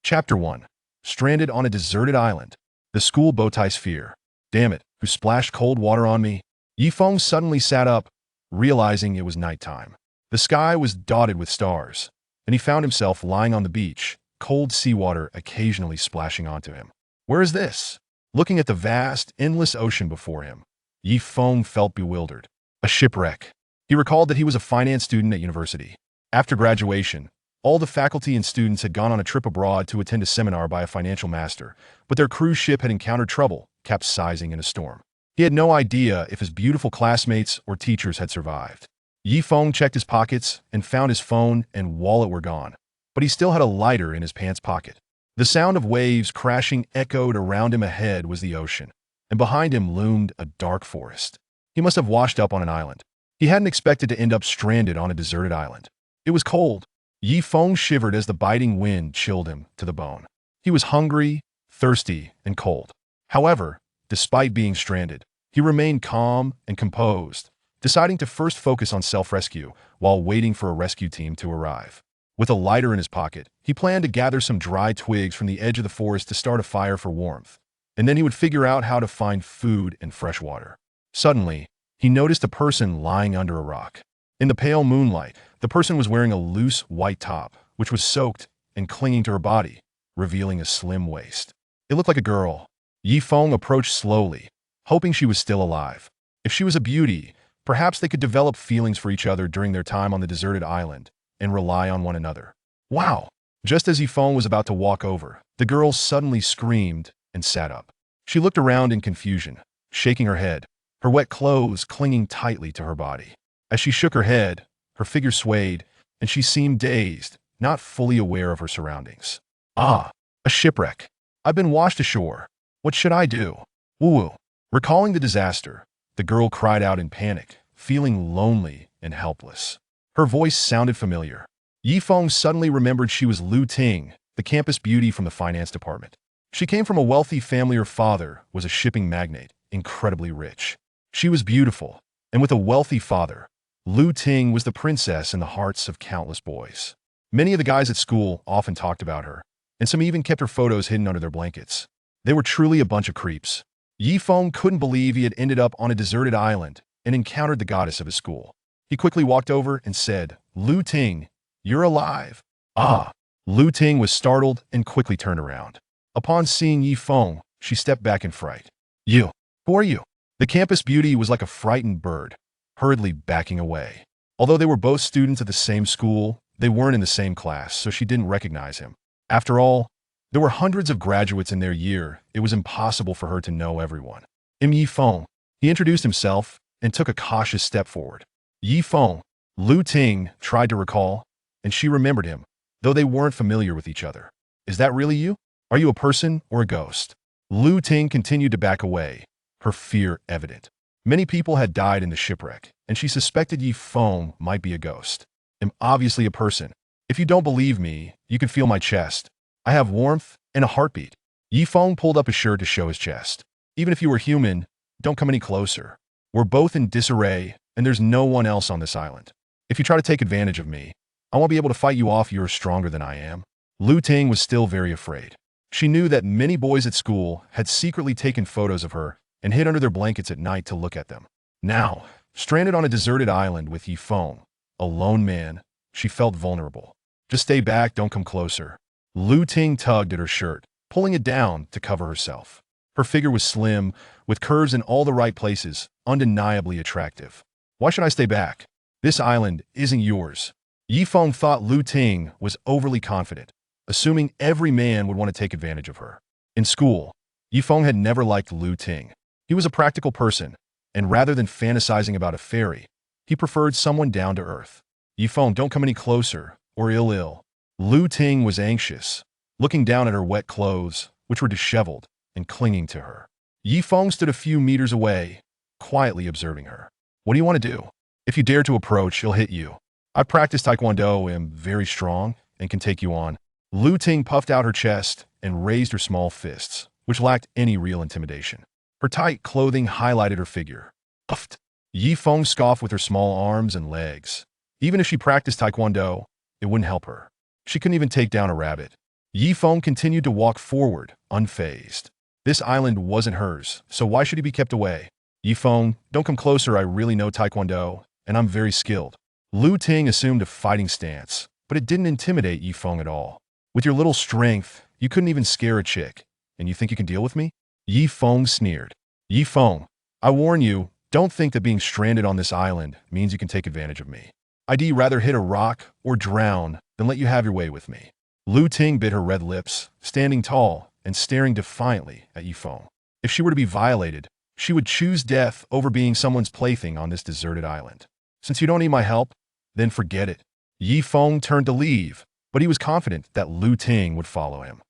Chapter 1. Stranded on a deserted island. The school bow tie sphere. Damn it, who splashed cold water on me? Yifeng suddenly sat up, realizing it was nighttime. The sky was dotted with stars, and he found himself lying on the beach, cold seawater occasionally splashing onto him. Where is this? Looking at the vast, endless ocean before him, Yifeng felt bewildered. A shipwreck. He recalled that he was a finance student at university. After graduation, all the faculty and students had gone on a trip abroad to attend a seminar by a financial master, but their cruise ship had encountered trouble, capsizing in a storm. He had no idea if his beautiful classmates or teachers had survived. Yifeng checked his pockets and found his phone and wallet were gone, but he still had a lighter in his pants pocket. The sound of waves crashing echoed around him. Ahead was the ocean, and behind him loomed a dark forest. He must have washed up on an island. He hadn't expected to end up stranded on a deserted island. It was cold. Yifeng shivered as the biting wind chilled him to the bone. He was hungry, thirsty, and cold. However, despite being stranded, he remained calm and composed, deciding to first focus on self-rescue while waiting for a rescue team to arrive. With a lighter in his pocket, he planned to gather some dry twigs from the edge of the forest to start a fire for warmth, and then he would figure out how to find food and fresh water. Suddenly, he noticed a person lying under a rock. In the pale moonlight, the person was wearing a loose white top, which was soaked and clinging to her body, revealing a slim waist. It looked like a girl. Yifeng approached slowly, hoping she was still alive. If she was a beauty, perhaps they could develop feelings for each other during their time on the deserted island and rely on one another. Wow! Just as Yifeng was about to walk over, the girl suddenly screamed and sat up. She looked around in confusion, shaking her head, her wet clothes clinging tightly to her body. As she shook her head, her figure swayed, and she seemed dazed, not fully aware of her surroundings. Ah, a shipwreck. I've been washed ashore. What should I do? Woo-woo. Recalling the disaster, the girl cried out in panic, feeling lonely and helpless. Her voice sounded familiar. Yifeng suddenly remembered she was Lu Ting, the campus beauty from the finance department. She came from a wealthy family. Her father was a shipping magnate, incredibly rich. She was beautiful, and with a wealthy father, Lu Ting was the princess in the hearts of countless boys. Many of the guys at school often talked about her, and some even kept her photos hidden under their blankets. They were truly a bunch of creeps. Yifeng couldn't believe he had ended up on a deserted island and encountered the goddess of his school. He quickly walked over and said, "Lu Ting, you're alive." Ah! Lu Ting was startled and quickly turned around. Upon seeing Yifeng, she stepped back in fright. "You? Who are you?" The campus beauty was like a frightened bird, hurriedly backing away. Although they were both students at the same school, they weren't in the same class, so she didn't recognize him. After all, there were hundreds of graduates in their year. It was impossible for her to know everyone. Yifeng. He introduced himself and took a cautious step forward. Yifeng. Lu Ting tried to recall, and she remembered him, though they weren't familiar with each other. "Is that really you? Are you a person or a ghost?" Lu Ting continued to back away, her fear evident. Many people had died in the shipwreck, and she suspected Yifeng might be a ghost. "I'm obviously a person. If you don't believe me, you can feel my chest. I have warmth and a heartbeat." Yifeng pulled up his shirt to show his chest. "Even if you were human, don't come any closer. We're both in disarray, and there's no one else on this island. If you try to take advantage of me, I won't be able to fight you off. You're stronger than I am." Lu Ting was still very afraid. She knew that many boys at school had secretly taken photos of her and hid under their blankets at night to look at them. Now, stranded on a deserted island with Yifeng, a lone man, she felt vulnerable. "Just stay back, don't come closer." Lu Ting tugged at her shirt, pulling it down to cover herself. Her figure was slim, with curves in all the right places, undeniably attractive. "Why should I stay back? This island isn't yours." Yifeng thought Lu Ting was overly confident, assuming every man would want to take advantage of her. In school, Yifeng had never liked Lu Ting. He was a practical person, and rather than fantasizing about a fairy, he preferred someone down to earth. "Yifeng, don't come any closer, or ill. Lu Ting was anxious, looking down at her wet clothes, which were disheveled and clinging to her. Yifeng stood a few meters away, quietly observing her. "What do you want to do? If you dare to approach, he'll hit you. I've practiced Taekwondo, am very strong, and can take you on." Lu Ting puffed out her chest and raised her small fists, which lacked any real intimidation. Her tight clothing highlighted her figure. "Uffed." Yifeng scoffed with her small arms and legs. Even if she practiced Taekwondo, it wouldn't help her. She couldn't even take down a rabbit. Yifeng continued to walk forward, unfazed. This island wasn't hers, so why should he be kept away? Yifeng, don't come closer, I really know Taekwondo, and I'm very skilled. Lu Ting assumed a fighting stance, but it didn't intimidate Yifeng at all. With your little strength, you couldn't even scare a chick, and you think you can deal with me? Yifeng sneered. Yifeng, I warn you, don't think that being stranded on this island means you can take advantage of me. I'd rather hit a rock or drown than let you have your way with me. Lu Ting bit her red lips, standing tall and staring defiantly at Yifeng. If she were to be violated, she would choose death over being someone's plaything on this deserted island. Since you don't need my help, then forget it. Yifeng turned to leave, but he was confident that Lu Ting would follow him.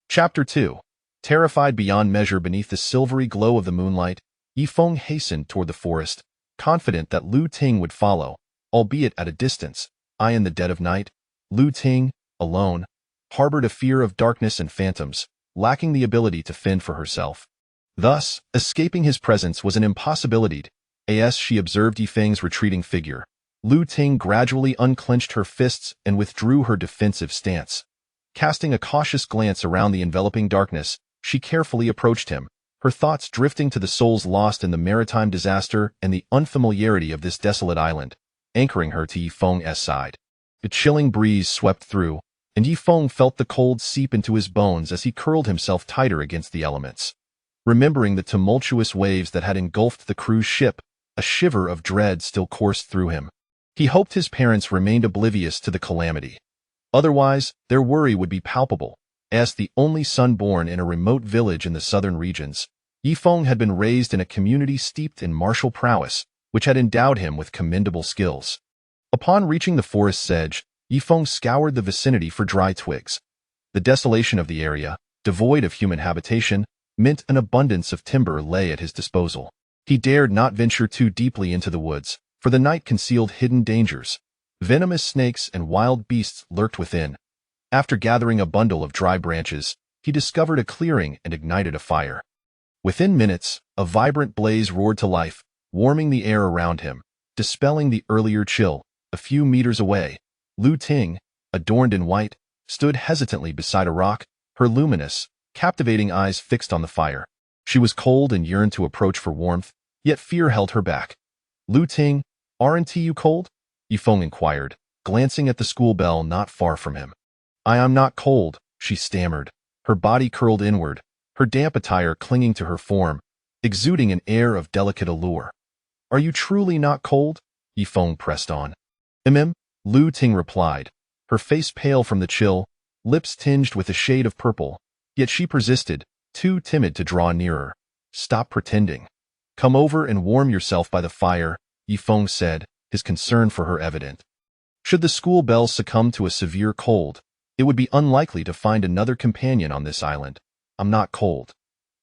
Chapter 2. Terrified beyond measure beneath the silvery glow of the moonlight, Yifeng hastened toward the forest, confident that Lu Ting would follow, albeit at a distance. In the dead of night, Lu Ting, alone, harbored a fear of darkness and phantoms, lacking the ability to fend for herself. Thus, escaping his presence was an impossibility. As she observed Yifeng's retreating figure, Lu Ting gradually unclenched her fists and withdrew her defensive stance. Casting a cautious glance around the enveloping darkness, she carefully approached him, her thoughts drifting to the souls lost in the maritime disaster and the unfamiliarity of this desolate island, anchoring her to Yifeng's side. A chilling breeze swept through, and Yifeng felt the cold seep into his bones as he curled himself tighter against the elements. Remembering the tumultuous waves that had engulfed the cruise ship, a shiver of dread still coursed through him. He hoped his parents remained oblivious to the calamity. Otherwise, their worry would be palpable. As the only son born in a remote village in the southern regions, Yifeng had been raised in a community steeped in martial prowess, which had endowed him with commendable skills. Upon reaching the forest's edge, Yifeng scoured the vicinity for dry twigs. The desolation of the area, devoid of human habitation, meant an abundance of timber lay at his disposal. He dared not venture too deeply into the woods, for the night concealed hidden dangers. Venomous snakes and wild beasts lurked within. After gathering a bundle of dry branches, he discovered a clearing and ignited a fire. Within minutes, a vibrant blaze roared to life, warming the air around him, dispelling the earlier chill. A few meters away, Lu Ting, adorned in white, stood hesitantly beside a rock, her luminous, captivating eyes fixed on the fire. She was cold and yearned to approach for warmth, yet fear held her back. Lu Ting, aren't you cold? Yifeng inquired, glancing at the school bell not far from him. I am not cold, she stammered, her body curled inward, her damp attire clinging to her form, exuding an air of delicate allure. Are you truly not cold? Yifeng pressed on. Lu Ting replied, her face pale from the chill, lips tinged with a shade of purple, yet she persisted, too timid to draw nearer. Stop pretending. Come over and warm yourself by the fire, Yifeng said, his concern for her evident. Should the school bells succumb to a severe cold, it would be unlikely to find another companion on this island. I'm not cold.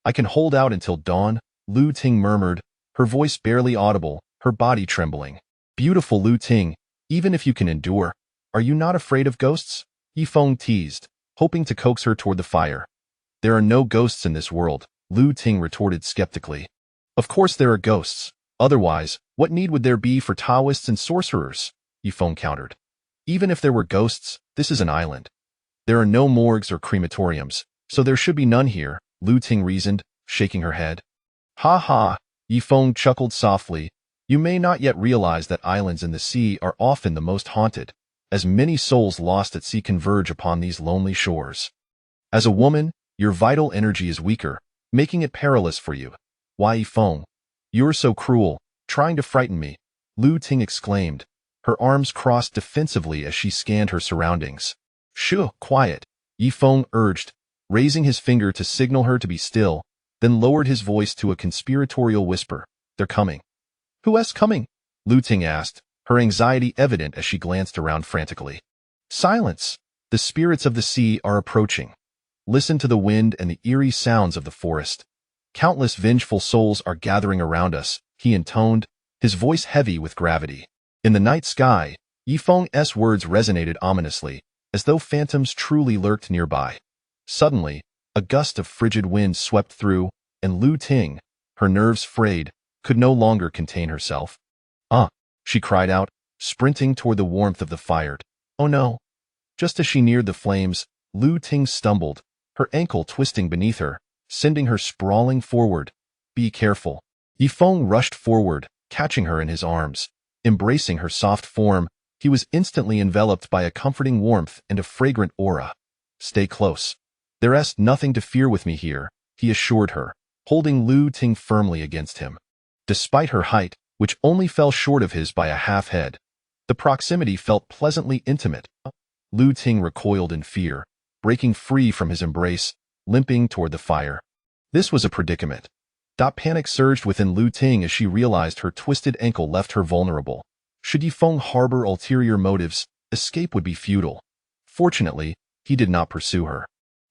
I can hold out until dawn, Lu Ting murmured, her voice barely audible, her body trembling. Beautiful Lu Ting, even if you can endure, are you not afraid of ghosts? Yifeng teased, hoping to coax her toward the fire. There are no ghosts in this world, Lu Ting retorted skeptically. Of course there are ghosts. Otherwise, what need would there be for Taoists and sorcerers? Yifeng countered. Even if there were ghosts, this is an island. There are no morgues or crematoriums, so there should be none here, Lu Ting reasoned, shaking her head. Ha ha, Yifeng chuckled softly. You may not yet realize that islands in the sea are often the most haunted, as many souls lost at sea converge upon these lonely shores. As a woman, your vital energy is weaker, making it perilous for you. Why, Yifeng? You're so cruel, trying to frighten me, Lu Ting exclaimed, her arms crossed defensively as she scanned her surroundings. Shh, quiet, Yifeng urged, raising his finger to signal her to be still, then lowered his voice to a conspiratorial whisper. They're coming. Who's coming? Lu Ting asked, her anxiety evident as she glanced around frantically. Silence! The spirits of the sea are approaching. Listen to the wind and the eerie sounds of the forest. Countless vengeful souls are gathering around us, he intoned, his voice heavy with gravity. In the night sky, Yifeng's words resonated ominously, as though phantoms truly lurked nearby. Suddenly, a gust of frigid wind swept through, and Lu Ting, her nerves frayed, could no longer contain herself. She cried out, sprinting toward the warmth of the fire. Oh no! Just as she neared the flames, Lu Ting stumbled, her ankle twisting beneath her, sending her sprawling forward. Be careful. Yifeng rushed forward, catching her in his arms. Embracing her soft form, he was instantly enveloped by a comforting warmth and a fragrant aura. Stay close. There's nothing to fear with me here, he assured her, holding Lu Ting firmly against him. Despite her height, which only fell short of his by a half head, the proximity felt pleasantly intimate. Lu Ting recoiled in fear, breaking free from his embrace, limping toward the fire. This was a predicament. Panic surged within Lu Ting as she realized her twisted ankle left her vulnerable. Should Yifeng harbor ulterior motives, escape would be futile. Fortunately, he did not pursue her.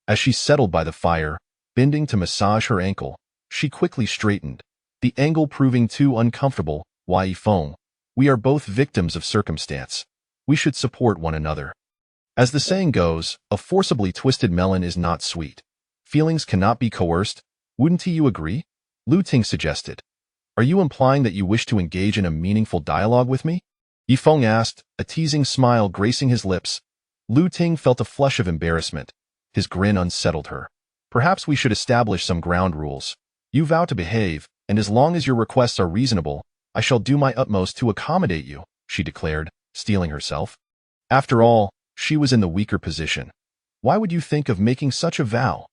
As she settled by the fire, bending to massage her ankle, she quickly straightened, the angle proving too uncomfortable. Why, Yifeng? We are both victims of circumstance. We should support one another. As the saying goes, a forcibly twisted melon is not sweet. Feelings cannot be coerced. Wouldn't you agree? Lu Ting suggested. Are you implying that you wish to engage in a meaningful dialogue with me? Yifeng asked, a teasing smile gracing his lips. Lu Ting felt a flush of embarrassment. His grin unsettled her. Perhaps we should establish some ground rules. You vow to behave, and as long as your requests are reasonable, I shall do my utmost to accommodate you, she declared, steeling herself. After all, she was in the weaker position. Why would you think of making such a vow?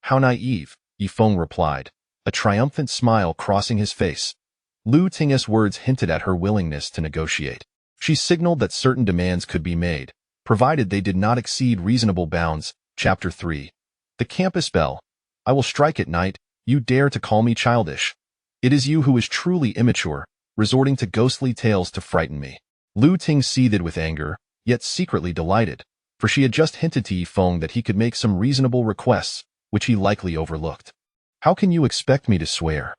How naive, Yifeng replied, a triumphant smile crossing his face. Lu Ting's words hinted at her willingness to negotiate. She signaled that certain demands could be made, provided they did not exceed reasonable bounds. Chapter 3. The campus bell. I will strike at night. You dare to call me childish. It is you who is truly immature, resorting to ghostly tales to frighten me. Lu Ting seethed with anger, yet secretly delighted, for she had just hinted to Yifeng that he could make some reasonable requests, which he likely overlooked. How can you expect me to swear?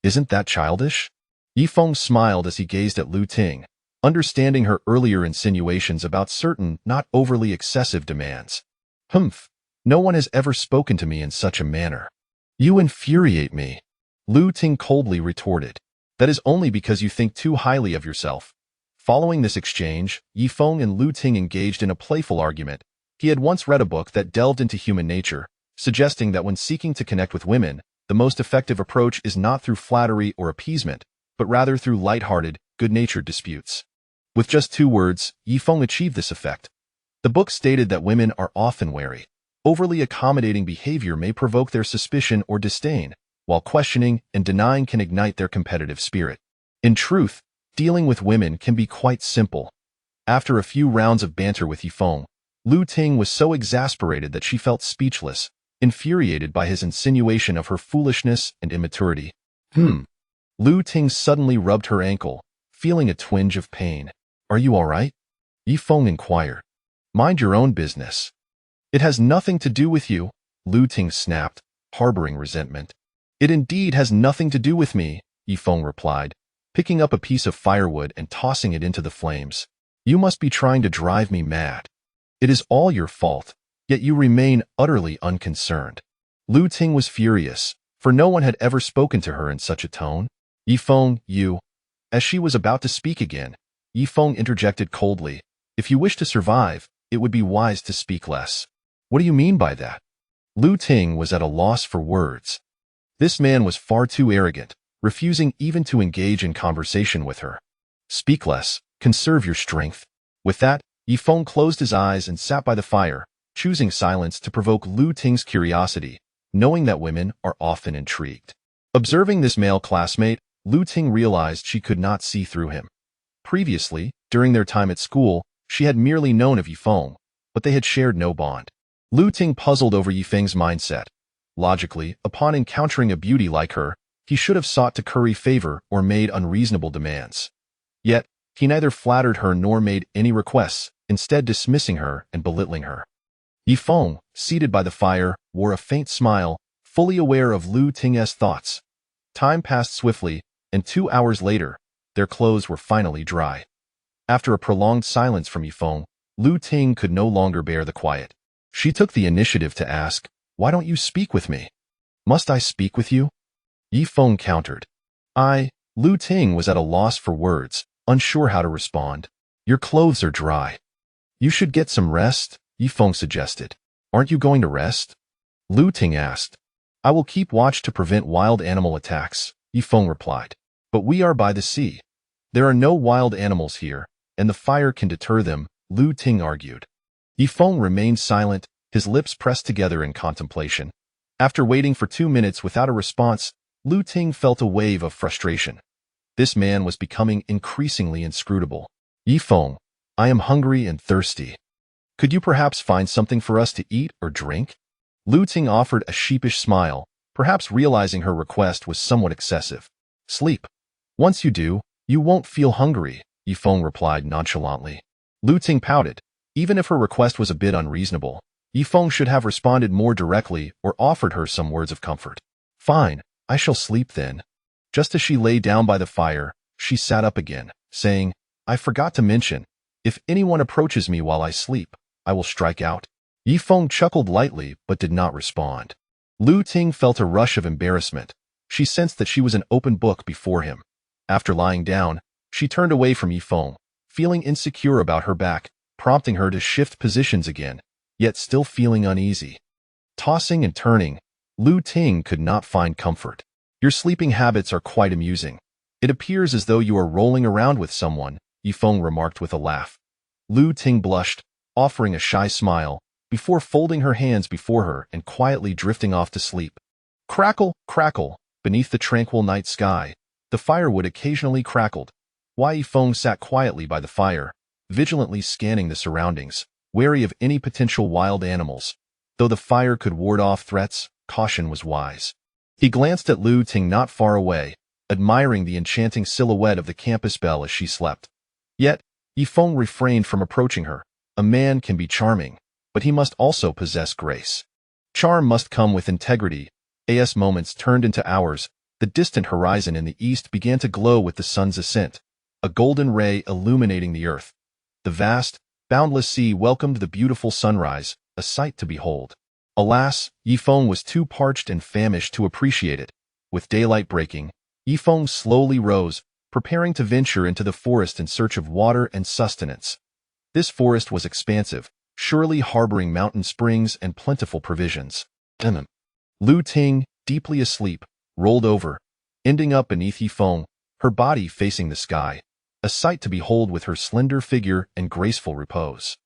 Isn't that childish? Yifeng smiled as he gazed at Lu Ting, understanding her earlier insinuations about certain, not overly excessive demands. Humph, no one has ever spoken to me in such a manner. You infuriate me, Lu Ting coldly retorted. That is only because you think too highly of yourself. Following this exchange, Yifeng and Lu Ting engaged in a playful argument. He had once read a book that delved into human nature, suggesting that when seeking to connect with women, the most effective approach is not through flattery or appeasement, but rather through light-hearted, good-natured disputes. With just 2 words, Yifeng achieved this effect. The book stated that women are often wary. Overly accommodating behavior may provoke their suspicion or disdain, while questioning and denying can ignite their competitive spirit. In truth, dealing with women can be quite simple. After a few rounds of banter with Yifeng, Lu Ting was so exasperated that she felt speechless, infuriated by his insinuation of her foolishness and immaturity. Lu Ting suddenly rubbed her ankle, feeling a twinge of pain. Are you all right? Yifeng inquired. Mind your own business. It has nothing to do with you, Lu Ting snapped, harboring resentment. It indeed has nothing to do with me, Yifeng replied, picking up a piece of firewood and tossing it into the flames. You must be trying to drive me mad. It is all your fault, yet you remain utterly unconcerned. Lu Ting was furious, for no one had ever spoken to her in such a tone. Yifeng, you. As she was about to speak again, Yifeng interjected coldly. If you wish to survive, it would be wise to speak less. What do you mean by that? Lu Ting was at a loss for words. This man was far too arrogant, refusing even to engage in conversation with her. Speak less, conserve your strength. With that, Yifeng closed his eyes and sat by the fire, choosing silence to provoke Lu Ting's curiosity, knowing that women are often intrigued. Observing this male classmate, Lu Ting realized she could not see through him. Previously, during their time at school, she had merely known of Yifeng, but they had shared no bond. Lu Ting puzzled over Yifeng's mindset. Logically, upon encountering a beauty like her, he should have sought to curry favor or made unreasonable demands. Yet, he neither flattered her nor made any requests, instead dismissing her and belittling her. Yifeng, seated by the fire, wore a faint smile, fully aware of Lu Ting's thoughts. Time passed swiftly, and 2 hours later, their clothes were finally dry. After a prolonged silence from Yifeng, Lu Ting could no longer bear the quiet. She took the initiative to ask, "Why don't you speak with me?" "Must I speak with you?" Yifeng countered. Lu Ting was at a loss for words, unsure how to respond. "Your clothes are dry. You should get some rest," Yifeng suggested. Aren't you going to rest? Lu Ting asked. I will keep watch to prevent wild animal attacks, Yifeng replied. But we are by the sea. There are no wild animals here, and the fire can deter them, Lu Ting argued. Yifeng remained silent, his lips pressed together in contemplation. After waiting for 2 minutes without a response, Lu Ting felt a wave of frustration. This man was becoming increasingly inscrutable. Yifeng, I am hungry and thirsty. Could you perhaps find something for us to eat or drink? Lu Ting offered a sheepish smile, perhaps realizing her request was somewhat excessive. Sleep. Once you do, you won't feel hungry, Yifeng replied nonchalantly. Lu Ting pouted. Even if her request was a bit unreasonable, Yifeng should have responded more directly or offered her some words of comfort. Fine, I shall sleep then. Just as she lay down by the fire, she sat up again, saying, I forgot to mention, if anyone approaches me while I sleep, I will strike out. Yifeng chuckled lightly but did not respond. Lu Ting felt a rush of embarrassment. She sensed that she was an open book before him. After lying down, she turned away from Yifeng, feeling insecure about her back, prompting her to shift positions again, yet still feeling uneasy. Tossing and turning, Lu Ting could not find comfort. Your sleeping habits are quite amusing. It appears as though you are rolling around with someone, Yifeng remarked with a laugh. Lu Ting blushed, offering a shy smile, before folding her hands before her and quietly drifting off to sleep. Crackle, crackle, beneath the tranquil night sky, the firewood occasionally crackled. Yifeng sat quietly by the fire, vigilantly scanning the surroundings, wary of any potential wild animals. Though the fire could ward off threats, caution was wise. He glanced at Lu Ting not far away, admiring the enchanting silhouette of the campus belle as she slept. Yet, Yifeng refrained from approaching her. A man can be charming, but he must also possess grace. Charm must come with integrity. As moments turned into hours, the distant horizon in the east began to glow with the sun's ascent, a golden ray illuminating the earth. The vast, boundless sea welcomed the beautiful sunrise, a sight to behold. Alas, Yifeng was too parched and famished to appreciate it. With daylight breaking, Yifeng slowly rose, preparing to venture into the forest in search of water and sustenance. This forest was expansive, surely harboring mountain springs and plentiful provisions. Lu Ting, deeply asleep, rolled over, ending up beneath Yifeng, her body facing the sky, a sight to behold with her slender figure and graceful repose.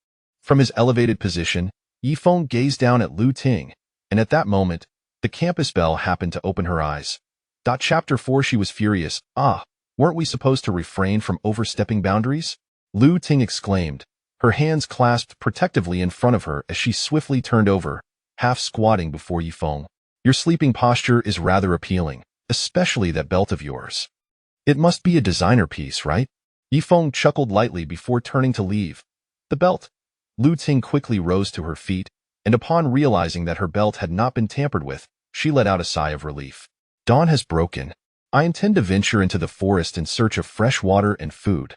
From his elevated position, Yifeng gazed down at Lu Ting, and at that moment, the campus belle happened to open her eyes. Chapter 4 She was furious. Weren't we supposed to refrain from overstepping boundaries? Lu Ting exclaimed, her hands clasped protectively in front of her as she swiftly turned over, half squatting before Yifeng. Your sleeping posture is rather appealing, especially that belt of yours. It must be a designer piece, right? Yifeng chuckled lightly before turning to leave. The belt. Lu Ting quickly rose to her feet, and upon realizing that her belt had not been tampered with, she let out a sigh of relief. Dawn has broken. I intend to venture into the forest in search of fresh water and food.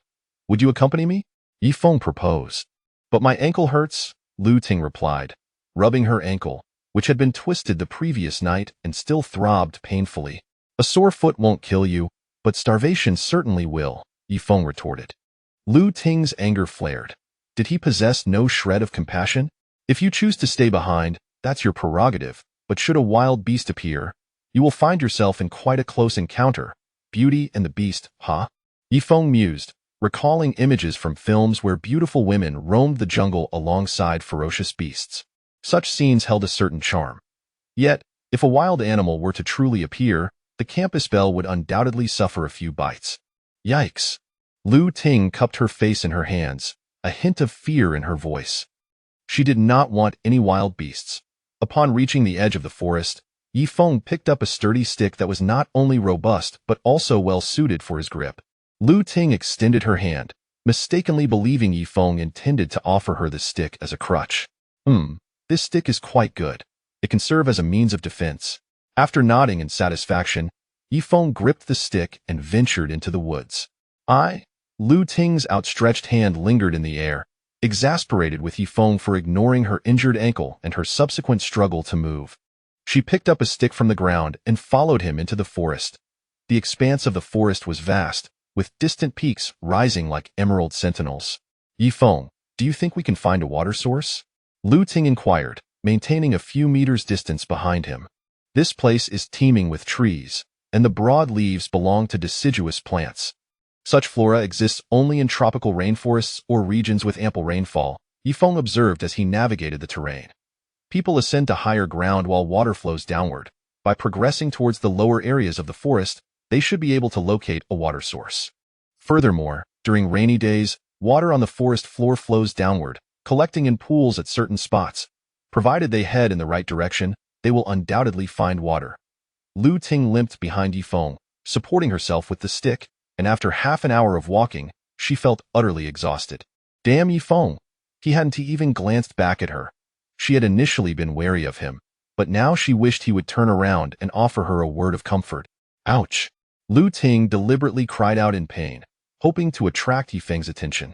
Would you accompany me? Yifeng proposed. But my ankle hurts, Lu Ting replied, rubbing her ankle, which had been twisted the previous night and still throbbed painfully. A sore foot won't kill you, but starvation certainly will, Yifeng retorted. Lu Ting's anger flared. Did he possess no shred of compassion? If you choose to stay behind, that's your prerogative, but should a wild beast appear, you will find yourself in quite a close encounter. Beauty and the Beast, huh? Yifeng mused, recalling images from films where beautiful women roamed the jungle alongside ferocious beasts. Such scenes held a certain charm. Yet, if a wild animal were to truly appear, the campus belle would undoubtedly suffer a few bites. Yikes! Lu Ting cupped her face in her hands, a hint of fear in her voice. She did not want any wild beasts. Upon reaching the edge of the forest, Yifeng picked up a sturdy stick that was not only robust but also well suited for his grip. Lu Ting extended her hand, mistakenly believing Yifeng intended to offer her the stick as a crutch. This stick is quite good. It can serve as a means of defense. After nodding in satisfaction, Yifeng gripped the stick and ventured into the woods. Lu Ting's outstretched hand lingered in the air, exasperated with Yifeng for ignoring her injured ankle and her subsequent struggle to move. She picked up a stick from the ground and followed him into the forest. The expanse of the forest was vast, with distant peaks rising like emerald sentinels. Yifeng, do you think we can find a water source? Lu Ting inquired, maintaining a few meters distance behind him. This place is teeming with trees, and the broad leaves belong to deciduous plants. Such flora exists only in tropical rainforests or regions with ample rainfall, Yifeng observed as he navigated the terrain. People ascend to higher ground while water flows downward. By progressing towards the lower areas of the forest, they should be able to locate a water source. Furthermore, during rainy days, water on the forest floor flows downward, collecting in pools at certain spots. Provided they head in the right direction, they will undoubtedly find water. Lu Ting limped behind Yifeng, supporting herself with the stick, and after half an hour of walking, she felt utterly exhausted. Damn Yifeng! He hadn't even glanced back at her. She had initially been wary of him, but now she wished he would turn around and offer her a word of comfort. Ouch! Lu Ting deliberately cried out in pain, hoping to attract Yifeng's attention.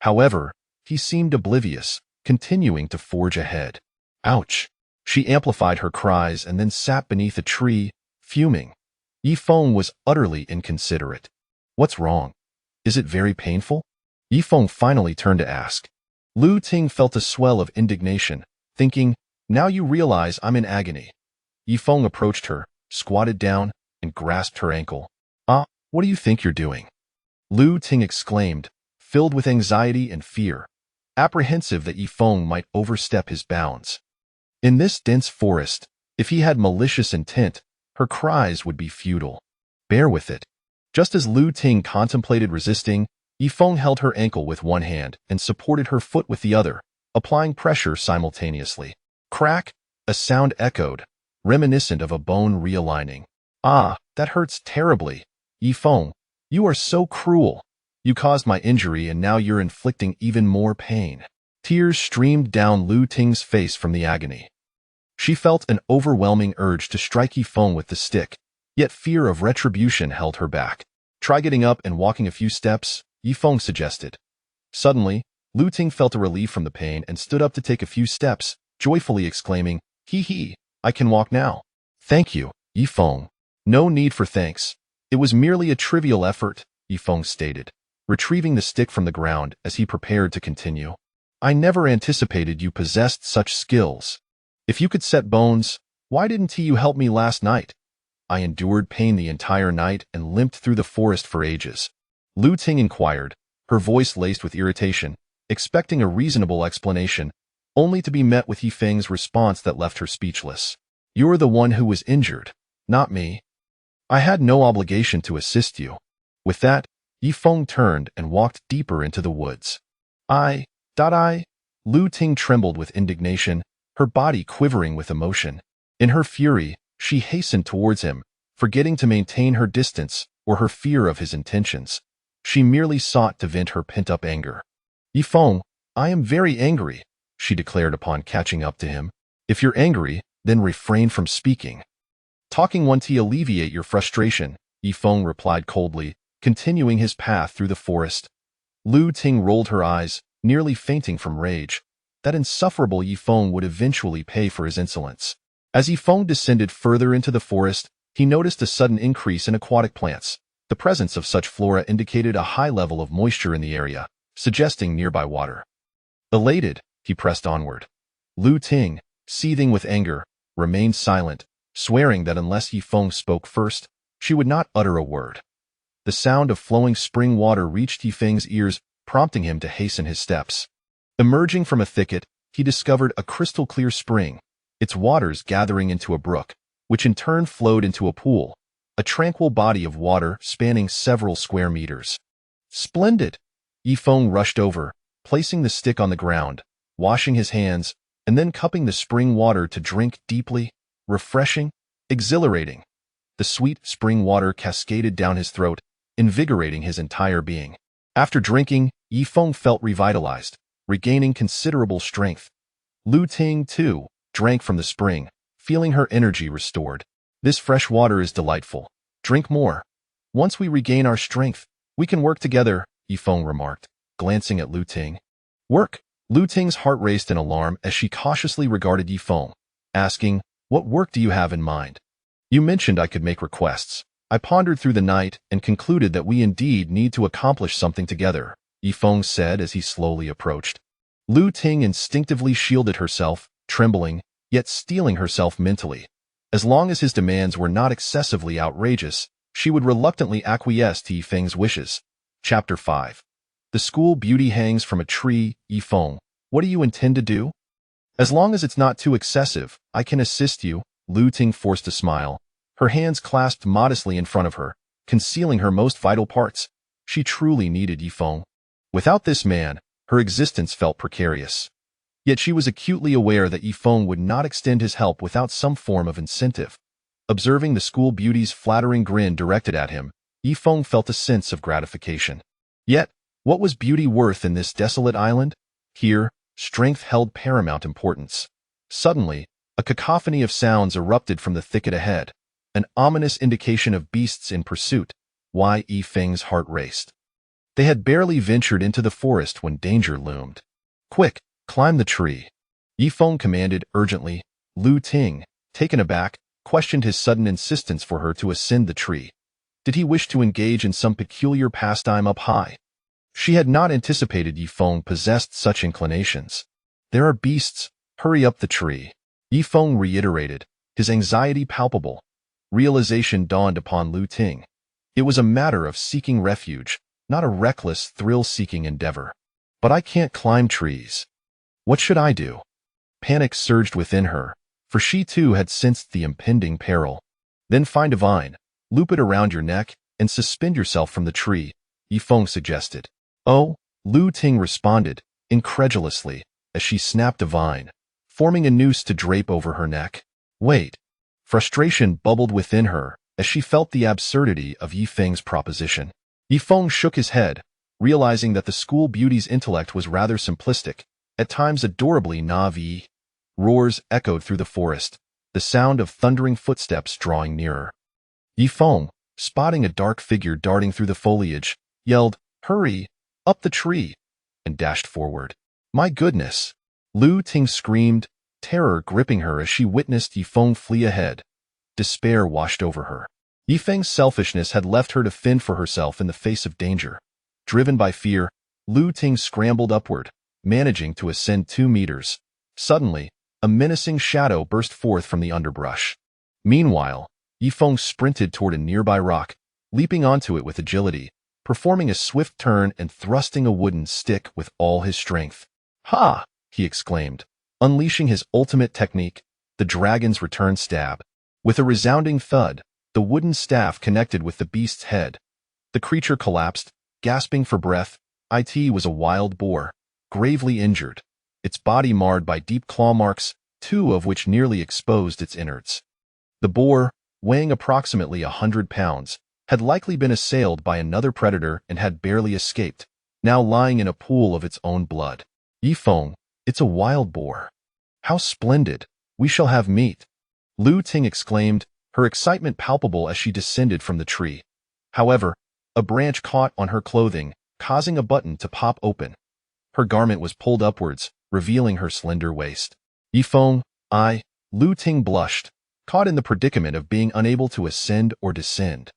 However, he seemed oblivious, continuing to forge ahead. Ouch! She amplified her cries and then sat beneath a tree, fuming. Yifeng was utterly inconsiderate. What's wrong? Is it very painful? Yifeng finally turned to ask. Lu Ting felt a swell of indignation, thinking, now you realize I'm in agony. Yifeng approached her, squatted down, and grasped her ankle. What do you think you're doing? Lu Ting exclaimed, filled with anxiety and fear, apprehensive that Yifeng might overstep his bounds. In this dense forest, if he had malicious intent, her cries would be futile. Bear with it. Just as Lu Ting contemplated resisting, Yifeng held her ankle with one hand and supported her foot with the other, applying pressure simultaneously. Crack! A sound echoed, reminiscent of a bone realigning. That hurts terribly. Yifeng, you are so cruel. You caused my injury and now you're inflicting even more pain. Tears streamed down Lu Ting's face from the agony. She felt an overwhelming urge to strike Yifeng with the stick, yet fear of retribution held her back. Try getting up and walking a few steps, Yifeng suggested. Suddenly, Lu Ting felt a relief from the pain and stood up to take a few steps, joyfully exclaiming, Hee, I can walk now. Thank you, Yifeng. No need for thanks. It was merely a trivial effort, Yifeng stated, retrieving the stick from the ground as he prepared to continue. I never anticipated you possessed such skills. If you could set bones, why didn't you help me last night? I endured pain the entire night and limped through the forest for ages. Lu Ting inquired, her voice laced with irritation, expecting a reasonable explanation, only to be met with Yifeng's response that left her speechless. You're the one who was injured, not me. I had no obligation to assist you. With that, Yifeng turned and walked deeper into the woods. Lu Ting trembled with indignation, her body quivering with emotion. In her fury, she hastened towards him, forgetting to maintain her distance or her fear of his intentions. She merely sought to vent her pent-up anger. Yifeng, I am very angry, she declared upon catching up to him. If you're angry, then refrain from speaking. Talking won't alleviate your frustration, Yifeng replied coldly, continuing his path through the forest. Lu Ting rolled her eyes, nearly fainting from rage. That insufferable Yifeng would eventually pay for his insolence. As Yifeng descended further into the forest, he noticed a sudden increase in aquatic plants. The presence of such flora indicated a high level of moisture in the area, suggesting nearby water. Elated, he pressed onward. Lu Ting, seething with anger, remained silent, swearing that unless Yifeng spoke first, she would not utter a word. The sound of flowing spring water reached Yifeng's ears, prompting him to hasten his steps. Emerging from a thicket, he discovered a crystal-clear spring, its waters gathering into a brook, which in turn flowed into a pool, a tranquil body of water spanning several square meters. Splendid! Yifeng rushed over, placing the stick on the ground, washing his hands, and then cupping the spring water to drink deeply, refreshing, exhilarating. The sweet spring water cascaded down his throat, invigorating his entire being. After drinking, Yifeng felt revitalized, regaining considerable strength. Lu Ting, too, drank from the spring, feeling her energy restored. This fresh water is delightful. Drink more. Once we regain our strength, we can work together, Yifeng remarked, glancing at Lu Ting. Work? Lu Ting's heart raced in alarm as she cautiously regarded Yifeng, asking, What work do you have in mind? You mentioned I could make requests. I pondered through the night and concluded that we indeed need to accomplish something together, Yifeng said as he slowly approached. Lu Ting instinctively shielded herself, trembling, yet steeling herself mentally. As long as his demands were not excessively outrageous, she would reluctantly acquiesce to Yifeng's wishes. Chapter 5. The school beauty hangs from a tree. Yifeng, what do you intend to do? As long as it's not too excessive, I can assist you. Lu Ting forced a smile, her hands clasped modestly in front of her, concealing her most vital parts. She truly needed Yifeng. Without this man, her existence felt precarious. Yet she was acutely aware that Yifeng would not extend his help without some form of incentive. Observing the school beauty's flattering grin directed at him, Yifeng felt a sense of gratification. Yet, what was beauty worth in this desolate island? Here, strength held paramount importance. Suddenly, a cacophony of sounds erupted from the thicket ahead, an ominous indication of beasts in pursuit. Why Yifeng's heart raced. They had barely ventured into the forest when danger loomed. Quick, climb the tree. Yifeng commanded urgently. Lu Ting, taken aback, questioned his sudden insistence for her to ascend the tree. Did he wish to engage in some peculiar pastime up high? She had not anticipated Yifeng possessed such inclinations. There are beasts, hurry up the tree. Yifeng reiterated, his anxiety palpable. Realization dawned upon Lu Ting. It was a matter of seeking refuge, not a reckless, thrill-seeking endeavor. But I can't climb trees. What should I do? Panic surged within her, for she too had sensed the impending peril. Then find a vine, loop it around your neck, and suspend yourself from the tree, Yifeng suggested. Oh, Lu Ting responded, incredulously, as she snapped a vine, forming a noose to drape over her neck. Wait. Frustration bubbled within her as she felt the absurdity of Yifeng's proposition. Yifeng shook his head, realizing that the school beauty's intellect was rather simplistic, at times adorably naive. Roars echoed through the forest, the sound of thundering footsteps drawing nearer. Yifeng, spotting a dark figure darting through the foliage, yelled, "Hurry! Up the tree!" and dashed forward. My goodness! Lu Ting screamed, terror gripping her as she witnessed Yifeng flee ahead. Despair washed over her. Yifeng's selfishness had left her to fend for herself in the face of danger. Driven by fear, Lu Ting scrambled upward, managing to ascend 2 meters. Suddenly, a menacing shadow burst forth from the underbrush. Meanwhile, Yifeng sprinted toward a nearby rock, leaping onto it with agility, performing a swift turn and thrusting a wooden stick with all his strength. Ha! He exclaimed, unleashing his ultimate technique, the dragon's return stab. With a resounding thud, the wooden staff connected with the beast's head. The creature collapsed, gasping for breath. It was a wild boar, gravely injured, its body marred by deep claw marks, 2 of which nearly exposed its innards. The boar, weighing approximately 100 pounds, had likely been assailed by another predator and had barely escaped, now lying in a pool of its own blood. Yifeng, it's a wild boar. How splendid! We shall have meat. Lu Ting exclaimed, her excitement palpable as she descended from the tree. However, a branch caught on her clothing, causing a button to pop open. Her garment was pulled upwards, revealing her slender waist. Yifeng, Lu Ting blushed, caught in the predicament of being unable to ascend or descend.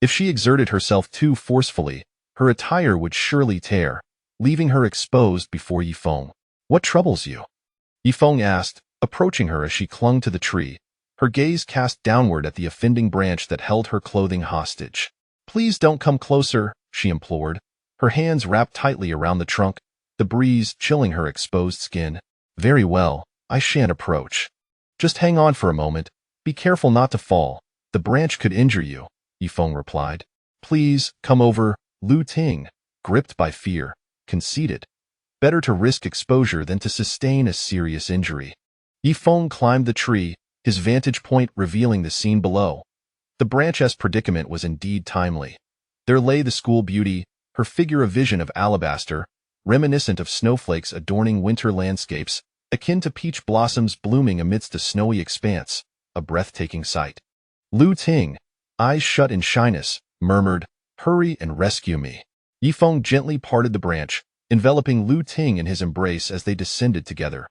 If she exerted herself too forcefully, her attire would surely tear, leaving her exposed before Yifeng. What troubles you? Yifeng asked, approaching her as she clung to the tree, her gaze cast downward at the offending branch that held her clothing hostage. Please don't come closer, she implored, her hands wrapped tightly around the trunk, the breeze chilling her exposed skin. Very well, I shan't approach. Just hang on for a moment, be careful not to fall, the branch could injure you, Yifeng replied. Please, come over, Lu Ting, gripped by fear, conceded. Better to risk exposure than to sustain a serious injury. Yifeng climbed the tree, his vantage point revealing the scene below. The branch's predicament was indeed timely. There lay the school beauty, her figure a vision of alabaster, reminiscent of snowflakes adorning winter landscapes, akin to peach blossoms blooming amidst a snowy expanse, a breathtaking sight. Lu Ting, eyes shut in shyness, murmured, "Hurry and rescue me." Yifeng gently parted the branch, enveloping Lu Ting in his embrace as they descended together.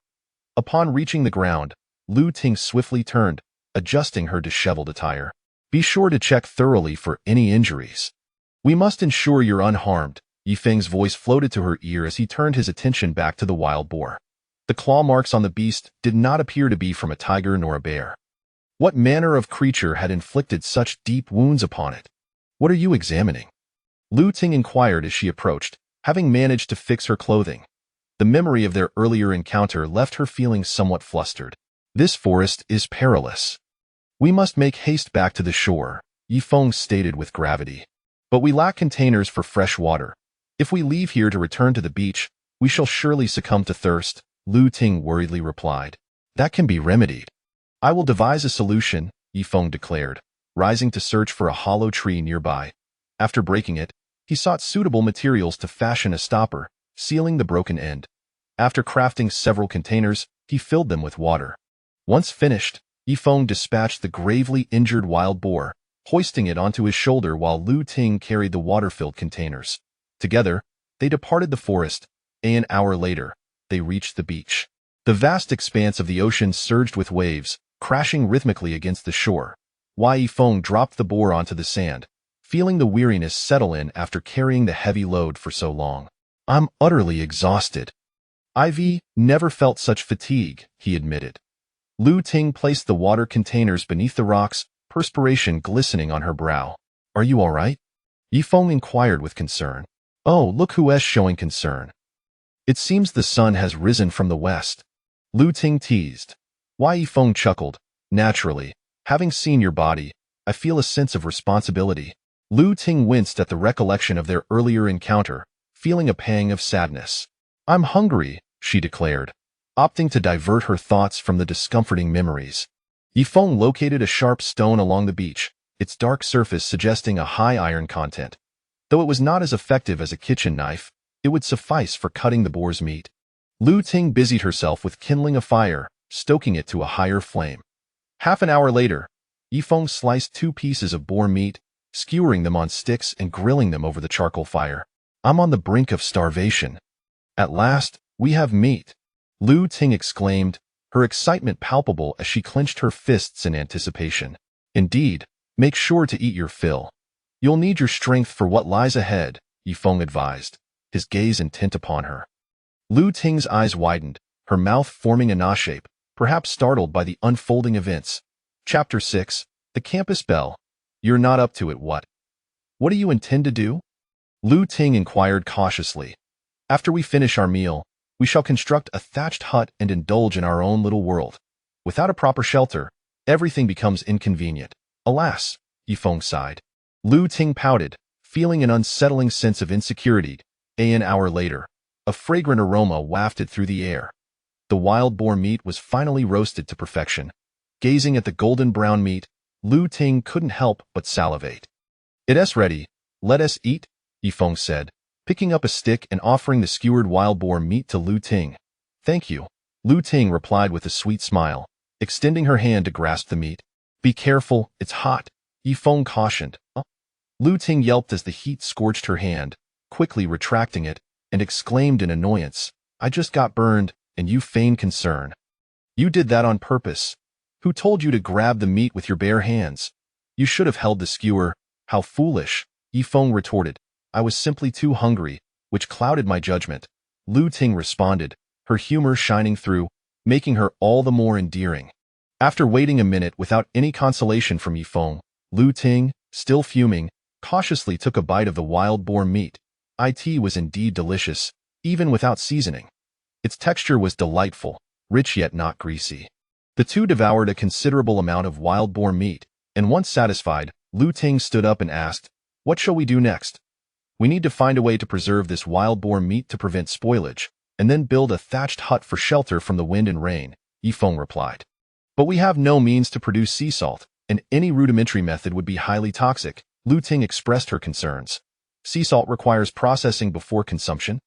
Upon reaching the ground, Lu Ting swiftly turned, adjusting her disheveled attire. Be sure to check thoroughly for any injuries. We must ensure you're unharmed, Yifeng's voice floated to her ear as he turned his attention back to the wild boar. The The claw marks on the beast did not appear to be from a tiger nor a bear. What manner of creature had inflicted such deep wounds upon it? What are you examining? Lu Ting inquired as she approached, having managed to fix her clothing. The memory of their earlier encounter left her feeling somewhat flustered. This forest is perilous. We must make haste back to the shore, Yifeng stated with gravity. But we lack containers for fresh water. If we leave here to return to the beach, we shall surely succumb to thirst, Lu Ting worriedly replied. That can be remedied. I will devise a solution, Yifeng declared, rising to search for a hollow tree nearby. After breaking it, he sought suitable materials to fashion a stopper, sealing the broken end. After crafting several containers, he filled them with water. Once finished, Yifeng dispatched the gravely injured wild boar, hoisting it onto his shoulder while Lu Ting carried the water-filled containers. Together, they departed the forest. An hour later, they reached the beach. The vast expanse of the ocean surged with waves, crashing rhythmically against the shore. Yifeng dropped the boar onto the sand, feeling the weariness settle in after carrying the heavy load for so long. I'm utterly exhausted. I've never felt such fatigue, he admitted. Lu Ting placed the water containers beneath the rocks, perspiration glistening on her brow. Are you all right? Yifeng inquired with concern. Oh, look who's showing concern. It seems the sun has risen from the west. Lu Ting teased. Yifeng chuckled. Naturally, having seen your body, I feel a sense of responsibility. Lu Ting winced at the recollection of their earlier encounter, feeling a pang of sadness. I'm hungry, she declared, opting to divert her thoughts from the discomforting memories. Yifeng located a sharp stone along the beach, its dark surface suggesting a high iron content. Though it was not as effective as a kitchen knife, it would suffice for cutting the boar's meat. Lu Ting busied herself with kindling a fire, stoking it to a higher flame. Half an hour later, Yifeng sliced 2 pieces of boar meat, skewering them on sticks and grilling them over the charcoal fire. I'm on the brink of starvation. At last, we have meat, Lu Ting exclaimed, her excitement palpable as she clenched her fists in anticipation. Indeed, make sure to eat your fill. You'll need your strength for what lies ahead, Yifeng advised, his gaze intent upon her. Lu Ting's eyes widened, her mouth forming a Na shape, perhaps startled by the unfolding events. Chapter 6, The Campus Bell. You're not up to it, what? What do you intend to do? Lu Ting inquired cautiously. After we finish our meal, we shall construct a thatched hut and indulge in our own little world. Without a proper shelter, everything becomes inconvenient. Alas, Yifeng sighed. Lu Ting pouted, feeling an unsettling sense of insecurity. An hour later, a fragrant aroma wafted through the air. The wild boar meat was finally roasted to perfection. Gazing at the golden brown meat, Lu Ting couldn't help but salivate. It's ready. Let us eat, Yifeng said, picking up a stick and offering the skewered wild boar meat to Lu Ting. Thank you, Lu Ting replied with a sweet smile, extending her hand to grasp the meat. Be careful, it's hot, Yifeng cautioned. Lu Ting yelped as the heat scorched her hand, quickly retracting it, and exclaimed in annoyance, I just got burned, and you feign concern. You did that on purpose. Who told you to grab the meat with your bare hands? You should have held the skewer. How foolish, Yifeng retorted. I was simply too hungry, which clouded my judgment. Lu Ting responded, her humor shining through, making her all the more endearing. After waiting a minute without any consolation from Yifeng, Lu Ting, still fuming, cautiously took a bite of the wild boar meat. It was indeed delicious, even without seasoning. Its texture was delightful, rich yet not greasy. The two devoured a considerable amount of wild boar meat, and once satisfied, Lu Ting stood up and asked, What shall we do next? We need to find a way to preserve this wild boar meat to prevent spoilage, and then build a thatched hut for shelter from the wind and rain, Yifeng replied. But we have no means to produce sea salt, and any rudimentary method would be highly toxic, Lu Ting expressed her concerns. Sea salt requires processing before consumption.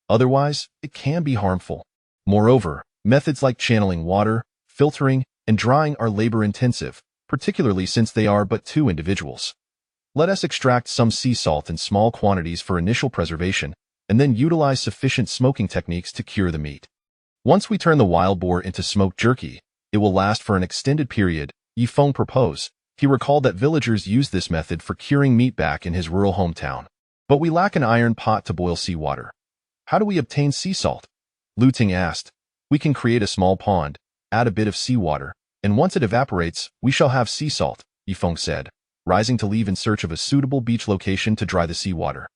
Otherwise, it can be harmful. Moreover, methods like channeling water, filtering, and drying are labor-intensive, particularly since they are but 2 individuals. Let us extract some sea salt in small quantities for initial preservation, and then utilize sufficient smoking techniques to cure the meat. Once we turn the wild boar into smoked jerky, it will last for an extended period, Yifeng proposed. He recalled that villagers used this method for curing meat back in his rural hometown. But we lack an iron pot to boil seawater. How do we obtain sea salt? Lu Ting asked. We can create a small pond, add a bit of seawater, and once it evaporates, we shall have sea salt, Yifeng said, rising to leave in search of a suitable beach location to dry the seawater.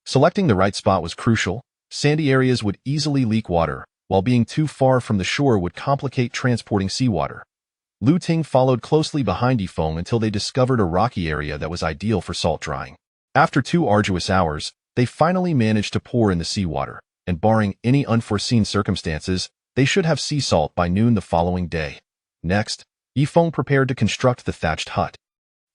Selecting the right spot was crucial. Sandy areas would easily leak water, while being too far from the shore would complicate transporting seawater. Lu Ting followed closely behind Yifeng until they discovered a rocky area that was ideal for salt drying. After 2 arduous hours, they finally managed to pour in the seawater, and barring any unforeseen circumstances, they should have sea salt by noon the following day. Next, Yifeng prepared to construct the thatched hut.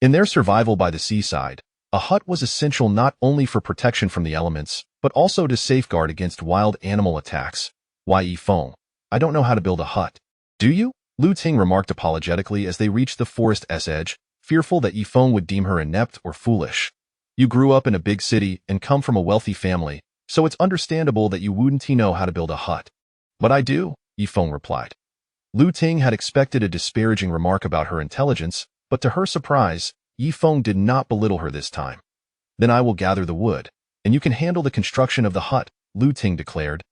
In their survival by the seaside, a hut was essential not only for protection from the elements, but also to safeguard against wild animal attacks. Why, Yifeng, I don't know how to build a hut. Do you? Lu Ting remarked apologetically as they reached the forest's edge, fearful that Yifeng would deem her inept or foolish. You grew up in a big city and come from a wealthy family, so it's understandable that you wouldn't know how to build a hut. But I do, Yifeng replied. Lu Ting had expected a disparaging remark about her intelligence, but to her surprise, Yifeng did not belittle her this time. Then I will gather the wood, and you can handle the construction of the hut, Lu Ting declared.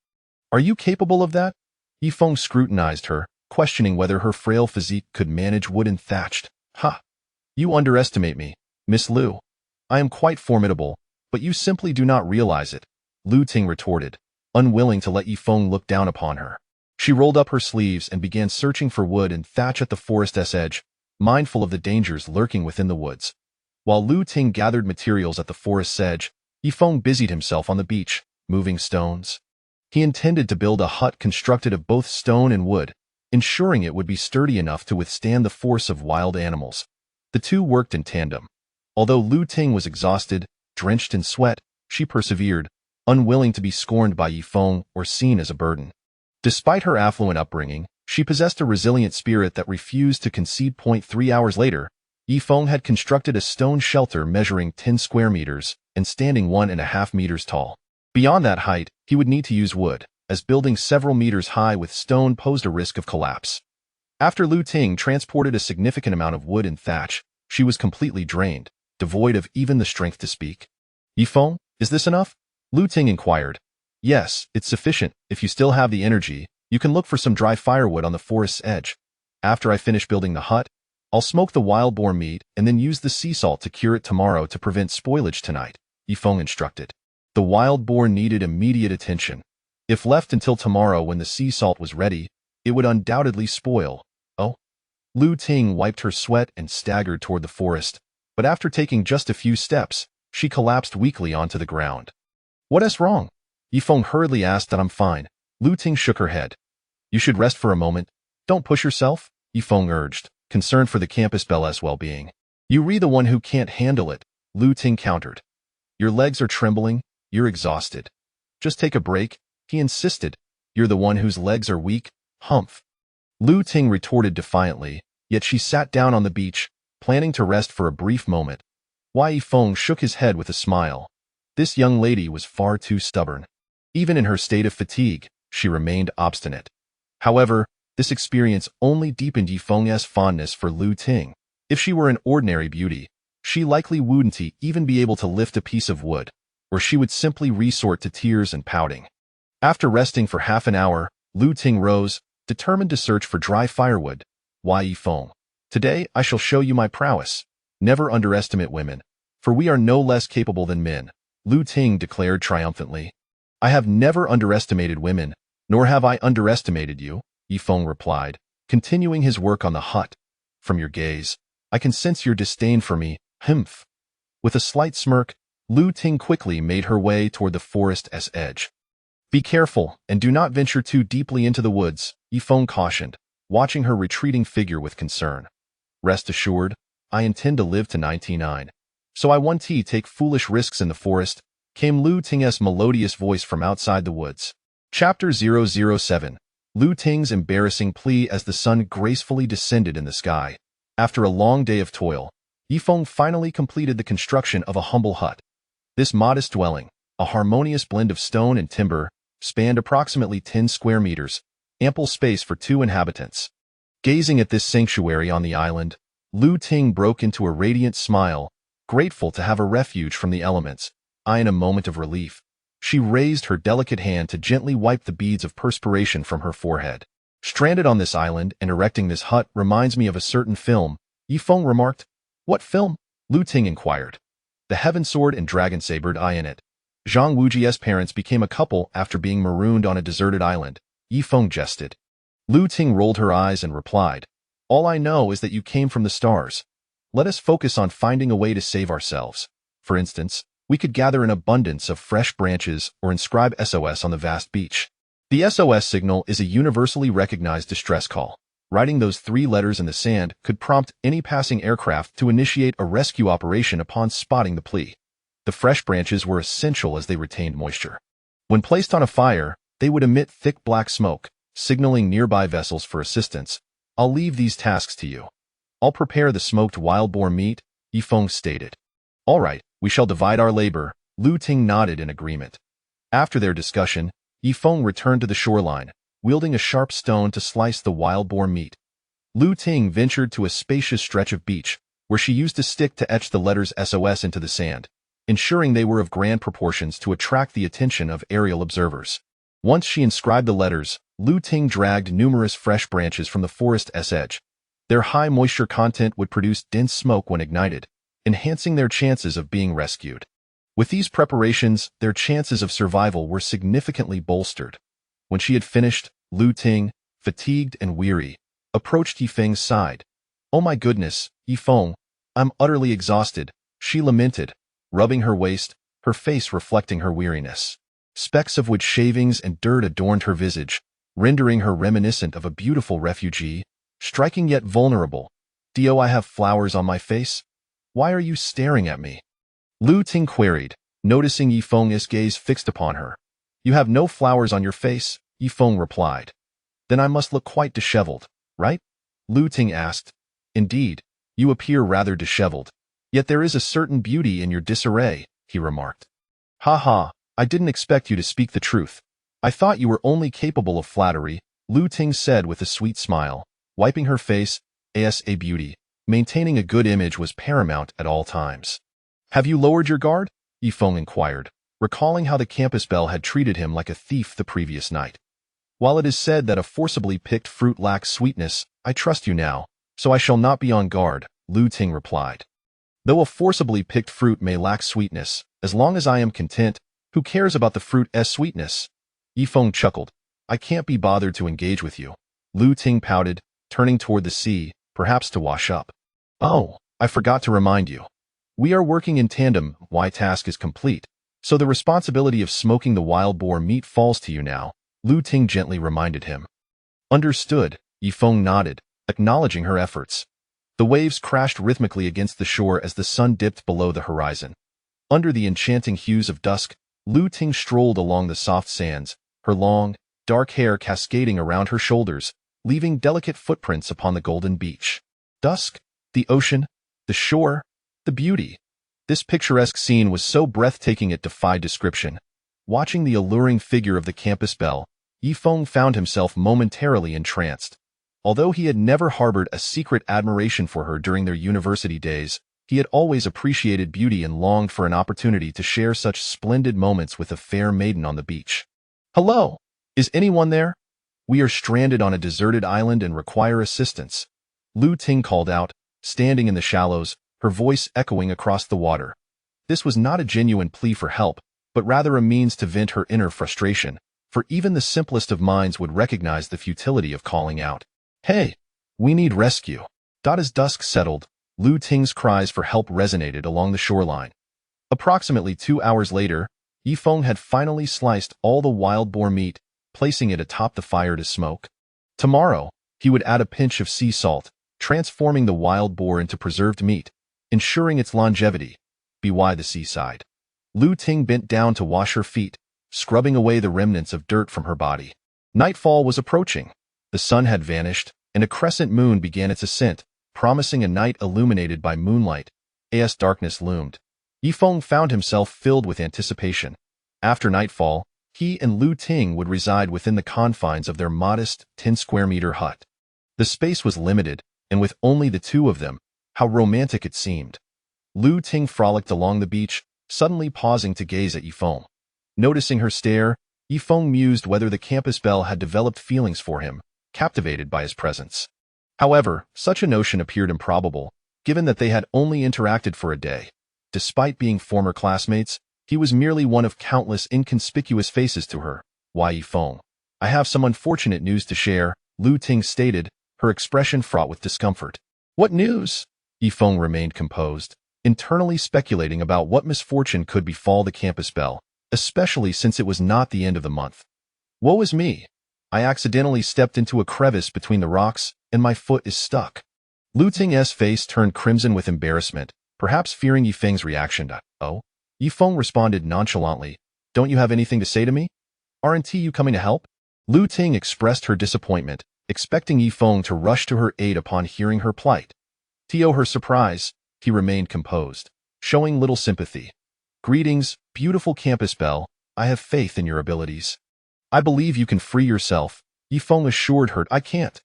Are you capable of that? Yifeng scrutinized her, questioning whether her frail physique could manage wood and thatched. Ha! You underestimate me, Miss Lu. I am quite formidable, but you simply do not realize it, Lu Ting retorted, unwilling to let Yifeng look down upon her. She rolled up her sleeves and began searching for wood and thatch at the forest's edge, mindful of the dangers lurking within the woods. While Lu Ting gathered materials at the forest's edge, Yifeng busied himself on the beach, moving stones. He intended to build a hut constructed of both stone and wood, ensuring it would be sturdy enough to withstand the force of wild animals. The two worked in tandem. Although Lu Ting was exhausted, drenched in sweat, she persevered, unwilling to be scorned by Yifeng or seen as a burden. Despite her affluent upbringing, she possessed a resilient spirit that refused to concede. 3 hours later, Yifeng had constructed a stone shelter measuring 10 square meters and standing 1.5 meters tall. Beyond that height, he would need to use wood, as building several meters high with stone posed a risk of collapse. After Lu Ting transported a significant amount of wood and thatch, she was completely drained, devoid of even the strength to speak. Yifeng, is this enough? Lu Ting inquired. Yes, it's sufficient. If you still have the energy, you can look for some dry firewood on the forest's edge. After I finish building the hut, I'll smoke the wild boar meat and then use the sea salt to cure it tomorrow to prevent spoilage tonight, Yifeng instructed. The wild boar needed immediate attention. If left until tomorrow when the sea salt was ready, it would undoubtedly spoil. Oh? Lu Ting wiped her sweat and staggered toward the forest, but after taking just a few steps, she collapsed weakly onto the ground. What is wrong? Yifeng hurriedly asked. That I'm fine. Lu Ting shook her head. You should rest for a moment. Don't push yourself, Yifeng urged, concerned for the campus belle's well-being. You're the one who can't handle it, Lu Ting countered. Your legs are trembling, you're exhausted. Just take a break, he insisted. You're the one whose legs are weak, humph. Lu Ting retorted defiantly, yet she sat down on the beach, planning to rest for a brief moment. Wai Yifeng shook his head with a smile. This young lady was far too stubborn. Even in her state of fatigue, she remained obstinate. However, this experience only deepened Yifeng's fondness for Lu Ting. If she were an ordinary beauty, she likely wouldn't even be able to lift a piece of wood, or she would simply resort to tears and pouting. After resting for half an hour, Lu Ting rose, determined to search for dry firewood. Wai Yifeng, today I shall show you my prowess. Never underestimate women, for we are no less capable than men, Lu Ting declared triumphantly. I have never underestimated women, nor have I underestimated you, Yifeng replied, continuing his work on the hut. From your gaze, I can sense your disdain for me, humph. With a slight smirk, Lu Ting quickly made her way toward the forest's edge. Be careful, and do not venture too deeply into the woods, Yifeng cautioned, watching her retreating figure with concern. Rest assured, I intend to live to 99. So I won't take foolish risks in the forest, came Lu Ting's melodious voice from outside the woods. Chapter 007. Lu Ting's embarrassing plea as the sun gracefully descended in the sky. After a long day of toil, Yifeng finally completed the construction of a humble hut. This modest dwelling, a harmonious blend of stone and timber, spanned approximately 10 square meters, ample space for 2 inhabitants. Gazing at this sanctuary on the island, Lu Ting broke into a radiant smile, grateful to have a refuge from the elements. In a moment of relief, she raised her delicate hand to gently wipe the beads of perspiration from her forehead. Stranded on this island and erecting this hut reminds me of a certain film, Yifeng remarked. What film? Lu Ting inquired. The Heaven Sword and Dragon Sabered Eye in it. Zhang Wuji's parents became a couple after being marooned on a deserted island, Yifeng jested. Lu Ting rolled her eyes and replied, All I know is that you came from the stars. Let us focus on finding a way to save ourselves. For instance, we could gather an abundance of fresh branches or inscribe SOS on the vast beach. The SOS signal is a universally recognized distress call. Writing those 3 letters in the sand could prompt any passing aircraft to initiate a rescue operation upon spotting the plea. The fresh branches were essential as they retained moisture. When placed on a fire, they would emit thick black smoke, signaling nearby vessels for assistance. I'll leave these tasks to you. I'll prepare the smoked wild boar meat, Yifeng stated. All right, we shall divide our labor, Lu Ting nodded in agreement. After their discussion, Yifeng returned to the shoreline, wielding a sharp stone to slice the wild boar meat. Lu Ting ventured to a spacious stretch of beach, where she used a stick to etch the letters SOS into the sand, ensuring they were of grand proportions to attract the attention of aerial observers. Once she inscribed the letters, Lu Ting dragged numerous fresh branches from the forest's edge. Their high moisture content would produce dense smoke when ignited, enhancing their chances of being rescued. With these preparations, their chances of survival were significantly bolstered. When she had finished, Lu Ting, fatigued and weary, approached Yifeng's side. Oh my goodness, Yifeng, I'm utterly exhausted, she lamented, rubbing her waist, her face reflecting her weariness. Specks of wood shavings and dirt adorned her visage, rendering her reminiscent of a beautiful refugee, striking yet vulnerable. Do I have flowers on my face? Why are you staring at me? Lu Ting queried, noticing Yifeng's gaze fixed upon her. You have no flowers on your face, Yifeng replied. Then I must look quite disheveled, right? Lu Ting asked. Indeed, you appear rather disheveled. Yet there is a certain beauty in your disarray, he remarked. Ha ha, I didn't expect you to speak the truth. I thought you were only capable of flattery, Lu Ting said with a sweet smile, wiping her face. As a beauty, maintaining a good image was paramount at all times. Have you lowered your guard? Yifeng inquired, recalling how the campus belle had treated him like a thief the previous night. While it is said that a forcibly picked fruit lacks sweetness, I trust you now, so I shall not be on guard, Lu Ting replied. Though a forcibly picked fruit may lack sweetness, as long as I am content, who cares about the fruit's sweetness? Yifeng chuckled. I can't be bothered to engage with you. Lu Ting pouted, turning toward the sea, perhaps to wash up. Oh, I forgot to remind you. We are working in tandem, my task is complete, so the responsibility of smoking the wild boar meat falls to you now, Lu Ting gently reminded him. Understood, Yifeng nodded, acknowledging her efforts. The waves crashed rhythmically against the shore as the sun dipped below the horizon. Under the enchanting hues of dusk, Lu Ting strolled along the soft sands, her long, dark hair cascading around her shoulders, leaving delicate footprints upon the golden beach. Dusk, the ocean, the shore, the beauty. This picturesque scene was so breathtaking it defied description. Watching the alluring figure of the campus belle, Yifeng found himself momentarily entranced. Although he had never harbored a secret admiration for her during their university days, he had always appreciated beauty and longed for an opportunity to share such splendid moments with a fair maiden on the beach. Hello! Is anyone there? We are stranded on a deserted island and require assistance, Lu Ting called out, standing in the shallows, her voice echoing across the water. This was not a genuine plea for help, but rather a means to vent her inner frustration, for even the simplest of minds would recognize the futility of calling out. Hey, we need rescue. As dusk settled, Lu Ting's cries for help resonated along the shoreline. Approximately 2 hours later, Yifeng had finally sliced all the wild boar meat, placing it atop the fire to smoke. Tomorrow, he would add a pinch of sea salt, transforming the wild boar into preserved meat, ensuring its longevity. By the seaside. Lu Ting bent down to wash her feet, scrubbing away the remnants of dirt from her body. Nightfall was approaching. The sun had vanished, and a crescent moon began its ascent, promising a night illuminated by moonlight. As darkness loomed, Yifeng found himself filled with anticipation. After nightfall, he and Lu Ting would reside within the confines of their modest 10-square-meter hut. The space was limited, and with only the two of them, how romantic it seemed. Lu Ting frolicked along the beach, suddenly pausing to gaze at Yifeng. Noticing her stare, Yifeng mused whether the campus belle had developed feelings for him, captivated by his presence. However, such a notion appeared improbable, given that they had only interacted for a day. Despite being former classmates, he was merely one of countless inconspicuous faces to her. Why Yifeng? I have some unfortunate news to share, Lu Ting stated, her expression fraught with discomfort. What news? Yifeng remained composed, internally speculating about what misfortune could befall the campus belle, especially since it was not the end of the month. Woe is me! I accidentally stepped into a crevice between the rocks, and my foot is stuck. Lu Ting's face turned crimson with embarrassment, perhaps fearing Yifeng's reaction to, "Oh?" Yifeng responded nonchalantly, "Don't you have anything to say to me? Aren't you coming to help?" Lu Ting expressed her disappointment, expecting Yifeng to rush to her aid upon hearing her plight. To her surprise, he remained composed, showing little sympathy. "Greetings, beautiful campus belle. I have faith in your abilities. I believe you can free yourself," Yifeng assured her. "I can't,"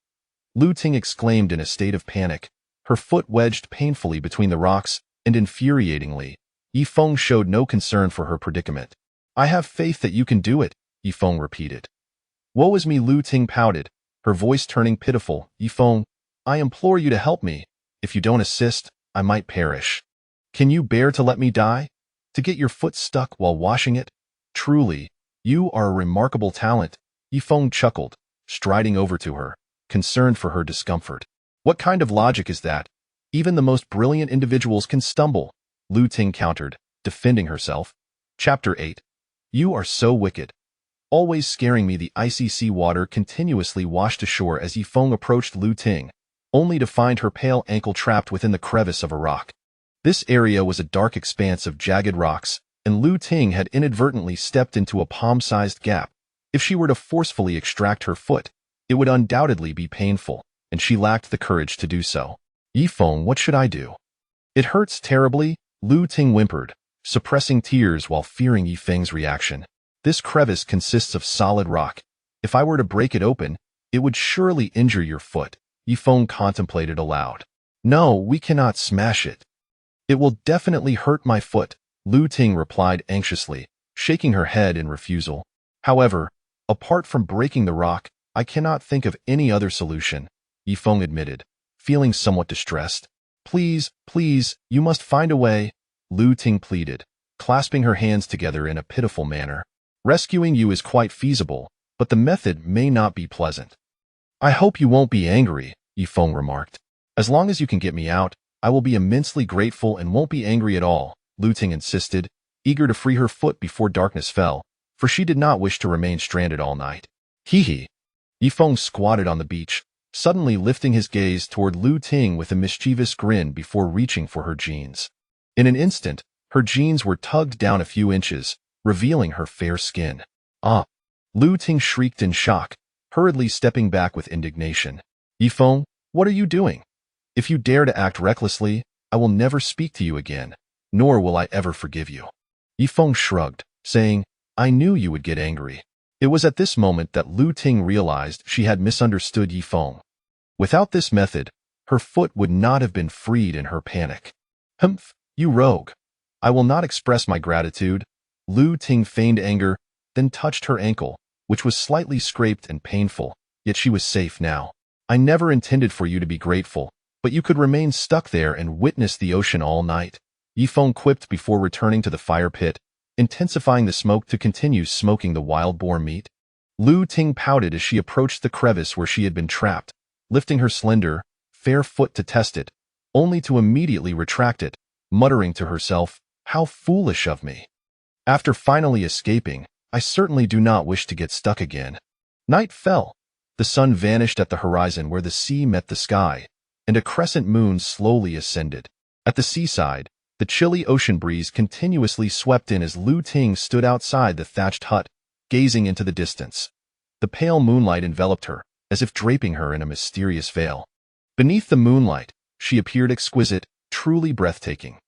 Lu Ting exclaimed in a state of panic, her foot wedged painfully between the rocks, and infuriatingly, Yifeng showed no concern for her predicament. "I have faith that you can do it," Yifeng repeated. "Woe is me," Lu Ting pouted, her voice turning pitiful. "Yifeng, I implore you to help me. If you don't assist, I might perish. Can you bear to let me die? To get your foot stuck while washing it? Truly, you are a remarkable talent," Yifeng chuckled, striding over to her, concerned for her discomfort. "What kind of logic is that? Even the most brilliant individuals can stumble," Lu Ting countered, defending herself. Chapter 8. You are so wicked. Always scaring me. The icy sea water continuously washed ashore as Yifeng approached Lu Ting, only to find her pale ankle trapped within the crevice of a rock. This area was a dark expanse of jagged rocks, and Lu Ting had inadvertently stepped into a palm-sized gap. If she were to forcefully extract her foot, it would undoubtedly be painful, and she lacked the courage to do so. "Yifeng, what should I do?" "It hurts terribly," Lu Ting whimpered, suppressing tears while fearing Yifeng's reaction. "This crevice consists of solid rock. If I were to break it open, it would surely injure your foot," Yifeng contemplated aloud. "No, we cannot smash it." "It will definitely hurt my foot," Lu Ting replied anxiously, shaking her head in refusal. "However, apart from breaking the rock, I cannot think of any other solution," Yifeng admitted, feeling somewhat distressed. Please, you must find a way," Lu Ting pleaded, clasping her hands together in a pitiful manner. "Rescuing you is quite feasible, but the method may not be pleasant." "I hope you won't be angry," Yifeng remarked. "As long as you can get me out, I will be immensely grateful and won't be angry at all," Lu Ting insisted, eager to free her foot before darkness fell, for she did not wish to remain stranded all night. "Hee." Yifeng squatted on the beach, suddenly lifting his gaze toward Lu Ting with a mischievous grin before reaching for her jeans. In an instant, her jeans were tugged down a few inches, revealing her fair skin. "Ah!" Lu Ting shrieked in shock, hurriedly stepping back with indignation. "Yifeng, what are you doing? If you dare to act recklessly, I will never speak to you again, nor will I ever forgive you." Yifeng shrugged, saying, "I knew you would get angry." It was at this moment that Lu Ting realized she had misunderstood Yifeng. Without this method, her foot would not have been freed in her panic. "Humph, you rogue. I will not express my gratitude." Lu Ting feigned anger, then touched her ankle, which was slightly scraped and painful, yet she was safe now. "I never intended for you to be grateful, but you could remain stuck there and witness the ocean all night," Yifeng quipped before returning to the fire pit, intensifying the smoke to continue smoking the wild boar meat. Lu Ting pouted as she approached the crevice where she had been trapped, lifting her slender, fair foot to test it, only to immediately retract it, muttering to herself, "How foolish of me. After finally escaping, I certainly do not wish to get stuck again." Night fell. The sun vanished at the horizon where the sea met the sky, and a crescent moon slowly ascended. At the seaside, the chilly ocean breeze continuously swept in as Lu Ting stood outside the thatched hut, gazing into the distance. The pale moonlight enveloped her, as if draping her in a mysterious veil. Beneath the moonlight, she appeared exquisite, truly breathtaking.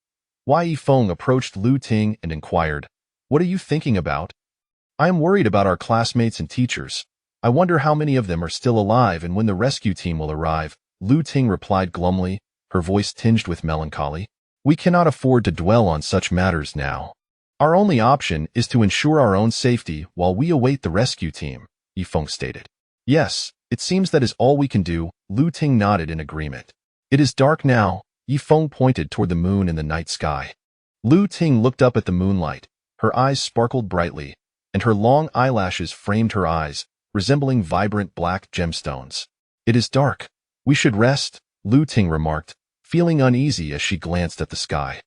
Yifeng approached Lu Ting and inquired, "What are you thinking about?" "I am worried about our classmates and teachers. I wonder how many of them are still alive and when the rescue team will arrive," Lu Ting replied glumly, her voice tinged with melancholy. "We cannot afford to dwell on such matters now. Our only option is to ensure our own safety while we await the rescue team," Yifeng stated. "Yes, It seems that is all we can do, Lu Ting nodded in agreement. It is dark now, Yifeng pointed toward the moon in the night sky. Lu Ting looked up at the moonlight. Her eyes sparkled brightly, and her long eyelashes framed her eyes, resembling vibrant black gemstones. It is dark. We should rest, Lu Ting remarked, feeling uneasy as she glanced at the sky.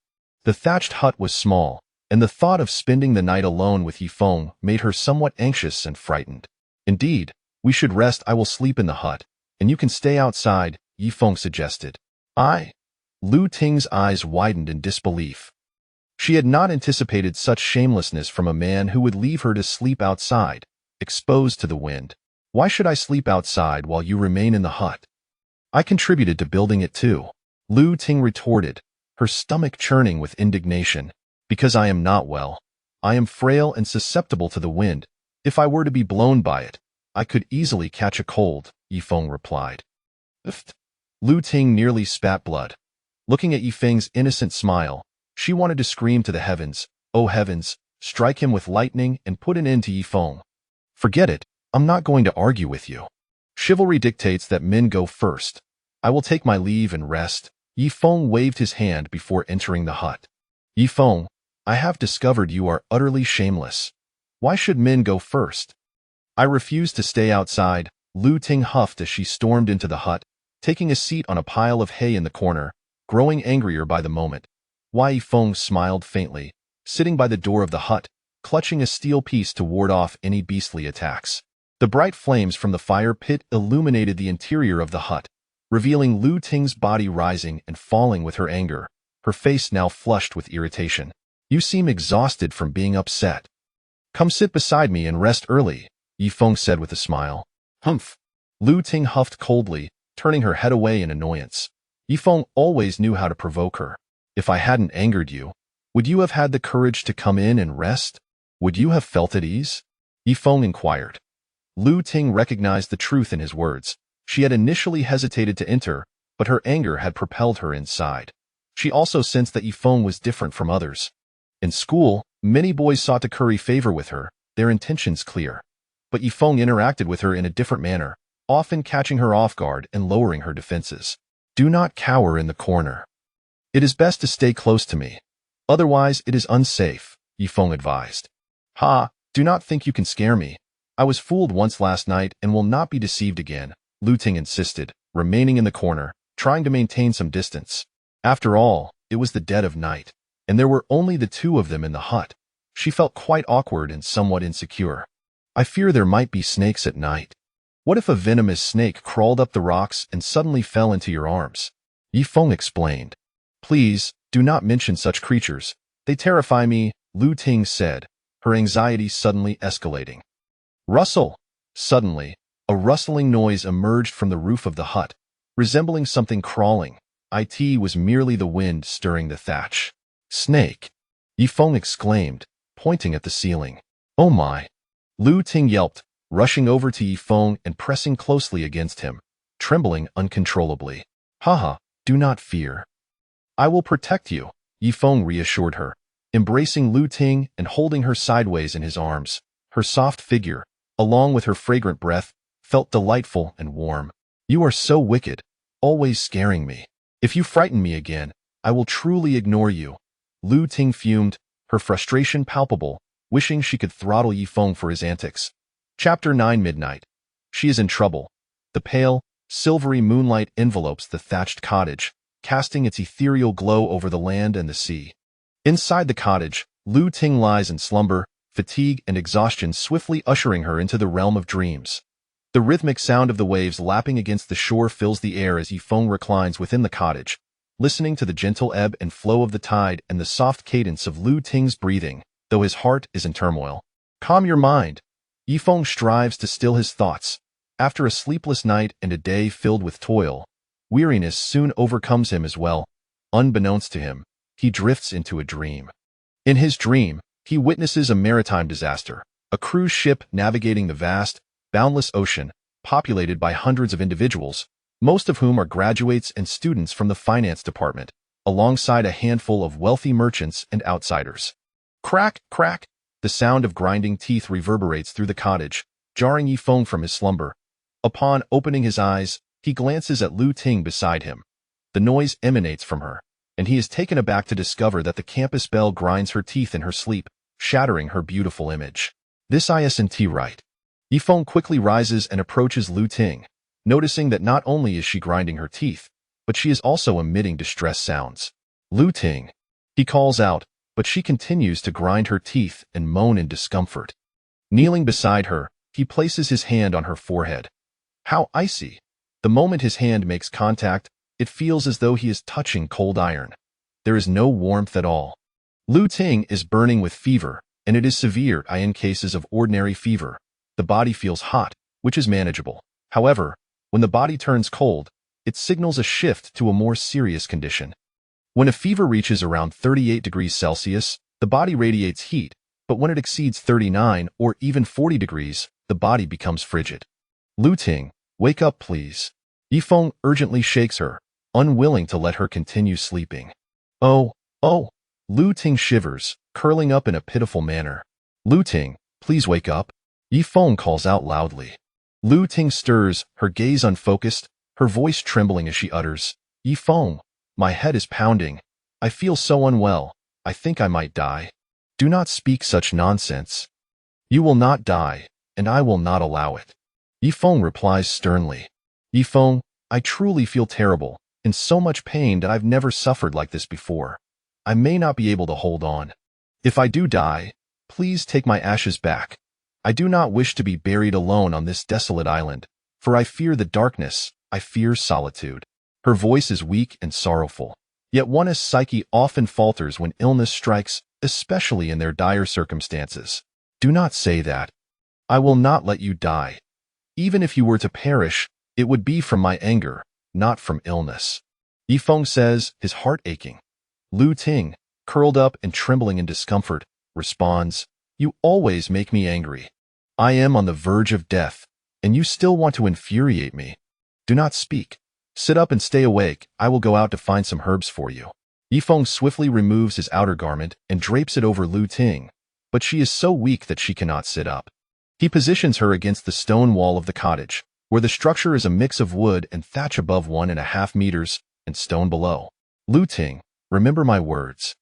The thatched hut was small, and the thought of spending the night alone with Yifeng made her somewhat anxious and frightened. Indeed, we should rest. I will sleep in the hut, and you can stay outside, Yifeng suggested. Lu Ting's eyes widened in disbelief. She had not anticipated such shamelessness from a man who would leave her to sleep outside, exposed to the wind. Why should I sleep outside while you remain in the hut? I contributed to building it too, Lu Ting retorted, her stomach churning with indignation. Because I am not well. I am frail and susceptible to the wind. If I were to be blown by it, I could easily catch a cold, Yifeng replied. Lu Ting nearly spat blood. Looking at Yifeng's innocent smile, she wanted to scream to the heavens, "Oh heavens, strike him with lightning and put an end to Yifeng." Forget it, I'm not going to argue with you. Chivalry dictates that men go first. I will take my leave and rest. Yifeng waved his hand before entering the hut. Yifeng, I have discovered you are utterly shameless. Why should men go first? I refuse to stay outside, Lu Ting huffed as she stormed into the hut, taking a seat on a pile of hay in the corner, growing angrier by the moment. Wai Yifeng smiled faintly, sitting by the door of the hut, clutching a steel piece to ward off any beastly attacks. The bright flames from the fire pit illuminated the interior of the hut, revealing Lu Ting's body rising and falling with her anger, her face now flushed with irritation. You seem exhausted from being upset. Come sit beside me and rest early, Yifeng said with a smile. Humph. Lu Ting huffed coldly, turning her head away in annoyance. Yifeng always knew how to provoke her. If I hadn't angered you, would you have had the courage to come in and rest? Would you have felt at ease? Yifeng inquired. Lu Ting recognized the truth in his words. She had initially hesitated to enter, but her anger had propelled her inside. She also sensed that Yifeng was different from others. In school, many boys sought to curry favor with her, their intentions clear. But Yifeng interacted with her in a different manner, often catching her off guard and lowering her defenses. Do not cower in the corner. It is best to stay close to me. Otherwise, it is unsafe, Yifeng advised. Do not think you can scare me. I was fooled once last night and will not be deceived again, Lu Ting insisted, remaining in the corner, trying to maintain some distance. After all, it was the dead of night, and there were only the two of them in the hut. She felt quite awkward and somewhat insecure. I fear there might be snakes at night. What if a venomous snake crawled up the rocks and suddenly fell into your arms? Yifeng explained. Please, do not mention such creatures. They terrify me, Lu Ting said, her anxiety suddenly escalating. Rustle! Suddenly, a rustling noise emerged from the roof of the hut, resembling something crawling. It was merely the wind stirring the thatch. Snake! Yifeng exclaimed, pointing at the ceiling. Oh my! Lu Ting yelped, rushing over to Yifeng and pressing closely against him, trembling uncontrollably. Haha, do not fear. I will protect you, Yifeng reassured her, embracing Lu Ting and holding her sideways in his arms. Her soft figure, along with her fragrant breath, felt delightful and warm. You are so wicked, always scaring me. If you frighten me again, I will truly ignore you. Lu Ting fumed, her frustration palpable, wishing she could throttle Yifeng for his antics. Chapter 9 Midnight. She is in trouble. The pale, silvery moonlight envelopes the thatched cottage, casting its ethereal glow over the land and the sea. Inside the cottage, Lu Ting lies in slumber, fatigue and exhaustion swiftly ushering her into the realm of dreams. The rhythmic sound of the waves lapping against the shore fills the air as Yifeng reclines within the cottage, listening to the gentle ebb and flow of the tide and the soft cadence of Lu Ting's breathing, though his heart is in turmoil. Calm your mind. Yifeng strives to still his thoughts. After a sleepless night and a day filled with toil, weariness soon overcomes him as well. Unbeknownst to him, he drifts into a dream. In his dream, he witnesses a maritime disaster, a cruise ship navigating the vast, boundless ocean, populated by hundreds of individuals, most of whom are graduates and students from the finance department, alongside a handful of wealthy merchants and outsiders. Crack, crack! The sound of grinding teeth reverberates through the cottage, jarring Yifeng from his slumber. Upon opening his eyes, he glances at Lu Ting beside him. The noise emanates from her, and he is taken aback to discover that the campus bell grinds her teeth in her sleep, shattering her beautiful image. This isn't right. Yifeng quickly rises and approaches Lu Ting, noticing that not only is she grinding her teeth, but she is also emitting distress sounds. Lu Ting, he calls out, but she continues to grind her teeth and moan in discomfort. Kneeling beside her, he places his hand on her forehead. How icy! The moment his hand makes contact, it feels as though he is touching cold iron. There is no warmth at all. Lu Ting is burning with fever, and it is severe in cases of ordinary fever. The body feels hot, which is manageable. However, when the body turns cold, it signals a shift to a more serious condition. When a fever reaches around 38 degrees Celsius, the body radiates heat, but when it exceeds 39 or even 40 degrees, the body becomes frigid. Lu Ting, wake up please. Yifeng urgently shakes her, unwilling to let her continue sleeping. Oh. Lu Ting shivers, curling up in a pitiful manner. Lu Ting, please wake up. Yifeng calls out loudly. Lu Ting stirs, her gaze unfocused, her voice trembling as she utters, Yifeng, my head is pounding. I feel so unwell. I think I might die. Do not speak such nonsense. You will not die, and I will not allow it. Yifeng replies sternly. Yifeng, I truly feel terrible, in so much pain that I've never suffered like this before. I may not be able to hold on. If I do die, please take my ashes back. I do not wish to be buried alone on this desolate island, for I fear the darkness, I fear solitude. Her voice is weak and sorrowful. Yet one's psyche often falters when illness strikes, especially in their dire circumstances. Do not say that. I will not let you die. Even if you were to perish, it would be from my anger, not from illness. Yifeng says, his heart aching. Lu Ting, curled up and trembling in discomfort, responds, You always make me angry. I am on the verge of death, and you still want to infuriate me. Do not speak. Sit up and stay awake. I will go out to find some herbs for you. Yifeng swiftly removes his outer garment and drapes it over Lu Ting, but she is so weak that she cannot sit up. He positions her against the stone wall of the cottage, where the structure is a mix of wood and thatch above 1.5 meters and stone below. Lu Ting, remember my words.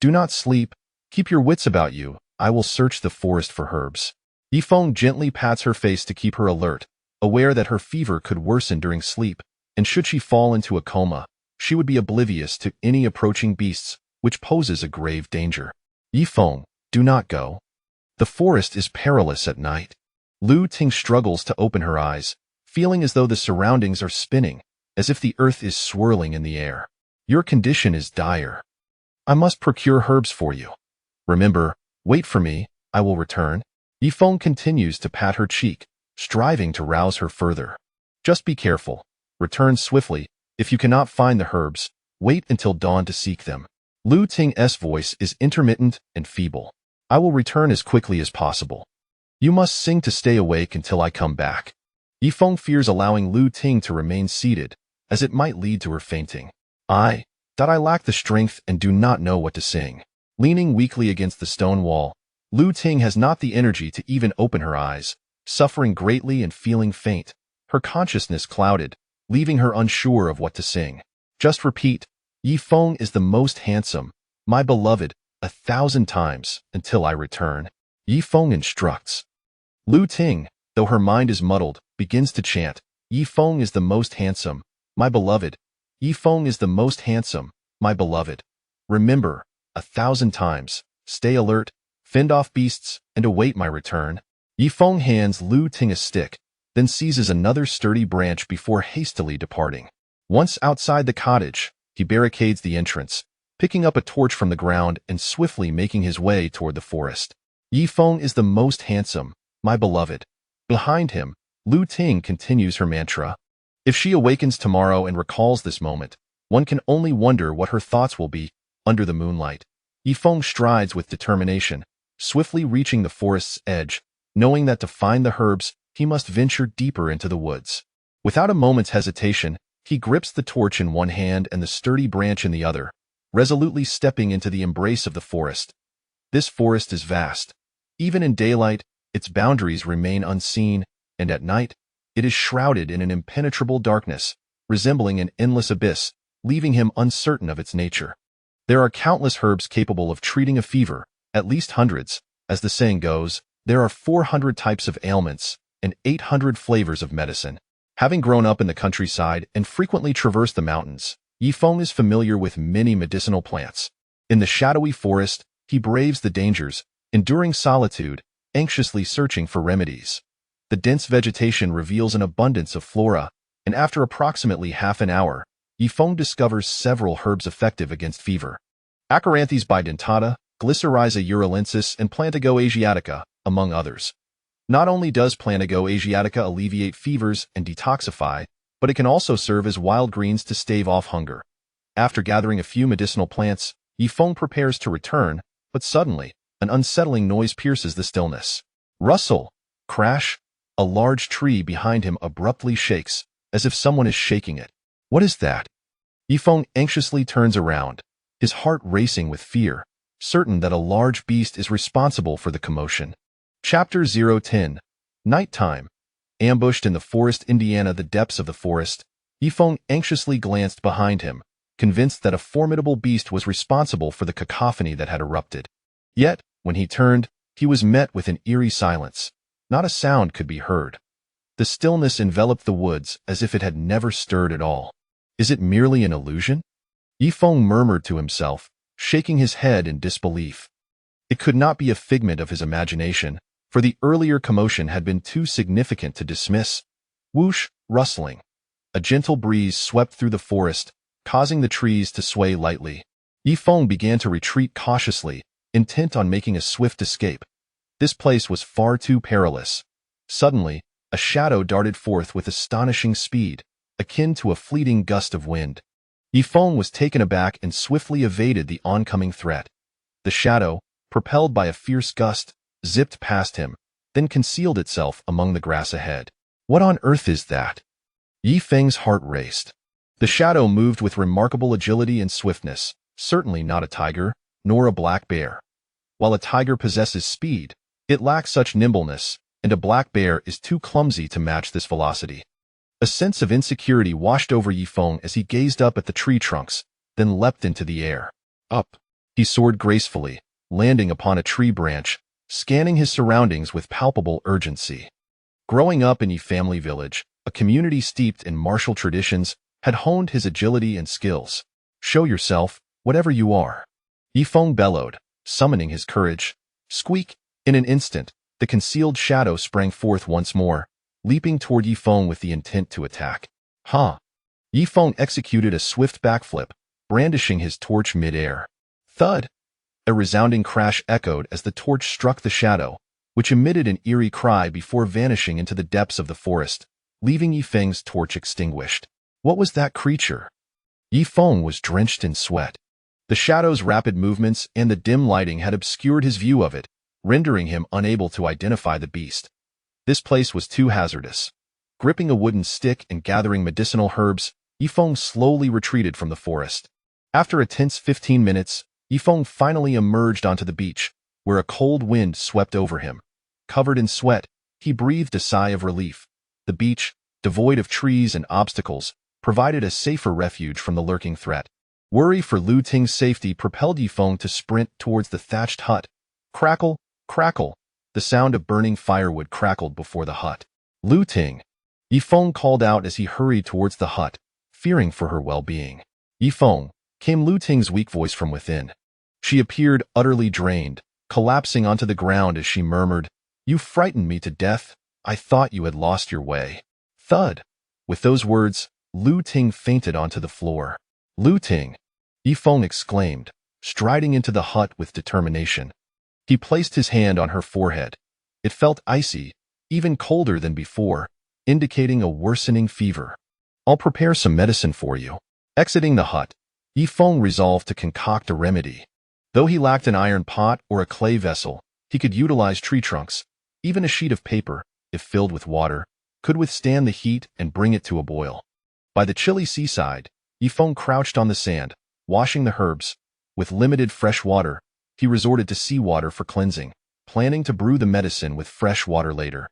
Do not sleep. Keep your wits about you. I will search the forest for herbs. Yifeng gently pats her face to keep her alert, aware that her fever could worsen during sleep, and should she fall into a coma, she would be oblivious to any approaching beasts, which poses a grave danger. Yifeng, do not go. The forest is perilous at night. Lu Ting struggles to open her eyes, feeling as though the surroundings are spinning, as if the earth is swirling in the air. Your condition is dire. I must procure herbs for you. Remember, wait for me, I will return. Yifeng continues to pat her cheek, striving to rouse her further. Just be careful. Return swiftly. If you cannot find the herbs, wait until dawn to seek them. Lu Ting's voice is intermittent and feeble. I will return as quickly as possible. You must sing to stay awake until I come back. Yifeng fears allowing Lu Ting to remain seated, as it might lead to her fainting. I lack the strength and do not know what to sing. Leaning weakly against the stone wall, Lu Ting has not the energy to even open her eyes, suffering greatly and feeling faint, her consciousness clouded, leaving her unsure of what to sing. Just repeat, Yifeng is the most handsome, my beloved, 1,000 times, until I return. Yifeng instructs. Lu Ting, though her mind is muddled, begins to chant, Yifeng is the most handsome, my beloved. Yifeng is the most handsome, my beloved. Remember, 1,000 times, stay alert, fend off beasts, and await my return. Yifeng hands Lu Ting a stick, then seizes another sturdy branch before hastily departing. Once outside the cottage, he barricades the entrance, picking up a torch from the ground and swiftly making his way toward the forest. Yifeng is the most handsome, my beloved. Behind him, Lu Ting continues her mantra. If she awakens tomorrow and recalls this moment, one can only wonder what her thoughts will be under the moonlight. Yifeng strides with determination, swiftly reaching the forest's edge, knowing that to find the herbs, he must venture deeper into the woods. Without a moment's hesitation, he grips the torch in one hand and the sturdy branch in the other, resolutely stepping into the embrace of the forest. This forest is vast. Even in daylight, its boundaries remain unseen, and at night, It is shrouded in an impenetrable darkness, resembling an endless abyss, leaving him uncertain of its nature. There are countless herbs capable of treating a fever, at least hundreds. As the saying goes, there are 400 types of ailments and 800 flavors of medicine. Having grown up in the countryside and frequently traversed the mountains, Yifeng is familiar with many medicinal plants. In the shadowy forest, he braves the dangers, enduring solitude, anxiously searching for remedies. The dense vegetation reveals an abundance of flora, and after approximately half an hour, Yifeng discovers several herbs effective against fever. Acaranthes bidentata, Glycyrrhiza urulensis, and Plantago asiatica, among others. Not only does Plantago asiatica alleviate fevers and detoxify, but it can also serve as wild greens to stave off hunger. After gathering a few medicinal plants, Yifeng prepares to return, but suddenly, an unsettling noise pierces the stillness. Rustle! Crash! A large tree behind him abruptly shakes, as if someone is shaking it. What is that? Yifeng anxiously turns around, his heart racing with fear, certain that a large beast is responsible for the commotion. Chapter 010. Nighttime. Ambushed in the forest, Indiana, the depths of the forest, Yifeng anxiously glanced behind him, convinced that a formidable beast was responsible for the cacophony that had erupted. Yet, when he turned, he was met with an eerie silence. Not a sound could be heard. The stillness enveloped the woods as if it had never stirred at all. Is it merely an illusion? Yifeng murmured to himself, shaking his head in disbelief. It could not be a figment of his imagination, for the earlier commotion had been too significant to dismiss. Whoosh, rustling. A gentle breeze swept through the forest, causing the trees to sway lightly. Yifeng began to retreat cautiously, intent on making a swift escape. This place was far too perilous. Suddenly, a shadow darted forth with astonishing speed, akin to a fleeting gust of wind. Yifeng was taken aback and swiftly evaded the oncoming threat. The shadow, propelled by a fierce gust, zipped past him, then concealed itself among the grass ahead. What on earth is that? Yifeng's heart raced. The shadow moved with remarkable agility and swiftness, certainly not a tiger, nor a black bear. While a tiger possesses speed, it lacks such nimbleness, and a black bear is too clumsy to match this velocity. A sense of insecurity washed over Yifeng as he gazed up at the tree trunks, then leapt into the air. Up! He soared gracefully, landing upon a tree branch, scanning his surroundings with palpable urgency. Growing up in a family village, a community steeped in martial traditions, had honed his agility and skills. Show yourself, whatever you are. Yifeng bellowed, summoning his courage. Squeak! In an instant, the concealed shadow sprang forth once more, leaping toward Yifeng with the intent to attack. Ha! Yifeng executed a swift backflip, brandishing his torch mid-air. Thud! A resounding crash echoed as the torch struck the shadow, which emitted an eerie cry before vanishing into the depths of the forest, leaving Yifeng's torch extinguished. What was that creature? Yifeng was drenched in sweat. The shadow's rapid movements and the dim lighting had obscured his view of it, rendering him unable to identify the beast. This place was too hazardous. Gripping a wooden stick and gathering medicinal herbs, Yifeng slowly retreated from the forest. After a tense 15 minutes, Yifeng finally emerged onto the beach, where a cold wind swept over him. Covered in sweat, he breathed a sigh of relief. The beach, devoid of trees and obstacles, provided a safer refuge from the lurking threat. Worry for Lu Ting's safety propelled Yifeng to sprint towards the thatched hut. Crackle, crackle. The sound of burning firewood crackled before the hut. Lu Ting! Yifeng called out as he hurried towards the hut, fearing for her well-being. Yifeng! Came Lu Ting's weak voice from within. She appeared utterly drained, collapsing onto the ground as she murmured, "You frightened me to death. I thought you had lost your way." Thud! With those words, Lu Ting fainted onto the floor. Lu Ting! Yifeng exclaimed, striding into the hut with determination. He placed his hand on her forehead. It felt icy, even colder than before, indicating a worsening fever. "I'll prepare some medicine for you." Exiting the hut, Yifeng resolved to concoct a remedy. Though he lacked an iron pot or a clay vessel, he could utilize tree trunks. Even a sheet of paper, if filled with water, could withstand the heat and bring it to a boil. By the chilly seaside, Yifeng crouched on the sand, washing the herbs. With limited fresh water, he resorted to seawater for cleansing, planning to brew the medicine with fresh water later.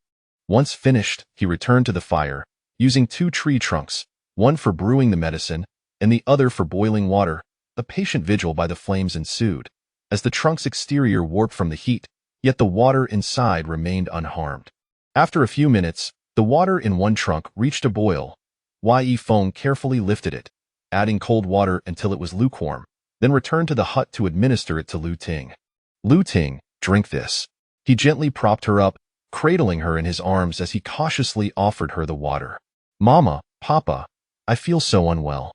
Once finished, he returned to the fire, using 2 tree trunks, one for brewing the medicine and the other for boiling water. A patient vigil by the flames ensued, as the trunk's exterior warped from the heat, yet the water inside remained unharmed. After a few minutes, the water in one trunk reached a boil. Yifeng carefully lifted it, adding cold water until it was lukewarm, then returned to the hut to administer it to Lu Ting. Lu Ting, drink this. He gently propped her up, cradling her in his arms as he cautiously offered her the water. Mama, Papa, I feel so unwell.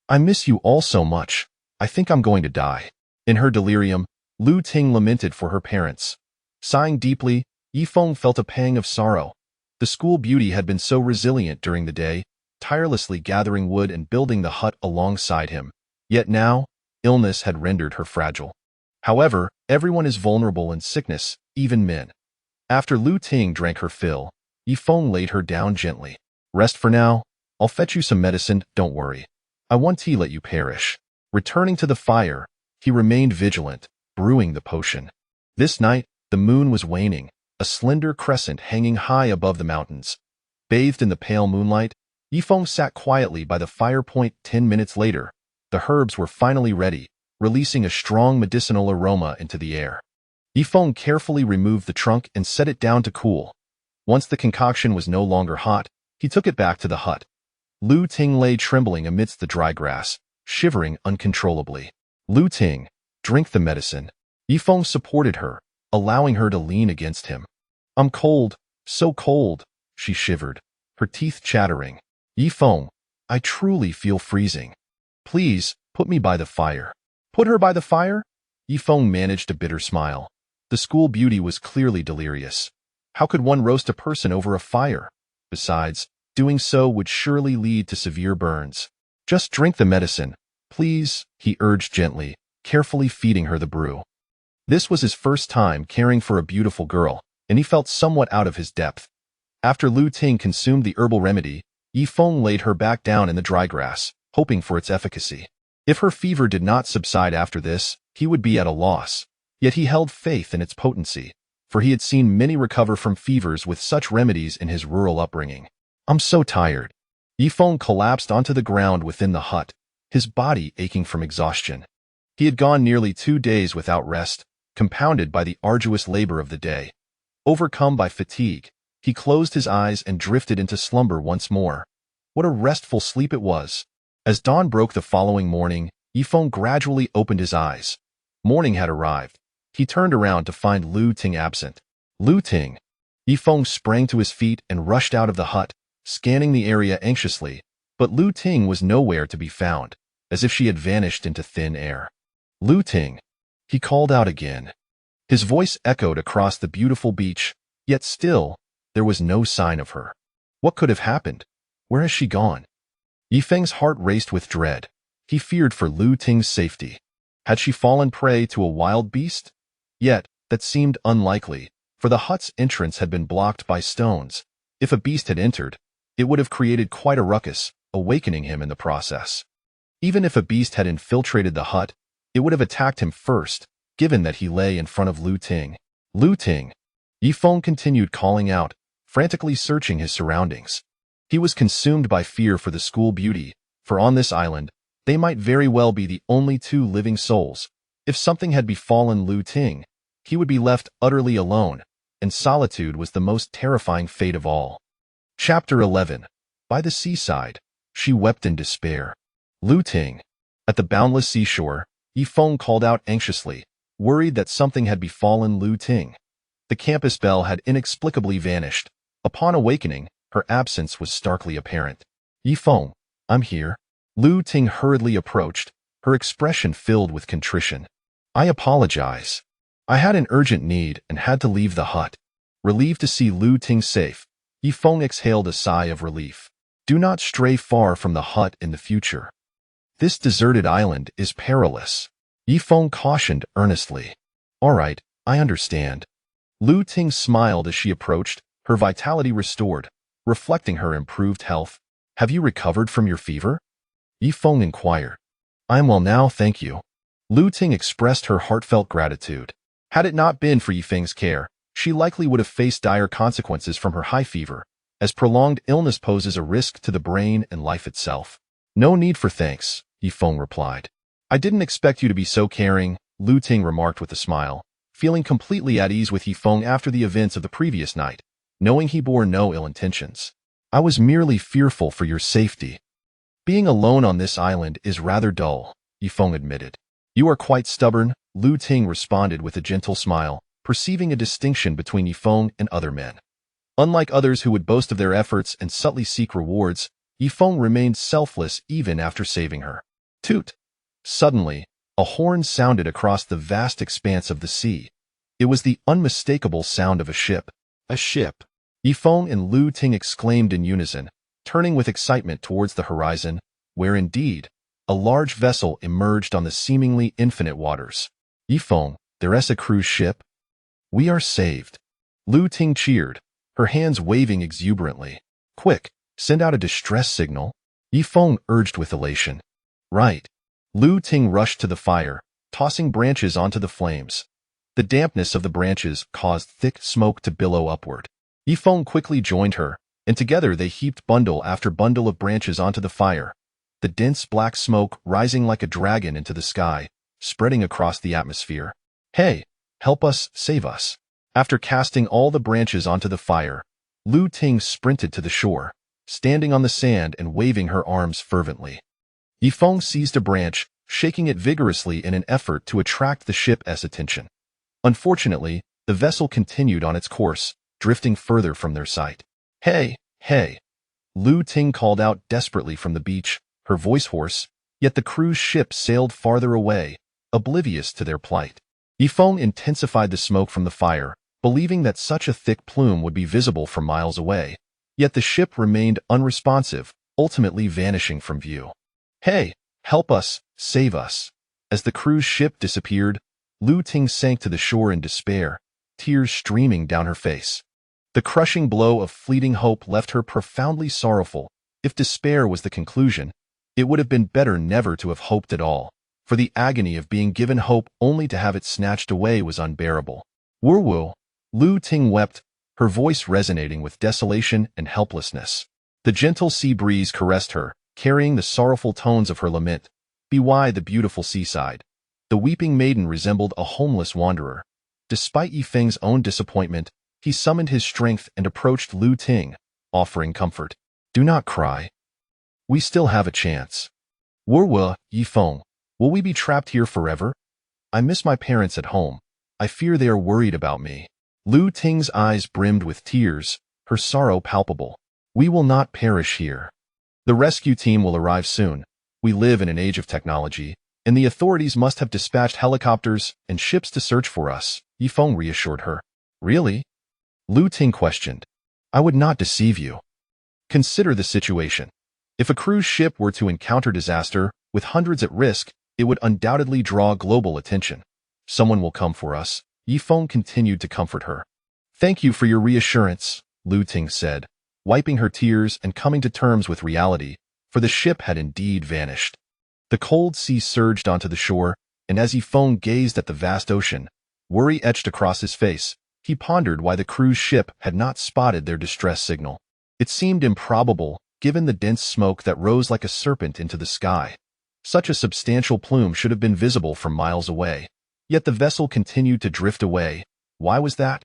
I miss you all so much. I think I'm going to die. In her delirium, Lu Ting lamented for her parents. Sighing deeply, Yifeng felt a pang of sorrow. The school beauty had been so resilient during the day, tirelessly gathering wood and building the hut alongside him. Yet now, illness had rendered her fragile. However, everyone is vulnerable in sickness, even men. After Lu Ting drank her fill, Yifeng laid her down gently. Rest for now. I'll fetch you some medicine, don't worry. I won't let you perish. Returning to the fire, he remained vigilant, brewing the potion. This night, the moon was waning, a slender crescent hanging high above the mountains. Bathed in the pale moonlight, Yifeng sat quietly by the fire point. 10 minutes later, the herbs were finally ready, releasing a strong medicinal aroma into the air. Yifeng carefully removed the trunk and set it down to cool. Once the concoction was no longer hot, he took it back to the hut. Lu Ting lay trembling amidst the dry grass, shivering uncontrollably. Lu Ting, drink the medicine. Yifeng supported her, allowing her to lean against him. I'm cold, so cold, she shivered, her teeth chattering. Yifeng, I truly feel freezing. Please, put me by the fire. Put her by the fire? Yifeng managed a bitter smile. The school beauty was clearly delirious. How could one roast a person over a fire? Besides, doing so would surely lead to severe burns. Just drink the medicine, please, he urged gently, carefully feeding her the brew. This was his first time caring for a beautiful girl, and he felt somewhat out of his depth. After Lu Ting consumed the herbal remedy, Yifeng laid her back down in the dry grass, hoping for its efficacy. If her fever did not subside after this, he would be at a loss. Yet he held faith in its potency, for he had seen many recover from fevers with such remedies in his rural upbringing. I'm so tired. Yifeng collapsed onto the ground within the hut, his body aching from exhaustion. He had gone nearly 2 days without rest, compounded by the arduous labor of the day. Overcome by fatigue, he closed his eyes and drifted into slumber once more. What a restful sleep it was. As dawn broke the following morning, Yifeng gradually opened his eyes. Morning had arrived. He turned around to find Lu Ting absent. Lu Ting. Yifeng sprang to his feet and rushed out of the hut, scanning the area anxiously, but Lu Ting was nowhere to be found, as if she had vanished into thin air. Lu Ting. He called out again. His voice echoed across the beautiful beach, yet still, there was no sign of her. What could have happened? Where has she gone? Yifeng's heart raced with dread. He feared for Lu Ting's safety. Had she fallen prey to a wild beast? Yet, that seemed unlikely, for the hut's entrance had been blocked by stones. If a beast had entered, it would have created quite a ruckus, awakening him in the process. Even if a beast had infiltrated the hut, it would have attacked him first, given that he lay in front of Lu Ting. Lu Ting. Yifeng continued calling out, frantically searching his surroundings. He was consumed by fear for the school beauty, for on this island, they might very well be the only 2 living souls. If something had befallen Lu Ting, he would be left utterly alone, and solitude was the most terrifying fate of all. Chapter 11. By the seaside, she wept in despair. Lu Ting. At the boundless seashore, Yifeng called out anxiously, worried that something had befallen Lu Ting. The campus bell had inexplicably vanished. Upon awakening, her absence was starkly apparent. Yifeng, I'm here. Lu Ting hurriedly approached, her expression filled with contrition. I apologize. I had an urgent need and had to leave the hut. Relieved to see Lu Ting safe, Yifeng exhaled a sigh of relief. Do not stray far from the hut in the future. This deserted island is perilous. Yifeng cautioned earnestly. All right, I understand. Lu Ting smiled as she approached, her vitality restored, reflecting her improved health. Have you recovered from your fever? Yifeng inquired. I am well now, thank you. Lu Ting expressed her heartfelt gratitude. Had it not been for Yifeng's care, she likely would have faced dire consequences from her high fever, as prolonged illness poses a risk to the brain and life itself. No need for thanks, Yifeng replied. I didn't expect you to be so caring, Lu Ting remarked with a smile, feeling completely at ease with Yifeng after the events of the previous night, knowing he bore no ill intentions. I was merely fearful for your safety. Being alone on this island is rather dull, Yifeng admitted. You are quite stubborn, Lu Ting responded with a gentle smile, perceiving a distinction between Yifeng and other men. Unlike others who would boast of their efforts and subtly seek rewards, Yifeng remained selfless even after saving her. Toot! Suddenly, a horn sounded across the vast expanse of the sea. It was the unmistakable sound of a ship. A ship! Yifeng and Lu Ting exclaimed in unison, turning with excitement towards the horizon, where indeed, a large vessel emerged on the seemingly infinite waters. Yifeng, there's a cruise ship? We are saved. Lu Ting cheered, her hands waving exuberantly. Quick, send out a distress signal, Yifeng urged with elation. Right. Lu Ting rushed to the fire, tossing branches onto the flames. The dampness of the branches caused thick smoke to billow upward. Yifeng quickly joined her, and together they heaped bundle after bundle of branches onto the fire, the dense black smoke rising like a dragon into the sky, spreading across the atmosphere. Hey, help us, save us. After casting all the branches onto the fire, Lu Ting sprinted to the shore, standing on the sand and waving her arms fervently. Yifeng seized a branch, shaking it vigorously in an effort to attract the ship's attention. Unfortunately, the vessel continued on its course, drifting further from their sight. Hey, hey! Lu Ting called out desperately from the beach, her voice hoarse, yet the cruise ship sailed farther away, oblivious to their plight. Yifeng intensified the smoke from the fire, believing that such a thick plume would be visible from miles away, yet the ship remained unresponsive, ultimately vanishing from view. Hey, help us, save us. As the cruise ship disappeared, Lu Ting sank to the shore in despair, tears streaming down her face. The crushing blow of fleeting hope left her profoundly sorrowful. If despair was the conclusion, it would have been better never to have hoped at all, for the agony of being given hope only to have it snatched away was unbearable. Wu, Lu Ting wept, her voice resonating with desolation and helplessness. The gentle sea breeze caressed her, carrying the sorrowful tones of her lament. By the beautiful seaside, the weeping maiden resembled a homeless wanderer. Despite Yifeng's own disappointment, he summoned his strength and approached Lu Ting, offering comfort. Do not cry. We still have a chance. Yifeng, will we be trapped here forever? I miss my parents at home. I fear they are worried about me. Lu Ting's eyes brimmed with tears, her sorrow palpable. We will not perish here. The rescue team will arrive soon. We live in an age of technology, and the authorities must have dispatched helicopters and ships to search for us, Yifeng reassured her. Really? Lu Ting questioned. I would not deceive you. Consider the situation. If a cruise ship were to encounter disaster, with hundreds at risk, it would undoubtedly draw global attention. Someone will come for us, Yifeng continued to comfort her. Thank you for your reassurance, Lu Ting said, wiping her tears and coming to terms with reality, for the ship had indeed vanished. The cold sea surged onto the shore, and as Yifeng gazed at the vast ocean, worry etched across his face. He pondered why the cruise ship had not spotted their distress signal. It seemed improbable, given the dense smoke that rose like a serpent into the sky. Such a substantial plume should have been visible from miles away. Yet the vessel continued to drift away. Why was that?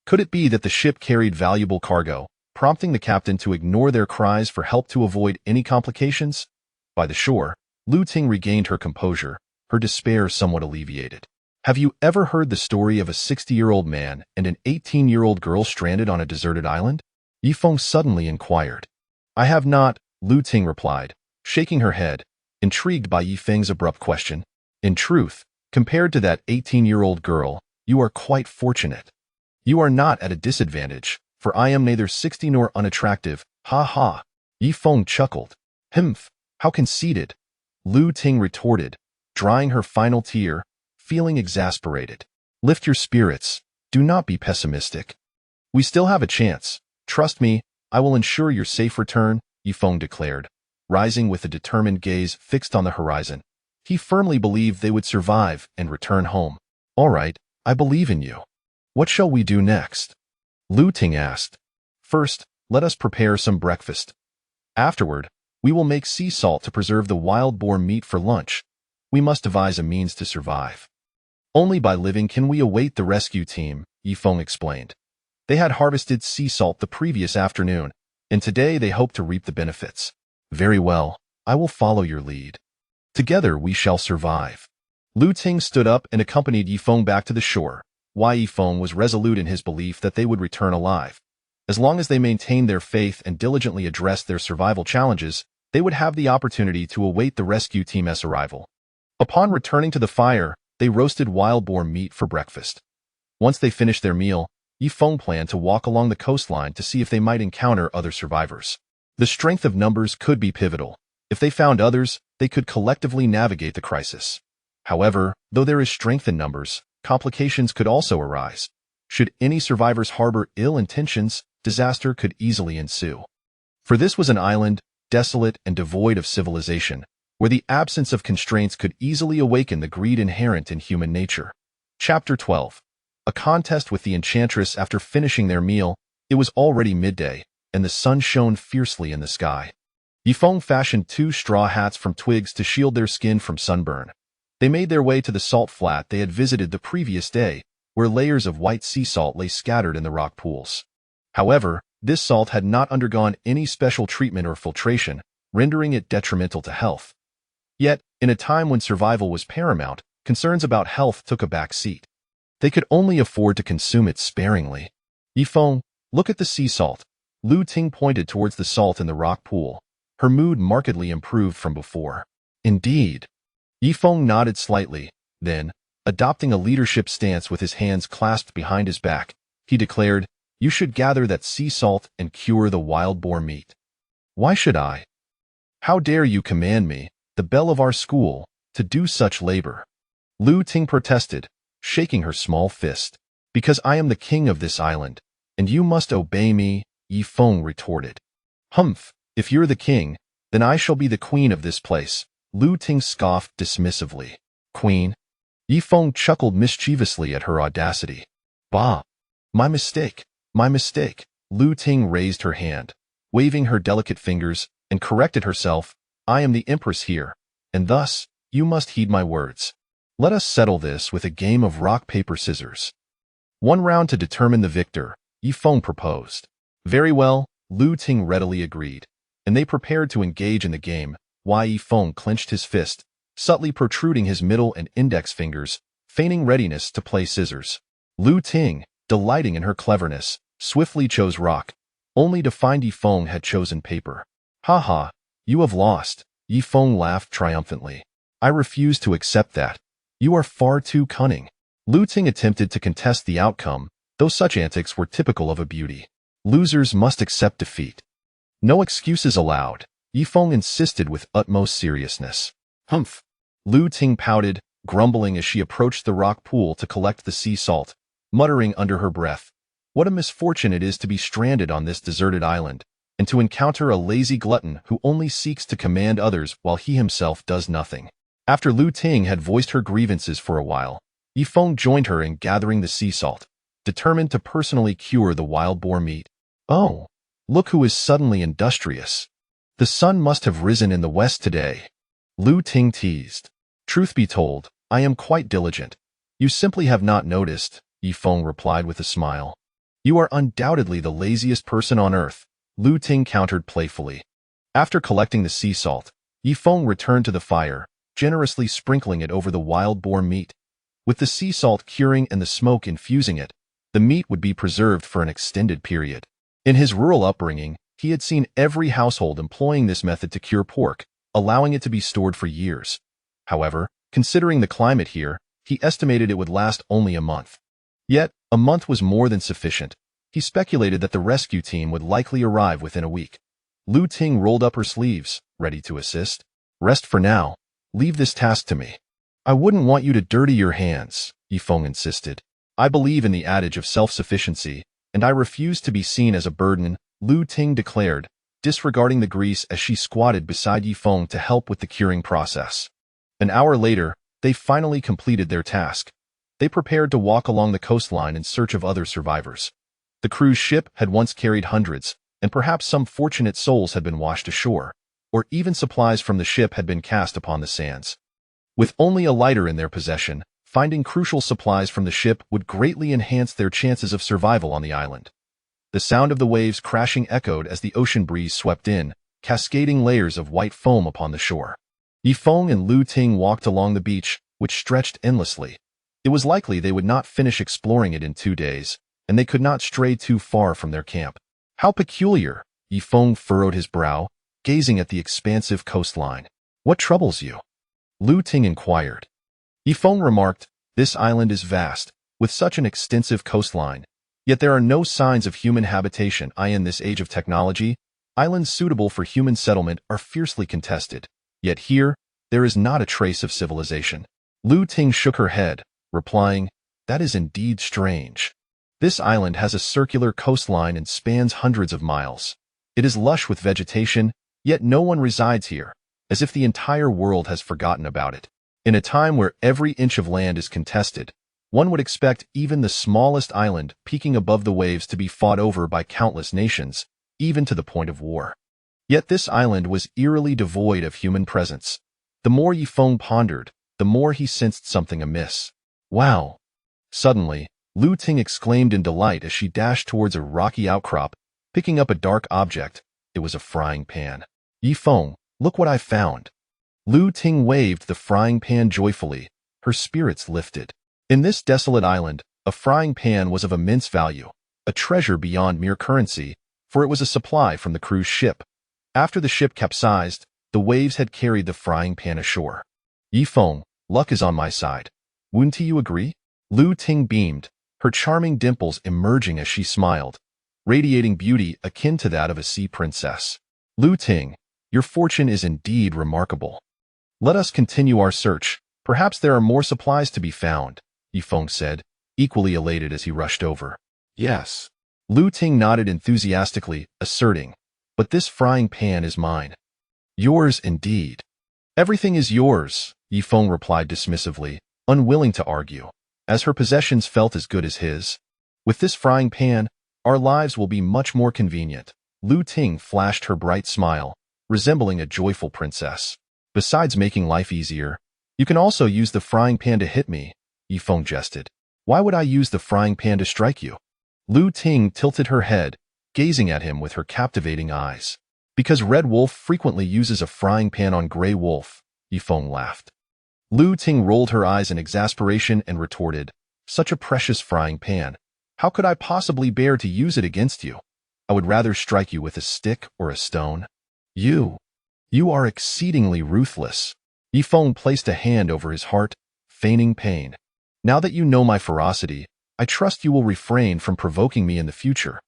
Could it be that the ship carried valuable cargo, prompting the captain to ignore their cries for help to avoid any complications? By the shore, Lu Ting regained her composure, her despair somewhat alleviated. Have you ever heard the story of a 60-year-old man and an 18-year-old girl stranded on a deserted island? Yifeng suddenly inquired. I have not, Lu Ting replied, shaking her head, intrigued by Yifeng's abrupt question. In truth, compared to that 18-year-old girl, you are quite fortunate. You are not at a disadvantage, for I am neither 60 nor unattractive, ha ha. Yifeng chuckled. Humph, how conceited. Lu Ting retorted, drying her final tear, feeling exasperated. Lift your spirits. Do not be pessimistic. We still have a chance. Trust me, I will ensure your safe return, Yifeng declared, rising with a determined gaze fixed on the horizon. He firmly believed they would survive and return home. All right, I believe in you. What shall we do next? Lu Ting asked. First, let us prepare some breakfast. Afterward, we will make sea salt to preserve the wild boar meat for lunch. We must devise a means to survive. Only by living can we await the rescue team, Yifeng explained. They had harvested sea salt the previous afternoon, and today they hope to reap the benefits. Very well, I will follow your lead. Together we shall survive. Lu Ting stood up and accompanied Yifeng back to the shore. Yifeng was resolute in his belief that they would return alive. As long as they maintained their faith and diligently addressed their survival challenges, they would have the opportunity to await the rescue team's arrival. Upon returning to the fire, they roasted wild boar meat for breakfast. Once they finished their meal, Yifeng planned to walk along the coastline to see if they might encounter other survivors. The strength of numbers could be pivotal. If they found others, they could collectively navigate the crisis. However, though there is strength in numbers, complications could also arise. Should any survivors harbor ill intentions, disaster could easily ensue. For this was an island, desolate and devoid of civilization, where the absence of constraints could easily awaken the greed inherent in human nature. Chapter 12. A contest with the enchantress. After finishing their meal, it was already midday, and the sun shone fiercely in the sky. Yifeng fashioned 2 straw hats from twigs to shield their skin from sunburn. They made their way to the salt flat they had visited the previous day, where layers of white sea salt lay scattered in the rock pools. However, this salt had not undergone any special treatment or filtration, rendering it detrimental to health. Yet, in a time when survival was paramount, concerns about health took a back seat. They could only afford to consume it sparingly. Yifeng, look at the sea salt. Lu Ting pointed towards the salt in the rock pool. Her mood markedly improved from before. Indeed. Yifeng nodded slightly. Then, adopting a leadership stance with his hands clasped behind his back, he declared, You should gather that sea salt and cure the wild boar meat. Why should I? How dare you command me, the belle of our school, to do such labor? Lu Ting protested, shaking her small fist. Because I am the king of this island, and you must obey me, Yifeng retorted. Humph, if you're the king, then I shall be the queen of this place, Lu Ting scoffed dismissively. Queen? Yifeng chuckled mischievously at her audacity. Bah! My mistake, Lu Ting raised her hand, waving her delicate fingers, and corrected herself. I am the empress here, and thus, you must heed my words. Let us settle this with a game of rock, paper, scissors. 1 round to determine the victor, Yifeng proposed. Very well, Lu Ting readily agreed, and they prepared to engage in the game. Yifeng clenched his fist, subtly protruding his middle and index fingers, feigning readiness to play scissors. Lu Ting, delighting in her cleverness, swiftly chose rock, only to find Yifeng had chosen paper. Ha ha, you have lost, Yifeng laughed triumphantly. I refuse to accept that. You are far too cunning. Lu Ting attempted to contest the outcome, though such antics were typical of a beauty. Losers must accept defeat. No excuses allowed, Yifeng insisted with utmost seriousness. Humph. Lu Ting pouted, grumbling as she approached the rock pool to collect the sea salt, muttering under her breath. What a misfortune it is to be stranded on this deserted island, and to encounter a lazy glutton who only seeks to command others while he himself does nothing. After Lu Ting had voiced her grievances for a while, Yifeng joined her in gathering the sea salt, determined to personally cure the wild boar meat. Oh, look who is suddenly industrious. The sun must have risen in the west today. Lu Ting teased. Truth be told, I am quite diligent. You simply have not noticed, Yifeng replied with a smile. You are undoubtedly the laziest person on earth, Lu Ting countered playfully. After collecting the sea salt, Yifeng returned to the fire, generously sprinkling it over the wild boar meat. With the sea salt curing and the smoke infusing it, the meat would be preserved for an extended period. In his rural upbringing, he had seen every household employing this method to cure pork, allowing it to be stored for years. However, considering the climate here, he estimated it would last only a month. Yet, a month was more than sufficient. He speculated that the rescue team would likely arrive within a week. Lu Ting rolled up her sleeves, ready to assist. Rest for now. Leave this task to me. I wouldn't want you to dirty your hands, Yifeng insisted. I believe in the adage of self-sufficiency, and I refuse to be seen as a burden, Lu Ting declared, disregarding the grease as she squatted beside Yifeng to help with the curing process. An hour later, they finally completed their task. They prepared to walk along the coastline in search of other survivors. The cruise ship had once carried hundreds, and perhaps some fortunate souls had been washed ashore, or even supplies from the ship had been cast upon the sands. With only a lighter in their possession, finding crucial supplies from the ship would greatly enhance their chances of survival on the island. The sound of the waves crashing echoed as the ocean breeze swept in, cascading layers of white foam upon the shore. Yifeng and Lu Ting walked along the beach, which stretched endlessly. It was likely they would not finish exploring it in 2 days, and they could not stray too far from their camp. How peculiar! Yifeng furrowed his brow, gazing at the expansive coastline. What troubles you? Lu Ting inquired. Yifeng remarked, this island is vast, with such an extensive coastline, yet there are no signs of human habitation. In this age of technology, islands suitable for human settlement are fiercely contested, yet here, there is not a trace of civilization. Lu Ting shook her head, replying, that is indeed strange. This island has a circular coastline and spans hundreds of miles. It is lush with vegetation, yet no one resides here, as if the entire world has forgotten about it. In a time where every inch of land is contested, one would expect even the smallest island peaking above the waves to be fought over by countless nations, even to the point of war. Yet this island was eerily devoid of human presence. The more Yifeng pondered, the more he sensed something amiss. Wow! Suddenly, Lu Ting exclaimed in delight as she dashed towards a rocky outcrop, picking up a dark object. It was a frying pan. Yifeng, look what I found. Lu Ting waved the frying pan joyfully, her spirits lifted. In this desolate island, a frying pan was of immense value, a treasure beyond mere currency, for it was a supply from the cruise ship. After the ship capsized, the waves had carried the frying pan ashore. Yifeng, luck is on my side. Wouldn't you agree? Lu Ting beamed, her charming dimples emerging as she smiled, radiating beauty akin to that of a sea princess. Lu Ting, your fortune is indeed remarkable. Let us continue our search. Perhaps there are more supplies to be found, Yifeng said, equally elated as he rushed over. Yes. Lu Ting nodded enthusiastically, asserting, but this frying pan is mine. Yours indeed. Everything is yours, Yifeng replied dismissively, unwilling to argue, as her possessions felt as good as his. With this frying pan, our lives will be much more convenient. Lu Ting flashed her bright smile, resembling a joyful princess. Besides making life easier, you can also use the frying pan to hit me, Yifeng jested. Why would I use the frying pan to strike you? Lu Ting tilted her head, gazing at him with her captivating eyes. Because Red Wolf frequently uses a frying pan on Grey Wolf, Yifeng laughed. Lu Ting rolled her eyes in exasperation and retorted, such a precious frying pan. How could I possibly bear to use it against you? I would rather strike you with a stick or a stone. You are exceedingly ruthless. Yifeng placed a hand over his heart, feigning pain. Now that you know my ferocity, I trust you will refrain from provoking me in the future.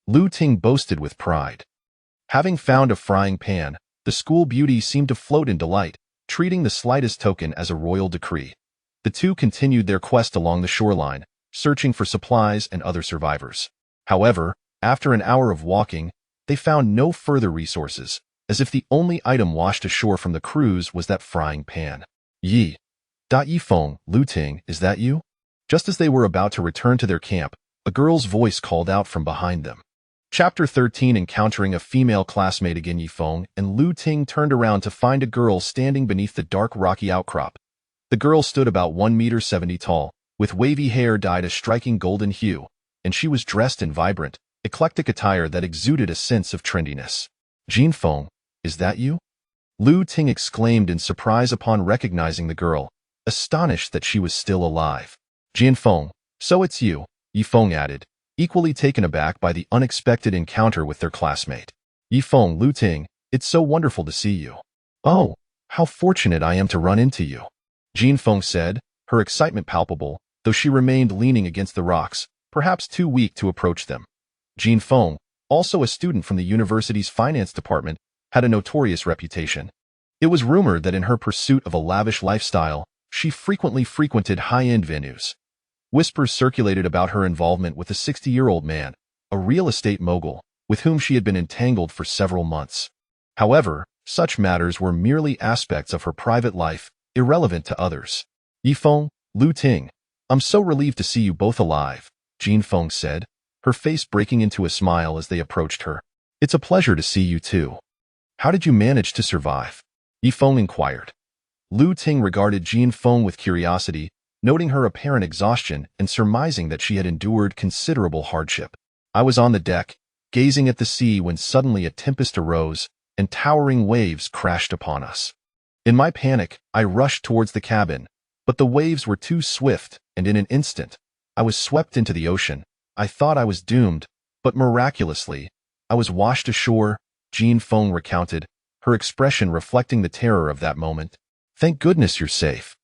Lu Ting boasted with pride. Having found a frying pan, the school beauty seemed to float in delight, treating the slightest token as a royal decree. The two continued their quest along the shoreline, searching for supplies and other survivors. However, after an hour of walking, they found no further resources, as if the only item washed ashore from the cruise was that frying pan. Yifeng, Lu Ting, is that you? Just as they were about to return to their camp, a girl's voice called out from behind them. Chapter 13. Encountering a female classmate. Again, Yifeng and Lu Ting turned around to find a girl standing beneath the dark rocky outcrop. The girl stood about 1.70 meters tall, with wavy hair dyed a striking golden hue, and she was dressed in vibrant, eclectic attire that exuded a sense of trendiness. Yifeng, is that you? Lu Ting exclaimed in surprise upon recognizing the girl, astonished that she was still alive. Yifeng, so it's you, Yifeng added, equally taken aback by the unexpected encounter with their classmate. Yifeng, Lu Ting, it's so wonderful to see you. Oh, how fortunate I am to run into you, Yifeng said, her excitement palpable, though she remained leaning against the rocks, perhaps too weak to approach them. Yifeng, also a student from the university's finance department, had a notorious reputation. It was rumored that in her pursuit of a lavish lifestyle, she frequently frequented high-end venues. Whispers circulated about her involvement with a 60-year-old man, a real estate mogul, with whom she had been entangled for several months. However, such matters were merely aspects of her private life, irrelevant to others. Yifeng, Lu Ting, I'm so relieved to see you both alive, Jin Feng said, her face breaking into a smile as they approached her. It's a pleasure to see you too. How did you manage to survive? Yi Feng inquired. Lu Ting regarded Jin Feng with curiosity, noting her apparent exhaustion and surmising that she had endured considerable hardship. I was on the deck, gazing at the sea when suddenly a tempest arose and towering waves crashed upon us. In my panic, I rushed towards the cabin, but the waves were too swift, and in an instant, I was swept into the ocean. I thought I was doomed, but miraculously, I was washed ashore, Jin Feng recounted, her expression reflecting the terror of that moment. Thank goodness you're safe.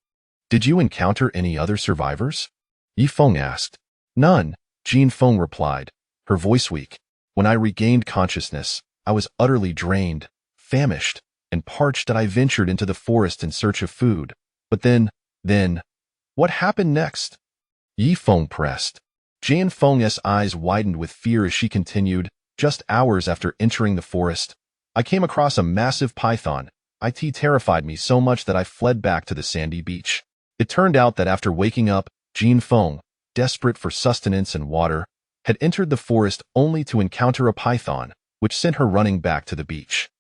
Did you encounter any other survivors? Yi Feng asked. None, Jin Feng replied, her voice weak. When I regained consciousness, I was utterly drained, famished, and parched that I ventured into the forest in search of food. But then, what happened next? Yi Feng pressed. Jin Feng's eyes widened with fear as she continued. Just hours after entering the forest, I came across a massive python. It terrified me so much that I fled back to the sandy beach. It turned out that after waking up, Jin Feng, desperate for sustenance and water, had entered the forest only to encounter a python, which sent her running back to the beach.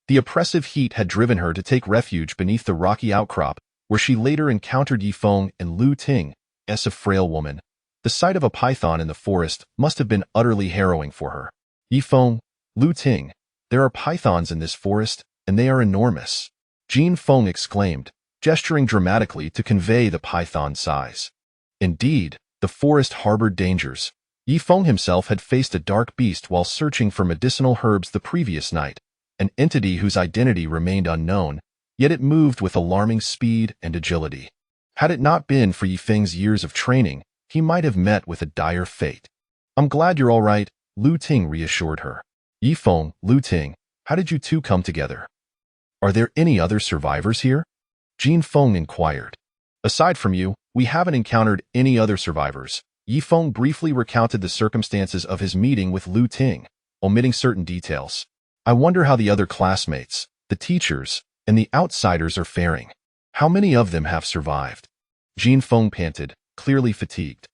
The oppressive heat had driven her to take refuge beneath the rocky outcrop, where she later encountered Yi Feng and Lu Ting, a frail woman. The sight of a python in the forest must have been utterly harrowing for her. Yi Feng, Lu Ting, there are pythons in this forest, and they are enormous, Jin Feng exclaimed, gesturing dramatically to convey the python's size. Indeed, the forest harbored dangers. Yi Feng himself had faced a dark beast while searching for medicinal herbs the previous night, an entity whose identity remained unknown, yet it moved with alarming speed and agility. Had it not been for Yi Feng's years of training, he might have met with a dire fate. I'm glad you're all right, Lu Ting reassured her. Yi Feng, Lu Ting, how did you two come together? Are there any other survivors here? Jin Feng inquired. Aside from you, we haven't encountered any other survivors. Yi Feng briefly recounted the circumstances of his meeting with Lu Ting, omitting certain details. I wonder how the other classmates, the teachers, and the outsiders are faring. How many of them have survived? Jin Feng panted, clearly fatigued.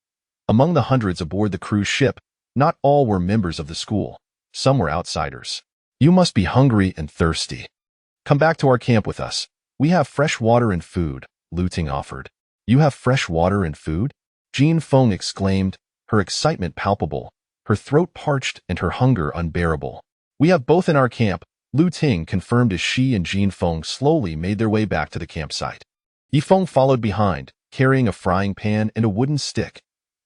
Among the hundreds aboard the cruise ship, not all were members of the school. Some were outsiders. You must be hungry and thirsty. Come back to our camp with us. We have fresh water and food, Lu Ting offered. You have fresh water and food? Jin Feng exclaimed, her excitement palpable, her throat parched and her hunger unbearable. We have both in our camp, Lu Ting confirmed as she and Jin Feng slowly made their way back to the campsite. Yi Feng followed behind, carrying a frying pan and a wooden stick.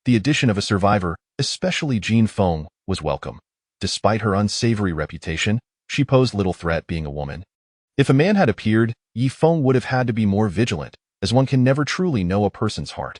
The addition of a survivor, especially Jin Feng, was welcome. Despite her unsavory reputation, she posed little threat being a woman. If a man had appeared, Yi Feng would have had to be more vigilant, as one can never truly know a person's heart.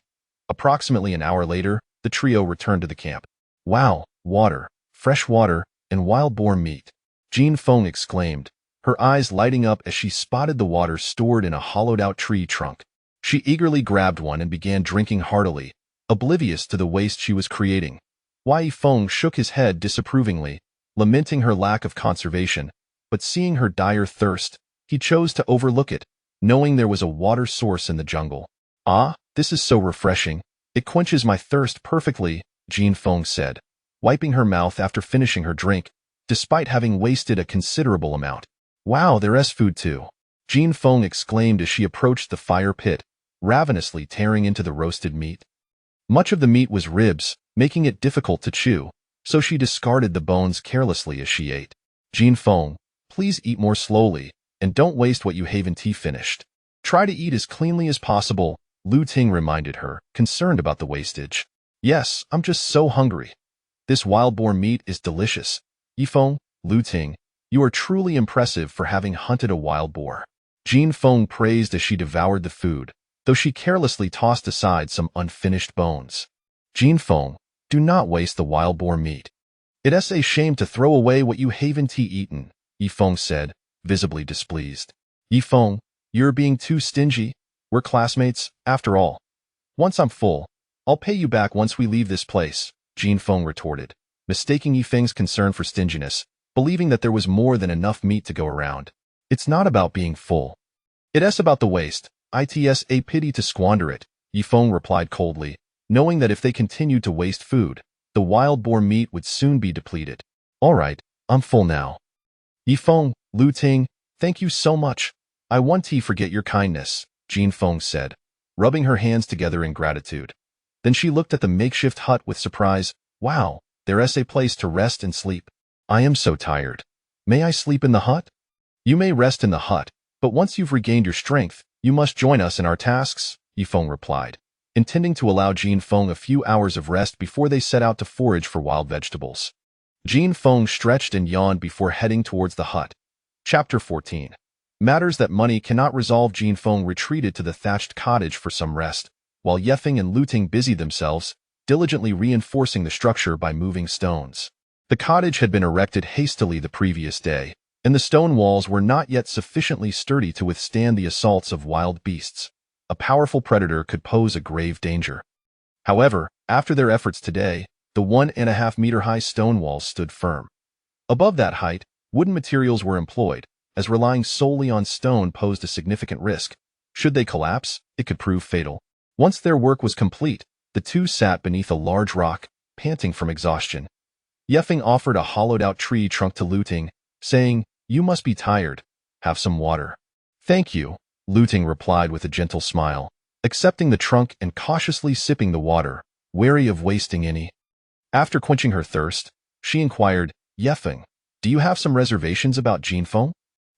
Approximately an hour later, the trio returned to the camp. Wow, water, fresh water, and wild boar meat, Jin Feng exclaimed, her eyes lighting up as she spotted the water stored in a hollowed-out tree trunk. She eagerly grabbed one and began drinking heartily, oblivious to the waste she was creating. Yi Feng shook his head disapprovingly, lamenting her lack of conservation, but seeing her dire thirst, he chose to overlook it, knowing there was a water source in the jungle. Ah, this is so refreshing. It quenches my thirst perfectly, Jin Feng said, wiping her mouth after finishing her drink, despite having wasted a considerable amount. Wow, there's food too, Jin Feng exclaimed as she approached the fire pit, ravenously tearing into the roasted meat. Much of the meat was ribs, making it difficult to chew, so she discarded the bones carelessly as she ate. Jin Feng, please eat more slowly, and don't waste what you haven't finished. Try to eat as cleanly as possible, Lu Ting reminded her, concerned about the wastage. Yes, I'm just so hungry. This wild boar meat is delicious. Yi Feng, Lu Ting, you are truly impressive for having hunted a wild boar. Jin Feng praised as she devoured the food, though she carelessly tossed aside some unfinished bones. Jin Feng, do not waste the wild boar meat. It is a shame to throw away what you haven't eaten, Yi Feng said, visibly displeased. Yi Feng, you're being too stingy. We're classmates, after all. Once I'm full, I'll pay you back once we leave this place, Jin Feng retorted, mistaking Yi Feng's concern for stinginess, believing that there was more than enough meat to go around. It's not about being full. It is about the waste. It's a pity to squander it, Yi Feng replied coldly, knowing that if they continued to waste food, the wild boar meat would soon be depleted. All right, I'm full now. Yifeng, Lu Ting, thank you so much. I want to forget your kindness, Jin Feng said, rubbing her hands together in gratitude. Then she looked at the makeshift hut with surprise. Wow, there's a place to rest and sleep. I am so tired. May I sleep in the hut? You may rest in the hut, but once you've regained your strength, you must join us in our tasks, Yifeng replied, intending to allow Jin Feng a few hours of rest before they set out to forage for wild vegetables. Jin Feng stretched and yawned before heading towards the hut. Chapter 14. Matters that money cannot resolve. Jin Feng retreated to the thatched cottage for some rest, while Yefeng and Lu Ting busied themselves, diligently reinforcing the structure by moving stones. The cottage had been erected hastily the previous day, and the stone walls were not yet sufficiently sturdy to withstand the assaults of wild beasts. A powerful predator could pose a grave danger. However, after their efforts today, the 1.5-meter-high stone walls stood firm. Above that height, wooden materials were employed, as relying solely on stone posed a significant risk. Should they collapse, it could prove fatal. Once their work was complete, the two sat beneath a large rock, panting from exhaustion. Yefeng offered a hollowed-out tree trunk to Lu Ting, saying, "You must be tired. Have some water." "Thank you," Lu Ting replied with a gentle smile, accepting the trunk and cautiously sipping the water, wary of wasting any. After quenching her thirst, she inquired, "Yefeng, do you have some reservations about Jin Feng?"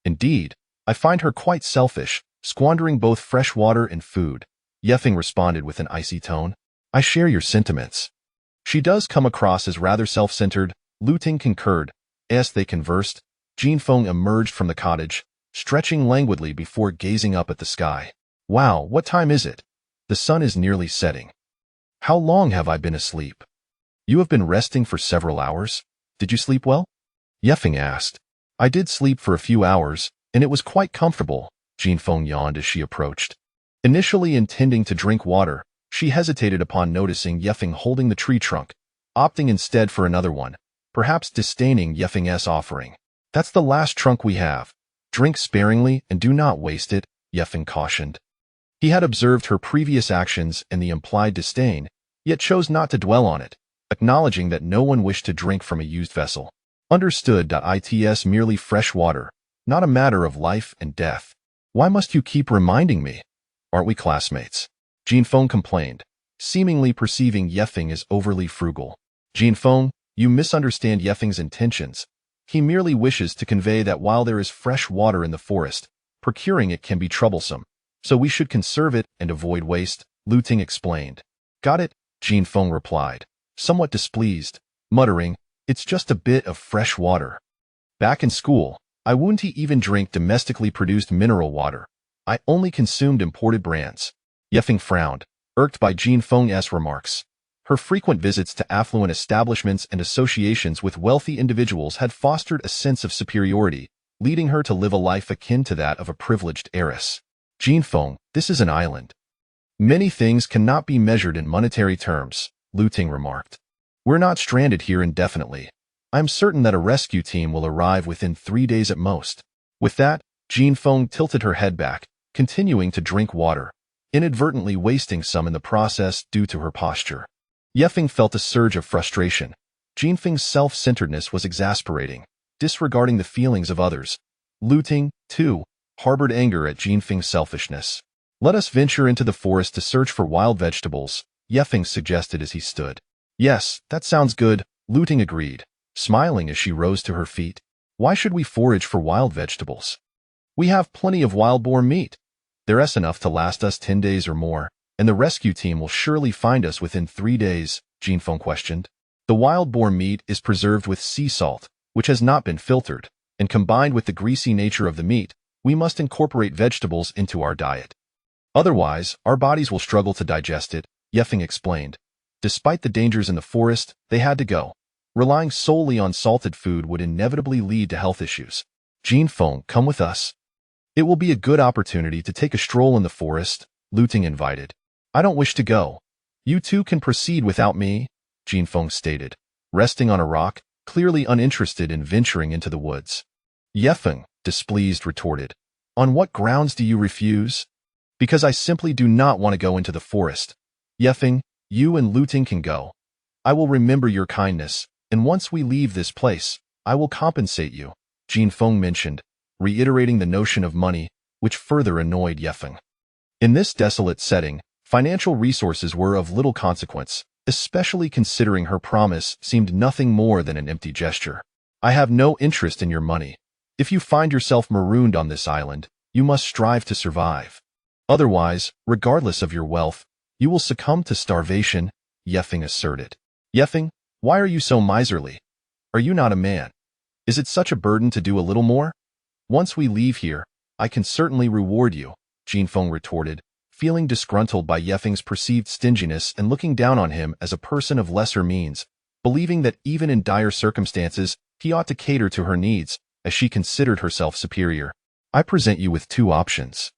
"Indeed, I find her quite selfish, squandering both fresh water and food," Yefeng responded with an icy tone. "I share your sentiments. She does come across as rather self-centered," Lu Ting concurred. As they conversed, Jin Feng emerged from the cottage, stretching languidly before gazing up at the sky. "Wow, what time is it? The sun is nearly setting. How long have I been asleep?" "You have been resting for several hours? Did you sleep well?" Yefeng asked. "I did sleep for a few hours, and it was quite comfortable," Jin Feng yawned as she approached. Initially intending to drink water, she hesitated upon noticing Yefeng holding the tree trunk, opting instead for another one, perhaps disdaining Yefeng's offering. "That's the last trunk we have. Drink sparingly and do not waste it," Yefeng cautioned. He had observed her previous actions and the implied disdain, yet chose not to dwell on it, acknowledging that no one wished to drink from a used vessel. "Understood. It's merely fresh water, not a matter of life and death. Why must you keep reminding me? Aren't we classmates?" Jin Feng complained, seemingly perceiving Yefeng as overly frugal. "Jin Feng, you misunderstand Yefeng's intentions. He merely wishes to convey that while there is fresh water in the forest, procuring it can be troublesome, so we should conserve it and avoid waste," Lu Ting explained. "Got it," Jin Feng replied, somewhat displeased, muttering, "It's just a bit of fresh water. Back in school, I wouldn't even drink domestically produced mineral water. I only consumed imported brands." Yefeng frowned, irked by Jin Feng's remarks. Her frequent visits to affluent establishments and associations with wealthy individuals had fostered a sense of superiority, leading her to live a life akin to that of a privileged heiress. "Jin Feng, this is an island. Many things cannot be measured in monetary terms," Lu Ting remarked. "We're not stranded here indefinitely. I'm certain that a rescue team will arrive within 3 days at most." With that, Jin Feng tilted her head back, continuing to drink water, inadvertently wasting some in the process due to her posture. Yefeng felt a surge of frustration. Jin Feng's self-centeredness was exasperating, disregarding the feelings of others. Lu Ting, too, harbored anger at Jin Feng's selfishness. "Let us venture into the forest to search for wild vegetables," Yefeng suggested as he stood. "Yes, that sounds good," Lu Ting agreed, smiling as she rose to her feet. "Why should we forage for wild vegetables? We have plenty of wild boar meat. There's enough to last us 10 days or more, and the rescue team will surely find us within 3 days," Jin Feng questioned. "The wild boar meat is preserved with sea salt, which has not been filtered, and combined with the greasy nature of the meat, we must incorporate vegetables into our diet. Otherwise, our bodies will struggle to digest it," Yefeng explained. Despite the dangers in the forest, they had to go. Relying solely on salted food would inevitably lead to health issues. "Jin Feng, come with us. It will be a good opportunity to take a stroll in the forest," Lu Ting invited. "I don't wish to go. You two can proceed without me," Jin Feng stated, resting on a rock, clearly uninterested in venturing into the woods. Yefeng, displeased, retorted, "On what grounds do you refuse?" "Because I simply do not want to go into the forest." "Yefeng, You and Lu Ting can go. I will remember your kindness, and once we leave this place, I will compensate you, Jin Feng mentioned, reiterating the notion of money, which further annoyed Yefeng. In this desolate setting, financial resources were of little consequence, especially considering her promise seemed nothing more than an empty gesture. I have no interest in your money. If you find yourself marooned on this island, you must strive to survive. Otherwise, regardless of your wealth, you will succumb to starvation, Yefeng asserted. Yefeng, why are you so miserly? Are you not a man? Is it such a burden to do a little more? Once we leave here, I can certainly reward you, Jin Feng retorted, feeling disgruntled by Yefeng's perceived stinginess and looking down on him as a person of lesser means, believing that even in dire circumstances, he ought to cater to her needs, as she considered herself superior. I present you with two options.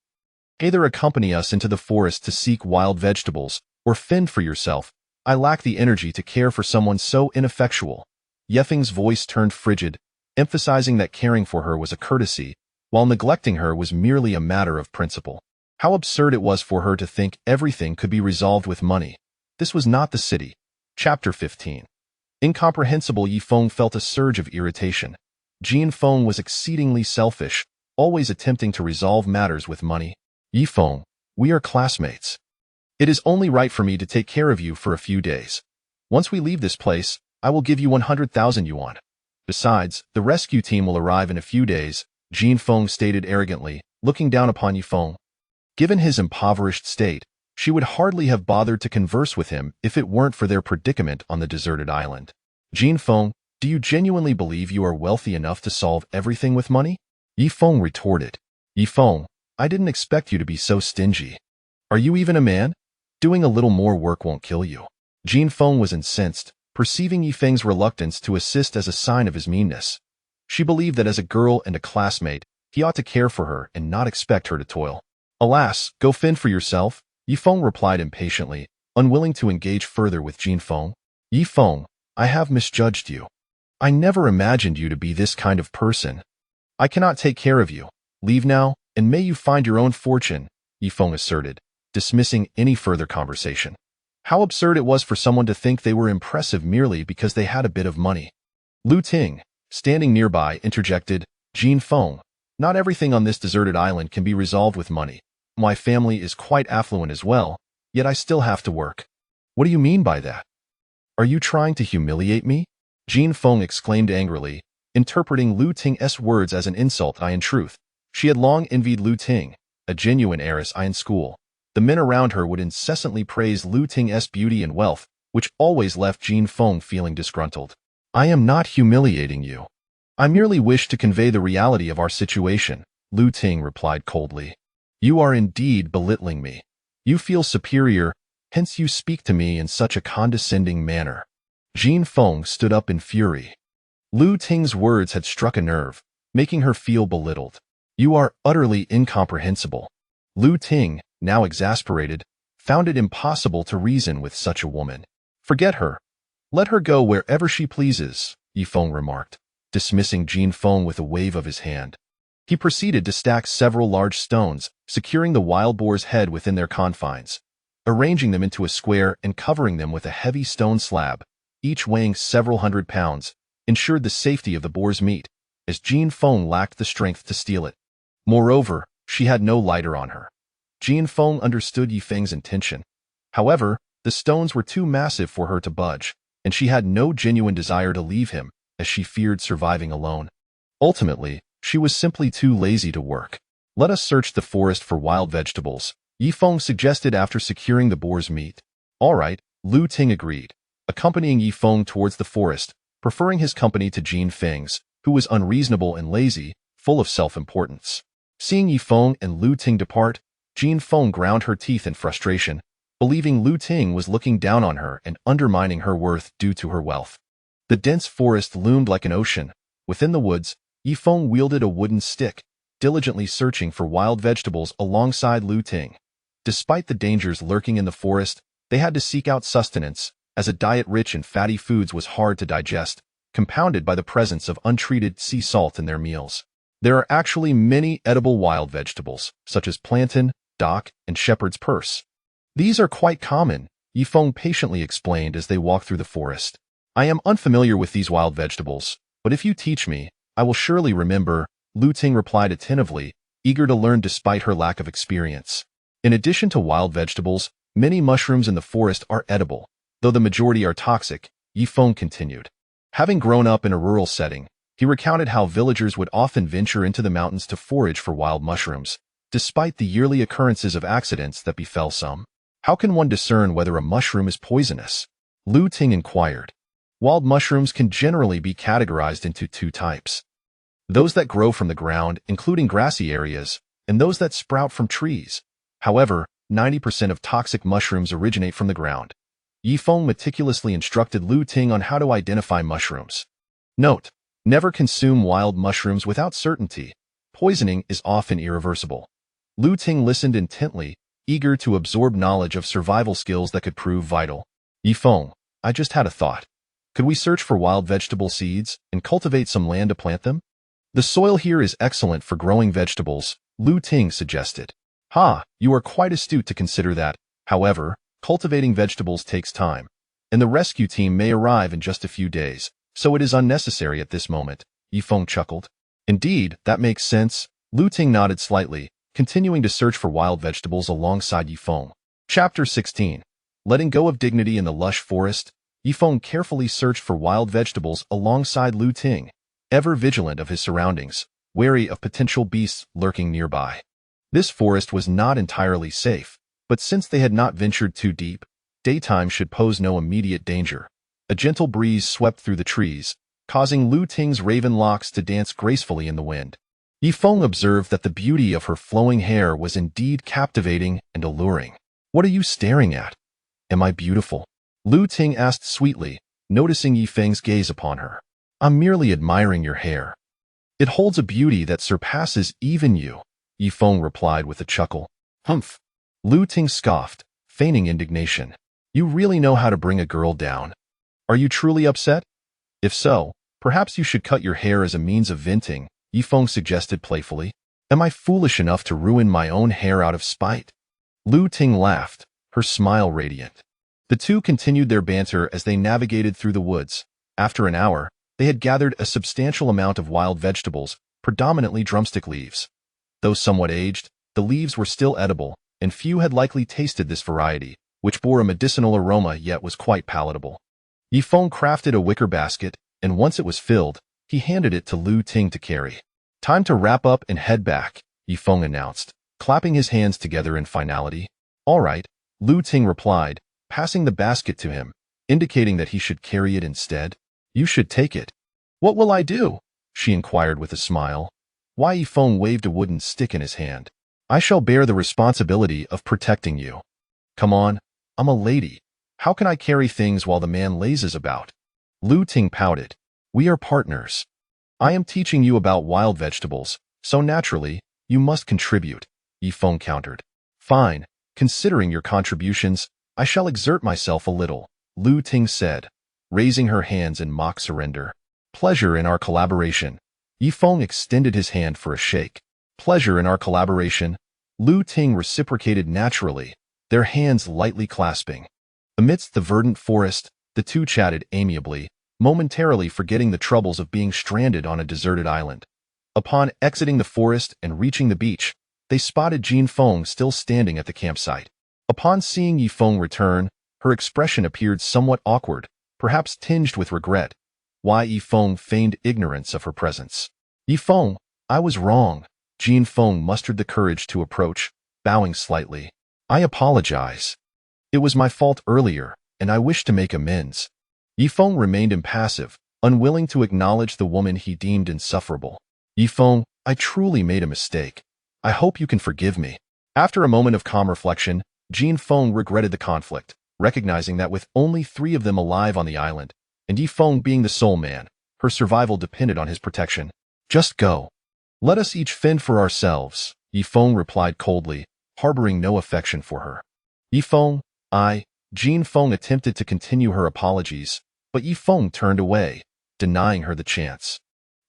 Either accompany us into the forest to seek wild vegetables, or fend for yourself. I lack the energy to care for someone so ineffectual. Yefeng's voice turned frigid, emphasizing that caring for her was a courtesy, while neglecting her was merely a matter of principle. How absurd it was for her to think everything could be resolved with money. This was not the city. Chapter 15. Incomprehensible. Yifeng felt a surge of irritation. Jin Feng was exceedingly selfish, always attempting to resolve matters with money. Yifeng, we are classmates. It is only right for me to take care of you for a few days. Once we leave this place, I will give you 100,000 yuan. Besides, the rescue team will arrive in a few days, Jin Feng stated arrogantly, looking down upon Yifeng. Given his impoverished state, she would hardly have bothered to converse with him if it weren't for their predicament on the deserted island. Jin Feng, do you genuinely believe you are wealthy enough to solve everything with money? Yifeng retorted. Yifeng, I didn't expect you to be so stingy. Are you even a man? Doing a little more work won't kill you. Jin Feng was incensed, perceiving Yifeng's reluctance to assist as a sign of his meanness. She believed that as a girl and a classmate, he ought to care for her and not expect her to toil. Alas, go fend for yourself, Yifeng replied impatiently, unwilling to engage further with Jin Feng. Yifeng, I have misjudged you. I never imagined you to be this kind of person. I cannot take care of you. Leave now, and may you find your own fortune, Yifeng asserted, dismissing any further conversation. How absurd it was for someone to think they were impressive merely because they had a bit of money. Lu Ting, standing nearby, interjected, Jin Feng, not everything on this deserted island can be resolved with money. My family is quite affluent as well, yet I still have to work. What do you mean by that? Are you trying to humiliate me? Jin Feng exclaimed angrily, interpreting Lu Ting's words as an insult. In truth, she had long envied Lu Ting, a genuine heiress in school. The men around her would incessantly praise Lu Ting's beauty and wealth, which always left Jin Feng feeling disgruntled. I am not humiliating you. I merely wish to convey the reality of our situation, Lu Ting replied coldly. You are indeed belittling me. You feel superior, hence you speak to me in such a condescending manner. Jin Feng stood up in fury. Lu Ting's words had struck a nerve, making her feel belittled. You are utterly incomprehensible. Lu Ting, now exasperated, found it impossible to reason with such a woman. Forget her. Let her go wherever she pleases, Yifeng remarked, dismissing Jin Feng with a wave of his hand. He proceeded to stack several large stones, securing the wild boar's head within their confines. Arranging them into a square and covering them with a heavy stone slab, each weighing several hundred pounds, ensured the safety of the boar's meat, as Jin Feng lacked the strength to steal it. Moreover, she had no lighter on her. Jin Feng understood Yifeng's intention. However, the stones were too massive for her to budge, and she had no genuine desire to leave him, as she feared surviving alone. Ultimately, she was simply too lazy to work. Let us search the forest for wild vegetables, Yifeng suggested after securing the boar's meat. All right, Lu Ting agreed, accompanying Yifeng towards the forest, preferring his company to Jin Feng's, who was unreasonable and lazy, full of self-importance. Seeing Yifeng and Lu Ting depart, Jin Feng ground her teeth in frustration, believing Lu Ting was looking down on her and undermining her worth due to her wealth. The dense forest loomed like an ocean. Within the woods, Yifeng wielded a wooden stick, diligently searching for wild vegetables alongside Lu Ting. Despite the dangers lurking in the forest, they had to seek out sustenance, as a diet rich in fatty foods was hard to digest, compounded by the presence of untreated sea salt in their meals. There are actually many edible wild vegetables, such as plantain, dock, and shepherd's purse. These are quite common, Yifeng patiently explained as they walked through the forest. I am unfamiliar with these wild vegetables, but if you teach me, I will surely remember, Lu Ting replied attentively, eager to learn despite her lack of experience. In addition to wild vegetables, many mushrooms in the forest are edible, though the majority are toxic, Yifeng continued. Having grown up in a rural setting, he recounted how villagers would often venture into the mountains to forage for wild mushrooms, despite the yearly occurrences of accidents that befell some. How can one discern whether a mushroom is poisonous? Lu Ting inquired. Wild mushrooms can generally be categorized into two types. Those that grow from the ground, including grassy areas, and those that sprout from trees. However, 90% of toxic mushrooms originate from the ground. Yifeng meticulously instructed Lu Ting on how to identify mushrooms. Note: never consume wild mushrooms without certainty. Poisoning is often irreversible. Lu Ting listened intently, eager to absorb knowledge of survival skills that could prove vital. Yifeng, I just had a thought. Could we search for wild vegetable seeds and cultivate some land to plant them? The soil here is excellent for growing vegetables, Lu Ting suggested. You are quite astute to consider that. However, cultivating vegetables takes time, and the rescue team may arrive in just a few days, so it is unnecessary at this moment, Yifeng chuckled. Indeed, that makes sense. Lu Ting nodded slightly, continuing to search for wild vegetables alongside Yifeng. Chapter 16. Letting go of dignity in the lush forest, Yifeng carefully searched for wild vegetables alongside Lu Ting, ever vigilant of his surroundings, wary of potential beasts lurking nearby. This forest was not entirely safe, but since they had not ventured too deep, daytime should pose no immediate danger. A gentle breeze swept through the trees, causing Lu Ting's raven locks to dance gracefully in the wind. Yifeng observed that the beauty of her flowing hair was indeed captivating and alluring. What are you staring at? Am I beautiful? Lu Ting asked sweetly, noticing Yifeng's gaze upon her. I'm merely admiring your hair. It holds a beauty that surpasses even you, Yifeng replied with a chuckle. Humph. Lu Ting scoffed, feigning indignation. You really know how to bring a girl down. Are you truly upset? If so, perhaps you should cut your hair as a means of venting, Yifeng suggested playfully. Am I foolish enough to ruin my own hair out of spite? Lu Ting laughed, her smile radiant. The two continued their banter as they navigated through the woods. After an hour, they had gathered a substantial amount of wild vegetables, predominantly drumstick leaves. Though somewhat aged, the leaves were still edible, and few had likely tasted this variety, which bore a medicinal aroma yet was quite palatable. Yifeng crafted a wicker basket, and once it was filled, he handed it to Lu Ting to carry. Time to wrap up and head back, Yifeng announced, clapping his hands together in finality. All right, Lu Ting replied, passing the basket to him, indicating that he should carry it instead. You should take it. What will I do? She inquired with a smile. Why? Yifeng waved a wooden stick in his hand. I shall bear the responsibility of protecting you. Come on, I'm a lady. How can I carry things while the man lazes about? Lu Ting pouted. We are partners. I am teaching you about wild vegetables, so naturally, you must contribute, Yifeng countered. Fine, considering your contributions, I shall exert myself a little, Lu Ting said, raising her hands in mock surrender. Pleasure in our collaboration. Yifeng extended his hand for a shake. Pleasure in our collaboration. Lu Ting reciprocated naturally, their hands lightly clasping. Amidst the verdant forest, the two chatted amiably, momentarily forgetting the troubles of being stranded on a deserted island. Upon exiting the forest and reaching the beach, they spotted Yifeng still standing at the campsite. Upon seeing Yifeng return, her expression appeared somewhat awkward, perhaps tinged with regret. Why? Yifeng feigned ignorance of her presence. Yifeng, I was wrong. Yifeng mustered the courage to approach, bowing slightly. I apologize. It was my fault earlier, and I wish to make amends. Yifeng remained impassive, unwilling to acknowledge the woman he deemed insufferable. Yifeng, I truly made a mistake. I hope you can forgive me. After a moment of calm reflection, Yifeng regretted the conflict, recognizing that with only 3 of them alive on the island, and Yifeng being the sole man, her survival depended on his protection. Just go. Let us each fend for ourselves, Yifeng replied coldly, harboring no affection for her. Yifeng, Yifeng attempted to continue her apologies, but Yifeng turned away, denying her the chance.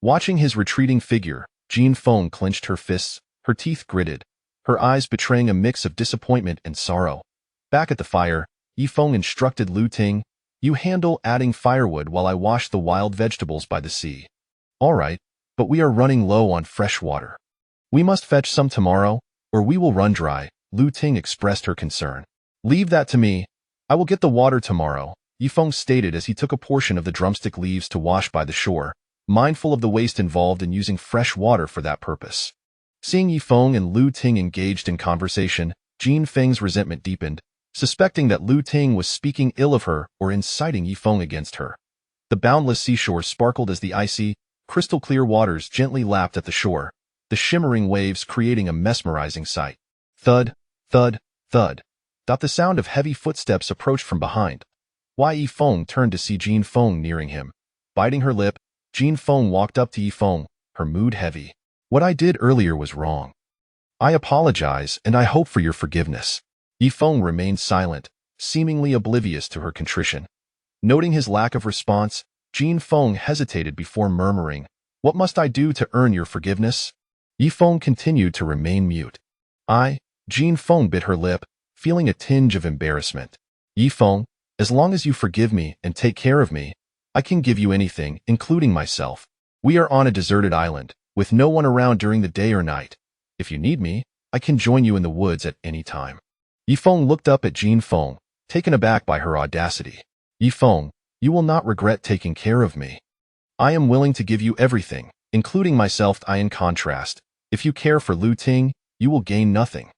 Watching his retreating figure, Yifeng clenched her fists, her teeth gritted, her eyes betraying a mix of disappointment and sorrow. Back at the fire, Yifeng instructed Lu Ting. You handle adding firewood while I wash the wild vegetables by the sea. All right, but we are running low on fresh water. We must fetch some tomorrow, or we will run dry, Lu Ting expressed her concern. Leave that to me. I will get the water tomorrow, Yifeng stated as he took a portion of the drumstick leaves to wash by the shore, mindful of the waste involved in using fresh water for that purpose. Seeing Yifeng and Lu Ting engaged in conversation, Jin Feng's resentment deepened, suspecting that Lu Ting was speaking ill of her or inciting Yifeng against her. The boundless seashore sparkled as the icy, crystal-clear waters gently lapped at the shore, the shimmering waves creating a mesmerizing sight. Thud, thud, thud. The sound of heavy footsteps approached from behind. Yifeng turned to see Jin Feng nearing him. Biting her lip, Jin Feng walked up to Yifeng, her mood heavy. What I did earlier was wrong. I apologize and I hope for your forgiveness. Yifeng remained silent, seemingly oblivious to her contrition. Noting his lack of response, Jin Feng hesitated before murmuring, What must I do to earn your forgiveness? Yifeng continued to remain mute. Jin Feng bit her lip, feeling a tinge of embarrassment. Yifeng, as long as you forgive me and take care of me, I can give you anything, including myself. We are on a deserted island, with no one around during the day or night. If you need me, I can join you in the woods at any time. Yifeng looked up at Jin Feng, taken aback by her audacity. Yifeng, you will not regret taking care of me. I am willing to give you everything, including myself. In contrast, if you care for Lu Ting, you will gain nothing.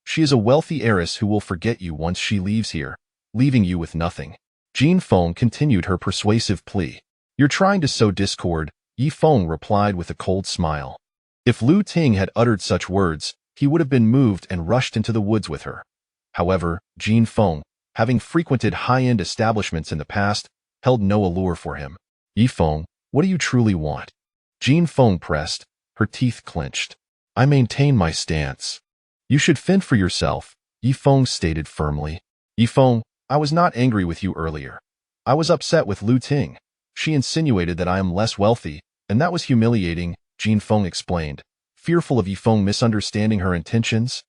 She is a wealthy heiress who will forget you once she leaves here, leaving you with nothing. Jin Feng continued her persuasive plea. You're trying to sow discord, Yifeng replied with a cold smile. If Lu Ting had uttered such words, he would have been moved and rushed into the woods with her. However, Jin Feng, having frequented high-end establishments in the past, held no allure for him. Yifeng, what do you truly want? Jin Feng pressed, her teeth clenched. I maintain my stance. You should fend for yourself, Yifeng stated firmly. Yifeng, I was not angry with you earlier. I was upset with Lu Ting. She insinuated that I am less wealthy, and that was humiliating, Jin Feng explained, fearful of Yifeng misunderstanding her intentions.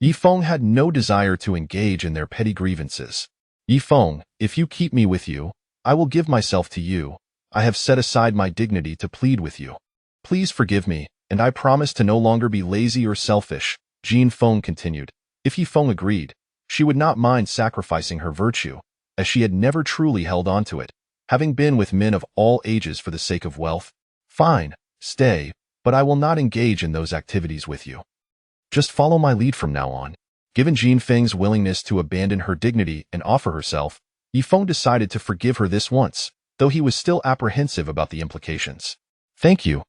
Yifeng had no desire to engage in their petty grievances. Yifeng, if you keep me with you, I will give myself to you. I have set aside my dignity to plead with you. Please forgive me, and I promise to no longer be lazy or selfish, Jin Feng continued. If Yifeng agreed, she would not mind sacrificing her virtue, as she had never truly held on to it, having been with men of all ages for the sake of wealth. Fine, stay, but I will not engage in those activities with you. Just follow my lead from now on. Given Jin Feng's willingness to abandon her dignity and offer herself, Yifeng decided to forgive her this once, though he was still apprehensive about the implications. Thank you.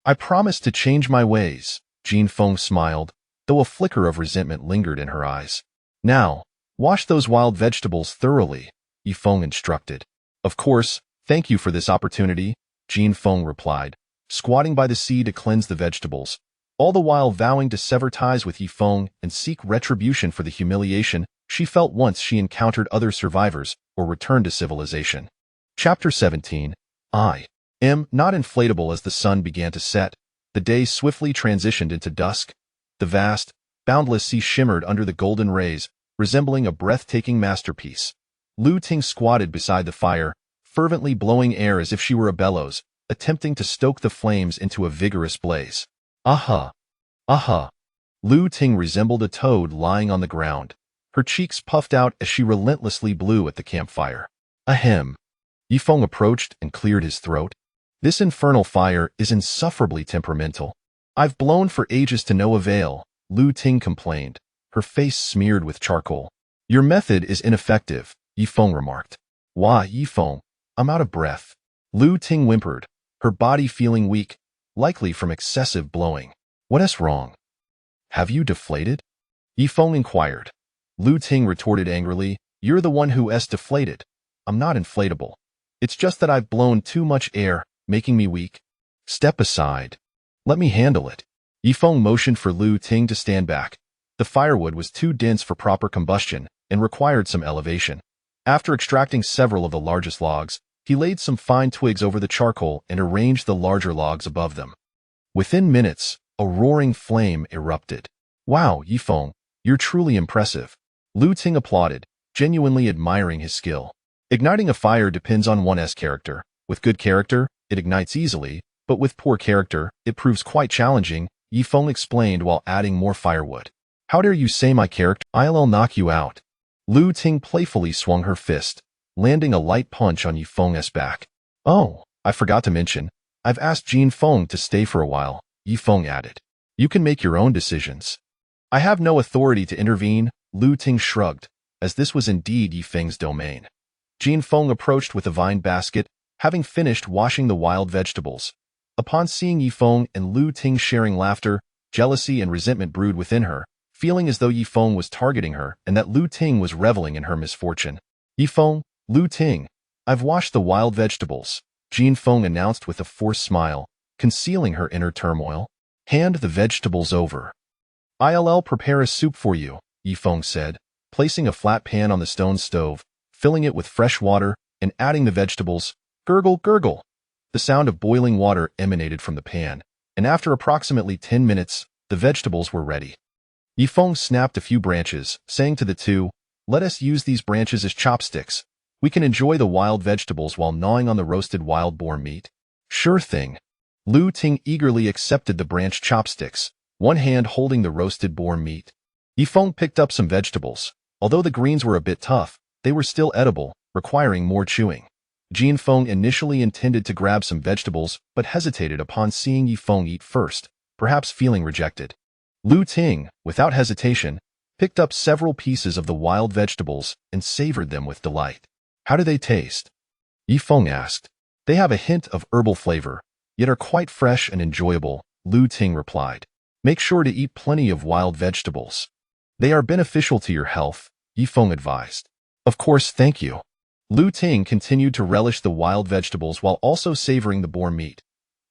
I promise to change my ways, Jin Feng smiled, though a flicker of resentment lingered in her eyes. Now, wash those wild vegetables thoroughly, Yifeng instructed. Of course, thank you for this opportunity, Jin Feng replied, squatting by the sea to cleanse the vegetables, all the while vowing to sever ties with Yifeng and seek retribution for the humiliation she felt once she encountered other survivors or returned to civilization. Chapter 17. I am not inflatable. As the sun began to set, the day swiftly transitioned into dusk. The vast, boundless sea shimmered under the golden rays, resembling a breathtaking masterpiece. Lu Ting squatted beside the fire, fervently blowing air as if she were a bellows, attempting to stoke the flames into a vigorous blaze. Aha! Lu Ting resembled a toad lying on the ground, her cheeks puffed out as she relentlessly blew at the campfire. Ahem. Yifeng approached and cleared his throat. This infernal fire is insufferably temperamental. I've blown for ages to no avail, Lu Ting complained, her face smeared with charcoal. Your method is ineffective, Yifeng remarked. Why, Yifeng, I'm out of breath. Lu Ting whimpered, her body feeling weak, likely from excessive blowing. What is wrong? Have you deflated? Yifeng inquired. Lu Ting retorted angrily, You're the one who is deflated. I'm not inflatable. It's just that I've blown too much air, making me weak. Step aside. Let me handle it. Yifeng motioned for Lu Ting to stand back. The firewood was too dense for proper combustion and required some elevation. After extracting several of the largest logs, he laid some fine twigs over the charcoal and arranged the larger logs above them. Within minutes, a roaring flame erupted. Wow, Yifeng, you're truly impressive. Lu Ting applauded, genuinely admiring his skill. Igniting a fire depends on one's character. With good character, it ignites easily, but with poor character, it proves quite challenging, Yifeng explained while adding more firewood. How dare you say my character? I'll knock you out. Lu Ting playfully swung her fist, landing a light punch on Yifeng's back. Oh, I forgot to mention, I've asked Jin Feng to stay for a while, Yifeng added. You can make your own decisions. I have no authority to intervene, Lu Ting shrugged, as this was indeed Yifeng's domain. Jin Feng approached with a vine basket, having finished washing the wild vegetables. Upon seeing Yifeng and Lu Ting sharing laughter, jealousy and resentment brewed within her, feeling as though Yifeng was targeting her and that Lu Ting was reveling in her misfortune. Yifeng, Lu Ting, I've washed the wild vegetables, Jin Feng announced with a forced smile, concealing her inner turmoil. Hand the vegetables over. I'll prepare a soup for you, Yifeng said, placing a flat pan on the stone stove, filling it with fresh water, and adding the vegetables. Gurgle, gurgle. The sound of boiling water emanated from the pan, and after approximately 10 minutes, the vegetables were ready. Yifeng snapped a few branches, saying to the two, let us use these branches as chopsticks. We can enjoy the wild vegetables while gnawing on the roasted wild boar meat. Sure thing. Lu Ting eagerly accepted the branch chopsticks, one hand holding the roasted boar meat. Yifeng picked up some vegetables. Although the greens were a bit tough, they were still edible, requiring more chewing. Jin Feng initially intended to grab some vegetables, but hesitated upon seeing Yifeng eat first, perhaps feeling rejected. Lu Ting, without hesitation, picked up several pieces of the wild vegetables and savored them with delight. How do they taste? Yifeng asked. They have a hint of herbal flavor, yet are quite fresh and enjoyable, Lu Ting replied. Make sure to eat plenty of wild vegetables. They are beneficial to your health, Yifeng advised. Of course, thank you. Lu Ting continued to relish the wild vegetables while also savoring the boar meat.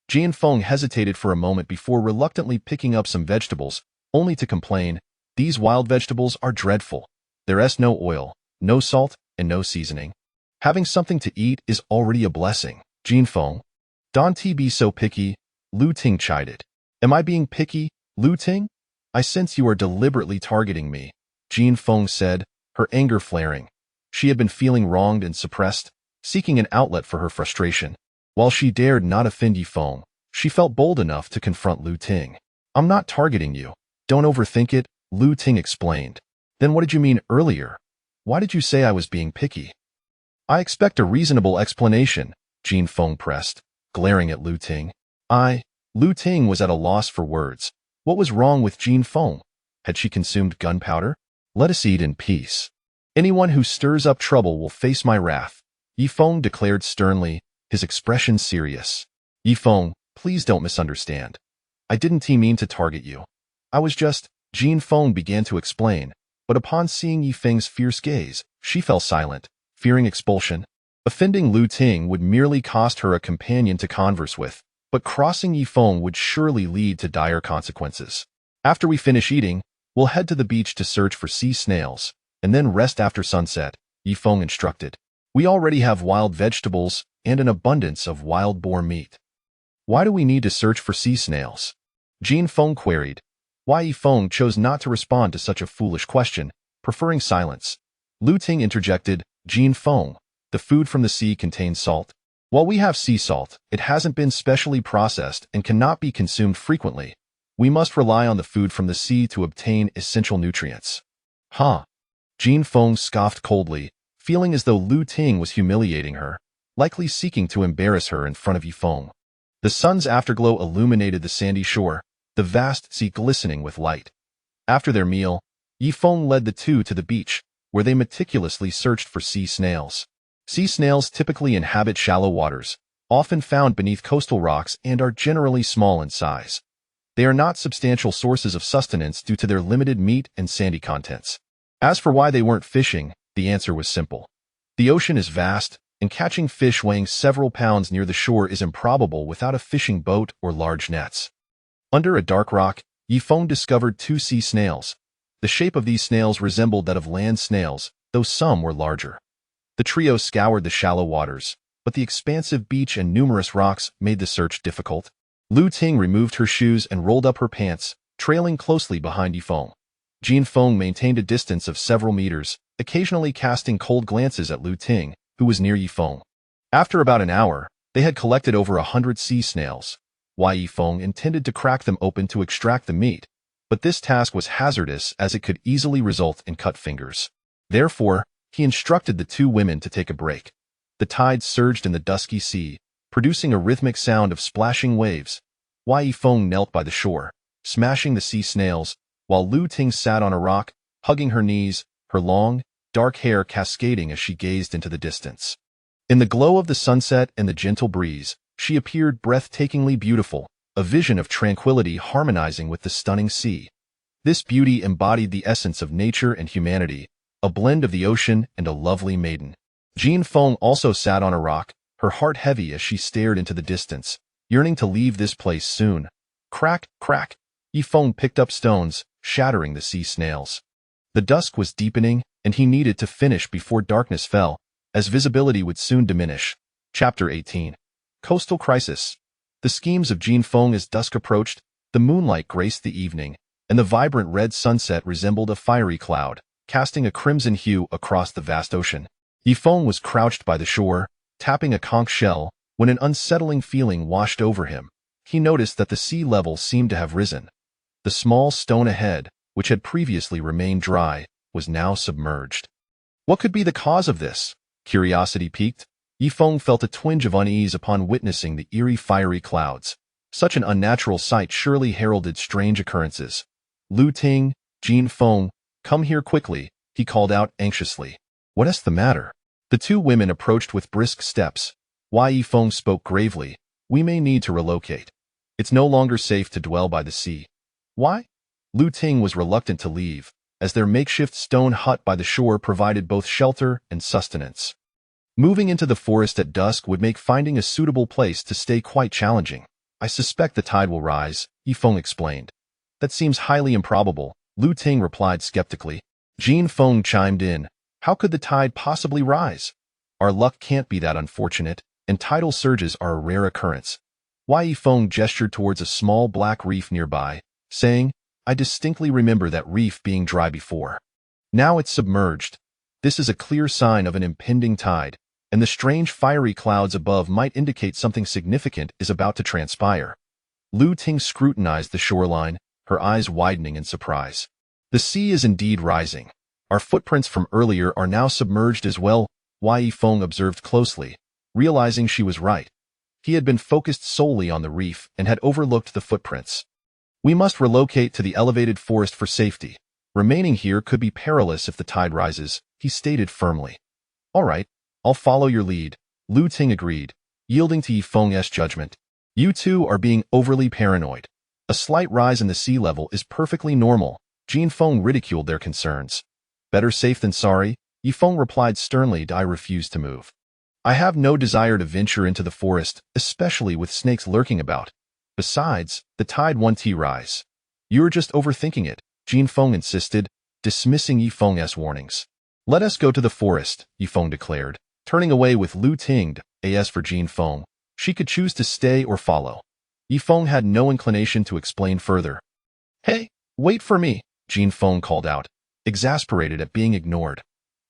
Jin Feng hesitated for a moment before reluctantly picking up some vegetables, only to complain, these wild vegetables are dreadful. There's no oil, no salt, and no seasoning. Having something to eat is already a blessing, Jin Feng. Don't be so picky, Lu Ting chided. Am I being picky, Lu Ting? I sense you are deliberately targeting me, Jin Feng said, her anger flaring. She had been feeling wronged and suppressed, seeking an outlet for her frustration. While she dared not offend Yifeng, she felt bold enough to confront Lu Ting. I'm not targeting you. Don't overthink it, Lu Ting explained. Then what did you mean earlier? Why did you say I was being picky? I expect a reasonable explanation, Jin Feng pressed, glaring at Lu Ting. Lu Ting was at a loss for words. What was wrong with Jin Feng? Had she consumed gunpowder? Let us eat in peace. Anyone who stirs up trouble will face my wrath, Yifeng declared sternly, his expression serious. Yifeng, please don't misunderstand. I didn't mean to target you. I was just, Jin Feng began to explain, but upon seeing Yifeng's fierce gaze, she fell silent, fearing expulsion. Offending Lu Ting would merely cost her a companion to converse with, but crossing Yifeng would surely lead to dire consequences. After we finish eating, we'll head to the beach to search for sea snails, and then rest after sunset, Yifeng instructed. We already have wild vegetables and an abundance of wild boar meat. Why do we need to search for sea snails? Jin Feng queried. Why Yifeng chose not to respond to such a foolish question, preferring silence. Lu Ting interjected, Jin Feng, the food from the sea contains salt. While we have sea salt, it hasn't been specially processed and cannot be consumed frequently. We must rely on the food from the sea to obtain essential nutrients. Huh? Jin Feng scoffed coldly, feeling as though Lu Ting was humiliating her, likely seeking to embarrass her in front of Yifeng. The sun's afterglow illuminated the sandy shore, the vast sea glistening with light. After their meal, Yifeng led the two to the beach, where they meticulously searched for sea snails. Sea snails typically inhabit shallow waters, often found beneath coastal rocks and are generally small in size. They are not substantial sources of sustenance due to their limited meat and sandy contents. As for why they weren't fishing, the answer was simple. The ocean is vast, and catching fish weighing several pounds near the shore is improbable without a fishing boat or large nets. Under a dark rock, Yifeng discovered two sea snails. The shape of these snails resembled that of land snails, though some were larger. The trio scoured the shallow waters, but the expansive beach and numerous rocks made the search difficult. Lu Ting removed her shoes and rolled up her pants, trailing closely behind Yifeng. Jin Feng maintained a distance of several meters, occasionally casting cold glances at Lu Ting, who was near Yifeng. After about an hour, they had collected over 100 sea snails. Yifeng intended to crack them open to extract the meat, but this task was hazardous as it could easily result in cut fingers. Therefore, he instructed the two women to take a break. The tide surged in the dusky sea, producing a rhythmic sound of splashing waves. Yifeng knelt by the shore, smashing the sea snails, while Lu Ting sat on a rock, hugging her knees, her long, dark hair cascading as she gazed into the distance. In the glow of the sunset and the gentle breeze, she appeared breathtakingly beautiful, a vision of tranquility harmonizing with the stunning sea. This beauty embodied the essence of nature and humanity, a blend of the ocean and a lovely maiden. Yifeng also sat on a rock, her heart heavy as she stared into the distance, yearning to leave this place soon. Crack, crack! Yifeng picked up stones, shattering the sea snails. The dusk was deepening, and he needed to finish before darkness fell, as visibility would soon diminish. Chapter 18. Coastal Crisis. The schemes of Yifeng as dusk approached, the moonlight graced the evening, and the vibrant red sunset resembled a fiery cloud, casting a crimson hue across the vast ocean. Yifeng was crouched by the shore, tapping a conch shell, when an unsettling feeling washed over him. He noticed that the sea level seemed to have risen. The small stone ahead, which had previously remained dry, was now submerged. What could be the cause of this? Curiosity piqued. Yifeng felt a twinge of unease upon witnessing the eerie fiery clouds. Such an unnatural sight surely heralded strange occurrences. Lu Ting, Yifeng, come here quickly, he called out anxiously. What is the matter? The two women approached with brisk steps. Yifeng spoke gravely. We may need to relocate. It's no longer safe to dwell by the sea. Why? Lu Ting was reluctant to leave, as their makeshift stone hut by the shore provided both shelter and sustenance. Moving into the forest at dusk would make finding a suitable place to stay quite challenging. I suspect the tide will rise, Yifeng explained. That seems highly improbable, Lu Ting replied skeptically. Yifeng chimed in. How could the tide possibly rise? Our luck can't be that unfortunate, and tidal surges are a rare occurrence. Yifeng gestured towards a small black reef nearby, saying, I distinctly remember that reef being dry before. Now it's submerged. This is a clear sign of an impending tide, and the strange fiery clouds above might indicate something significant is about to transpire. Lu Ting scrutinized the shoreline, her eyes widening in surprise. The sea is indeed rising. Our footprints from earlier are now submerged as well, Yifeng observed closely, realizing she was right. He had been focused solely on the reef and had overlooked the footprints. We must relocate to the elevated forest for safety. Remaining here could be perilous if the tide rises, he stated firmly. All right, I'll follow your lead, Lu Ting agreed, yielding to Yifeng's judgment. You two are being overly paranoid. A slight rise in the sea level is perfectly normal, Yifeng ridiculed their concerns. Better safe than sorry, Yifeng replied sternly. I refuse to move. I have no desire to venture into the forest, especially with snakes lurking about. Besides, the tide won't rise. You're just overthinking it, Yifeng insisted, dismissing Yifeng's warnings. Let us go to the forest, Yifeng declared, turning away with Lu Ting. As for Yifeng, she could choose to stay or follow. Yifeng had no inclination to explain further. Hey, wait for me, Yifeng called out, exasperated at being ignored.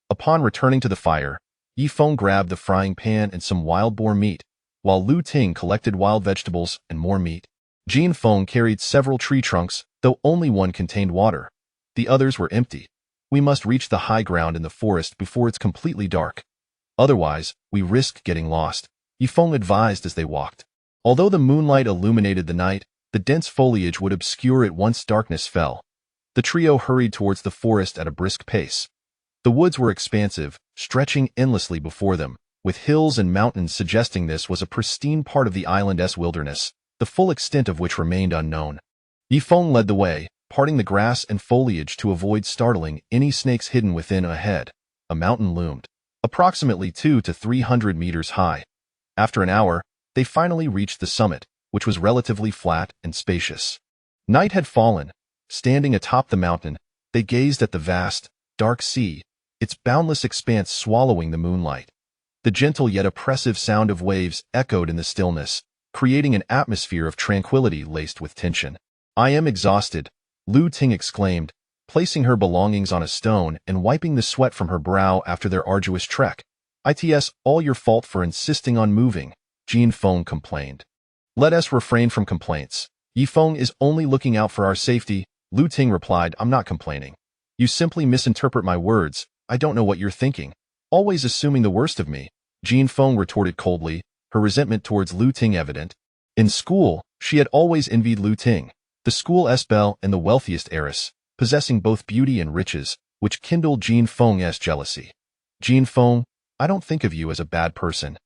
Upon returning to the fire, Yifeng grabbed the frying pan and some wild boar meat, while Lu Ting collected wild vegetables and more meat. Yifeng carried several tree trunks, though only one contained water. The others were empty. We must reach the high ground in the forest before it's completely dark. Otherwise, we risk getting lost, Yifeng advised as they walked. Although the moonlight illuminated the night, the dense foliage would obscure it once darkness fell. The trio hurried towards the forest at a brisk pace. The woods were expansive, stretching endlessly before them, with hills and mountains suggesting this was a pristine part of the island's wilderness, the full extent of which remained unknown. Yifeng led the way, parting the grass and foliage to avoid startling any snakes hidden within. Ahead, a mountain loomed, approximately 200 to 300 meters high. After an hour, they finally reached the summit, which was relatively flat and spacious. Night had fallen. Standing atop the mountain, they gazed at the vast, dark sea, its boundless expanse swallowing the moonlight. The gentle yet oppressive sound of waves echoed in the stillness, creating an atmosphere of tranquility laced with tension. I am exhausted, Lu Ting exclaimed, placing her belongings on a stone and wiping the sweat from her brow after their arduous trek. "It's all your fault for insisting on moving," Jin Feng complained. "Let us refrain from complaints. Yi Feng is only looking out for our safety," Lu Ting replied. "I'm not complaining. You simply misinterpret my words. I don't know what you're thinking. Always assuming the worst of me," Jin Feng retorted coldly, her resentment towards Lu Ting evident. In school, she had always envied Lu Ting, the school's belle and the wealthiest heiress, possessing both beauty and riches, which kindled Jin Feng's jealousy. "Jin Feng, I don't think of you as a bad person.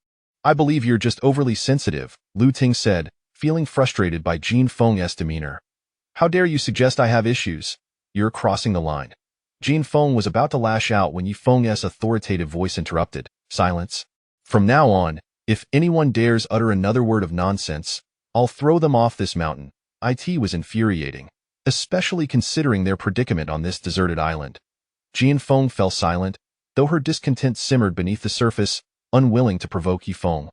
I believe you're just overly sensitive," Lu Ting said, feeling frustrated by Jin Feng's demeanor. "How dare you suggest I have issues? You're crossing the line." Jin Feng was about to lash out when Yi Feng's authoritative voice interrupted. "Silence. From now on, if anyone dares utter another word of nonsense, I'll throw them off this mountain." It was infuriating, especially considering their predicament on this deserted island. Jin Feng fell silent, though her discontent simmered beneath the surface, unwilling to provoke Yi Feng.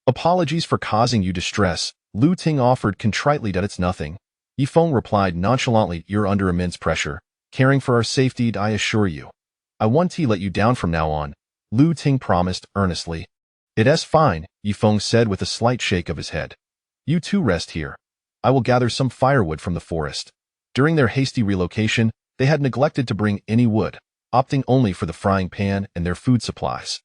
"Apologies for causing you distress," Lu Ting offered contritely. "It's nothing." Yi Feng replied nonchalantly. "You're under immense pressure, caring for our safety, I assure you. I won't let you down from now on," Lu Ting promised earnestly. "It's fine," Yi Feng said with a slight shake of his head. "You two rest here. I will gather some firewood from the forest." During their hasty relocation, they had neglected to bring any wood, opting only for the frying pan and their food supplies.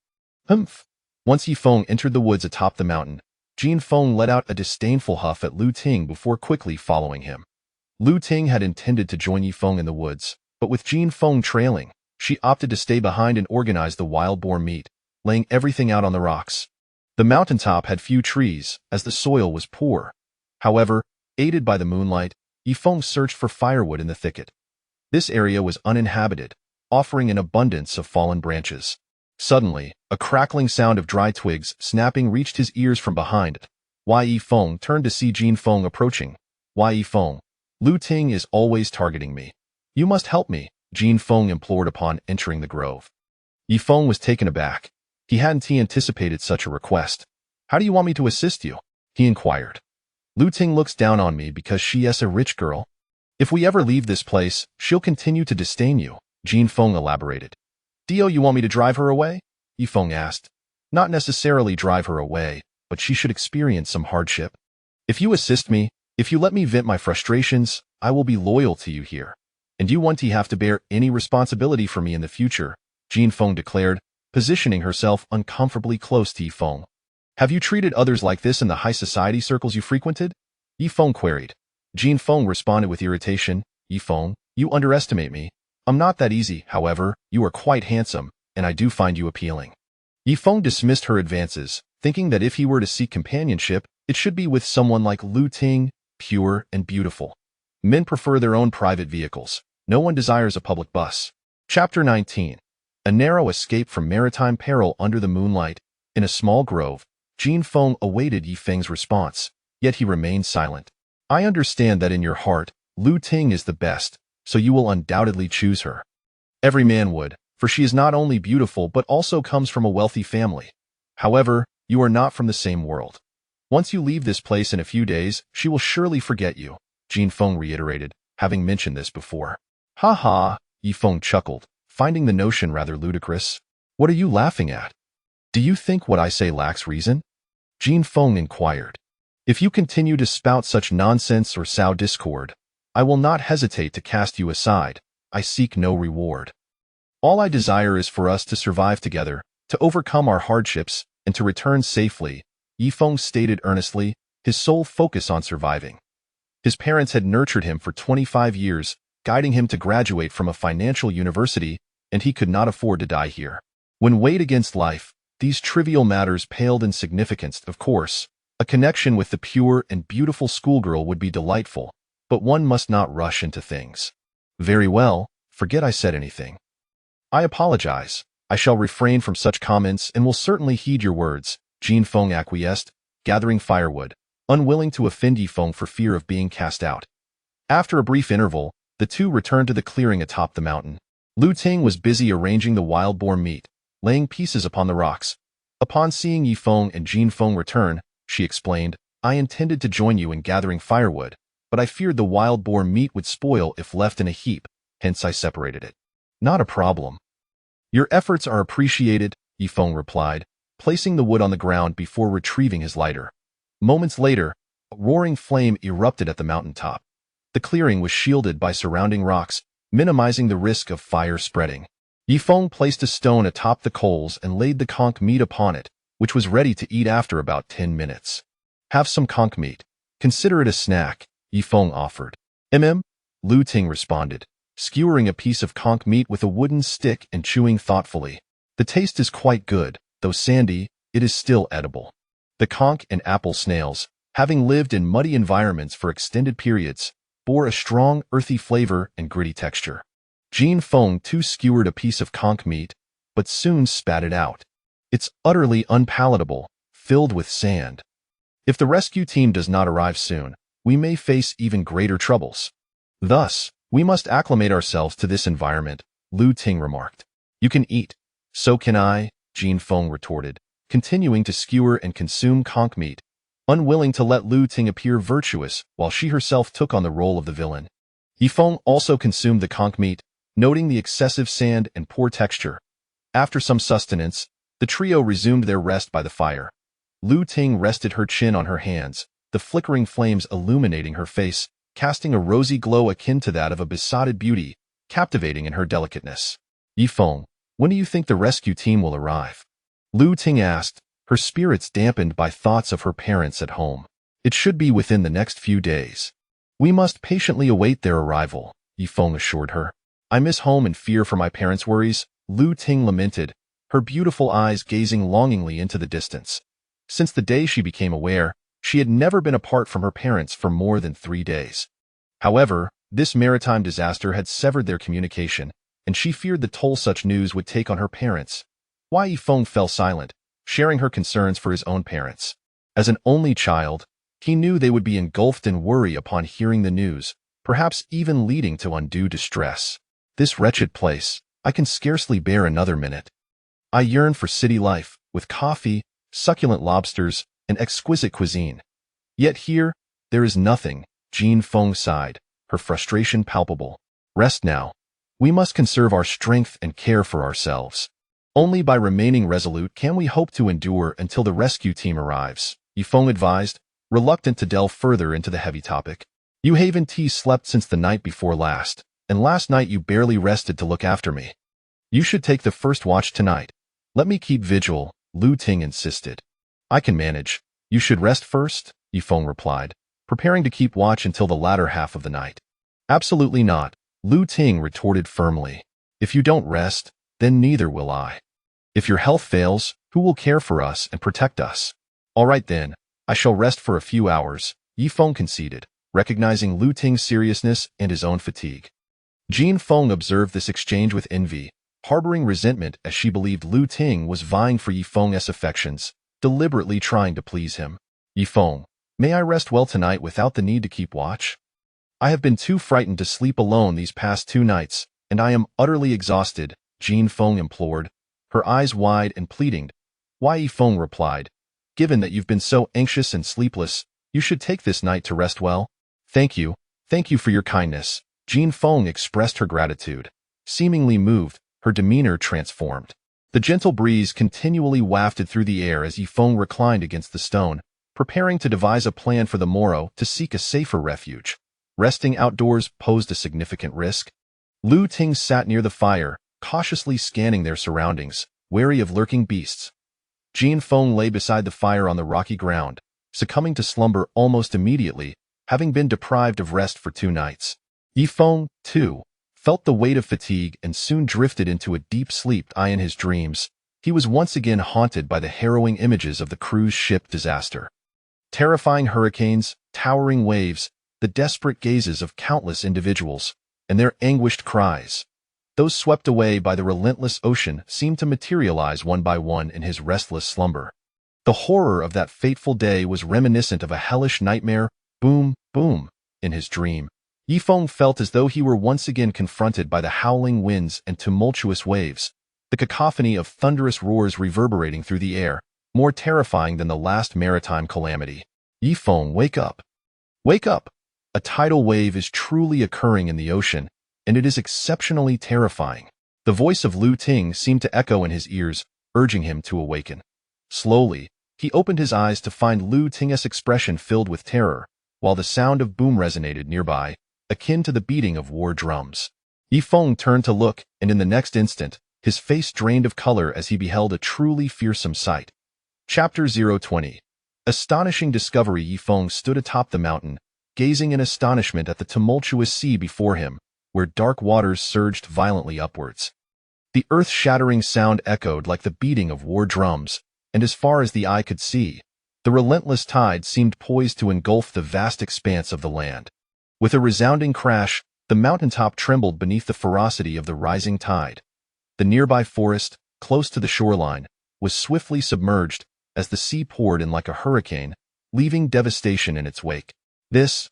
Once Yi Feng entered the woods atop the mountain, Jin Feng let out a disdainful huff at Lu Ting before quickly following him. Lu Ting had intended to join Yi Feng in the woods, but with Jin Feng trailing, she opted to stay behind and organize the wild boar meat, laying everything out on the rocks. The mountaintop had few trees, as the soil was poor. However, aided by the moonlight, Yi Feng searched for firewood in the thicket. This area was uninhabited, offering an abundance of fallen branches. Suddenly, a crackling sound of dry twigs snapping reached his ears from behind it. Yi Feng turned to see Jin Feng approaching. "Yi Feng, Lu Ting is always targeting me. You must help me," Jin Feng implored upon entering the grove. Yi Feng was taken aback. He hadn't anticipated such a request. "How do you want me to assist you?" he inquired. "Lu Ting looks down on me because she is a rich girl. If we ever leave this place, she'll continue to disdain you," Jin Feng elaborated. "Do you want me to drive her away?" Yi Feng asked. "Not necessarily drive her away, but she should experience some hardship. If you assist me, if you let me vent my frustrations, I will be loyal to you here. And you won't have to bear any responsibility for me in the future," Jin Feng declared, positioning herself uncomfortably close to Yi Feng. "Have you treated others like this in the high society circles you frequented?" Yi Feng queried. Jin Feng responded with irritation. "Yi Feng, you underestimate me. I'm not that easy, however, you are quite handsome, and I do find you appealing." Yi Feng dismissed her advances, thinking that if he were to seek companionship, it should be with someone like Lu Ting, pure and beautiful. Men prefer their own private vehicles. No one desires a public bus. Chapter 19. A narrow escape from maritime peril under the moonlight. In a small grove, Jin Feng awaited Yi Feng's response, yet he remained silent. "I understand that in your heart, Lu Ting is the best, so you will undoubtedly choose her. Every man would, for she is not only beautiful but also comes from a wealthy family. However, you are not from the same world. Once you leave this place in a few days, she will surely forget you," Jin Feng reiterated, having mentioned this before. "Ha ha," Yi Feng chuckled, finding the notion rather ludicrous. "What are you laughing at? Do you think what I say lacks reason?" Jin Feng inquired. "If you continue to spout such nonsense or sow discord, I will not hesitate to cast you aside. I seek no reward. All I desire is for us to survive together, to overcome our hardships, and to return safely," Yi Feng stated earnestly, his sole focus on surviving. His parents had nurtured him for 25 years, guiding him to graduate from a financial university, and he could not afford to die here. When weighed against life, these trivial matters paled in significance. Of course, a connection with the pure and beautiful schoolgirl would be delightful, but one must not rush into things. "Very well, forget I said anything." "I apologize. I shall refrain from such comments and will certainly heed your words," Jin Feng acquiesced, gathering firewood, unwilling to offend Yi Feng for fear of being cast out. After a brief interval, the two returned to the clearing atop the mountain. Lu Ting was busy arranging the wild boar meat, laying pieces upon the rocks. Upon seeing Yi Feng and Jin Feng return, she explained, "I intended to join you in gathering firewood, but I feared the wild boar meat would spoil if left in a heap. hence I separated it. Not a problem. Your efforts are appreciated, Yifeng replied, placing the wood on the ground before retrieving his lighter. Moments later, a roaring flame erupted at the mountaintop. The clearing was shielded by surrounding rocks, minimizing the risk of fire spreading. Yifeng placed a stone atop the coals and laid the conch meat upon it, which was ready to eat after about 10 minutes. Have some conch meat. Consider it a snack, Yifeng offered. Lu Ting responded, skewering a piece of conch meat with a wooden stick and chewing thoughtfully. The taste is quite good, though sandy, it is still edible. The conch and apple snails, having lived in muddy environments for extended periods, bore a strong, earthy flavor and gritty texture. Jin Feng too skewered a piece of conch meat, but soon spat it out. It's utterly unpalatable, filled with sand. If the rescue team does not arrive soon, we may face even greater troubles. Thus, we must acclimate ourselves to this environment, Lu Ting remarked. You can eat. So can I, Jin Feng retorted, continuing to skewer and consume conch meat, unwilling to let Lu Ting appear virtuous while she herself took on the role of the villain. Yifeng also consumed the conch meat, noting the excessive sand and poor texture. After some sustenance, the trio resumed their rest by the fire. Lu Ting rested her chin on her hands, the flickering flames illuminating her face, casting a rosy glow akin to that of a besotted beauty, captivating in her delicateness. Yifeng, when do you think the rescue team will arrive? Lu Ting asked, her spirits dampened by thoughts of her parents at home. It should be within the next few days. We must patiently await their arrival, Yifeng assured her. I miss home and fear for my parents' worries, Lu Ting lamented, her beautiful eyes gazing longingly into the distance. Since the day she became aware, she had never been apart from her parents for more than 3 days. However, this maritime disaster had severed their communication, and she feared the toll such news would take on her parents. Wai Yifeng fell silent, sharing her concerns for his own parents. As an only child, he knew they would be engulfed in worry upon hearing the news, perhaps even leading to undue distress. This wretched place, I can scarcely bear another minute. I yearn for city life, with coffee, succulent lobsters, and exquisite cuisine. Yet here, there is nothing, Jin Feng sighed, her frustration palpable. Rest now. We must conserve our strength and care for ourselves. Only by remaining resolute can we hope to endure until the rescue team arrives, Yifeng advised, reluctant to delve further into the heavy topic. You haven't slept since the night before last, and last night you barely rested to look after me. You should take the first watch tonight. Let me keep vigil, Lu Ting insisted. I can manage. You should rest first, Yifeng replied, preparing to keep watch until the latter half of the night. Absolutely not, Lu Ting retorted firmly. If you don't rest, then neither will I. If your health fails, who will care for us and protect us? All right then, I shall rest for a few hours, Yifeng conceded, recognizing Lu Ting's seriousness and his own fatigue. Jin Feng observed this exchange with envy, harboring resentment as she believed Lu Ting was vying for Yifeng's affections, deliberately trying to please him. Yifeng, may I rest well tonight without the need to keep watch? I have been too frightened to sleep alone these past 2 nights, and I am utterly exhausted, Jin Feng implored, her eyes wide and pleading. Wai Yifeng replied, given that you've been so anxious and sleepless, you should take this night to rest well. Thank you for your kindness, Jin Feng expressed her gratitude. Seemingly moved, her demeanor transformed. The gentle breeze continually wafted through the air as Yifeng reclined against the stone, preparing to devise a plan for the morrow to seek a safer refuge. Resting outdoors posed a significant risk. Lu Ting sat near the fire, cautiously scanning their surroundings, wary of lurking beasts. Jin Feng lay beside the fire on the rocky ground, succumbing to slumber almost immediately, having been deprived of rest for 2 nights. Yifeng, too, felt the weight of fatigue and soon drifted into a deep sleep. In his dreams, he was once again haunted by the harrowing images of the cruise ship disaster. Terrifying hurricanes, towering waves, the desperate gazes of countless individuals, and their anguished cries. Those swept away by the relentless ocean seemed to materialize one by one in his restless slumber. The horror of that fateful day was reminiscent of a hellish nightmare, boom, boom, in his dream. Yifeng felt as though he were once again confronted by the howling winds and tumultuous waves, the cacophony of thunderous roars reverberating through the air, more terrifying than the last maritime calamity. Yifeng, wake up! Wake up! A tidal wave is truly occurring in the ocean, and it is exceptionally terrifying. The voice of Lu Ting seemed to echo in his ears, urging him to awaken. Slowly, he opened his eyes to find Lu Ting's expression filled with terror, while the sound of boom resonated nearby, akin to the beating of war drums. Yifeng turned to look, and in the next instant, his face drained of color as he beheld a truly fearsome sight. Chapter 020. Astonishing discovery. Yifeng stood atop the mountain, gazing in astonishment at the tumultuous sea before him, where dark waters surged violently upwards. The earth-shattering sound echoed like the beating of war drums, and as far as the eye could see, the relentless tide seemed poised to engulf the vast expanse of the land. With a resounding crash, the mountaintop trembled beneath the ferocity of the rising tide. The nearby forest, close to the shoreline, was swiftly submerged as the sea poured in like a hurricane, leaving devastation in its wake. This,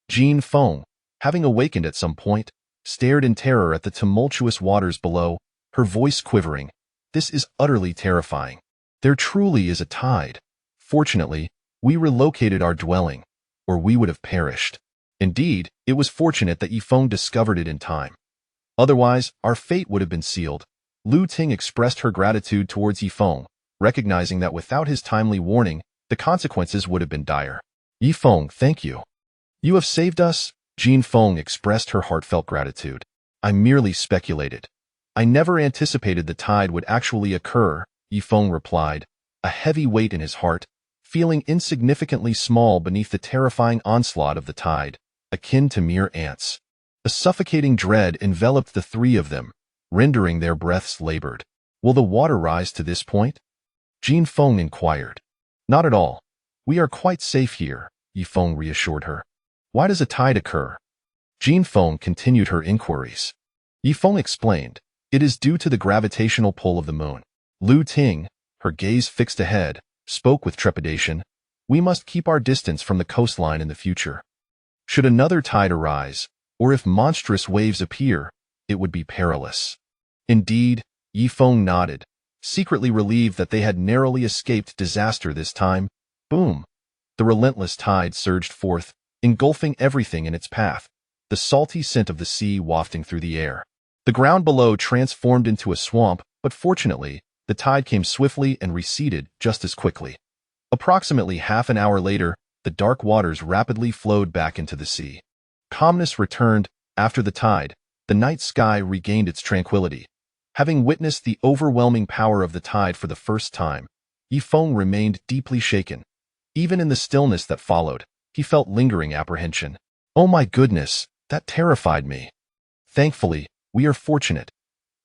Jean Feng, having awakened at some point, stared in terror at the tumultuous waters below, her voice quivering. This is utterly terrifying. There truly is a tide. Fortunately, we relocated our dwelling, or we would have perished. Indeed, it was fortunate that Yifeng discovered it in time. Otherwise, our fate would have been sealed. Lu Ting expressed her gratitude towards Yifeng, recognizing that without his timely warning, the consequences would have been dire. Yifeng, thank you. You have saved us. Jean Feng expressed her heartfelt gratitude. I merely speculated. I never anticipated the tide would actually occur, Yifeng replied, a heavy weight in his heart, feeling insignificantly small beneath the terrifying onslaught of the tide, akin to mere ants. A suffocating dread enveloped the three of them, rendering their breaths labored. Will the water rise to this point? Jean Feng inquired. Not at all. We are quite safe here, Yifeng reassured her. Why does a tide occur? Jean Feng continued her inquiries. Yifeng explained, it is due to the gravitational pull of the moon. Lu Ting, her gaze fixed ahead, spoke with trepidation. We must keep our distance from the coastline in the future. Should another tide arise, or if monstrous waves appear, it would be perilous. Indeed, Yifeng nodded, secretly relieved that they had narrowly escaped disaster this time. Boom! The relentless tide surged forth, engulfing everything in its path, the salty scent of the sea wafting through the air. The ground below transformed into a swamp, but fortunately, the tide came swiftly and receded just as quickly. Approximately half an hour later, the dark waters rapidly flowed back into the sea. Calmness returned. After the tide, the night sky regained its tranquility. Having witnessed the overwhelming power of the tide for the first time, Yifeng remained deeply shaken. Even in the stillness that followed, he felt lingering apprehension. Oh my goodness, that terrified me. Thankfully, we are fortunate.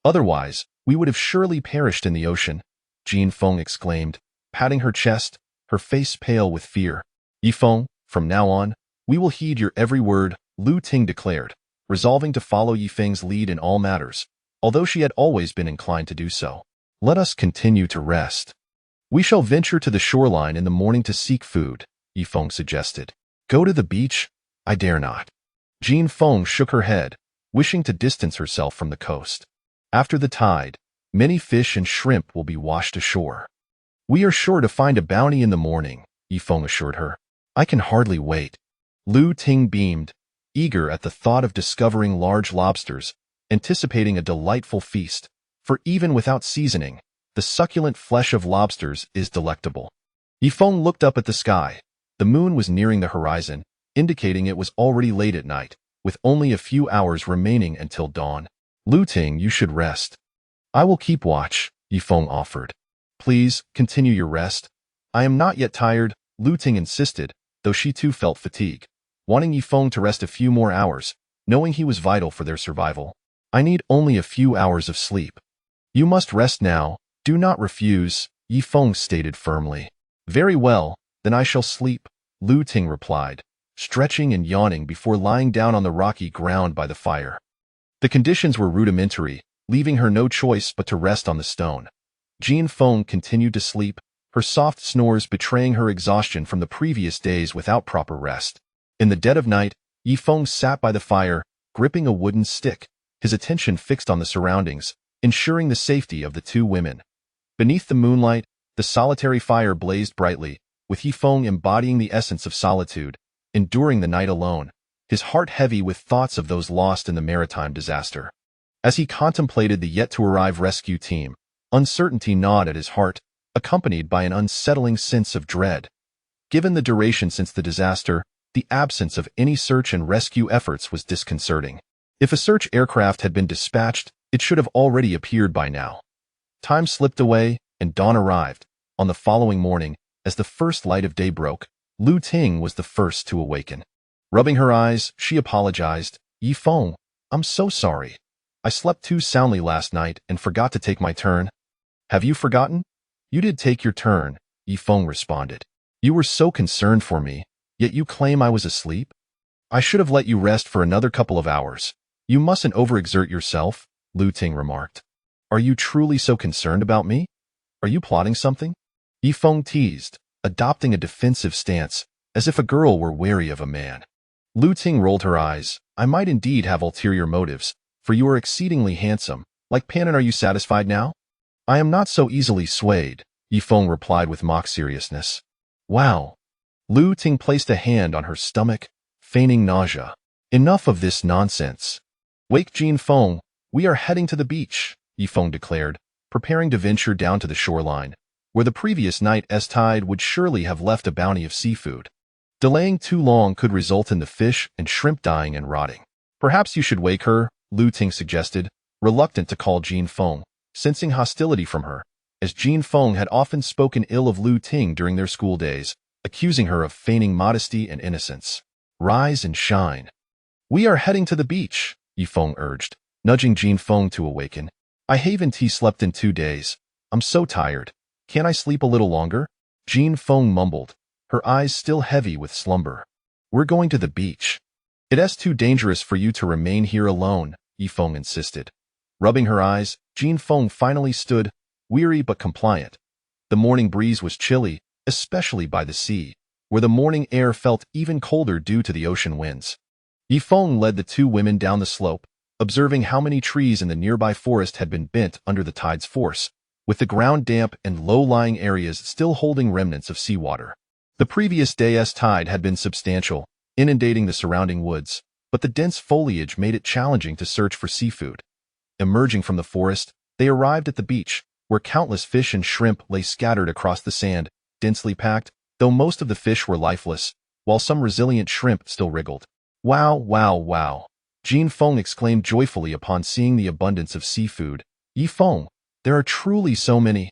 Otherwise, we would have surely perished in the ocean, Jean Feng exclaimed, patting her chest, her face pale with fear. Yifeng, from now on, we will heed your every word, Lu Ting declared, resolving to follow Yifeng's lead in all matters, although she had always been inclined to do so. Let us continue to rest. We shall venture to the shoreline in the morning to seek food, Yifeng suggested. Go to the beach? I dare not. Jean Feng shook her head, wishing to distance herself from the coast. After the tide, many fish and shrimp will be washed ashore. We are sure to find a bounty in the morning, Yifeng assured her. I can hardly wait. Lu Ting beamed, eager at the thought of discovering large lobsters, anticipating a delightful feast, for even without seasoning, the succulent flesh of lobsters is delectable. Yifeng looked up at the sky. The moon was nearing the horizon, indicating it was already late at night, with only a few hours remaining until dawn. Lu Ting, you should rest. I will keep watch, Yifeng offered. Please, continue your rest. I am not yet tired, Lu Ting insisted, though she too felt fatigue, wanting Yifeng to rest a few more hours, knowing he was vital for their survival. I need only a few hours of sleep. You must rest now, do not refuse, Yifeng stated firmly. Very well, then I shall sleep, Lu Ting replied, stretching and yawning before lying down on the rocky ground by the fire. The conditions were rudimentary, leaving her no choice but to rest on the stone. Jean Feng continued to sleep, her soft snores betraying her exhaustion from the previous days without proper rest. In the dead of night, Yifeng sat by the fire, gripping a wooden stick, his attention fixed on the surroundings, ensuring the safety of the two women. Beneath the moonlight, the solitary fire blazed brightly, with Yifeng embodying the essence of solitude, enduring the night alone, his heart heavy with thoughts of those lost in the maritime disaster. As he contemplated the yet-to-arrive rescue team, uncertainty gnawed at his heart, accompanied by an unsettling sense of dread. Given the duration since the disaster, the absence of any search and rescue efforts was disconcerting. If a search aircraft had been dispatched, it should have already appeared by now. Time slipped away, and dawn arrived. On the following morning, as the first light of day broke, Lu Ting was the first to awaken. Rubbing her eyes, she apologized. Yifeng, I'm so sorry. I slept too soundly last night and forgot to take my turn. Have you forgotten? You did take your turn, Yifeng responded. You were so concerned for me, yet you claim I was asleep? I should have let you rest for another couple of hours. You mustn't overexert yourself, Lu Ting remarked. Are you truly so concerned about me? Are you plotting something? Yifeng teased, adopting a defensive stance, as if a girl were wary of a man. Lu Ting rolled her eyes. I might indeed have ulterior motives, for you are exceedingly handsome. Like Pan, are you satisfied now? I am not so easily swayed, Yifeng replied with mock seriousness. Wow. Lu Ting placed a hand on her stomach, feigning nausea. Enough of this nonsense. Wake Jin Feng, we are heading to the beach, Yifeng declared, preparing to venture down to the shoreline, where the previous night's tide would surely have left a bounty of seafood. Delaying too long could result in the fish and shrimp dying and rotting. Perhaps you should wake her, Lu Ting suggested, reluctant to call Jin Feng, sensing hostility from her, as Jin Feng had often spoken ill of Lu Ting during their school days, accusing her of feigning modesty and innocence. Rise and shine. We are heading to the beach, Yifeng urged, nudging Jin Feng to awaken. I haven't slept in 2 days. I'm so tired. Can't I sleep a little longer? Jin Feng mumbled, her eyes still heavy with slumber. We're going to the beach. It's too dangerous for you to remain here alone, Yifeng insisted. Rubbing her eyes, Jin Feng finally stood, weary but compliant. The morning breeze was chilly, especially by the sea, where the morning air felt even colder due to the ocean winds. Yifeng led the two women down the slope, observing how many trees in the nearby forest had been bent under the tide's force, with the ground damp and low-lying areas still holding remnants of seawater. The previous day's tide had been substantial, inundating the surrounding woods, but the dense foliage made it challenging to search for seafood. Emerging from the forest, they arrived at the beach, where countless fish and shrimp lay scattered across the sand, densely packed, though most of the fish were lifeless, while some resilient shrimp still wriggled. Wow, wow, wow! Jin Feng exclaimed joyfully upon seeing the abundance of seafood. Yifeng, there are truly so many.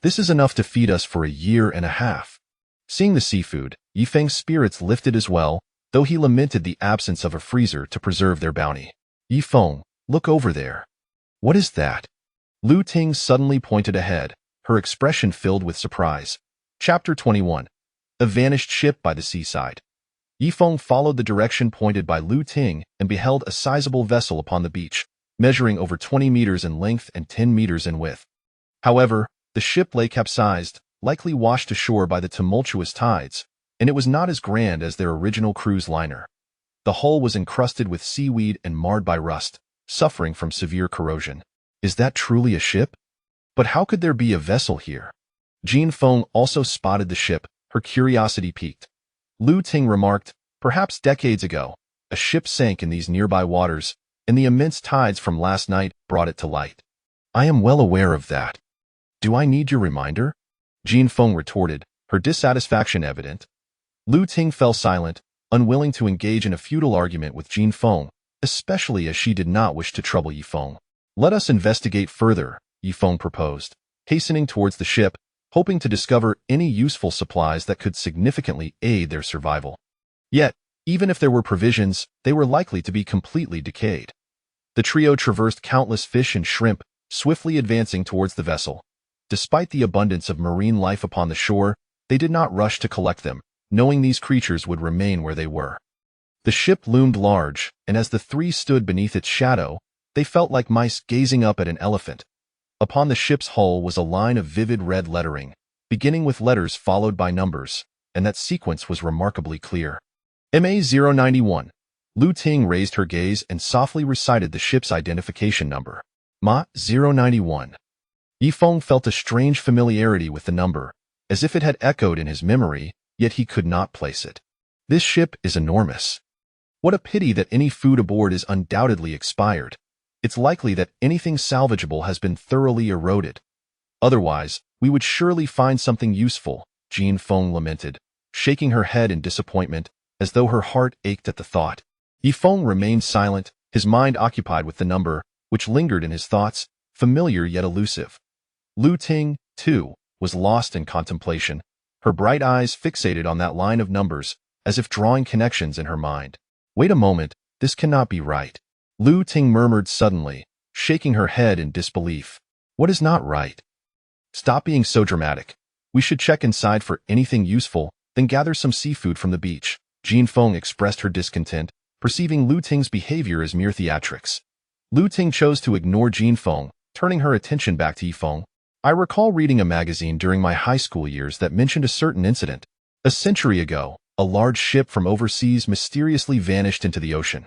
This is enough to feed us for a year and a half. Seeing the seafood, Yifeng's spirits lifted as well, though he lamented the absence of a freezer to preserve their bounty. Yifeng, look over there. What is that? Lu Ting suddenly pointed ahead, her expression filled with surprise. Chapter 21. A vanished ship by the seaside. Yifeng followed the direction pointed by Lu Ting and beheld a sizable vessel upon the beach, measuring over 20 meters in length and 10 meters in width. However, the ship lay capsized, likely washed ashore by the tumultuous tides, and it was not as grand as their original cruise liner. The hull was encrusted with seaweed and marred by rust, suffering from severe corrosion. Is that truly a ship? But how could there be a vessel here? Jin Feng also spotted the ship, her curiosity piqued. Lu Ting remarked, perhaps decades ago, a ship sank in these nearby waters, and the immense tides from last night brought it to light. I am well aware of that. Do I need your reminder? Jin Feng retorted, her dissatisfaction evident. Lu Ting fell silent, unwilling to engage in a futile argument with Jin Feng, especially as she did not wish to trouble Yifeng. Let us investigate further, Yifeng proposed, hastening towards the ship, hoping to discover any useful supplies that could significantly aid their survival. Yet, even if there were provisions, they were likely to be completely decayed. The trio traversed countless fish and shrimp, swiftly advancing towards the vessel. Despite the abundance of marine life upon the shore, they did not rush to collect them, knowing these creatures would remain where they were. The ship loomed large, and as the three stood beneath its shadow, they felt like mice gazing up at an elephant. Upon the ship's hull was a line of vivid red lettering, beginning with letters followed by numbers, and that sequence was remarkably clear. MA091. Lu Ting raised her gaze and softly recited the ship's identification number. MA091. Yifeng felt a strange familiarity with the number, as if it had echoed in his memory, yet he could not place it. This ship is enormous. What a pity that any food aboard is undoubtedly expired. It's likely that anything salvageable has been thoroughly eroded. Otherwise, we would surely find something useful, Jean Feng lamented, shaking her head in disappointment, as though her heart ached at the thought. Yifeng remained silent, his mind occupied with the number, which lingered in his thoughts, familiar yet elusive. Lu Ting, too, was lost in contemplation, her bright eyes fixated on that line of numbers, as if drawing connections in her mind. Wait a moment, this cannot be right. Lu Ting murmured suddenly, shaking her head in disbelief. What is not right? Stop being so dramatic. We should check inside for anything useful, then gather some seafood from the beach. Jean Feng expressed her discontent, perceiving Lu Ting's behavior as mere theatrics. Lu Ting chose to ignore Jean Feng, turning her attention back to Yifeng. I recall reading a magazine during my high school years that mentioned a certain incident. A century ago, a large ship from overseas mysteriously vanished into the ocean.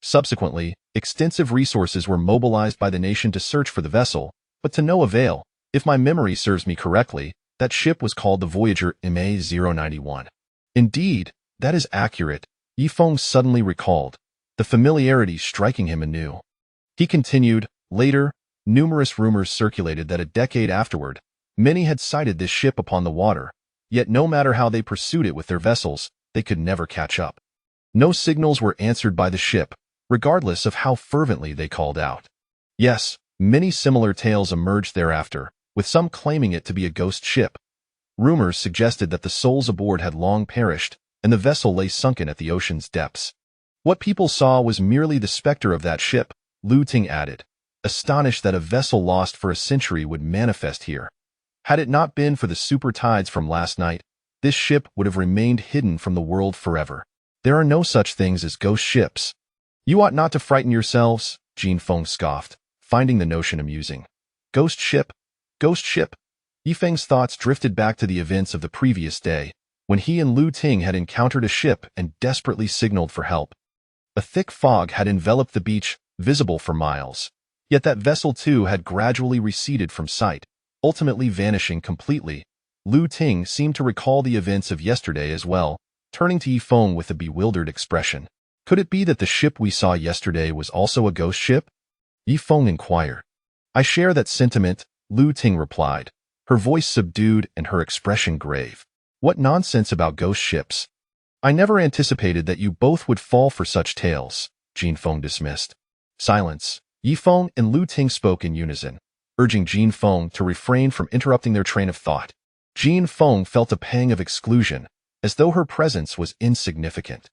Subsequently, extensive resources were mobilized by the nation to search for the vessel, but to no avail. If my memory serves me correctly, that ship was called the Voyager MA-091. Indeed, that is accurate, Yifeng suddenly recalled, the familiarity striking him anew. He continued, later, numerous rumors circulated that a decade afterward, many had sighted this ship upon the water, yet no matter how they pursued it with their vessels, they could never catch up. No signals were answered by the ship, regardless of how fervently they called out. Yes, many similar tales emerged thereafter, with some claiming it to be a ghost ship. Rumors suggested that the souls aboard had long perished, and the vessel lay sunken at the ocean's depths. What people saw was merely the specter of that ship, Lu Ting added, astonished that a vessel lost for a century would manifest here. Had it not been for the super tides from last night, this ship would have remained hidden from the world forever. There are no such things as ghost ships. You ought not to frighten yourselves, Jean Feng scoffed, finding the notion amusing. Ghost ship? Ghost ship? Yifeng's thoughts drifted back to the events of the previous day, when he and Lu Ting had encountered a ship and desperately signaled for help. A thick fog had enveloped the beach, visible for miles. Yet that vessel too had gradually receded from sight, ultimately vanishing completely. Lu Ting seemed to recall the events of yesterday as well, turning to Yifeng with a bewildered expression. Could it be that the ship we saw yesterday was also a ghost ship? Yifeng inquired. I share that sentiment, Lu Ting replied, her voice subdued and her expression grave. What nonsense about ghost ships. I never anticipated that you both would fall for such tales, Jean Feng dismissed. Silence. Yifeng and Lu Ting spoke in unison, urging Jean Feng to refrain from interrupting their train of thought. Jean Feng felt a pang of exclusion, as though her presence was insignificant.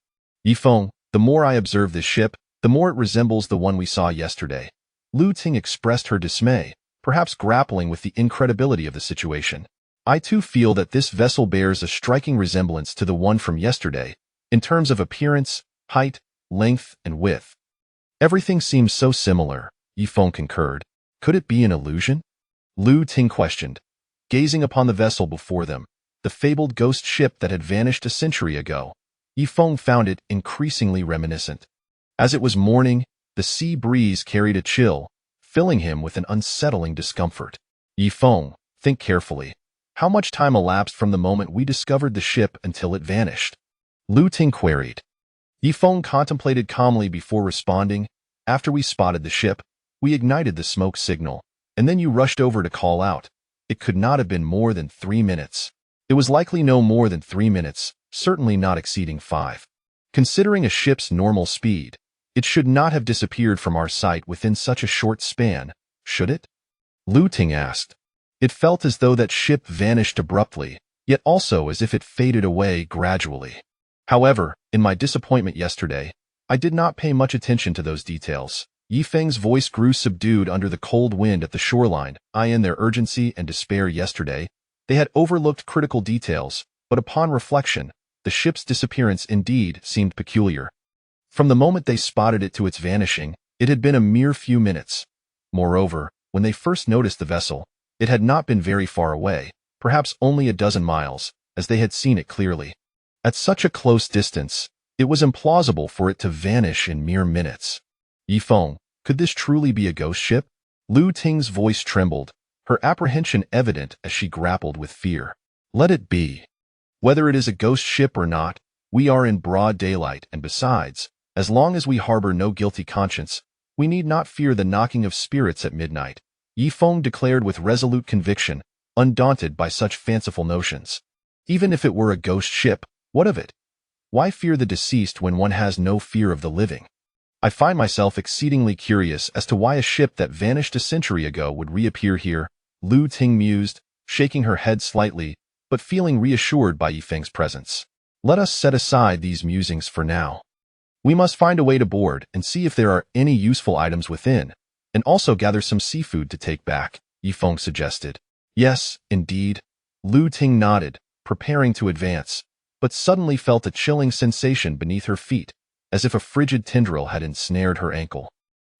Yifeng, the more I observe this ship, the more it resembles the one we saw yesterday. Lu Ting expressed her dismay, perhaps grappling with the incredibility of the situation. I too feel that this vessel bears a striking resemblance to the one from yesterday, in terms of appearance, height, length, and width. Everything seems so similar, Yifeng concurred. Could it be an illusion? Lu Ting questioned, gazing upon the vessel before them, the fabled ghost ship that had vanished a century ago. Yifeng found it increasingly reminiscent. As it was morning, the sea breeze carried a chill, filling him with an unsettling discomfort. Yifeng, think carefully. How much time elapsed from the moment we discovered the ship until it vanished? Lu Ting queried. Yifeng contemplated calmly before responding. After we spotted the ship, we ignited the smoke signal, and then you rushed over to call out. It could not have been more than 3 minutes. It was likely no more than 3 minutes, certainly not exceeding 5. Considering a ship's normal speed, it should not have disappeared from our sight within such a short span, should it? Lu Ting asked. It felt as though that ship vanished abruptly, yet also as if it faded away gradually. However, in my disappointment yesterday, I did not pay much attention to those details. Yifeng's voice grew subdued under the cold wind at the shoreline. In their urgency and despair yesterday, they had overlooked critical details, but upon reflection, the ship's disappearance indeed seemed peculiar. From the moment they spotted it to its vanishing, it had been a mere few minutes. Moreover, when they first noticed the vessel, it had not been very far away, perhaps only a dozen miles, as they had seen it clearly. At such a close distance, it was implausible for it to vanish in mere minutes. Yifeng, could this truly be a ghost ship? Lu Ting's voice trembled, her apprehension evident as she grappled with fear. Let it be. Whether it is a ghost ship or not, we are in broad daylight, and besides, As long as we harbor no guilty conscience, we need not fear the knocking of spirits at midnight, Yifeng declared with resolute conviction, undaunted by such fanciful notions. Even if it were a ghost ship, what of it? Why fear the deceased when one has no fear of the living? I find myself exceedingly curious as to why a ship that vanished a century ago would reappear here, Lu Ting mused, shaking her head slightly, but feeling reassured by Yifeng's presence. Let us set aside these musings for now. We must find a way to board and see if there are any useful items within, and also gather some seafood to take back, Yifeng suggested. Yes, indeed. Lu Ting nodded, preparing to advance, but suddenly felt a chilling sensation beneath her feet, as if a frigid tendril had ensnared her ankle.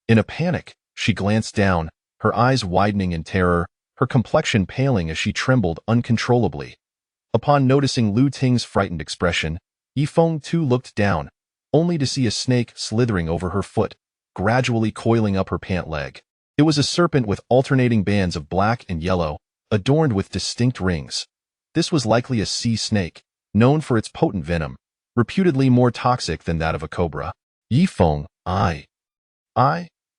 In a panic, she glanced down, her eyes widening in terror, her complexion paling as she trembled uncontrollably. Upon noticing Lu Ting's frightened expression, Yifeng too looked down, only to see a snake slithering over her foot, gradually coiling up her pant leg. It was a serpent with alternating bands of black and yellow, adorned with distinct rings. This was likely a sea snake, known for its potent venom, reputedly more toxic than that of a cobra. Yifeng, I.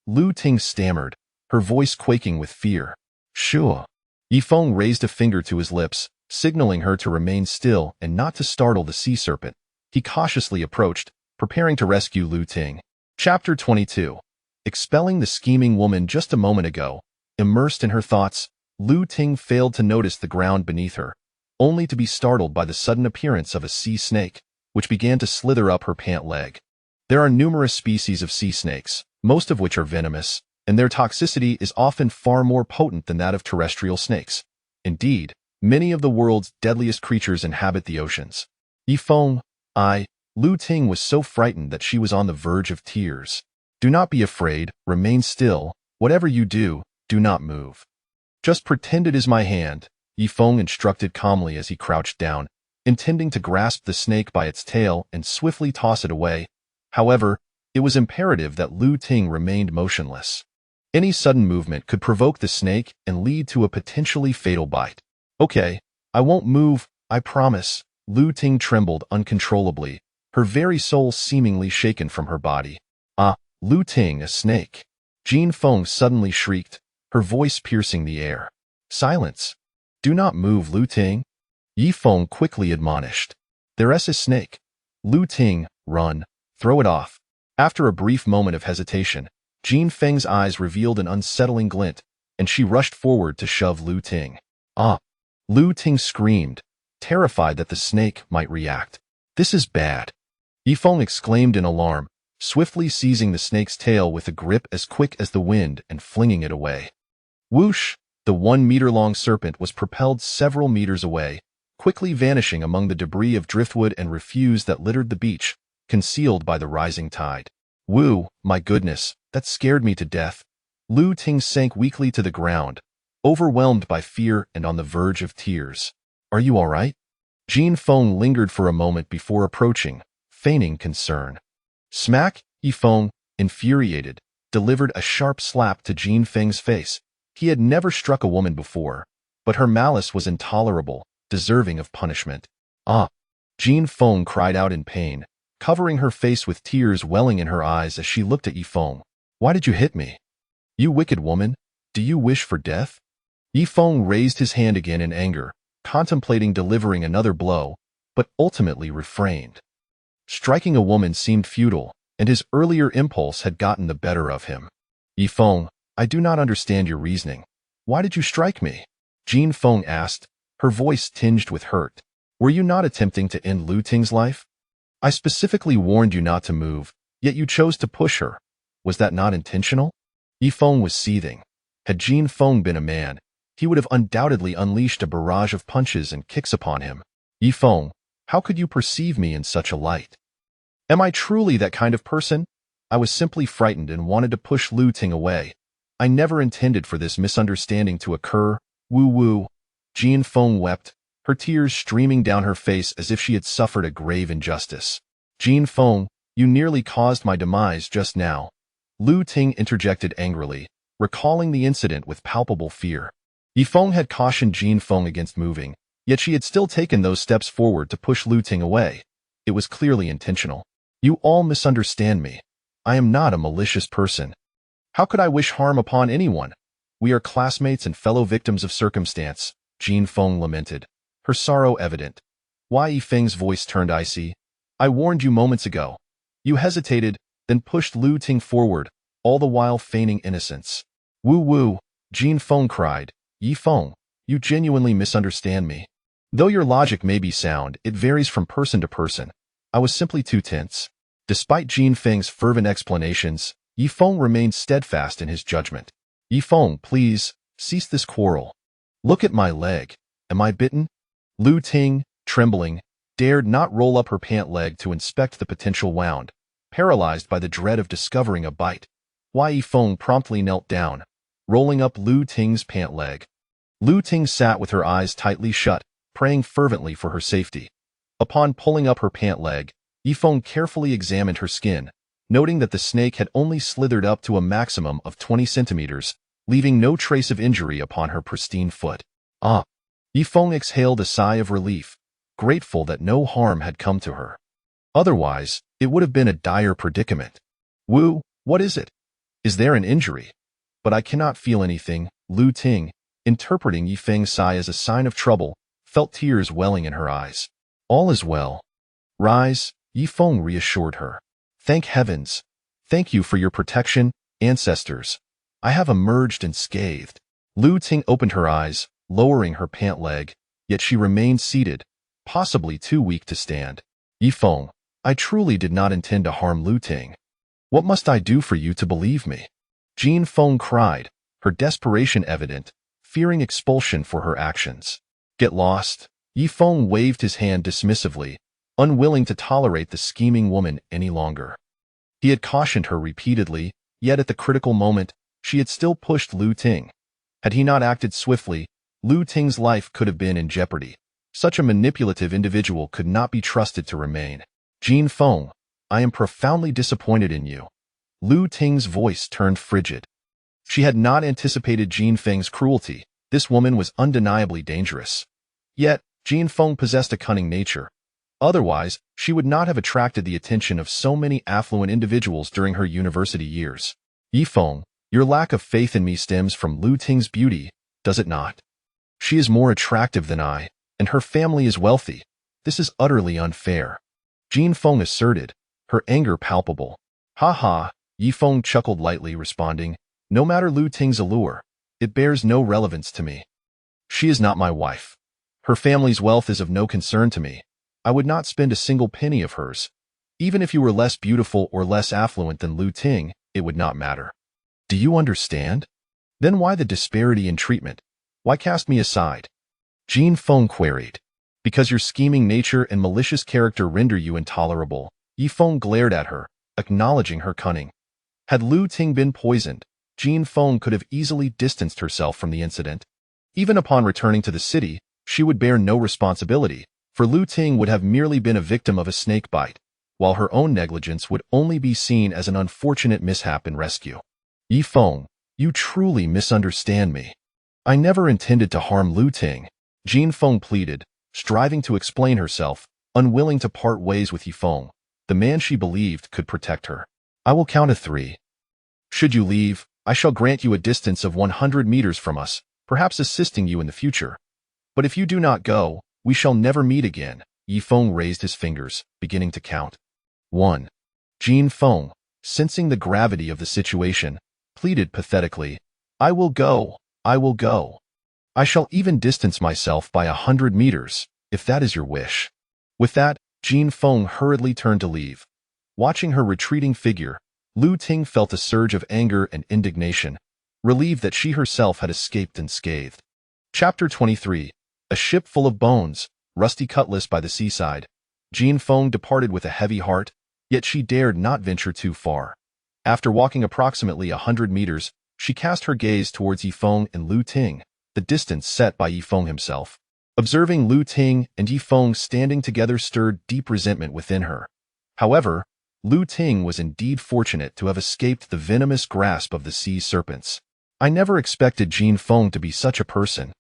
Lu Ting stammered, her voice quaking with fear. Sure. Yifeng raised a finger to his lips, signaling her to remain still and not to startle the sea serpent. He cautiously approached, preparing to rescue Lu Ting. Chapter 22. Expelling the scheming woman just a moment ago, immersed in her thoughts, Lu Ting failed to notice the ground beneath her, only to be startled by the sudden appearance of a sea snake, which began to slither up her pant leg. There are numerous species of sea snakes, most of which are venomous, and their toxicity is often far more potent than that of terrestrial snakes. Indeed, many of the world's deadliest creatures inhabit the oceans. Yifeng, Lu Ting was so frightened that she was on the verge of tears. Do not be afraid, remain still. Whatever you do, do not move. Just pretend it is my hand, Yifeng instructed calmly as he crouched down, intending to grasp the snake by its tail and swiftly toss it away. However, it was imperative that Lu Ting remained motionless. Any sudden movement could provoke the snake and lead to a potentially fatal bite. Okay, I won't move, I promise. Lu Ting trembled uncontrollably, her very soul seemingly shaken from her body. Lu Ting, a snake. Jin Feng suddenly shrieked, her voice piercing the air. Silence. Do not move, Lu Ting. Yifeng quickly admonished. There's a snake. Lu Ting, run. Throw it off. After a brief moment of hesitation, Jin Feng's eyes revealed an unsettling glint, and she rushed forward to shove Lu Ting. Lu Ting screamed, terrified that the snake might react. This is bad. Yifeng exclaimed in alarm, swiftly seizing the snake's tail with a grip as quick as the wind and flinging it away. Whoosh! The 1-meter-long serpent was propelled several meters away, quickly vanishing among the debris of driftwood and refuse that littered the beach, concealed by the rising tide. Woo, my goodness, that scared me to death. Lu Ting sank weakly to the ground, overwhelmed by fear and on the verge of tears. Are you all right? Jin Feng lingered for a moment before approaching, feigning concern. Smack! Yifeng, infuriated, delivered a sharp slap to Jin Feng's face. He had never struck a woman before, but her malice was intolerable, deserving of punishment. Jin Feng cried out in pain, covering her face with tears welling in her eyes as she looked at Yifeng. Why did you hit me? You wicked woman, do you wish for death? Yifeng raised his hand again in anger, contemplating delivering another blow, but ultimately refrained. Striking a woman seemed futile, and his earlier impulse had gotten the better of him. Yifeng, I do not understand your reasoning. Why did you strike me? Jin Feng asked, her voice tinged with hurt. Were you not attempting to end Lu Ting's life? I specifically warned you not to move, yet you chose to push her. Was that not intentional? Yifeng was seething. Had Jin Feng been a man, he would have undoubtedly unleashed a barrage of punches and kicks upon him. Yifeng, how could you perceive me in such a light? Am I truly that kind of person? I was simply frightened and wanted to push Lu Ting away. I never intended for this misunderstanding to occur. Woo-woo. Jin Feng wept, her tears streaming down her face as if she had suffered a grave injustice. Jin Feng, you nearly caused my demise just now. Lu Ting interjected angrily, recalling the incident with palpable fear. Yifeng had cautioned Jin Feng against moving, yet she had still taken those steps forward to push Lu Ting away. It was clearly intentional. You all misunderstand me. I am not a malicious person. How could I wish harm upon anyone? We are classmates and fellow victims of circumstance, Jin Feng lamented, her sorrow evident. Why Yifeng's voice turned icy. I warned you moments ago. You hesitated, then pushed Lu Ting forward, all the while feigning innocence. Woo, Jin Feng cried. Yifeng, you genuinely misunderstand me. Though your logic may be sound, it varies from person to person. I was simply too tense. Despite Jin Feng's fervent explanations, Yifeng remained steadfast in his judgment. Yifeng, please, cease this quarrel. Look at my leg. Am I bitten? Lu Ting, trembling, dared not roll up her pant leg to inspect the potential wound, paralyzed by the dread of discovering a bite. Why Yifeng promptly knelt down, rolling up Lu Ting's pant leg. Lu Ting sat with her eyes tightly shut, praying fervently for her safety. Upon pulling up her pant leg, Yifeng carefully examined her skin, noting that the snake had only slithered up to a maximum of 20 centimeters, leaving no trace of injury upon her pristine foot. Ah! Yifeng exhaled a sigh of relief, grateful that no harm had come to her. Otherwise, it would have been a dire predicament. Wu, what is it? Is there an injury? But I cannot feel anything. Lu Ting, interpreting Yifeng's sigh as a sign of trouble, felt tears welling in her eyes. All is well. Rise, Yifeng reassured her. Thank heavens. Thank you for your protection, ancestors. I have emerged unscathed. Lu Ting opened her eyes, lowering her pant leg, yet she remained seated, possibly too weak to stand. Yifeng, I truly did not intend to harm Lu Ting. What must I do for you to believe me? Jin Feng cried, her desperation evident, fearing expulsion for her actions. Get lost. Yifeng waved his hand dismissively, unwilling to tolerate the scheming woman any longer. He had cautioned her repeatedly, yet at the critical moment, she had still pushed Lu Ting. Had he not acted swiftly, Lu Ting's life could have been in jeopardy. Such a manipulative individual could not be trusted to remain. Jin Feng, I am profoundly disappointed in you. Lu Ting's voice turned frigid. She had not anticipated Jin Feng's cruelty. This woman was undeniably dangerous. Yet, Jin Feng possessed a cunning nature. Otherwise, she would not have attracted the attention of so many affluent individuals during her university years. Yifeng, your lack of faith in me stems from Lu Ting's beauty, does it not? She is more attractive than I, and her family is wealthy. This is utterly unfair. Jin Feng asserted, her anger palpable. Ha ha, Yifeng chuckled lightly, responding, no matter Lu Ting's allure, it bears no relevance to me. She is not my wife. Her family's wealth is of no concern to me. I would not spend a single penny of hers. Even if you were less beautiful or less affluent than Lu Ting, it would not matter. Do you understand? Then why the disparity in treatment? Why cast me aside? Jin Feng queried. Because your scheming nature and malicious character render you intolerable. Yifeng glared at her, acknowledging her cunning. Had Lu Ting been poisoned, Jin Feng could have easily distanced herself from the incident. Even upon returning to the city, she would bear no responsibility, for Lu Ting would have merely been a victim of a snake bite, while her own negligence would only be seen as an unfortunate mishap in rescue. Yifeng, you truly misunderstand me. I never intended to harm Lu Ting, Jin Feng pleaded, striving to explain herself, unwilling to part ways with Yifeng, the man she believed could protect her. I will count to 3. Should you leave, I shall grant you a distance of 100 meters from us, perhaps assisting you in the future. But if you do not go, we shall never meet again. Yifeng raised his fingers, beginning to count. 1. Jin Feng, sensing the gravity of the situation, pleaded pathetically, I will go, I will go. I shall even distance myself by 100 meters, if that is your wish. With that, Jin Feng hurriedly turned to leave. Watching her retreating figure, Lu Ting felt a surge of anger and indignation, relieved that she herself had escaped unscathed. Chapter 23. A ship full of bones, rusty cutlass by the seaside. Jin Feng departed with a heavy heart, yet she dared not venture too far. After walking approximately 100 meters, she cast her gaze towards Yifeng and Lu Ting, the distance set by Yifeng himself. Observing Lu Ting and Yifeng standing together stirred deep resentment within her. However, Lu Ting was indeed fortunate to have escaped the venomous grasp of the sea serpents. I never expected Jin Feng to be such a person.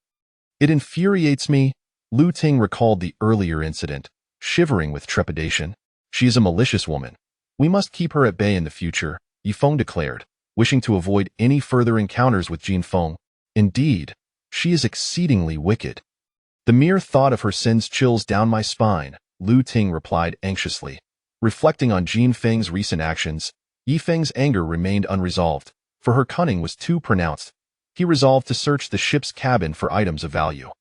It infuriates me. Lu Ting recalled the earlier incident, shivering with trepidation. She is a malicious woman. We must keep her at bay in the future, Yifeng declared, wishing to avoid any further encounters with Jinfeng. Indeed, she is exceedingly wicked. The mere thought of her sends chills down my spine, Lu Ting replied anxiously. Reflecting on Jinfeng's recent actions, Yifeng's anger remained unresolved, for her cunning was too pronounced. He resolved to search the ship's cabin for items of value.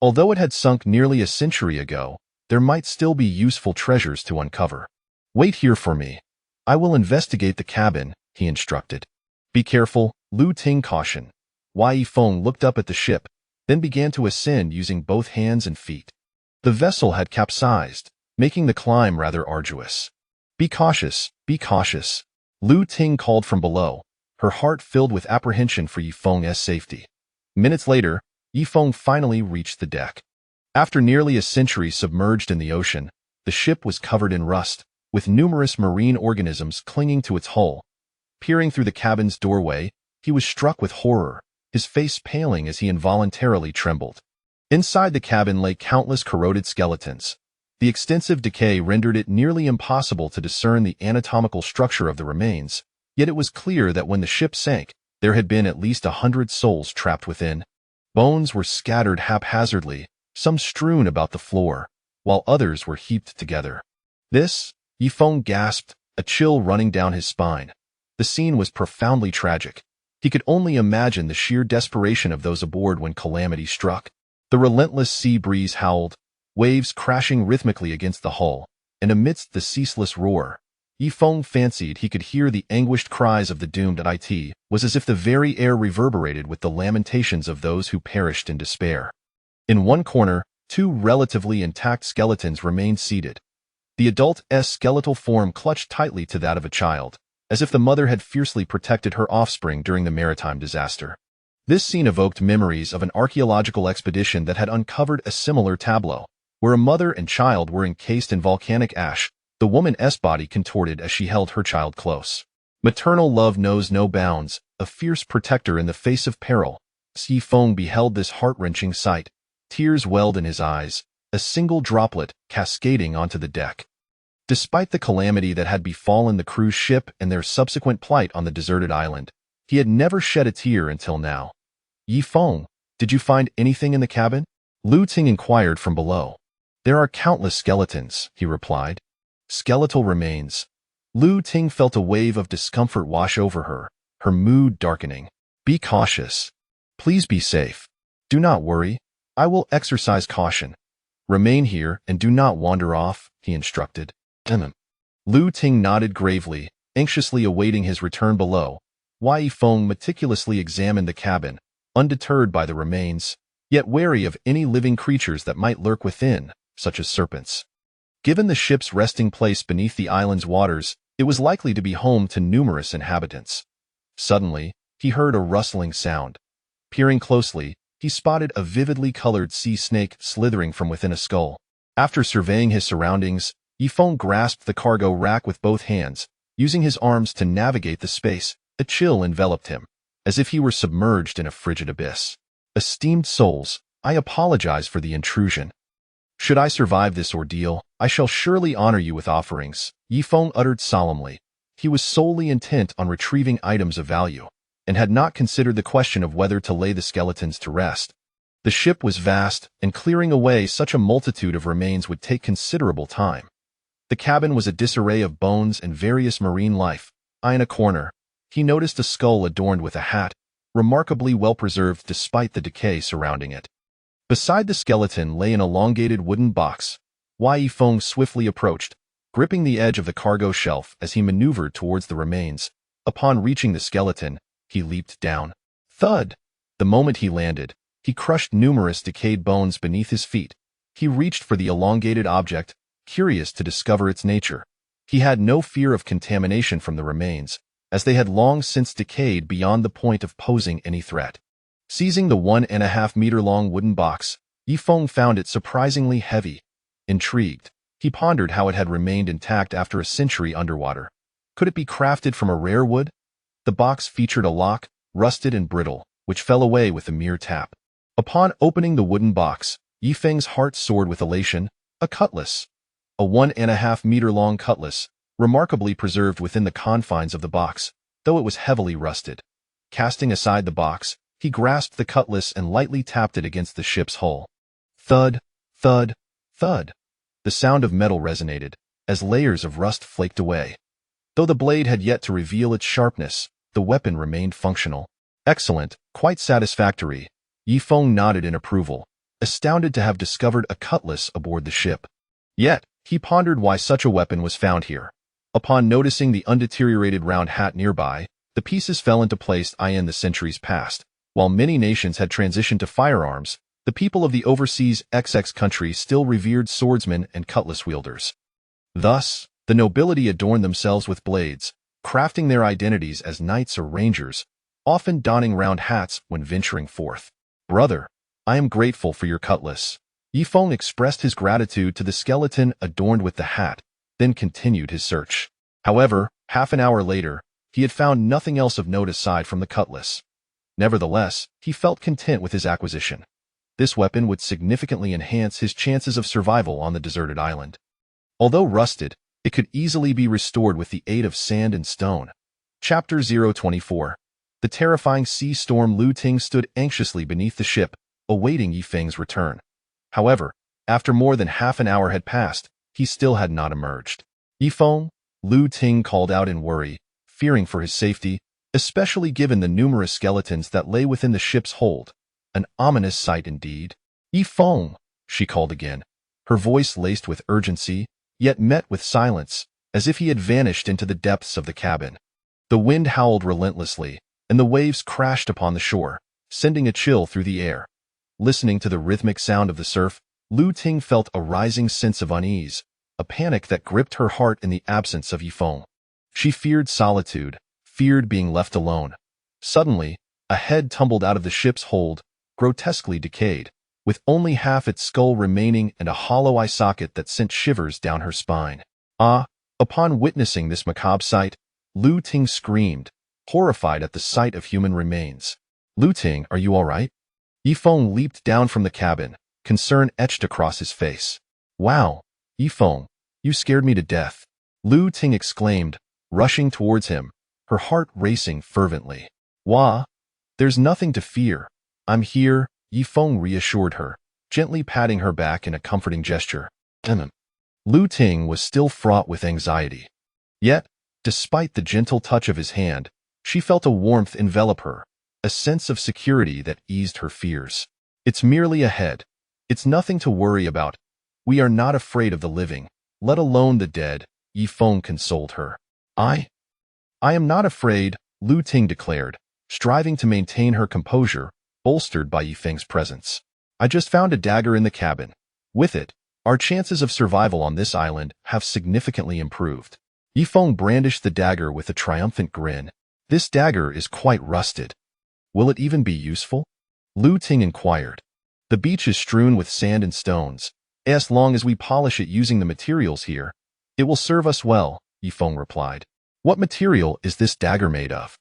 Although it had sunk nearly a century ago, there might still be useful treasures to uncover. Wait here for me. I will investigate the cabin, he instructed. Be careful, Lu Ting cautioned. Yifeng looked up at the ship, then began to ascend using both hands and feet. The vessel had capsized, making the climb rather arduous. Be cautious, Lu Ting called from below, her heart filled with apprehension for Yifeng's safety. Minutes later, Yifeng finally reached the deck. After nearly a century submerged in the ocean, the ship was covered in rust, with numerous marine organisms clinging to its hull. Peering through the cabin's doorway, he was struck with horror, his face paling as he involuntarily trembled. Inside the cabin lay countless corroded skeletons. The extensive decay rendered it nearly impossible to discern the anatomical structure of the remains, yet it was clear that when the ship sank, there had been at least 100 souls trapped within. Bones were scattered haphazardly, some strewn about the floor, while others were heaped together. This, Yifeng gasped, a chill running down his spine. The scene was profoundly tragic. He could only imagine the sheer desperation of those aboard when calamity struck. The relentless sea breeze howled, waves crashing rhythmically against the hull, and amidst the ceaseless roar, Yifeng fancied he could hear the anguished cries of the doomed. It was as if the very air reverberated with the lamentations of those who perished in despair. In one corner, two relatively intact skeletons remained seated. The adult's skeletal form clutched tightly to that of a child, as if the mother had fiercely protected her offspring during the maritime disaster. This scene evoked memories of an archaeological expedition that had uncovered a similar tableau, where a mother and child were encased in volcanic ash, the woman's body contorted as she held her child close. Maternal love knows no bounds, a fierce protector in the face of peril. Yifeng beheld this heart-wrenching sight. Tears welled in his eyes, a single droplet cascading onto the deck. Despite the calamity that had befallen the cruise ship and their subsequent plight on the deserted island, he had never shed a tear until now. Yifeng, did you find anything in the cabin? Lu Ting inquired from below. There are countless skeletons, he replied. Skeletal remains. Lu Ting felt a wave of discomfort wash over her, her mood darkening. Be cautious. Please be safe. Do not worry. I will exercise caution. Remain here and do not wander off, he instructed. Lu Ting nodded gravely, anxiously awaiting his return below. Yifeng meticulously examined the cabin, undeterred by the remains, yet wary of any living creatures that might lurk within, such as serpents. Given the ship's resting place beneath the island's waters, it was likely to be home to numerous inhabitants. Suddenly, he heard a rustling sound. Peering closely, he spotted a vividly colored sea snake slithering from within a skull. After surveying his surroundings, Yifeng grasped the cargo rack with both hands, using his arms to navigate the space. A chill enveloped him, as if he were submerged in a frigid abyss. Esteemed souls, I apologize for the intrusion. Should I survive this ordeal, I shall surely honor you with offerings, Yifeng uttered solemnly. He was solely intent on retrieving items of value, and had not considered the question of whether to lay the skeletons to rest. The ship was vast, and clearing away such a multitude of remains would take considerable time. The cabin was a disarray of bones and various marine life. In a corner, he noticed a skull adorned with a hat, remarkably well preserved despite the decay surrounding it. Beside the skeleton lay an elongated wooden box. Yifeng swiftly approached, gripping the edge of the cargo shelf as he maneuvered towards the remains. Upon reaching the skeleton, he leaped down. Thud! The moment he landed, he crushed numerous decayed bones beneath his feet. He reached for the elongated object, curious to discover its nature. He had no fear of contamination from the remains, as they had long since decayed beyond the point of posing any threat. Seizing the 1.5-meter-long wooden box, Yifeng found it surprisingly heavy. Intrigued, he pondered how it had remained intact after a century underwater. Could it be crafted from a rare wood? The box featured a lock, rusted and brittle, which fell away with a mere tap. Upon opening the wooden box, Yifeng's heart soared with elation. A cutlass. A 1.5-meter-long cutlass, remarkably preserved within the confines of the box, though it was heavily rusted. Casting aside the box, he grasped the cutlass and lightly tapped it against the ship's hull. Thud, thud, thud. The sound of metal resonated, as layers of rust flaked away. Though the blade had yet to reveal its sharpness, the weapon remained functional. Excellent, quite satisfactory. Yifeng nodded in approval, astounded to have discovered a cutlass aboard the ship. Yet, he pondered why such a weapon was found here. Upon noticing the undeteriorated round hat nearby, the pieces fell into place in the centuries past. While many nations had transitioned to firearms, the people of the overseas XX country still revered swordsmen and cutlass wielders. Thus, the nobility adorned themselves with blades, crafting their identities as knights or rangers, often donning round hats when venturing forth. Brother, I am grateful for your cutlass. Yifeng expressed his gratitude to the skeleton adorned with the hat, then continued his search. However, half an hour later, he had found nothing else of note aside from the cutlass. Nevertheless, he felt content with his acquisition. This weapon would significantly enhance his chances of survival on the deserted island. Although rusted, it could easily be restored with the aid of sand and stone. Chapter 024. The terrifying sea storm. Lu Ting stood anxiously beneath the ship, awaiting Yifeng's return. However, after more than half an hour had passed, he still had not emerged. Yifeng, Lu Ting called out in worry, fearing for his safety, especially given the numerous skeletons that lay within the ship's hold. An ominous sight indeed. Yifeng, she called again, her voice laced with urgency, yet met with silence, as if he had vanished into the depths of the cabin. The wind howled relentlessly, and the waves crashed upon the shore, sending a chill through the air. Listening to the rhythmic sound of the surf, Lu Ting felt a rising sense of unease, a panic that gripped her heart in the absence of Yifeng. She feared solitude, feared being left alone. Suddenly, a head tumbled out of the ship's hold, grotesquely decayed, with only half its skull remaining and a hollow eye socket that sent shivers down her spine. Ah! Upon witnessing this macabre sight, Lu Ting screamed, horrified at the sight of human remains. Lu Ting, are you all right? Yifeng leaped down from the cabin, concern etched across his face. Wow, Yifeng, you scared me to death. Lu Ting exclaimed, rushing towards him, her heart racing fervently. Wah, there's nothing to fear. I'm here, Yifeng reassured her, gently patting her back in a comforting gesture. Lu Ting was still fraught with anxiety. Yet, despite the gentle touch of his hand, she felt a warmth envelop her, a sense of security that eased her fears. It's merely a head. It's nothing to worry about. We are not afraid of the living, let alone the dead, Yifeng consoled her. I am not afraid, Lu Ting declared, striving to maintain her composure, bolstered by Yifeng's presence. I just found a dagger in the cabin. With it, our chances of survival on this island have significantly improved. Yifeng brandished the dagger with a triumphant grin. This dagger is quite rusted. Will it even be useful? Lu Ting inquired. The beach is strewn with sand and stones. As long as we polish it using the materials here, it will serve us well, Yifeng replied. What material is this dagger made of?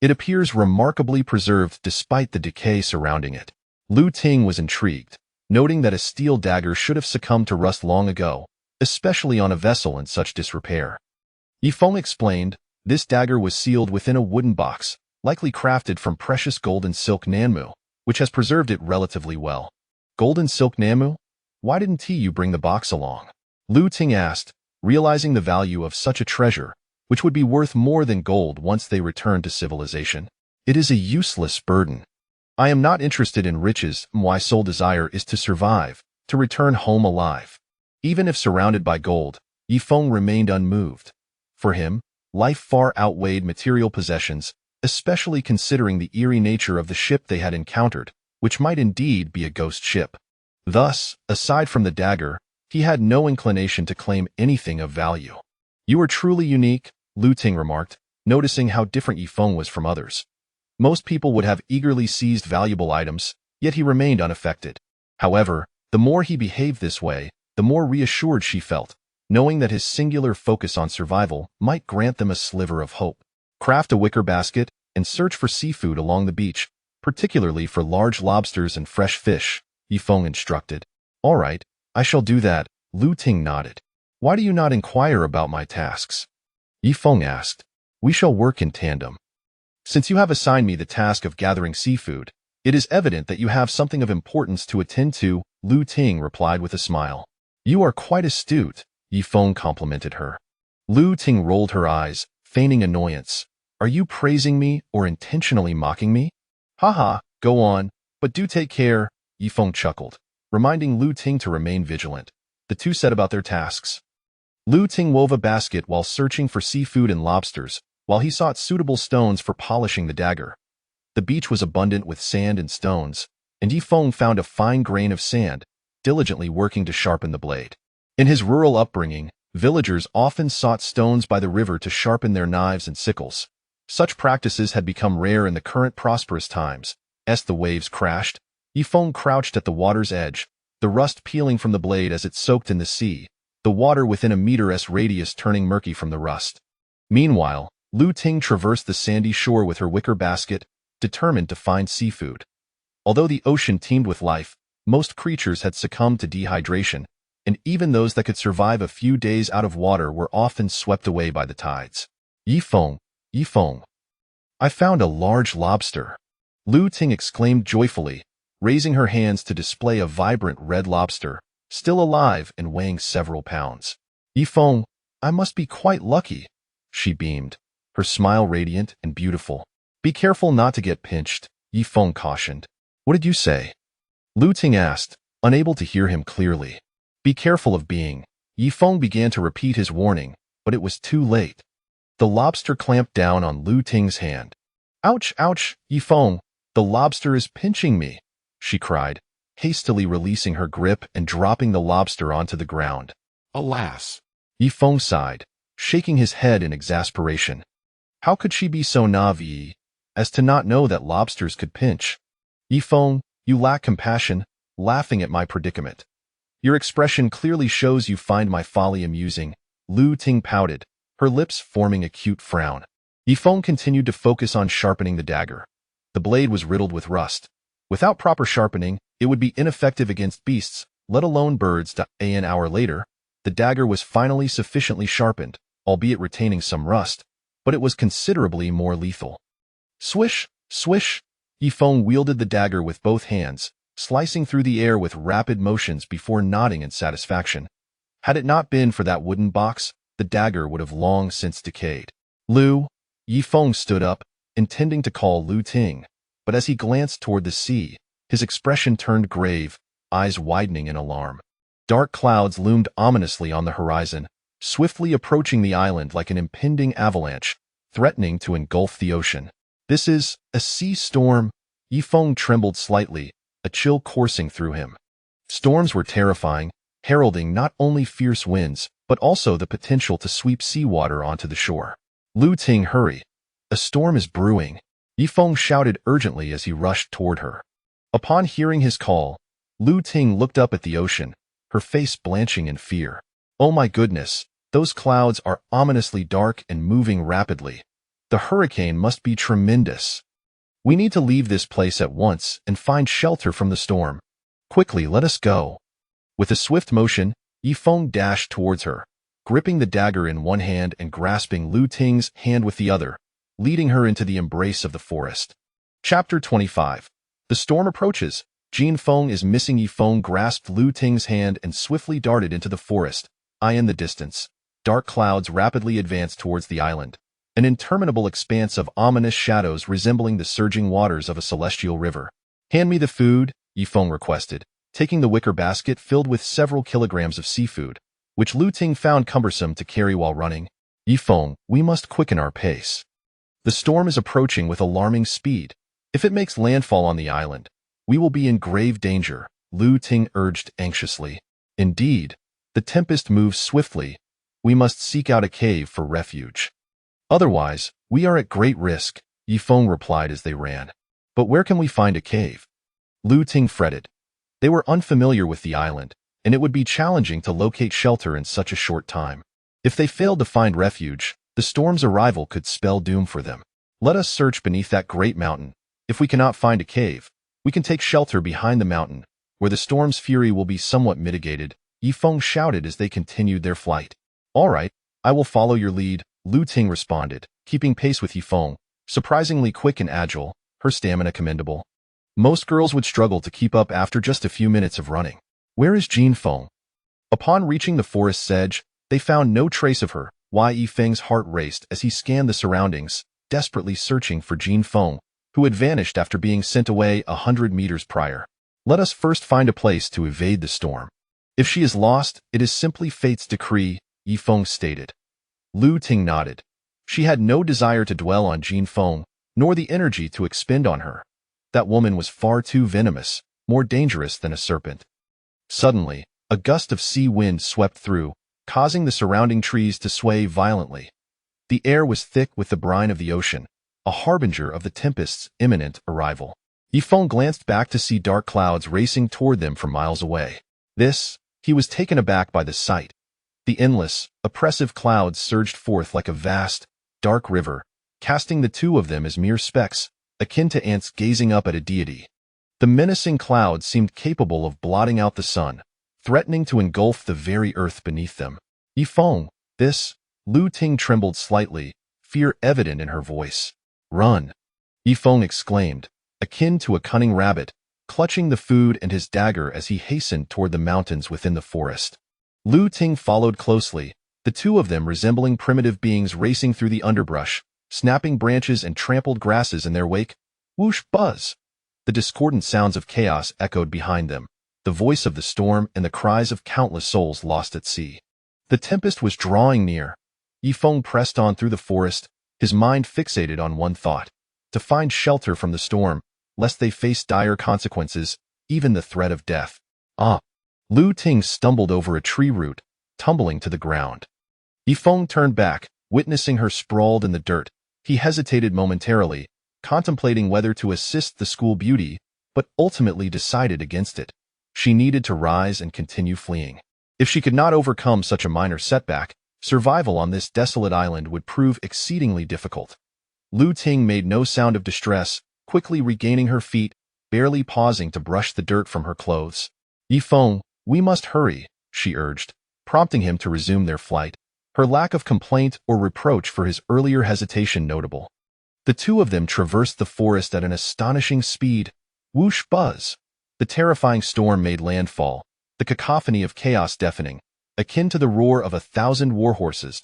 It appears remarkably preserved despite the decay surrounding it. Lu Ting was intrigued, noting that a steel dagger should have succumbed to rust long ago, especially on a vessel in such disrepair. Yifeng explained, this dagger was sealed within a wooden box, likely crafted from precious gold and silk nanmu, which has preserved it relatively well. Gold and silk nanmu? Why didn't you bring the box along? Lu Ting asked, realizing the value of such a treasure, which would be worth more than gold once they returned to civilization. It is a useless burden. I am not interested in riches. My sole desire is to survive, to return home alive. Even if surrounded by gold, Yifeng remained unmoved. For him, life far outweighed material possessions, especially considering the eerie nature of the ship they had encountered, which might indeed be a ghost ship. Thus, aside from the dagger, he had no inclination to claim anything of value. You are truly unique, Lu Ting remarked, noticing how different Yifeng was from others. Most people would have eagerly seized valuable items, yet he remained unaffected. However, the more he behaved this way, the more reassured she felt, knowing that his singular focus on survival might grant them a sliver of hope. Craft a wicker basket and search for seafood along the beach, particularly for large lobsters and fresh fish, Yifeng instructed. All right, I shall do that, Lu Ting nodded. Why do you not inquire about my tasks? Yifeng asked. We shall work in tandem. Since you have assigned me the task of gathering seafood, it is evident that you have something of importance to attend to, Lu Ting replied with a smile. You are quite astute, Yifeng complimented her. Lu Ting rolled her eyes, feigning annoyance. Are you praising me or intentionally mocking me? Haha, go on, but do take care, Yifeng chuckled, reminding Lu Ting to remain vigilant. The two set about their tasks. Lu Ting wove a basket while searching for seafood and lobsters, while he sought suitable stones for polishing the dagger. The beach was abundant with sand and stones, and Yifeng found a fine grain of sand, diligently working to sharpen the blade. In his rural upbringing, villagers often sought stones by the river to sharpen their knives and sickles. Such practices had become rare in the current prosperous times. As the waves crashed, Yifeng crouched at the water's edge, the rust peeling from the blade as it soaked in the sea, the water within a meter's radius turning murky from the rust. Meanwhile, Lu Ting traversed the sandy shore with her wicker basket, determined to find seafood. Although the ocean teemed with life, most creatures had succumbed to dehydration, and even those that could survive a few days out of water were often swept away by the tides. Yifeng, I found a large lobster. Lu Ting exclaimed joyfully, raising her hands to display a vibrant red lobster, still alive and weighing several pounds. Yifeng, I must be quite lucky, she beamed, her smile radiant and beautiful. Be careful not to get pinched, Yifeng cautioned. What did you say? Lu Ting asked, unable to hear him clearly. Be careful of being. Yifeng began to repeat his warning, but it was too late. The lobster clamped down on Lu Ting's hand. Ouch, ouch, Yifeng, the lobster is pinching me, she cried, hastily releasing her grip and dropping the lobster onto the ground. Alas! Yifeng sighed, shaking his head in exasperation. How could she be so naive as to not know that lobsters could pinch? Yifeng, you lack compassion, laughing at my predicament. Your expression clearly shows you find my folly amusing, Lu Ting pouted, her lips forming a cute frown. Yifeng continued to focus on sharpening the dagger. The blade was riddled with rust. Without proper sharpening, it would be ineffective against beasts, let alone birds. An hour later, the dagger was finally sufficiently sharpened, albeit retaining some rust, but it was considerably more lethal. Swish, swish, Yifeng wielded the dagger with both hands, slicing through the air with rapid motions before nodding in satisfaction. Had it not been for that wooden box, the dagger would have long since decayed. Yifeng stood up, intending to call Lu Ting, but as he glanced toward the sea, his expression turned grave, eyes widening in alarm. Dark clouds loomed ominously on the horizon, swiftly approaching the island like an impending avalanche, threatening to engulf the ocean. This is a sea storm. Yifeng trembled slightly, a chill coursing through him. Storms were terrifying, heralding not only fierce winds, but also the potential to sweep seawater onto the shore. Lu Ting, hurry. A storm is brewing, Yifeng shouted urgently as he rushed toward her. Upon hearing his call, Lu Ting looked up at the ocean, her face blanching in fear. Oh my goodness, those clouds are ominously dark and moving rapidly. The hurricane must be tremendous. We need to leave this place at once and find shelter from the storm. Quickly, let us go. With a swift motion, Yifeng dashed towards her, gripping the dagger in one hand and grasping Lu Ting's hand with the other, leading her into the embrace of the forest. Chapter 25. The storm approaches. Jin Feng is missing. Yifeng grasped Lu Ting's hand and swiftly darted into the forest, in the distance. Dark clouds rapidly advanced towards the island, an interminable expanse of ominous shadows resembling the surging waters of a celestial river. Hand me the food, Yifeng requested, taking the wicker basket filled with several kilograms of seafood, which Lu Ting found cumbersome to carry while running. Yifeng, we must quicken our pace. The storm is approaching with alarming speed. If it makes landfall on the island, we will be in grave danger, Lu Ting urged anxiously. Indeed, the tempest moves swiftly. We must seek out a cave for refuge. Otherwise, we are at great risk, Yifeng replied as they ran. But where can we find a cave? Lu Ting fretted. They were unfamiliar with the island, and it would be challenging to locate shelter in such a short time. If they failed to find refuge, the storm's arrival could spell doom for them. Let us search beneath that great mountain. If we cannot find a cave, we can take shelter behind the mountain, where the storm's fury will be somewhat mitigated, Yifeng shouted as they continued their flight. All right, I will follow your lead, Lu Ting responded, keeping pace with Yifeng, surprisingly quick and agile, her stamina commendable. Most girls would struggle to keep up after just a few minutes of running. Where is Jin Feng? Upon reaching the forest's edge, they found no trace of her. Yifeng's heart raced as he scanned the surroundings, desperately searching for Jin Feng, who had vanished after being sent away 100 meters prior. Let us first find a place to evade the storm. If she is lost, it is simply fate's decree, Yifeng stated. Lu Ting nodded. She had no desire to dwell on Jin Feng, nor the energy to expend on her. That woman was far too venomous, more dangerous than a serpent. Suddenly, a gust of sea wind swept through, causing the surrounding trees to sway violently. The air was thick with the brine of the ocean, a harbinger of the tempest's imminent arrival. Yifeng glanced back to see dark clouds racing toward them from miles away. He was taken aback by the sight. The endless, oppressive clouds surged forth like a vast, dark river, casting the two of them as mere specks, akin to ants gazing up at a deity. The menacing clouds seemed capable of blotting out the sun, threatening to engulf the very earth beneath them. Yifeng, Lu Ting trembled slightly, fear evident in her voice. Run! Yifeng exclaimed, akin to a cunning rabbit, clutching the food and his dagger as he hastened toward the mountains within the forest. Lu Ting followed closely, the two of them resembling primitive beings racing through the underbrush, snapping branches and trampled grasses in their wake. Whoosh, buzz! The discordant sounds of chaos echoed behind them, the voice of the storm and the cries of countless souls lost at sea. The tempest was drawing near. Yifeng pressed on through the forest, his mind fixated on one thought: to find shelter from the storm, lest they face dire consequences, even the threat of death. Lu Ting stumbled over a tree root, tumbling to the ground. Yifeng turned back, witnessing her sprawled in the dirt. He hesitated momentarily, contemplating whether to assist the school beauty, but ultimately decided against it. She needed to rise and continue fleeing. If she could not overcome such a minor setback, survival on this desolate island would prove exceedingly difficult. Lu Ting made no sound of distress, quickly regaining her feet, barely pausing to brush the dirt from her clothes. Yifeng, we must hurry, she urged, prompting him to resume their flight, her lack of complaint or reproach for his earlier hesitation notable. The two of them traversed the forest at an astonishing speed. Whoosh, buzz! The terrifying storm made landfall, the cacophony of chaos deafening, akin to the roar of 1,000 warhorses.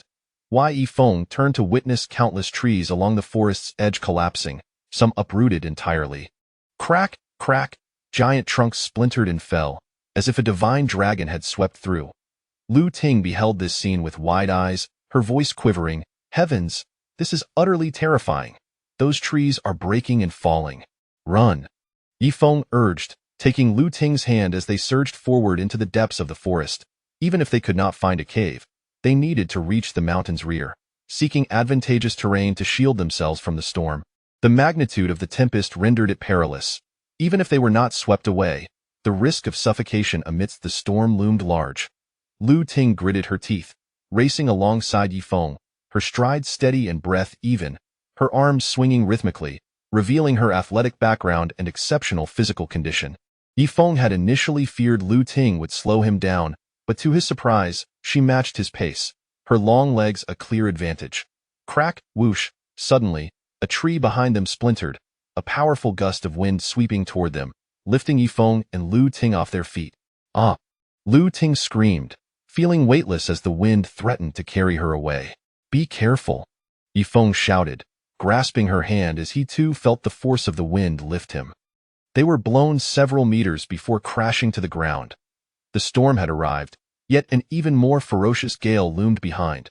Yifeng turned to witness countless trees along the forest's edge collapsing, some uprooted entirely. Crack, crack, giant trunks splintered and fell, as if a divine dragon had swept through. Lu Ting beheld this scene with wide eyes, her voice quivering. Heavens, this is utterly terrifying. Those trees are breaking and falling. Run! Yifeng urged, taking Lu Ting's hand as they surged forward into the depths of the forest. Even if they could not find a cave, they needed to reach the mountain's rear, seeking advantageous terrain to shield themselves from the storm. The magnitude of the tempest rendered it perilous. Even if they were not swept away, the risk of suffocation amidst the storm loomed large. Lu Ting gritted her teeth, racing alongside Yifeng, her stride steady and breath even, her arms swinging rhythmically, revealing her athletic background and exceptional physical condition. Yifeng had initially feared Lu Ting would slow him down, but to his surprise, she matched his pace, her long legs a clear advantage. Crack, whoosh, suddenly, a tree behind them splintered, a powerful gust of wind sweeping toward them, lifting Yifeng and Lu Ting off their feet. Lu Ting screamed, feeling weightless as the wind threatened to carry her away. Be careful, Yifeng shouted, grasping her hand as he too felt the force of the wind lift him. They were blown several meters before crashing to the ground. The storm had arrived, yet an even more ferocious gale loomed behind.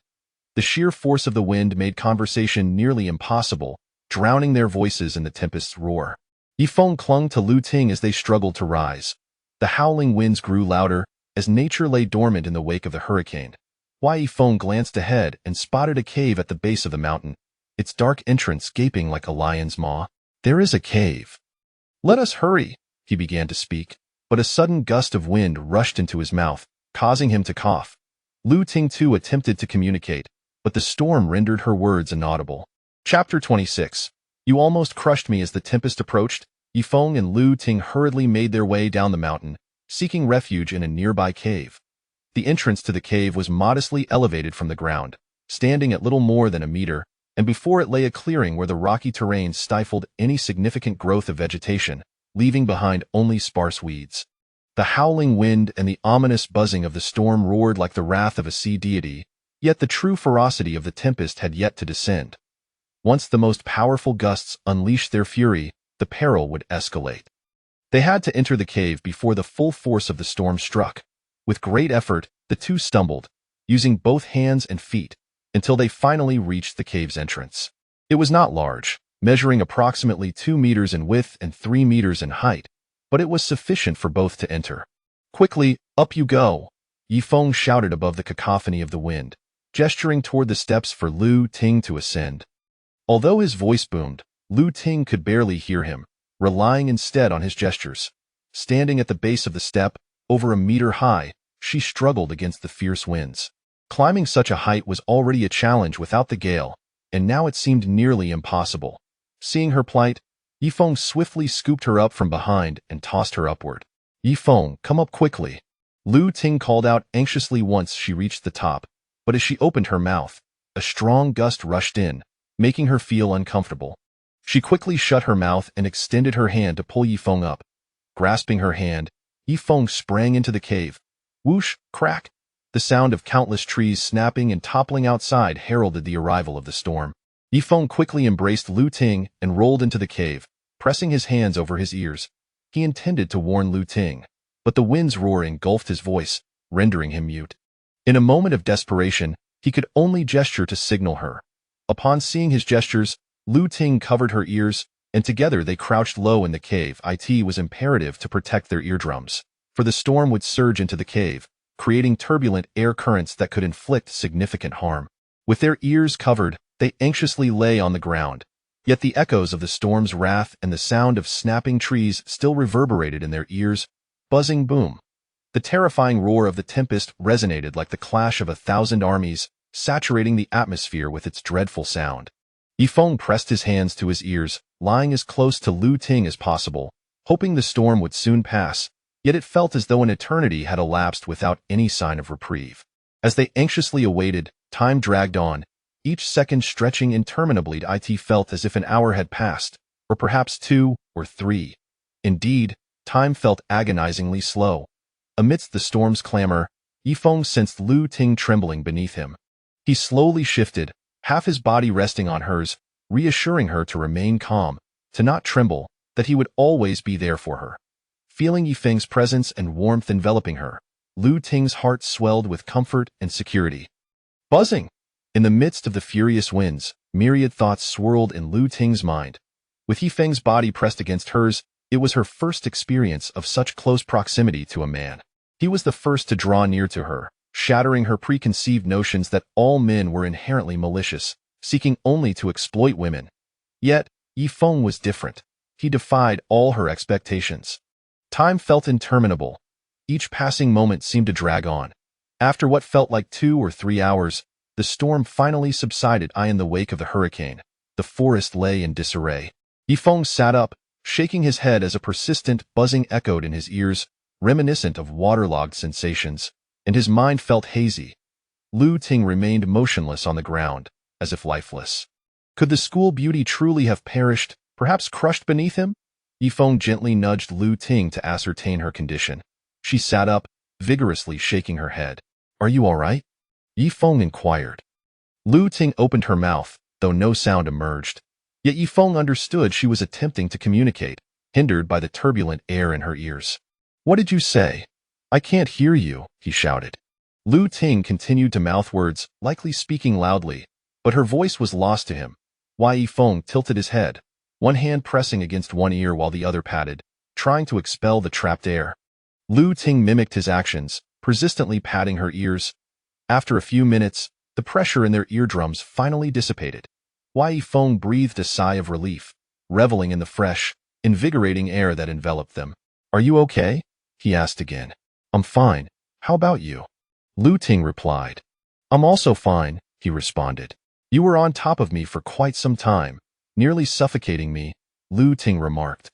The sheer force of the wind made conversation nearly impossible, drowning their voices in the tempest's roar. Yifeng clung to Lu Ting as they struggled to rise. The howling winds grew louder, as nature lay dormant in the wake of the hurricane. Yifeng glanced ahead and spotted a cave at the base of the mountain, its dark entrance gaping like a lion's maw. There is a cave. Let us hurry, he began to speak, but a sudden gust of wind rushed into his mouth, causing him to cough. Lu Ting too attempted to communicate, but the storm rendered her words inaudible. Chapter 26. You almost crushed me as the tempest approached. Yifeng and Lu Ting hurriedly made their way down the mountain, seeking refuge in a nearby cave. The entrance to the cave was modestly elevated from the ground, standing at little more than a meter, and before it lay a clearing where the rocky terrain stifled any significant growth of vegetation, leaving behind only sparse weeds. The howling wind and the ominous buzzing of the storm roared like the wrath of a sea deity, yet the true ferocity of the tempest had yet to descend. Once the most powerful gusts unleashed their fury, the peril would escalate. They had to enter the cave before the full force of the storm struck. With great effort, the two stumbled, using both hands and feet, until they finally reached the cave's entrance. It was not large, measuring approximately 2 meters in width and 3 meters in height, but it was sufficient for both to enter. "Quickly, up you go!" Yifeng shouted above the cacophony of the wind, gesturing toward the steps for Lu Ting to ascend. Although his voice boomed, Lu Ting could barely hear him, relying instead on his gestures. Standing at the base of the step, over a meter high, she struggled against the fierce winds. Climbing such a height was already a challenge without the gale, and now it seemed nearly impossible. Seeing her plight, Yifeng swiftly scooped her up from behind and tossed her upward. "Yifeng, come up quickly." Lu Ting called out anxiously once she reached the top, but as she opened her mouth, a strong gust rushed in, making her feel uncomfortable. She quickly shut her mouth and extended her hand to pull Yifeng up. Grasping her hand, Yifeng sprang into the cave. Whoosh, crack! The sound of countless trees snapping and toppling outside heralded the arrival of the storm. Yifeng quickly embraced Lu Ting and rolled into the cave, pressing his hands over his ears. He intended to warn Lu Ting, but the wind's roar engulfed his voice, rendering him mute. In a moment of desperation, he could only gesture to signal her. Upon seeing his gestures, Lu Ting covered her ears, and together they crouched low in the cave. It was imperative to protect their eardrums, for the storm would surge into the cave, creating turbulent air currents that could inflict significant harm. With their ears covered, they anxiously lay on the ground, yet the echoes of the storm's wrath and the sound of snapping trees still reverberated in their ears. Buzzing boom. The terrifying roar of the tempest resonated like the clash of 1,000 armies, saturating the atmosphere with its dreadful sound. Yifeng pressed his hands to his ears, lying as close to Lu Ting as possible, hoping the storm would soon pass, yet it felt as though an eternity had elapsed without any sign of reprieve. As they anxiously awaited, time dragged on, each second stretching interminably. It felt as if an hour had passed, or perhaps 2 or 3. Indeed, time felt agonizingly slow. Amidst the storm's clamor, Yifeng sensed Lu Ting trembling beneath him. He slowly shifted, half his body resting on hers, reassuring her to remain calm, to not tremble, that he would always be there for her. Feeling Yifeng's presence and warmth enveloping her, Lu Ting's heart swelled with comfort and security. Buzzing! In the midst of the furious winds, myriad thoughts swirled in Lu Ting's mind. With Yifeng's body pressed against hers, it was her first experience of such close proximity to a man. He was the first to draw near to her, shattering her preconceived notions that all men were inherently malicious, seeking only to exploit women. Yet, Yifeng was different. He defied all her expectations. Time felt interminable. Each passing moment seemed to drag on. After what felt like 2 or 3 hours, the storm finally subsided. In the wake of the hurricane, the forest lay in disarray. Yifeng sat up, shaking his head as a persistent buzzing echoed in his ears, reminiscent of waterlogged sensations, and his mind felt hazy. Lu Ting remained motionless on the ground, as if lifeless. Could the school beauty truly have perished, perhaps crushed beneath him? Yifeng gently nudged Lu Ting to ascertain her condition. She sat up, vigorously shaking her head. "Are you all right?" Yifeng inquired. Lu Ting opened her mouth, though no sound emerged. Yet Yifeng understood she was attempting to communicate, hindered by the turbulent air in her ears. "What did you say? I can't hear you," he shouted. Lu Ting continued to mouth words, likely speaking loudly, but her voice was lost to him. Yifeng tilted his head, one hand pressing against one ear while the other patted, trying to expel the trapped air. Lu Ting mimicked his actions, persistently patting her ears. After a few minutes, the pressure in their eardrums finally dissipated. Yifeng breathed a sigh of relief, reveling in the fresh, invigorating air that enveloped them. "Are you okay?" he asked again. "I'm fine. How about you?" Lu Ting replied. "I'm also fine," he responded. "You were on top of me for quite some time, nearly suffocating me," Lu Ting remarked.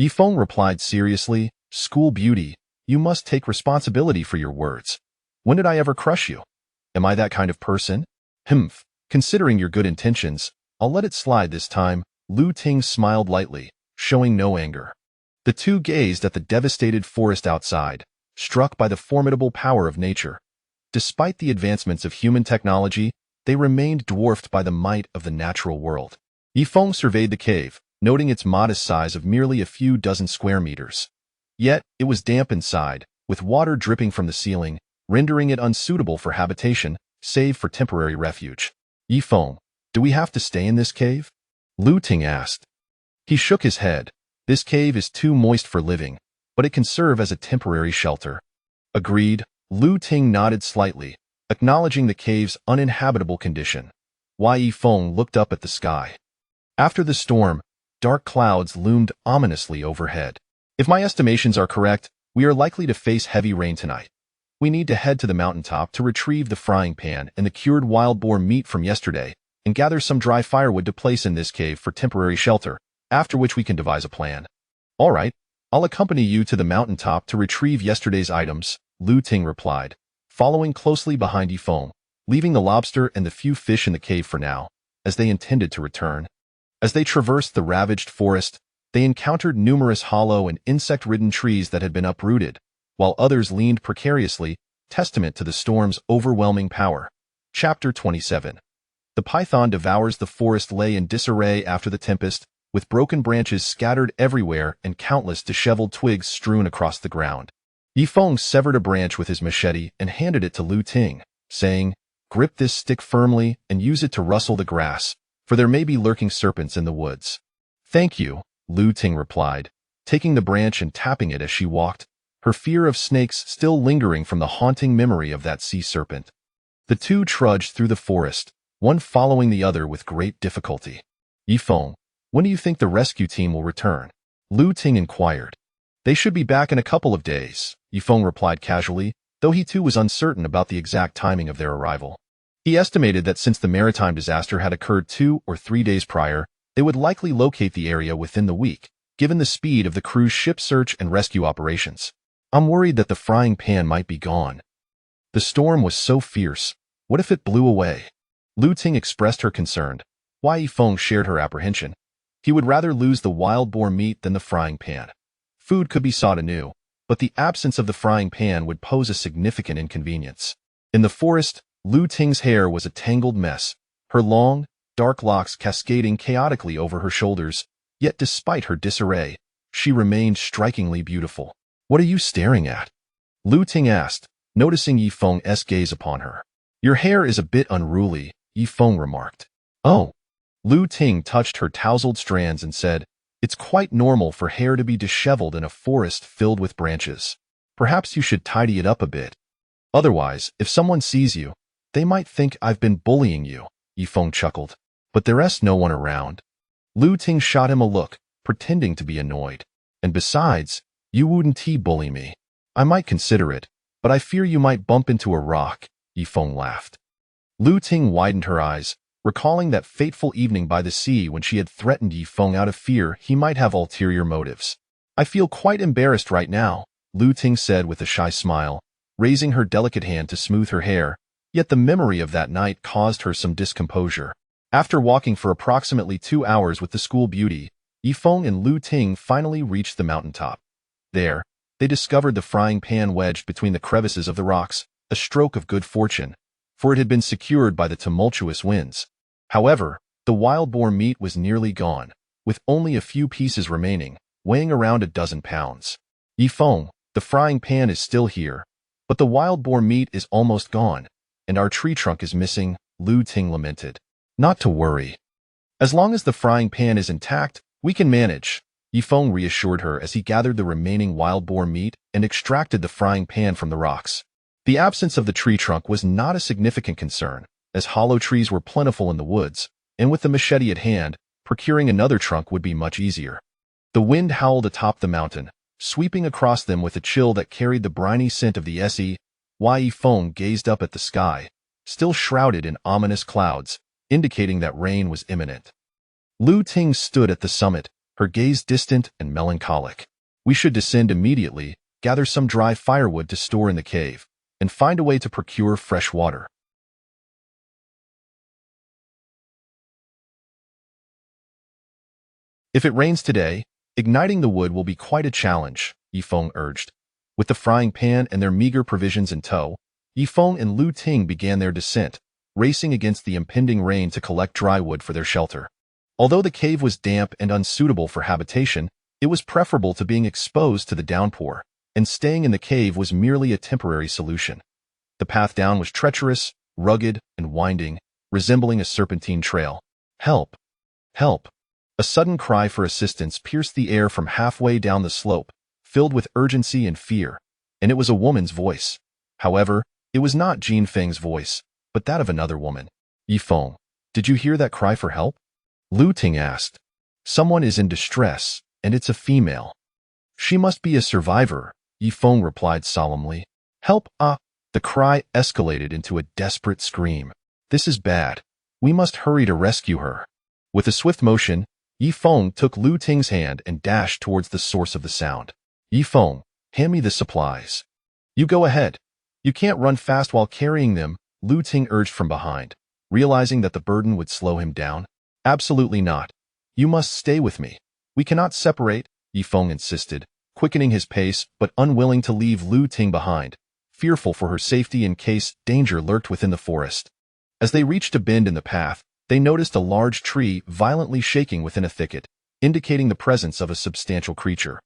Yifeng replied seriously, "School beauty, you must take responsibility for your words. When did I ever crush you? Am I that kind of person?" Humph, considering your good intentions, I'll let it slide this time. Lu Ting smiled lightly, showing no anger. The two gazed at the devastated forest outside, struck by the formidable power of nature. Despite the advancements of human technology, they remained dwarfed by the might of the natural world. Yifeng surveyed the cave, noting its modest size of merely a few dozen square meters. Yet, it was damp inside, with water dripping from the ceiling, rendering it unsuitable for habitation, save for temporary refuge. Yifeng, do we have to stay in this cave? Lu Ting asked. He shook his head. This cave is too moist for living, but it can serve as a temporary shelter. Agreed. Lu Ting nodded slightly, acknowledging the cave's uninhabitable condition. Yifeng looked up at the sky. After the storm, dark clouds loomed ominously overhead. If my estimations are correct, we are likely to face heavy rain tonight. We need to head to the mountaintop to retrieve the frying pan and the cured wild boar meat from yesterday, and gather some dry firewood to place in this cave for temporary shelter, after which we can devise a plan. All right, I'll accompany you to the mountaintop to retrieve yesterday's items, Lu Ting replied, following closely behind Yifeng, leaving the lobster and the few fish in the cave for now, as they intended to return. As they traversed the ravaged forest, they encountered numerous hollow and insect-ridden trees that had been uprooted, while others leaned precariously, testament to the storm's overwhelming power. Chapter 27. The python devours. The forest lay in disarray after the tempest, with broken branches scattered everywhere and countless disheveled twigs strewn across the ground. Yifeng severed a branch with his machete and handed it to Lu Ting, saying, "Grip this stick firmly and use it to rustle the grass, for there may be lurking serpents in the woods." "Thank you," Lu Ting replied, taking the branch and tapping it as she walked, her fear of snakes still lingering from the haunting memory of that sea serpent. The two trudged through the forest, one following the other with great difficulty. "Yifeng, when do you think the rescue team will return?" Lu Ting inquired. "They should be back in a couple of days," Yifeng replied casually, though he too was uncertain about the exact timing of their arrival. He estimated that since the maritime disaster had occurred 2 or 3 days prior, they would likely locate the area within the week, given the speed of the cruise ship search and rescue operations. "I'm worried that the frying pan might be gone. The storm was so fierce. What if it blew away?" Lu Ting expressed her concern. Yifeng shared her apprehension. He would rather lose the wild boar meat than the frying pan. Food could be sought anew, but the absence of the frying pan would pose a significant inconvenience. In the forest, Lu Ting's hair was a tangled mess, her long, dark locks cascading chaotically over her shoulders, yet despite her disarray, she remained strikingly beautiful. "What are you staring at?" Lu Ting asked, noticing Yifeng's gaze upon her. "Your hair is a bit unruly," Yifeng remarked. "Oh." Lu Ting touched her tousled strands and said, "It's quite normal for hair to be disheveled in a forest filled with branches. Perhaps you should tidy it up a bit. Otherwise, if someone sees you, they might think I've been bullying you," Yifeng chuckled. "But there's no one around." Lu Ting shot him a look, pretending to be annoyed. "And besides, you wouldn't bully me. I might consider it, but I fear you might bump into a rock," Yifeng laughed. Lu Ting widened her eyes, recalling that fateful evening by the sea when she had threatened Yifeng out of fear he might have ulterior motives. "I feel quite embarrassed right now," Lu Ting said with a shy smile, raising her delicate hand to smooth her hair, yet the memory of that night caused her some discomposure. After walking for approximately 2 hours with the school beauty, Yifeng and Lu Ting finally reached the mountaintop. There, they discovered the frying pan wedged between the crevices of the rocks, a stroke of good fortune, for it had been secured by the tumultuous winds. However, the wild boar meat was nearly gone, with only a few pieces remaining, weighing around a dozen pounds. "Yifeng, the frying pan is still here, but the wild boar meat is almost gone, and our tree trunk is missing," Lu Ting lamented. "Not to worry. As long as the frying pan is intact, we can manage," Yifeng reassured her as he gathered the remaining wild boar meat and extracted the frying pan from the rocks. The absence of the tree trunk was not a significant concern, as hollow trees were plentiful in the woods, and with the machete at hand, procuring another trunk would be much easier. The wind howled atop the mountain, sweeping across them with a chill that carried the briny scent of the Yifeng gazed up at the sky, still shrouded in ominous clouds, indicating that rain was imminent. Lu Ting stood at the summit, her gaze distant and melancholic. "We should descend immediately, gather some dry firewood to store in the cave, and find a way to procure fresh water." If it rains today, igniting the wood will be quite a challenge, Yifeng urged. With the frying pan and their meager provisions in tow, Yifeng and Lu Ting began their descent, racing against the impending rain to collect dry wood for their shelter. Although the cave was damp and unsuitable for habitation, it was preferable to being exposed to the downpour, and staying in the cave was merely a temporary solution. The path down was treacherous, rugged, and winding, resembling a serpentine trail. Help! Help! A sudden cry for assistance pierced the air from halfway down the slope, filled with urgency and fear, and it was a woman's voice. However, it was not Jin Feng's voice, but that of another woman. Yifeng, did you hear that cry for help? Lu Ting asked. Someone is in distress, and it's a female. She must be a survivor, Yifeng replied solemnly. Help, ah! The cry escalated into a desperate scream. This is bad. We must hurry to rescue her. With a swift motion, Yifeng took Lu Ting's hand and dashed towards the source of the sound. Yifeng, hand me the supplies. You go ahead. You can't run fast while carrying them, Lu Ting urged from behind, realizing that the burden would slow him down. Absolutely not. You must stay with me. We cannot separate, Yifeng insisted, quickening his pace but unwilling to leave Lu Ting behind, fearful for her safety in case danger lurked within the forest. As they reached a bend in the path, they noticed a large tree violently shaking within a thicket, indicating the presence of a substantial creature.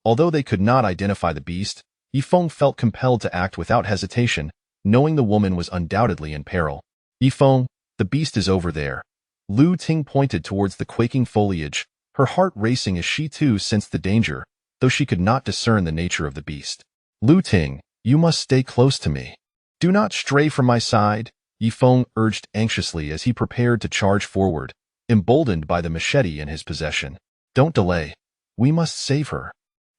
Although they could not identify the beast, Yifeng felt compelled to act without hesitation, knowing the woman was undoubtedly in peril. Yifeng, the beast is over there. Lu Ting pointed towards the quaking foliage, her heart racing as she too sensed the danger, though she could not discern the nature of the beast. Lu Ting, you must stay close to me. Do not stray from my side, Yifeng urged anxiously as he prepared to charge forward, emboldened by the machete in his possession. Don't delay. We must save her.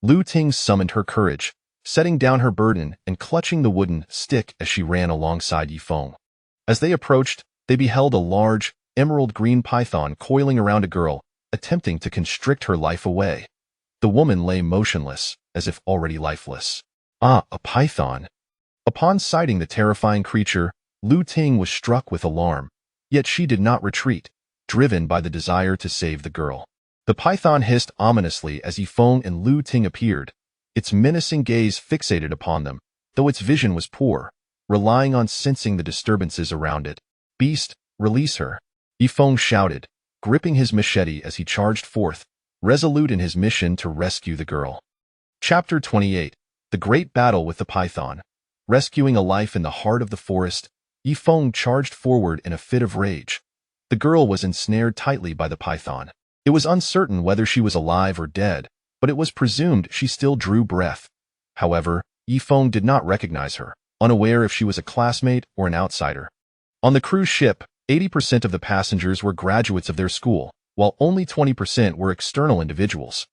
Lu Ting summoned her courage, setting down her burden and clutching the wooden stick as she ran alongside Yifeng. As they approached, they beheld a large, emerald-green python coiling around a girl, attempting to constrict her life away. The woman lay motionless, as if already lifeless. Ah, a python! Upon sighting the terrifying creature, Lu Ting was struck with alarm, yet she did not retreat, driven by the desire to save the girl. The python hissed ominously as Yifeng and Lu Ting appeared, its menacing gaze fixated upon them, though its vision was poor, relying on sensing the disturbances around it. Beast, release her! Yifeng shouted, gripping his machete as he charged forth, resolute in his mission to rescue the girl. Chapter 28. The Great Battle with the Python. Rescuing a life in the heart of the forest, Yifeng charged forward in a fit of rage. The girl was ensnared tightly by the python. It was uncertain whether she was alive or dead, but it was presumed she still drew breath. However, Yifeng did not recognize her, unaware if she was a classmate or an outsider. On the cruise ship, 80% of the passengers were graduates of their school, while only 20% were external individuals.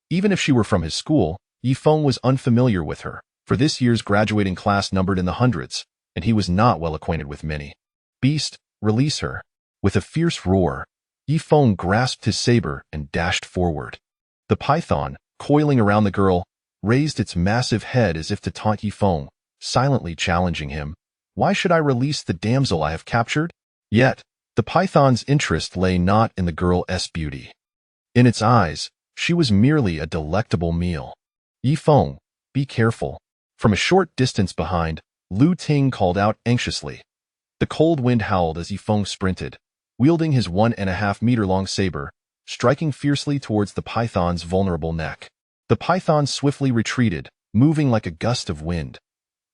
Even if she were from his school, Yifeng was unfamiliar with her, for this year's graduating class numbered in the hundreds, and he was not well acquainted with many. Beast, release her. With a fierce roar, Yifeng grasped his saber and dashed forward. The python, coiling around the girl, raised its massive head as if to taunt Yifeng, silently challenging him. Why should I release the damsel I have captured? Yet, the python's interest lay not in the girl's beauty. In its eyes, she was merely a delectable meal. Yifeng, be careful. From a short distance behind, Lu Ting called out anxiously. The cold wind howled as Yifeng sprinted, wielding his 1.5-meter-long saber, striking fiercely towards the python's vulnerable neck. The python swiftly retreated, moving like a gust of wind.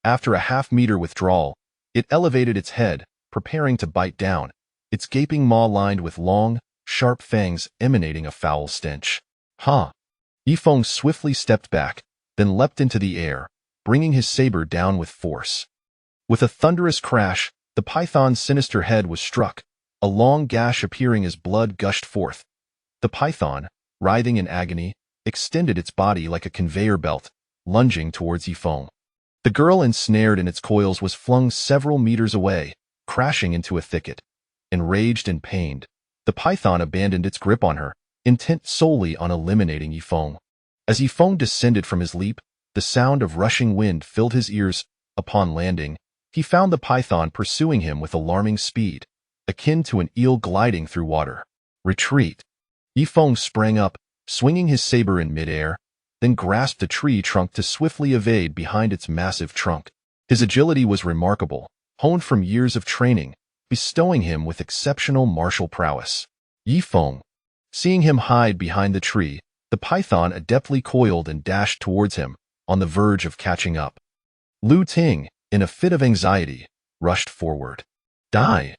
After a half-meter withdrawal, it elevated its head, preparing to bite down, its gaping maw lined with long, sharp fangs emanating a foul stench. Ha! Yifeng swiftly stepped back, then leapt into the air, bringing his saber down with force. With a thunderous crash, the python's sinister head was struck, a long gash appearing as blood gushed forth. The python, writhing in agony, extended its body like a conveyor belt, lunging towards Yifeng. The girl ensnared in its coils was flung several meters away, crashing into a thicket. Enraged and pained, the python abandoned its grip on her, intent solely on eliminating Yifeng. As Yifeng descended from his leap, the sound of rushing wind filled his ears. Upon landing, he found the python pursuing him with alarming speed, akin to an eel gliding through water. Retreat! Yifeng sprang up, swinging his saber in midair, then grasped a tree trunk to swiftly evade behind its massive trunk. His agility was remarkable, honed from years of training, bestowing him with exceptional martial prowess. Yifeng. Seeing him hide behind the tree, the python adeptly coiled and dashed towards him, on the verge of catching up. Lu Ting, in a fit of anxiety, rushed forward. Die!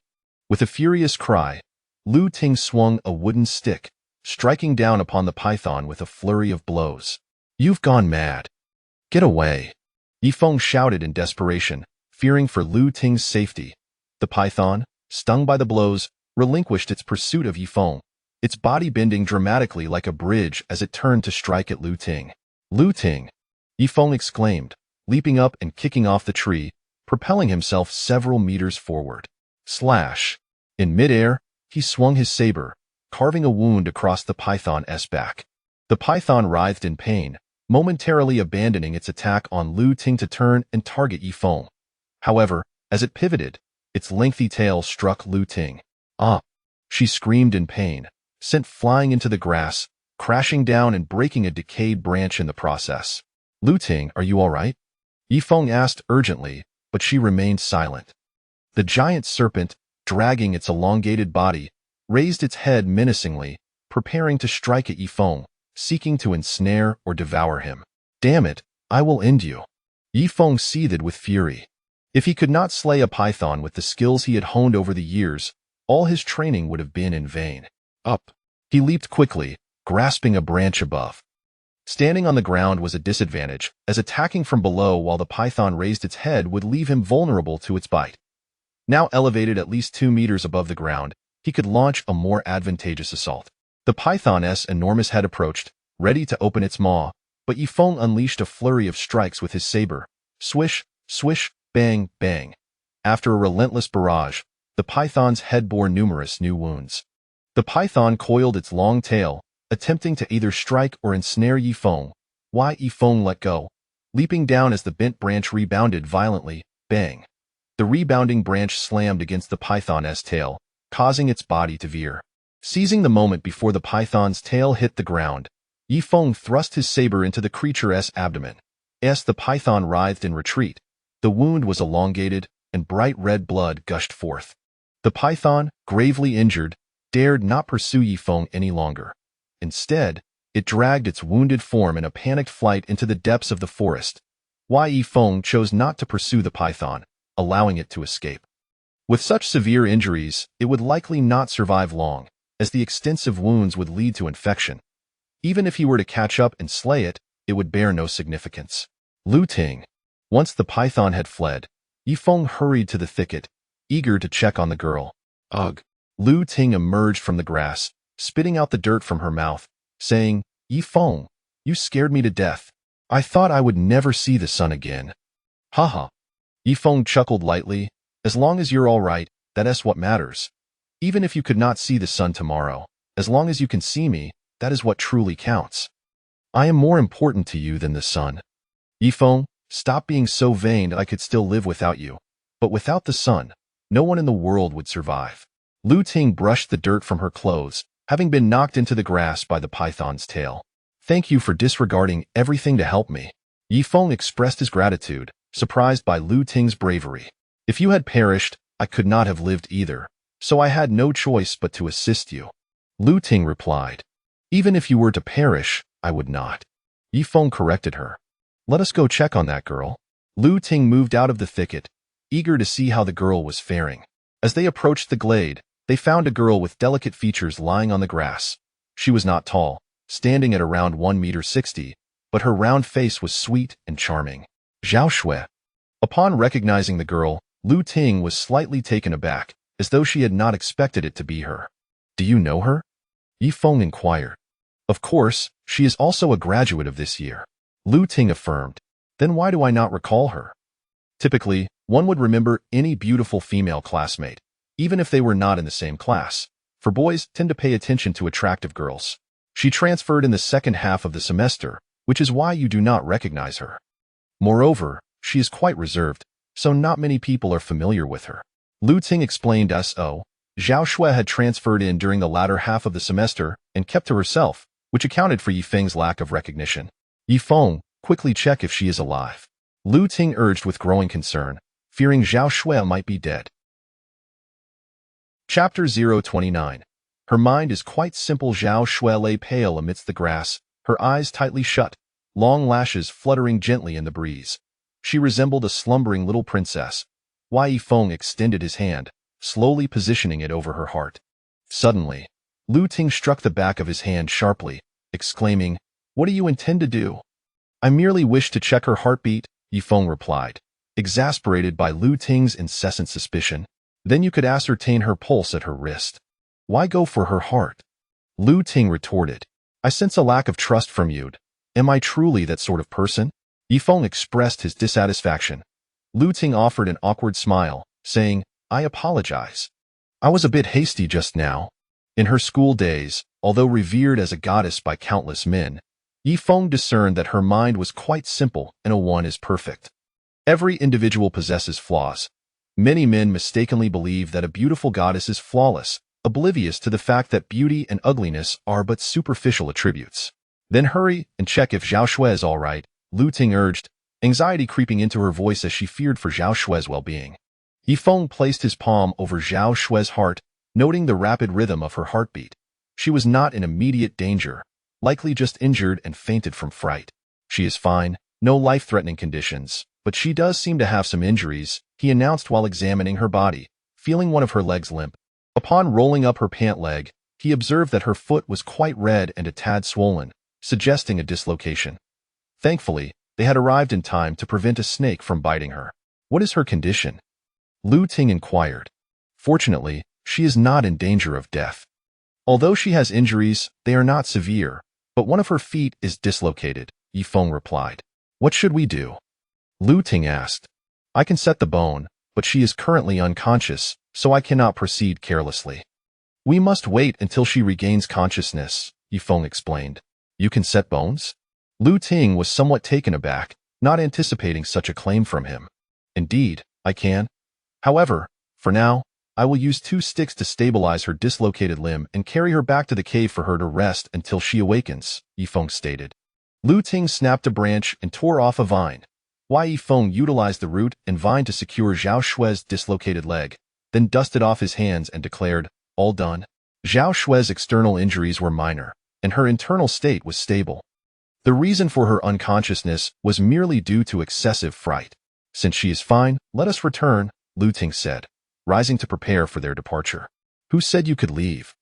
With a furious cry, Lu Ting swung a wooden stick, striking down upon the python with a flurry of blows. You've gone mad. Get away! Yifeng shouted in desperation, fearing for Lu Ting's safety. The python, stung by the blows, relinquished its pursuit of Yifeng, its body bending dramatically like a bridge as it turned to strike at Lu Ting. Lu Ting! Yifeng exclaimed, leaping up and kicking off the tree, propelling himself several meters forward. Slash! In midair, he swung his saber, carving a wound across the python's back. The python writhed in pain, momentarily abandoning its attack on Lu Ting to turn and target Yifeng. However, as it pivoted, its lengthy tail struck Lu Ting. Ah! She screamed in pain, sent flying into the grass, crashing down and breaking a decayed branch in the process. Lu Ting, are you all right? Yifeng asked urgently, but she remained silent. The giant serpent, dragging its elongated body, raised its head menacingly, preparing to strike at Yifeng, seeking to ensnare or devour him. Damn it, I will end you. Yifeng seethed with fury. If he could not slay a python with the skills he had honed over the years, all his training would have been in vain. Up! He leaped quickly, grasping a branch above. Standing on the ground was a disadvantage, as attacking from below while the python raised its head would leave him vulnerable to its bite. Now elevated at least 2 meters above the ground, he could launch a more advantageous assault. The python's enormous head approached, ready to open its maw, but Yifeng unleashed a flurry of strikes with his saber. Swish, swish, bang, bang. After a relentless barrage, the python's head bore numerous new wounds. The python coiled its long tail, attempting to either strike or ensnare Yifeng. Why Yifeng let go, leaping down as the bent branch rebounded violently. Bang! The rebounding branch slammed against the python's tail, causing its body to veer. Seizing the moment before the python's tail hit the ground, Yifeng thrust his saber into the creature's abdomen. As the python writhed in retreat, the wound was elongated, and bright red blood gushed forth. The python, gravely injured, dared not pursue Yifeng any longer. Instead, it dragged its wounded form in a panicked flight into the depths of the forest. Yifeng chose not to pursue the python, allowing it to escape. With such severe injuries, it would likely not survive long, as the extensive wounds would lead to infection. Even if he were to catch up and slay it, it would bear no significance. Lu Ting. Once the python had fled, Yifeng hurried to the thicket, eager to check on the girl. Ugh! Lu Ting emerged from the grass, spitting out the dirt from her mouth, saying, Yifeng, you scared me to death. I thought I would never see the sun again. Haha. Yifeng chuckled lightly. As long as you're all right, that's what matters. Even if you could not see the sun tomorrow, as long as you can see me, that is what truly counts. I am more important to you than the sun. Yifeng, stop being so vain. I could still live without you. But without the sun, no one in the world would survive. Lu Ting brushed the dirt from her clothes, having been knocked into the grass by the python's tail. Thank you for disregarding everything to help me. Yifeng expressed his gratitude, surprised by Lu Ting's bravery. If you had perished, I could not have lived either, so I had no choice but to assist you. Lu Ting replied. Even if you were to perish, I would not. Yifeng corrected her. Let us go check on that girl. Lu Ting moved out of the thicket, eager to see how the girl was faring. As they approached the glade, they found a girl with delicate features lying on the grass. She was not tall, standing at around 1.60 meters, but her round face was sweet and charming. Zhao Shui. Upon recognizing the girl, Lu Ting was slightly taken aback, as though she had not expected it to be her. Do you know her? Yifeng inquired. Of course, she is also a graduate of this year. Lu Ting affirmed. Then why do I not recall her? Typically, one would remember any beautiful female classmate, even if they were not in the same class, for boys tend to pay attention to attractive girls. She transferred in the second half of the semester, which is why you do not recognize her. Moreover, she is quite reserved, so not many people are familiar with her. Lu Ting explained Zhao Shui had transferred in during the latter half of the semester and kept to herself, which accounted for Yifeng's lack of recognition. Yifeng, quickly check if she is alive, Lu Ting urged with growing concern, fearing Zhao Shui might be dead. Chapter 029. Her mind is quite simple. Zhao Shui lay pale amidst the grass, her eyes tightly shut, long lashes fluttering gently in the breeze. She resembled a slumbering little princess. Yifeng extended his hand, slowly positioning it over her heart. Suddenly, Lu Ting struck the back of his hand sharply, exclaiming, "What do you intend to do?" "I merely wish to check her heartbeat," Yifeng replied, exasperated by Lu Ting's incessant suspicion. "Then you could ascertain her pulse at her wrist. Why go for her heart?" Lu Ting retorted, "I sense a lack of trust from you. Am I truly that sort of person?" Yifeng expressed his dissatisfaction. Lu Ting offered an awkward smile, saying, "I apologize. I was a bit hasty just now." In her school days, although revered as a goddess by countless men, Yifeng discerned that her mind was quite simple and a one is perfect. Every individual possesses flaws. Many men mistakenly believe that a beautiful goddess is flawless, oblivious to the fact that beauty and ugliness are but superficial attributes. "Then hurry and check if Zhao Shui is all right," Lu Ting urged, anxiety creeping into her voice as she feared for Zhao Shui's well-being. Yifeng placed his palm over Zhao Shui's heart, noting the rapid rhythm of her heartbeat. She was not in immediate danger, likely just injured and fainted from fright. "She is fine, no life-threatening conditions, but she does seem to have some injuries," he announced while examining her body, feeling one of her legs limp. Upon rolling up her pant leg, he observed that her foot was quite red and a tad swollen, suggesting a dislocation. Thankfully, they had arrived in time to prevent a snake from biting her. "What is her condition?" Lu Ting inquired. "Fortunately, she is not in danger of death. Although she has injuries, they are not severe, but one of her feet is dislocated," Yifeng replied. "What should we do?" Lu Ting asked. "I can set the bone, but she is currently unconscious, so I cannot proceed carelessly." "We must wait until she regains consciousness," Yifeng explained. "You can set bones?" Lu Ting was somewhat taken aback, not anticipating such a claim from him. "Indeed, I can. However, for now, I will use 2 sticks to stabilize her dislocated limb and carry her back to the cave for her to rest until she awakens," Yifeng stated. Lu Ting snapped a branch and tore off a vine. Yifeng utilized the root and vine to secure Zhao Shui's dislocated leg, then dusted off his hands and declared, "All done." Zhao Shui's external injuries were minor, and her internal state was stable. The reason for her unconsciousness was merely due to excessive fright. "Since she is fine, let us return," Lu Ting said, rising to prepare for their departure. "Who said you could leave?"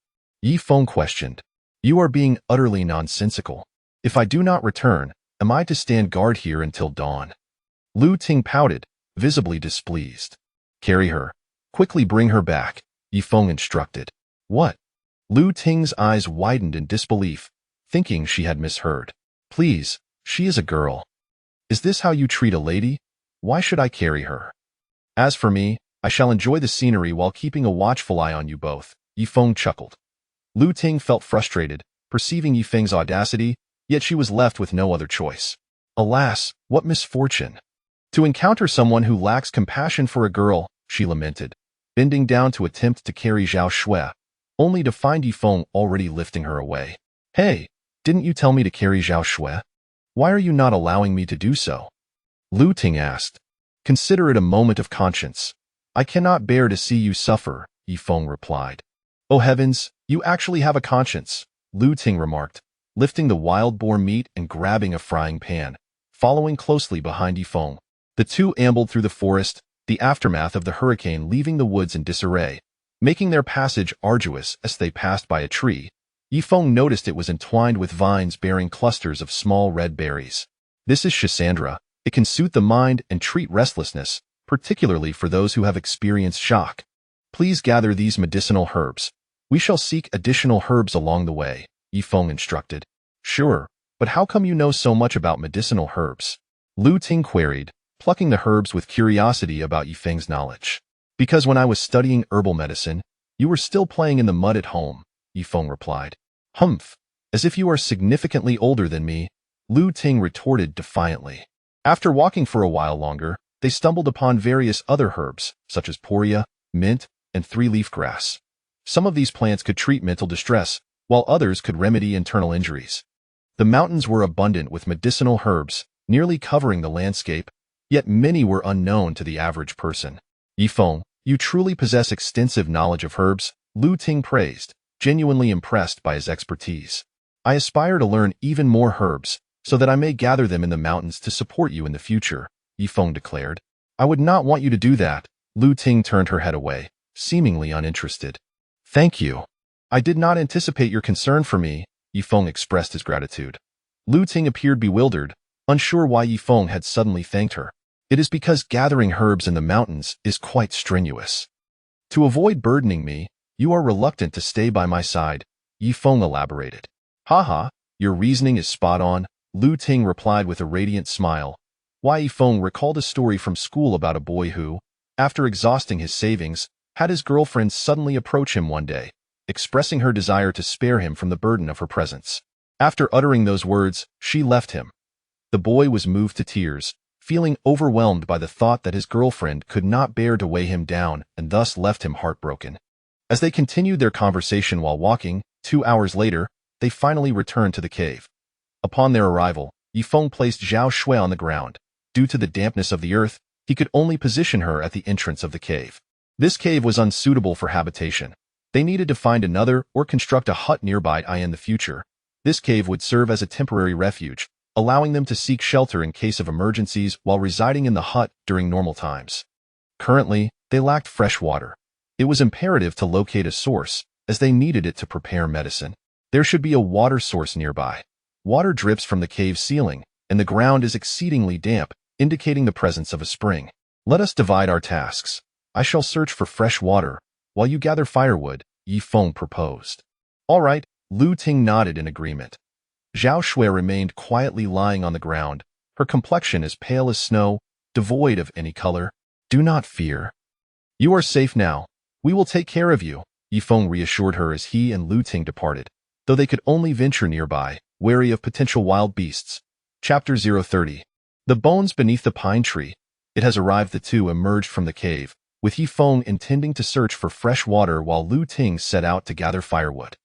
Yifeng questioned. "You are being utterly nonsensical. If I do not return, am I to stand guard here until dawn?" Lu Ting pouted, visibly displeased. "Carry her. Quickly bring her back," Yifeng instructed. "What?" Lu Ting's eyes widened in disbelief, thinking she had misheard. "Please, she is a girl. Is this how you treat a lady? Why should I carry her? As for me, I shall enjoy the scenery while keeping a watchful eye on you both," Yifeng chuckled. Lu Ting felt frustrated, perceiving Yifeng's audacity, yet she was left with no other choice. Alas, what misfortune! To encounter someone who lacks compassion for a girl, she lamented, bending down to attempt to carry Zhao Shui, only to find Yifeng already lifting her away. "Hey, didn't you tell me to carry Zhao Shui? Why are you not allowing me to do so?" Lu Ting asked. "Consider it a moment of conscience. I cannot bear to see you suffer," Yifeng replied. "Oh heavens, you actually have a conscience," Lu Ting remarked, lifting the wild boar meat and grabbing a frying pan, following closely behind Yifeng. The two ambled through the forest, the aftermath of the hurricane leaving the woods in disarray, making their passage arduous as they passed by a tree. Yifeng noticed it was entwined with vines bearing clusters of small red berries. "This is Schisandra. It can soothe the mind and treat restlessness, particularly for those who have experienced shock. Please gather these medicinal herbs. We shall seek additional herbs along the way," Yifeng instructed. "Sure, but how come you know so much about medicinal herbs?" Lu Ting queried, plucking the herbs with curiosity about Yifeng's knowledge. "Because when I was studying herbal medicine, you were still playing in the mud at home," Yifeng replied. "Humph, as if you are significantly older than me," Lu Ting retorted defiantly. After walking for a while longer, they stumbled upon various other herbs, such as poria, mint, and 3-leaf grass. Some of these plants could treat mental distress, while others could remedy internal injuries. The mountains were abundant with medicinal herbs, nearly covering the landscape, yet many were unknown to the average person. Yifeng, you truly possess extensive knowledge of herbs, Lu Ting praised, genuinely impressed by his expertise. I aspire to learn even more herbs, so that I may gather them in the mountains to support you in the future, Yifeng declared. I would not want you to do that. Lu Ting turned her head away, seemingly uninterested. Thank you. I did not anticipate your concern for me, Yifeng expressed his gratitude. Lu Ting appeared bewildered, unsure why Yifeng had suddenly thanked her. It is because gathering herbs in the mountains is quite strenuous. To avoid burdening me, you are reluctant to stay by my side, Yifeng elaborated. Haha, your reasoning is spot on, Lu Ting replied with a radiant smile. Yifeng recalled a story from school about a boy who, after exhausting his savings, had his girlfriend suddenly approach him one day, expressing her desire to spare him from the burden of her presence. After uttering those words, she left him. The boy was moved to tears, feeling overwhelmed by the thought that his girlfriend could not bear to weigh him down and thus left him heartbroken. As they continued their conversation while walking, 2 hours later, they finally returned to the cave. Upon their arrival, Yifeng placed Zhao Shui on the ground. Due to the dampness of the earth, he could only position her at the entrance of the cave. This cave was unsuitable for habitation. They needed to find another or construct a hut nearby in the future. This cave would serve as a temporary refuge, allowing them to seek shelter in case of emergencies while residing in the hut during normal times. Currently, they lacked fresh water. It was imperative to locate a source, as they needed it to prepare medicine. There should be a water source nearby. Water drips from the cave ceiling, and the ground is exceedingly damp, indicating the presence of a spring. Let us divide our tasks. I shall search for fresh water, while you gather firewood, Yifeng proposed. All right, Lu Ting nodded in agreement. Zhao Shui remained quietly lying on the ground, her complexion as pale as snow, devoid of any color. Do not fear. You are safe now. We will take care of you, Yifeng reassured her as he and Lu Ting departed, though they could only venture nearby, wary of potential wild beasts. Chapter 030. The bones beneath the pine tree. It has arrived. The two emerged from the cave, with Yifeng intending to search for fresh water while Lu Ting set out to gather firewood.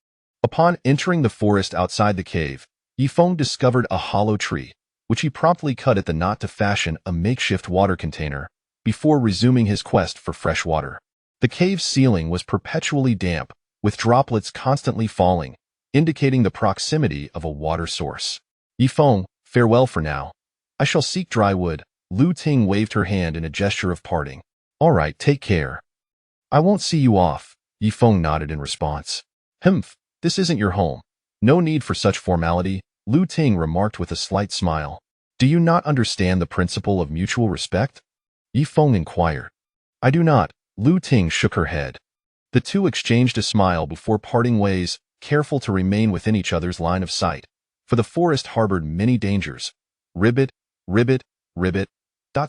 Upon entering the forest outside the cave, Yifeng discovered a hollow tree, which he promptly cut at the knot to fashion a makeshift water container, before resuming his quest for fresh water. The cave's ceiling was perpetually damp, with droplets constantly falling, indicating the proximity of a water source. Yifeng, farewell for now. I shall seek dry wood. Lu Ting waved her hand in a gesture of parting. All right, take care. I won't see you off, Yifeng nodded in response. Humph, this isn't your home. No need for such formality, Lu Ting remarked with a slight smile. Do you not understand the principle of mutual respect? Yifeng inquired. I do not, Lu Ting shook her head. The two exchanged a smile before parting ways, careful to remain within each other's line of sight, for the forest harbored many dangers. Ribbit, ribbit, ribbit.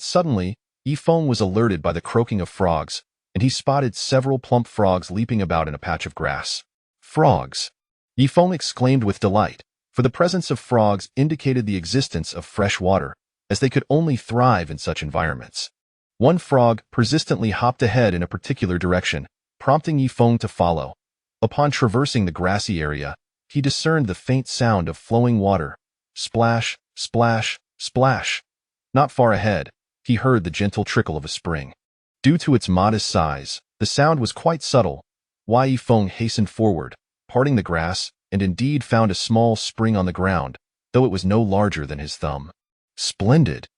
Suddenly, Yifeng was alerted by the croaking of frogs, and he spotted several plump frogs leaping about in a patch of grass. Frogs! Yifeng exclaimed with delight, for the presence of frogs indicated the existence of fresh water, as they could only thrive in such environments. One frog persistently hopped ahead in a particular direction, prompting Yifeng to follow. Upon traversing the grassy area, he discerned the faint sound of flowing water. Splash, splash, splash. Not far ahead, he heard the gentle trickle of a spring. Due to its modest size, the sound was quite subtle. Yifeng hastened forward, parting the grass, and indeed found a small spring on the ground, though it was no larger than his thumb. Splendid!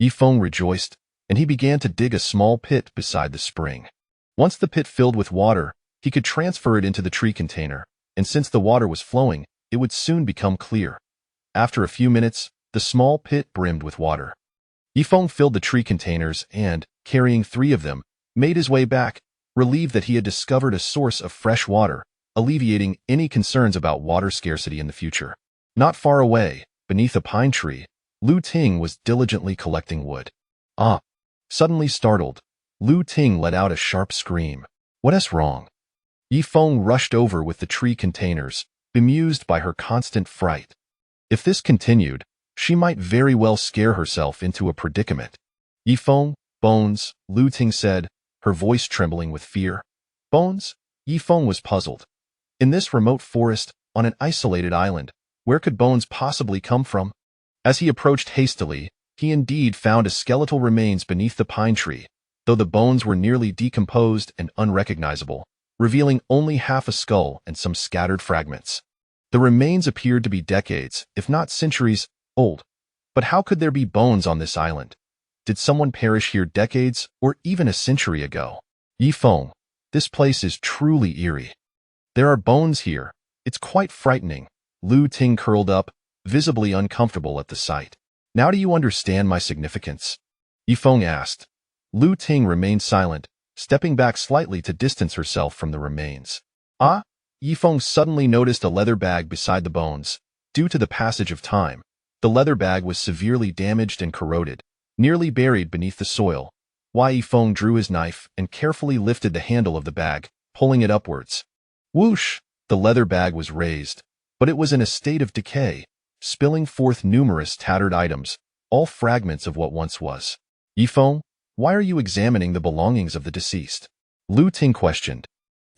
Yifeng rejoiced, and he began to dig a small pit beside the spring. Once the pit filled with water, he could transfer it into the tree container, and since the water was flowing, it would soon become clear. After a few minutes, the small pit brimmed with water. Yifeng filled the tree containers and, carrying 3 of them, made his way back, relieved that he had discovered a source of fresh water, alleviating any concerns about water scarcity in the future. Not far away, beneath a pine tree, Lu Ting was diligently collecting wood. Ah! Suddenly startled, Lu Ting let out a sharp scream. What is wrong? Yifeng rushed over with the tree containers, bemused by her constant fright. If this continued, she might very well scare herself into a predicament. Yifeng, bones, Lu Ting said, her voice trembling with fear. Bones? Yifeng was puzzled. In this remote forest, on an isolated island. Where could bones possibly come from? As he approached hastily, he indeed found a skeletal remains beneath the pine tree, though the bones were nearly decomposed and unrecognizable, revealing only half a skull and some scattered fragments. The remains appeared to be decades, if not centuries, old. But how could there be bones on this island? Did someone perish here decades or even a century ago? Yifeng, this place is truly eerie. There are bones here. It's quite frightening. Lu Ting curled up, visibly uncomfortable at the sight. Now do you understand my significance? Yifeng asked. Lu Ting remained silent, stepping back slightly to distance herself from the remains. Ah? Yifeng suddenly noticed a leather bag beside the bones. Due to the passage of time, the leather bag was severely damaged and corroded, nearly buried beneath the soil. Yifeng drew his knife and carefully lifted the handle of the bag, pulling it upwards. Whoosh! The leather bag was raised, but it was in a state of decay, spilling forth numerous tattered items, all fragments of what once was. Yifeng, why are you examining the belongings of the deceased? Lu Ting questioned.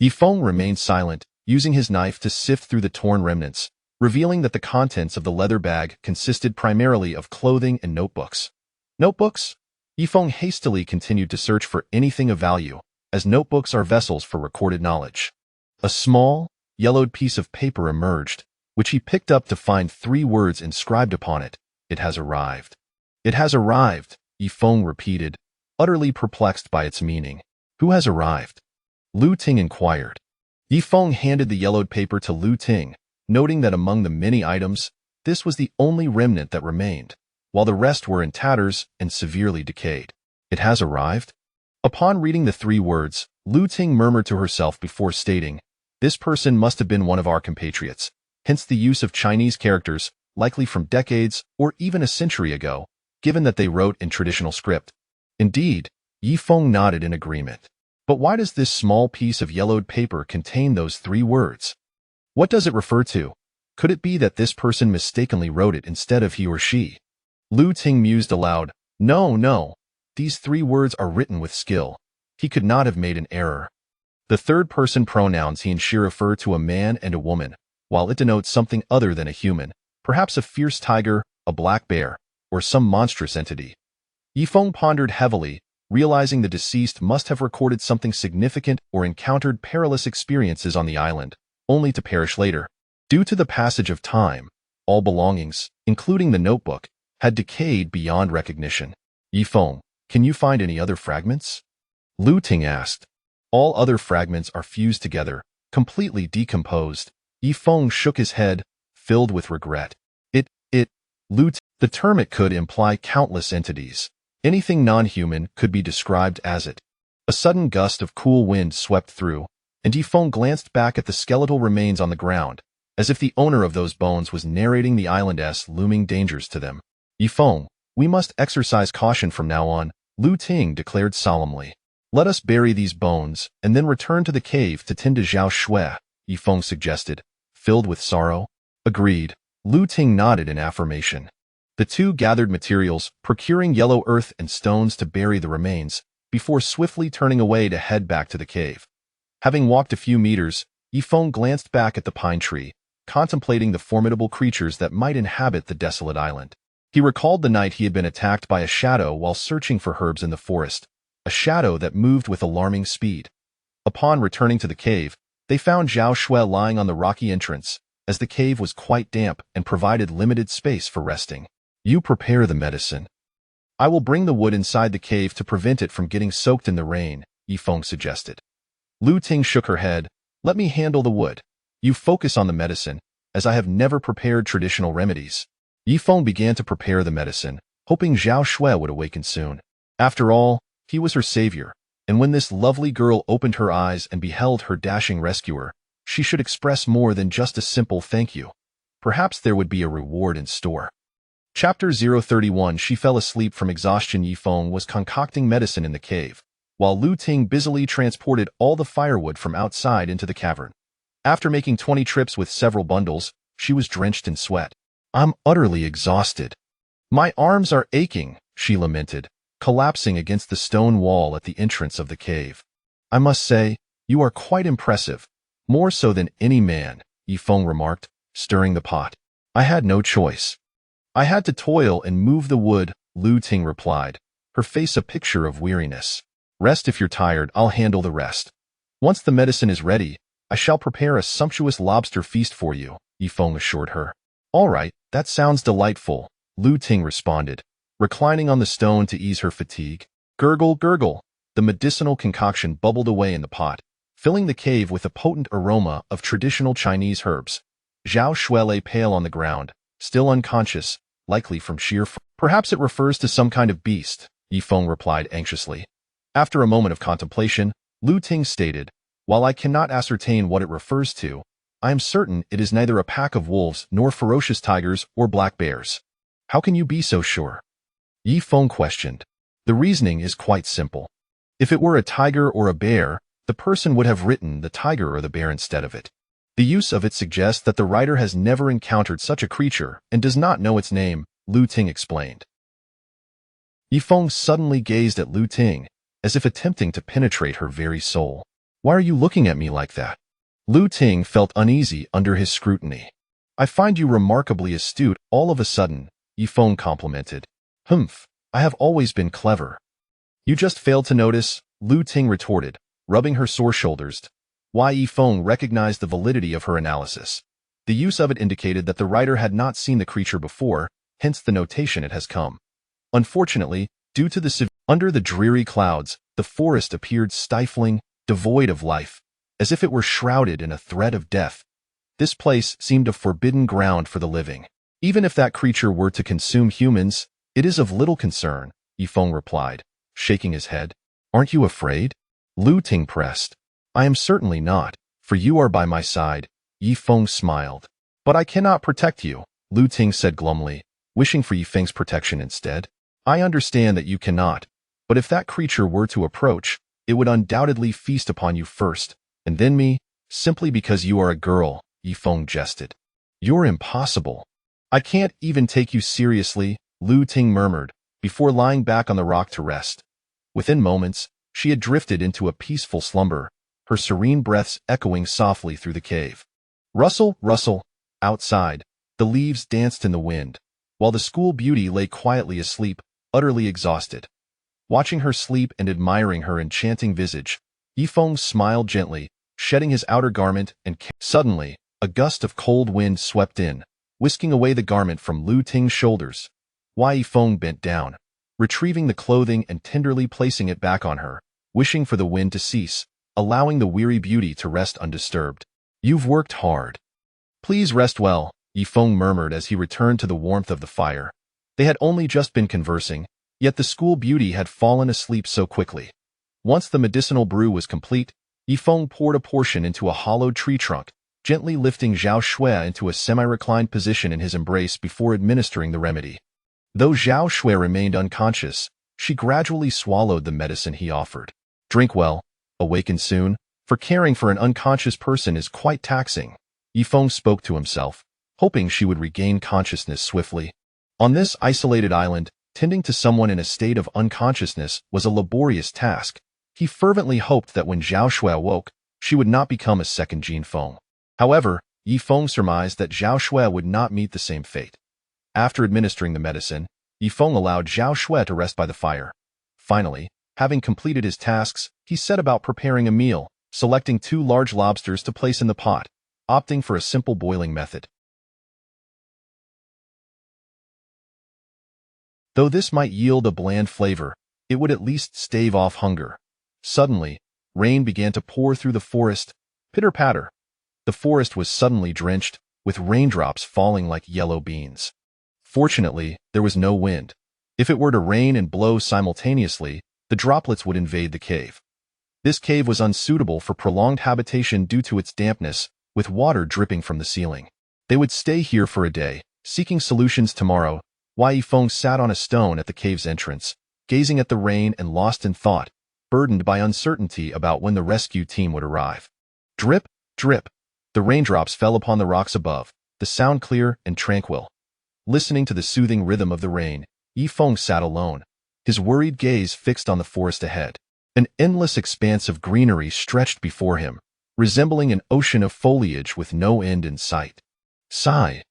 Yifeng remained silent, using his knife to sift through the torn remnants, revealing that the contents of the leather bag consisted primarily of clothing and notebooks. Notebooks? Yifeng hastily continued to search for anything of value, as notebooks are vessels for recorded knowledge. A small, yellowed piece of paper emerged, which he picked up to find 3 words inscribed upon it. It has arrived. It has arrived, Yifeng repeated, utterly perplexed by its meaning. Who has arrived? Lu Ting inquired. Yifeng handed the yellowed paper to Lu Ting, noting that among the many items, this was the only remnant that remained, while the rest were in tatters and severely decayed. It has arrived? Upon reading the 3 words, Lu Ting murmured to herself before stating, this person must have been one of our compatriots, hence the use of Chinese characters, likely from decades or even a century ago, given that they wrote in traditional script. Indeed, Yifeng nodded in agreement. But why does this small piece of yellowed paper contain those 3 words? What does it refer to? Could it be that this person mistakenly wrote it instead of he or she? Lu Ting mused aloud. No. These 3 words are written with skill. He could not have made an error. The third-person pronouns he and she refer to a man and a woman, while it denotes something other than a human, perhaps a fierce tiger, a black bear, or some monstrous entity. Yifeng pondered heavily, realizing the deceased must have recorded something significant or encountered perilous experiences on the island, only to perish later. Due to the passage of time, all belongings, including the notebook, had decayed beyond recognition. Yifeng, can you find any other fragments? Lu Ting asked. All other fragments are fused together, completely decomposed. Yifeng shook his head, filled with regret. The term it could imply countless entities. Anything non-human could be described as it. A sudden gust of cool wind swept through, and Yifeng glanced back at the skeletal remains on the ground, as if the owner of those bones was narrating the island's looming dangers to them. Yifeng, we must exercise caution from now on, Lu Ting declared solemnly. Let us bury these bones, and then return to the cave to tend to Zhao Shui, Yifeng suggested, filled with sorrow. Agreed. Lu Ting nodded in affirmation. The 2 gathered materials, procuring yellow earth and stones to bury the remains, before swiftly turning away to head back to the cave. Having walked a few meters, Yifeng glanced back at the pine tree, contemplating the formidable creatures that might inhabit the desolate island. He recalled the night he had been attacked by a shadow while searching for herbs in the forest, a shadow that moved with alarming speed. Upon returning to the cave, they found Zhao Shui lying on the rocky entrance, as the cave was quite damp and provided limited space for resting. You prepare the medicine. I will bring the wood inside the cave to prevent it from getting soaked in the rain, Yifeng suggested. Lu Ting shook her head. Let me handle the wood. You focus on the medicine, as I have never prepared traditional remedies. Yifeng began to prepare the medicine, hoping Zhao Shui would awaken soon. After all, he was her savior, and when this lovely girl opened her eyes and beheld her dashing rescuer, she should express more than just a simple thank you. Perhaps there would be a reward in store. Chapter 031. She fell asleep from exhaustion. Yifeng was concocting medicine in the cave, while Lu Ting busily transported all the firewood from outside into the cavern. After making 20 trips with several bundles, she was drenched in sweat. I'm utterly exhausted. My arms are aching, she lamented, collapsing against the stone wall at the entrance of the cave. I must say, you are quite impressive, more so than any man, Yifeng remarked, stirring the pot. I had no choice. I had to toil and move the wood, Lu Ting replied, her face a picture of weariness. Rest if you're tired, I'll handle the rest. Once the medicine is ready, I shall prepare a sumptuous lobster feast for you, Yifeng assured her. All right, that sounds delightful, Lu Ting responded, reclining on the stone to ease her fatigue. Gurgle, gurgle, the medicinal concoction bubbled away in the pot, filling the cave with a potent aroma of traditional Chinese herbs. Zhao Shui lay pale on the ground, still unconscious, likely from sheer Perhaps it refers to some kind of beast, Yifeng replied anxiously. After a moment of contemplation, Lu Ting stated, while I cannot ascertain what it refers to, I am certain it is neither a pack of wolves nor ferocious tigers or black bears. How can you be so sure? Yifeng questioned. The reasoning is quite simple. If it were a tiger or a bear, the person would have written the tiger or the bear instead of it. The use of it suggests that the writer has never encountered such a creature and does not know its name, Lu Ting explained. Yifeng suddenly gazed at Lu Ting, as if attempting to penetrate her very soul. Why are you looking at me like that? Lu Ting felt uneasy under his scrutiny. I find you remarkably astute all of a sudden, Yifeng complimented. Humph, I have always been clever. You just failed to notice, Lu Ting retorted, rubbing her sore shoulders. Why Yifeng recognized the validity of her analysis. The use of it indicated that the writer had not seen the creature before, hence the notation it has come. Unfortunately, due to the under the dreary clouds, the forest appeared stifling, devoid of life, as if it were shrouded in a threat of death. This place seemed a forbidden ground for the living. Even if that creature were to consume humans, it is of little concern, Yifeng replied, shaking his head. Aren't you afraid? Lu Ting pressed. I am certainly not, for you are by my side, Yifeng smiled. But I cannot protect you, Lu Ting said glumly, wishing for Yifeng's protection instead. I understand that you cannot, but if that creature were to approach, it would undoubtedly feast upon you first, and then me, simply because you are a girl, Yifeng jested. You're impossible. I can't even take you seriously, Lu Ting murmured, before lying back on the rock to rest. Within moments, she had drifted into a peaceful slumber, her serene breaths echoing softly through the cave. Rustle, rustle. Outside, the leaves danced in the wind, while the school beauty lay quietly asleep, utterly exhausted. Watching her sleep and admiring her enchanting visage, Yifeng smiled gently, shedding his outer garment and suddenly, a gust of cold wind swept in, whisking away the garment from Lu Ting's shoulders. Yifeng bent down, retrieving the clothing and tenderly placing it back on her, wishing for the wind to cease, allowing the weary beauty to rest undisturbed. You've worked hard. Please rest well, Yifeng murmured as he returned to the warmth of the fire. They had only just been conversing, yet the school beauty had fallen asleep so quickly. Once the medicinal brew was complete, Yifeng poured a portion into a hollowed tree trunk, gently lifting Zhao Shui into a semi-reclined position in his embrace before administering the remedy. Though Zhao Shui remained unconscious, she gradually swallowed the medicine he offered. Drink well, awaken soon, for caring for an unconscious person is quite taxing, Yifeng spoke to himself, hoping she would regain consciousness swiftly. On this isolated island, tending to someone in a state of unconsciousness was a laborious task. He fervently hoped that when Zhao Shui awoke, she would not become a second Jin Feng. However, Yifeng surmised that Zhao Shui would not meet the same fate. After administering the medicine, Yifeng allowed Zhao Shui to rest by the fire. Finally, having completed his tasks, he set about preparing a meal, selecting 2 large lobsters to place in the pot, opting for a simple boiling method. Though this might yield a bland flavor, it would at least stave off hunger. Suddenly, rain began to pour through the forest, pitter-patter. The forest was suddenly drenched, with raindrops falling like yellow beans. Fortunately, there was no wind. If it were to rain and blow simultaneously, the droplets would invade the cave. This cave was unsuitable for prolonged habitation due to its dampness, with water dripping from the ceiling. They would stay here for a day, seeking solutions tomorrow. Yifeng sat on a stone at the cave's entrance, gazing at the rain and lost in thought, burdened by uncertainty about when the rescue team would arrive. Drip, drip. The raindrops fell upon the rocks above, the sound clear and tranquil. Listening to the soothing rhythm of the rain, Yifeng sat alone, his worried gaze fixed on the forest ahead. An endless expanse of greenery stretched before him, resembling an ocean of foliage with no end in sight. Sigh.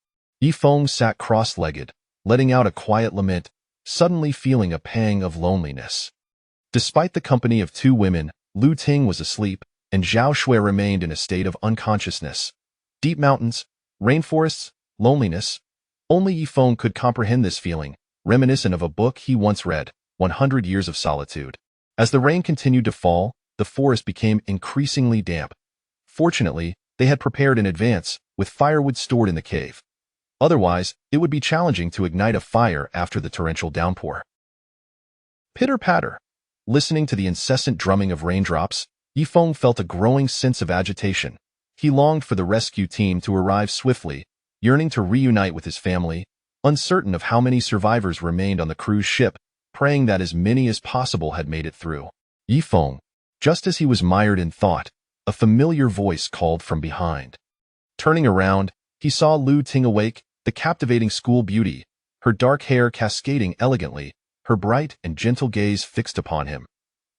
Yifeng sat cross-legged, letting out a quiet lament, suddenly feeling a pang of loneliness. Despite the company of two women, Lu Ting was asleep, and Zhao Shui remained in a state of unconsciousness. Deep mountains, rainforests, loneliness. Only Yifeng could comprehend this feeling, reminiscent of a book he once read, 100 Years of Solitude. As the rain continued to fall, the forest became increasingly damp. Fortunately, they had prepared in advance, with firewood stored in the cave. Otherwise, it would be challenging to ignite a fire after the torrential downpour. Pitter-patter. Listening to the incessant drumming of raindrops, Yifeng felt a growing sense of agitation. He longed for the rescue team to arrive swiftly, yearning to reunite with his family, uncertain of how many survivors remained on the cruise ship, praying that as many as possible had made it through. Yifeng. Just as he was mired in thought, a familiar voice called from behind. Turning around, he saw Lu Ting awake, the captivating school beauty, her dark hair cascading elegantly, her bright and gentle gaze fixed upon him.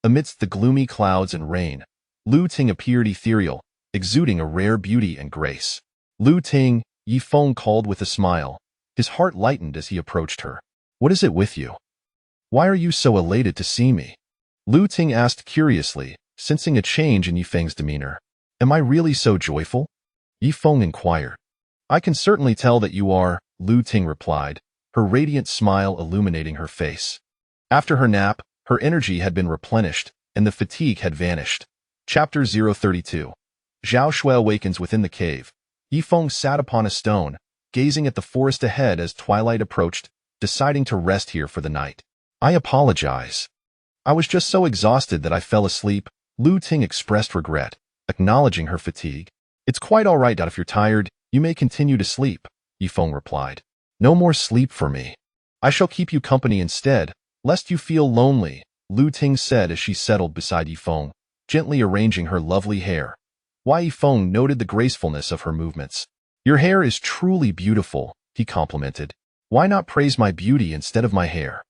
Amidst the gloomy clouds and rain, Lu Ting appeared ethereal, exuding a rare beauty and grace. Lu Ting, Yifeng called with a smile. His heart lightened as he approached her. What is it with you? Why are you so elated to see me? Lu Ting asked curiously, sensing a change in Yifeng's demeanor. Am I really so joyful? Yifeng inquired. I can certainly tell that you are, Lu Ting replied, her radiant smile illuminating her face. After her nap, her energy had been replenished, and the fatigue had vanished. Chapter 032. Zhao Shui awakens within the cave. Yifeng sat upon a stone, gazing at the forest ahead as twilight approached, deciding to rest here for the night. I apologize. I was just so exhausted that I fell asleep, Lu Ting expressed regret, acknowledging her fatigue. It's quite all right, if you're tired, you may continue to sleep, Yifeng replied. No more sleep for me. I shall keep you company instead, lest you feel lonely, Lu Ting said as she settled beside Yifeng, gently arranging her lovely hair. Yifeng noted the gracefulness of her movements. Your hair is truly beautiful, he complimented. Why not praise my beauty instead of my hair?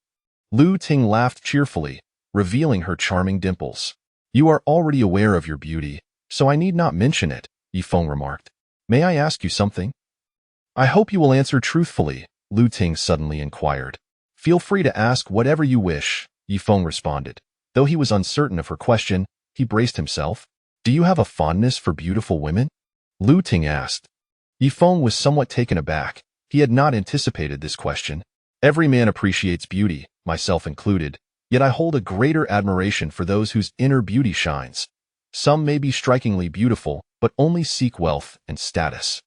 Lu Ting laughed cheerfully, revealing her charming dimples. You are already aware of your beauty, so I need not mention it, Yifeng remarked. May I ask you something? I hope you will answer truthfully, Lu Ting suddenly inquired. Feel free to ask whatever you wish, Yifeng responded. Though he was uncertain of her question, he braced himself. Do you have a fondness for beautiful women? Lu Ting asked. Yifeng was somewhat taken aback. He had not anticipated this question. Every man appreciates beauty, myself included, yet I hold a greater admiration for those whose inner beauty shines. Some may be strikingly beautiful, but only seek wealth and status.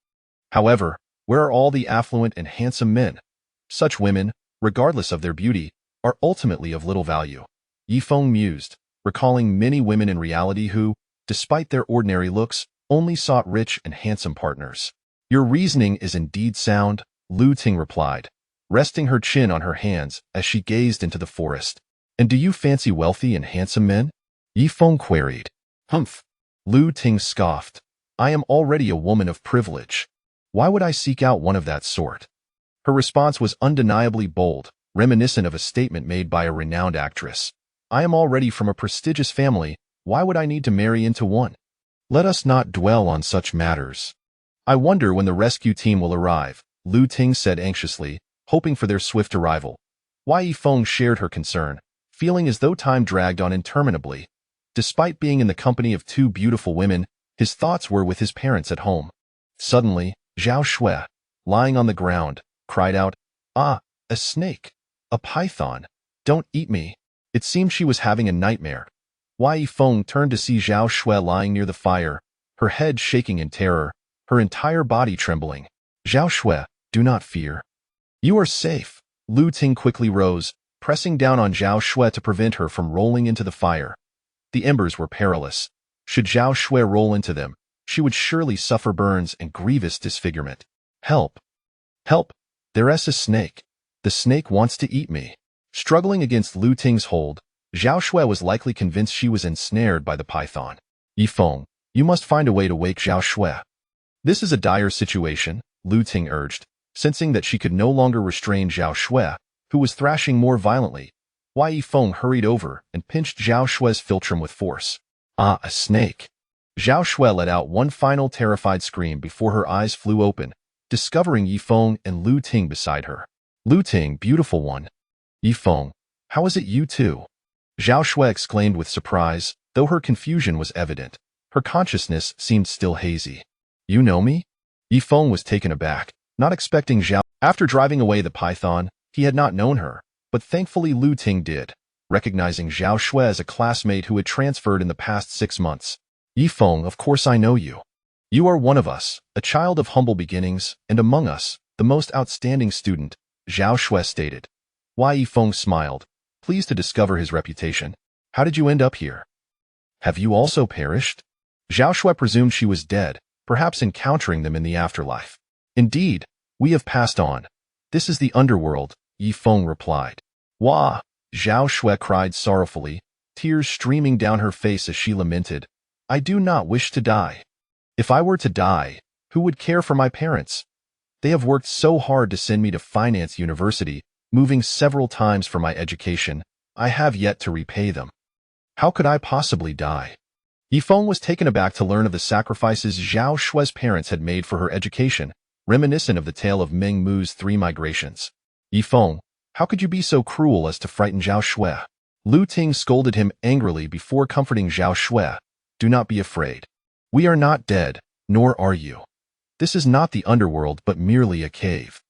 However, where are all the affluent and handsome men? Such women, regardless of their beauty, are ultimately of little value. Yifeng mused, recalling many women in reality who, despite their ordinary looks, only sought rich and handsome partners. Your reasoning is indeed sound, Lu Ting replied, resting her chin on her hands as she gazed into the forest. And do you fancy wealthy and handsome men? Yifeng queried. Humph. Lu Ting scoffed. I am already a woman of privilege. Why would I seek out one of that sort? Her response was undeniably bold, reminiscent of a statement made by a renowned actress. I am already from a prestigious family, why would I need to marry into one? Let us not dwell on such matters. I wonder when the rescue team will arrive, Lu Ting said anxiously, hoping for their swift arrival. Yifeng shared her concern, feeling as though time dragged on interminably. Despite being in the company of two beautiful women, his thoughts were with his parents at home. Suddenly, Zhao Shui, lying on the ground, cried out, Ah, a snake! A python! Don't eat me! It seemed she was having a nightmare. Yifeng turned to see Zhao Shui lying near the fire, her head shaking in terror, her entire body trembling. Zhao Shui, do not fear. You are safe. Lu Ting quickly rose, pressing down on Zhao Shui to prevent her from rolling into the fire. The embers were perilous. Should Zhao Shui roll into them, she would surely suffer burns and grievous disfigurement. Help! Help! There's a snake. The snake wants to eat me. Struggling against Lu Ting's hold, Zhao Shui was likely convinced she was ensnared by the python. Yifeng, you must find a way to wake Zhao Shui. This is a dire situation, Lu Ting urged, sensing that she could no longer restrain Zhao Shui, who was thrashing more violently. Yifeng hurried over and pinched Zhao Shui's philtrum with force. Ah, a snake! Zhao Shui let out one final terrified scream before her eyes flew open, discovering Yifeng and Lu Ting beside her. Lu Ting, beautiful one. Yifeng, how is it you too? Zhao Shui exclaimed with surprise, though her confusion was evident. Her consciousness seemed still hazy. You know me? Yifeng was taken aback, not expecting Zhao. After driving away the python, he had not known her, but thankfully Lu Ting did, recognizing Zhao Shui as a classmate who had transferred in the past 6 months. Yifeng, of course I know you. You are one of us, a child of humble beginnings, and among us, the most outstanding student, Zhao Shui stated. Why Yifeng smiled, pleased to discover his reputation. How did you end up here? Have you also perished? Zhao Shui presumed she was dead, perhaps encountering them in the afterlife. Indeed, we have passed on. This is the underworld, Yifeng replied. Wah! Zhao Shui cried sorrowfully, tears streaming down her face as she lamented. I do not wish to die. If I were to die, who would care for my parents? They have worked so hard to send me to finance university, moving several times for my education. I have yet to repay them. How could I possibly die? Yifeng was taken aback to learn of the sacrifices Zhao Shui's parents had made for her education, reminiscent of the tale of Meng Mu's 3 migrations. Yifeng, how could you be so cruel as to frighten Zhao Shui? Lu Ting scolded him angrily before comforting Zhao Shui. Do not be afraid. We are not dead, nor are you. This is not the underworld but merely a cave.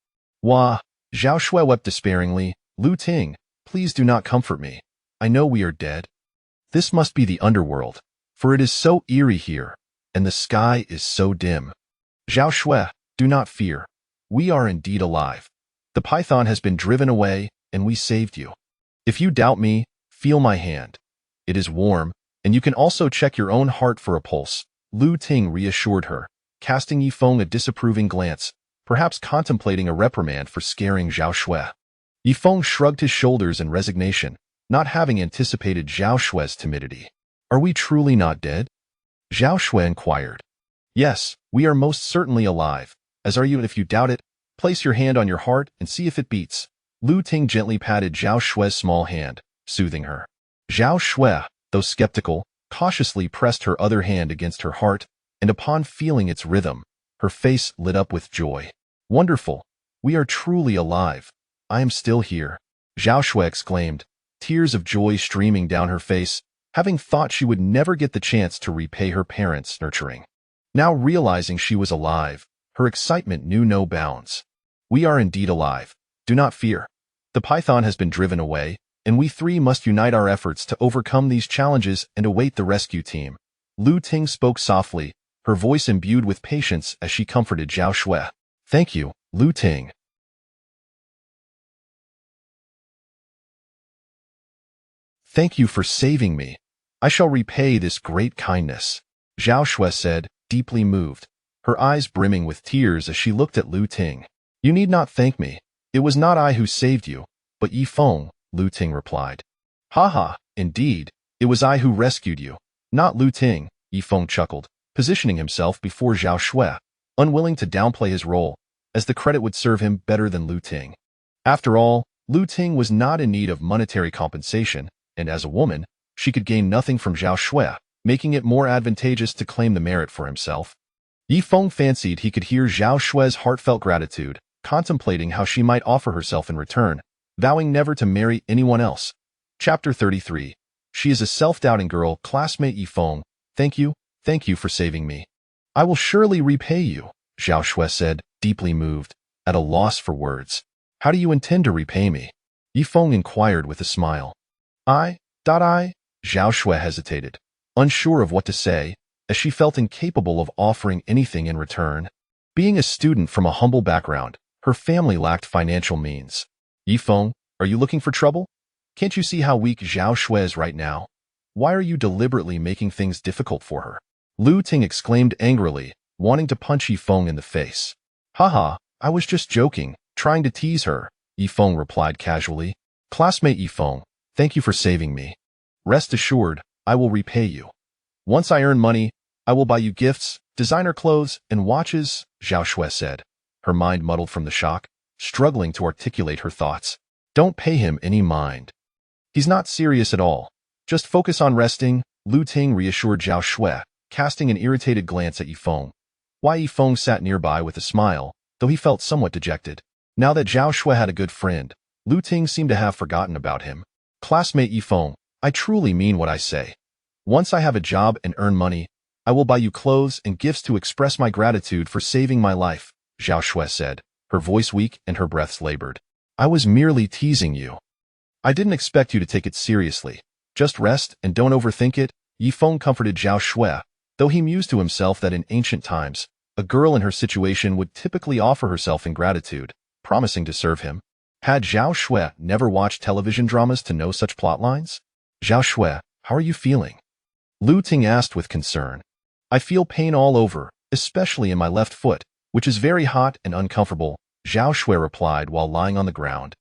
Wah! Zhao Shui wept despairingly. Lu Ting, please do not comfort me. I know we are dead. This must be the underworld, for it is so eerie here, and the sky is so dim. Zhao Shui, do not fear. We are indeed alive. The python has been driven away, and we saved you. If you doubt me, feel my hand. It is warm, and you can also check your own heart for a pulse. Lu Ting reassured her, casting Yifeng a disapproving glance, perhaps contemplating a reprimand for scaring Zhao Shui. Yifeng shrugged his shoulders in resignation, not having anticipated Zhao Shui's timidity. Are we truly not dead? Zhao Shui inquired. Yes, we are most certainly alive. As are you, and if you doubt it, place your hand on your heart and see if it beats. Lu Ting gently patted Zhao Shui's small hand, soothing her. Zhao Shui, though skeptical, cautiously pressed her other hand against her heart, and upon feeling its rhythm, her face lit up with joy. Wonderful! We are truly alive. I am still here, Zhao Shui exclaimed, tears of joy streaming down her face, having thought she would never get the chance to repay her parents' nurturing. Now realizing she was alive, her excitement knew no bounds. We are indeed alive. Do not fear. The python has been driven away, and we 3 must unite our efforts to overcome these challenges and await the rescue team. Lu Ting spoke softly, her voice imbued with patience as she comforted Zhao Shui. Thank you, Lu Ting. Thank you for saving me. I shall repay this great kindness, Zhao Shui said, deeply moved, her eyes brimming with tears as she looked at Lu Ting. You need not thank me. It was not I who saved you, but Yifeng, Lu Ting replied. Ha, indeed, it was I who rescued you, not Lu Ting, Yifeng chuckled, positioning himself before Zhao Shui, unwilling to downplay his role, as the credit would serve him better than Lu Ting. After all, Lu Ting was not in need of monetary compensation, and as a woman, she could gain nothing from Zhao Shui, making it more advantageous to claim the merit for himself. Yifeng fancied he could hear Zhao Shui's heartfelt gratitude, contemplating how she might offer herself in return, vowing never to marry anyone else. Chapter 33. She is a self-doubting girl, classmate Yifeng. Thank you for saving me. I will surely repay you, Zhao Shui said, deeply moved, at a loss for words. How do you intend to repay me? Yifeng inquired with a smile. Zhao Shui hesitated, unsure of what to say, as she felt incapable of offering anything in return. Being a student from a humble background, her family lacked financial means. Yifeng, are you looking for trouble? Can't you see how weak Zhao Shui is right now? Why are you deliberately making things difficult for her? Lu Ting exclaimed angrily, wanting to punch Yifeng in the face. Haha, I was just joking, trying to tease her, Yifeng replied casually. Classmate Yifeng, thank you for saving me. Rest assured, I will repay you. Once I earn money, I will buy you gifts, designer clothes, and watches, Zhao Shui said, her mind muddled from the shock, struggling to articulate her thoughts. Don't pay him any mind. He's not serious at all. Just focus on resting, Lu Ting reassured Zhao Shui, casting an irritated glance at Yifeng. Yifeng sat nearby with a smile, though he felt somewhat dejected. Now that Zhao Shui had a good friend, Lu Ting seemed to have forgotten about him. Classmate Yifeng, I truly mean what I say. Once I have a job and earn money, I will buy you clothes and gifts to express my gratitude for saving my life, Zhao Shui said, her voice weak and her breaths labored. I was merely teasing you. I didn't expect you to take it seriously. Just rest and don't overthink it, Yifeng comforted Zhao Shui, though he mused to himself that in ancient times, a girl in her situation would typically offer herself in gratitude, promising to serve him. Had Zhao Shui never watched television dramas to know such plotlines? Zhao Shui, how are you feeling? Lu Ting asked with concern. I feel pain all over, especially in my left foot, which is very hot and uncomfortable, Zhao Shui replied while lying on the ground.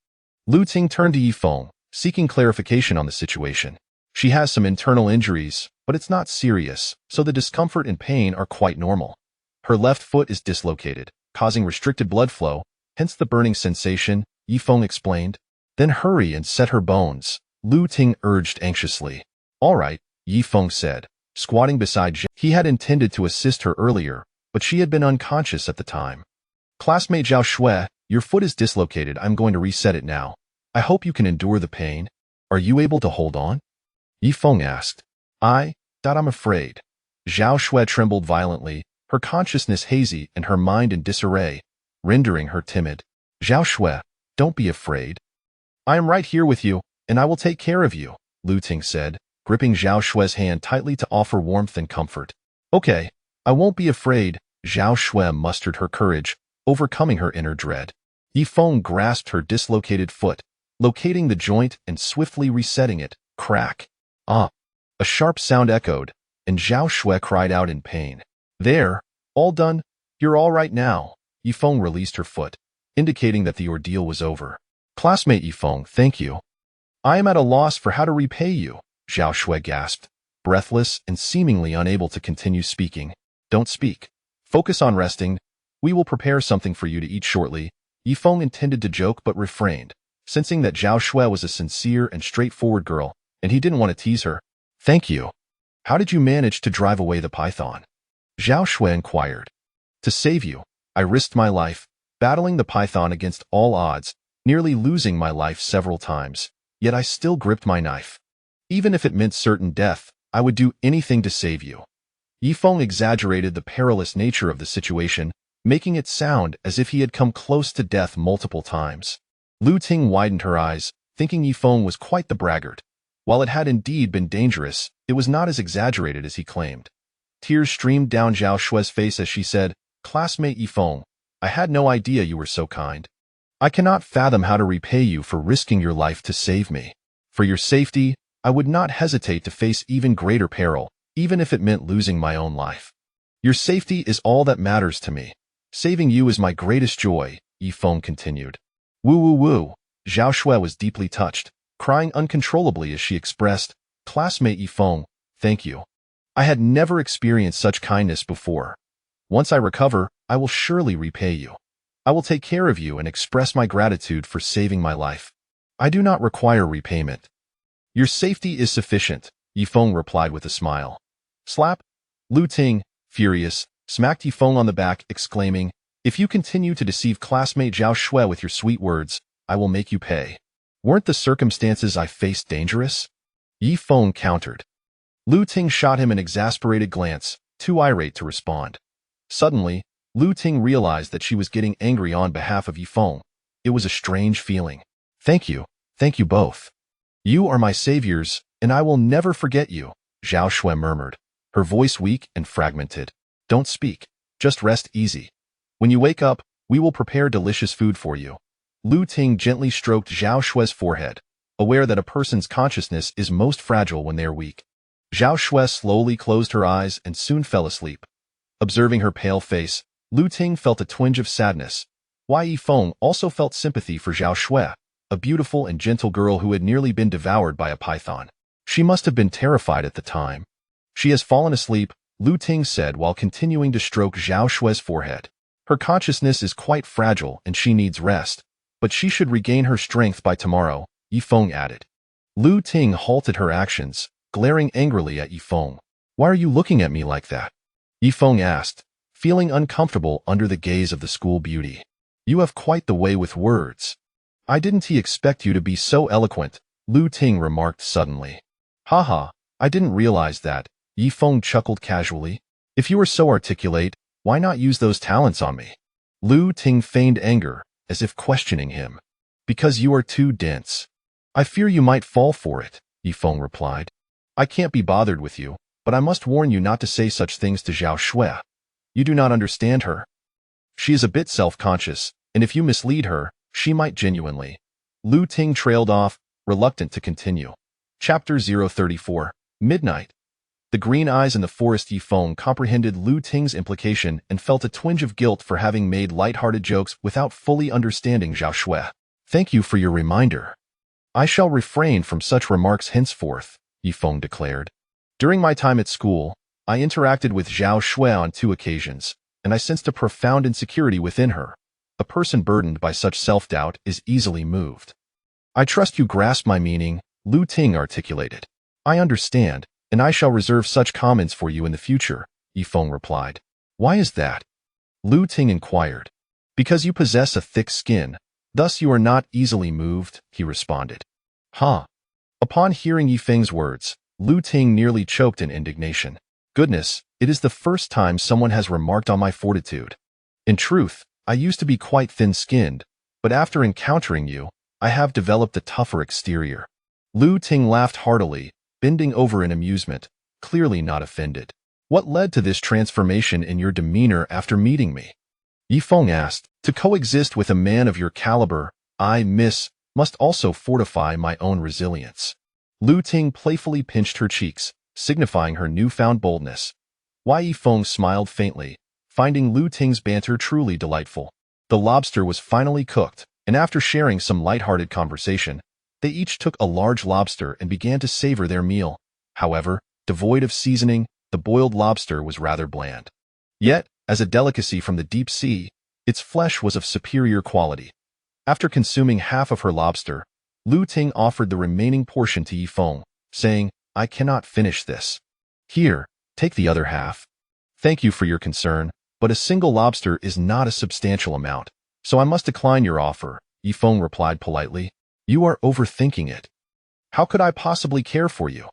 Lu Ting turned to Yifeng, seeking clarification on the situation. She has some internal injuries, but it's not serious, so the discomfort and pain are quite normal. Her left foot is dislocated, causing restricted blood flow, hence the burning sensation, Yifeng explained. Then hurry and set her bones, Lu Ting urged anxiously. All right, Yifeng said, squatting beside Zhao. He had intended to assist her earlier, but she had been unconscious at the time. Classmate Zhao Shui, your foot is dislocated. I'm going to reset it now. I hope you can endure the pain. Are you able to hold on? Yifeng asked. I'm afraid. Zhao Shui trembled violently, her consciousness hazy and her mind in disarray, rendering her timid. Zhao Shui, don't be afraid. I am right here with you, and I will take care of you, Lu Ting said, gripping Zhao Shui's hand tightly to offer warmth and comfort. Okay, I won't be afraid, Zhao Shui mustered her courage, overcoming her inner dread. Yifeng grasped her dislocated foot, locating the joint and swiftly resetting it. Crack. Ah. A sharp sound echoed, and Zhao Shui cried out in pain. There, all done, you're all right now. Yifeng released her foot, indicating that the ordeal was over. Classmate Yifeng, thank you. I am at a loss for how to repay you, Zhao Shui gasped, breathless and seemingly unable to continue speaking. Don't speak. Focus on resting. We will prepare something for you to eat shortly. Yifeng intended to joke but refrained, sensing that Zhao Shui was a sincere and straightforward girl, and he didn't want to tease her. Thank you. How did you manage to drive away the python? Zhao Shui inquired. To save you, I risked my life, battling the python against all odds, nearly losing my life several times, yet I still gripped my knife. Even if it meant certain death, I would do anything to save you. Yifeng exaggerated the perilous nature of the situation, making it sound as if he had come close to death multiple times. Lu Ting widened her eyes, thinking Yifeng was quite the braggart. While it had indeed been dangerous, it was not as exaggerated as he claimed. Tears streamed down Zhao Shui's face as she said, Classmate Yifeng, I had no idea you were so kind. I cannot fathom how to repay you for risking your life to save me. For your safety, I would not hesitate to face even greater peril, even if it meant losing my own life. Your safety is all that matters to me. Saving you is my greatest joy, Yifeng continued. Woo woo woo, Zhao Shui was deeply touched, crying uncontrollably as she expressed, Classmate Yifeng, thank you. I had never experienced such kindness before. Once I recover, I will surely repay you. I will take care of you and express my gratitude for saving my life. I do not require repayment. Your safety is sufficient, Yifeng replied with a smile. Slap. Lu Ting, furious, smacked Yifeng on the back, exclaiming, If you continue to deceive classmate Zhao Shui with your sweet words, I will make you pay. Weren't the circumstances I faced dangerous? Yifeng countered. Lu Ting shot him an exasperated glance, too irate to respond. Suddenly, Lu Ting realized that she was getting angry on behalf of Yifeng. It was a strange feeling. Thank you both. You are my saviors, and I will never forget you, Zhao Shui murmured, her voice weak and fragmented. Don't speak, just rest easy. When you wake up, we will prepare delicious food for you. Lu Ting gently stroked Zhao Shui's forehead, aware that a person's consciousness is most fragile when they are weak. Zhao Shui slowly closed her eyes and soon fell asleep. Observing her pale face, Lu Ting felt a twinge of sadness. Yifeng also felt sympathy for Zhao Shui, a beautiful and gentle girl who had nearly been devoured by a python. She must have been terrified at the time. She has fallen asleep, Lu Ting said while continuing to stroke Zhao Shui's forehead. Her consciousness is quite fragile and she needs rest, but she should regain her strength by tomorrow, Yifeng added. Lu Ting halted her actions, glaring angrily at Yifeng. Why are you looking at me like that? Yifeng asked, feeling uncomfortable under the gaze of the school beauty. You have quite the way with words. I didn't expect you to be so eloquent, Lu Ting remarked suddenly. Haha, I didn't realize that, Yifeng chuckled casually. If you were so articulate, why not use those talents on me? Lu Ting feigned anger, as if questioning him. Because you are too dense. I fear you might fall for it, Yifeng replied. I can't be bothered with you, but I must warn you not to say such things to Zhao Shui. You do not understand her. She is a bit self-conscious, and if you mislead her, she might genuinely. Lu Ting trailed off, reluctant to continue. Chapter 034, Midnight. The green eyes in the forest Yifeng comprehended Lu Ting's implication and felt a twinge of guilt for having made light-hearted jokes without fully understanding Zhao Shui. Thank you for your reminder. I shall refrain from such remarks henceforth, Yifeng declared. During my time at school, I interacted with Zhao Shui on 2 occasions, and I sensed a profound insecurity within her. A person burdened by such self-doubt is easily moved. I trust you grasp my meaning, Lu Ting articulated. I understand, and I shall reserve such comments for you in the future, Yifeng replied. Why is that? Lu Ting inquired. Because you possess a thick skin, thus you are not easily moved, he responded. Huh. Upon hearing Yifeng's words, Lu Ting nearly choked in indignation. Goodness, it is the first time someone has remarked on my fortitude. In truth, I used to be quite thin-skinned, but after encountering you, I have developed a tougher exterior. Lu Ting laughed heartily, bending over in amusement, clearly not offended. What led to this transformation in your demeanor after meeting me? Yifeng asked. To coexist with a man of your caliber, I must also fortify my own resilience. Lu Ting playfully pinched her cheeks, signifying her newfound boldness. Yifeng smiled faintly, finding Lu Ting's banter truly delightful. The lobster was finally cooked, and after sharing some light-hearted conversation, they each took a large lobster and began to savor their meal. However, devoid of seasoning, the boiled lobster was rather bland. Yet, as a delicacy from the deep sea, its flesh was of superior quality. After consuming half of her lobster, Lu Ting offered the remaining portion to Yifeng, saying, I cannot finish this. Here, take the other half. Thank you for your concern, but a single lobster is not a substantial amount, so I must decline your offer, Yifeng replied politely. You are overthinking it. How could I possibly care for you?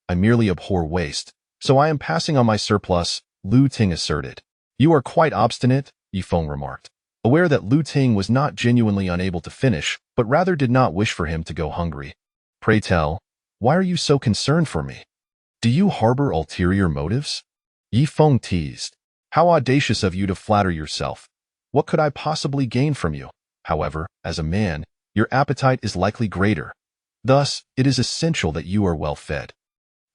I merely abhor waste, so I am passing on my surplus, Lu Ting asserted. You are quite obstinate, Yifeng remarked, aware that Lu Ting was not genuinely unable to finish, but rather did not wish for him to go hungry. Pray tell, why are you so concerned for me? Do you harbor ulterior motives? Yifeng teased. How audacious of you to flatter yourself. What could I possibly gain from you? However, as a man, your appetite is likely greater. Thus, it is essential that you are well fed.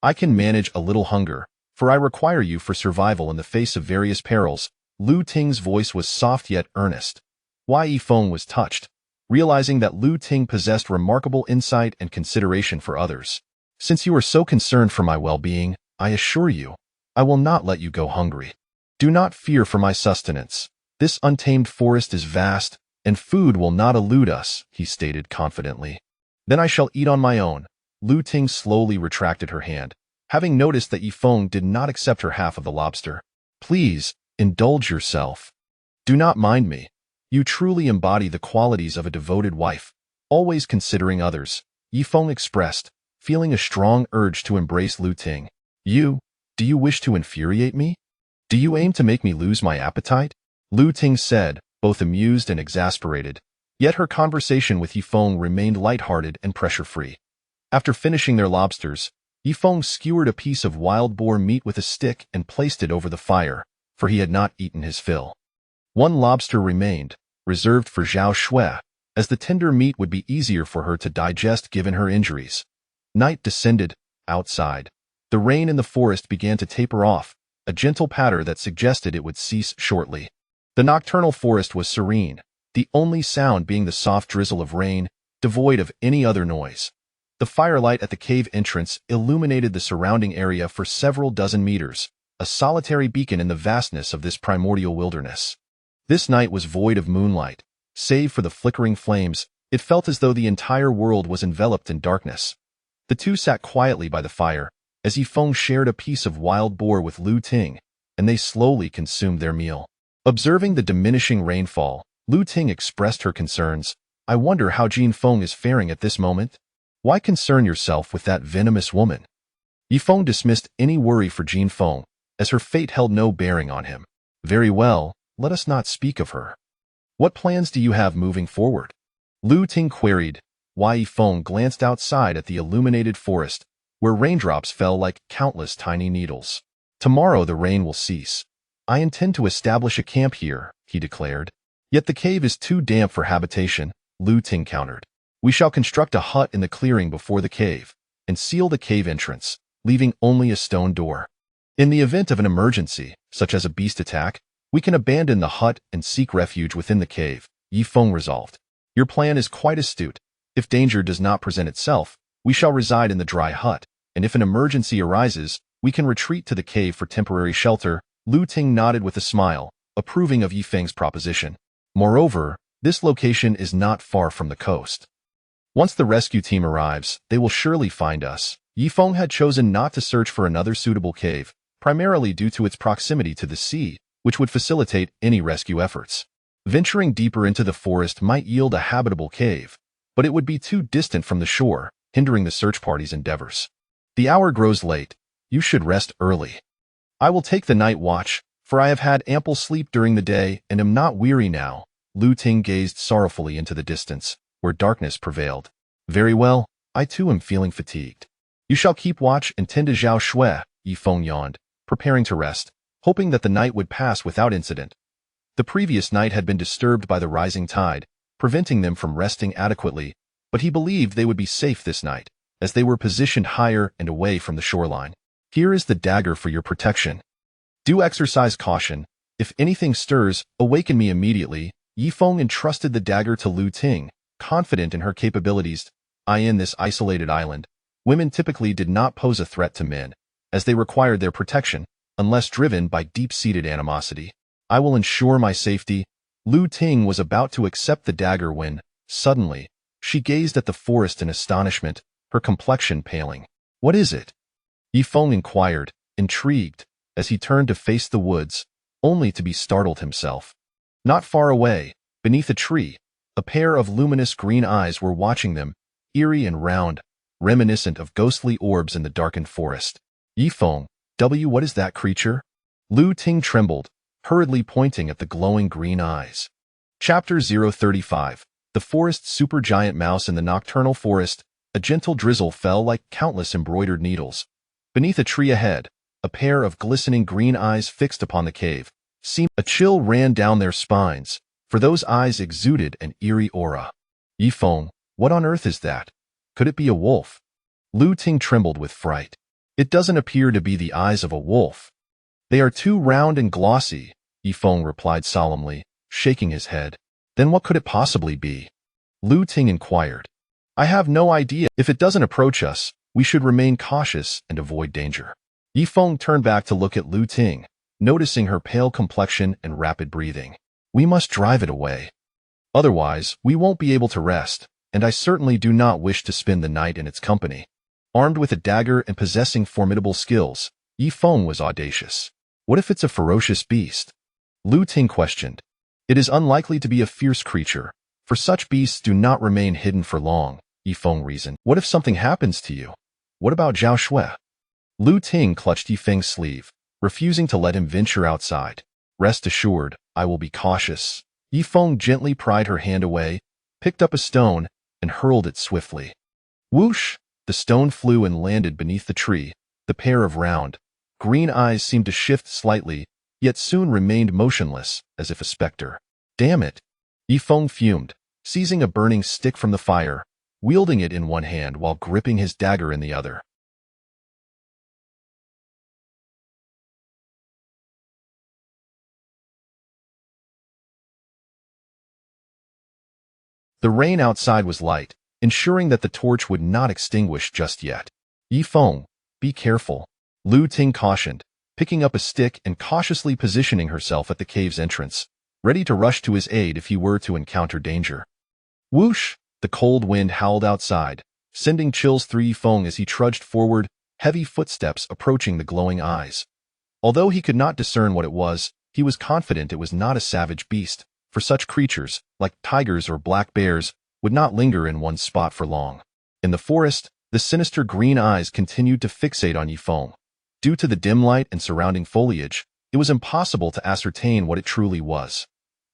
I can manage a little hunger, for I require you for survival in the face of various perils. Lu Ting's voice was soft yet earnest. Yifeng was touched, realizing that Lu Ting possessed remarkable insight and consideration for others. Since you are so concerned for my well-being, I assure you, I will not let you go hungry. Do not fear for my sustenance. This untamed forest is vast, and food will not elude us, he stated confidently. Then I shall eat on my own. Lu Ting slowly retracted her hand, having noticed that Yifeng did not accept her half of the lobster. Please, indulge yourself. Do not mind me. You truly embody the qualities of a devoted wife, always considering others, Yifeng expressed, feeling a strong urge to embrace Lu Ting. Do you wish to infuriate me? Do you aim to make me lose my appetite? Lu Ting said, both amused and exasperated, yet her conversation with Yifeng remained light-hearted and pressure-free. After finishing their lobsters, Yifeng skewered a piece of wild boar meat with a stick and placed it over the fire, for he had not eaten his fill. One lobster remained, reserved for Zhao Shui, as the tender meat would be easier for her to digest given her injuries. Night descended. Outside, the rain in the forest began to taper off, a gentle patter that suggested it would cease shortly. The nocturnal forest was serene, the only sound being the soft drizzle of rain, devoid of any other noise. The firelight at the cave entrance illuminated the surrounding area for several dozen meters, a solitary beacon in the vastness of this primordial wilderness. This night was void of moonlight. Save for the flickering flames, it felt as though the entire world was enveloped in darkness. The two sat quietly by the fire, as Yifeng shared a piece of wild boar with Lu Ting, and they slowly consumed their meal. Observing the diminishing rainfall, Lu Ting expressed her concerns. I wonder how Jinfeng is faring at this moment. Why concern yourself with that venomous woman? Yifeng dismissed any worry for Jinfeng, as her fate held no bearing on him. Very well, let us not speak of her. What plans do you have moving forward? Lu Ting queried, while Yifeng glanced outside at the illuminated forest, where raindrops fell like countless tiny needles. Tomorrow the rain will cease. I intend to establish a camp here, he declared. Yet the cave is too damp for habitation, Lu Ting countered. We shall construct a hut in the clearing before the cave, and seal the cave entrance, leaving only a stone door. In the event of an emergency, such as a beast attack, we can abandon the hut and seek refuge within the cave, Yifeng resolved. Your plan is quite astute. If danger does not present itself, we shall reside in the dry hut, and if an emergency arises, we can retreat to the cave for temporary shelter. Lu Ting nodded with a smile, approving of Yifeng's proposition. Moreover, this location is not far from the coast. Once the rescue team arrives, they will surely find us. Yifeng had chosen not to search for another suitable cave, primarily due to its proximity to the sea, which would facilitate any rescue efforts. Venturing deeper into the forest might yield a habitable cave, but it would be too distant from the shore, hindering the search party's endeavors. The hour grows late. You should rest early. I will take the night watch, for I have had ample sleep during the day and am not weary now. Lu Ting gazed sorrowfully into the distance, where darkness prevailed. Very well, I too am feeling fatigued. You shall keep watch and tend to Zhao Shui, Yifeng yawned, preparing to rest, hoping that the night would pass without incident. The previous night had been disturbed by the rising tide, preventing them from resting adequately, but he believed they would be safe this night, as they were positioned higher and away from the shoreline. Here is the dagger for your protection. Do exercise caution. If anything stirs, awaken me immediately. Yifeng entrusted the dagger to Lu Ting, confident in her capabilities. In this isolated island, women typically did not pose a threat to men, as they required their protection, unless driven by deep-seated animosity. I will ensure my safety. Lu Ting was about to accept the dagger when, suddenly, she gazed at the forest in astonishment, her complexion paling. What is it? Yifeng inquired, intrigued, as he turned to face the woods, only to be startled himself. Not far away, beneath a tree, a pair of luminous green eyes were watching them, eerie and round, reminiscent of ghostly orbs in the darkened forest. Yifeng, what is that creature? Lu Ting trembled, hurriedly pointing at the glowing green eyes. Chapter 035. The forest supergiant mouse. In the nocturnal forest, a gentle drizzle fell like countless embroidered needles. Beneath a tree ahead, a pair of glistening green eyes fixed upon the cave. A chill ran down their spines, for those eyes exuded an eerie aura. Yifeng, what on earth is that? Could it be a wolf? Lu Ting trembled with fright. It doesn't appear to be the eyes of a wolf. They are too round and glossy, Yifeng replied solemnly, shaking his head. Then what could it possibly be? Lu Ting inquired. I have no idea. If it doesn't approach us, we should remain cautious and avoid danger. Yifeng turned back to look at Lu Ting, noticing her pale complexion and rapid breathing. We must drive it away. Otherwise, we won't be able to rest, and I certainly do not wish to spend the night in its company. Armed with a dagger and possessing formidable skills, Yifeng was audacious. What if it's a ferocious beast? Lu Ting questioned. It is unlikely to be a fierce creature, for such beasts do not remain hidden for long, Yifeng reasoned. What if something happens to you? What about Zhao Shui? Lu Ting clutched Yifeng's sleeve, refusing to let him venture outside. Rest assured, I will be cautious. Yifeng gently pried her hand away, picked up a stone, and hurled it swiftly. Whoosh! The stone flew and landed beneath the tree. The pair of round, green eyes seemed to shift slightly, yet soon remained motionless, as if a specter. Damn it! Yifeng fumed, seizing a burning stick from the fire, wielding it in one hand while gripping his dagger in the other. The rain outside was light, ensuring that the torch would not extinguish just yet. Yifeng, be careful, Lu Ting cautioned, picking up a stick and cautiously positioning herself at the cave's entrance, ready to rush to his aid if he were to encounter danger. Whoosh! The cold wind howled outside, sending chills through Yifeng as he trudged forward, heavy footsteps approaching the glowing eyes. Although he could not discern what it was, he was confident it was not a savage beast, for such creatures, like tigers or black bears, would not linger in one spot for long. In the forest, the sinister green eyes continued to fixate on Yifeng. Due to the dim light and surrounding foliage, it was impossible to ascertain what it truly was.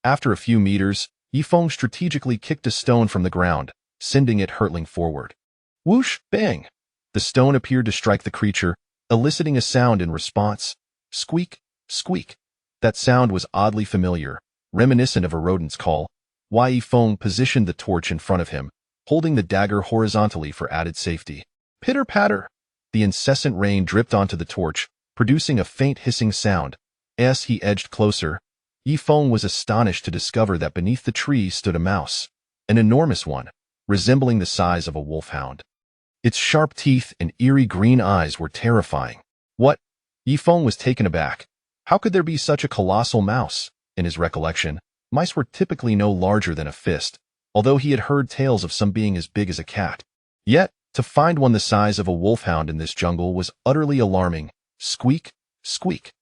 After a few meters, Yifeng strategically kicked a stone from the ground, sending it hurtling forward. Whoosh! Bang! The stone appeared to strike the creature, eliciting a sound in response. Squeak! Squeak! That sound was oddly familiar, reminiscent of a rodent's call. Yifeng positioned the torch in front of him, holding the dagger horizontally for added safety. Pitter-patter! The incessant rain dripped onto the torch, producing a faint hissing sound. As he edged closer, Yifeng was astonished to discover that beneath the tree stood a mouse, an enormous one, resembling the size of a wolfhound. Its sharp teeth and eerie green eyes were terrifying. What? Yifeng was taken aback. How could there be such a colossal mouse? In his recollection, mice were typically no larger than a fist, although he had heard tales of some being as big as a cat. Yet, to find one the size of a wolfhound in this jungle was utterly alarming. Squeak! Squeak!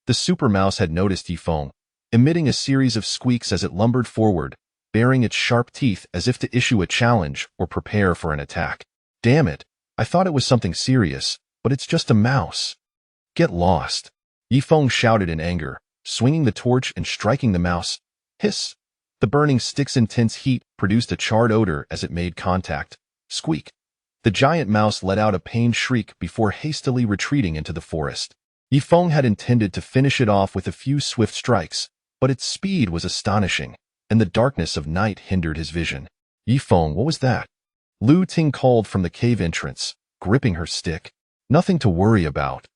The super mouse had noticed Yifeng, emitting a series of squeaks as it lumbered forward, baring its sharp teeth as if to issue a challenge or prepare for an attack. Damn it! I thought it was something serious, but it's just a mouse. Get lost! Yifeng shouted in anger, swinging the torch and striking the mouse. Hiss! The burning stick's intense heat produced a charred odor as it made contact. Squeak! The giant mouse let out a pained shriek before hastily retreating into the forest. Yifeng had intended to finish it off with a few swift strikes, but its speed was astonishing, and the darkness of night hindered his vision. Yifeng, what was that? Lu Ting called from the cave entrance, gripping her stick. Nothing to worry about.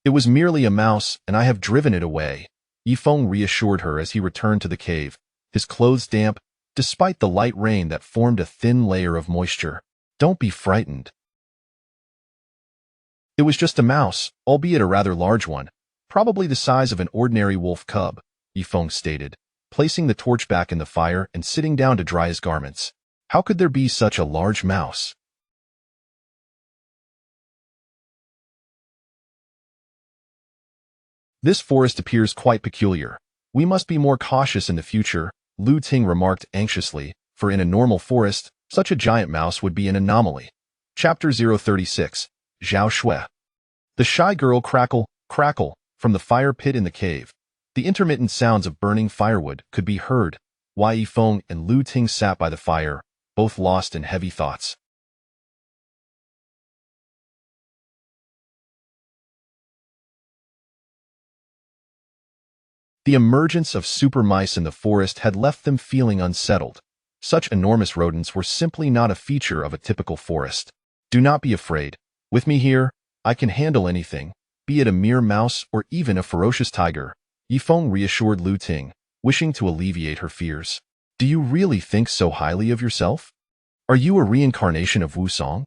It was merely a mouse, and I have driven it away. Yifeng reassured her as he returned to the cave, his clothes damp, despite the light rain that formed a thin layer of moisture. Don't be frightened. It was just a mouse, albeit a rather large one, probably the size of an ordinary wolf cub, Yifeng stated, placing the torch back in the fire and sitting down to dry his garments. How could there be such a large mouse? This forest appears quite peculiar. We must be more cautious in the future, Lu Ting remarked anxiously, for in a normal forest, such a giant mouse would be an anomaly. Chapter 036, Zhao Shui. The shy girl crackle, from the fire pit in the cave. The intermittent sounds of burning firewood could be heard. Yifeng and Lu Ting sat by the fire, both lost in heavy thoughts. The emergence of super mice in the forest had left them feeling unsettled. Such enormous rodents were simply not a feature of a typical forest. Do not be afraid. With me here, I can handle anything, be it a mere mouse or even a ferocious tiger, Yifeng reassured Lu Ting, wishing to alleviate her fears. Do you really think so highly of yourself? Are you a reincarnation of Wusong?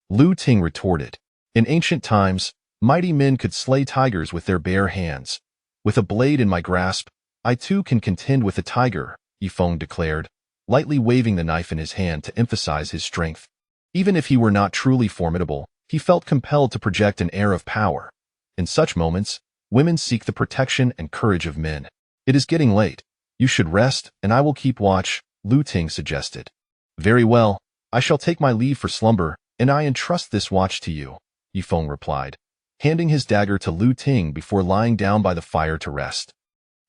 Lu Ting retorted. In ancient times, mighty men could slay tigers with their bare hands. With a blade in my grasp, I too can contend with a tiger, Yifeng declared, lightly waving the knife in his hand to emphasize his strength. Even if he were not truly formidable, he felt compelled to project an air of power. In such moments, women seek the protection and courage of men. It is getting late. You should rest, and I will keep watch, Lu Ting suggested. Very well, I shall take my leave for slumber, and I entrust this watch to you, Yifeng replied, handing his dagger to Lu Ting before lying down by the fire to rest.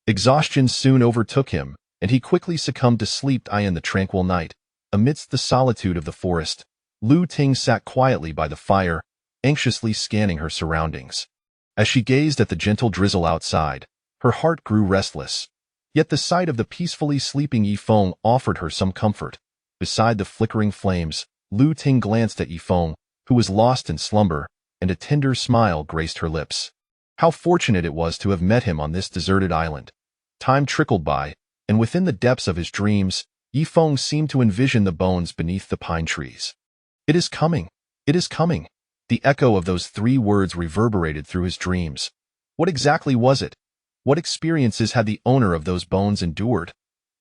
Exhaustion soon overtook him, and he quickly succumbed to sleep in the tranquil night. Amidst the solitude of the forest, Lu Ting sat quietly by the fire, anxiously scanning her surroundings. As she gazed at the gentle drizzle outside, her heart grew restless. Yet the sight of the peacefully sleeping Yifeng offered her some comfort. Beside the flickering flames, Lu Ting glanced at Yifeng, who was lost in slumber, and a tender smile graced her lips. How fortunate it was to have met him on this deserted island. Time trickled by, and within the depths of his dreams, Yifeng seemed to envision the bones beneath the pine trees. It is coming! It is coming! The echo of those 3 words reverberated through his dreams. What exactly was it? What experiences had the owner of those bones endured?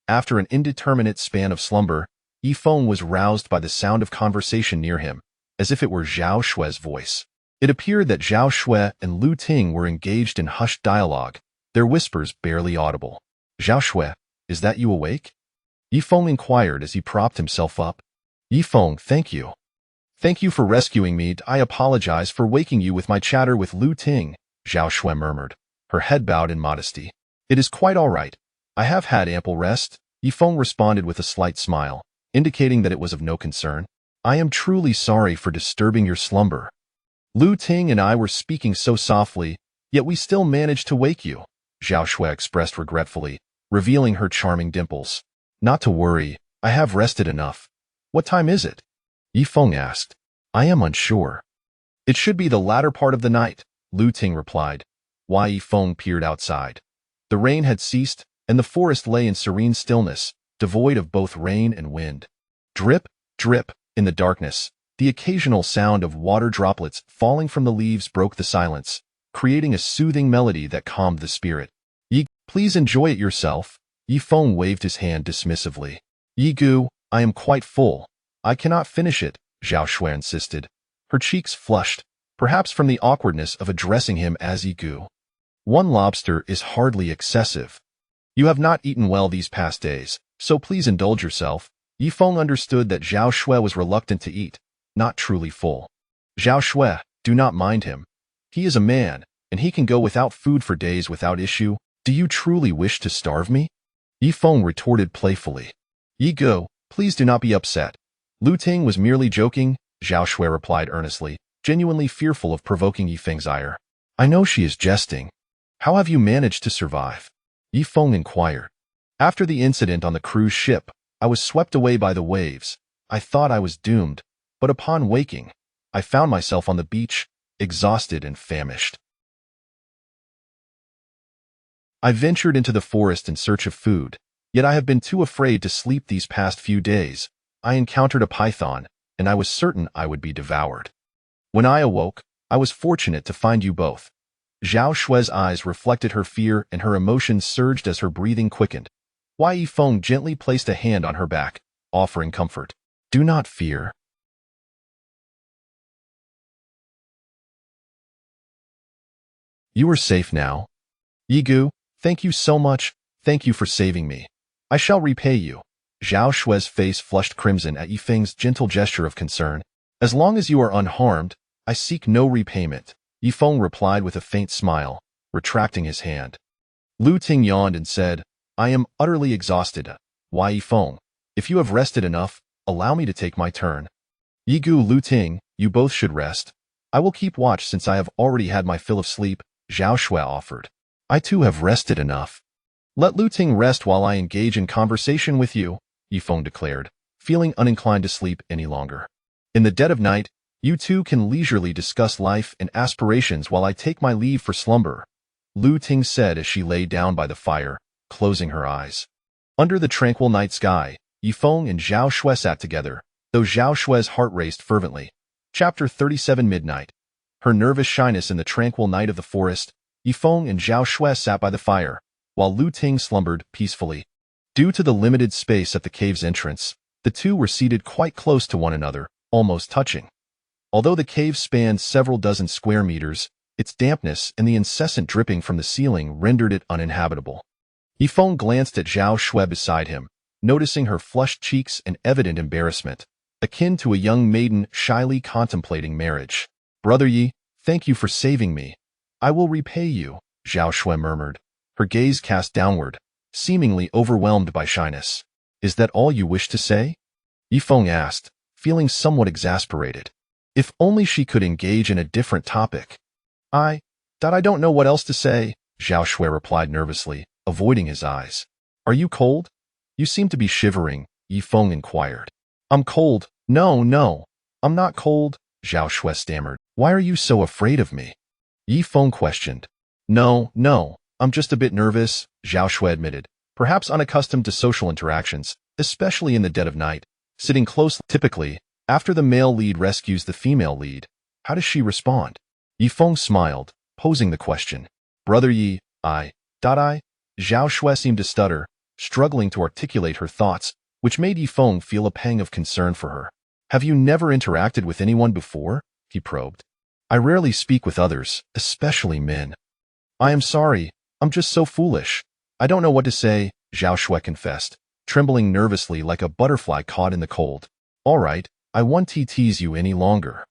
After an indeterminate span of slumber, Yifeng was roused by the sound of conversation near him, as if it were Zhao Shui's voice. It appeared that Zhao Shui and Lu Ting were engaged in hushed dialogue, their whispers barely audible. Zhao Shui, is that you awake? Yifeng inquired as he propped himself up. Yifeng, thank you. Thank you for rescuing me. I apologize for waking you with my chatter with Lu Ting, Zhao Shui murmured, her head bowed in modesty. It is quite all right. I have had ample rest, Yifeng responded with a slight smile, indicating that it was of no concern. I am truly sorry for disturbing your slumber. Lu Ting and I were speaking so softly, yet we still managed to wake you, Zhao Shui expressed regretfully, revealing her charming dimples. Not to worry, I have rested enough. What time is it? Yifeng asked. I am unsure. It should be the latter part of the night, Lu Ting replied. Why Yifeng peered outside. The rain had ceased, and the forest lay in serene stillness, devoid of both rain and wind. Drip, drip, in the darkness, the occasional sound of water droplets falling from the leaves broke the silence, creating a soothing melody that calmed the spirit. Please enjoy it yourself. Yifeng waved his hand dismissively. Yigu, I am quite full. I cannot finish it, Zhao Shui insisted. Her cheeks flushed, perhaps from the awkwardness of addressing him as Yigu. One lobster is hardly excessive. You have not eaten well these past days, so please indulge yourself. Yifeng understood that Zhao Shui was reluctant to eat, not truly full. Zhao Shui, do not mind him. He is a man, and he can go without food for days without issue. Do you truly wish to starve me? Yifeng retorted playfully. Yigu, please do not be upset. Lu Ting was merely joking, Zhao Shui replied earnestly, genuinely fearful of provoking Yifeng's ire. I know she is jesting. How have you managed to survive? Yifeng inquired. After the incident on the cruise ship, I was swept away by the waves. I thought I was doomed, but upon waking, I found myself on the beach, exhausted and famished. I ventured into the forest in search of food, yet I have been too afraid to sleep these past few days. I encountered a python, and I was certain I would be devoured. When I awoke, I was fortunate to find you both. Zhao Shui's eyes reflected her fear and her emotions surged as her breathing quickened. Wai Yifeng gently placed a hand on her back, offering comfort. Do not fear. You are safe now. Yigu, thank you so much. Thank you for saving me. I shall repay you. Zhao Shui's face flushed crimson at Yifeng's gentle gesture of concern. As long as you are unharmed, I seek no repayment, Yifeng replied with a faint smile, retracting his hand. Lu Ting yawned and said, I am utterly exhausted. Wai Yifeng, if you have rested enough, allow me to take my turn. Yigu, Lu Ting, you both should rest. I will keep watch since I have already had my fill of sleep, Zhao Shui offered. I too have rested enough. Let Lu Ting rest while I engage in conversation with you, Yifeng declared, feeling uninclined to sleep any longer. In the dead of night, you two can leisurely discuss life and aspirations while I take my leave for slumber, Lu Ting said as she lay down by the fire, closing her eyes. Under the tranquil night sky, Yifeng and Zhao Shui sat together, though Zhao Shui's heart raced fervently. Chapter 37 Midnight. Her nervous shyness in the tranquil night of the forest, Yifeng and Zhao Shui sat by the fire, while Lu Ting slumbered peacefully. Due to the limited space at the cave's entrance, the two were seated quite close to one another, almost touching. Although the cave spanned several dozen square meters, its dampness and the incessant dripping from the ceiling rendered it uninhabitable. Yifeng glanced at Zhao Shui beside him, noticing her flushed cheeks and evident embarrassment, akin to a young maiden shyly contemplating marriage. Brother Yi, thank you for saving me. I will repay you, Zhao Shui murmured, her gaze cast downward, seemingly overwhelmed by shyness. Is that all you wish to say? Yifeng asked, feeling somewhat exasperated. If only she could engage in a different topic. I don't know what else to say, Zhao Shui replied nervously, avoiding his eyes. Are you cold? You seem to be shivering, Yifeng inquired. I'm cold. No, I'm not cold, Zhao Shui stammered. Why are you so afraid of me? Yifeng questioned. No, I'm just a bit nervous, Zhao Shui admitted, perhaps unaccustomed to social interactions, especially in the dead of night, sitting close. Typically, after the male lead rescues the female lead, how does she respond? Yifeng smiled, posing the question. Brother Yi, Zhao Shui seemed to stutter, struggling to articulate her thoughts, which made Yifeng feel a pang of concern for her. Have you never interacted with anyone before? He probed. I rarely speak with others, especially men. I am sorry, I'm just so foolish. I don't know what to say, Zhao Shui confessed, trembling nervously like a butterfly caught in the cold. All right, I won't tease you any longer.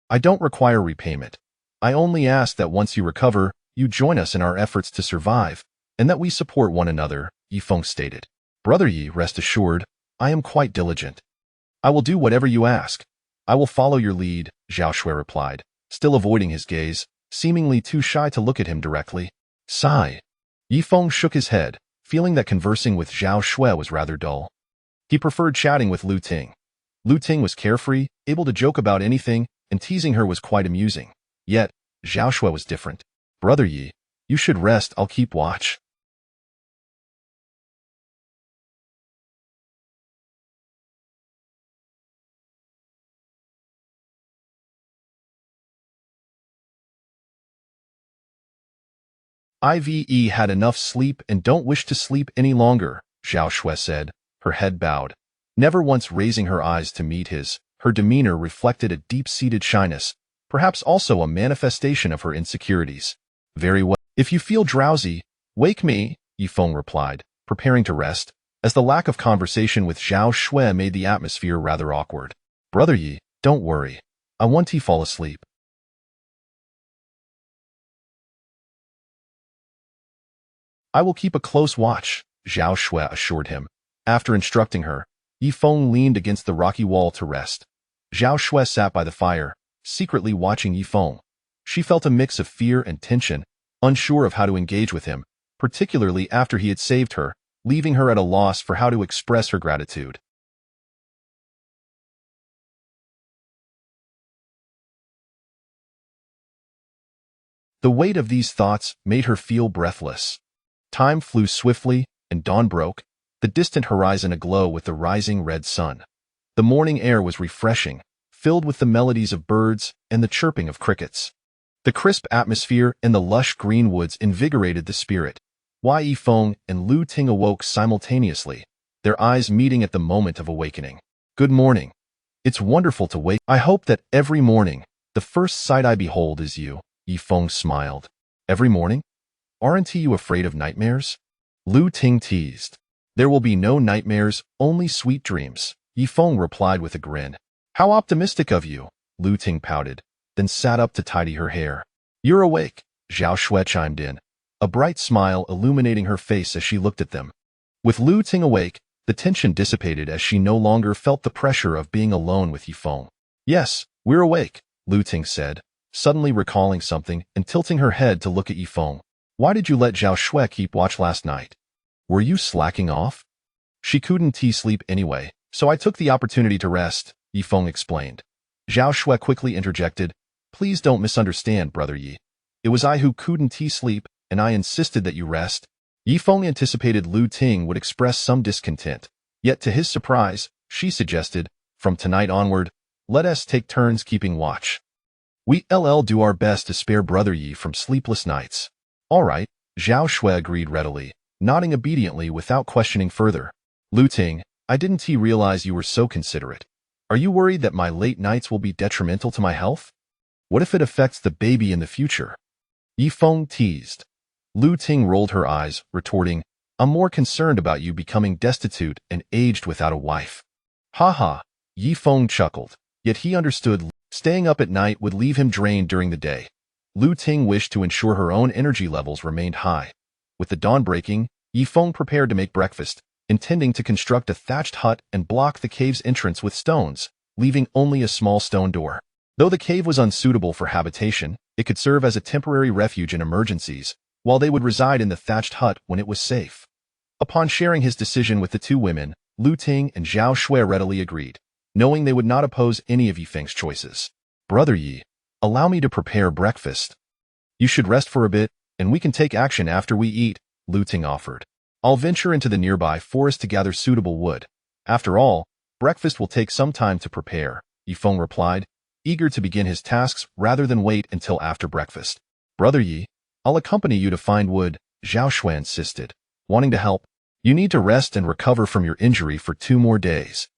I don't require repayment. I only ask that once you recover, you join us in our efforts to survive, and that we support one another, Yifeng stated. Brother Yi, rest assured, I am quite diligent. I will do whatever you ask. I will follow your lead, Zhao Shui replied, still avoiding his gaze, seemingly too shy to look at him directly. Sigh. Yifeng shook his head, feeling that conversing with Zhao Shui was rather dull. He preferred chatting with Lu Ting. Lu Ting was carefree, able to joke about anything, and teasing her was quite amusing. Yet, Zhao Shui was different. Brother Yi, you should rest, I'll keep watch. Ive had enough sleep and don't wish to sleep any longer, Zhao Shui said, her head bowed. Never once raising her eyes to meet his, her demeanor reflected a deep-seated shyness, perhaps also a manifestation of her insecurities. Very well. If you feel drowsy, wake me, Yifeng replied, preparing to rest, as the lack of conversation with Zhao Shui made the atmosphere rather awkward. Brother Yi, don't worry. I want to fall asleep. I will keep a close watch, Zhao Shui assured him. After instructing her, Yifeng leaned against the rocky wall to rest. Zhao Shui sat by the fire, secretly watching Yifeng. She felt a mix of fear and tension, unsure of how to engage with him, particularly after he had saved her, leaving her at a loss for how to express her gratitude. The weight of these thoughts made her feel breathless. Time flew swiftly, and dawn broke, the distant horizon aglow with the rising red sun. The morning air was refreshing, filled with the melodies of birds and the chirping of crickets. The crisp atmosphere and the lush green woods invigorated the spirit. Yifeng and Lu Ting awoke simultaneously, their eyes meeting at the moment of awakening. Good morning. It's wonderful to wake. I hope that every morning, the first sight I behold is you, Yifeng smiled. Every morning? Aren't you afraid of nightmares? Lu Ting teased. There will be no nightmares, only sweet dreams, Yifeng replied with a grin. How optimistic of you, Lu Ting pouted, then sat up to tidy her hair. You're awake, Zhao Shui chimed in, a bright smile illuminating her face as she looked at them. With Lu Ting awake, the tension dissipated as she no longer felt the pressure of being alone with Yifeng. Yes, we're awake, Lu Ting said, suddenly recalling something and tilting her head to look at Yifeng. Why did you let Zhao Shui keep watch last night? Were you slacking off? She couldn't sleep anyway, so I took the opportunity to rest, Yifeng explained. Zhao Shui quickly interjected, Please don't misunderstand, Brother Yi. It was I who couldn't sleep, and I insisted that you rest. Yifeng anticipated Lu Ting would express some discontent, yet to his surprise, she suggested, From tonight onward, let us take turns keeping watch. We'll do our best to spare Brother Yi from sleepless nights. All right, Zhao Shui agreed readily, nodding obediently without questioning further. Lu Ting, I didn't realize you were so considerate. Are you worried that my late nights will be detrimental to my health? What if it affects the baby in the future? Yifeng teased. Lu Ting rolled her eyes, retorting, I'm more concerned about you becoming destitute and aged without a wife. Ha ha, Yifeng chuckled, yet he understood staying up at night would leave him drained during the day. Lu Ting wished to ensure her own energy levels remained high. With the dawn breaking, Yifeng prepared to make breakfast, intending to construct a thatched hut and block the cave's entrance with stones, leaving only a small stone door. Though the cave was unsuitable for habitation, it could serve as a temporary refuge in emergencies, while they would reside in the thatched hut when it was safe. Upon sharing his decision with the two women, Lu Ting and Zhao Shui readily agreed, knowing they would not oppose any of Yifeng's choices. Brother Yi, allow me to prepare breakfast. You should rest for a bit, and we can take action after we eat, Lu Ting offered. I'll venture into the nearby forest to gather suitable wood. After all, breakfast will take some time to prepare, Yifeng replied, eager to begin his tasks rather than wait until after breakfast. Brother Yi, I'll accompany you to find wood, Zhao Shui insisted, wanting to help. You need to rest and recover from your injury for 2 more days.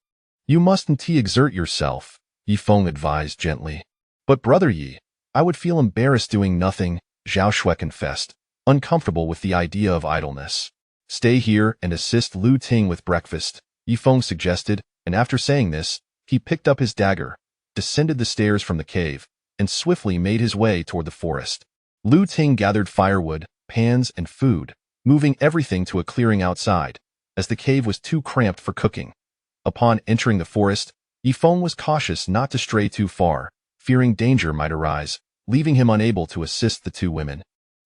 You mustn't exert yourself, Yifeng advised gently. But Brother Yi, I would feel embarrassed doing nothing, Zhao Shui confessed, uncomfortable with the idea of idleness. Stay here and assist Lu Ting with breakfast, Yifeng suggested, and after saying this, he picked up his dagger, descended the stairs from the cave, and swiftly made his way toward the forest. Lu Ting gathered firewood, pans, and food, moving everything to a clearing outside, as the cave was too cramped for cooking. Upon entering the forest, Yifeng was cautious not to stray too far, fearing danger might arise, leaving him unable to assist the two women.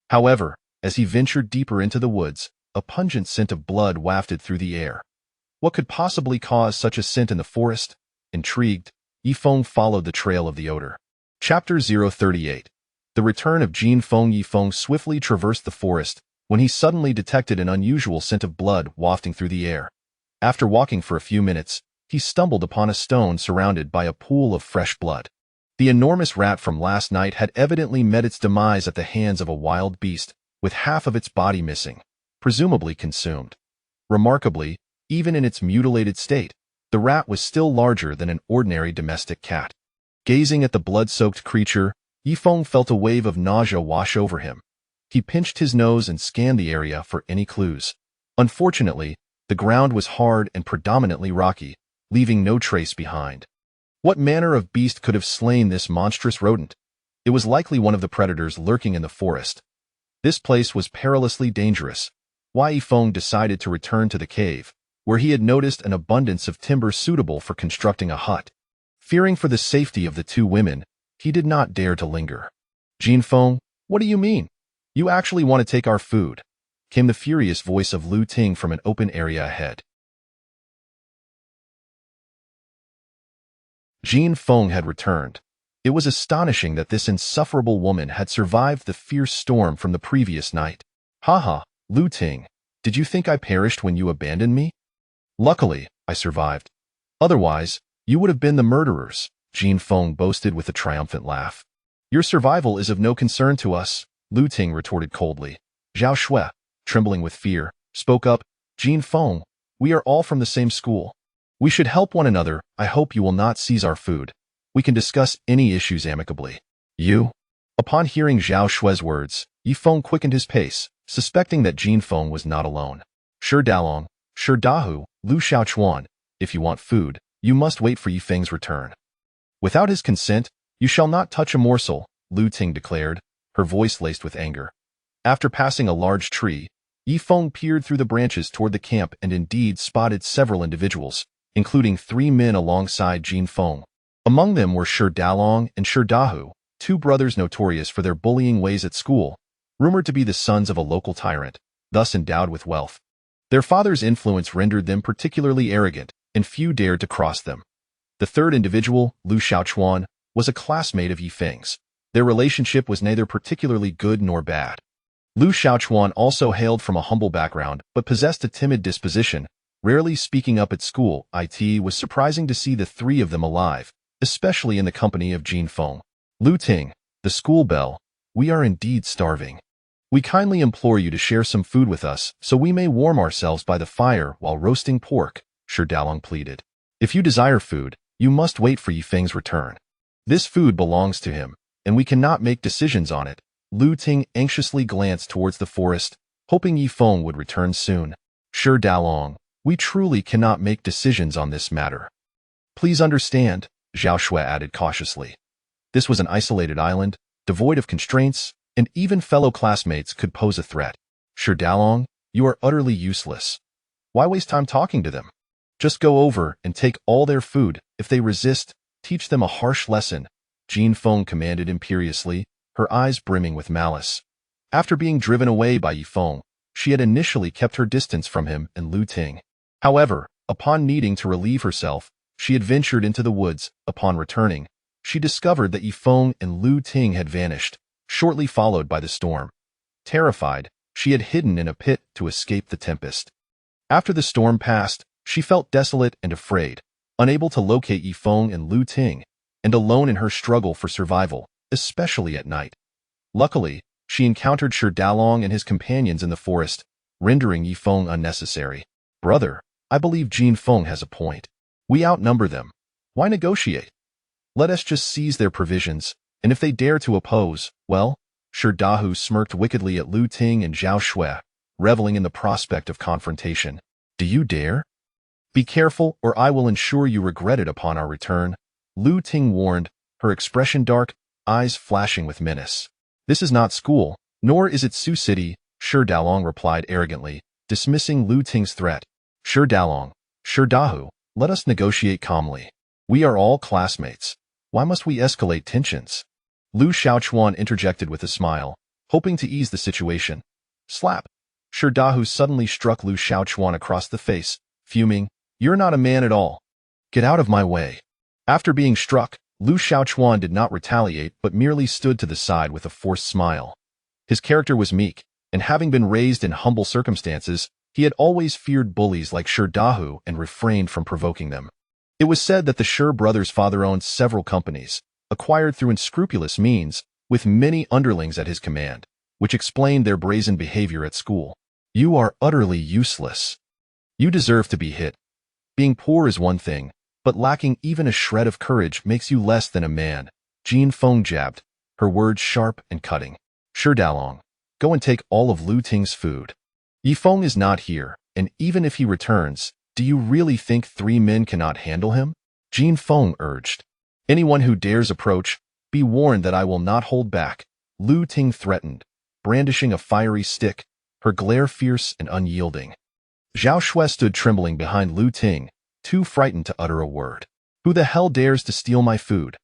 However, as he ventured deeper into the woods, a pungent scent of blood wafted through the air. What could possibly cause such a scent in the forest? Intrigued, Yifeng followed the trail of the odor. Chapter 038. The return of Jin Feng. Yifeng swiftly traversed the forest when he suddenly detected an unusual scent of blood wafting through the air. After walking for a few minutes, he stumbled upon a stone surrounded by a pool of fresh blood. The enormous rat from last night had evidently met its demise at the hands of a wild beast, with half of its body missing, presumably consumed. Remarkably, even in its mutilated state, the rat was still larger than an ordinary domestic cat. Gazing at the blood-soaked creature, Yifeng felt a wave of nausea wash over him. He pinched his nose and scanned the area for any clues. Unfortunately, the ground was hard and predominantly rocky, leaving no trace behind. What manner of beast could have slain this monstrous rodent? It was likely one of the predators lurking in the forest. This place was perilously dangerous. Yifeng decided to return to the cave, where he had noticed an abundance of timber suitable for constructing a hut. Fearing for the safety of the two women, he did not dare to linger. Jin Feng, what do you mean? You actually want to take our food? Came the furious voice of Lu Ting from an open area ahead. Jin Feng had returned. It was astonishing that this insufferable woman had survived the fierce storm from the previous night. Haha, Lu Ting, did you think I perished when you abandoned me? Luckily, I survived. Otherwise, you would have been the murderers, Jin Feng boasted with a triumphant laugh. Your survival is of no concern to us, Lu Ting retorted coldly. Zhao Shui, trembling with fear, spoke up, Jin Feng, we are all from the same school. We should help one another. I hope you will not seize our food. We can discuss any issues amicably. You? Upon hearing Zhao Shui's words, Yifeng quickened his pace, suspecting that Jin Feng was not alone. Shi Dalong, Shi Dahu, Lu Xiaochuan, if you want food, you must wait for Yifeng's return. Without his consent, you shall not touch a morsel, Lu Ting declared, her voice laced with anger. After passing a large tree, Yifeng peered through the branches toward the camp and indeed spotted several individuals, including 3 men alongside Jin Feng. Among them were Shi Dalong and Shi Dahu, 2 brothers notorious for their bullying ways at school, rumored to be the sons of a local tyrant, thus endowed with wealth. Their father's influence rendered them particularly arrogant, and few dared to cross them. The third individual, Lu Xiaochuan, was a classmate of Yifeng's. Their relationship was neither particularly good nor bad. Lu Xiaochuan also hailed from a humble background, but possessed a timid disposition, rarely speaking up at school. It was surprising to see the 3 of them alive, especially in the company of Jin Feng. Lu Ting, the school bell, we are indeed starving. We kindly implore you to share some food with us so we may warm ourselves by the fire while roasting pork, Shi Dalong pleaded. If you desire food, you must wait for Yifeng's return. This food belongs to him, and we cannot make decisions on it. Lu Ting anxiously glanced towards the forest, hoping Yifeng would return soon. Shi Dalong, we truly cannot make decisions on this matter. Please understand, Zhao Shui added cautiously. This was an isolated island, devoid of constraints, and even fellow classmates could pose a threat. Shi Dalong, you are utterly useless. Why waste time talking to them? Just go over and take all their food. If they resist, teach them a harsh lesson, Jin Feng commanded imperiously, her eyes brimming with malice. After being driven away by Yifeng, she had initially kept her distance from him and Lu Ting. However, upon needing to relieve herself, she had ventured into the woods. Upon returning, she discovered that Yifeng and Lu Ting had vanished, shortly followed by the storm. Terrified, she had hidden in a pit to escape the tempest. After the storm passed, she felt desolate and afraid, unable to locate Yifeng and Lu Ting, and alone in her struggle for survival, especially at night. Luckily, she encountered Shi Dalong and his companions in the forest, rendering Yifeng unnecessary. Brother, I believe Jin Feng has a point. We outnumber them. Why negotiate? Let us just seize their provisions, And if they dare to oppose, well, Shi Dahu smirked wickedly at Lu Ting and Zhao Shui, reveling in the prospect of confrontation. Do you dare? Be careful, or I will ensure you regret it upon our return, Lu Ting warned, her expression dark, eyes flashing with menace. This is not school, nor is it Sioux City, Shi Dalong replied arrogantly, dismissing Lu Ting's threat. Shi Dalong, Shi Dahu, let us negotiate calmly. We are all classmates. Why must we escalate tensions? Lu Xiaochuan interjected with a smile, hoping to ease the situation. Slap! Shi Dahu suddenly struck Lu Xiaochuan across the face, fuming, You're not a man at all. Get out of my way. After being struck, Lu Xiaochuan did not retaliate but merely stood to the side with a forced smile. His character was meek, and having been raised in humble circumstances, he had always feared bullies like Shi Dahu and refrained from provoking them. It was said that the Shi brothers' father owned several companies, acquired through unscrupulous means, with many underlings at his command, which explained their brazen behavior at school. You are utterly useless. You deserve to be hit. Being poor is one thing, but lacking even a shred of courage makes you less than a man, Jin Feng jabbed, her words sharp and cutting. Shi Dalong, go and take all of Lu Ting's food. Yi Feng is not here, and even if he returns, do you really think 3 men cannot handle him? Jin Feng urged. Anyone who dares approach, be warned that I will not hold back, Lu Ting threatened, brandishing a fiery stick, her glare fierce and unyielding. Zhao Shui stood trembling behind Lu Ting, too frightened to utter a word. Who the hell dares to steal my food?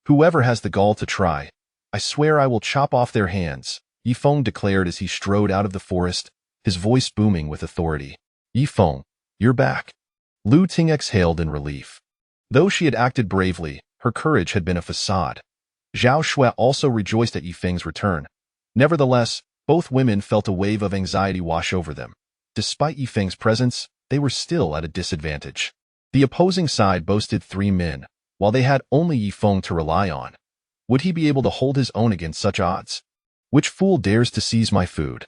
Whoever has the gall to try, I swear I will chop off their hands, Yi Feng declared as he strode out of the forest, his voice booming with authority. Yi Feng, you're back. Lu Ting exhaled in relief. Though she had acted bravely, her courage had been a facade. Zhao Shui also rejoiced at Yi Feng's return. Nevertheless, both women felt a wave of anxiety wash over them. Despite Yi Feng's presence, they were still at a disadvantage. The opposing side boasted 3 men, while they had only Yi Feng to rely on. Would he be able to hold his own against such odds? Which fool dares to seize my food?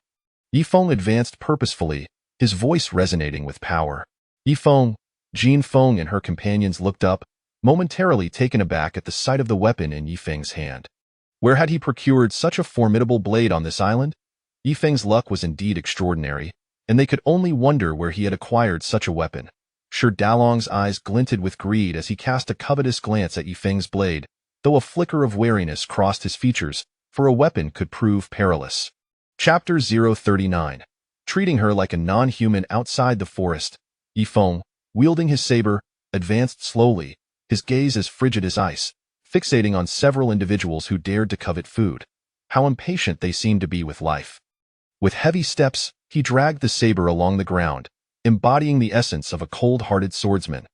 Yi Feng advanced purposefully, his voice resonating with power. Yi Feng, Jin Feng and her companions looked up, momentarily taken aback at the sight of the weapon in Yi Feng's hand. Where had he procured such a formidable blade on this island? Yi Feng's luck was indeed extraordinary, and they could only wonder where he had acquired such a weapon. Shi Dalong's eyes glinted with greed as he cast a covetous glance at Yi Feng's blade, though a flicker of wariness crossed his features, for a weapon could prove perilous. Chapter 039. Treating her like a non-human outside the forest, Yi Feng, wielding his saber, advanced slowly, his gaze as frigid as ice, fixating on several individuals who dared to covet food. How impatient they seemed to be with life. With heavy steps, he dragged the saber along the ground, embodying the essence of a cold-hearted swordsman.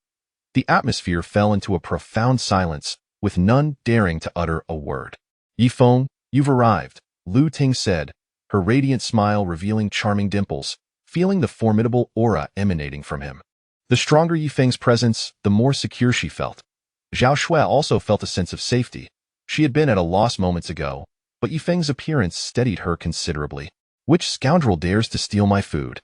The atmosphere fell into a profound silence, with none daring to utter a word. Yi Feng, you've arrived, Lu Ting said, her radiant smile revealing charming dimples, feeling the formidable aura emanating from him. The stronger Yi Feng's presence, the more secure she felt. Zhao Shui also felt a sense of safety. She had been at a loss moments ago, but Yi Feng's appearance steadied her considerably. Which scoundrel dares to steal my food?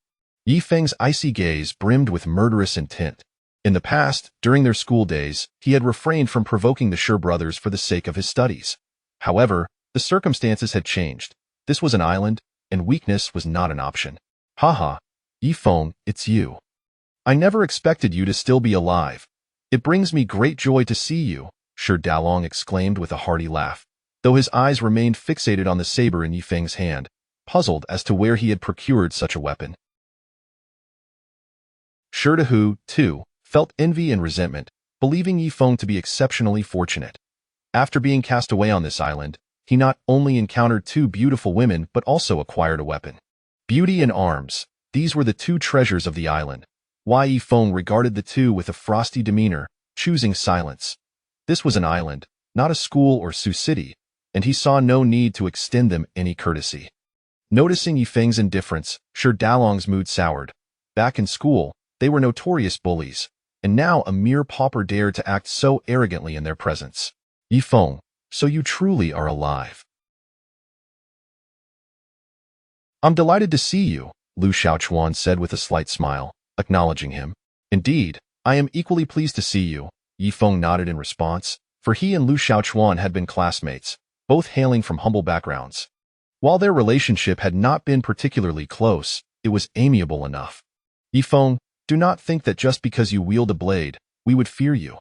Yi Feng's icy gaze brimmed with murderous intent. In the past, during their school days, he had refrained from provoking the Shi brothers for the sake of his studies. However, the circumstances had changed. This was an island, and weakness was not an option. Haha, Yi Feng, it's you. I never expected you to still be alive. It brings me great joy to see you, Shi Dalong exclaimed with a hearty laugh, though his eyes remained fixated on the saber in Yi Feng's hand, puzzled as to where he had procured such a weapon. Shi Dahu, too, felt envy and resentment, believing Yi Feng to be exceptionally fortunate. After being cast away on this island, he not only encountered 2 beautiful women but also acquired a weapon. Beauty and arms, these were the 2 treasures of the island. Yi Feng regarded the 2 with a frosty demeanor, choosing silence. This was an island, not a school or Sioux City, and he saw no need to extend them any courtesy. Noticing Yi Feng's indifference, Shi Dalong's mood soured. Back in school, they were notorious bullies, and now a mere pauper dared to act so arrogantly in their presence. Yi Feng, so you truly are alive. I'm delighted to see you, Lu Xiaochuan said with a slight smile, acknowledging him. Indeed, I am equally pleased to see you, Yi Feng nodded in response, for he and Lu Xiaochuan had been classmates, both hailing from humble backgrounds. While their relationship had not been particularly close, it was amiable enough. Yifeng, do not think that just because you wield a blade, we would fear you.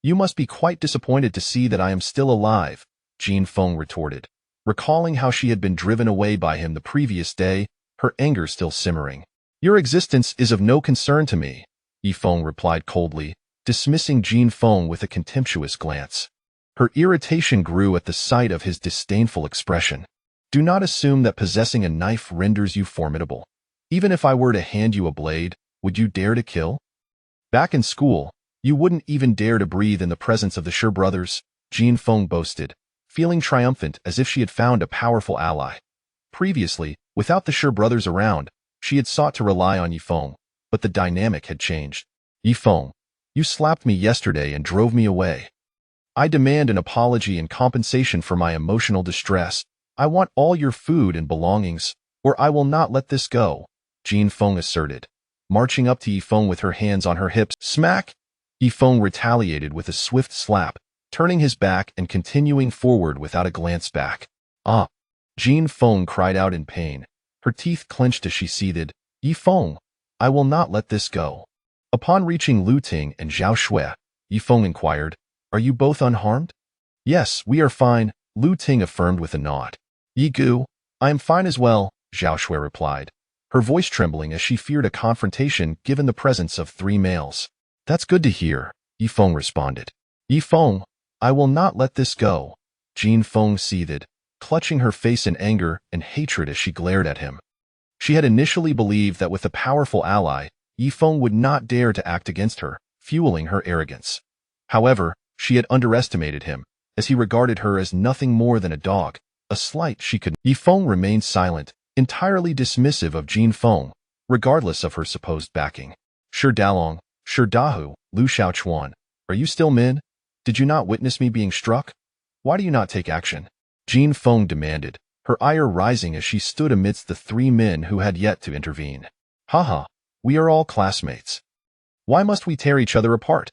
You must be quite disappointed to see that I am still alive, Jin Feng retorted. Recalling how she had been driven away by him the previous day, her anger still simmering. Your existence is of no concern to me, Yifeng replied coldly, dismissing Jin Feng with a contemptuous glance. Her irritation grew at the sight of his disdainful expression. Do not assume that possessing a knife renders you formidable. Even if I were to hand you a blade, would you dare to kill? Back in school, you wouldn't even dare to breathe in the presence of the Shi brothers, Jin Feng boasted, feeling triumphant as if she had found a powerful ally. Previously, without the Shi brothers around, she had sought to rely on Yifeng, but the dynamic had changed. Yifeng, you slapped me yesterday and drove me away. I demand an apology and compensation for my emotional distress. I want all your food and belongings, or I will not let this go, Jin Feng asserted, marching up to Yifeng with her hands on her hips. Smack! Yifeng retaliated with a swift slap, turning his back and continuing forward without a glance back. Ah! Jin Feng cried out in pain. Her teeth clenched as she seethed. Yifeng, I will not let this go. Upon reaching Lu Ting and Zhao Shui, Yifeng inquired, Are you both unharmed? Yes, we are fine, Lu Ting affirmed with a nod. Yi Gu, I am fine as well, Zhao Shui replied, her voice trembling as she feared a confrontation given the presence of 3 males. That's good to hear, Yifeng responded. Yifeng, I will not let this go, Jin Feng seethed, clutching her face in anger and hatred as she glared at him. She had initially believed that with a powerful ally, Yifeng would not dare to act against her, fueling her arrogance. However, she had underestimated him, as he regarded her as nothing more than a dog, a slight she could. Yifeng remained silent, entirely dismissive of Jin Feng, regardless of her supposed backing. Shi Dalong, Shi Dahu, Lu Xiaochuan, are you still men? Did you not witness me being struck? Why do you not take action? Jin Feng demanded, her ire rising as she stood amidst the 3 men who had yet to intervene. Haha, we are all classmates. Why must we tear each other apart?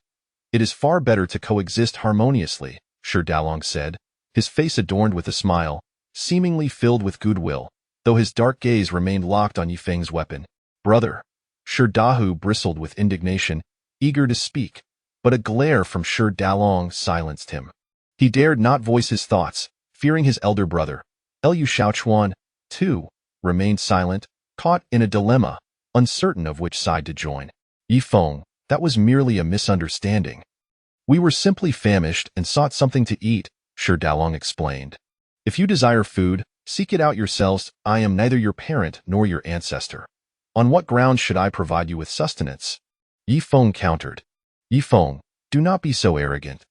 It is far better to coexist harmoniously, Shi Dalong said, his face adorned with a smile, seemingly filled with goodwill, though his dark gaze remained locked on Yifeng's weapon. Brother. Shi Dahu bristled with indignation, eager to speak, but a glare from Shi Dalong silenced him. He dared not voice his thoughts, fearing his elder brother, Lu Xiaochuan, too, remained silent, caught in a dilemma, uncertain of which side to join. Yifeng, that was merely a misunderstanding. We were simply famished and sought something to eat, Shi Dalong explained. If you desire food, seek it out yourselves. I am neither your parent nor your ancestor. On what grounds should I provide you with sustenance? Yifeng countered. Yifeng, do not be so arrogant.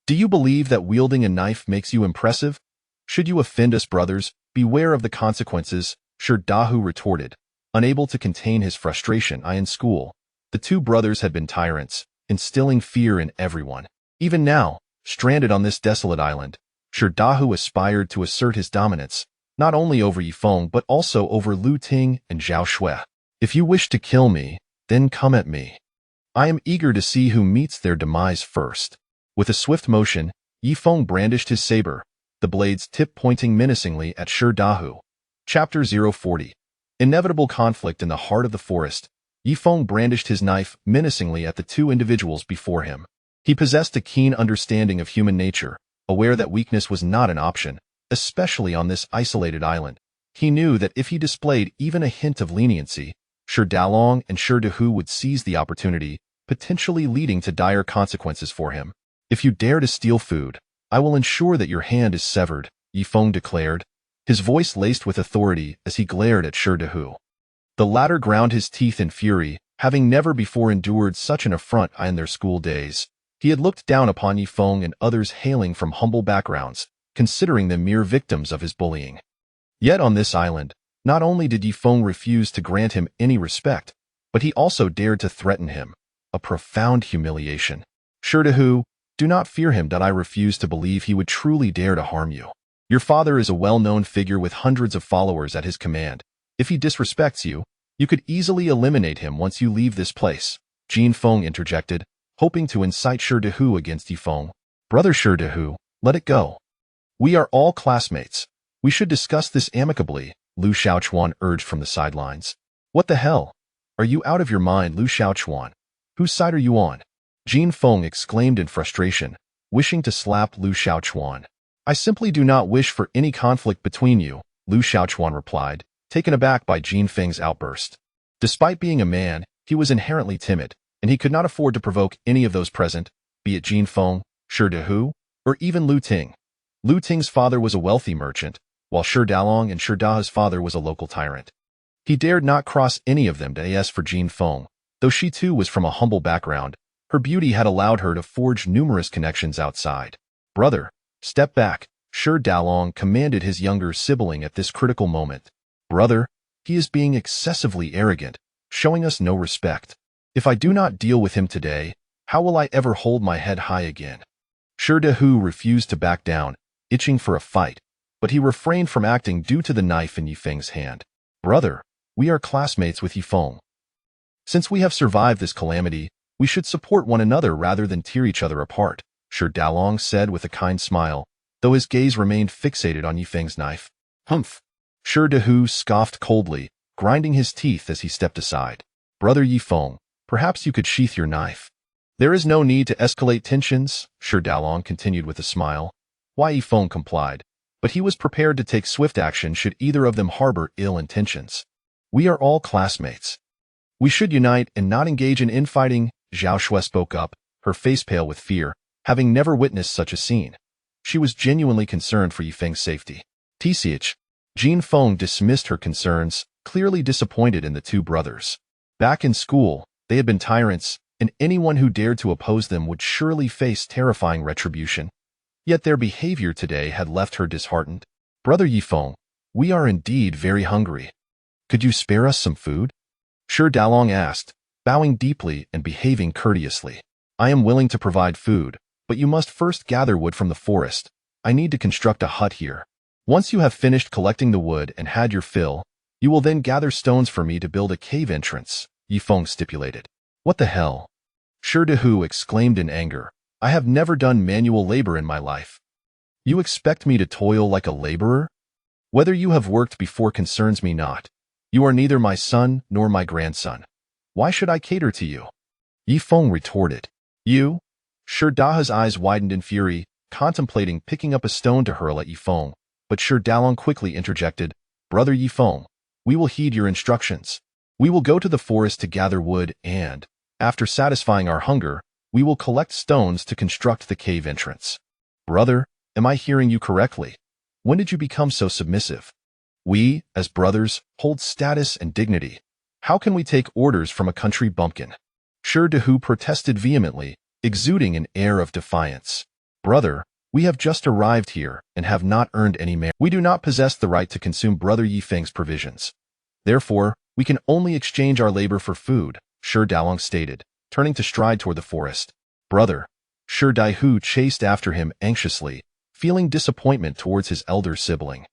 Do you believe that wielding a knife makes you impressive? Should you offend us brothers, beware of the consequences, Shi Dahu retorted, unable to contain his frustration. In school, the 2 brothers had been tyrants, instilling fear in everyone. Even now, stranded on this desolate island, Shi Dahu aspired to assert his dominance, not only over Yifeng but also over Lu Ting and Zhao Shui. If you wish to kill me, then come at me. I am eager to see who meets their demise first. With a swift motion, Yifeng brandished his saber, the blade's tip pointing menacingly at Shi Dahu. Chapter 040. Inevitable conflict in the heart of the forest. Yifeng brandished his knife menacingly at the 2 individuals before him. He possessed a keen understanding of human nature, aware that weakness was not an option, especially on this isolated island. He knew that if he displayed even a hint of leniency, Shi Dalong and Shi Dahu would seize the opportunity, potentially leading to dire consequences for him. If you dare to steal food, I will ensure that your hand is severed, Yifeng declared, his voice laced with authority as he glared at Shi Dahu. The latter ground his teeth in fury, having never before endured such an affront in their school days. He had looked down upon Yifeng and others hailing from humble backgrounds, considering them mere victims of his bullying. Yet on this island, not only did Yifeng refuse to grant him any respect, but he also dared to threaten him, a profound humiliation. Shi Dahu, do not fear him. I refuse to believe he would truly dare to harm you. Your father is a well-known figure with hundreds of followers at his command. If he disrespects you, you could easily eliminate him once you leave this place, Jin Feng interjected, hoping to incite Shi Dahu against Yifeng. Brother Shi Dahu, let it go. We are all classmates. We should discuss this amicably, Lu Xiaochuan urged from the sidelines. What the hell? Are you out of your mind, Lu Xiaochuan? Whose side are you on? Jin Feng exclaimed in frustration, wishing to slap Lu Xiaochuan. I simply do not wish for any conflict between you, Lu Xiaochuan replied, taken aback by Jin Feng's outburst. Despite being a man, he was inherently timid, and he could not afford to provoke any of those present, be it Jin Feng, Shi Dehu, or even Lu Ting. Lu Ting's father was a wealthy merchant, while Shi Dalong and Shi Da's father was a local tyrant. He dared not cross any of them. As for Jin Feng, though she too was from a humble background, her beauty had allowed her to forge numerous connections outside. Brother, step back, Shi Dalong commanded his younger sibling at this critical moment. Brother, he is being excessively arrogant, showing us no respect. If I do not deal with him today, how will I ever hold my head high again? Shi Dehu refused to back down, itching for a fight, but he refrained from acting due to the knife in Yifeng's hand. Brother, we are classmates with Yifeng. Since we have survived this calamity, we should support one another rather than tear each other apart, Shi Dalong said with a kind smile, though his gaze remained fixated on Yifeng's knife. Humph! Shi Dehu scoffed coldly, grinding his teeth as he stepped aside. Brother Yifeng, perhaps you could sheath your knife. There is no need to escalate tensions, Shi Dalong continued with a smile. Wai Yifeng complied, but he was prepared to take swift action should either of them harbor ill intentions. We are all classmates. We should unite and not engage in infighting, Zhao Shui spoke up, her face pale with fear, having never witnessed such a scene. She was genuinely concerned for Yifeng's safety. TCH, Jin Feng dismissed her concerns, clearly disappointed in the two brothers. Back in school, they had been tyrants, and anyone who dared to oppose them would surely face terrifying retribution. Yet their behavior today had left her disheartened. Brother Yifeng, we are indeed very hungry. Could you spare us some food? Shi Dalong asked, bowing deeply and behaving courteously. I am willing to provide food, but you must first gather wood from the forest. I need to construct a hut here. Once you have finished collecting the wood and had your fill, you will then gather stones for me to build a cave entrance, Yifeng stipulated. What the hell? Shi Dehu exclaimed in anger. I have never done manual labor in my life. You expect me to toil like a laborer? Whether you have worked before concerns me not. You are neither my son nor my grandson. Why should I cater to you? Yifeng retorted. You? Shi Da's eyes widened in fury, contemplating picking up a stone to hurl at Yifeng, but Shi Dalong quickly interjected, Brother Yifeng, we will heed your instructions. We will go to the forest to gather wood and, after satisfying our hunger, we will collect stones to construct the cave entrance. Brother, am I hearing you correctly? When did you become so submissive? We, as brothers, hold status and dignity. How can we take orders from a country bumpkin? Shi Dehu protested vehemently, exuding an air of defiance. Brother, we have just arrived here and have not earned any merit. We do not possess the right to consume Brother Yifeng's provisions. Therefore, we can only exchange our labor for food, Shi Dalong stated, turning to stride toward the forest. Brother, Shi Dehu chased after him anxiously, feeling disappointment towards his elder sibling.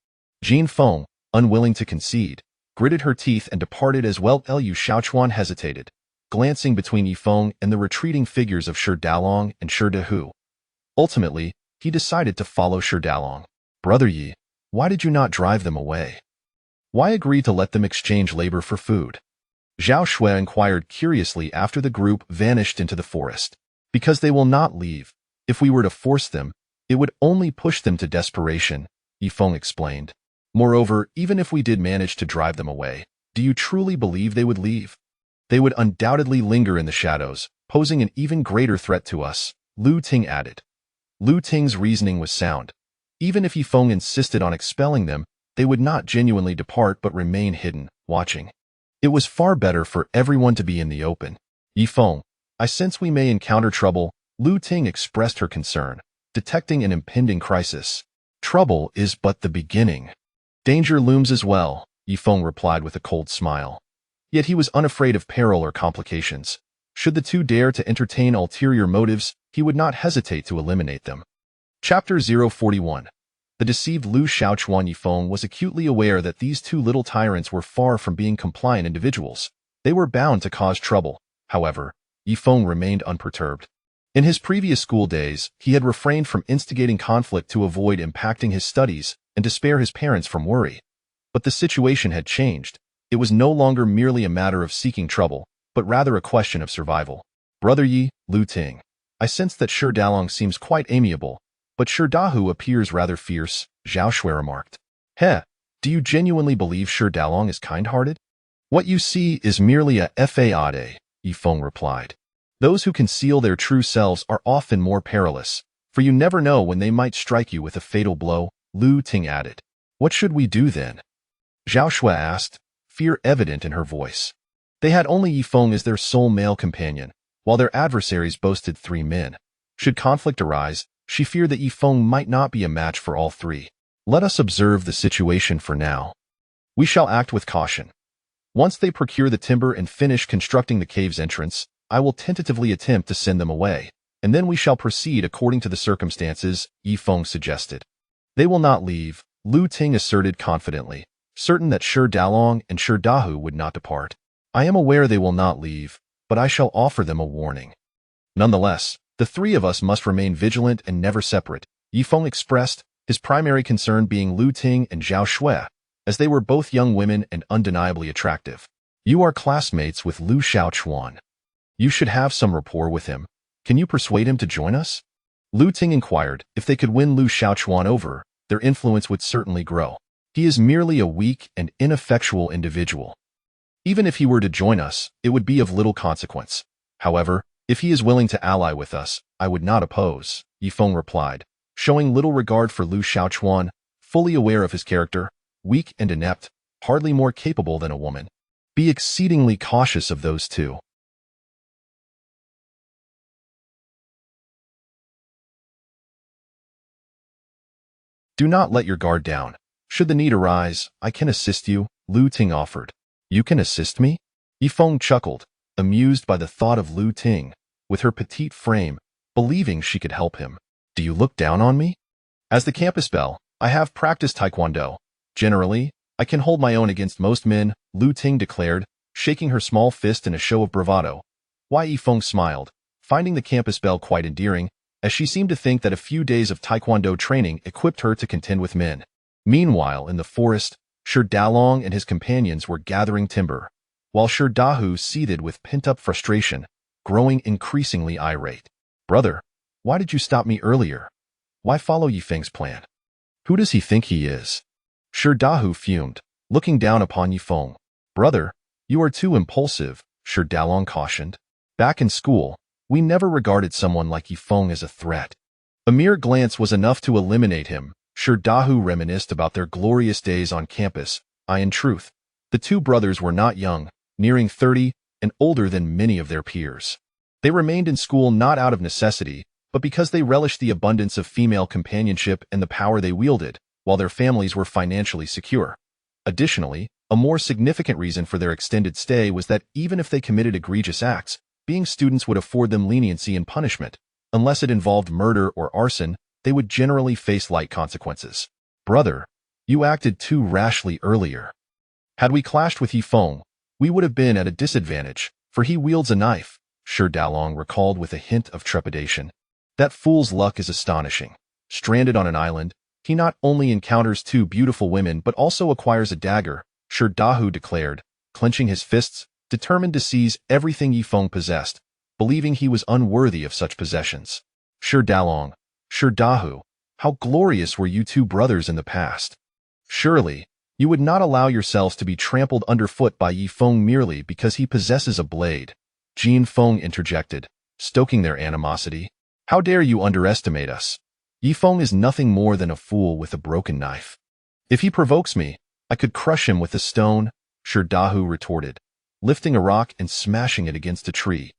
Jin Feng, unwilling to concede, gritted her teeth and departed as well. Lu Xiaochuan hesitated, glancing between Yifeng and the retreating figures of Shi Dalong and Shi Dehu. Ultimately, he decided to follow Shi Dalong. Brother Yi, why did you not drive them away? Why agree to let them exchange labor for food? Zhao Shui inquired curiously after the group vanished into the forest. Because they will not leave. If we were to force them, it would only push them to desperation, Yifeng explained. Moreover, even if we did manage to drive them away, do you truly believe they would leave? They would undoubtedly linger in the shadows, posing an even greater threat to us, Lu Ting added. Lu Ting's reasoning was sound. Even if Yifeng insisted on expelling them, they would not genuinely depart but remain hidden, watching. It was far better for everyone to be in the open. Yifeng, I sense we may encounter trouble, Lu Ting expressed her concern, detecting an impending crisis. Trouble is but the beginning. Danger looms as well, Yifeng replied with a cold smile. Yet he was unafraid of peril or complications. Should the two dare to entertain ulterior motives, he would not hesitate to eliminate them. Chapter 041. The deceived Lu Xiaochuan. Yifeng was acutely aware that these two little tyrants were far from being compliant individuals. They were bound to cause trouble. However, Yifeng remained unperturbed. In his previous school days, he had refrained from instigating conflict to avoid impacting his studies and to spare his parents from worry. But the situation had changed. It was no longer merely a matter of seeking trouble, but rather a question of survival. Brother Yi, Lu Ting. I sense that Shi Dalong seems quite amiable, but Shi Dahu appears rather fierce, Zhao Shui remarked. Heh, do you genuinely believe Shi Dalong is kind-hearted? What you see is merely a fade, Yifeng replied. Those who conceal their true selves are often more perilous, for you never know when they might strike you with a fatal blow, Lu Ting added. What should we do then? Zhao Shui asked, fear evident in her voice. They had only Yifeng as their sole male companion, while their adversaries boasted 3 men. Should conflict arise, she feared that Yifeng might not be a match for all 3. Let us observe the situation for now. We shall act with caution. Once they procure the timber and finish constructing the cave's entrance, I will tentatively attempt to send them away, and then we shall proceed according to the circumstances, Yifeng suggested. They will not leave, Lu Ting asserted confidently, certain that Shi Dalong and Shi Dahu would not depart. I am aware they will not leave, but I shall offer them a warning. Nonetheless, the 3 of us must remain vigilant and never separate, Yifeng expressed, his primary concern being Lu Ting and Zhao Shui, as they were both young women and undeniably attractive. You are classmates with Lu Xiaochuan. You should have some rapport with him. Can you persuade him to join us? Lu Ting inquired. If they could win Lu Xiaochuan over, their influence would certainly grow. He is merely a weak and ineffectual individual. Even if he were to join us, it would be of little consequence. However, if he is willing to ally with us, I would not oppose, Yifeng replied, showing little regard for Lu Xiaochuan, fully aware of his character, weak and inept, hardly more capable than a woman. Be exceedingly cautious of those 2. Do not let your guard down. Should the need arise, I can assist you, Lu Ting offered. You can assist me? Yifeng chuckled, amused by the thought of Lu Ting, with her petite frame, believing she could help him. Do you look down on me? As the campus belle, I have practiced taekwondo. Generally, I can hold my own against most men, Lu Ting declared, shaking her small fist in a show of bravado. Why Yifeng smiled, finding the campus belle quite endearing, as she seemed to think that a few days of taekwondo training equipped her to contend with men. Meanwhile, in the forest, Shi Dalong and his companions were gathering timber, while Shi Dahu seethed with pent-up frustration, growing increasingly irate. Brother, why did you stop me earlier? Why follow Yifeng's plan? Who does he think he is? Shi Dahu fumed, looking down upon Yifeng. Brother, you are too impulsive, Shi Dalong cautioned. Back in school, we never regarded someone like Yifeng as a threat. A mere glance was enough to eliminate him. Shi Dahu reminisced about their glorious days on campus. In truth, the 2 brothers were not young, nearing 30, and older than many of their peers. They remained in school not out of necessity, but because they relished the abundance of female companionship and the power they wielded, while their families were financially secure. Additionally, a more significant reason for their extended stay was that even if they committed egregious acts, being students would afford them leniency in punishment. Unless it involved murder or arson, they would generally face light consequences. Brother, you acted too rashly earlier. Had we clashed with Yifeng, we would have been at a disadvantage, for he wields a knife, Shi Dalong recalled with a hint of trepidation. That fool's luck is astonishing. Stranded on an island, he not only encounters 2 beautiful women but also acquires a dagger, Shi Dahu declared, clenching his fists, determined to seize everything Yifeng possessed, believing he was unworthy of such possessions. Shi Dalong, Shi Dahu, how glorious were you 2 brothers in the past. Surely, you would not allow yourselves to be trampled underfoot by Yifeng merely because he possesses a blade, Jin Feng interjected, stoking their animosity. How dare you underestimate us? Yifeng is nothing more than a fool with a broken knife. If he provokes me, I could crush him with a stone, Shi Dahu retorted, lifting a rock and smashing it against a tree.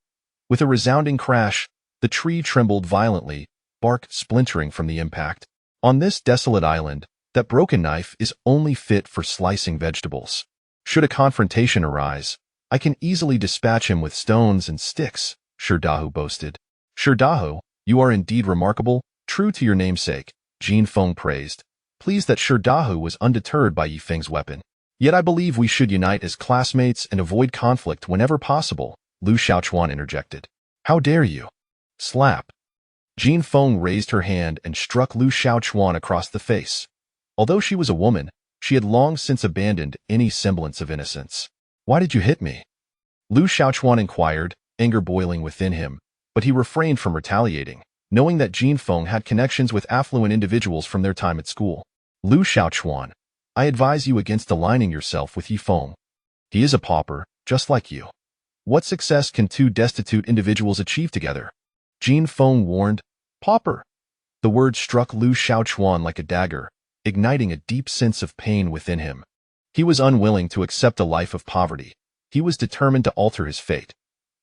With a resounding crash, the tree trembled violently, bark splintering from the impact. On this desolate island, that broken knife is only fit for slicing vegetables. Should a confrontation arise, I can easily dispatch him with stones and sticks, Shi Dahu boasted. Shi Dahu, you are indeed remarkable, true to your namesake, Jin Feng praised, pleased that Shi Dahu was undeterred by Yifeng's weapon. Yet I believe we should unite as classmates and avoid conflict whenever possible, Lu Xiaochuan interjected. How dare you? Slap. Jin Feng raised her hand and struck Lu Xiaochuan across the face. Although she was a woman, she had long since abandoned any semblance of innocence. Why did you hit me? Lu Xiaochuan inquired, anger boiling within him, but he refrained from retaliating, knowing that Jin Feng had connections with affluent individuals from their time at school. Lu Xiaochuan, I advise you against aligning yourself with Yi Feng. He is a pauper, just like you. What success can two destitute individuals achieve together? Jin Feng warned. Pauper. The word struck Lu Xiaochuan like a dagger, igniting a deep sense of pain within him. He was unwilling to accept a life of poverty. He was determined to alter his fate.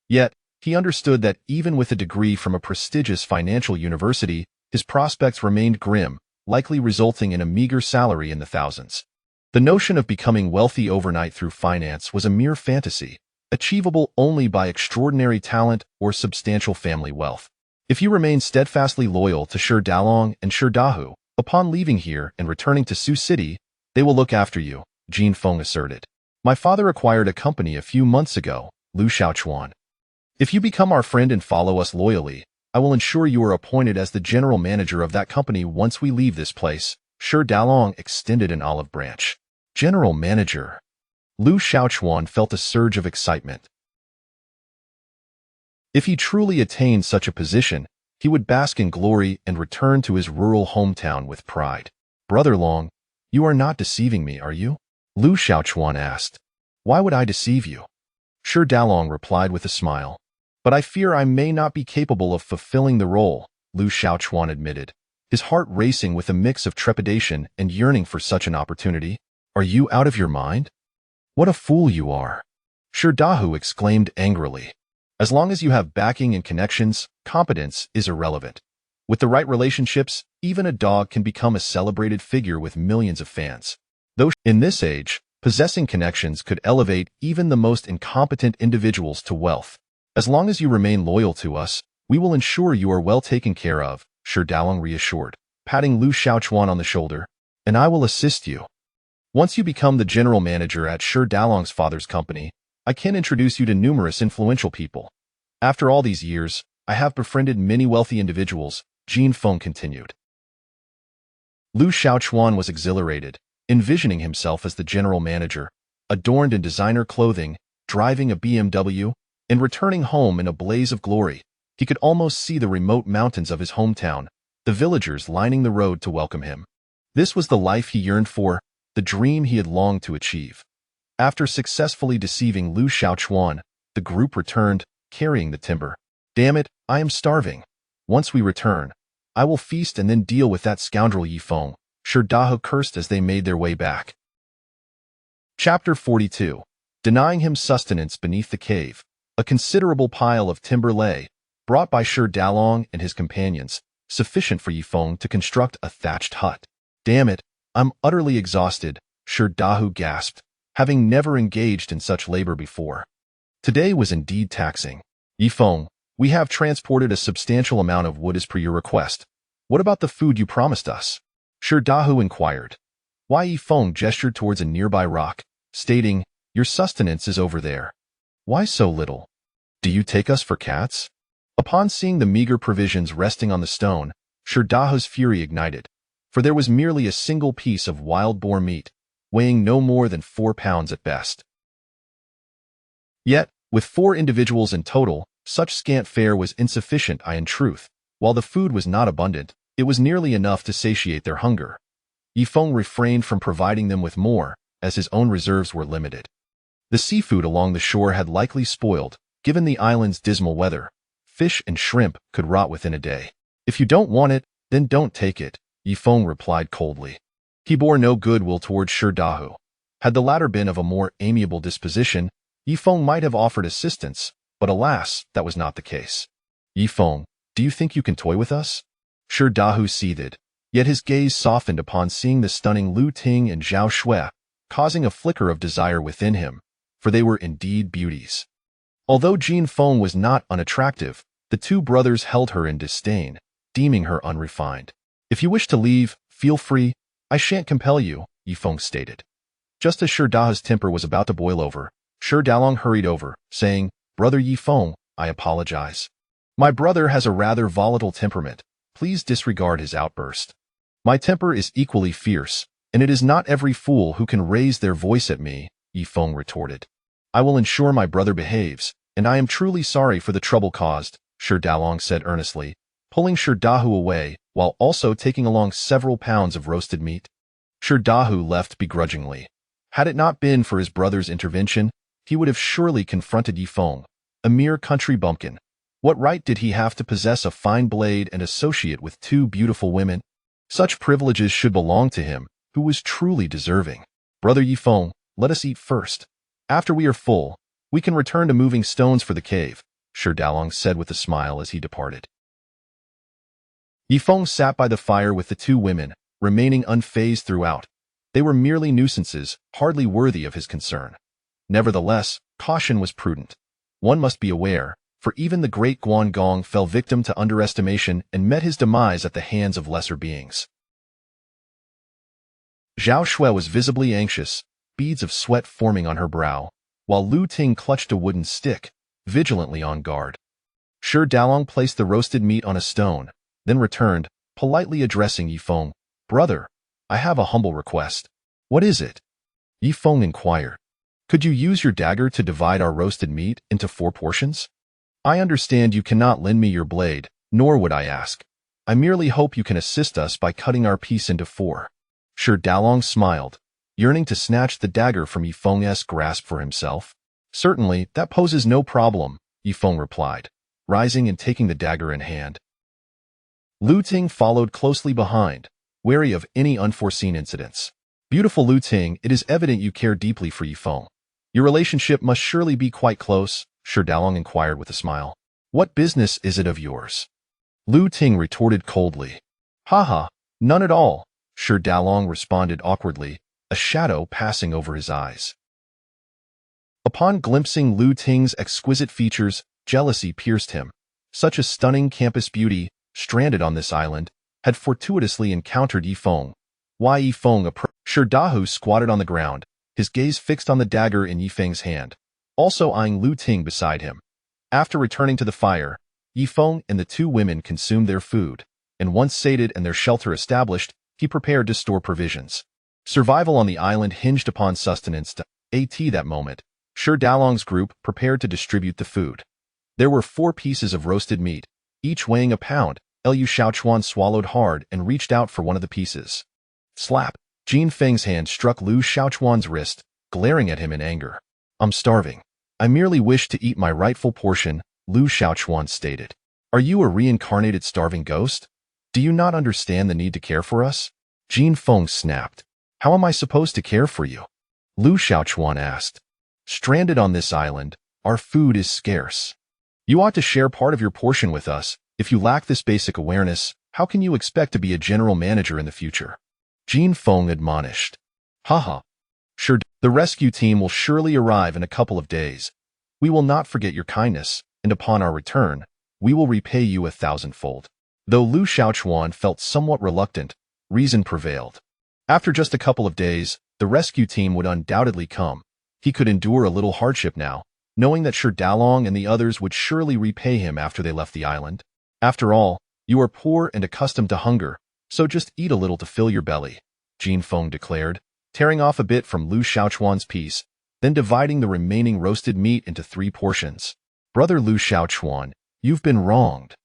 Yet, he understood that even with a degree from a prestigious financial university, his prospects remained grim, likely resulting in a meager salary in the thousands. The notion of becoming wealthy overnight through finance was a mere fantasy, achievable only by extraordinary talent or substantial family wealth. If you remain steadfastly loyal to Shi Dalong and Shi Dahu, upon leaving here and returning to Sioux City, they will look after you, Jin Feng asserted. My father acquired a company a few months ago, Lu Xiaochuan. If you become our friend and follow us loyally, I will ensure you are appointed as the general manager of that company once we leave this place. Shi Dalong extended an olive branch. General manager. Lu Xiaochuan felt a surge of excitement. If he truly attained such a position, he would bask in glory and return to his rural hometown with pride. Brother Long, you are not deceiving me, are you? Lu Xiaochuan asked. Why would I deceive you? Shi Dalong replied with a smile. But I fear I may not be capable of fulfilling the role, Lu Xiaochuan admitted, his heart racing with a mix of trepidation and yearning for such an opportunity. Are you out of your mind? What a fool you are! Shi Dahu exclaimed angrily. As long as you have backing and connections, competence is irrelevant. With the right relationships, even a dog can become a celebrated figure with millions of fans. Though in this age, possessing connections could elevate even the most incompetent individuals to wealth. As long as you remain loyal to us, we will ensure you are well taken care of, Shi Dalong reassured, patting Lu Xiaochuan on the shoulder. And I will assist you. Once you become the general manager at Shi Dalong's father's company, I can introduce you to numerous influential people. After all these years, I have befriended many wealthy individuals, Jin Feng continued. Lu Xiaochuan was exhilarated, envisioning himself as the general manager, adorned in designer clothing, driving a BMW, and returning home in a blaze of glory. He could almost see the remote mountains of his hometown, the villagers lining the road to welcome him. This was the life he yearned for, the dream he had longed to achieve. After successfully deceiving Lu Xiaochuan, the group returned, carrying the timber. Damn it, I am starving. Once we return, I will feast and then deal with that scoundrel Yi Feng, Shi Dahu cursed as they made their way back. Chapter 42. Denying him sustenance beneath the cave. A considerable pile of timber lay, brought by Shi Dalong and his companions, sufficient for Yi Feng to construct a thatched hut. Damn it, I'm utterly exhausted, Shi Dahu gasped, having never engaged in such labor before. Today was indeed taxing. Yi Feng, we have transported a substantial amount of wood as per your request. What about the food you promised us? Shi Dahu inquired. Why Yi Feng gestured towards a nearby rock, stating, your sustenance is over there. Why so little? Do you take us for cats? Upon seeing the meager provisions resting on the stone, Shi Dahu's fury ignited, for there was merely a single piece of wild boar meat, weighing no more than 4 pounds at best. Yet, with 4 individuals in total, such scant fare was insufficient. In truth, while the food was not abundant, it was nearly enough to satiate their hunger. Yi Feng refrained from providing them with more, as his own reserves were limited. The seafood along the shore had likely spoiled, given the island's dismal weather. Fish and shrimp could rot within a day. If you don't want it, then don't take it, Yi Feng replied coldly. He bore no goodwill towards Shi Dahu. Had the latter been of a more amiable disposition, Yi Feng might have offered assistance, but alas, that was not the case. Yi Feng, do you think you can toy with us? Shi Dahu seethed, yet his gaze softened upon seeing the stunning Lu Ting and Zhao Shui, causing a flicker of desire within him, for they were indeed beauties. Although Jin Feng was not unattractive, the two brothers held her in disdain, deeming her unrefined. If you wish to leave, feel free. I shan't compel you, Yi Feng stated. Just as Shi Dahu's temper was about to boil over, Shi Dalong hurried over, saying, Brother Yi Feng, I apologize. My brother has a rather volatile temperament. Please disregard his outburst. My temper is equally fierce, and it is not every fool who can raise their voice at me, Yifeng retorted. I will ensure my brother behaves, and I am truly sorry for the trouble caused, Shi Dalong said earnestly, pulling Shi Dahu away while also taking along several pounds of roasted meat. Shi Dahu left begrudgingly. Had it not been for his brother's intervention, he would have surely confronted Yifeng, a mere country bumpkin. What right did he have to possess a fine blade and associate with two beautiful women? Such privileges should belong to him, who was truly deserving. Brother Yifeng, let us eat first. After we are full, we can return to moving stones for the cave, Shi Dalong said with a smile as he departed. Yifeng sat by the fire with the two women, remaining unfazed throughout. They were merely nuisances, hardly worthy of his concern. Nevertheless, caution was prudent. One must be aware, for even the great Guangong fell victim to underestimation and met his demise at the hands of lesser beings. Zhao Shui was visibly anxious, beads of sweat forming on her brow, while Lu Ting clutched a wooden stick, vigilantly on guard. Shi Dalong placed the roasted meat on a stone, then returned, politely addressing Yifeng. Brother, I have a humble request. What is it? Yifeng inquired. Could you use your dagger to divide our roasted meat into 4 portions? I understand you cannot lend me your blade, nor would I ask. I merely hope you can assist us by cutting our piece into 4. Shi Dalong smiled, yearning to snatch the dagger from Yifeng's grasp for himself. Certainly, that poses no problem, Yifeng replied, rising and taking the dagger in hand. Lu Ting followed closely behind, wary of any unforeseen incidents. Beautiful Lu Ting, it is evident you care deeply for Yifeng. Your relationship must surely be quite close, Shi Dalong inquired with a smile. What business is it of yours? Lu Ting retorted coldly. Haha, none at all, Shi Dalong responded awkwardly, a shadow passing over his eyes. Upon glimpsing Lu Ting's exquisite features, jealousy pierced him. Such a stunning campus beauty, stranded on this island, had fortuitously encountered Yifeng. Why Yifeng approached? Shi Dahu squatted on the ground, his gaze fixed on the dagger in Yifeng's hand, also eyeing Lu Ting beside him. After returning to the fire, Yifeng and the two women consumed their food, and once sated and their shelter established, he prepared to store provisions. Survival on the island hinged upon sustenance. At that moment, Shi Dalong's group prepared to distribute the food. There were 4 pieces of roasted meat, each weighing a pound. Lu Xiaochuan swallowed hard and reached out for one of the pieces. Slap! Jin Feng's hand struck Lu Xiaochuan's wrist, glaring at him in anger. I'm starving. I merely wish to eat my rightful portion, Lu Xiaochuan stated. Are you a reincarnated starving ghost? Do you not understand the need to care for us? Jin Feng snapped. How am I supposed to care for you? Lu Xiaochuan asked. Stranded on this island, our food is scarce. You ought to share part of your portion with us. If you lack this basic awareness, how can you expect to be a general manager in the future? Jin Feng admonished. Haha. Sure, the rescue team will surely arrive in a couple of days. We will not forget your kindness, and upon our return, we will repay you 1,000-fold. Though Lu Xiaochuan felt somewhat reluctant, reason prevailed. After just a couple of days, the rescue team would undoubtedly come. He could endure a little hardship now, knowing that Shi Dalong and the others would surely repay him after they left the island. After all, you are poor and accustomed to hunger, so just eat a little to fill your belly, Jin Feng declared, tearing off a bit from Lu Xiaochuan's piece, then dividing the remaining roasted meat into 3 portions. Brother Lu Xiaochuan, you've been wronged.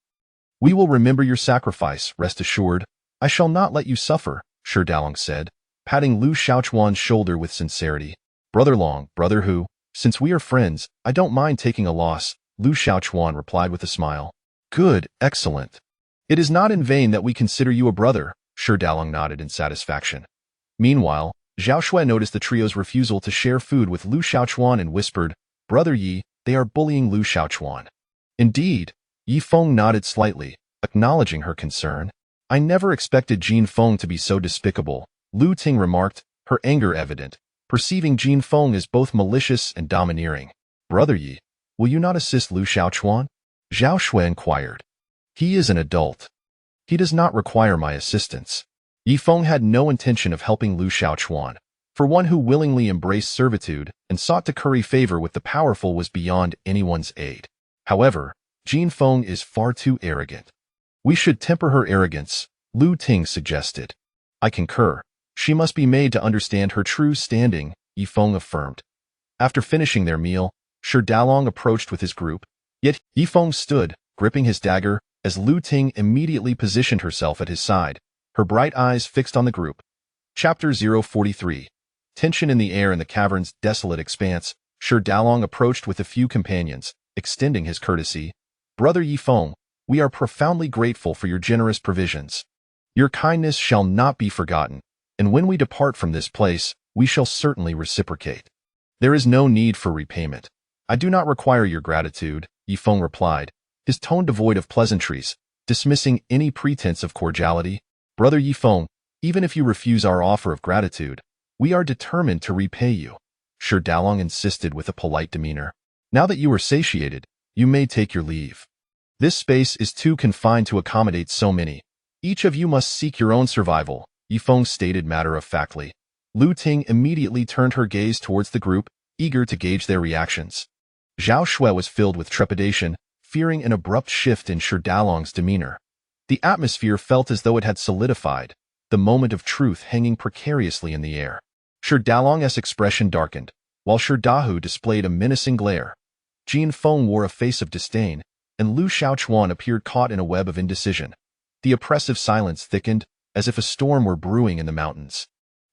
We will remember your sacrifice, rest assured. I shall not let you suffer, Shi Dalong said, patting Lu Xiaochuan's shoulder with sincerity. Brother Long, brother Hu, since we are friends, I don't mind taking a loss, Lu Xiaochuan replied with a smile. Good, excellent. It is not in vain that we consider you a brother, Shi Dalong nodded in satisfaction. Meanwhile, Zhao Shui noticed the trio's refusal to share food with Lu Xiaochuan and whispered, Brother Yi, they are bullying Lu Xiaochuan. Indeed, Yifeng nodded slightly, acknowledging her concern. I never expected Jin Feng to be so despicable, Lu Ting remarked, her anger evident, perceiving Jin Feng as both malicious and domineering. Brother Yi, will you not assist Lu Xiaochuan? Zhao Shui inquired. He is an adult. He does not require my assistance. Yifeng had no intention of helping Lu Xiaochuan. For one who willingly embraced servitude and sought to curry favor with the powerful was beyond anyone's aid. However, Jin Feng is far too arrogant. We should temper her arrogance, Lu Ting suggested. I concur. She must be made to understand her true standing, Yi Feng affirmed. After finishing their meal, Shi Dalong approached with his group, yet Yi Feng stood, gripping his dagger, as Lu Ting immediately positioned herself at his side, her bright eyes fixed on the group. Chapter 043. Tension in the air in the cavern's desolate expanse, Shi Dalong approached with a few companions, extending his courtesy. Brother Yi Feng, we are profoundly grateful for your generous provisions. Your kindness shall not be forgotten, and when we depart from this place, we shall certainly reciprocate. There is no need for repayment. I do not require your gratitude, Yi Feng replied, his tone devoid of pleasantries, dismissing any pretense of cordiality. Brother Yi Feng, even if you refuse our offer of gratitude, we are determined to repay you, Shi Dalong insisted with a polite demeanor. Now that you are satiated, you may take your leave. This space is too confined to accommodate so many. Each of you must seek your own survival, Yi Feng stated matter-of-factly. Lu Ting immediately turned her gaze towards the group, eager to gauge their reactions. Zhao Shui was filled with trepidation, fearing an abrupt shift in Shi Dalong's demeanor. The atmosphere felt as though it had solidified, the moment of truth hanging precariously in the air. Shi Dalong's expression darkened, while Shi Dahu displayed a menacing glare. Jin Feng wore a face of disdain, and Lu Xiaochuan appeared caught in a web of indecision. The oppressive silence thickened, as if a storm were brewing in the mountains.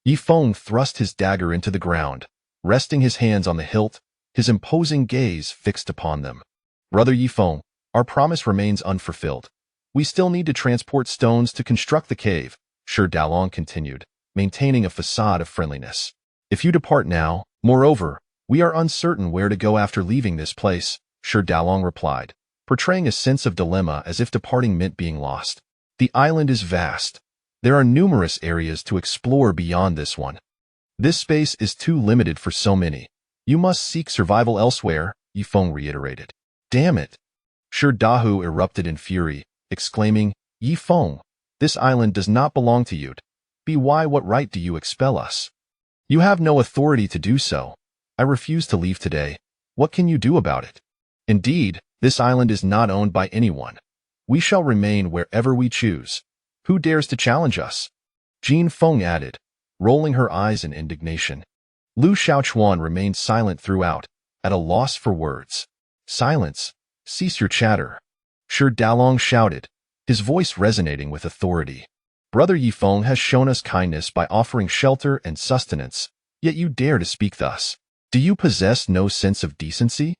Yi Feng thrust his dagger into the ground, resting his hands on the hilt, his imposing gaze fixed upon them. Brother Yi Feng, our promise remains unfulfilled. We still need to transport stones to construct the cave, Shi Dalong continued, maintaining a facade of friendliness. If you depart now, moreover, we are uncertain where to go after leaving this place, Shi Dalong replied, portraying a sense of dilemma as if departing meant being lost. The island is vast. There are numerous areas to explore beyond this one. This space is too limited for so many. You must seek survival elsewhere, Yi Feng reiterated. Damn it! Shi Dahu erupted in fury, exclaiming, Yi Feng, this island does not belong to you. By what right do you expel us? You have no authority to do so. I refuse to leave today. What can you do about it? Indeed, this island is not owned by anyone. We shall remain wherever we choose. Who dares to challenge us? Jin Feng added, rolling her eyes in indignation. Lu Xiaochuan remained silent throughout, at a loss for words. Silence. Cease your chatter. Shi Dalong shouted, his voice resonating with authority. Brother Yi Feng has shown us kindness by offering shelter and sustenance, yet you dare to speak thus. Do you possess no sense of decency?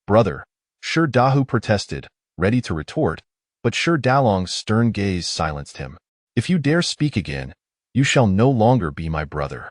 Brother, Shi Dahu protested, ready to retort, but Shi Dalong's stern gaze silenced him. If you dare speak again, you shall no longer be my brother.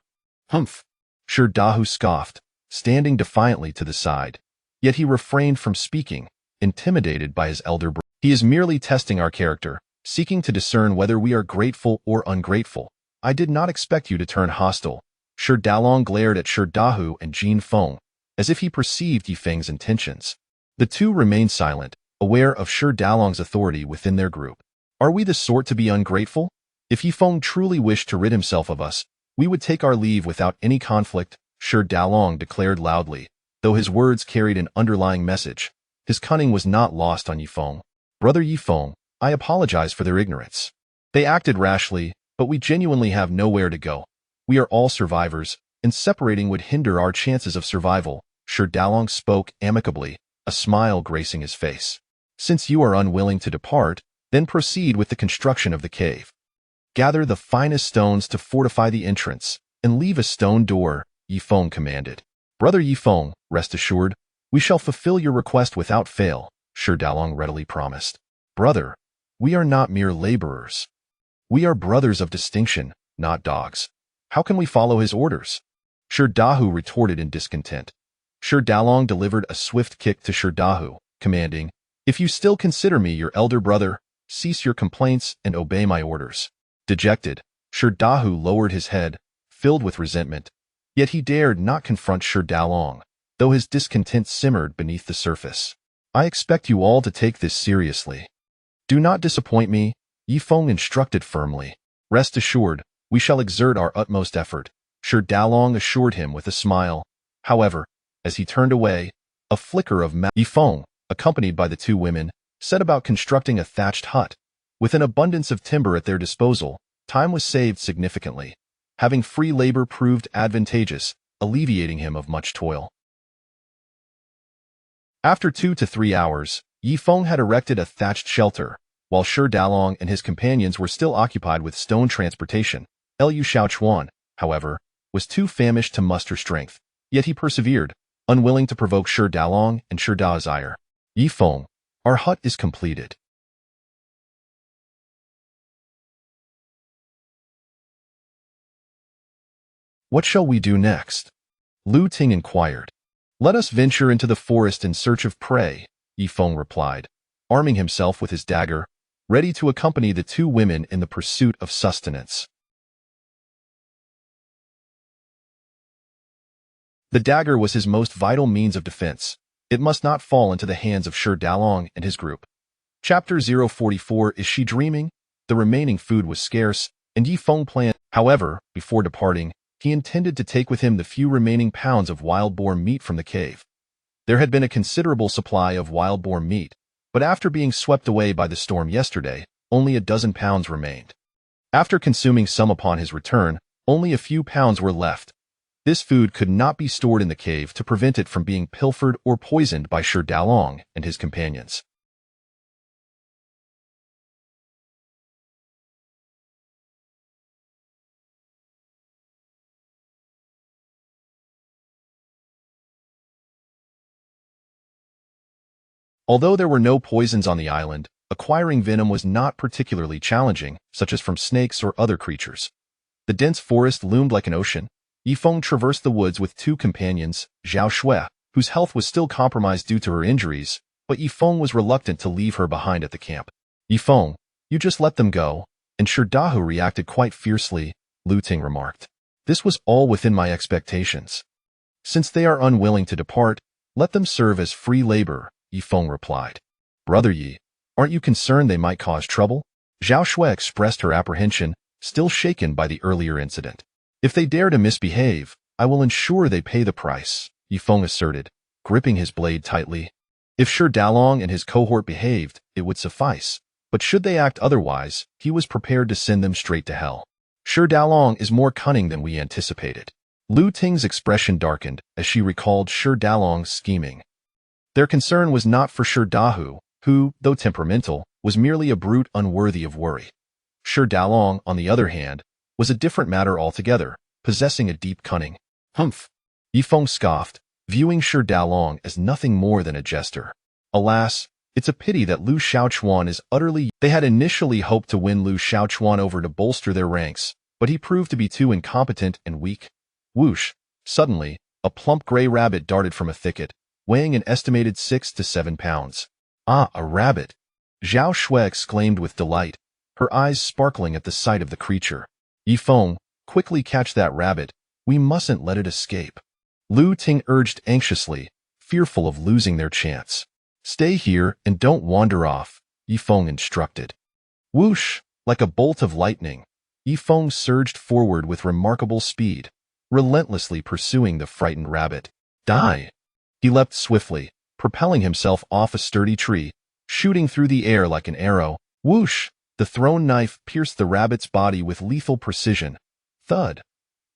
Humph! Shi Dahu scoffed, standing defiantly to the side. Yet he refrained from speaking, intimidated by his elder brother. He is merely testing our character, seeking to discern whether we are grateful or ungrateful. I did not expect you to turn hostile. Shi Dalong glared at Shi Dahu and Jin Feng, as if he perceived Yi Feng's intentions. The two remained silent, aware of Shi Dalong's authority within their group. Are we the sort to be ungrateful? If Yi Feng truly wished to rid himself of us, we would take our leave without any conflict, Shi Dalong declared loudly, though his words carried an underlying message. His cunning was not lost on Yi Feng. Brother Yi Feng, I apologize for their ignorance. They acted rashly, but we genuinely have nowhere to go. We are all survivors, and separating would hinder our chances of survival. Shi Dalong spoke amicably, a smile gracing his face. Since you are unwilling to depart, then proceed with the construction of the cave. Gather the finest stones to fortify the entrance, and leave a stone door, Yi Feng commanded. Brother Yi Feng, rest assured, we shall fulfill your request without fail, Shi Dalong readily promised. Brother, we are not mere laborers. We are brothers of distinction, not dogs. How can we follow his orders? Shi Dahu retorted in discontent. Shi Dalong delivered a swift kick to Shi Dahu, commanding, If you still consider me your elder brother, cease your complaints and obey my orders. Dejected, Shi Dahu lowered his head, filled with resentment. Yet he dared not confront Shi Dalong, though his discontent simmered beneath the surface. I expect you all to take this seriously. Do not disappoint me, Yi Feng instructed firmly. Rest assured, we shall exert our utmost effort, Shi Dalong assured him with a smile. However, as he turned away, a flicker of Yi Feng, accompanied by the two women, set about constructing a thatched hut. With an abundance of timber at their disposal, time was saved significantly. Having free labor proved advantageous, alleviating him of much toil. After 2 to 3 hours, Yifeng had erected a thatched shelter, while Shi Dalong and his companions were still occupied with stone transportation. Liu Shaochuan, however, was too famished to muster strength, yet he persevered, unwilling to provoke Shi Dalong and Shi Da's ire. Yifeng, our hut is completed. What shall we do next? Lu Ting inquired. Let us venture into the forest in search of prey, Yifeng replied, arming himself with his dagger, ready to accompany the two women in the pursuit of sustenance. The dagger was his most vital means of defense. It must not fall into the hands of Shi Dalong and his group. Chapter 044 Is She Dreaming? The remaining food was scarce, and Yifeng planned. However, before departing, he intended to take with him the few remaining pounds of wild boar meat from the cave. There had been a considerable supply of wild boar meat, but after being swept away by the storm yesterday, only a dozen pounds remained. After consuming some upon his return, only a few pounds were left. This food could not be stored in the cave to prevent it from being pilfered or poisoned by Shi Dalong and his companions. Although there were no poisons on the island, acquiring venom was not particularly challenging, such as from snakes or other creatures. The dense forest loomed like an ocean. Yifeng traversed the woods with two companions, Zhao Shui, whose health was still compromised due to her injuries, but Yifeng was reluctant to leave her behind at the camp. Yifeng, you just let them go, and Shi Dahu reacted quite fiercely, Lu Ting remarked. This was all within my expectations. Since they are unwilling to depart, let them serve as free labor, Yifeng replied. Brother Yi, aren't you concerned they might cause trouble? Zhao Shui expressed her apprehension, still shaken by the earlier incident. If they dare to misbehave, I will ensure they pay the price, Yifeng asserted, gripping his blade tightly. If Shi Dalong and his cohort behaved, it would suffice, but should they act otherwise, he was prepared to send them straight to hell. Shi Dalong is more cunning than we anticipated. Lu Ting's expression darkened as she recalled Shi Dalong's scheming. Their concern was not for Shi Dahu, who, though temperamental, was merely a brute unworthy of worry. Shi Dalong, on the other hand, was a different matter altogether, possessing a deep cunning. Humph! Yifeng scoffed, viewing Shi Dalong as nothing more than a jester. Alas, it's a pity that Liu Shaochuan is utterly— They had initially hoped to win Liu Shaochuan over to bolster their ranks, but he proved to be too incompetent and weak. Whoosh! Suddenly, a plump gray rabbit darted from a thicket, weighing an estimated 6 to 7 pounds. Ah, a rabbit! Zhao Shui exclaimed with delight, her eyes sparkling at the sight of the creature. Yifeng, quickly catch that rabbit, we mustn't let it escape. Lu Ting urged anxiously, fearful of losing their chance. Stay here and don't wander off, Yifeng instructed. Whoosh! Like a bolt of lightning, Yifeng surged forward with remarkable speed, relentlessly pursuing the frightened rabbit. Die! He leapt swiftly, propelling himself off a sturdy tree, shooting through the air like an arrow. Whoosh! The thrown knife pierced the rabbit's body with lethal precision. Thud!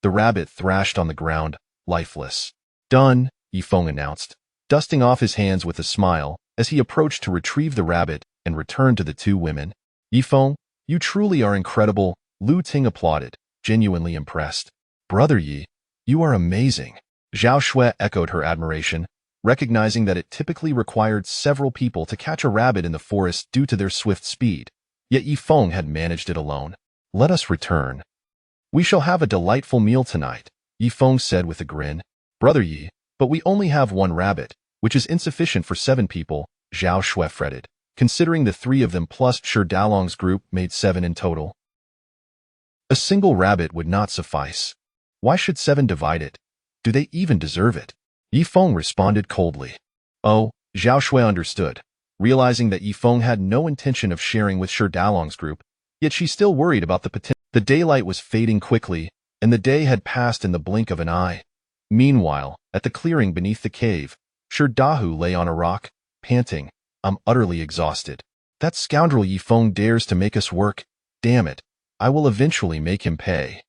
The rabbit thrashed on the ground, lifeless. Done, Yifeng announced, dusting off his hands with a smile as he approached to retrieve the rabbit and return to the two women. Yifeng, you truly are incredible, Lu Ting applauded, genuinely impressed. Brother Yi, you are amazing. Zhao Shui echoed her admiration, recognizing that it typically required several people to catch a rabbit in the forest due to their swift speed. Yet Yifeng had managed it alone. Let us return. We shall have a delightful meal tonight, Yifeng said with a grin. Brother Yi, but we only have one rabbit, which is insufficient for 7 people, Zhao Shui fretted, considering the 3 of them plus Shi Dalong's group made 7 in total. A single rabbit would not suffice. Why should 7 divide it? Do they even deserve it? Yifeng responded coldly. Oh, Zhao Shui understood, realizing that Yifeng had no intention of sharing with Shi Dalong's group, yet she still worried about the potential. The daylight was fading quickly, and the day had passed in the blink of an eye. Meanwhile, at the clearing beneath the cave, Shi Dahu lay on a rock, panting, I'm utterly exhausted. That scoundrel Yifeng dares to make us work. Damn it. I will eventually make him pay.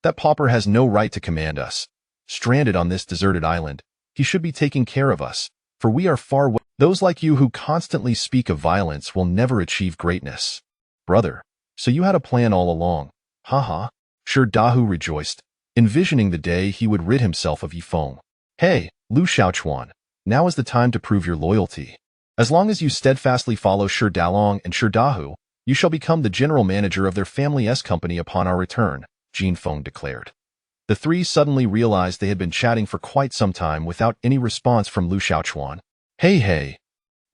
That pauper has no right to command us. Stranded on this deserted island, he should be taking care of us, for we are far away. Those like you who constantly speak of violence will never achieve greatness. Brother, so you had a plan all along. Haha. Sure Dahu rejoiced, envisioning the day he would rid himself of Yifeng. Hey, Lu Xiaochuan, now is the time to prove your loyalty. As long as you steadfastly follow Shi Dalong and Shi Dahu, you shall become the general manager of their family's company upon our return, Jin Feng declared. The three suddenly realized they had been chatting for quite some time without any response from Lu Xiaochuan. Hey.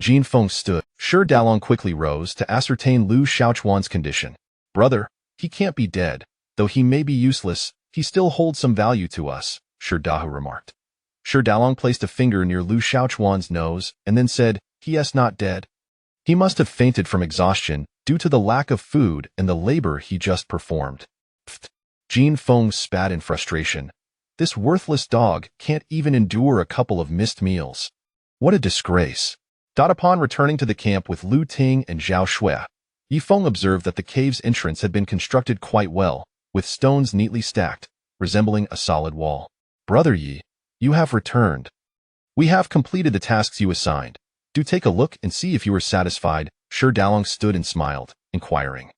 Jin Feng stood. Shi Dalong quickly rose to ascertain Lu Xiaochuan's condition. Brother, he can't be dead. Though he may be useless, he still holds some value to us, Shi Dahu remarked. Shi Dalong placed a finger near Lu Xiaochuan's nose and then said, he is not dead. He must have fainted from exhaustion due to the lack of food and the labor he just performed. Jin Feng spat in frustration. This worthless dog can't even endure a couple of missed meals. What a disgrace. Upon returning to the camp with Lu Ting and Zhao Shui, Yifeng observed that the cave's entrance had been constructed quite well, with stones neatly stacked, resembling a solid wall. Brother Yi, you have returned. We have completed the tasks you assigned. Do take a look and see if you are satisfied. Shi Dalong stood and smiled, inquiring.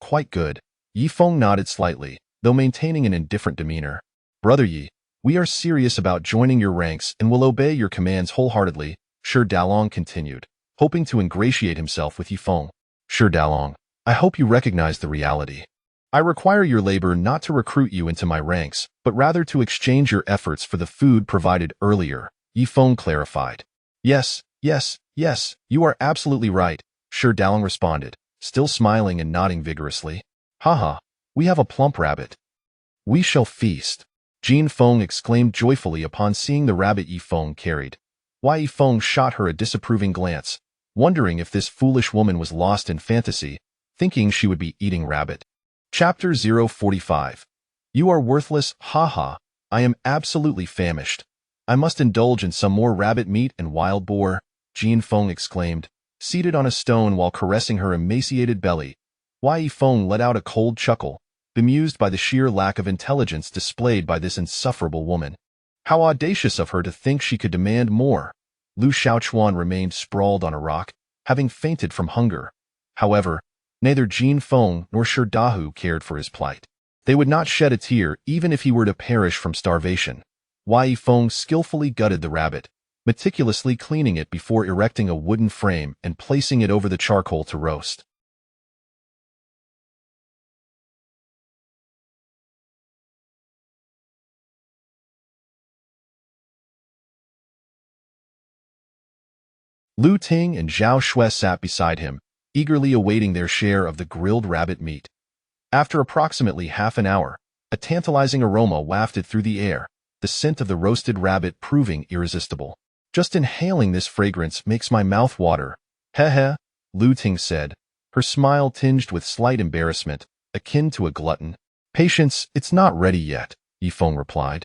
Quite good. Yifeng nodded slightly, though maintaining an indifferent demeanor. Brother Yi, we are serious about joining your ranks and will obey your commands wholeheartedly, Shi Dalong continued, hoping to ingratiate himself with Yifeng. Shi Dalong, I hope you recognize the reality. I require your labor not to recruit you into my ranks, but rather to exchange your efforts for the food provided earlier, Yifeng clarified. Yes, you are absolutely right, Shi Dalong responded, still smiling and nodding vigorously. Haha, we have a plump rabbit. We shall feast. Jin Feng exclaimed joyfully upon seeing the rabbit Yifeng carried. Why Yifeng shot her a disapproving glance, wondering if this foolish woman was lost in fantasy, thinking she would be eating rabbit. Chapter 045. You are worthless, haha, I am absolutely famished. I must indulge in some more rabbit meat and wild boar, Jin Feng exclaimed, seated on a stone while caressing her emaciated belly. Wai Yifeng let out a cold chuckle, bemused by the sheer lack of intelligence displayed by this insufferable woman. How audacious of her to think she could demand more. Lu Xiaochuan remained sprawled on a rock, having fainted from hunger. However, neither Jin Feng nor Shi Dahu cared for his plight. They would not shed a tear even if he were to perish from starvation. Wai Yifeng skillfully gutted the rabbit, meticulously cleaning it before erecting a wooden frame and placing it over the charcoal to roast. Lu Ting and Zhao Shui sat beside him, eagerly awaiting their share of the grilled rabbit meat. After approximately half an hour, a tantalizing aroma wafted through the air, the scent of the roasted rabbit proving irresistible. Just inhaling this fragrance makes my mouth water. Heh, Lu Ting said, her smile tinged with slight embarrassment, akin to a glutton. Patience, it's not ready yet, Yifeng replied.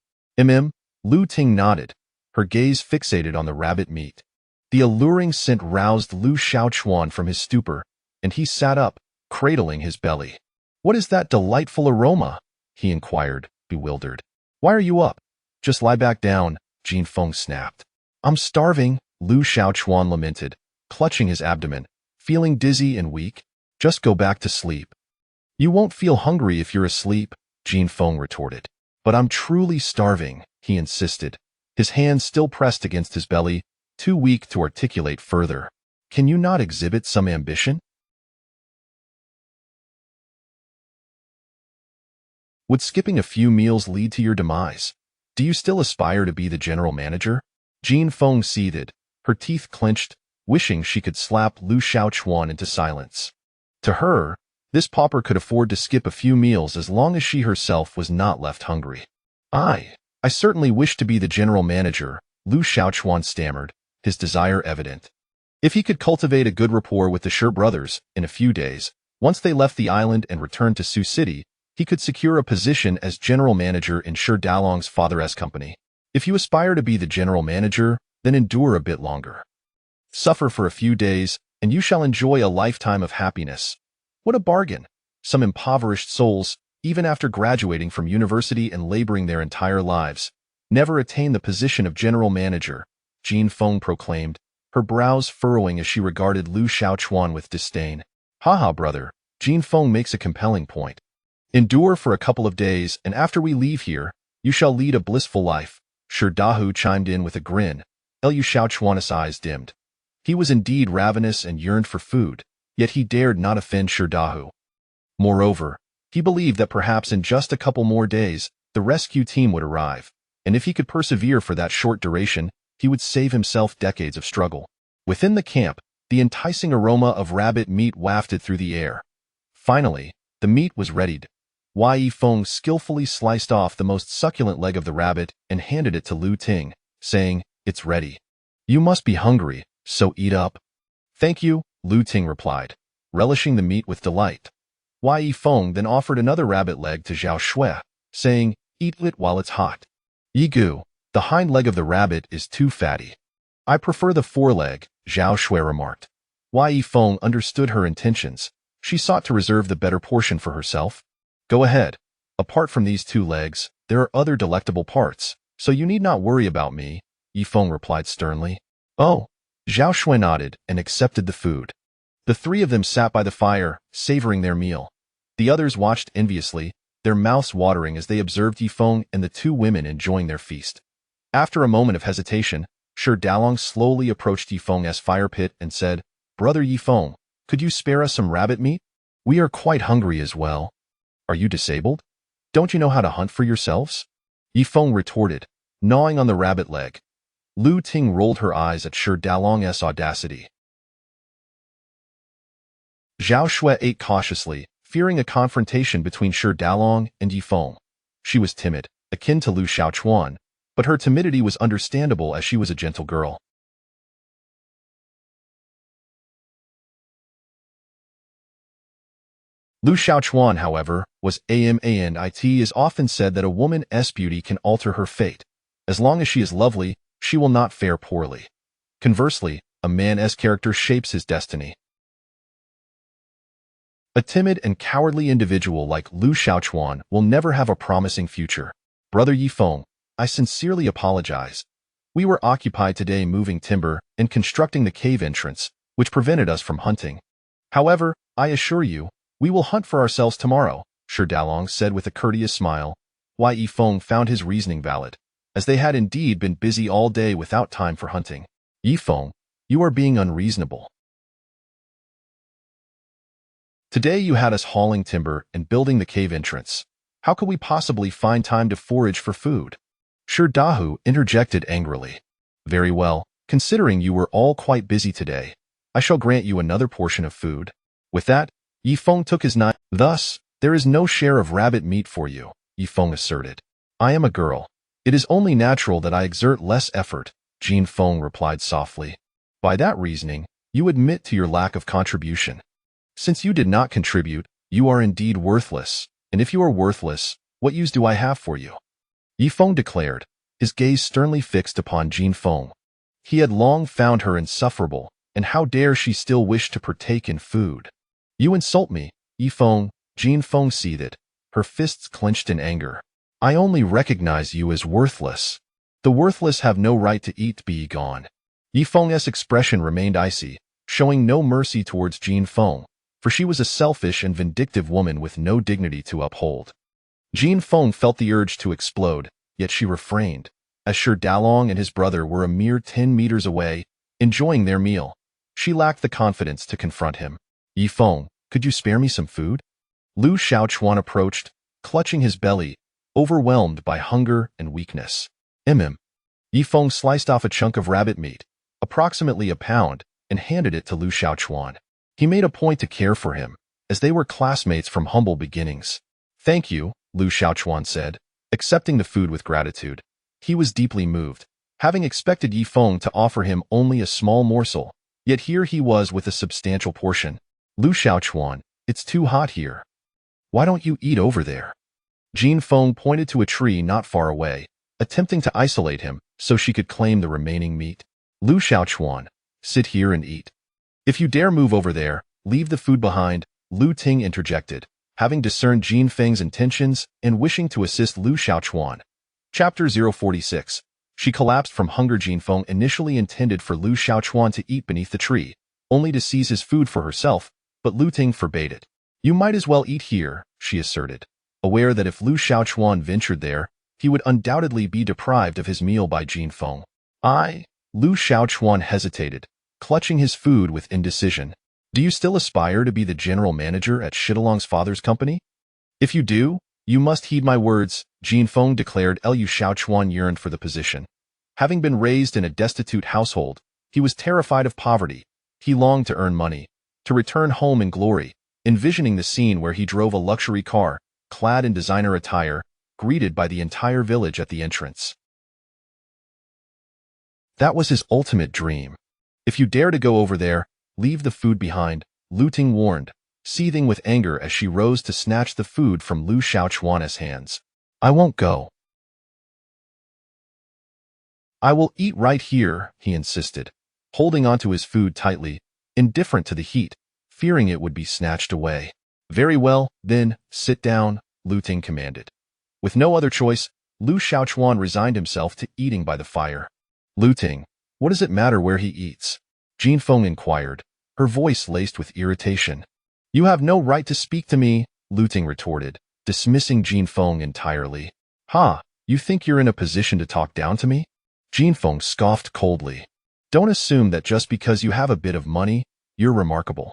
Lu Ting nodded, her gaze fixated on the rabbit meat. The alluring scent roused Lu Xiaochuan from his stupor, and he sat up, cradling his belly. What is that delightful aroma? He inquired, bewildered. Why are you up? Just lie back down, Jin Feng snapped. I'm starving, Lu Xiaochuan lamented, clutching his abdomen, feeling dizzy and weak. Just go back to sleep. You won't feel hungry if you're asleep, Jin Feng retorted. But I'm truly starving, he insisted, his hands still pressed against his belly, too weak to articulate further. Can you not exhibit some ambition? Would skipping a few meals lead to your demise? Do you still aspire to be the general manager? Jin Feng seethed, her teeth clenched, wishing she could slap Lu Xiaochuan into silence. To her, this pauper could afford to skip a few meals as long as she herself was not left hungry. I certainly wish to be the general manager, Lu Xiaochuan stammered, his desire evident. If he could cultivate a good rapport with the Shi brothers, in a few days, once they left the island and returned to Sioux City, he could secure a position as general manager in Shi Dalong's father's company. If you aspire to be the general manager, then endure a bit longer. Suffer for a few days, and you shall enjoy a lifetime of happiness. What a bargain! Some impoverished souls, even after graduating from university and laboring their entire lives, never attain the position of general manager, Jin Feng proclaimed, her brows furrowing as she regarded Lu Xiaochuan with disdain. Haha, brother, Jin Feng makes a compelling point. Endure for a couple of days, and after we leave here, you shall lead a blissful life. Shi Dahu chimed in with a grin. Lu Xiaochuan's eyes dimmed. He was indeed ravenous and yearned for food, yet he dared not offend Shi Dahu. Moreover, he believed that perhaps in just a couple more days, the rescue team would arrive, and if he could persevere for that short duration, he would save himself decades of struggle. Within the camp, the enticing aroma of rabbit meat wafted through the air. Finally, the meat was readied. Yifeng skillfully sliced off the most succulent leg of the rabbit and handed it to Lu Ting, saying, "It's ready. You must be hungry, so eat up." "Thank you," Lu Ting replied, relishing the meat with delight. Yifeng then offered another rabbit leg to Zhao Shui, saying, "Eat it while it's hot." "Yigu, the hind leg of the rabbit is too fatty. I prefer the foreleg," Zhao Shui remarked. Yifeng understood her intentions. She sought to reserve the better portion for herself. "Go ahead. Apart from these two legs, there are other delectable parts, so you need not worry about me," Yifeng replied sternly. "Oh." Zhao Shui nodded and accepted the food. The three of them sat by the fire, savoring their meal. The others watched enviously, their mouths watering as they observed Yifeng and the two women enjoying their feast. After a moment of hesitation, Shi Dalong slowly approached Yifeng's fire pit and said, "Brother Yifeng, could you spare us some rabbit meat? We are quite hungry as well." "Are you disabled? Don't you know how to hunt for yourselves?" Yifeng retorted, gnawing on the rabbit leg. Lu Ting rolled her eyes at Shi Dalong's audacity. Zhao Shui ate cautiously, fearing a confrontation between Shi Dalong and Yifeng. She was timid, akin to Lu Xiaochuan, but her timidity was understandable as she was a gentle girl. Lu Xiaochuan, however, was and it is often said that a woman's beauty can alter her fate. As long as she is lovely, she will not fare poorly. Conversely, a man's character shapes his destiny. A timid and cowardly individual like Lu Xiaochuan will never have a promising future. Brother Yifeng, I sincerely apologize. We were occupied today moving timber and constructing the cave entrance, which prevented us from hunting. However, I assure you, we will hunt for ourselves tomorrow, Shi Dalong said with a courteous smile. Yifeng found his reasoning valid, as they had indeed been busy all day without time for hunting. Yifeng, you are being unreasonable. Today you had us hauling timber and building the cave entrance. How could we possibly find time to forage for food? Shi Dahu interjected angrily. Very well, considering you were all quite busy today, I shall grant you another portion of food. With that, Yifeng took his knife. Thus, there is no share of rabbit meat for you, Yifeng asserted. I am a girl. It is only natural that I exert less effort, Jin Feng replied softly. By that reasoning, you admit to your lack of contribution. Since you did not contribute, you are indeed worthless, and if you are worthless, what use do I have for you? Yifeng declared, his gaze sternly fixed upon Jin Feng. He had long found her insufferable, and how dare she still wish to partake in food? You insult me, Yifeng, Jin Feng seethed, her fists clenched in anger. I only recognize you as worthless. The worthless have no right to eat. Be gone. Yifeng's expression remained icy, showing no mercy towards Jin Feng, for she was a selfish and vindictive woman with no dignity to uphold. Jin Feng felt the urge to explode, yet she refrained, as Shi Dalong and his brother were a mere 10 meters away, enjoying their meal. She lacked the confidence to confront him. Yifeng, could you spare me some food? Lu Xiaochuan approached, clutching his belly, overwhelmed by hunger and weakness. Yifeng sliced off a chunk of rabbit meat, approximately a pound, and handed it to Lu Xiaochuan. He made a point to care for him, as they were classmates from humble beginnings. Thank you, Lu Xiaochuan said, accepting the food with gratitude. He was deeply moved, having expected Yifeng to offer him only a small morsel, yet here he was with a substantial portion. Lu Xiaochuan, it's too hot here. Why don't you eat over there? Jin Feng pointed to a tree not far away, attempting to isolate him so she could claim the remaining meat. Lu Xiaochuan, sit here and eat. If you dare move over there, leave the food behind, Lu Ting interjected, having discerned Jin Feng's intentions and wishing to assist Lu Xiaochuan. Chapter 046. She collapsed from hunger. Jin Feng initially intended for Lu Xiaochuan to eat beneath the tree, only to seize his food for herself, but Lu Ting forbade it. You might as well eat here, she asserted, aware that if Lu Xiaochuan ventured there, he would undoubtedly be deprived of his meal by Jin Feng. Lu Xiaochuan hesitated, clutching his food with indecision. Do you still aspire to be the general manager at Shidalong's father's company? If you do, you must heed my words, Jin Feng declared. Lu Xiaochuan yearned for the position. Having been raised in a destitute household, he was terrified of poverty. He longed to earn money, to return home in glory, envisioning the scene where he drove a luxury car, clad in designer attire, greeted by the entire village at the entrance. That was his ultimate dream. If you dare to go over there, leave the food behind, Lu Ting warned, seething with anger as she rose to snatch the food from Lu Xiaochuan's hands. I won't go. I will eat right here, he insisted, holding onto his food tightly, indifferent to the heat, fearing it would be snatched away. Very well, then, sit down, Lu Ting commanded. With no other choice, Lu Xiaochuan resigned himself to eating by the fire. Lu Ting, what does it matter where he eats? Jin Feng inquired, her voice laced with irritation. You have no right to speak to me, Lu Ting retorted, dismissing Jin Feng entirely. You think you're in a position to talk down to me? Jin Feng scoffed coldly. Don't assume that just because you have a bit of money, you're remarkable.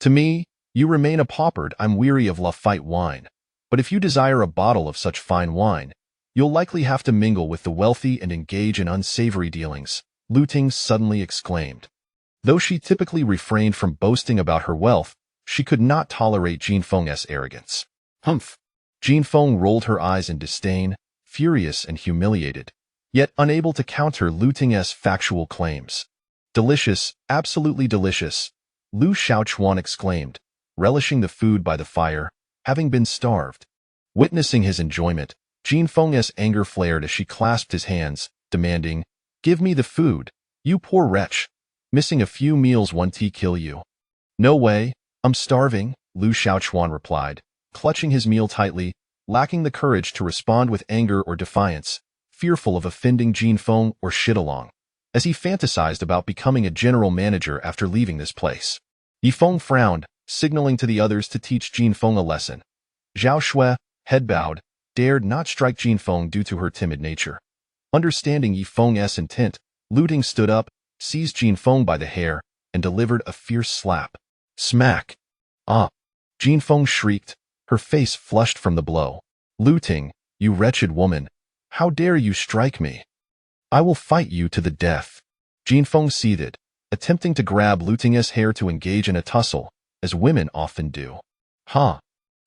To me, you remain a pauper. I'm weary of Lafite wine. But if you desire a bottle of such fine wine, you'll likely have to mingle with the wealthy and engage in unsavory dealings, Lu Ting suddenly exclaimed. Though she typically refrained from boasting about her wealth, she could not tolerate Jin Feng's arrogance. Humph! Jin Feng rolled her eyes in disdain, furious and humiliated, yet unable to counter Lu Ting's factual claims. Delicious, absolutely delicious, Lu Xiaochuan exclaimed, relishing the food by the fire, having been starved. Witnessing his enjoyment, Jin Feng's anger flared as she clasped his hands, demanding, Give me the food, you poor wretch. Missing a few meals won't kill you. No way, I'm starving, Lu Xiaochuan replied, clutching his meal tightly, lacking the courage to respond with anger or defiance, fearful of offending Jin Feng or Shidalong, as he fantasized about becoming a general manager after leaving this place. Yi Feng frowned, signaling to the others to teach Jin Feng a lesson. Zhao Shui, head bowed, dared not strike Jin Feng due to her timid nature. Understanding Yi Feng's intent, Lu Ting stood up, seized Jin Feng by the hair, and delivered a fierce slap. Smack! Ah! Jin Feng shrieked, her face flushed from the blow. Lu Ting, you wretched woman, how dare you strike me? I will fight you to the death. Jin Feng seethed, attempting to grab Lu Ting's hair to engage in a tussle, as women often do.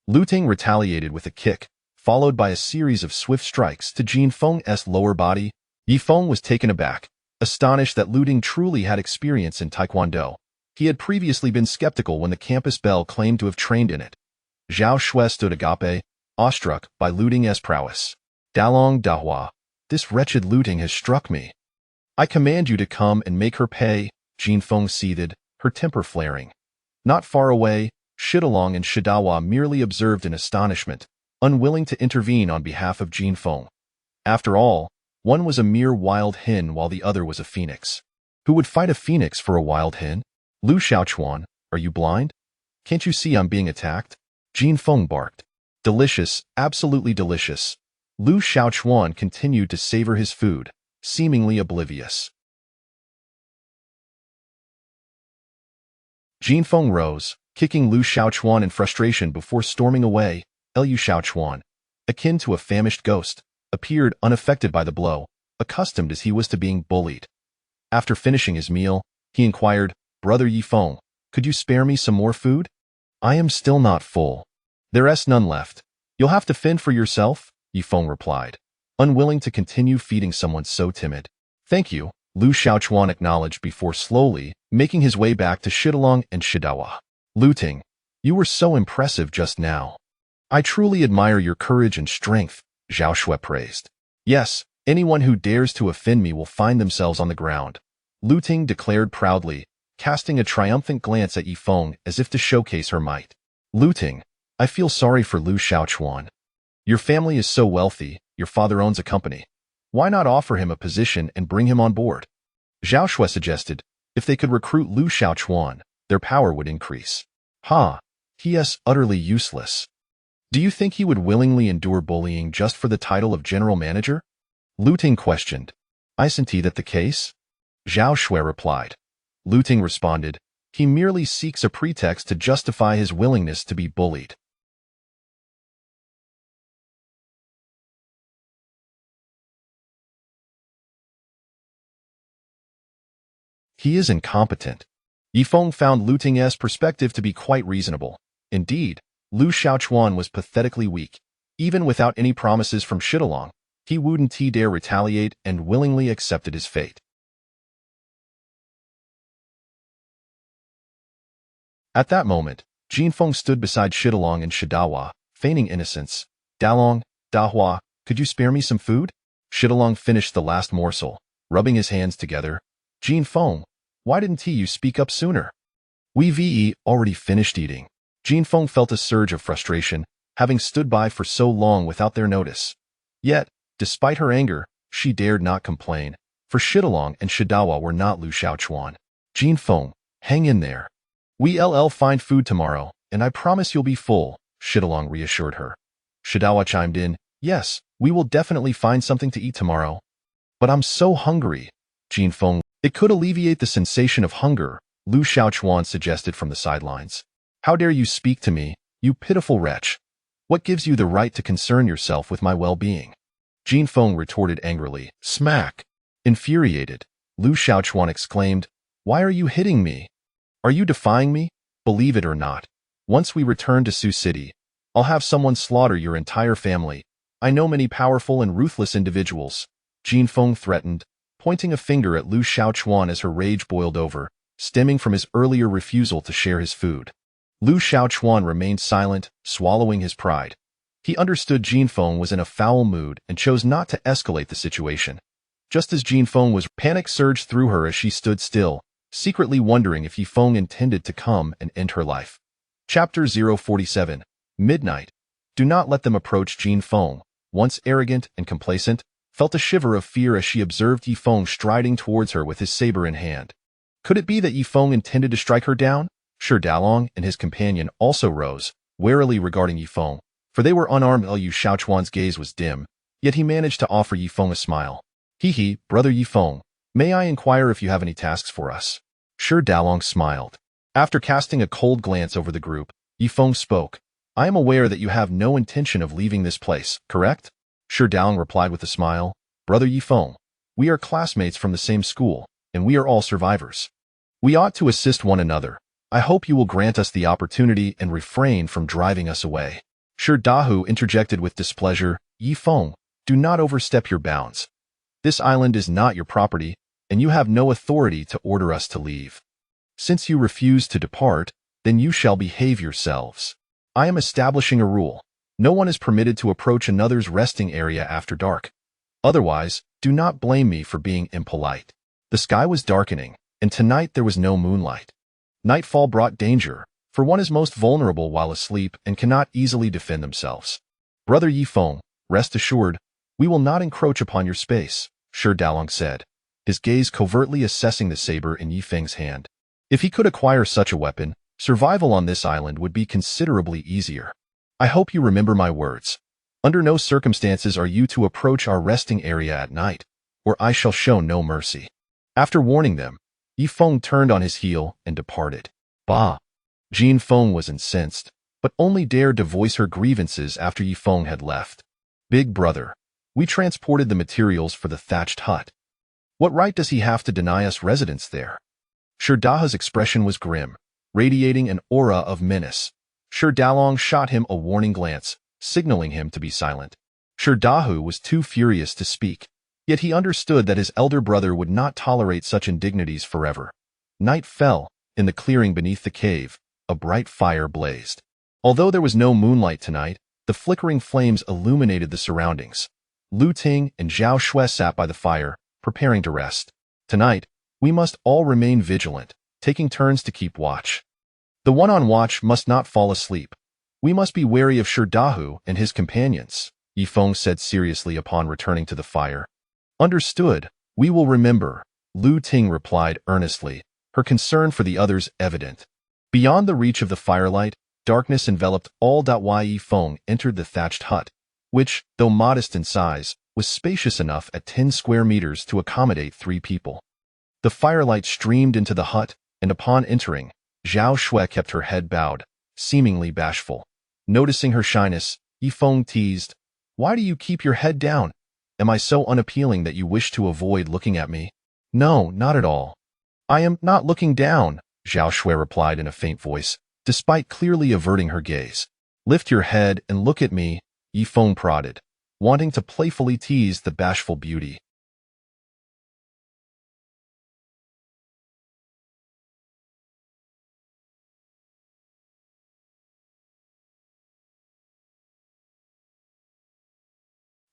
Lu Ting retaliated with a kick, followed by a series of swift strikes to Jin Feng's lower body. Yi Feng was taken aback, astonished that Lu Ting truly had experience in Taekwondo. He had previously been skeptical when the campus belle claimed to have trained in it. Zhao Shui stood agape, awestruck by Lu Ting's prowess. Dalong Dahua, this wretched Lu Ting has struck me. I command you to come and make her pay, Jin Feng seethed, her temper flaring. Not far away, Shidalong and Shidawa merely observed in astonishment, unwilling to intervene on behalf of Jin Feng. After all, one was a mere wild hen while the other was a phoenix. Who would fight a phoenix for a wild hen? Lu Xiaochuan, are you blind? Can't you see I'm being attacked? Jin Feng barked. Delicious, absolutely delicious. Lu Xiaochuan continued to savor his food, seemingly oblivious. Jin Feng rose, kicking Lu Xiaochuan in frustration before storming away. Lu Xiaochuan, akin to a famished ghost, appeared unaffected by the blow, accustomed as he was to being bullied. After finishing his meal, he inquired, Brother Yi Feng, could you spare me some more food? I am still not full. There's none left. You'll have to fend for yourself, Yi Feng replied, unwilling to continue feeding someone so timid. Thank you, Lu Xiaochuan acknowledged before slowly making his way back to Shidalong and Shidawa. Lu Ting, you were so impressive just now. I truly admire your courage and strength, Zhao Shui praised. Yes, anyone who dares to offend me will find themselves on the ground, Lu Ting declared proudly, casting a triumphant glance at Yifeng as if to showcase her might. Lu Ting, I feel sorry for Lu Xiaochuan. Your family is so wealthy, your father owns a company. Why not offer him a position and bring him on board? Zhao Shui suggested, if they could recruit Lu Xiaochuan, their power would increase. He is utterly useless. Do you think he would willingly endure bullying just for the title of general manager? Lu Ting questioned. Isn't that the case? Zhao Shui replied. Lu Ting responded, he merely seeks a pretext to justify his willingness to be bullied. He is incompetent. Yifeng found Lu Ting's perspective to be quite reasonable. Indeed, Lu Xiaochuan was pathetically weak. Even without any promises from Shidalong, he wouldn't dare retaliate and willingly accepted his fate. At that moment, Jinfeng stood beside Shidalong and Shidawa, feigning innocence. Dalong, Dahua, could you spare me some food? Shidalong finished the last morsel, rubbing his hands together. Jinfeng, why didn't you speak up sooner? We've already finished eating. Jinfeng felt a surge of frustration, having stood by for so long without their notice. Yet, despite her anger, she dared not complain, for Shidalong and Shidawa were not Lu Xiaochuan. Jinfeng, hang in there. We'll find food tomorrow, and I promise you'll be full, Shidalong reassured her. Shidawa chimed in, yes, we will definitely find something to eat tomorrow. But I'm so hungry. Jinfeng, it could alleviate the sensation of hunger, Lu Xiaochuan suggested from the sidelines. How dare you speak to me, you pitiful wretch? What gives you the right to concern yourself with my well-being? Jinfeng retorted angrily. Smack! Infuriated, Lu Xiaochuan exclaimed, why are you hitting me? Are you defying me? Believe it or not, once we return to Sioux City, I'll have someone slaughter your entire family. I know many powerful and ruthless individuals, Jinfeng threatened, pointing a finger at Lu Xiaochuan as her rage boiled over, stemming from his earlier refusal to share his food. Lu Xiaochuan remained silent, swallowing his pride. He understood Jinfeng was in a foul mood and chose not to escalate the situation. Just as Jinfeng was, panic surged through her as she stood still, secretly wondering if Yifeng intended to come and end her life. Chapter 047. Midnight. Do not let them approach. Jinfeng, once arrogant and complacent, felt a shiver of fear as she observed Yifeng striding towards her with his saber in hand. Could it be that Yifeng intended to strike her down? Shi Dalong and his companion also rose, warily regarding Yifeng, for they were unarmed. Lu Xiaochuan's gaze was dim, yet he managed to offer Yifeng a smile. Hee, brother Yifeng, may I inquire if you have any tasks for us? Shi Dalong smiled. After casting a cold glance over the group, Yifeng spoke. I am aware that you have no intention of leaving this place, correct? Shi Dalong replied with a smile. Brother Yifeng, we are classmates from the same school, and we are all survivors. We ought to assist one another. I hope you will grant us the opportunity and refrain from driving us away. Shi Dahu interjected with displeasure. Yifeng, do not overstep your bounds. This island is not your property, and you have no authority to order us to leave. Since you refuse to depart, then you shall behave yourselves. I am establishing a rule. No one is permitted to approach another's resting area after dark. Otherwise, do not blame me for being impolite. The sky was darkening, and tonight there was no moonlight. Nightfall brought danger, for one is most vulnerable while asleep and cannot easily defend themselves. Brother Yifeng, rest assured, we will not encroach upon your space, Shi Dalong said, his gaze covertly assessing the saber in Yifeng's hand. If he could acquire such a weapon, survival on this island would be considerably easier. I hope you remember my words. Under no circumstances are you to approach our resting area at night, or I shall show no mercy. After warning them, Yifeng turned on his heel and departed. Bah! Jinfeng was incensed, but only dared to voice her grievances after Yifeng had left. Big brother, we transported the materials for the thatched hut. What right does he have to deny us residence there? Shi Daha's expression was grim, radiating an aura of menace. Shi Dalong shot him a warning glance, signaling him to be silent. Shi Dahu was too furious to speak, yet he understood that his elder brother would not tolerate such indignities forever. Night fell. In the clearing beneath the cave, a bright fire blazed. Although there was no moonlight tonight, the flickering flames illuminated the surroundings. Lu Ting and Zhao Shui sat by the fire, preparing to rest. Tonight, We must all remain vigilant, taking turns to keep watch. The one on watch must not fall asleep. We must be wary of Shirdahu and his companions, Yifeng said seriously upon returning to the fire. Understood, we will remember, Lu Ting replied earnestly, her concern for the others evident. Beyond the reach of the firelight, darkness enveloped all. Yifeng entered the thatched hut, which, though modest in size, was spacious enough at 10 square meters to accommodate 3 people. The firelight streamed into the hut, and upon entering, Zhao Shui kept her head bowed, seemingly bashful. Noticing her shyness, Yifeng teased, "Why do you keep your head down? Am I so unappealing that you wish to avoid looking at me?" "No, not at all." "I am not looking down," Zhao Shui replied in a faint voice, despite clearly averting her gaze. "Lift your head and look at me," Yifeng prodded, wanting to playfully tease the bashful beauty.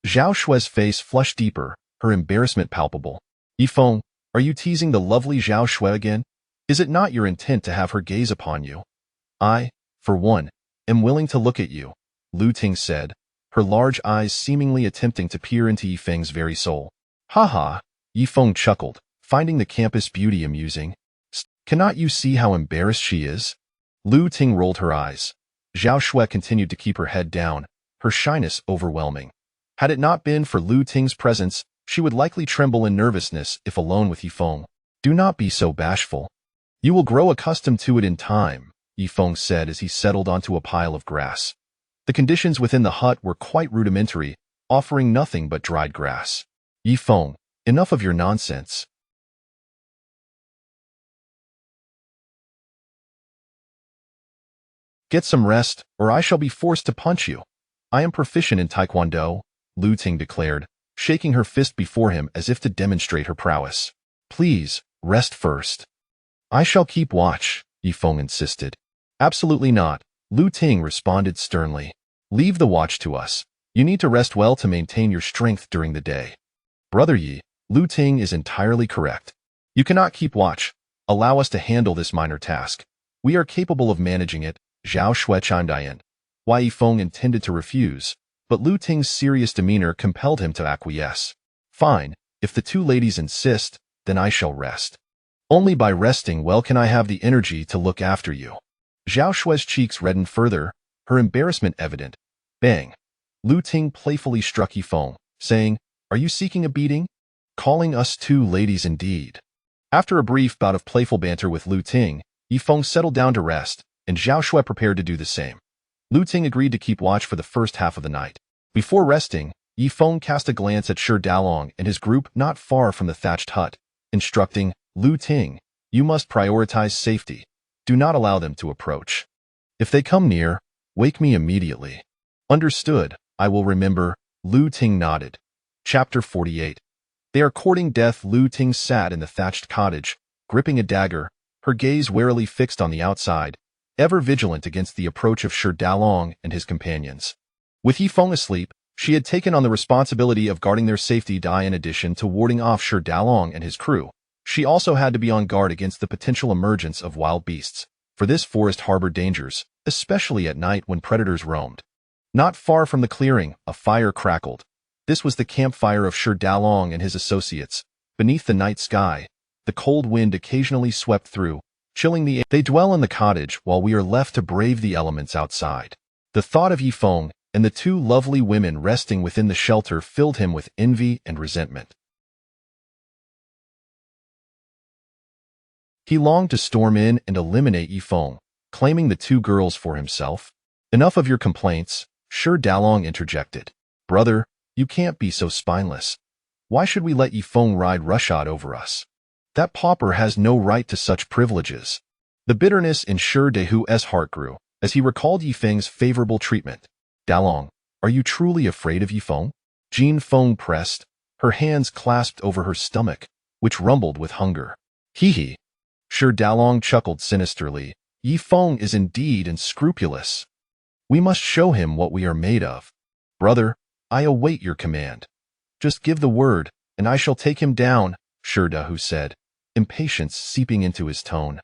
Zhao Shui's face flushed deeper, her embarrassment palpable. "Yifeng, are you teasing the lovely Zhao Shui again? Is it not your intent to have her gaze upon you?" "I, for one, am willing to look at you," Lu Ting said, her large eyes seemingly attempting to peer into Yifeng's very soul. "Ha ha," Yifeng chuckled, finding the campus beauty amusing. "Cannot you see how embarrassed she is?" Lu Ting rolled her eyes. Zhao Shui continued to keep her head down, her shyness overwhelming. Had it not been for Lu Ting's presence, she would likely tremble in nervousness if alone with Yifeng. "Do not be so bashful. You will grow accustomed to it in time," Yifeng said as he settled onto a pile of grass. The conditions within the hut were quite rudimentary, offering nothing but dried grass. "Yifeng, enough of your nonsense. Get some rest, or I shall be forced to punch you. I am proficient in Taekwondo," Lu Ting declared, shaking her fist before him as if to demonstrate her prowess. "Please, rest first." "I shall keep watch," Yifeng insisted. "Absolutely not," Lu Ting responded sternly. "Leave the watch to us. You need to rest well to maintain your strength during the day." "Brother Yi, Lu Ting is entirely correct. You cannot keep watch. Allow us to handle this minor task. We are capable of managing it," Zhao Shui chimed in. Why Yifeng intended to refuse, but Lu Ting's serious demeanor compelled him to acquiesce. "Fine, if the 2 ladies insist, then I shall rest. Only by resting well can I have the energy to look after you." Zhao Shui's cheeks reddened further, her embarrassment evident. Bang! Lu Ting playfully struck Yifeng, saying, "Are you seeking a beating? Calling us 2 ladies indeed." After a brief bout of playful banter with Lu Ting, Yifeng settled down to rest, and Zhao Shui prepared to do the same. Lu Ting agreed to keep watch for the first half of the night. Before resting, Yifeng cast a glance at Shi Dalong and his group not far from the thatched hut, instructing, "Lu Ting, you must prioritize safety. Do not allow them to approach. If they come near, wake me immediately." "Understood, I will remember," Lu Ting nodded. Chapter 48. They are courting death. Lu Ting sat in the thatched cottage, gripping a dagger, her gaze warily fixed on the outside, ever vigilant against the approach of Shi Dalong and his companions. With Yifeng asleep, she had taken on the responsibility of guarding their safety. In addition to warding off Shi Dalong and his crew, she also had to be on guard against the potential emergence of wild beasts, for this forest harbored dangers, especially at night when predators roamed. Not far from the clearing, a fire crackled. This was the campfire of Shi Dalong and his associates. Beneath the night sky, the cold wind occasionally swept through, chilling the air. "They dwell in the cottage while we are left to brave the elements outside." The thought of Yifeng and the 2 lovely women resting within the shelter filled him with envy and resentment. He longed to storm in and eliminate Yifeng, claiming the 2 girls for himself. "Enough of your complaints," Shi Dalong interjected. "Brother, you can't be so spineless. Why should we let Yifeng ride roughshod over us? That pauper has no right to such privileges." The bitterness in Shi Dehu's heart grew as he recalled Yifeng's favorable treatment. "Dalong, are you truly afraid of Yifeng?" Jin Feng pressed, her hands clasped over her stomach, which rumbled with hunger. "Hee." Shi Dalong chuckled sinisterly. "Yifeng is indeed unscrupulous. We must show him what we are made of. Brother, I await your command. Just give the word, and I shall take him down," Shi Dehu said. impatience seeping into his tone.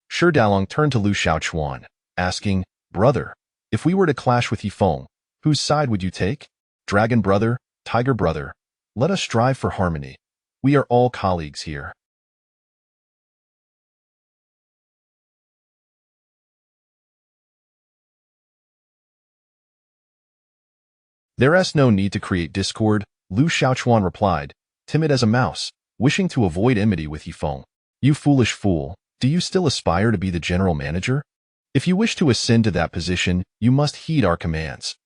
Shi Dalong turned to Lu Xiaochuan, asking, "Brother, if we were to clash with Yifeng, whose side would you take? Dragon brother, tiger brother, let us strive for harmony. We are all colleagues here." "There is no need to create discord," Lu Xiaochuan replied, timid as a mouse, wishing to avoid enmity with Yifeng. "You foolish fool, do you still aspire to be the general manager? If you wish to ascend to that position, you must heed our commands.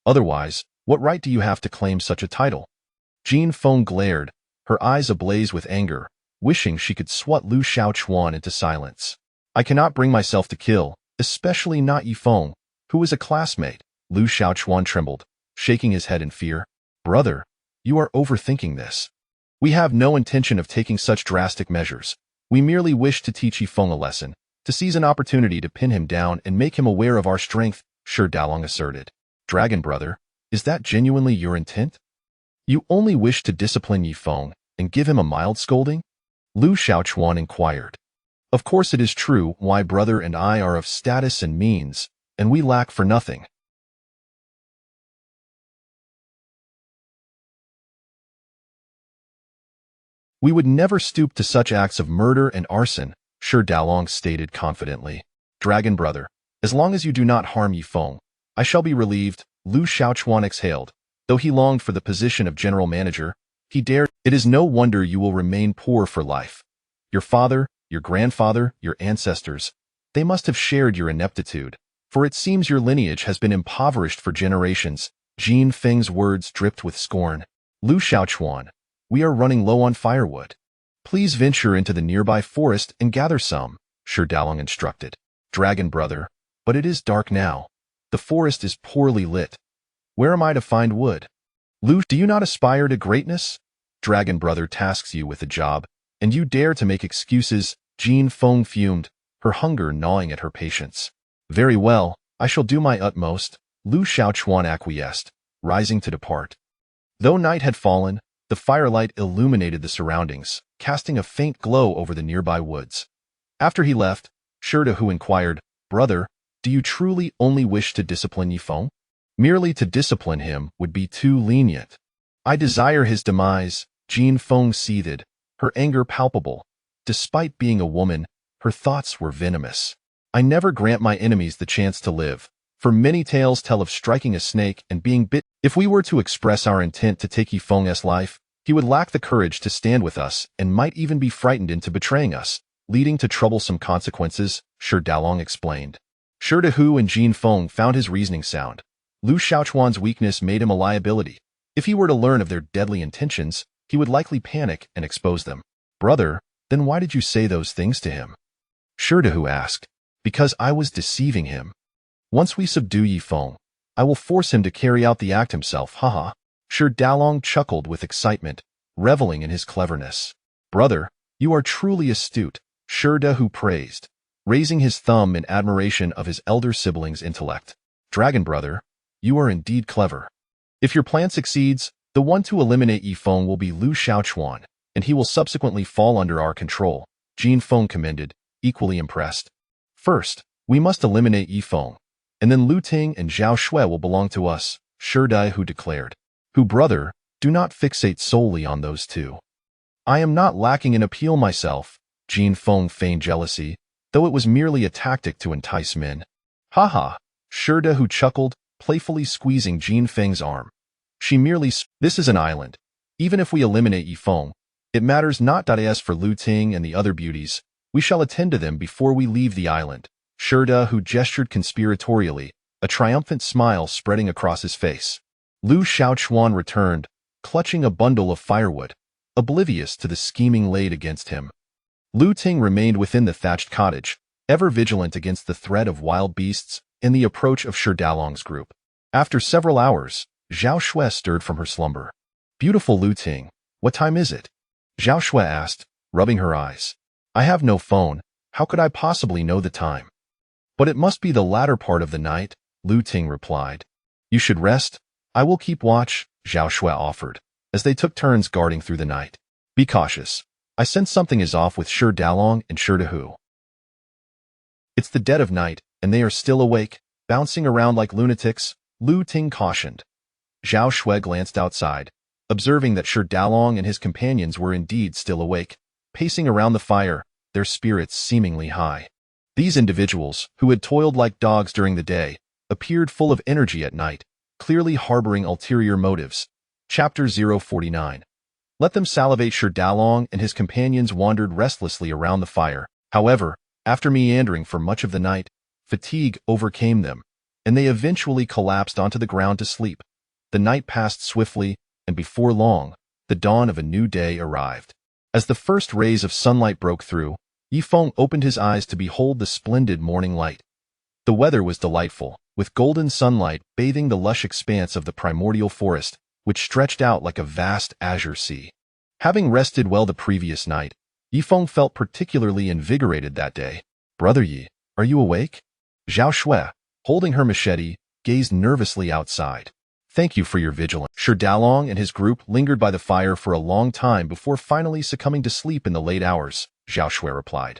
Otherwise, what right do you have to claim such a title?" Jin Feng glared, her eyes ablaze with anger, wishing she could swat Lu Xiaochuan into silence. "I cannot bring myself to kill, especially not Yifeng, who is a classmate." Lu Xiaochuan trembled, shaking his head in fear. "Brother, you are overthinking this. We have no intention of taking such drastic measures. We merely wish to teach Yifeng a lesson, to seize an opportunity to pin him down and make him aware of our strength," Shi Dalong asserted. "Dragon brother, is that genuinely your intent? You only wish to discipline Yifeng and give him a mild scolding?" Lu Xiaochuan inquired. "Of course it is true, my brother and I are of status and means, and we lack for nothing. We would never stoop to such acts of murder and arson," Shi Dalong stated confidently. "Dragon brother, as long as you do not harm Yifeng, I shall be relieved." Lu Xiaochuan exhaled. Though he longed for the position of general manager, he dared. "It is no wonder you will remain poor for life. Your father, your grandfather, your ancestors, they must have shared your ineptitude, for it seems your lineage has been impoverished for generations." Jin Feng's words dripped with scorn. "Lu Xiaochuan, we are running low on firewood. Please venture into the nearby forest and gather some," Shi Dalong instructed. "Dragon brother, but it is dark now. The forest is poorly lit. Where am I to find wood?" "Lu, do you not aspire to greatness? Dragon brother tasks you with a job, and you dare to make excuses." Jin Feng fumed, her hunger gnawing at her patience. "Very well, I shall do my utmost," Lu Xiaochuan acquiesced, rising to depart. Though night had fallen, the firelight illuminated the surroundings, casting a faint glow over the nearby woods. After he left, Shi Dalong inquired, "Brother, do you truly only wish to discipline Yifeng? Merely to discipline him would be too lenient." "I desire his demise," Jin Feng seethed, her anger palpable. Despite being a woman, her thoughts were venomous. "I never grant my enemies the chance to live, for many tales tell of striking a snake and being bit. If we were to express our intent to take Yifeng's life, he would lack the courage to stand with us and might even be frightened into betraying us, leading to troublesome consequences," Shi Dalong explained. Shi Dalong and Jin Feng found his reasoning sound. Lu Xiaochuan's weakness made him a liability. If he were to learn of their deadly intentions, he would likely panic and expose them. "Brother, then why did you say those things to him?" Shi Dalong asked. "Because I was deceiving him. Once we subdue Yifeng, I will force him to carry out the act himself, haha." Shi Dalong chuckled with excitement, reveling in his cleverness. "Brother, you are truly astute," Shi Dalong praised, raising his thumb in admiration of his elder sibling's intellect. "Dragon brother, you are indeed clever. If your plan succeeds, the one to eliminate Yifeng will be Lu Xiaochuan, and he will subsequently fall under our control," Jin Feng commended, equally impressed. "First, we must eliminate Yifeng, and then Lu Ting and Zhao Shui will belong to us," Shi Dalong declared. "Who, brother, do not fixate solely on those two. I am not lacking in appeal myself," Jin Feng feigned jealousy, though it was merely a tactic to entice men. "Haha," Shi Dalong chuckled, playfully squeezing Jin Feng's arm. "She merely This is an island. Even if we eliminate Yifeng, it matters not. As for Lu Ting and the other beauties, we shall attend to them before we leave the island." Shi Dalong gestured conspiratorially, a triumphant smile spreading across his face. Lu Xiaochuan returned, clutching a bundle of firewood, oblivious to the scheming laid against him. Lu Ting remained within the thatched cottage, ever vigilant against the threat of wild beasts and the approach of Shi Dalong's group. After several hours, Zhao Shui stirred from her slumber. "Beautiful Lu Ting, what time is it?" Zhao Shui asked, rubbing her eyes. "I have no phone," How could I possibly know the time? But it must be the latter part of the night, Lu Ting replied. You should rest. I will keep watch, Zhao Shui offered, as they took turns guarding through the night. Be cautious. I sense something is off with Shi Dalong and Shi Dahu. It's the dead of night, and they are still awake, bouncing around like lunatics, Lu Ting cautioned. Zhao Shui glanced outside, observing that Shi Dalong and his companions were indeed still awake, pacing around the fire, their spirits seemingly high. These individuals, who had toiled like dogs during the day, appeared full of energy at night, clearly harboring ulterior motives. Chapter 049. Let them salivate. Shi Dalong and his companions wandered restlessly around the fire. However, after meandering for much of the night, fatigue overcame them, and they eventually collapsed onto the ground to sleep. The night passed swiftly, and before long, the dawn of a new day arrived. As the first rays of sunlight broke through, Yifeng opened his eyes to behold the splendid morning light. The weather was delightful, with golden sunlight bathing the lush expanse of the primordial forest, which stretched out like a vast azure sea. Having rested well the previous night, Yifeng felt particularly invigorated that day. Brother Yi, are you awake? Zhao Shui, holding her machete, gazed nervously outside. Thank you for your vigilance. Shi Dalong and his group lingered by the fire for a long time before finally succumbing to sleep in the late hours, Zhao Shui replied.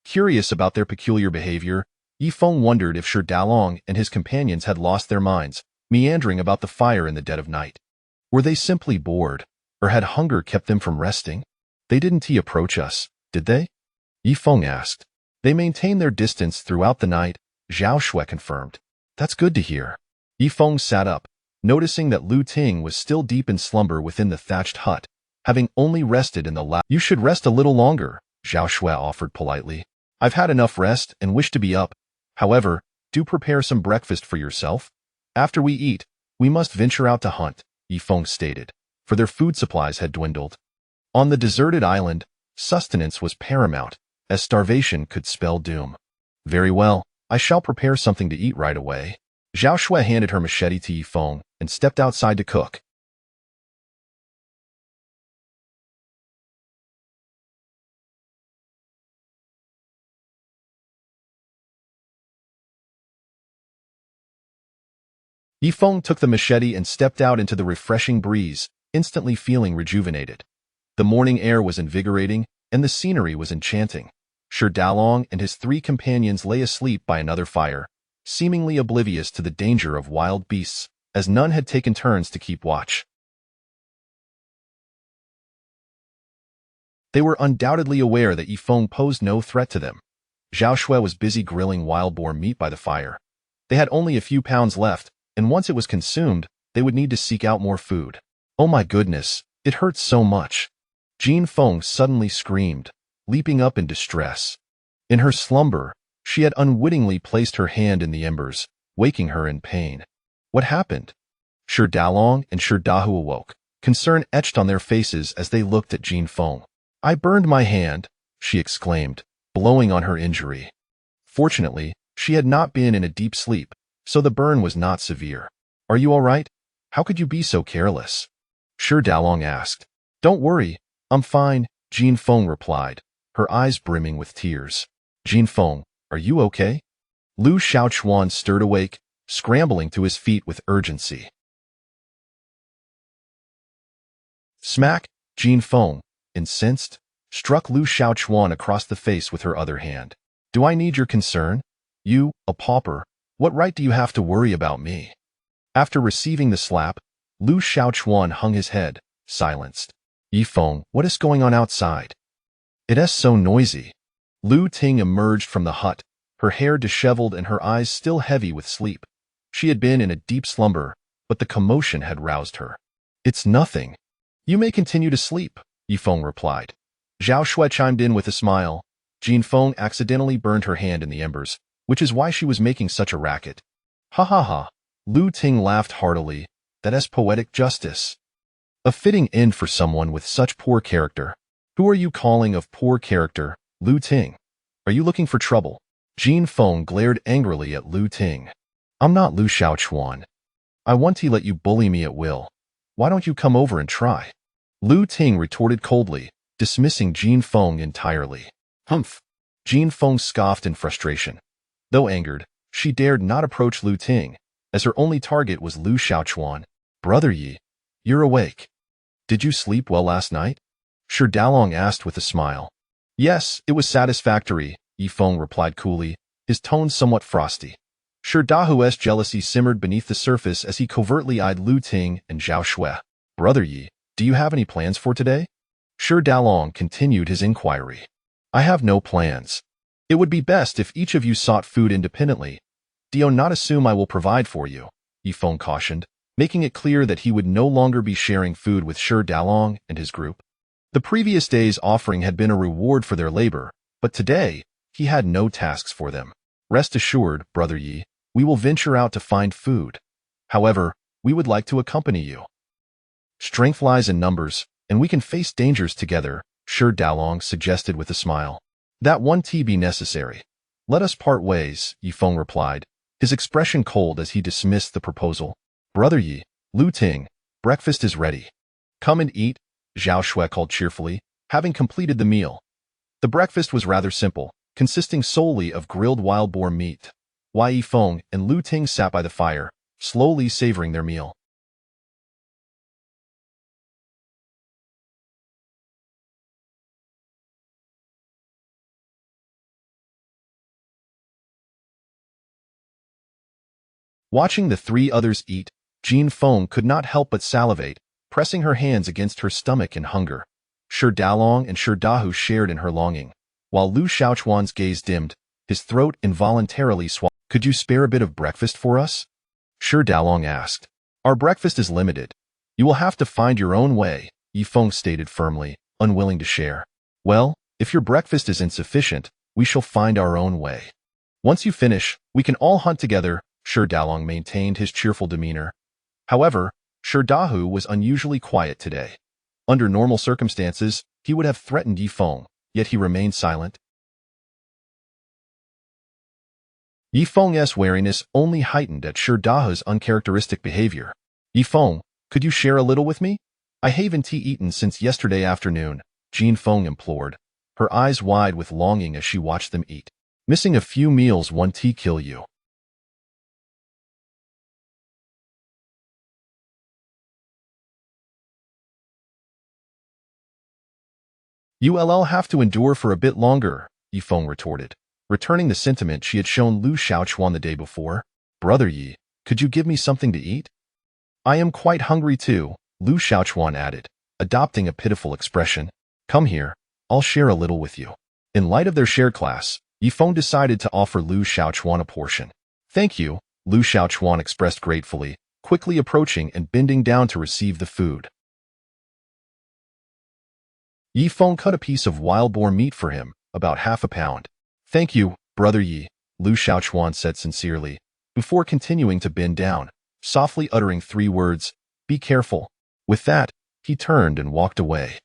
Curious about their peculiar behavior, Yifeng wondered if Shi Dalong and his companions had lost their minds, meandering about the fire in the dead of night. Were they simply bored, or had hunger kept them from resting? They didn't approach us, did they? Yifeng asked. They maintained their distance throughout the night, Zhao Shui confirmed. That's good to hear. Yifeng sat up, noticing that Lu Ting was still deep in slumber within the thatched hut, having only rested in the last. You should rest a little longer, Zhao Shui offered politely. I've had enough rest and wish to be up. However, do prepare some breakfast for yourself. After we eat, we must venture out to hunt, Yifeng stated, for their food supplies had dwindled. On the deserted island, sustenance was paramount, as starvation could spell doom. Very well, I shall prepare something to eat right away. Zhao Shui handed her machete to Yifeng and stepped outside to cook. Yifeng took the machete and stepped out into the refreshing breeze, instantly feeling rejuvenated. The morning air was invigorating, and the scenery was enchanting. Shi Dalong and his three companions lay asleep by another fire, seemingly oblivious to the danger of wild beasts, as none had taken turns to keep watch. They were undoubtedly aware that Yifeng posed no threat to them. Zhao Shui was busy grilling wild boar meat by the fire. They had only a few pounds left, and once it was consumed, they would need to seek out more food. Oh my goodness, it hurts so much. Jin Feng suddenly screamed, leaping up in distress. In her slumber, she had unwittingly placed her hand in the embers, waking her in pain. What happened? Shi Dalong and Shi Dahu awoke, concern etched on their faces as they looked at Jin Feng. I burned my hand, she exclaimed, blowing on her injury. Fortunately, she had not been in a deep sleep, so the burn was not severe. Are you all right? How could you be so careless? Shi Dalong asked. Don't worry, I'm fine, Jin Feng replied, her eyes brimming with tears. Jin Feng, are you okay? Lu Xiaochuan stirred awake, scrambling to his feet with urgency. Smack, Jin Feng, incensed, struck Lu Xiaochuan across the face with her other hand. Do I need your concern? You, a pauper, what right do you have to worry about me? After receiving the slap, Lu Xiaochuan hung his head, silenced. Yifeng, what is going on outside? It is so noisy. Lu Ting emerged from the hut, her hair disheveled and her eyes still heavy with sleep. She had been in a deep slumber, but the commotion had roused her. It's nothing. You may continue to sleep, Yifeng replied. Zhao Shui chimed in with a smile. Jin Feng accidentally burned her hand in the embers, which is why she was making such a racket. Ha ha ha. Lu Ting laughed heartily. That is poetic justice. A fitting end for someone with such poor character. Who are you calling of poor character, Lu Ting? Are you looking for trouble? Jin Feng glared angrily at Lu Ting. I'm not Lu Xiaochuan. I want to let you bully me at will. Why don't you come over and try? Lu Ting retorted coldly, dismissing Jin Feng entirely. Humph. Jin Feng scoffed in frustration. Though angered, she dared not approach Lu Ting, as her only target was Lu Xiaochuan. Brother Yi, you're awake. Did you sleep well last night? Shi Dalong asked with a smile. Yes, it was satisfactory, Yi Feng replied coolly, his tone somewhat frosty. Shi Dahu's jealousy simmered beneath the surface as he covertly eyed Lu Ting and Zhao Shui. Brother Yi, do you have any plans for today? Shi Dalong continued his inquiry. I have no plans. It would be best if each of you sought food independently. Do not assume I will provide for you, Yi Feng cautioned, making it clear that he would no longer be sharing food with Shi Dalong and his group. The previous day's offering had been a reward for their labor, but today, he had no tasks for them. Rest assured, Brother Yi, we will venture out to find food. However, we would like to accompany you. Strength lies in numbers, and we can face dangers together, Shi Dalong suggested with a smile. That won't be necessary. Let us part ways, Yi Feng replied, his expression cold as he dismissed the proposal. Brother Yi, Lu Ting, breakfast is ready. Come and eat, Zhao Shui called cheerfully, having completed the meal. The breakfast was rather simple, consisting solely of grilled wild boar meat. Yi Feng and Lu Ting sat by the fire, slowly savoring their meal. Watching the three others eat, Jin Feng could not help but salivate, pressing her hands against her stomach in hunger. Shi Dalong and Shi Dahu shared in her longing. While Lu Xiaochuan's gaze dimmed, his throat involuntarily swallowed. Could you spare a bit of breakfast for us? Shi Dalong asked. Our breakfast is limited. You will have to find your own way, Yi Feng stated firmly, unwilling to share. Well, if your breakfast is insufficient, we shall find our own way. Once you finish, we can all hunt together, Shi Dalong maintained his cheerful demeanor. However, Shi Dahu was unusually quiet today. Under normal circumstances, he would have threatened Yi Feng, yet he remained silent. Yi Feng's wariness only heightened at Shi Dahu's uncharacteristic behavior. Yi Feng, could you share a little with me? I haven't eaten since yesterday afternoon, Jin Feng implored, her eyes wide with longing as she watched them eat. Missing a few meals won't kill you. You'll have to endure for a bit longer, Yi Feng retorted, returning the sentiment she had shown Lu Xiaochuan the day before. Brother Yi, could you give me something to eat? I am quite hungry too, Lu Xiaochuan added, adopting a pitiful expression. Come here, I'll share a little with you. In light of their shared class, Yi Feng decided to offer Lu Xiaochuan a portion. Thank you, Lu Xiaochuan expressed gratefully, quickly approaching and bending down to receive the food. Yi Feng cut a piece of wild boar meat for him, about half a pound. Thank you, Brother Yi, Lu Xiaochuan said sincerely, before continuing to bend down, softly uttering 3 words, be careful. With that, he turned and walked away.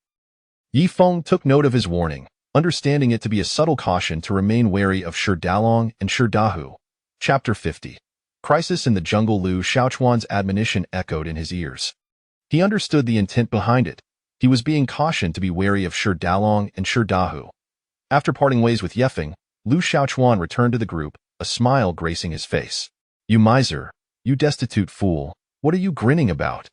Yi Feng took note of his warning, understanding it to be a subtle caution to remain wary of Shi Dalong and Shi Dahu. Chapter 50. Crisis in the Jungle. Lu Xiaochuan's admonition echoed in his ears. He understood the intent behind it. He was being cautioned to be wary of Shi Dalong and Shi Dahu. After parting ways with Yefeng, Lu Xiaochuan returned to the group, a smile gracing his face. You miser, you destitute fool, what are you grinning about?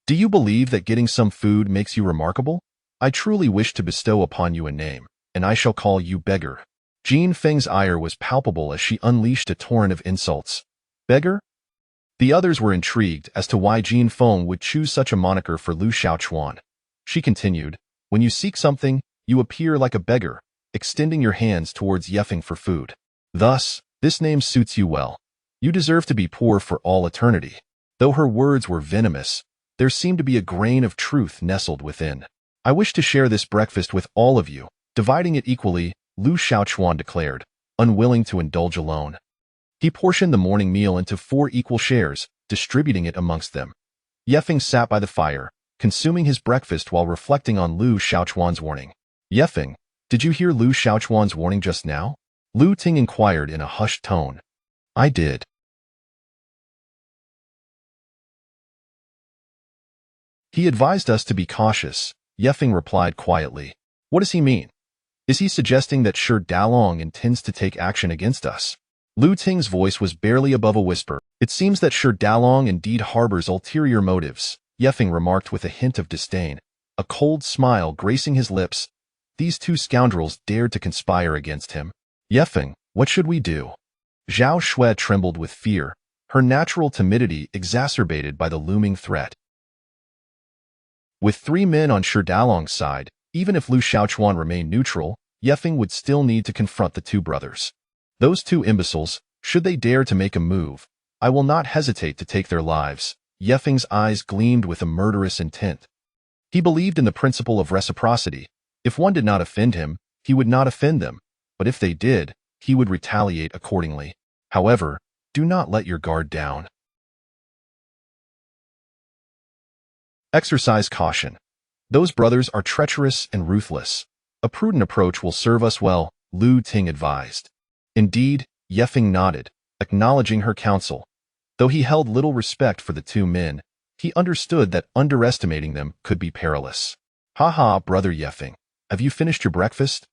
Do you believe that getting some food makes you remarkable? I truly wish to bestow upon you a name, and I shall call you beggar. Jin Feng's ire was palpable as she unleashed a torrent of insults. Beggar? The others were intrigued as to why Jin Feng would choose such a moniker for Lu Xiaochuan. She continued, when you seek something, you appear like a beggar, extending your hands towards Yefeng for food. Thus, this name suits you well. You deserve to be poor for all eternity. Though her words were venomous, there seemed to be a grain of truth nestled within. I wish to share this breakfast with all of you, dividing it equally, Lu Xiaochuan declared, unwilling to indulge alone. He portioned the morning meal into 4 equal shares, distributing it amongst them. Yefeng sat by the fire, consuming his breakfast while reflecting on Lu Xiaochuan's warning. Yefeng, Did you hear Lu Xiaochuan's warning just now? Lu Ting inquired in a hushed tone. I did. He advised us to be cautious, Yefeng replied quietly. What does he mean? Is he suggesting that Shi Dalong intends to take action against us? Lu Ting's voice was barely above a whisper. It seems that Shi Dalong indeed harbors ulterior motives, Yefeng remarked with a hint of disdain, a cold smile gracing his lips. These two scoundrels dared to conspire against him. Yefeng, what should we do? Zhao Shui trembled with fear, her natural timidity exacerbated by the looming threat. With 3 men on Shi Dalong's side, even if Lu Xiaochuan remained neutral, Yefeng would still need to confront the two brothers. Those two imbeciles, should they dare to make a move, I will not hesitate to take their lives. Yefeng's eyes gleamed with a murderous intent. He believed in the principle of reciprocity. If one did not offend him, he would not offend them, but if they did, he would retaliate accordingly. However, do not let your guard down. Exercise caution. Those brothers are treacherous and ruthless. A prudent approach will serve us well, Lu Ting advised. Indeed, Yefeng nodded, acknowledging her counsel. Though he held little respect for the two men, he understood that underestimating them could be perilous. Ha, brother Yefeng, have you finished your breakfast?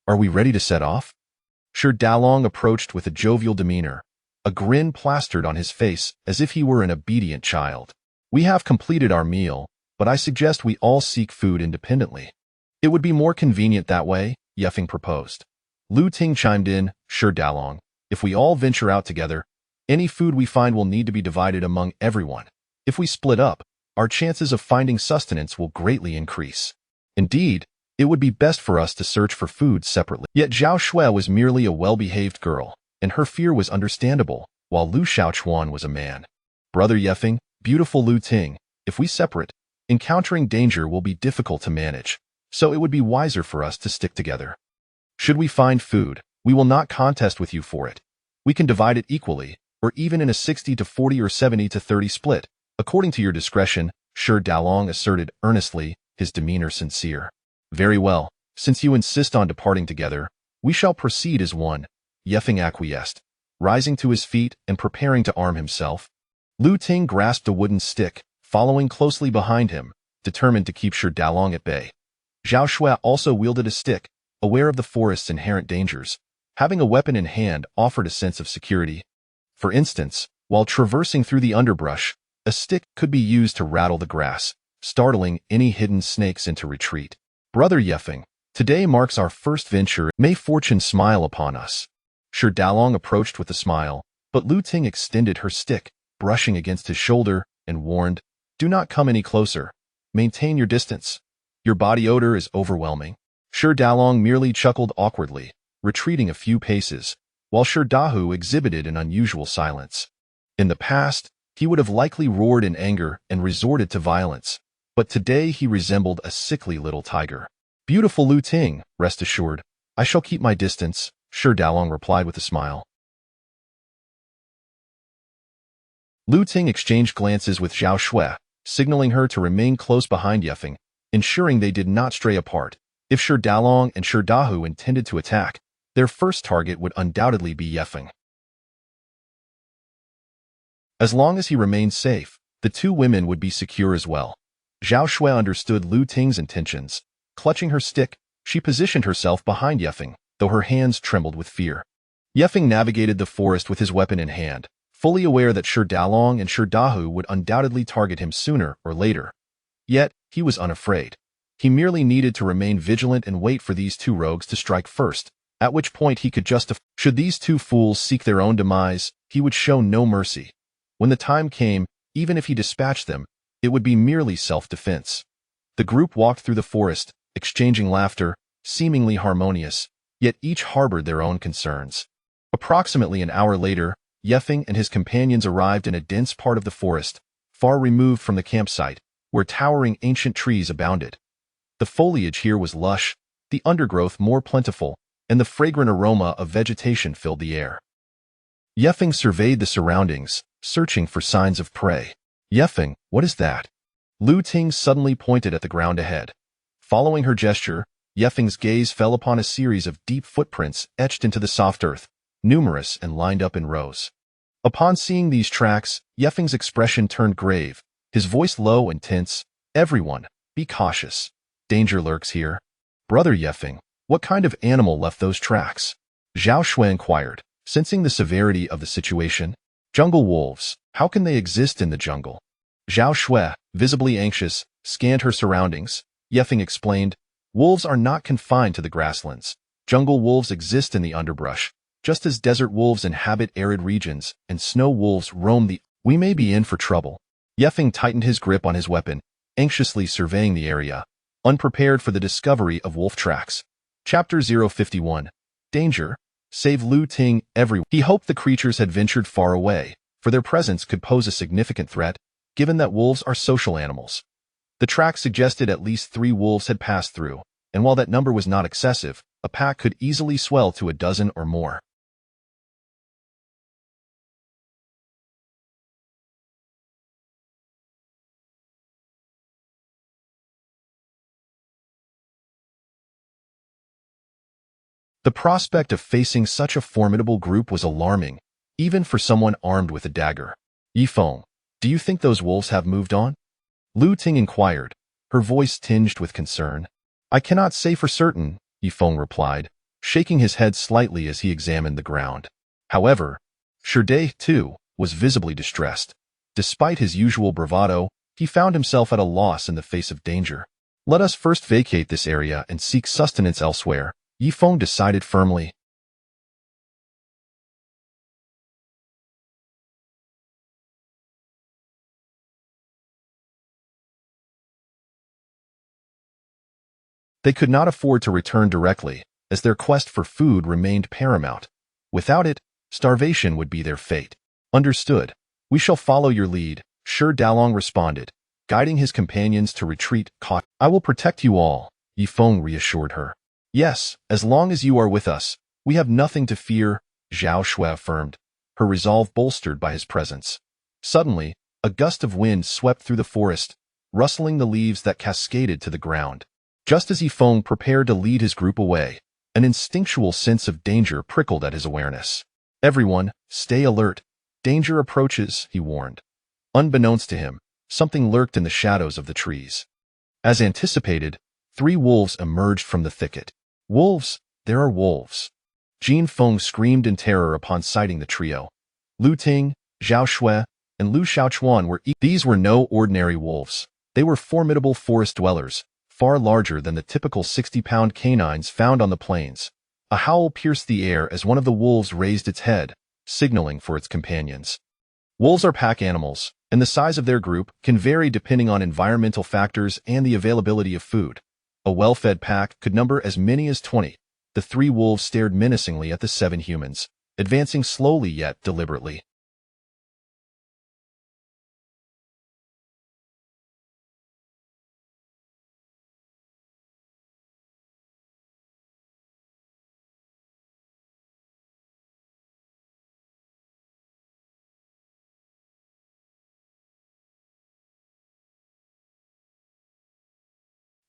Are we ready to set off? Shi Dalong approached with a jovial demeanor, a grin plastered on his face as if he were an obedient child. We have completed our meal, but I suggest we all seek food independently. It would be more convenient that way, Yefeng proposed. Lu Ting chimed in, Shi Dalong, if we all venture out together, any food we find will need to be divided among everyone. If we split up, our chances of finding sustenance will greatly increase. Indeed, it would be best for us to search for food separately. Yet Zhao Shui was merely a well-behaved girl, and her fear was understandable, while Lu Xiaochuan was a man. Brother Yefeng, beautiful Lu Ting, if we separate, encountering danger will be difficult to manage, so it would be wiser for us to stick together. Should we find food, we will not contest with you for it. We can divide it equally, or even in a 60-40 or 70-30 split, according to your discretion, Shi Dalong asserted earnestly, his demeanor sincere. Very well, since you insist on departing together, we shall proceed as one, Yefeng acquiesced, rising to his feet and preparing to arm himself. Lu Ting grasped a wooden stick, following closely behind him, determined to keep Shi Dalong at bay. Zhao Shui also wielded a stick, aware of the forest's inherent dangers. Having a weapon in hand offered a sense of security. For instance, while traversing through the underbrush, a stick could be used to rattle the grass, startling any hidden snakes into retreat. Brother Yefeng, today marks our first venture. May fortune smile upon us. Shi Dalong approached with a smile, but Lu Ting extended her stick, brushing against his shoulder, and warned, do not come any closer. Maintain your distance. Your body odor is overwhelming. Shi Dalong merely chuckled awkwardly, retreating a few paces, while Shi Dahu exhibited an unusual silence. In the past, he would have likely roared in anger and resorted to violence, but today he resembled a sickly little tiger. Beautiful Lu Ting, rest assured, I shall keep my distance, Shi Dalong replied with a smile. Lu Ting exchanged glances with Zhao Shui, signaling her to remain close behind Yefeng, ensuring they did not stray apart. If Shi Dalong and Shi Dahu intended to attack, their first target would undoubtedly be Yefeng. As long as he remained safe, the two women would be secure as well. Zhao Shui understood Lu Ting's intentions. Clutching her stick, she positioned herself behind Yefeng, though her hands trembled with fear. Yefeng navigated the forest with his weapon in hand, fully aware that Shi Dalong and Shi Dahu would undoubtedly target him sooner or later. Yet, he was unafraid. He merely needed to remain vigilant and wait for these two rogues to strike first, at which point he could justify. Should these two fools seek their own demise, he would show no mercy. When the time came, even if he dispatched them, it would be merely self-defense. The group walked through the forest, exchanging laughter, seemingly harmonious, yet each harbored their own concerns. Approximately an hour later, Yefeng and his companions arrived in a dense part of the forest, far removed from the campsite, where towering ancient trees abounded. The foliage here was lush, the undergrowth more plentiful, and the fragrant aroma of vegetation filled the air. Yefeng surveyed the surroundings, searching for signs of prey. Yefeng, what is that? Lu Ting suddenly pointed at the ground ahead. Following her gesture, Yefeng's gaze fell upon a series of deep footprints etched into the soft earth, numerous and lined up in rows. Upon seeing these tracks, Yefeng's expression turned grave, his voice low and tense. Everyone, be cautious. Danger lurks here. Brother Yefeng, what kind of animal left those tracks? Zhao Shui inquired, sensing the severity of the situation. Jungle wolves, how can they exist in the jungle? Zhao Shui, visibly anxious, scanned her surroundings. Yefeng explained, wolves are not confined to the grasslands. Jungle wolves exist in the underbrush, just as desert wolves inhabit arid regions and snow wolves roam the... We may be in for trouble. Yefeng tightened his grip on his weapon, anxiously surveying the area, unprepared for the discovery of wolf tracks. Chapter 051. Danger. Save Lu Ting, everyone. He hoped the creatures had ventured far away, for their presence could pose a significant threat, given that wolves are social animals. The tracks suggested at least 3 wolves had passed through, and while that number was not excessive, a pack could easily swell to a dozen or more. The prospect of facing such a formidable group was alarming, even for someone armed with a dagger. Yifeng, do you think those wolves have moved on? Lu Ting inquired, her voice tinged with concern. I cannot say for certain, Yifeng replied, shaking his head slightly as he examined the ground. However, Sherde, too, was visibly distressed. Despite his usual bravado, he found himself at a loss in the face of danger. Let us first vacate this area and seek sustenance elsewhere, Yifeng decided firmly. They could not afford to return directly, as their quest for food remained paramount. Without it, starvation would be their fate. Understood. We shall follow your lead, Shi Dalong responded, guiding his companions to retreat. I will protect you all, Yifeng reassured her. Yes, as long as you are with us, we have nothing to fear, Zhao Shui affirmed, her resolve bolstered by his presence. Suddenly, a gust of wind swept through the forest, rustling the leaves that cascaded to the ground. Just as Yifeng prepared to lead his group away, an instinctual sense of danger prickled at his awareness. Everyone, stay alert. Danger approaches, he warned. Unbeknownst to him, something lurked in the shadows of the trees. As anticipated, 3 wolves emerged from the thicket. Wolves, there are wolves. Jin Feng screamed in terror upon sighting the trio. Lu Ting, Zhao Shui, and Lu Xiaochuan were These were no ordinary wolves. They were formidable forest dwellers, far larger than the typical 60-pound canines found on the plains. A howl pierced the air as one of the wolves raised its head, signaling for its companions. Wolves are pack animals, and the size of their group can vary depending on environmental factors and the availability of food. A well-fed pack could number as many as 20. The 3 wolves stared menacingly at the 7 humans, advancing slowly yet deliberately.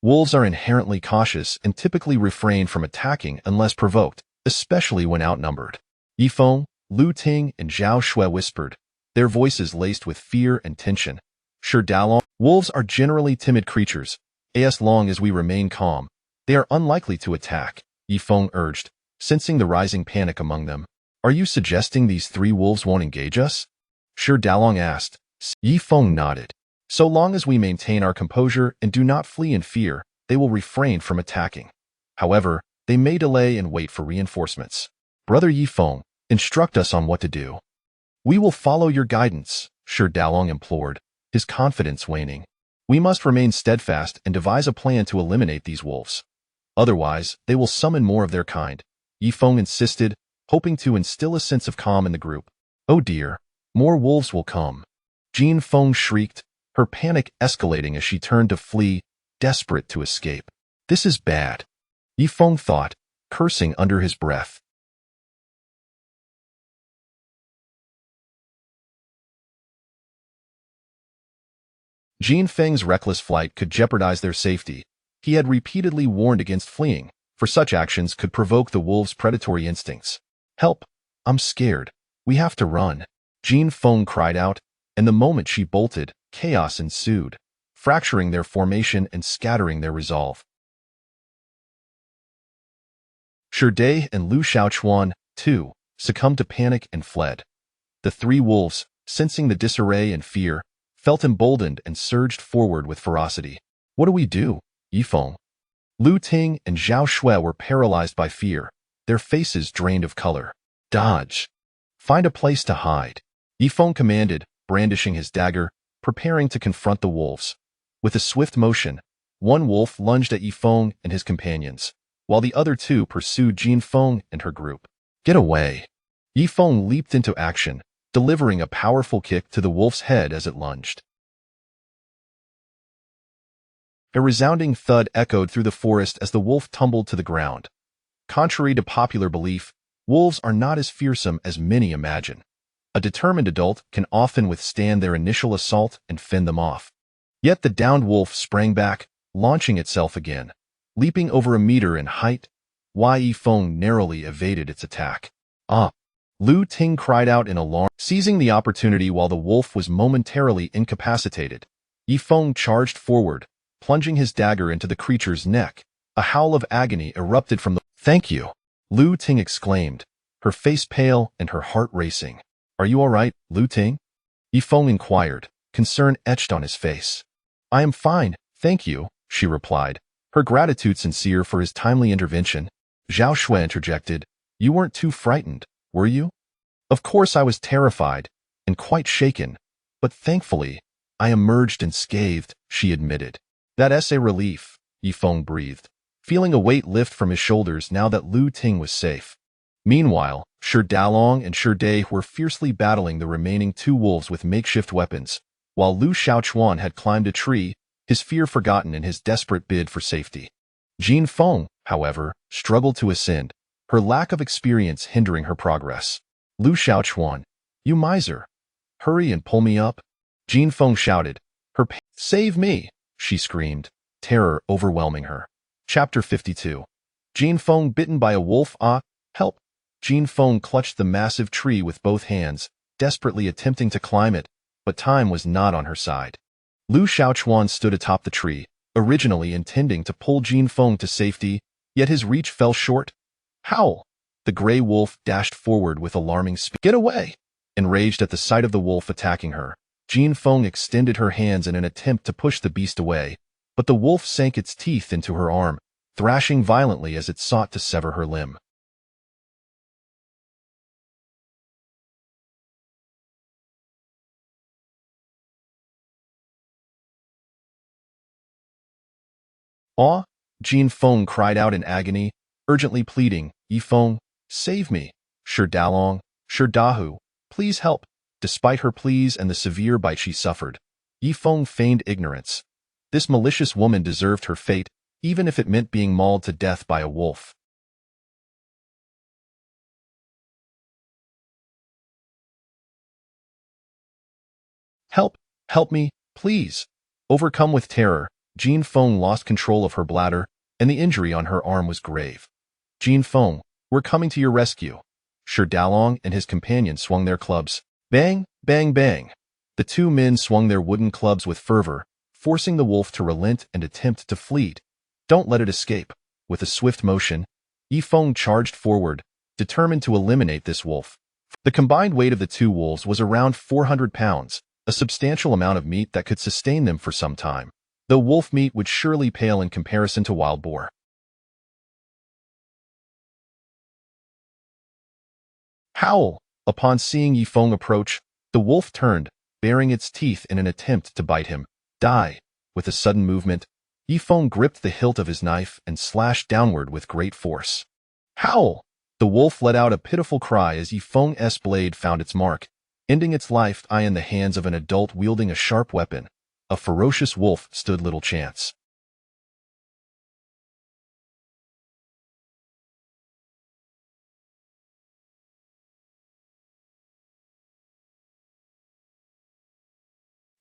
Wolves are inherently cautious and typically refrain from attacking unless provoked, especially when outnumbered. Yifeng, Lu Ting, and Zhao Shui whispered, their voices laced with fear and tension. Shi Dalong, wolves are generally timid creatures. As long as we remain calm, they are unlikely to attack, Yifeng urged, sensing the rising panic among them. Are you suggesting these 3 wolves won't engage us? Shi Dalong asked. Yifeng nodded. So long as we maintain our composure and do not flee in fear, they will refrain from attacking. However, they may delay and wait for reinforcements. Brother Yifeng, instruct us on what to do. We will follow your guidance, Shi Dalong implored, his confidence waning. We must remain steadfast and devise a plan to eliminate these wolves. Otherwise, they will summon more of their kind, Yifeng insisted, hoping to instill a sense of calm in the group. Oh dear, more wolves will come. Jin Feng shrieked, her panic escalating as she turned to flee, desperate to escape. This is bad, Yifeng thought, cursing under his breath. Jin Feng's reckless flight could jeopardize their safety. He had repeatedly warned against fleeing, for such actions could provoke the wolves' predatory instincts. "Help! I'm scared. We have to run," Jin Feng cried out, and the moment she bolted, chaos ensued, fracturing their formation and scattering their resolve. Shide and Lu Xiaochuan, too, succumbed to panic and fled. The three wolves, sensing the disarray and fear, felt emboldened and surged forward with ferocity. "What do we do, Yifeng?" Lu Ting and Zhao Shui were paralyzed by fear, their faces drained of color. "Dodge! Find a place to hide," Yifeng commanded, brandishing his dagger, preparing to confront the wolves. With a swift motion, one wolf lunged at Yifeng and his companions, while the other two pursued Jin Feng and her group. "Get away!" Yifeng leaped into action, delivering a powerful kick to the wolf's head as it lunged. A resounding thud echoed through the forest as the wolf tumbled to the ground. Contrary to popular belief, wolves are not as fearsome as many imagine. A determined adult can often withstand their initial assault and fend them off. Yet the downed wolf sprang back, launching itself again. Leaping over a meter in height, Yifeng narrowly evaded its attack. "Ah!" Lu Ting cried out in alarm. Seizing the opportunity while the wolf was momentarily incapacitated, Yifeng charged forward, plunging his dagger into the creature's neck. A howl of agony erupted from the— "Thank you," Lu Ting exclaimed, her face pale and her heart racing. "Are you all right, Lu Ting?" Yifeng inquired, concern etched on his face. "I am fine, thank you," she replied, her gratitude sincere for his timely intervention. Zhao Shui interjected, "You weren't too frightened, were you?" "Of course I was terrified, and quite shaken, but thankfully, I emerged unscathed," she admitted. "That's a relief," Yifeng breathed, feeling a weight lift from his shoulders now that Lu Ting was safe. Meanwhile, Shi Dalong and Shide were fiercely battling the remaining two wolves with makeshift weapons, while Lu Xiaochuan had climbed a tree, his fear forgotten in his desperate bid for safety. Jin Feng, however, struggled to ascend, her lack of experience hindering her progress. "Lu Xiaochuan, you miser! Hurry and pull me up!" Jin Feng shouted. "Save me!" she screamed, terror overwhelming her. Chapter 52. Jin Feng bitten by a wolf. "Ah, help!" Jin Feng clutched the massive tree with both hands, desperately attempting to climb it, but time was not on her side. Lu Xiaochuan stood atop the tree, originally intending to pull Jin Feng to safety, yet his reach fell short. "Howl!" The gray wolf dashed forward with alarming speed. "Get away!" Enraged at the sight of the wolf attacking her, Jin Feng extended her hands in an attempt to push the beast away, but the wolf sank its teeth into her arm, thrashing violently as it sought to sever her limb. "Ah!" Jin Feng cried out in agony, urgently pleading, "Yifeng, save me! Shi Dalong, Shi Dahu, please help!" Despite her pleas and the severe bite she suffered, Yifeng feigned ignorance. This malicious woman deserved her fate, even if it meant being mauled to death by a wolf. "Help! Help me, please!" Overcome with terror, Jin Feng lost control of her bladder, and the injury on her arm was grave. "Jin Feng, we're coming to your rescue." Shi Dalong and his companion swung their clubs. Bang, bang, bang. The two men swung their wooden clubs with fervor, forcing the wolf to relent and attempt to flee. "Don't let it escape." With a swift motion, Yifeng charged forward, determined to eliminate this wolf. The combined weight of the two wolves was around 400 pounds, a substantial amount of meat that could sustain them for some time, though wolf meat would surely pale in comparison to wild boar. "Howl!" Upon seeing Yifeng approach, the wolf turned, baring its teeth in an attempt to bite him. "Die!" With a sudden movement, Yifeng gripped the hilt of his knife and slashed downward with great force. "Howl!" The wolf let out a pitiful cry as Yifeng's blade found its mark, ending its life in the hands of an adult wielding a sharp weapon. A ferocious wolf stood little chance.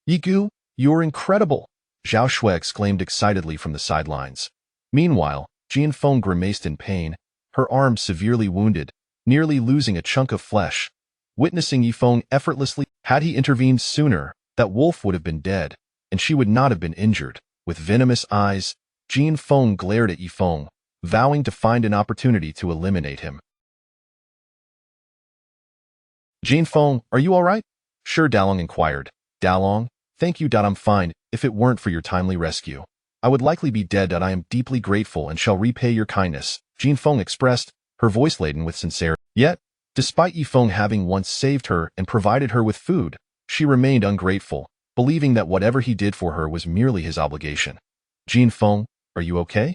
"Yigu, You're incredible, Zhao Shui exclaimed excitedly from the sidelines. Meanwhile, Jin Feng grimaced in pain, her arm severely wounded, nearly losing a chunk of flesh. Witnessing Yifeng effortlessly, had he intervened sooner, that wolf would have been dead, and she would not have been injured. With venomous eyes, Jin Feng glared at Yifeng, vowing to find an opportunity to eliminate him. Jin Feng, are you all right? Sure, Dalong inquired. Dalong, thank you. I'm fine. If it weren't for your timely rescue, I would likely be dead. I am deeply grateful and shall repay your kindness, Jin Feng expressed, her voice laden with sincerity. Yet, despite Yifeng having once saved her and provided her with food, she remained ungrateful, believing that whatever he did for her was merely his obligation. Jin Feng, are you okay?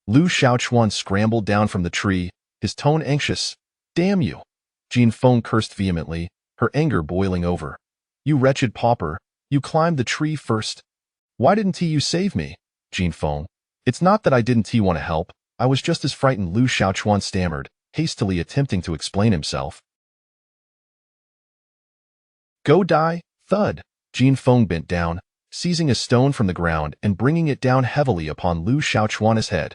Lu Xiaochuan scrambled down from the tree, his tone anxious. Damn you! Jin Feng cursed vehemently, her anger boiling over. You wretched pauper, you climbed the tree first. Why didn't you save me? Jin Feng. It's not that I didn't want to help, I was just as frightened, Lu Xiaochuan stammered, hastily attempting to explain himself. Go die, thud! Jin Feng bent down, seizing a stone from the ground and bringing it down heavily upon Lu Xiaochuan's head.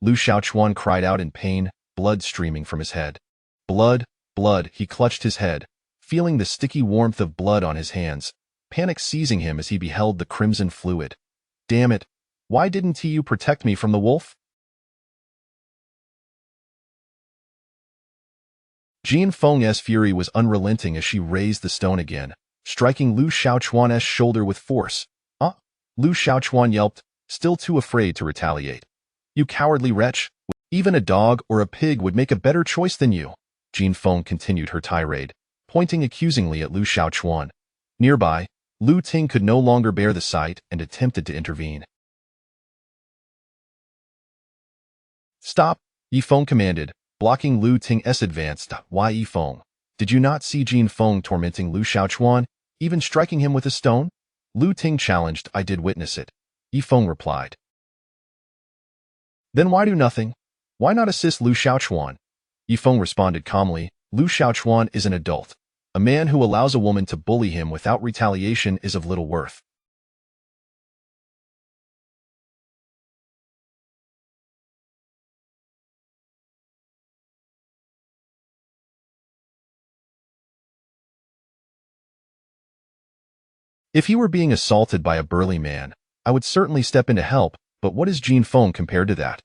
Lu Xiaochuan cried out in pain, blood streaming from his head. Blood, blood, he clutched his head, feeling the sticky warmth of blood on his hands, panic seizing him as he beheld the crimson fluid. Damn it, why didn't you protect me from the wolf? Jin Feng's fury was unrelenting as she raised the stone again, striking Lu Xiaochuan's shoulder with force. Lu Xiaochuan yelped, still too afraid to retaliate. You cowardly wretch! Even a dog or a pig would make a better choice than you. Jin Feng continued her tirade, pointing accusingly at Lu Xiaochuan. Nearby, Lu Ting could no longer bear the sight and attempted to intervene. Stop, Yifeng commanded, blocking Lu Ting's advance. Why, Yifeng? Did you not see Jin Feng tormenting Lu Xiaochuan, even striking him with a stone? Lu Ting challenged. I did witness it, Yifeng replied. Then why do nothing? Why not assist Lu Xiaochuan? Yifeng responded calmly. Lu Xiaochuan is an adult. A man who allows a woman to bully him without retaliation is of little worth. If he were being assaulted by a burly man, I would certainly step in to help, but what is Jin Feng compared to that?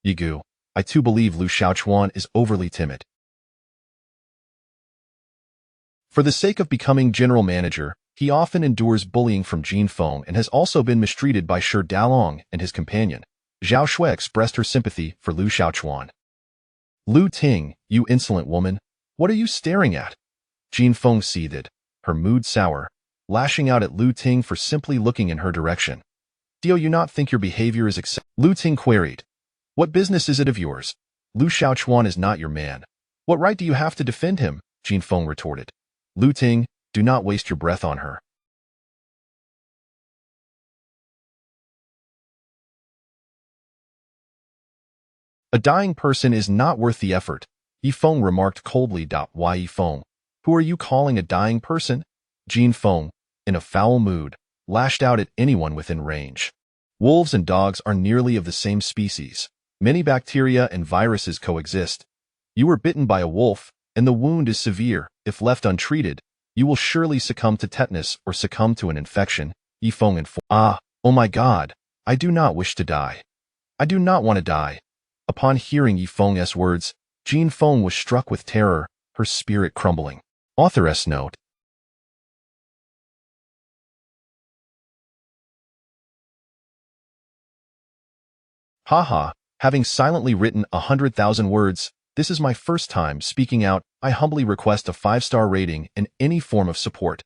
Yigu, I too believe Lu Xiaochuan is overly timid. For the sake of becoming general manager, he often endures bullying from Jin Feng and has also been mistreated by Shi Dalong and his companion. Zhao Shui expressed her sympathy for Lu Xiaochuan. Lu Ting, you insolent woman, what are you staring at? Jin Feng seethed, her mood sour, lashing out at Lu Ting for simply looking in her direction. Do you not think your behavior is acceptable? Lu Ting queried. What business is it of yours? Lu Xiaochuan is not your man. What right do you have to defend him? Jin Feng retorted. Lu Ting, do not waste your breath on her. A dying person is not worth the effort, Yifeng remarked coldly. Why, Yifeng? Who are you calling a dying person? Jin Feng, in a foul mood, lashed out at anyone within range. Wolves and dogs are nearly of the same species. Many bacteria and viruses coexist. You were bitten by a wolf, and the wound is severe. If left untreated, you will surely succumb to tetanus or succumb to an infection, Yifeng informed. Oh my God, I do not wish to die. I do not want to die. Upon hearing Yifeng's words, Jin Feng was struck with terror, her spirit crumbling. Authoress note. Haha, having silently written 100,000 words, this is my first time speaking out. I humbly request a 5-star rating and any form of support.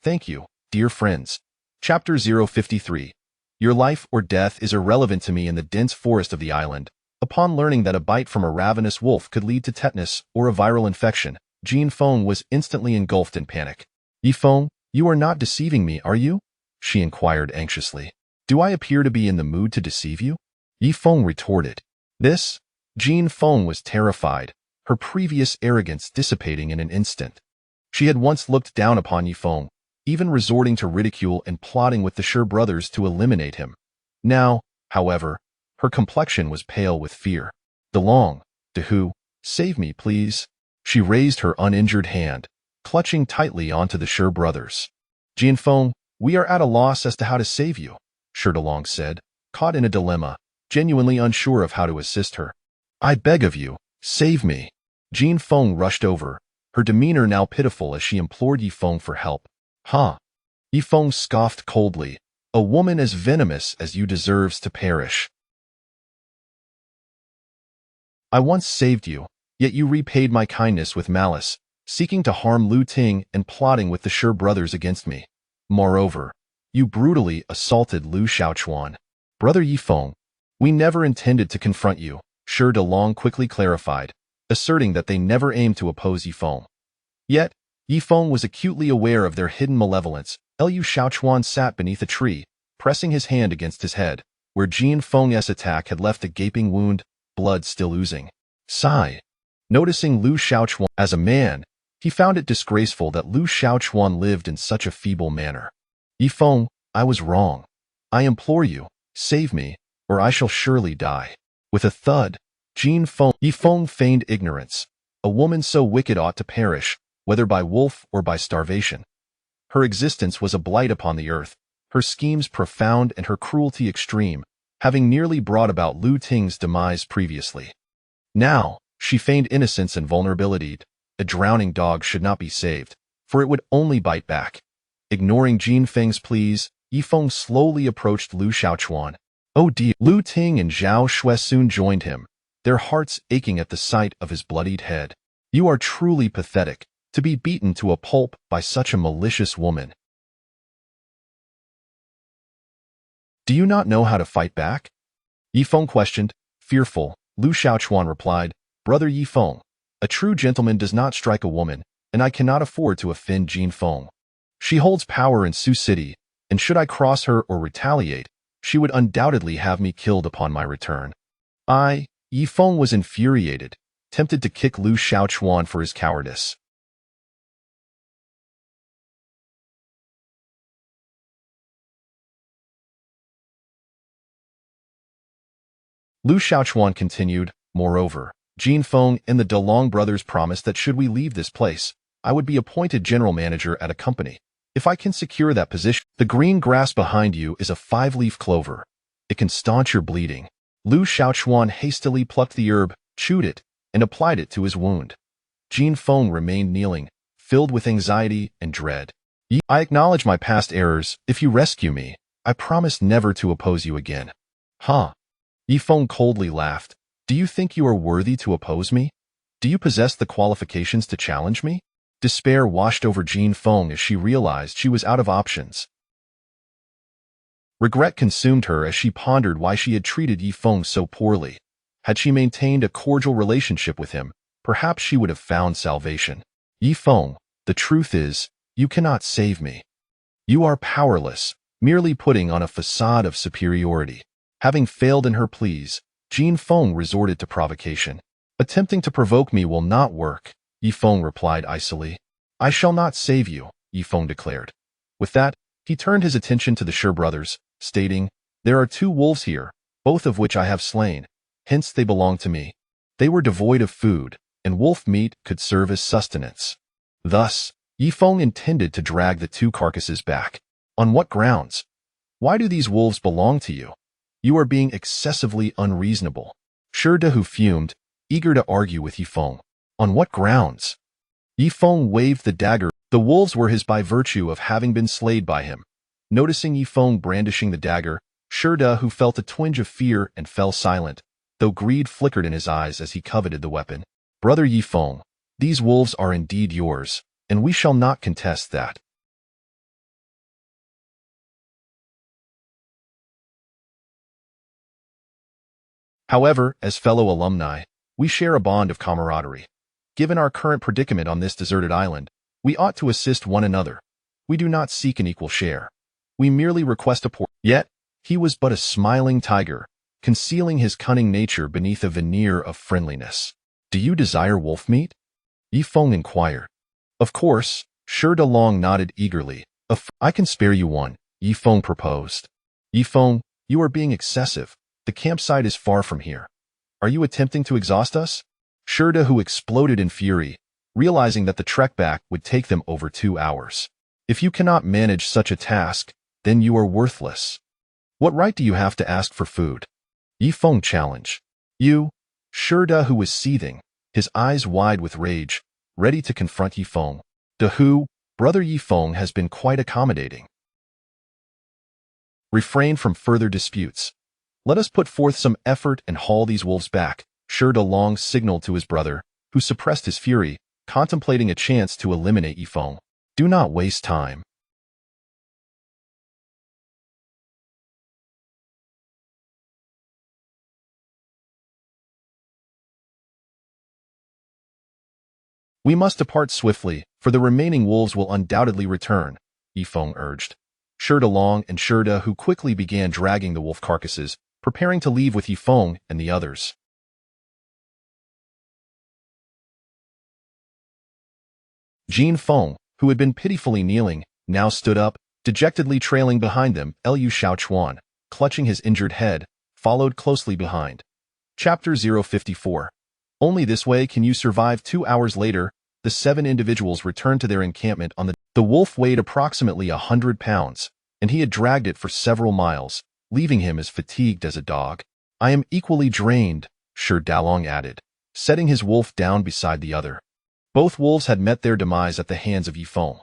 Thank you, dear friends. Chapter 053. Your life or death is irrelevant to me in the dense forest of the island. Upon learning that a bite from a ravenous wolf could lead to tetanus or a viral infection, Jin Feng was instantly engulfed in panic. Yifeng, you are not deceiving me, are you? She inquired anxiously. Do I appear to be in the mood to deceive you? Yifeng retorted. Jin Feng was terrified, her previous arrogance dissipating in an instant. She had once looked down upon Yifeng, even resorting to ridicule and plotting with the Shi brothers to eliminate him. Now, however, her complexion was pale with fear. DeLong, Dehu, save me, please. She raised her uninjured hand, clutching tightly onto the Shi brothers. Jianfeng, we are at a loss as to how to save you, Shi DeLong said, caught in a dilemma, genuinely unsure of how to assist her. I beg of you, save me. Jianfeng rushed over, her demeanor now pitiful as she implored Yifeng for help. Huh? Yifeng scoffed coldly. A woman as venomous as you deserves to perish. I once saved you, yet you repaid my kindness with malice, seeking to harm Lu Ting and plotting with the Shi brothers against me. Moreover, you brutally assaulted Lu Xiaochuan. Brother Yifeng, we never intended to confront you, Shi DeLong quickly clarified, asserting that they never aimed to oppose Yifeng. Yet, Yifeng was acutely aware of their hidden malevolence. Lu Xiaochuan sat beneath a tree, pressing his hand against his head, where Jianfeng's attack had left a gaping wound, blood still oozing. Sigh. Noticing Lu Xiaochuan as a man, he found it disgraceful that Lu Xiaochuan lived in such a feeble manner. Yifeng, I was wrong. I implore you, save me, or I shall surely die. With a thud, Yifeng feigned ignorance. A woman so wicked ought to perish, whether by wolf or by starvation. Her existence was a blight upon the earth, her schemes profound and her cruelty extreme, having nearly brought about Lu Ting's demise previously. Now, she feigned innocence and vulnerability. A drowning dog should not be saved, for it would only bite back. Ignoring Jianfeng's pleas, Yifeng slowly approached Lu Xiaochuan. Oh dear! Lu Ting and Zhao Shui soon joined him, their hearts aching at the sight of his bloodied head. You are truly pathetic, to be beaten to a pulp by such a malicious woman. Do you not know how to fight back? Yifeng questioned. Fearful, Lu Xiaochuan replied, Brother Yifeng, a true gentleman does not strike a woman, and I cannot afford to offend Jianfeng. She holds power in Sioux City, and should I cross her or retaliate, she would undoubtedly have me killed upon my return. Yifeng was infuriated, tempted to kick Lu Xiaochuan for his cowardice. Lu Xiaochuan continued, moreover, Jianfeng and the DeLong brothers promised that should we leave this place, I would be appointed general manager at a company. If I can secure that position, the green grass behind you is a 5-leaf clover. It can staunch your bleeding. Lu Xiaochuan hastily plucked the herb, chewed it, and applied it to his wound. Jianfeng remained kneeling, filled with anxiety and dread. I acknowledge my past errors. If you rescue me, I promise never to oppose you again. Huh? Yifeng coldly laughed. Do you think you are worthy to oppose me? Do you possess the qualifications to challenge me? Despair washed over Jianfeng as she realized she was out of options. Regret consumed her as she pondered why she had treated Yifeng so poorly. Had she maintained a cordial relationship with him, perhaps she would have found salvation. Yifeng, the truth is, you cannot save me. You are powerless, merely putting on a facade of superiority. Having failed in her pleas, Jianfeng resorted to provocation. Attempting to provoke me will not work, Yifeng replied icily. I shall not save you, Yifeng declared. With that, he turned his attention to the Shi brothers, stating, There are 2 wolves here, both of which I have slain, hence they belong to me. They were devoid of food, and wolf meat could serve as sustenance. Thus, Yifeng intended to drag the 2 carcasses back. On what grounds? Why do these wolves belong to you? You are being excessively unreasonable. Shi Dehu fumed, eager to argue with Yifeng. On what grounds? Yifeng waved the dagger. The wolves were his by virtue of having been slayed by him. Noticing Yifeng brandishing the dagger, Shi Dehu felt a twinge of fear and fell silent, though greed flickered in his eyes as he coveted the weapon. Brother Yifeng, these wolves are indeed yours, and we shall not contest that. However, as fellow alumni, we share a bond of camaraderie. Given our current predicament on this deserted island, we ought to assist one another. We do not seek an equal share. We merely request a portion. Yet, he was but a smiling tiger, concealing his cunning nature beneath a veneer of friendliness. Do you desire wolf meat? Yifeng inquired. Of course, Shi Dalong nodded eagerly. I can spare you one, Yi Feng proposed. Yi Feng, you are being excessive. The campsite is far from here. Are you attempting to exhaust us? Shi Da, who exploded in fury, realizing that the trek back would take them over 2 hours. If you cannot manage such a task, then you are worthless. What right do you have to ask for food? Yi Feng challenged. You? Shi Da, who was seething, his eyes wide with rage, ready to confront Yi Feng. Da who, brother Yi Feng has been quite accommodating. Refrain from further disputes. Let us put forth some effort and haul these wolves back, Shi Dalong signaled to his brother, who suppressed his fury, contemplating a chance to eliminate Yi Feng. Do not waste time. We must depart swiftly, for the remaining wolves will undoubtedly return, Yi Feng urged. Shi Dalong and Shi Da, who quickly began dragging the wolf carcasses, preparing to leave with Yi Feng and the others. Jin Feng, who had been pitifully kneeling, now stood up, dejectedly trailing behind them. Liu Shaochuan, clutching his injured head, followed closely behind. Chapter 054. Only this way can you survive. 2 hours later, the 7 individuals returned to their encampment on the wolf weighed approximately 100 pounds, and he had dragged it for several miles, leaving him as fatigued as a dog. I am equally drained, Shi Dalong added, setting his wolf down beside the other. Both wolves had met their demise at the hands of Yi Feng.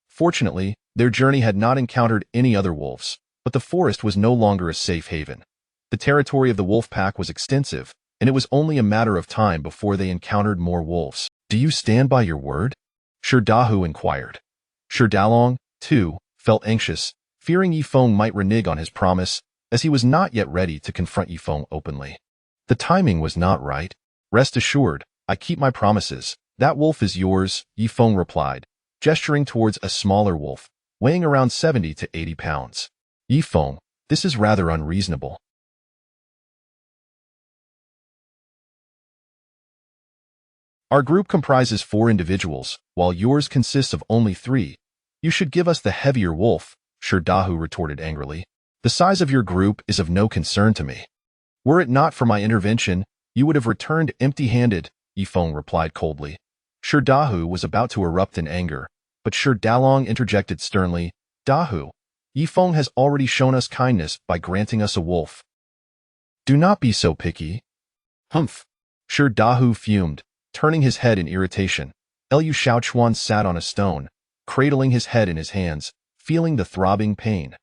Fortunately, their journey had not encountered any other wolves, but the forest was no longer a safe haven. The territory of the wolf pack was extensive, and it was only a matter of time before they encountered more wolves. Do you stand by your word? Shi Dahu inquired. Shi Dalong, too, felt anxious, fearing Yi Feng might renege on his promise, as he was not yet ready to confront Yi Feng openly. The timing was not right. Rest assured, I keep my promises. That wolf is yours, Yi Feng replied, gesturing towards a smaller wolf, weighing around 70 to 80 pounds. Yi Feng, this is rather unreasonable. Our group comprises 4 individuals, while yours consists of only 3. You should give us the heavier wolf, Shi Dahu retorted angrily. The size of your group is of no concern to me. Were it not for my intervention, you would have returned empty-handed, Yi Feng replied coldly. Shi Dahu was about to erupt in anger, but Shi Dalong interjected sternly, Dahu, Yi Feng has already shown us kindness by granting us a wolf. Do not be so picky. Humph. Shi Dahu fumed, turning his head in irritation. Liu Shaochuan sat on a stone, cradling his head in his hands, feeling the throbbing pain.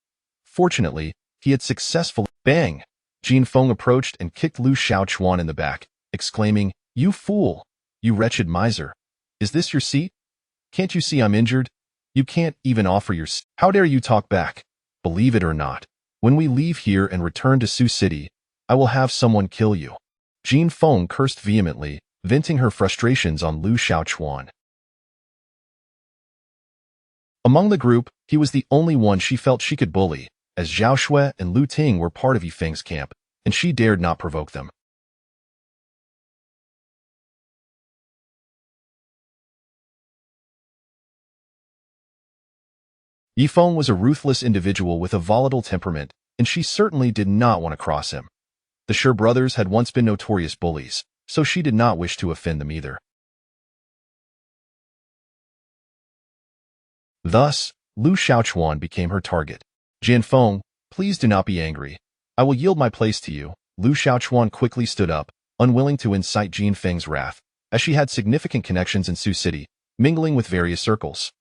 Fortunately, he had successfully— Bang! Jin Feng approached and kicked Liu Shaochuan in the back, exclaiming, You fool! You wretched miser! Is this your seat? Can't you see I'm injured? You can't even offer your seat. How dare you talk back? Believe it or not, when we leave here and return to Sioux City, I will have someone kill you. Jin Feng cursed vehemently, venting her frustrations on Liu Shaochuan. Among the group, he was the only one she felt she could bully, as Zhao Shui and Lu Ting were part of Yi Feng's camp, and she dared not provoke them. Yi Feng was a ruthless individual with a volatile temperament, and she certainly did not want to cross him. The Shi brothers had once been notorious bullies, so she did not wish to offend them either. Thus, Liu Shaochuan became her target. Jin Feng, please do not be angry. I will yield my place to you. Liu Shaochuan quickly stood up, unwilling to incite Jin Feng's wrath, as she had significant connections in Sioux City, mingling with various circles.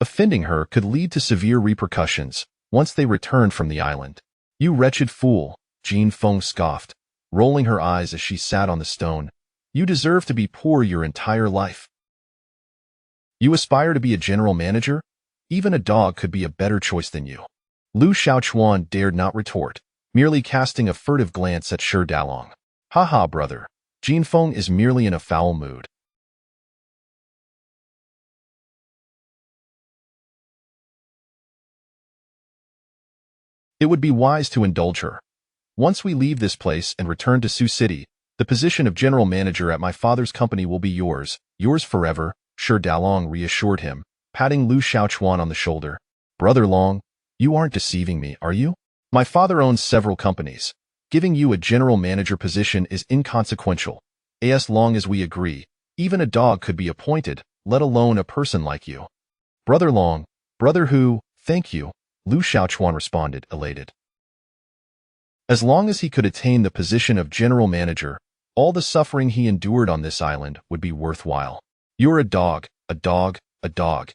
Offending her could lead to severe repercussions once they returned from the island. You wretched fool, Jin Feng scoffed, rolling her eyes as she sat on the stone. You deserve to be poor your entire life. You aspire to be a general manager? Even a dog could be a better choice than you. Liu Shaochuan dared not retort, merely casting a furtive glance at Shi Dalong. Haha, brother. Jin Feng is merely in a foul mood. It would be wise to indulge her. Once we leave this place and return to Sioux City, The position of general manager at my father's company will be yours forever, Shi Dalong reassured him, patting Lu Xiaochuan on the shoulder. Brother Long, you aren't deceiving me, are you? My father owns several companies. Giving you a general manager position is inconsequential. As long as we agree, even a dog could be appointed, let alone a person like you. Brother Long, brother who, thank you, Lu Xiaochuan responded, elated. As long as he could attain the position of general manager, all the suffering he endured on this island would be worthwhile. You're a dog, a dog, a dog.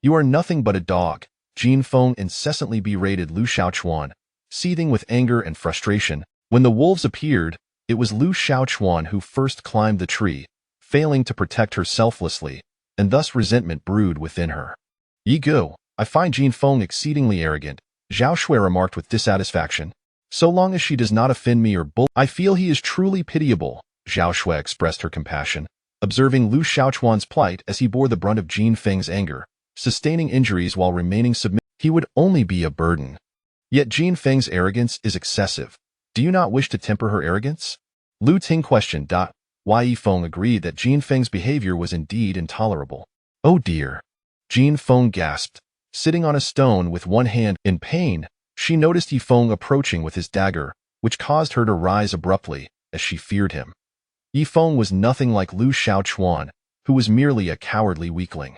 You are nothing but a dog, Jin Feng incessantly berated Lu Xiaochuan, seething with anger and frustration. When the wolves appeared, it was Lu Xiaochuan who first climbed the tree, failing to protect her selflessly, and thus resentment brewed within her. Ye go, I find Jin Feng exceedingly arrogant, Zhao Shui remarked with dissatisfaction. So long as she does not offend me or bull, I feel he is truly pitiable, Zhao Shui expressed her compassion, observing Lu Xiaochuan's plight as he bore the brunt of Jin Feng's anger, sustaining injuries while remaining submissive. He would only be a burden. Yet Jin Feng's arrogance is excessive. Do you not wish to temper her arrogance? Lu Ting questioned. Yi Feng agreed that Jin Feng's behavior was indeed intolerable. Oh dear. Jin Feng gasped. Sitting on a stone with one hand in pain, she noticed Yi Feng approaching with his dagger, which caused her to rise abruptly, as she feared him. Yi Feng was nothing like Lu Xiaochuan, who was merely a cowardly weakling.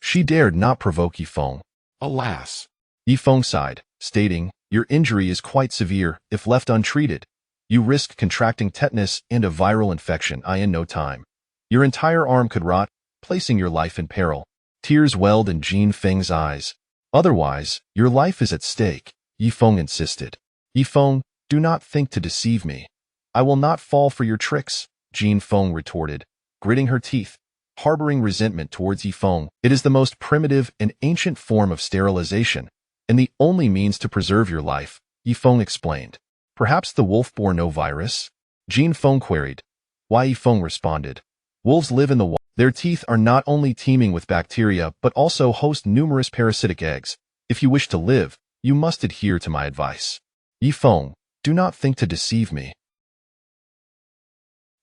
She dared not provoke Yi Feng. Alas! Yi Feng sighed, stating, your injury is quite severe. If left untreated, you risk contracting tetanus and a viral infection in no time. Your entire arm could rot, placing your life in peril. Tears welled in Jin Feng's eyes. Otherwise, your life is at stake, Yi Feng insisted. Yi Feng, do not think to deceive me. I will not fall for your tricks, Jin Feng retorted, gritting her teeth. Harboring resentment towards Yi Feng, it is the most primitive and ancient form of sterilization, and the only means to preserve your life, Yi Feng explained. Perhaps the wolf bore no virus? Jin Feng queried. Yi Feng responded. Wolves live in the wild. Their teeth are not only teeming with bacteria but also host numerous parasitic eggs. If you wish to live, you must adhere to my advice. Yi Feng, do not think to deceive me.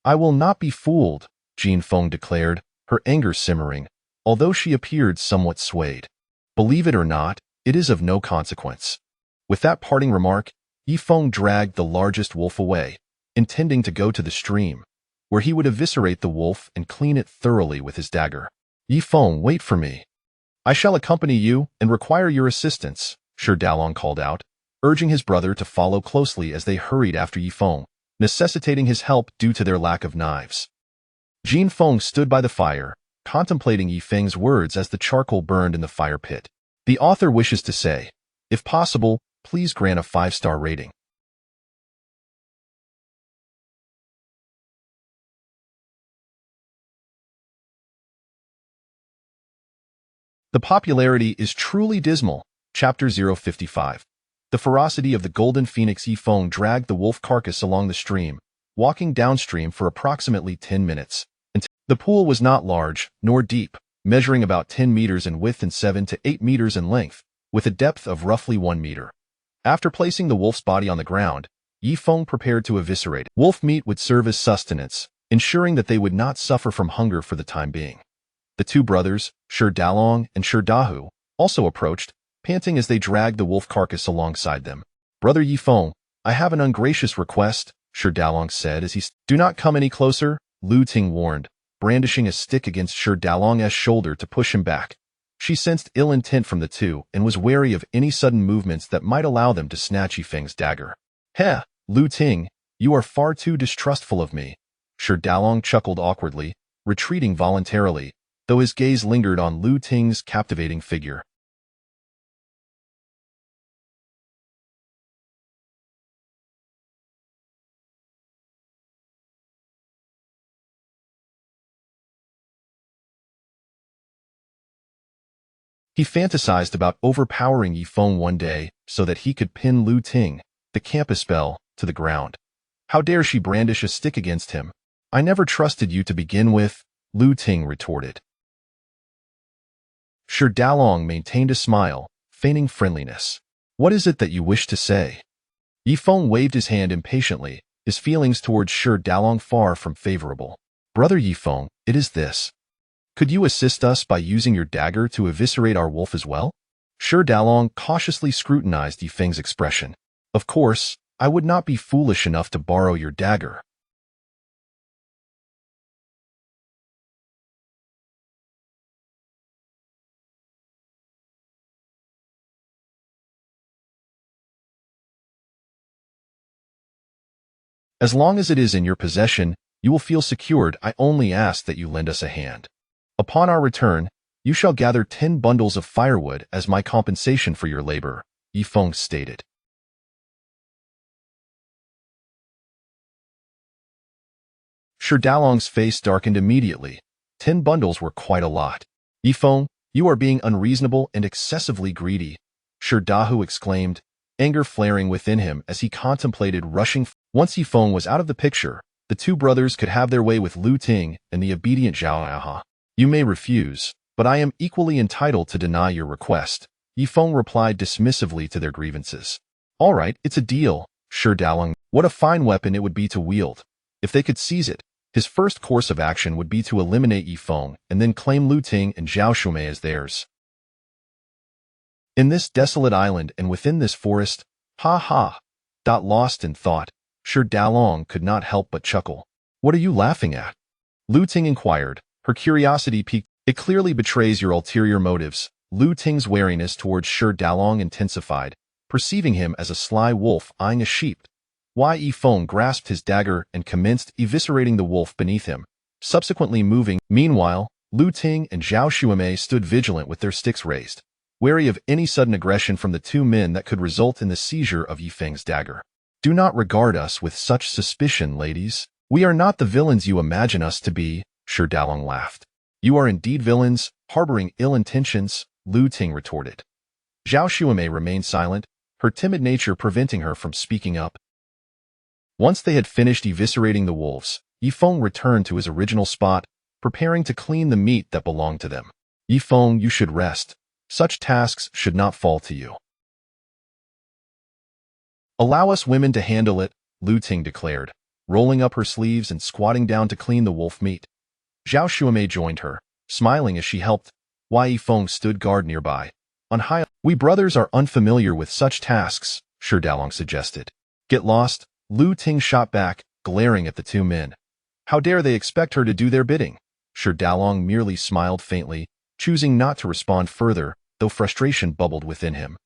I will not be fooled, Jin Feng declared, her anger simmering, although she appeared somewhat swayed. Believe it or not, it is of no consequence. With that parting remark, Yi Feng dragged the largest wolf away, intending to go to the stream, where he would eviscerate the wolf and clean it thoroughly with his dagger. Yi Feng, wait for me. I shall accompany you and require your assistance, Shi Dalong called out, urging his brother to follow closely as they hurried after Yi Feng, necessitating his help due to their lack of knives. Jin Feng stood by the fire, contemplating Yi Feng's words as the charcoal burned in the fire pit. The author wishes to say, if possible, please grant a 5-star rating. The popularity is truly dismal. Chapter 055. The ferocity of the golden phoenix. Yi Feng dragged the wolf carcass along the stream, walking downstream for approximately 10 minutes. The pool was not large, nor deep, measuring about 10 meters in width and 7 to 8 meters in length, with a depth of roughly 1 meter. After placing the wolf's body on the ground, Yi Feng prepared to eviscerate it. Wolf meat would serve as sustenance, ensuring that they would not suffer from hunger for the time being. The two brothers, Shi Dalong and Shi Dahu, also approached, panting as they dragged the wolf carcass alongside them. Brother Yi Feng, I have an ungracious request, Shi Dalong said as he Do not come any closer, Lu Ting warned, brandishing a stick against Shi Dalong's shoulder to push him back. She sensed ill intent from the two and was wary of any sudden movements that might allow them to snatch Yi Feng's dagger. Heh, Lu Ting, you are far too distrustful of me. Shi Dalong chuckled awkwardly, retreating voluntarily, though his gaze lingered on Lu Ting's captivating figure. He fantasized about overpowering Yi Feng one day so that he could pin Lu Ting, the campus belle, to the ground. How dare she brandish a stick against him? I never trusted you to begin with, Lu Ting retorted. Shi Dalong maintained a smile, feigning friendliness. What is it that you wish to say? Yifeng waved his hand impatiently, his feelings towards Shi Dalong far from favorable. Brother Yifeng, it is this. Could you assist us by using your dagger to eviscerate our wolf as well? Shi Dalong cautiously scrutinized Yifeng's expression. Of course, I would not be foolish enough to borrow your dagger. As long as it is in your possession, you will feel secured. I only ask that you lend us a hand. Upon our return, you shall gather 10 bundles of firewood as my compensation for your labor, Yifeng stated. Shi Dalong's face darkened immediately. 10 bundles were quite a lot. Yifeng, you are being unreasonable and excessively greedy, Shi Dahu exclaimed, anger flaring within him as he contemplated rushing. Once Yifeng was out of the picture, the two brothers could have their way with Lu Ting and the obedient Zhao Aha. You may refuse, but I am equally entitled to deny your request, Yifeng replied dismissively to their grievances. All right, it's a deal, Shi Dalong. What a fine weapon it would be to wield. If they could seize it, his first course of action would be to eliminate Yifeng and then claim Lu Ting and Zhao Shumei as theirs. In this desolate island and within this forest, lost in thought, Shi Dalong could not help but chuckle. What are you laughing at? Lu Ting inquired, her curiosity piqued. It clearly betrays your ulterior motives. Lu Ting's wariness towards Shi Dalong intensified, perceiving him as a sly wolf eyeing a sheep. Yifeng grasped his dagger and commenced eviscerating the wolf beneath him, subsequently moving. Meanwhile, Lu Ting and Zhao Shumei stood vigilant with their sticks raised, wary of any sudden aggression from the two men that could result in the seizure of Yifeng's dagger. Do not regard us with such suspicion, ladies. We are not the villains you imagine us to be, Shi Dalong laughed. You are indeed villains, harboring ill intentions, Lu Ting retorted. Zhao Shumei remained silent, her timid nature preventing her from speaking up. Once they had finished eviscerating the wolves, Yifeng returned to his original spot, preparing to clean the meat that belonged to them. Yifeng, you should rest. Such tasks should not fall to you. Allow us women to handle it, Lu Ting declared, rolling up her sleeves and squatting down to clean the wolf meat. Zhao Shumei joined her, smiling as she helped, while Yifeng stood guard nearby. On high, we brothers are unfamiliar with such tasks, Shi Dalong suggested. Get lost, Lu Ting shot back, glaring at the two men. How dare they expect her to do their bidding? Shi Dalong merely smiled faintly, choosing not to respond further, though frustration bubbled within him.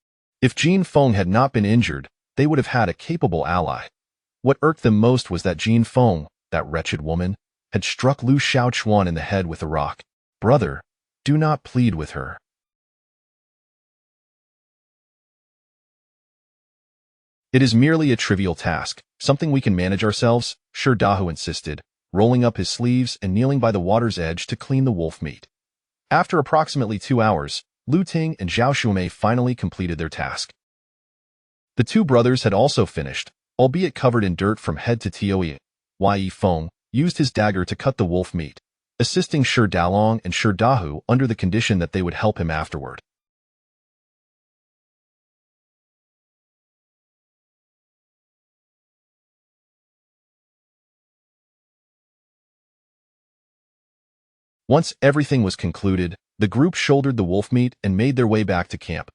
If Jin Feng had not been injured, they would have had a capable ally. What irked them most was that Jin Feng, that wretched woman, had struck Lu Xiaochuan in the head with a rock. Brother, do not plead with her. It is merely a trivial task, something we can manage ourselves, Shi Dahu insisted, rolling up his sleeves and kneeling by the water's edge to clean the wolf meat. After approximately 2 hours, Lu Ting and Zhao Shumei finally completed their task. The two brothers had also finished, albeit covered in dirt from head to toe. Yifeng used his dagger to cut the wolf meat, assisting Shi Dalong and Shi Dahu under the condition that they would help him afterward. Once everything was concluded, the group shouldered the wolf meat and made their way back to camp.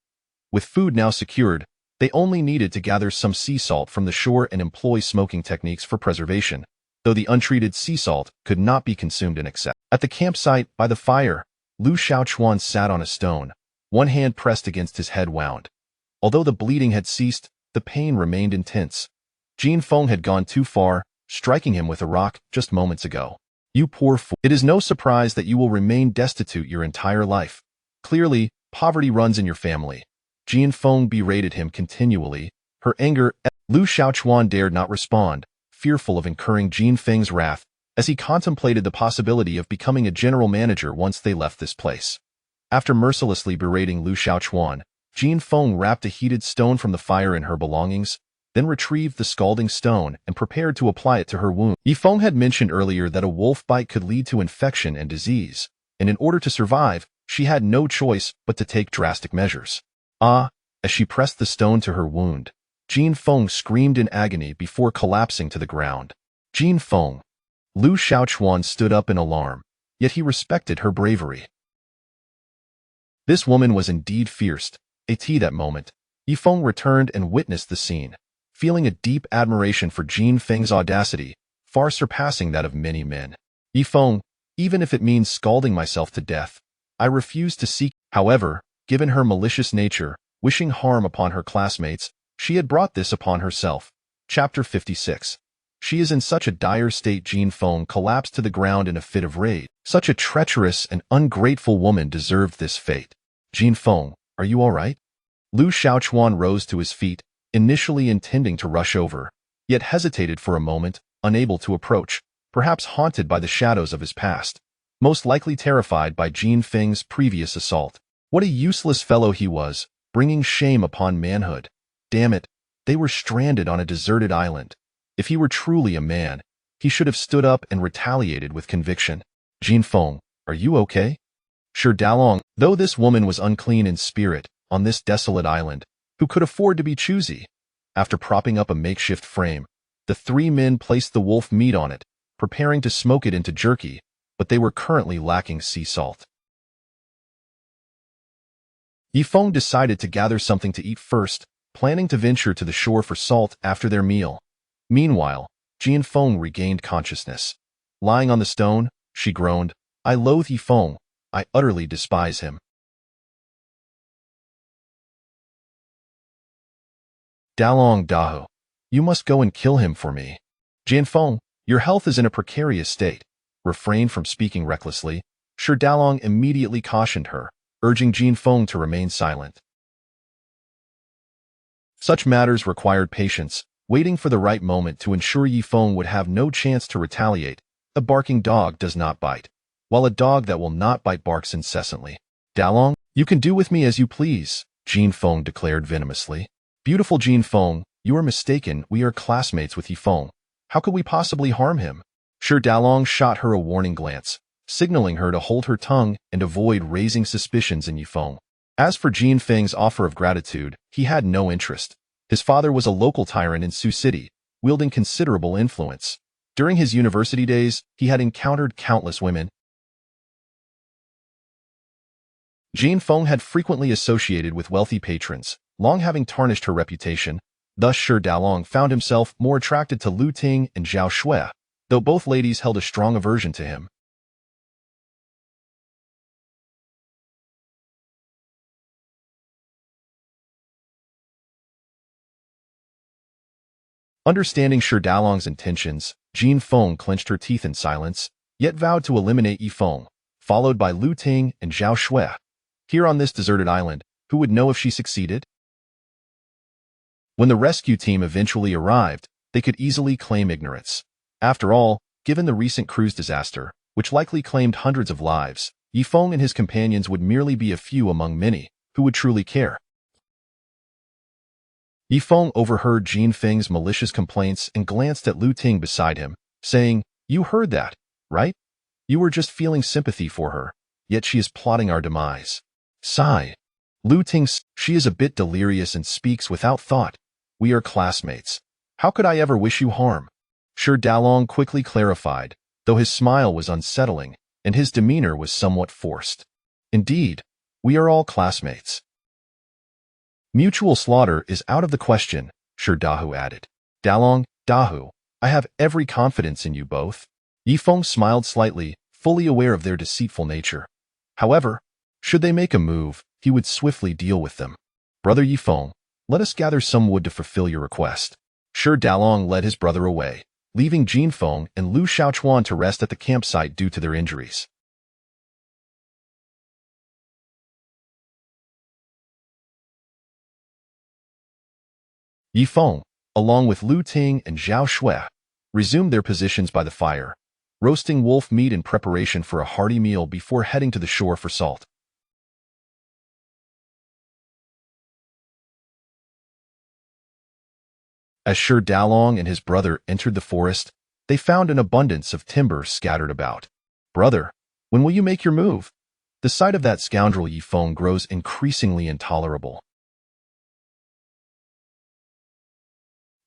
With food now secured, they only needed to gather some sea salt from the shore and employ smoking techniques for preservation, though the untreated sea salt could not be consumed in excess. At the campsite, by the fire, Lu Xiaochuan sat on a stone, one hand pressed against his head wound. Although the bleeding had ceased, the pain remained intense. Jin Feng had gone too far, striking him with a rock just moments ago. You poor fool. It is no surprise that you will remain destitute your entire life. Clearly, poverty runs in your family. Jin Feng berated him continually, her anger. Lu Xiaochuan dared not respond, fearful of incurring Jin Feng's wrath, as he contemplated the possibility of becoming a general manager once they left this place. After mercilessly berating Lu Xiaochuan, Jin Feng wrapped a heated stone from the fire in her belongings, then retrieved the scalding stone and prepared to apply it to her wound. Yifeng had mentioned earlier that a wolf bite could lead to infection and disease, and in order to survive, she had no choice but to take drastic measures. As she pressed the stone to her wound, Jin Feng screamed in agony before collapsing to the ground. Jin Feng. Lu Xiaochuan stood up in alarm, yet he respected her bravery. This woman was indeed fierce. At that moment, Yifeng returned and witnessed the scene, feeling a deep admiration for Jin Feng's audacity, far surpassing that of many men. Yifeng, even if it means scalding myself to death, I refuse to seek. However, given her malicious nature, wishing harm upon her classmates, she had brought this upon herself. Chapter 56. She is in such a dire state. Jin Feng collapsed to the ground in a fit of rage. Such a treacherous and ungrateful woman deserved this fate. Jin Feng, are you all right? Lu Xiaochuan rose to his feet, initially intending to rush over, yet hesitated for a moment, unable to approach, perhaps haunted by the shadows of his past, most likely terrified by Jin Feng's previous assault. What a useless fellow he was, bringing shame upon manhood. Damn it, they were stranded on a deserted island. If he were truly a man, he should have stood up and retaliated with conviction. Jin Feng, are you okay? Sure Dalong, though this woman was unclean in spirit, on this desolate island, who could afford to be choosy? After propping up a makeshift frame, the three men placed the wolf meat on it, preparing to smoke it into jerky, but they were currently lacking sea salt. Yifeng decided to gather something to eat first, planning to venture to the shore for salt after their meal. Meanwhile, Jin Feng regained consciousness. Lying on the stone, she groaned, I loathe Yifeng. I utterly despise him. Dalong Dahu, you must go and kill him for me. Jin Feng, your health is in a precarious state. Refrain from speaking recklessly. Sure Dalong immediately cautioned her, urging Jin Feng to remain silent. Such matters required patience, waiting for the right moment to ensure Yifeng would have no chance to retaliate. A barking dog does not bite, while a dog that will not bite barks incessantly. Dalong, you can do with me as you please, Jin Feng declared venomously. Beautiful Jin Feng, you are mistaken. We are classmates with Yifeng. How could we possibly harm him? Sure Dalong shot her a warning glance, signaling her to hold her tongue and avoid raising suspicions in Yifeng. As for Jin Feng's offer of gratitude, he had no interest. His father was a local tyrant in Sioux City, wielding considerable influence. During his university days, he had encountered countless women. Jin Feng had frequently associated with wealthy patrons, long having tarnished her reputation. Thus Sure Dalong found himself more attracted to Lu Ting and Zhao Shui, though both ladies held a strong aversion to him. Understanding Sure Dalong's intentions, Jin Feng clenched her teeth in silence, yet vowed to eliminate Yifeng, followed by Lu Ting and Zhao Shui. Here on this deserted island, who would know if she succeeded? When the rescue team eventually arrived, they could easily claim ignorance. After all, given the recent cruise disaster, which likely claimed hundreds of lives, Yifeng and his companions would merely be a few among many who would truly care. Yifeng overheard Jin Feng's malicious complaints and glanced at Lu Ting beside him, saying, You heard that, right? You were just feeling sympathy for her, yet she is plotting our demise. Sigh. Lu Ting, she is a bit delirious and speaks without thought. We are classmates. How could I ever wish you harm? Sure Dalong quickly clarified, though his smile was unsettling, and his demeanor was somewhat forced. Indeed, we are all classmates. Mutual slaughter is out of the question, Sure Dahu added. Dalong, Dahu, I have every confidence in you both. Yifeng smiled slightly, fully aware of their deceitful nature. However, should they make a move, he would swiftly deal with them. Brother Yifeng, let us gather some wood to fulfill your request. Sure Dalong led his brother away, leaving Jin Feng and Lu Xiaochuan to rest at the campsite due to their injuries. Yifeng, along with Lu Ting and Zhao Shui, resumed their positions by the fire, roasting wolf meat in preparation for a hearty meal before heading to the shore for salt. As Shi Dalong and his brother entered the forest, they found an abundance of timber scattered about. "Brother, when will you make your move?" The sight of that scoundrel Yifeng grows increasingly intolerable.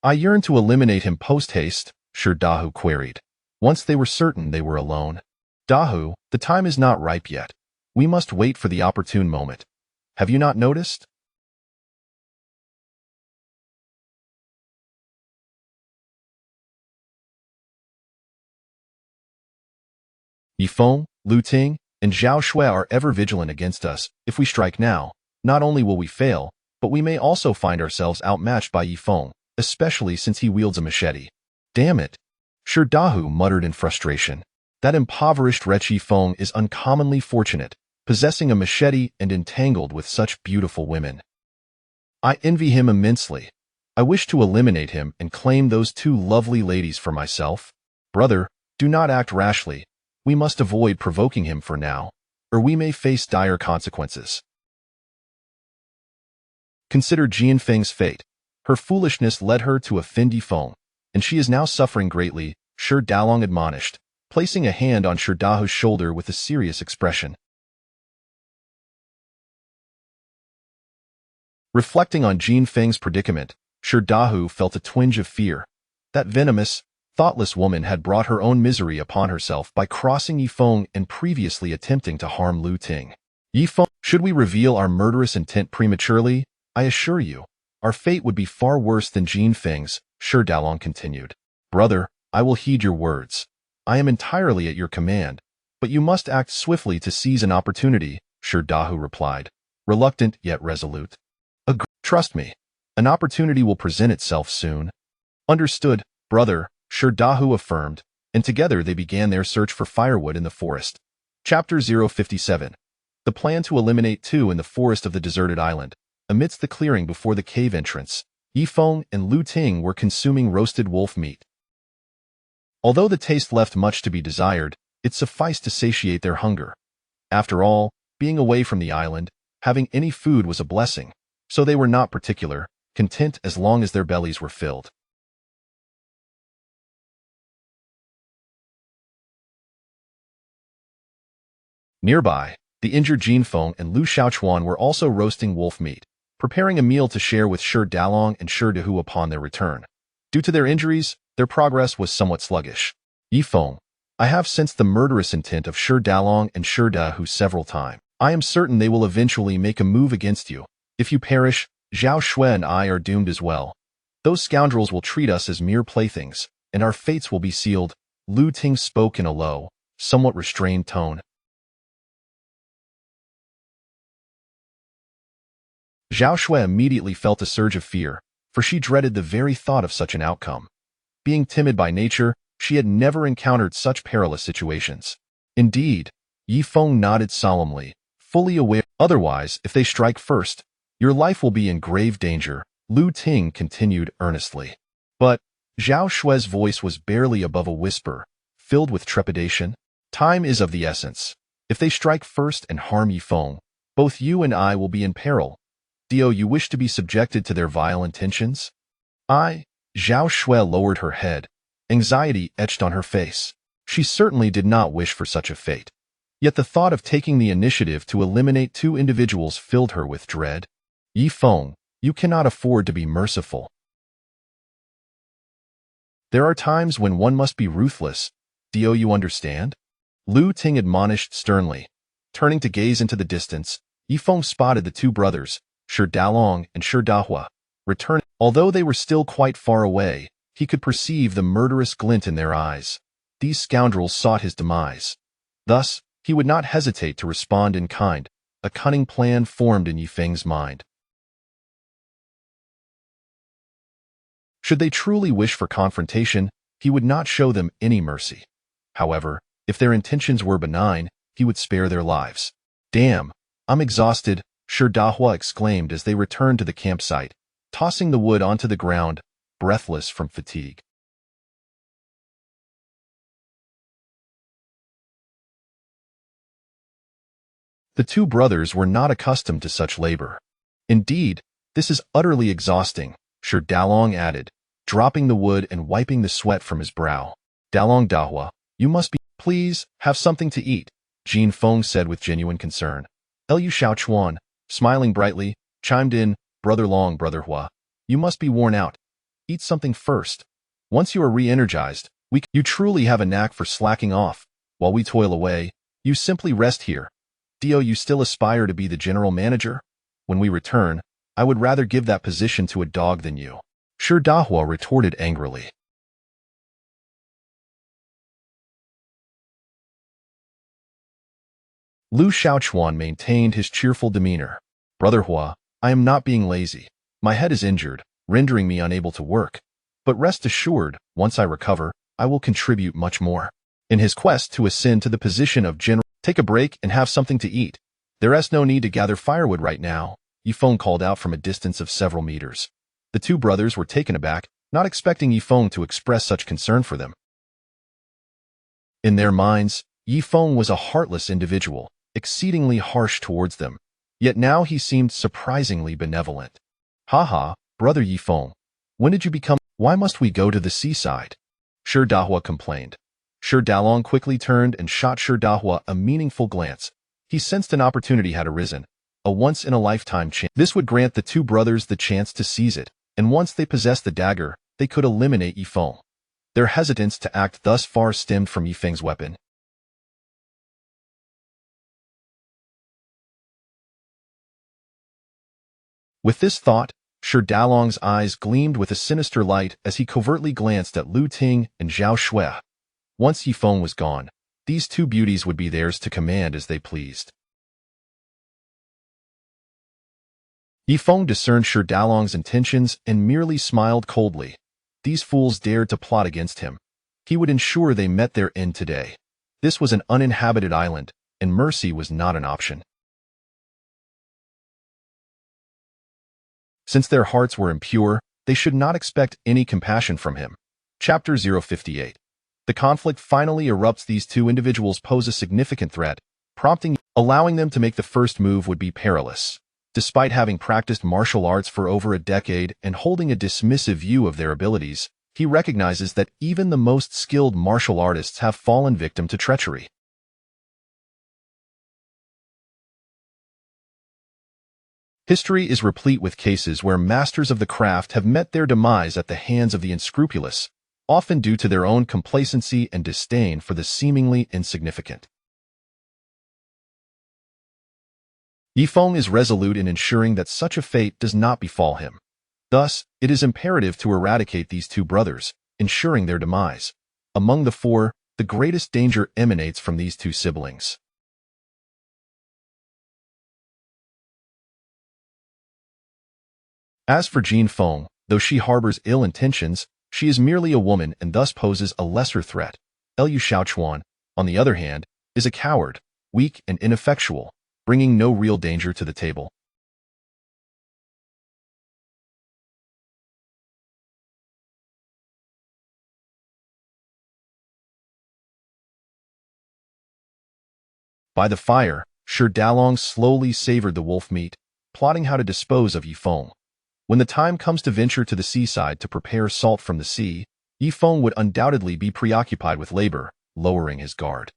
"I yearn to eliminate him post-haste," Shi Dahu queried. Once they were certain they were alone. "Dahu, the time is not ripe yet. We must wait for the opportune moment. Have you not noticed?" Yifeng, Lu Ting, and Zhao Shui are ever vigilant against us. If we strike now, not only will we fail, but we may also find ourselves outmatched by Yifeng, especially since he wields a machete. "Damn it," Shi Dahu muttered in frustration. "That impoverished wretch Yifeng is uncommonly fortunate, possessing a machete and entangled with such beautiful women. I envy him immensely. I wish to eliminate him and claim those two lovely ladies for myself. Brother, do not act rashly. We must avoid provoking him for now, or we may face dire consequences. Consider Jian Feng's fate. Her foolishness led her to offend Yifeng, and she is now suffering greatly," Shi Dalong admonished, placing a hand on Shi Dahu's shoulder with a serious expression. Reflecting on Jian Feng's predicament, Shi Dahu felt a twinge of fear. That venomous, thoughtless woman had brought her own misery upon herself by crossing Yifeng and previously attempting to harm Lu Ting. "Yifeng, should we reveal our murderous intent prematurely, I assure you, our fate would be far worse than Jian Feng's," Shi Dalong continued. "Brother, I will heed your words. I am entirely at your command, but you must act swiftly to seize an opportunity," Shi Dahu replied, reluctant yet resolute. "Trust me, an opportunity will present itself soon." "Understood, brother," Shi Dahu affirmed, and together they began their search for firewood in the forest. Chapter 057. The plan to eliminate two in the forest of the deserted island. Amidst the clearing before the cave entrance, Yifeng and Lu Ting were consuming roasted wolf meat. Although the taste left much to be desired, it sufficed to satiate their hunger. After all, being away from the island, having any food was a blessing, so they were not particular, content as long as their bellies were filled. Nearby, the injured Jinfeng and Lu Xiaochuan were also roasting wolf meat, preparing a meal to share with Shi Dalong and Shi Dahu upon their return. Due to their injuries, their progress was somewhat sluggish. "Yifeng, I have sensed the murderous intent of Shi Dalong and Shi Dahu several times. I am certain they will eventually make a move against you. If you perish, Zhao Shui and I are doomed as well. Those scoundrels will treat us as mere playthings, and our fates will be sealed." Lu Ting spoke in a low, somewhat restrained tone. Zhao Shui immediately felt a surge of fear, for she dreaded the very thought of such an outcome. Being timid by nature, she had never encountered such perilous situations. Indeed, Yifeng nodded solemnly, fully aware. "Otherwise, if they strike first, your life will be in grave danger," Lu Ting continued earnestly. But Zhao Shui's voice was barely above a whisper, filled with trepidation. "Time is of the essence. If they strike first and harm Yifeng, both you and I will be in peril. Do you wish to be subjected to their vile intentions?" Zhao Shui lowered her head. Anxiety etched on her face. She certainly did not wish for such a fate. Yet the thought of taking the initiative to eliminate two individuals filled her with dread. "Yifeng, you cannot afford to be merciful. There are times when one must be ruthless. Do you understand?" Lu Ting admonished sternly. Turning to gaze into the distance, Yifeng spotted the two brothers, Shi Dalong and Shi Dahua, returning. Although they were still quite far away, he could perceive the murderous glint in their eyes. These scoundrels sought his demise. Thus, he would not hesitate to respond in kind, a cunning plan formed in Yifeng's mind. Should they truly wish for confrontation, he would not show them any mercy. However, if their intentions were benign, he would spare their lives. "Damn, I'm exhausted," Shi Dahua exclaimed as they returned to the campsite, tossing the wood onto the ground, breathless from fatigue. The two brothers were not accustomed to such labor. "Indeed, this is utterly exhausting," Shi Dalong added, dropping the wood and wiping the sweat from his brow. Dalong Dahua, you must be— Please, have something to eat, Jin Feng said with genuine concern. Lu Xiaochuan, smiling brightly, chimed in, Brother Long, Brother Hua, you must be worn out. Eat something first. Once you are re-energized, you truly have a knack for slacking off. While we toil away, you simply rest here. Dio, you still aspire to be the general manager? When we return, I would rather give that position to a dog than you. Shi Dahua retorted angrily. Lu Xiaochuan maintained his cheerful demeanor. Brother Hua, I am not being lazy. My head is injured, rendering me unable to work. But rest assured, once I recover, I will contribute much more. In his quest to ascend to the position of general, take a break and have something to eat. There is no need to gather firewood right now, Yifeng called out from a distance of several meters. The two brothers were taken aback, not expecting Yifeng to express such concern for them. In their minds, Yifeng was a heartless individual, exceedingly harsh towards them. Yet now he seemed surprisingly benevolent. Haha, Brother Yifeng, when did you become— Why must we go to the seaside? Shi Dahua complained. Shi Dalong quickly turned and shot Shi Dahua a meaningful glance. He sensed an opportunity had arisen, a once-in-a-lifetime chance. This would grant the two brothers the chance to seize it, and once they possessed the dagger, they could eliminate Yifeng. Their hesitance to act thus far stemmed from Yifeng's weapon. With this thought, Shi Dalong's eyes gleamed with a sinister light as he covertly glanced at Lu Ting and Zhao Shui. Once Yifeng was gone, these two beauties would be theirs to command as they pleased. Yifeng discerned Shi Dalong's intentions and merely smiled coldly. These fools dared to plot against him. He would ensure they met their end today. This was an uninhabited island, and mercy was not an option. Since their hearts were impure, they should not expect any compassion from him. Chapter 058. The conflict finally erupts. These two individuals pose a significant threat, allowing them to make the first move would be perilous. Despite having practiced martial arts for over a decade and holding a dismissive view of their abilities, he recognizes that even the most skilled martial artists have fallen victim to treachery. History is replete with cases where masters of the craft have met their demise at the hands of the unscrupulous, often due to their own complacency and disdain for the seemingly insignificant. Yifeng is resolute in ensuring that such a fate does not befall him. Thus, it is imperative to eradicate these two brothers, ensuring their demise. Among the four, the greatest danger emanates from these two siblings. As for Jin Feng, though she harbors ill intentions, she is merely a woman and thus poses a lesser threat. Lu Xiaochuan, on the other hand, is a coward, weak and ineffectual, bringing no real danger to the table. By the fire, Shi Dalong slowly savored the wolf meat, plotting how to dispose of Yifeng. When the time comes to venture to the seaside to prepare salt from the sea, Yifeng would undoubtedly be preoccupied with labor, lowering his guard.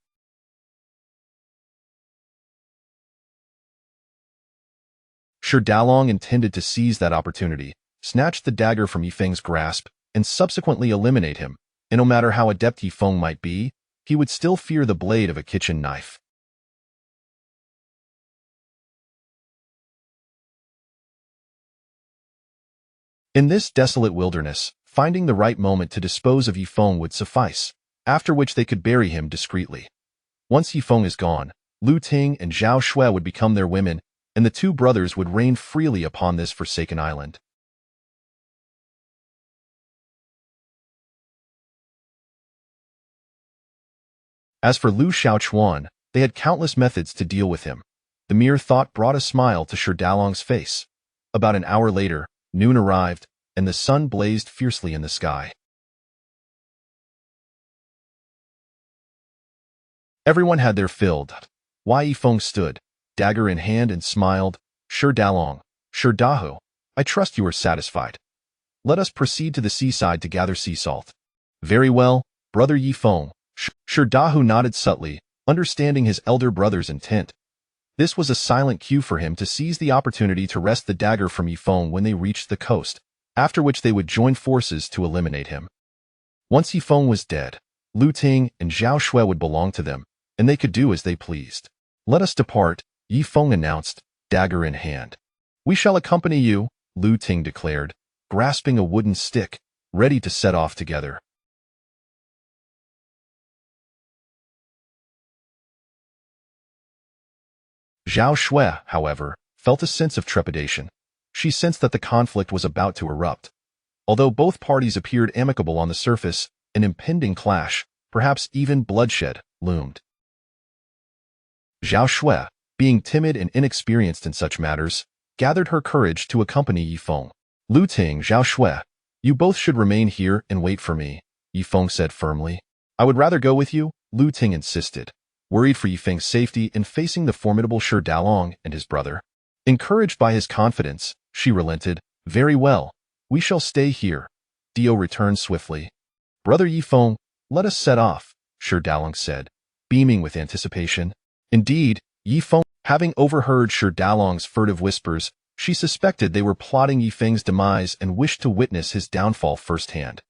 Shi Dalong intended to seize that opportunity, snatch the dagger from Yifeng's grasp, and subsequently eliminate him, and no matter how adept Yifeng might be, he would still fear the blade of a kitchen knife. In this desolate wilderness, finding the right moment to dispose of Yifeng would suffice, after which they could bury him discreetly. Once Yifeng is gone, Lu Ting and Zhao Shui would become their women, and the two brothers would reign freely upon this forsaken island. As for Lu Xiaochuan, they had countless methods to deal with him. The mere thought brought a smile to Shi Dalong's face. About an hour later, noon arrived, and the sun blazed fiercely in the sky. Everyone had their filled. Wai Yifeng stood, dagger in hand, and smiled. Shi Dalong, Shi Dahu, I trust you are satisfied. let us proceed to the seaside to gather sea salt. Very well, brother Yifeng. Dahu nodded subtly, understanding his elder brother's intent. This was a silent cue for him to seize the opportunity to wrest the dagger from Yifeng when they reached the coast, after which they would join forces to eliminate him. Once Yifeng was dead, Lu Ting and Zhao Shui would belong to them, and they could do as they pleased. Let us depart, Yifeng announced, dagger in hand. We shall accompany you, Lu Ting declared, grasping a wooden stick, ready to set off together. Zhao Shui, however, felt a sense of trepidation. She sensed that the conflict was about to erupt. Although both parties appeared amicable on the surface, an impending clash, perhaps even bloodshed, loomed. Zhao Shui, being timid and inexperienced in such matters, gathered her courage to accompany Yifeng. Lu Ting, Zhao Shui, you both should remain here and wait for me, Yifeng said firmly. I would rather go with you, Lu Ting insisted, worried for Yifeng's safety in facing the formidable Shi Dalong and his brother. Encouraged by his confidence, she relented. Very well, we shall stay here. Dio returned swiftly. Brother Yifeng, let us set off, Shi Dalong said, beaming with anticipation. Indeed, Yifeng, having overheard Shi Dalong's furtive whispers, she suspected they were plotting Yifeng's demise and wished to witness his downfall firsthand.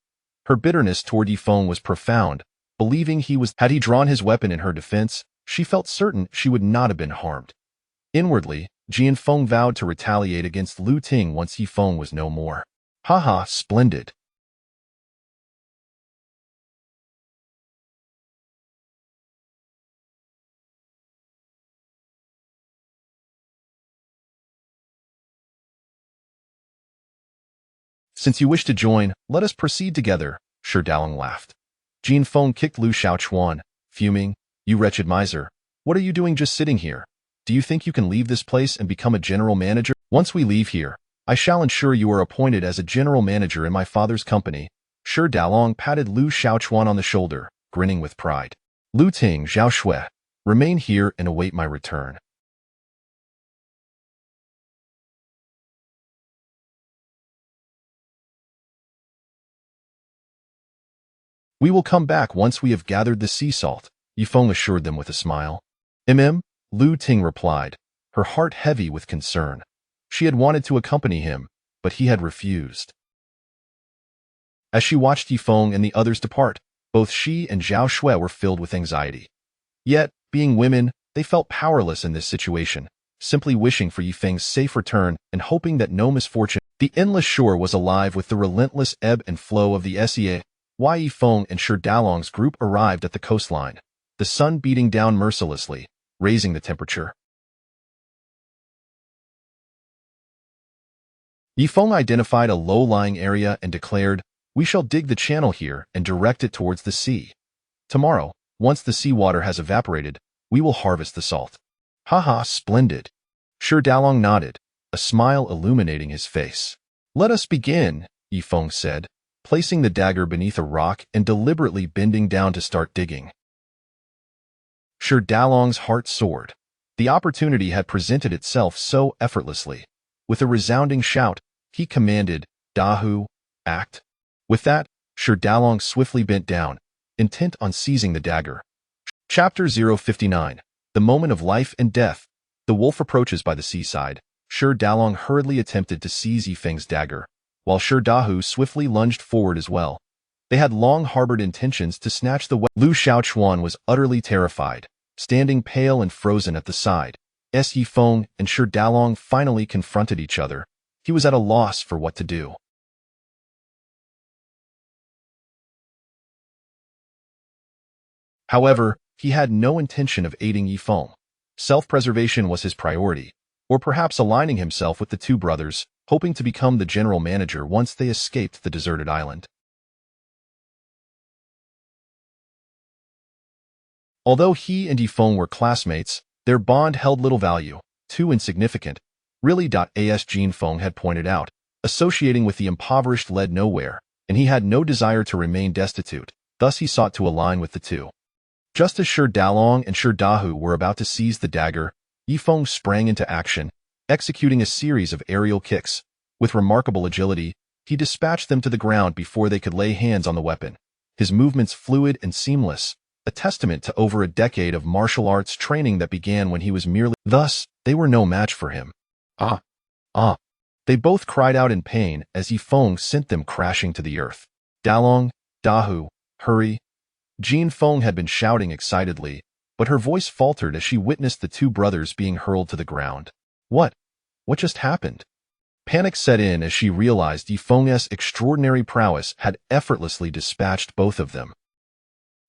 Her bitterness toward Yifeng was profound. Believing had he drawn his weapon in her defense, she felt certain she would not have been harmed. Inwardly, Jianfeng vowed to retaliate against Lu Ting once Yifeng was no more. Haha, splendid. Since you wish to join, let us proceed together, Shi Dalong laughed. Jianfeng kicked Lu Shaochuan, fuming. You wretched miser. What are you doing just sitting here? Do you think you can leave this place and become a general manager? Once we leave here, I shall ensure you are appointed as a general manager in my father's company. Shi Dalong patted Lu Shaochuan on the shoulder, grinning with pride. Lu Ting, Zhao Shui, remain here and await my return. We will come back once we have gathered the sea salt, Yifeng assured them with a smile. Lu Ting replied, her heart heavy with concern. She had wanted to accompany him, but he had refused. As she watched Yifeng and the others depart, both she and Zhao Shui were filled with anxiety. Yet, being women, they felt powerless in this situation, simply wishing for Yifeng's safe return and hoping that no misfortune. The endless shore was alive with the relentless ebb and flow of the Sea. Yifeng and Shi Dalong's group arrived at the coastline, the sun beating down mercilessly, raising the temperature. Yifeng identified a low-lying area and declared, we shall dig the channel here and direct it towards the sea. Tomorrow, once the seawater has evaporated, we will harvest the salt. Haha, splendid. Shi Dalong nodded, a smile illuminating his face. Let us begin, Yifeng said, placing the dagger beneath a rock and deliberately bending down to start digging. Shi Dalong's heart soared. The opportunity had presented itself so effortlessly. With a resounding shout, he commanded, Dahu, act. With that, Shi Dalong swiftly bent down, intent on seizing the dagger. Chapter 059. The moment of life and death. The wolf approaches by the seaside. Shi Dalong hurriedly attempted to seize Yifeng's dagger, while Shi Dahu swiftly lunged forward as well. They had long harbored intentions to snatch the weapon. Lu Shaochuan was utterly terrified, standing pale and frozen at the side. As Yifeng and Shi Dalong finally confronted each other, he was at a loss for what to do. However, he had no intention of aiding Yifeng. Self-preservation was his priority, or perhaps aligning himself with the two brothers, hoping to become the general manager once they escaped the deserted island. Although he and Yifeng were classmates, their bond held little value, too insignificant, really. As Jianfeng had pointed out, associating with the impoverished led nowhere, and he had no desire to remain destitute, thus he sought to align with the two. Just as Shi Dalong and Shi Dahu were about to seize the dagger, Yifeng sprang into action, executing a series of aerial kicks. With remarkable agility, He dispatched them to the ground before they could lay hands on the weapon, his movements fluid and seamless, a testament to over a decade of martial arts training that began when he was merely— Thus, they were no match for him. Ah! Ah! They both cried out in pain as Yifeng sent them crashing to the earth. Dalong, Dahu, hurry! Jean Feng had been shouting excitedly, but her voice faltered as she witnessed the two brothers being hurled to the ground. What? What just happened? Panic set in as she realized Yifeng's extraordinary prowess had effortlessly dispatched both of them.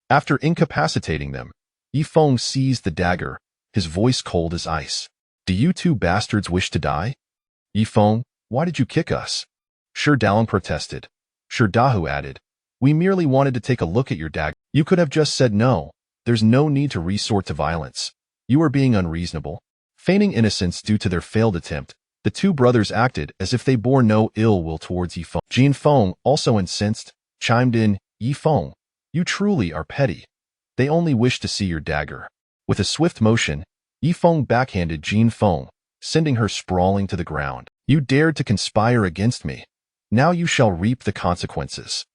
After incapacitating them, Yifeng seized the dagger, his voice cold as ice. Do you two bastards wish to die? Yifeng, why did you kick us? Shi Daolong protested. Shi Dahu added, we merely wanted to take a look at your dagger. You could have just said no. There's no need to resort to violence. You are being unreasonable. Feigning innocence due to their failed attempt, the two brothers acted as if they bore no ill will towards Yifeng. Jean Feng, also incensed, chimed in, Yifeng, you truly are petty. They only wish to see your dagger. With a swift motion, Yifeng backhanded Jean Feng, sending her sprawling to the ground. You dared to conspire against me. Now you shall reap the consequences.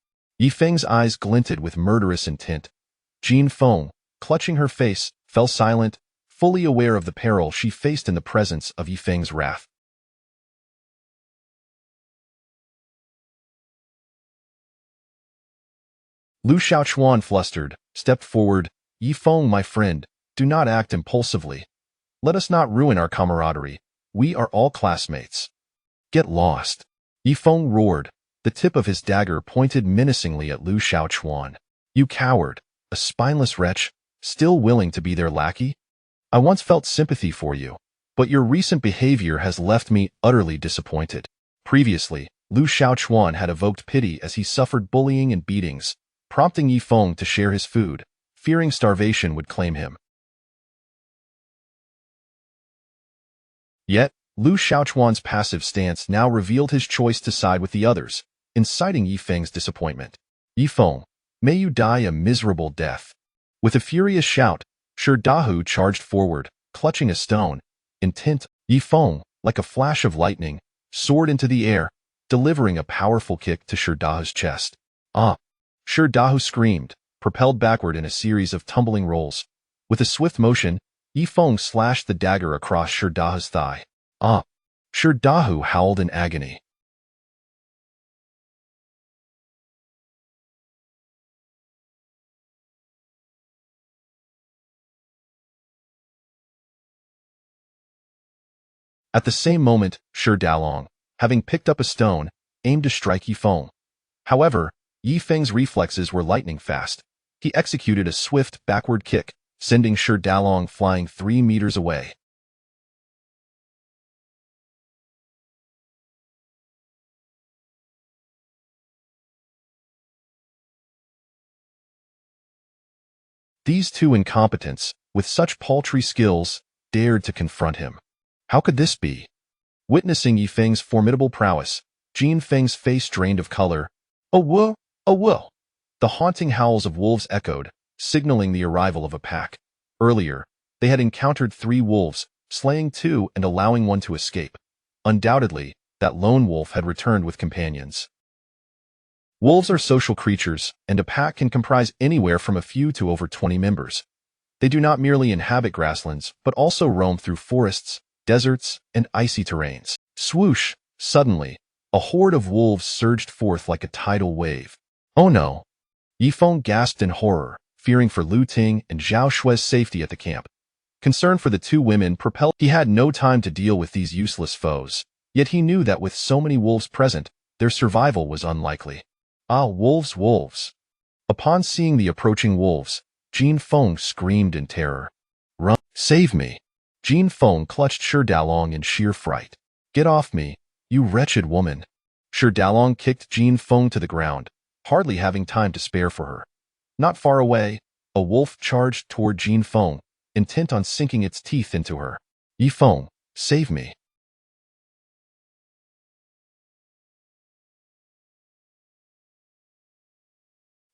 Yifeng's eyes glinted with murderous intent. Jean Feng, clutching her face, fell silent, fully aware of the peril she faced in the presence of Yifeng's wrath. Lu Xiaochuan, flustered, stepped forward. Yifeng, my friend, do not act impulsively. Let us not ruin our camaraderie. We are all classmates. Get lost. Yifeng roared, the tip of his dagger pointed menacingly at Lu Xiaochuan. You coward, a spineless wretch, still willing to be their lackey? I once felt sympathy for you, but your recent behavior has left me utterly disappointed. Previously, Lu Xiaochuan had evoked pity as he suffered bullying and beatings, prompting Yifeng to share his food, fearing starvation would claim him. Yet, Lu Xiaochuan's passive stance now revealed his choice to side with the others, inciting Yifeng's disappointment. Yifeng, may you die a miserable death. With a furious shout, Shi Dahu charged forward, clutching a stone, intent. Yifeng, like a flash of lightning, soared into the air, delivering a powerful kick to Shi Dahu's chest. Ah! Shi Dahu screamed, propelled backward in a series of tumbling rolls. With a swift motion, Yifeng slashed the dagger across Shi Dahu's thigh. Ah! Shi Dahu howled in agony. At the same moment, Shi Daolong, having picked up a stone, aimed to strike Yifeng. However, Yifeng's reflexes were lightning fast. He executed a swift backward kick, sending Shi Daolong flying 3 meters away. These two incompetents, with such paltry skills, dared to confront him. How could this be? Witnessing Yifeng's formidable prowess, Jean Feng's face drained of color. Oh whoa! Oh whoa! The haunting howls of wolves echoed, signaling the arrival of a pack. Earlier, they had encountered 3 wolves, slaying 2 and allowing 1 to escape. Undoubtedly, that lone wolf had returned with companions. Wolves are social creatures, and a pack can comprise anywhere from a few to over 20 members. They do not merely inhabit grasslands, but also roam through forests, deserts, and icy terrains. Swoosh! Suddenly, a horde of wolves surged forth like a tidal wave. Oh no! Yifeng gasped in horror, fearing for Lu Ting and Zhao Shui's safety at the camp. Concern for the 2 women propelled he had no time to deal with these useless foes, yet he knew that with so many wolves present, their survival was unlikely. Ah, wolves, wolves! Upon seeing the approaching wolves, Jean Feng screamed in terror. Run! Save me! Jean Feng clutched Shi Daolong in sheer fright. Get off me, you wretched woman! Shi Daolong kicked Jean Feng to the ground, hardly having time to spare for her. Not far away, a wolf charged toward Jean Feng, intent on sinking its teeth into her. Yifeng, save me!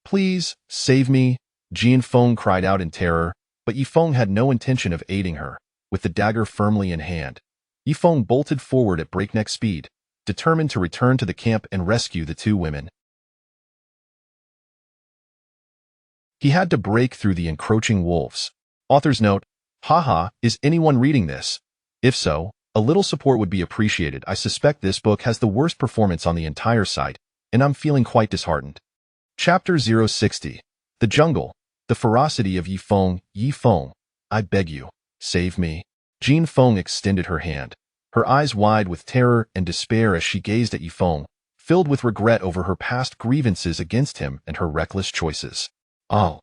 Please, save me! Jean Feng cried out in terror, but Yifeng had no intention of aiding her. With the dagger firmly in hand, Yifeng bolted forward at breakneck speed, determined to return to the camp and rescue the two women. He had to break through the encroaching wolves. Author's note, haha, is anyone reading this? If so, a little support would be appreciated. I suspect this book has the worst performance on the entire site, and I'm feeling quite disheartened. Chapter 060. The Jungle. The ferocity of Yi Feng. Yi Feng, I beg you, save me. Jin Feng extended her hand, her eyes wide with terror and despair as she gazed at Yi Feng, filled with regret over her past grievances against him and her reckless choices. Oh.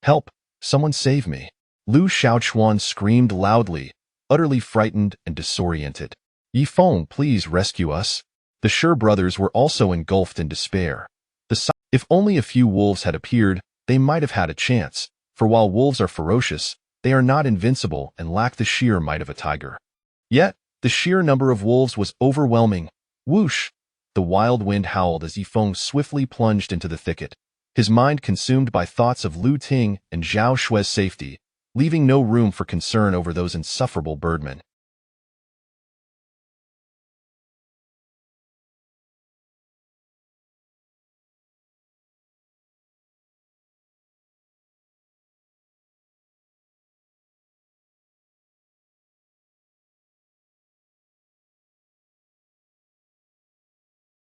Help! Someone save me! Lu Xiaochuan screamed loudly, utterly frightened and disoriented. Yi Feng, please rescue us. The Shi brothers were also engulfed in despair. If only a few wolves had appeared, they might have had a chance, for while wolves are ferocious, they are not invincible and lack the sheer might of a tiger. Yet, the sheer number of wolves was overwhelming. Whoosh! The wild wind howled as Yi Feng swiftly plunged into the thicket, his mind consumed by thoughts of Lu Ting and Zhao Shui's safety, leaving no room for concern over those insufferable birdmen.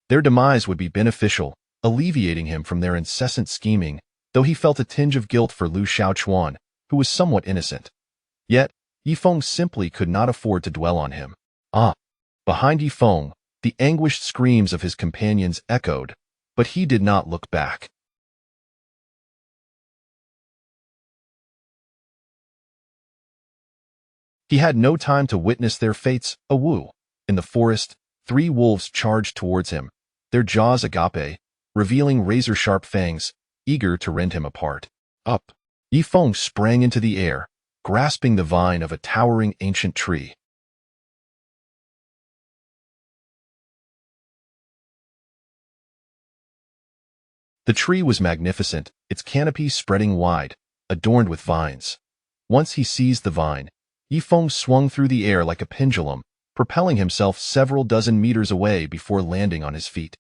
Their demise would be beneficial, alleviating him from their incessant scheming, though he felt a tinge of guilt for Lu Xiaochuan, who was somewhat innocent. Yet, Yi Feng simply could not afford to dwell on him. Behind Yi Feng, the anguished screams of his companions echoed, but he did not look back. He had no time to witness their fates. Awu. In the forest, 3 wolves charged towards him, their jaws agape, revealing razor-sharp fangs, eager to rend him apart. Up! Yi Feng sprang into the air, grasping the vine of a towering ancient tree. The tree was magnificent, its canopy spreading wide, adorned with vines. Once he seized the vine, Yi Feng swung through the air like a pendulum, propelling himself several dozen meters away before landing on his feet.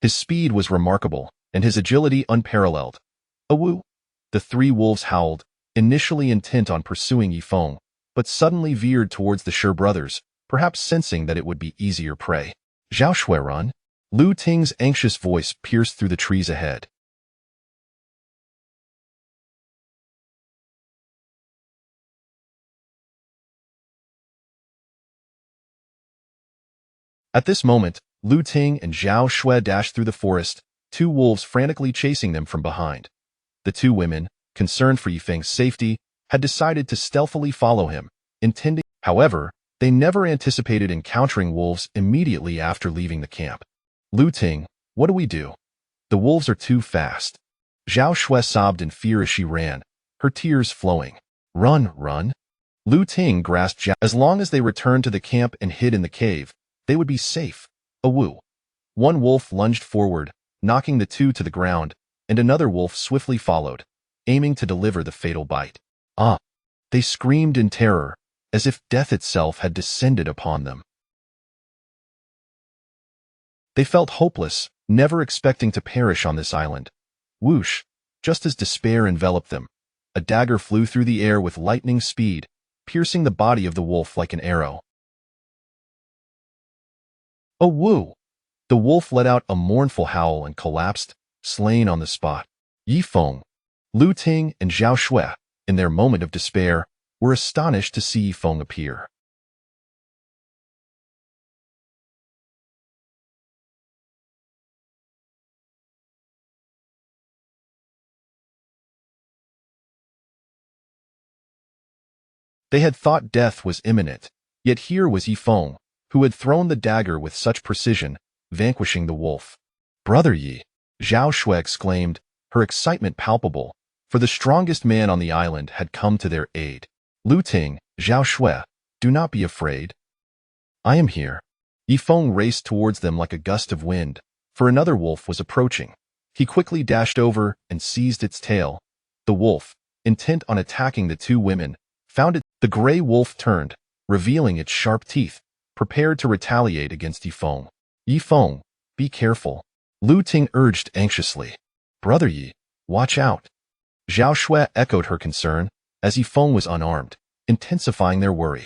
His speed was remarkable, and his agility unparalleled. Awu! The 3 wolves howled, initially intent on pursuing Yi Feng, but suddenly veered towards the Shi brothers, perhaps sensing that it would be easier prey. Zhao Shui, run! Lu Ting's anxious voice pierced through the trees ahead. At this moment, Lu Ting and Zhao Shui dashed through the forest, 2 wolves frantically chasing them from behind. The 2 women, concerned for Yi Feng's safety, had decided to stealthily follow him, intending. However, they never anticipated encountering wolves immediately after leaving the camp. Lu Ting, what do we do? The wolves are too fast. Zhao Shui sobbed in fear as she ran, her tears flowing. Run, run! Lu Ting grasped Zhao. As long as they returned to the camp and hid in the cave, they would be safe. Awu! One wolf lunged forward, knocking the 2 to the ground, and another wolf swiftly followed, aiming to deliver the fatal bite. They screamed in terror, as if death itself had descended upon them. They felt hopeless, never expecting to perish on this island. Whoosh! Just as despair enveloped them, a dagger flew through the air with lightning speed, piercing the body of the wolf like an arrow. Awu! The wolf let out a mournful howl and collapsed, slain on the spot. Yi Feng, Lu Ting, and Zhao Shui, in their moment of despair, were astonished to see Yi Feng appear. They had thought death was imminent, yet here was Yi Feng, who had thrown the dagger with such precision, vanquishing the wolf. Brother Yi! Zhao Shui exclaimed, her excitement palpable, for the strongest man on the island had come to their aid. Lu Ting, Zhao Shui, do not be afraid. I am here. Yifeng raced towards them like a gust of wind, for another wolf was approaching. He quickly dashed over and seized its tail. The wolf, intent on attacking the two women, found it. The gray wolf turned, revealing its sharp teeth, prepared to retaliate against Yifeng. Yifeng, be careful. Lu Ting urged anxiously. Brother Yi, watch out. Zhao Shui echoed her concern, as Yifeng was unarmed, intensifying their worry.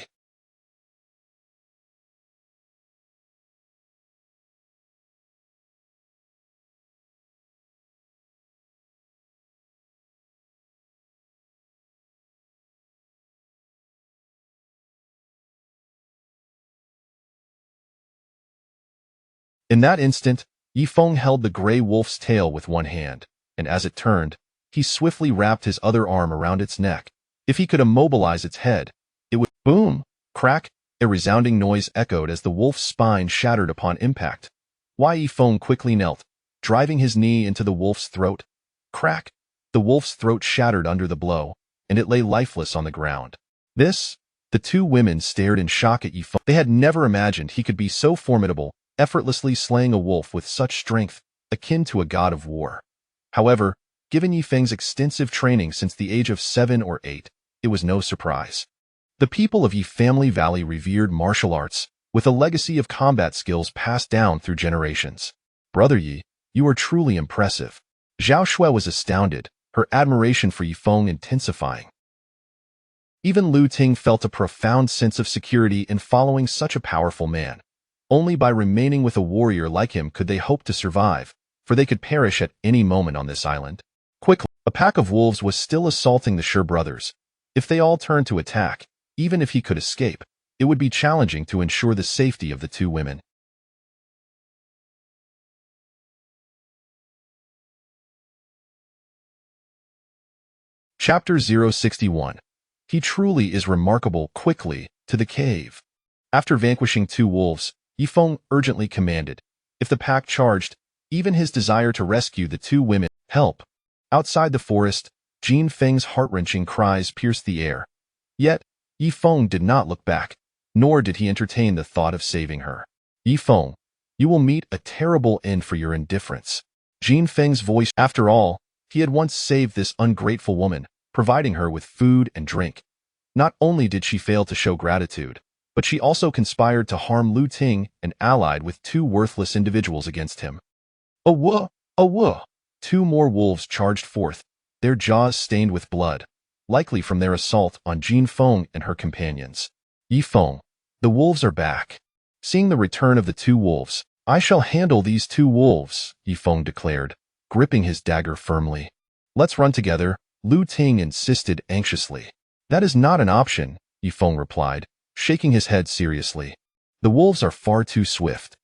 In that instant, Yifeng held the gray wolf's tail with one hand, and as it turned, he swiftly wrapped his other arm around its neck. If he could immobilize its head, it would boom, crack. A resounding noise echoed as the wolf's spine shattered upon impact. Yifeng quickly knelt, driving his knee into the wolf's throat. Crack! The wolf's throat shattered under the blow, and it lay lifeless on the ground. The two women stared in shock at Yifeng. They had never imagined he could be so formidable, effortlessly slaying a wolf with such strength, akin to a god of war. However, given Yifeng's extensive training since the age of 7 or 8, it was no surprise. The people of Yi Family Valley revered martial arts, with a legacy of combat skills passed down through generations. Brother Yi, you are truly impressive. Zhao Shui was astounded, her admiration for Yifeng intensifying. Even Lu Ting felt a profound sense of security in following such a powerful man. Only by remaining with a warrior like him could they hope to survive, for they could perish at any moment on this island. Quickly, a pack of wolves was still assaulting the Shi brothers. If they all turned to attack, even if he could escape, it would be challenging to ensure the safety of the two women. Chapter 061. He truly is remarkable. Quickly, to the cave. After vanquishing two wolves, Yifeng urgently commanded. If the pack charged, even his desire to rescue the two women, help. Outside the forest, Jin Feng's heart-wrenching cries pierced the air. Yet, Yifeng did not look back, nor did he entertain the thought of saving her. Yifeng, you will meet a terrible end for your indifference. Jin Feng's voice. After all, he had once saved this ungrateful woman, providing her with food and drink. Not only did she fail to show gratitude, but she also conspired to harm Lu Ting and allied with two worthless individuals against him. Awuh! Awuh! Two more wolves charged forth, their jaws stained with blood, likely from their assault on Jin Feng and her companions. Yifeng, the wolves are back. Seeing the return of the two wolves, I shall handle these two wolves, Yifeng declared, gripping his dagger firmly. Let's run together, Lu Ting insisted anxiously. That is not an option, Yifeng replied, shaking his head seriously. The wolves are far too swift.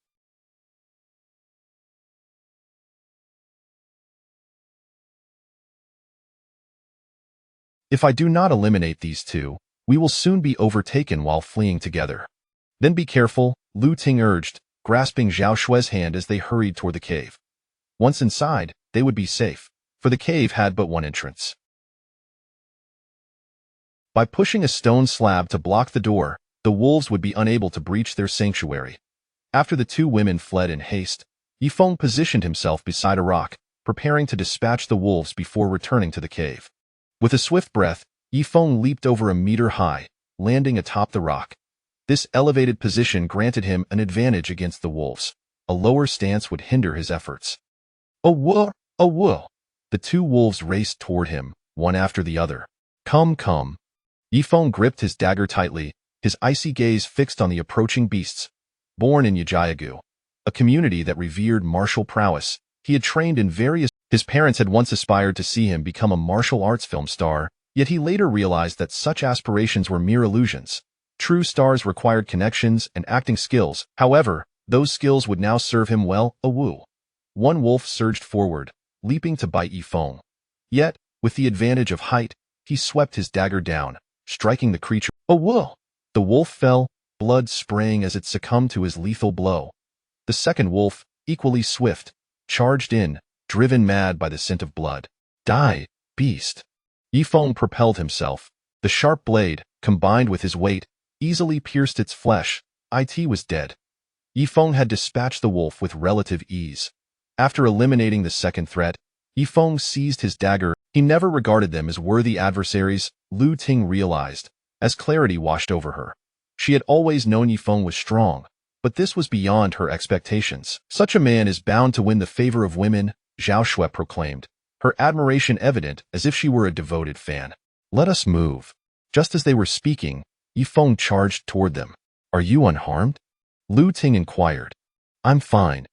If I do not eliminate these two, we will soon be overtaken while fleeing together. Then be careful, Lu Ting urged, grasping Zhao Shui's hand as they hurried toward the cave. Once inside, they would be safe, for the cave had but one entrance. By pushing a stone slab to block the door, the wolves would be unable to breach their sanctuary. After the two women fled in haste, Yifeng positioned himself beside a rock, preparing to dispatch the wolves before returning to the cave. With a swift breath, Yifeng leaped over a meter high, landing atop the rock. This elevated position granted him an advantage against the wolves. A lower stance would hinder his efforts. Awuh! Awuh! The two wolves raced toward him, one after the other. Come, come. Yifeng gripped his dagger tightly, his icy gaze fixed on the approaching beasts. Born in Yajayagu, a community that revered martial prowess, he had trained in various. His parents had once aspired to see him become a martial arts film star, yet he later realized that such aspirations were mere illusions. True stars required connections and acting skills. However, those skills would now serve him well. Awoo! One wolf surged forward, leaping to bite Yifeng. Yet, with the advantage of height, he swept his dagger down, striking the creature. Awoo! The wolf fell, blood spraying as it succumbed to his lethal blow. The second wolf, equally swift, charged in, driven mad by the scent of blood. Die, beast! Yifeng propelled himself, the sharp blade, combined with his weight, easily pierced its flesh. It was dead. Yifeng had dispatched the wolf with relative ease. After eliminating the second threat, Yifeng seized his dagger. He never regarded them as worthy adversaries, Lu Ting realized, as clarity washed over her. She had always known Yifeng was strong, but this was beyond her expectations. Such a man is bound to win the favor of women, Zhao Shui proclaimed, her admiration evident as if she were a devoted fan. Let us move. Just as they were speaking, Yifeng charged toward them. Are you unharmed? Lu Ting inquired. I'm fine.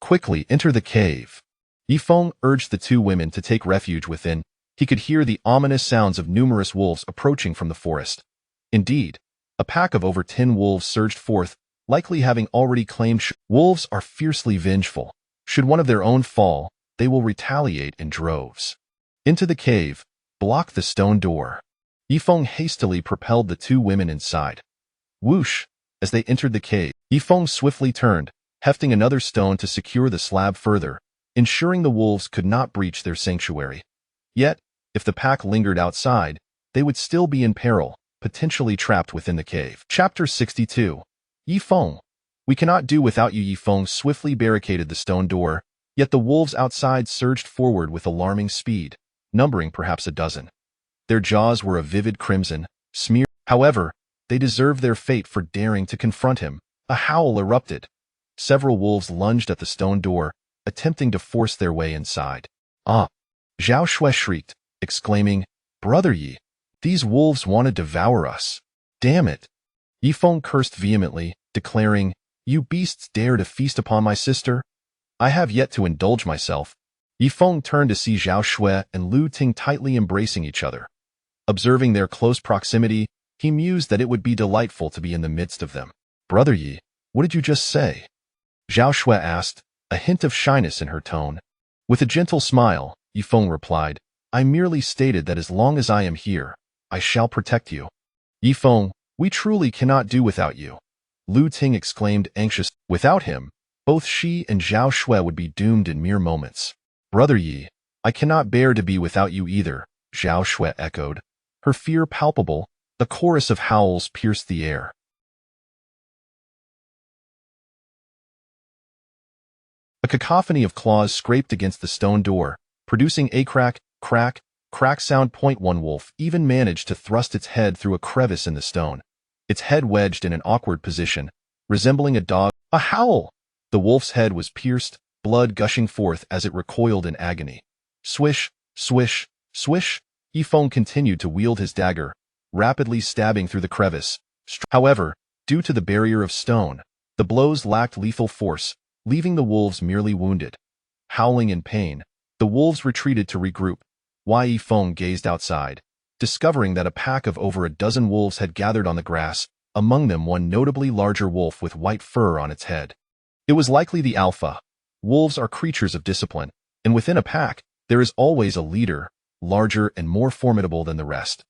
Quickly enter the cave. Yifeng urged the two women to take refuge within. He could hear the ominous sounds of numerous wolves approaching from the forest. Indeed, a pack of over 10 wolves surged forth, likely having already claimed. Wolves are fiercely vengeful. Should one of their own fall, they will retaliate in droves. Into the cave, block the stone door. Yifeng hastily propelled the two women inside. Whoosh! As they entered the cave, Yifeng swiftly turned, hefting another stone to secure the slab further, ensuring the wolves could not breach their sanctuary. Yet, if the pack lingered outside, they would still be in peril, potentially trapped within the cave. Chapter 62. Yifeng. We cannot do without you. Yifeng swiftly barricaded the stone door, yet the wolves outside surged forward with alarming speed, numbering perhaps a dozen. Their jaws were a vivid crimson, smeared. However, they deserved their fate for daring to confront him. A howl erupted. Several wolves lunged at the stone door, attempting to force their way inside. Ah! Zhao Shui shrieked, exclaiming, Brother Yi, these wolves want to devour us. Damn it! Yifeng cursed vehemently, declaring, You beasts dare to feast upon my sister? I have yet to indulge myself. Yifeng turned to see Zhao Shui and Lu Ting tightly embracing each other. Observing their close proximity, he mused that it would be delightful to be in the midst of them. Brother Yi, what did you just say? Zhao Shui asked, a hint of shyness in her tone. With a gentle smile, Yifeng replied, I merely stated that as long as I am here, I shall protect you. Yifeng, we truly cannot do without you. Lu Ting exclaimed anxious. Without him, both she and Zhao Shui would be doomed in mere moments. Brother Yi, I cannot bear to be without you either, Zhao Shui echoed. Her fear palpable, the chorus of howls pierced the air. A cacophony of claws scraped against the stone door, producing a crack, crack, crack sound. One wolf even managed to thrust its head through a crevice in the stone, its head wedged in an awkward position, resembling a dog. A howl! The wolf's head was pierced, blood gushing forth as it recoiled in agony. Swish, swish, swish! Yifeng continued to wield his dagger, rapidly stabbing through the crevice. However, due to the barrier of stone, the blows lacked lethal force, leaving the wolves merely wounded. Howling in pain, the wolves retreated to regroup. Yifeng gazed outside, discovering that a pack of over a dozen wolves had gathered on the grass, among them one notably larger wolf with white fur on its head. It was likely the alpha. Wolves are creatures of discipline, and within a pack, there is always a leader, larger and more formidable than the rest.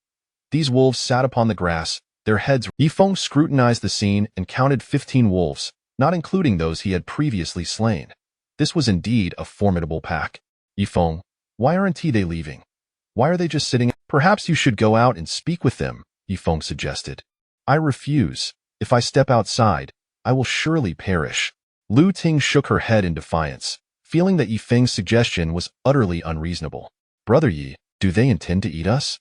These wolves sat upon the grass, their heads. Yifeng scrutinized the scene and counted 15 wolves, not including those he had previously slain. This was indeed a formidable pack. Yifeng, why aren't they leaving? Why are they just sitting? Perhaps you should go out and speak with them, Yifeng suggested. I refuse. If I step outside, I will surely perish. Lu Ting shook her head in defiance, feeling that Yifeng's suggestion was utterly unreasonable. Brother Yi, do they intend to eat us?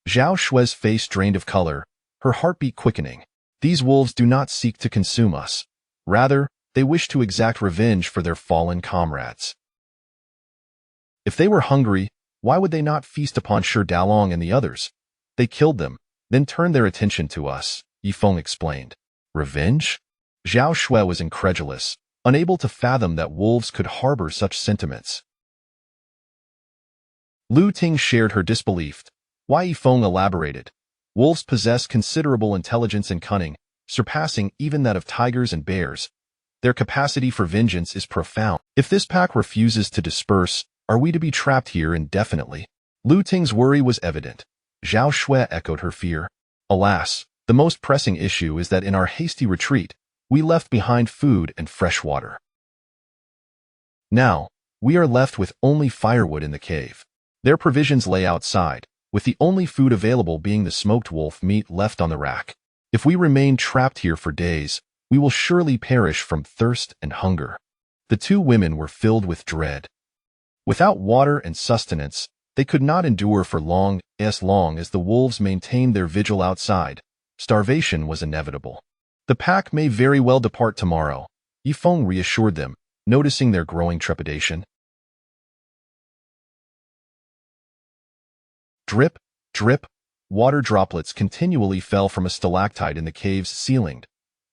Zhao Shui's face drained of color, her heartbeat quickening. These wolves do not seek to consume us. Rather, they wish to exact revenge for their fallen comrades. If they were hungry, why would they not feast upon Shi Dalong and the others? They killed them, then turned their attention to us, Yifeng explained. Revenge? Zhao Shui was incredulous, unable to fathom that wolves could harbor such sentiments. Lu Ting shared her disbelief. Yifeng elaborated. Wolves possess considerable intelligence and cunning, surpassing even that of tigers and bears. Their capacity for vengeance is profound. If this pack refuses to disperse, are we to be trapped here indefinitely? Lu Ting's worry was evident. Zhao Shui echoed her fear. Alas, the most pressing issue is that in our hasty retreat, we left behind food and fresh water. Now, We are left with only firewood in the cave. Their provisions lay outside, with the only food available being the smoked wolf meat left on the rack. If we remain trapped here for days, we will surely perish from thirst and hunger. The two women were filled with dread. Without water and sustenance, they could not endure for long as the wolves maintained their vigil outside. Starvation was inevitable. The pack may very well depart tomorrow, Yifeng reassured them, noticing their growing trepidation. Drip, drip, water droplets continually fell from a stalactite in the cave's ceiling.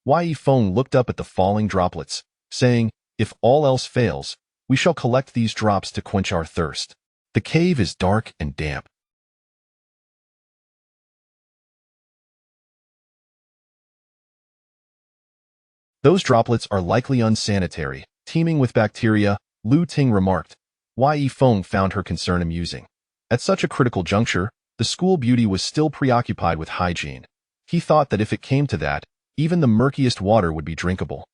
Yifeng looked up at the falling droplets, saying, "If all else fails, we shall collect these drops to quench our thirst. The cave is dark and damp. Those droplets are likely unsanitary, teeming with bacteria," Lu Ting remarked. Yifeng found her concern amusing. At such a critical juncture, the school beauty was still preoccupied with hygiene. He thought that if it came to that, even the murkiest water would be drinkable.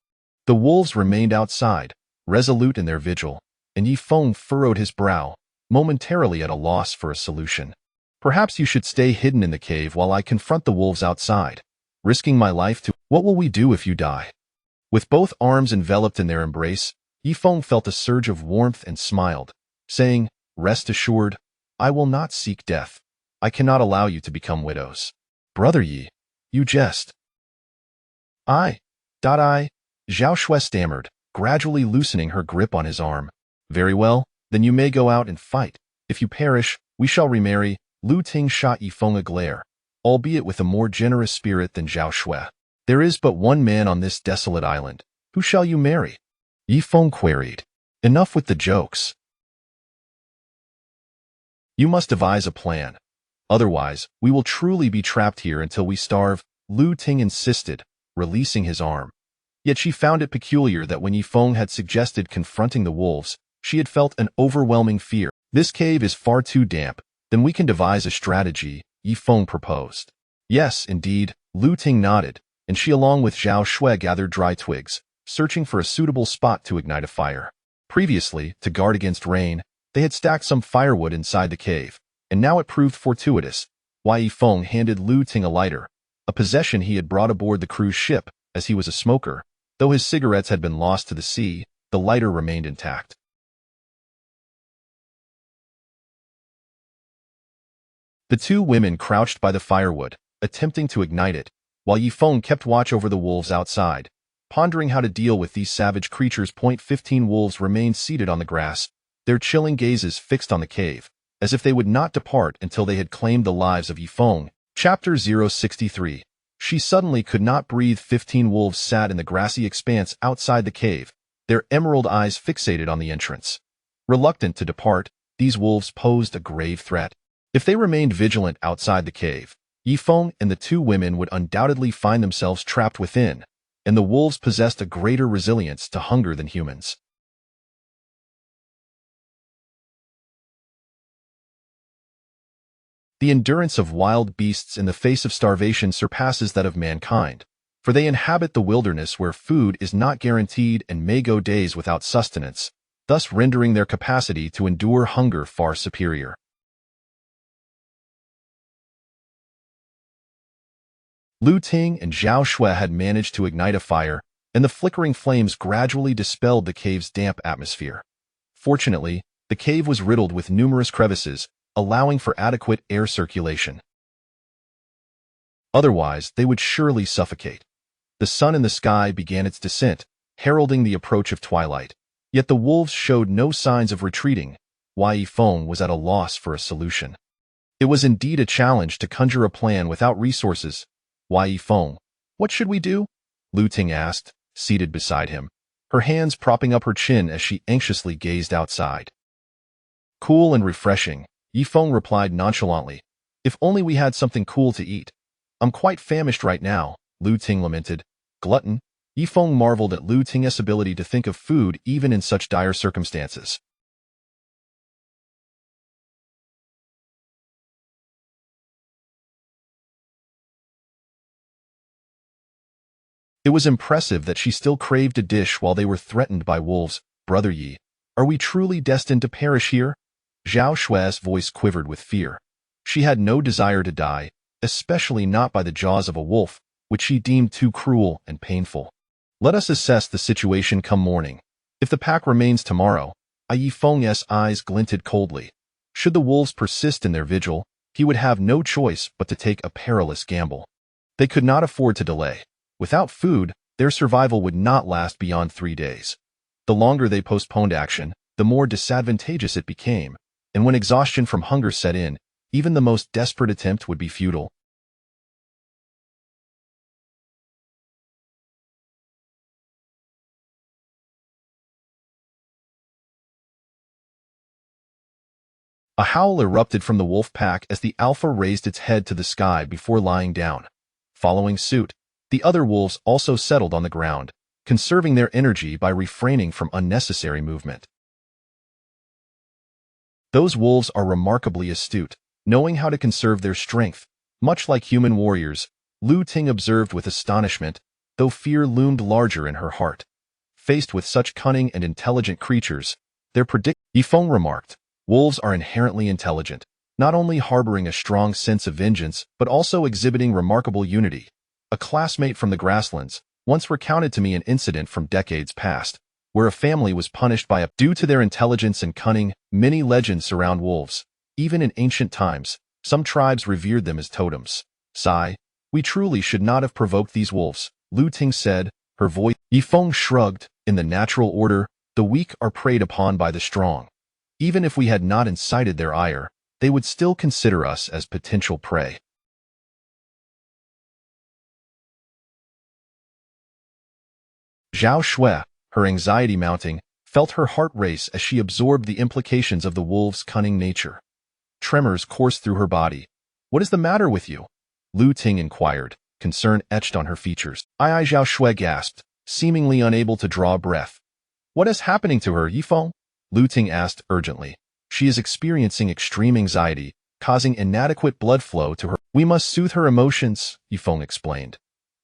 The wolves remained outside, resolute in their vigil, and Yifeng furrowed his brow, momentarily at a loss for a solution. "Perhaps you should stay hidden in the cave while I confront the wolves outside, risking my life to— What will we do if you die?" With both arms enveloped in their embrace, Yifeng felt a surge of warmth and smiled, saying, "Rest assured, I will not seek death. I cannot allow you to become widows." "Brother Yi, you jest." I, Zhao Shui stammered, gradually loosening her grip on his arm. "Very well, then you may go out and fight. If you perish, we shall remarry." Lu Ting shot Yifeng a glare, albeit with a more generous spirit than Zhao Shui. "There is but one man on this desolate island. Who shall you marry?" Yifeng queried. "Enough with the jokes. You must devise a plan. Otherwise, we will truly be trapped here until we starve," Lu Ting insisted, releasing his arm. Yet she found it peculiar that when Yifeng had suggested confronting the wolves, she had felt an overwhelming fear. "This cave is far too damp. Then we can devise a strategy," Yifeng proposed. "Yes, indeed," Lu Ting nodded, and she along with Zhao Shui gathered dry twigs, searching for a suitable spot to ignite a fire. Previously, to guard against rain, they had stacked some firewood inside the cave, and now it proved fortuitous. Yifeng handed Lu Ting a lighter, a possession he had brought aboard the cruise ship, as he was a smoker. Though his cigarettes had been lost to the sea, the lighter remained intact. The two women crouched by the firewood, attempting to ignite it, while Yifeng kept watch over the wolves outside, pondering how to deal with these savage creatures. 15 wolves remained seated on the grass, their chilling gazes fixed on the cave, as if they would not depart until they had claimed the lives of Yifeng. Chapter 063. She suddenly could not breathe. 15 wolves sat in the grassy expanse outside the cave, their emerald eyes fixated on the entrance. Reluctant to depart, these wolves posed a grave threat. If they remained vigilant outside the cave, Yifeng and the two women would undoubtedly find themselves trapped within, and the wolves possessed a greater resilience to hunger than humans. The endurance of wild beasts in the face of starvation surpasses that of mankind, for they inhabit the wilderness where food is not guaranteed and may go days without sustenance, thus rendering their capacity to endure hunger far superior. Lu Ting and Zhao Shui had managed to ignite a fire, and the flickering flames gradually dispelled the cave's damp atmosphere. Fortunately, the cave was riddled with numerous crevices, allowing for adequate air circulation. Otherwise, they would surely suffocate. The sun in the sky began its descent, heralding the approach of twilight. Yet the wolves showed no signs of retreating. Yifeng was at a loss for a solution. It was indeed a challenge to conjure a plan without resources. "Yifeng, what should we do?" Lu Ting asked, seated beside him, her hands propping up her chin as she anxiously gazed outside. "Cool and refreshing," Yifeng replied nonchalantly. "If only we had something cool to eat. I'm quite famished right now," Lu Ting lamented. Glutton, Yifeng marveled at Lu Ting's ability to think of food even in such dire circumstances. It was impressive that she still craved a dish while they were threatened by wolves. "Brother Yi, Are we truly destined to perish here? Zhao Shui's voice quivered with fear. She had no desire to die, especially not by the jaws of a wolf, which she deemed too cruel and painful. Let us assess the situation come morning. If the pack remains tomorrow, Yi Feng's eyes glinted coldly. Should the wolves persist in their vigil, he would have no choice but to take a perilous gamble. They could not afford to delay. Without food, their survival would not last beyond 3 days. The longer they postponed action, the more disadvantageous it became, and when exhaustion from hunger set in, even the most desperate attempt would be futile. A howl erupted from the wolf pack as the alpha raised its head to the sky before lying down. Following suit, the other wolves also settled on the ground, conserving their energy by refraining from unnecessary movement. Those wolves are remarkably astute, knowing how to conserve their strength. Much like human warriors, Lu Ting observed with astonishment, though fear loomed larger in her heart. Faced with such cunning and intelligent creatures, Yifeng remarked, wolves are inherently intelligent, not only harboring a strong sense of vengeance, but also exhibiting remarkable unity. A classmate from the grasslands once recounted to me an incident from decades past, where a family was punished due to their intelligence and cunning. Many legends surround wolves. Even in ancient times, some tribes revered them as totems. Sigh, we truly should not have provoked these wolves, Lu Ting said, her voice. Yifeng shrugged. In the natural order, the weak are preyed upon by the strong. Even if we had not incited their ire, they would still consider us as potential prey. Zhao Shui, her anxiety mounting, felt her heart race as she absorbed the implications of the wolves' cunning nature. Tremors coursed through her body. What is the matter with you? Lu Ting inquired, concern etched on her features. Zhao Shui gasped, seemingly unable to draw a breath. What is happening to her, Yifeng? Lu Ting asked urgently. She is experiencing extreme anxiety, causing inadequate blood flow to her. We must soothe her emotions, Yifeng explained.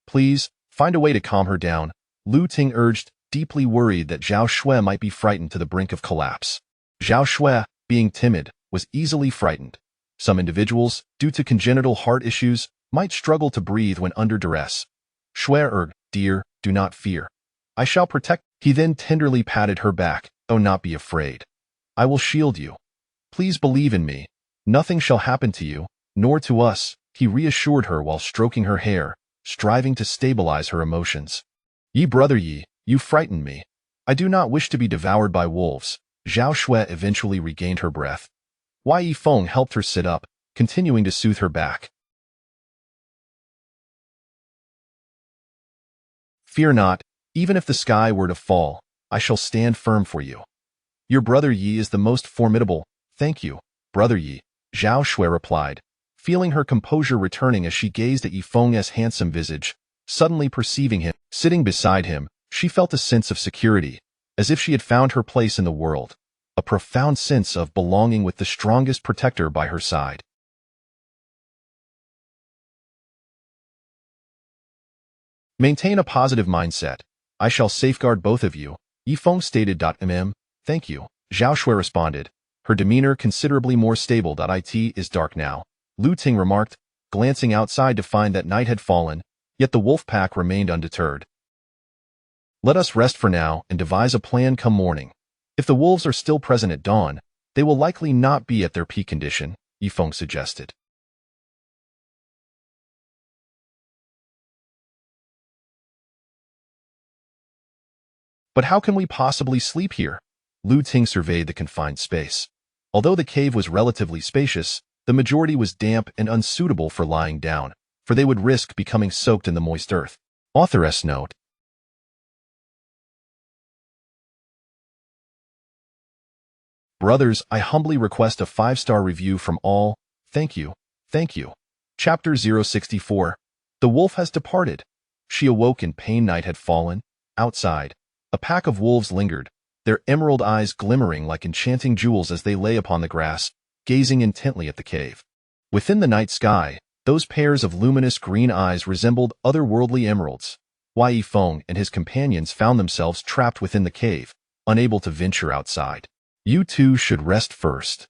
Please, find a way to calm her down, Lu Ting urged, deeply worried that Zhao Shui might be frightened to the brink of collapse. Zhao Shui, being timid, was easily frightened. Some individuals, due to congenital heart issues, might struggle to breathe when under duress. Shui, dear, do not fear. I shall protect. He then tenderly patted her back. Oh, not be afraid. I will shield you. Please believe in me. Nothing shall happen to you, nor to us, he reassured her while stroking her hair, striving to stabilize her emotions. Yi brother Yi, you frighten me. I do not wish to be devoured by wolves. Zhao Shui eventually regained her breath. Yifeng helped her sit up, continuing to soothe her back. Fear not, even if the sky were to fall, I shall stand firm for you. Your brother Yi is the most formidable. Thank you, brother Yi, Zhao Shui replied, feeling her composure returning as she gazed at Yifeng's handsome visage. Suddenly perceiving him, sitting beside him, she felt a sense of security, as if she had found her place in the world, a profound sense of belonging with the strongest protector by her side. Maintain a positive mindset. I shall safeguard both of you, Yifeng stated. Thank you, Zhao Shui responded, her demeanor considerably more stable. It is dark now, Lu Ting remarked, glancing outside to find that night had fallen, yet the wolf pack remained undeterred. Let us rest for now and devise a plan come morning. If the wolves are still present at dawn, they will likely not be at their peak condition, Yifeng suggested. But how can we possibly sleep here? Lu Ting surveyed the confined space. Although the cave was relatively spacious, the majority was damp and unsuitable for lying down, for they would risk becoming soaked in the moist earth. Authoress note. Brothers, I humbly request a 5-star review from all. Thank you. Thank you. Chapter 064. The wolf has departed. She awoke in pain. Night had fallen. Outside, a pack of wolves lingered, their emerald eyes glimmering like enchanting jewels as they lay upon the grass, gazing intently at the cave. Within the night sky, those pairs of luminous green eyes resembled otherworldly emeralds. Yifeng and his companions found themselves trapped within the cave, unable to venture outside. You two should rest first.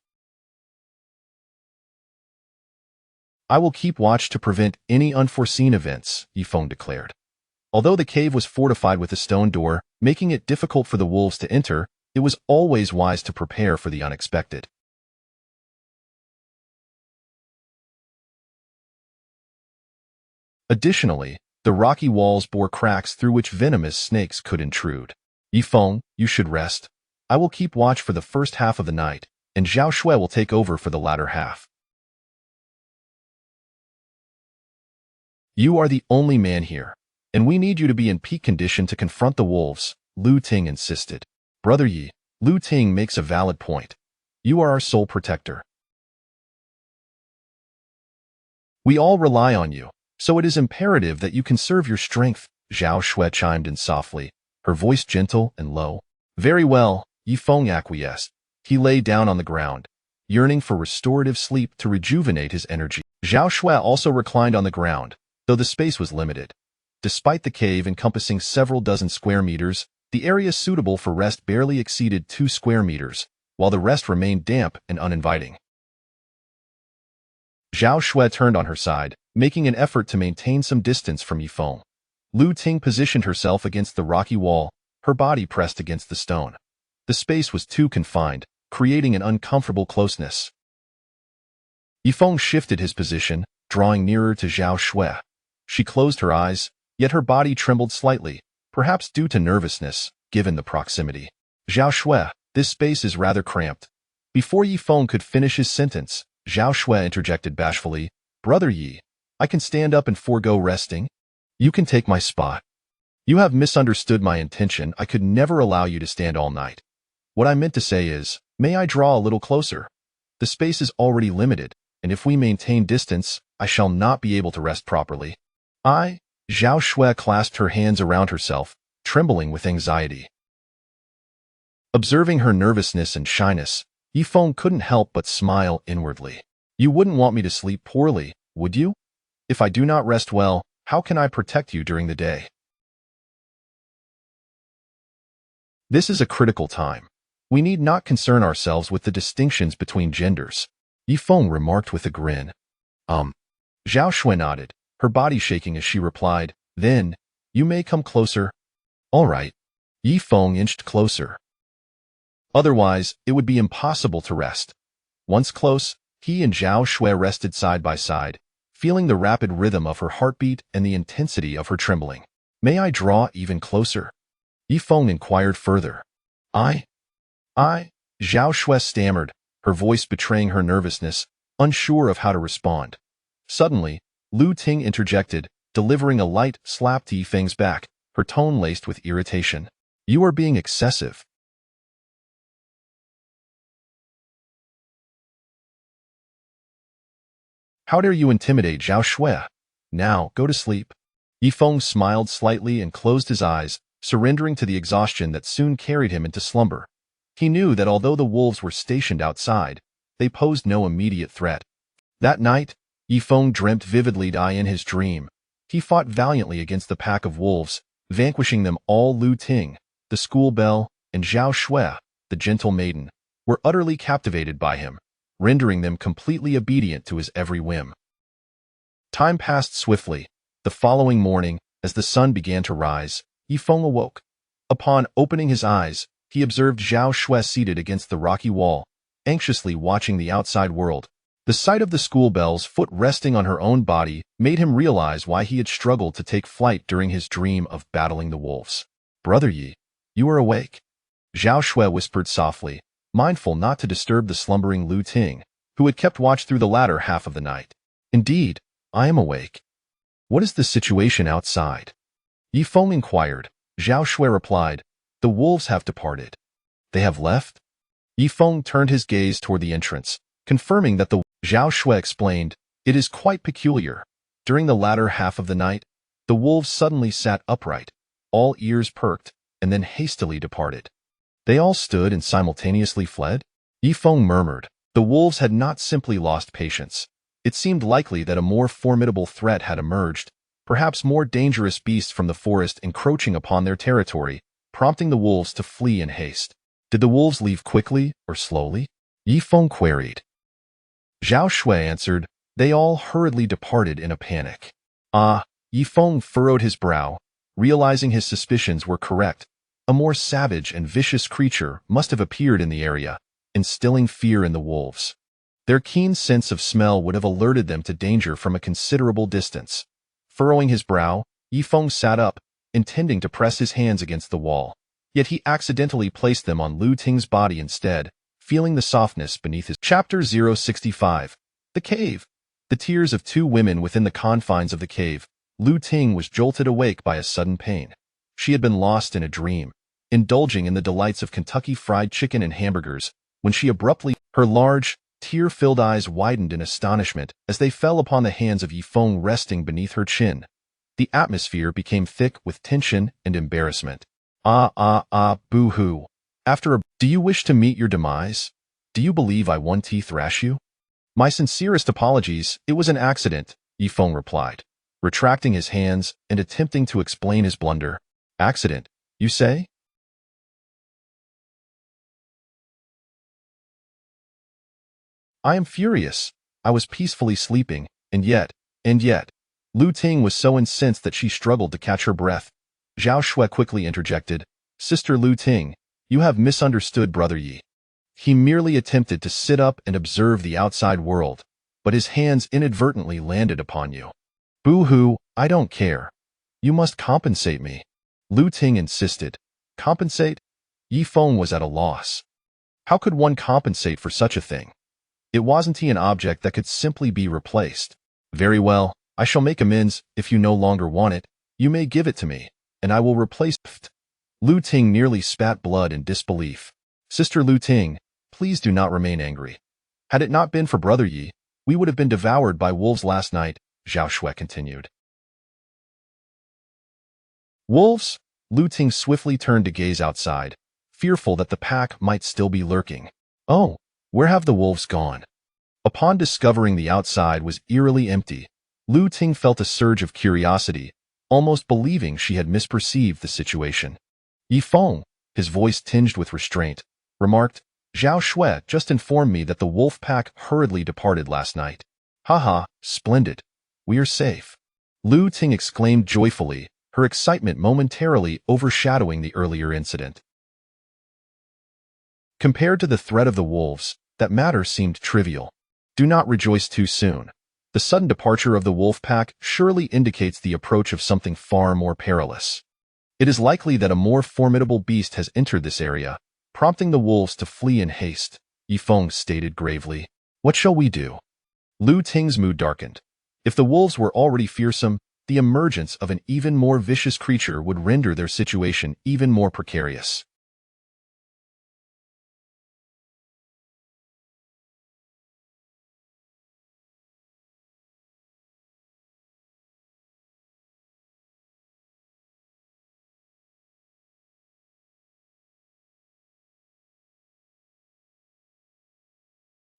I will keep watch to prevent any unforeseen events, Yifeng declared. Although the cave was fortified with a stone door, making it difficult for the wolves to enter, it was always wise to prepare for the unexpected. Additionally, the rocky walls bore cracks through which venomous snakes could intrude. Yifeng, you should rest. I will keep watch for the first half of the night, and Zhao Shui will take over for the latter half. You are the only man here, and we need you to be in peak condition to confront the wolves, Lu Ting insisted. Brother Yi, Lu Ting makes a valid point. You are our sole protector. We all rely on you, so it is imperative that you conserve your strength, Zhao Shui chimed in softly, her voice gentle and low. Very well, Yifeng acquiesced. He lay down on the ground, yearning for restorative sleep to rejuvenate his energy. Zhao Shui also reclined on the ground, though the space was limited. Despite the cave encompassing several dozen square meters, the area suitable for rest barely exceeded 2 square meters, while the rest remained damp and uninviting. Zhao Shui turned on her side, making an effort to maintain some distance from Yifeng. Lu Ting positioned herself against the rocky wall, her body pressed against the stone. The space was too confined, creating an uncomfortable closeness. Yifeng shifted his position, drawing nearer to Zhao Shui. She closed her eyes, yet her body trembled slightly, perhaps due to nervousness, given the proximity. Zhao Shui, this space is rather cramped. Before Yifeng could finish his sentence, Zhao Shui interjected bashfully, Brother Yi, I can stand up and forego resting. You can take my spot. You have misunderstood my intention. I could never allow you to stand all night. What I meant to say is, may I draw a little closer? The space is already limited, and if we maintain distance, I shall not be able to rest properly. Zhao Shui clasped her hands around herself, trembling with anxiety. Observing her nervousness and shyness, Yifeng couldn't help but smile inwardly. You wouldn't want me to sleep poorly, would you? If I do not rest well, how can I protect you during the day? This is a critical time. We need not concern ourselves with the distinctions between genders, Yifeng remarked with a grin. Zhao Shui nodded, her body shaking as she replied, Then, you may come closer. All right. Yifeng inched closer. Otherwise, it would be impossible to rest. Once close, he and Zhao Shui rested side by side, feeling the rapid rhythm of her heartbeat and the intensity of her trembling. May I draw even closer? Yifeng inquired further. Zhao Shui stammered, her voice betraying her nervousness, unsure of how to respond. Suddenly, Lu Ting interjected, delivering a light slap to Yifeng's back, her tone laced with irritation. You are being excessive. How dare you intimidate Zhao Shui? Now, go to sleep. Yifeng smiled slightly and closed his eyes, surrendering to the exhaustion that soon carried him into slumber. He knew that although the wolves were stationed outside, they posed no immediate threat. That night, Yifeng dreamt vividly in his dream. He fought valiantly against the pack of wolves, vanquishing them all. Lu Ting, the school belle, and Zhao Shui, the gentle maiden, were utterly captivated by him, rendering them completely obedient to his every whim. Time passed swiftly. The following morning, as the sun began to rise, Yifeng awoke. Upon opening his eyes, he observed Zhao Shui seated against the rocky wall, anxiously watching the outside world. The sight of the school belle's foot resting on her own body made him realize why he had struggled to take flight during his dream of battling the wolves. Brother Yi, you are awake. Zhao Shui whispered softly, mindful not to disturb the slumbering Lu Ting, who had kept watch through the latter half of the night. Indeed, I am awake. What is the situation outside? Yifeng inquired. Zhao Shui replied, The wolves have departed. They have left? Yifeng turned his gaze toward the entrance, confirming that the Zhao Shui explained, It is quite peculiar. During the latter half of the night, the wolves suddenly sat upright, all ears perked, and then hastily departed. They all stood and simultaneously fled? Yifeng murmured. The wolves had not simply lost patience. It seemed likely that a more formidable threat had emerged, perhaps more dangerous beasts from the forest encroaching upon their territory, prompting the wolves to flee in haste. Did the wolves leave quickly or slowly? Yifeng queried. Zhao Shui answered, they all hurriedly departed in a panic. Ah, Yifeng furrowed his brow, realizing his suspicions were correct. A more savage and vicious creature must have appeared in the area, instilling fear in the wolves. Their keen sense of smell would have alerted them to danger from a considerable distance. Furrowing his brow, Yifeng sat up, intending to press his hands against the wall. Yet he accidentally placed them on Lu Ting's body instead, feeling the softness beneath his. Chapter 065. The Cave. The tears of two women within the confines of the cave. Lu Ting was jolted awake by a sudden pain. She had been lost in a dream, indulging in the delights of Kentucky Fried Chicken and hamburgers, when she abruptly, her large, tear-filled eyes widened in astonishment as they fell upon the hands of Yifeng resting beneath her chin. The atmosphere became thick with tension and embarrassment. Boo-hoo. Do you wish to meet your demise? Do you believe I one thrash you? My sincerest apologies, it was an accident, Yifeng replied, retracting his hands and attempting to explain his blunder. Accident, you say? I am furious. I was peacefully sleeping, and yet, Lu Ting was so incensed that she struggled to catch her breath. Zhao Shui quickly interjected, Sister Lu Ting, you have misunderstood Brother Yi. He merely attempted to sit up and observe the outside world, but his hands inadvertently landed upon you. Boo-hoo, I don't care. You must compensate me. Lu Ting insisted. Compensate? Yifeng was at a loss. How could one compensate for such a thing? It wasn't an object that could simply be replaced. Very well, I shall make amends. If you no longer want it, you may give it to me, and I will replace it. Lu Ting nearly spat blood in disbelief. Sister Lu Ting, please do not remain angry. Had it not been for Brother Yi, we would have been devoured by wolves last night, Zhao Shui continued. Wolves? Lu Ting swiftly turned to gaze outside, fearful that the pack might still be lurking. Oh, where have the wolves gone? Upon discovering the outside was eerily empty, Lu Ting felt a surge of curiosity, almost believing she had misperceived the situation. Yifeng, his voice tinged with restraint, remarked, Zhao Shui just informed me that the wolf pack hurriedly departed last night. Haha, splendid. We are safe. Lu Ting exclaimed joyfully, her excitement momentarily overshadowing the earlier incident. Compared to the threat of the wolves, that matter seemed trivial. Do not rejoice too soon. The sudden departure of the wolf pack surely indicates the approach of something far more perilous. It is likely that a more formidable beast has entered this area, prompting the wolves to flee in haste, Yifeng stated gravely. What shall we do? Lu Ting's mood darkened. If the wolves were already fearsome, the emergence of an even more vicious creature would render their situation even more precarious.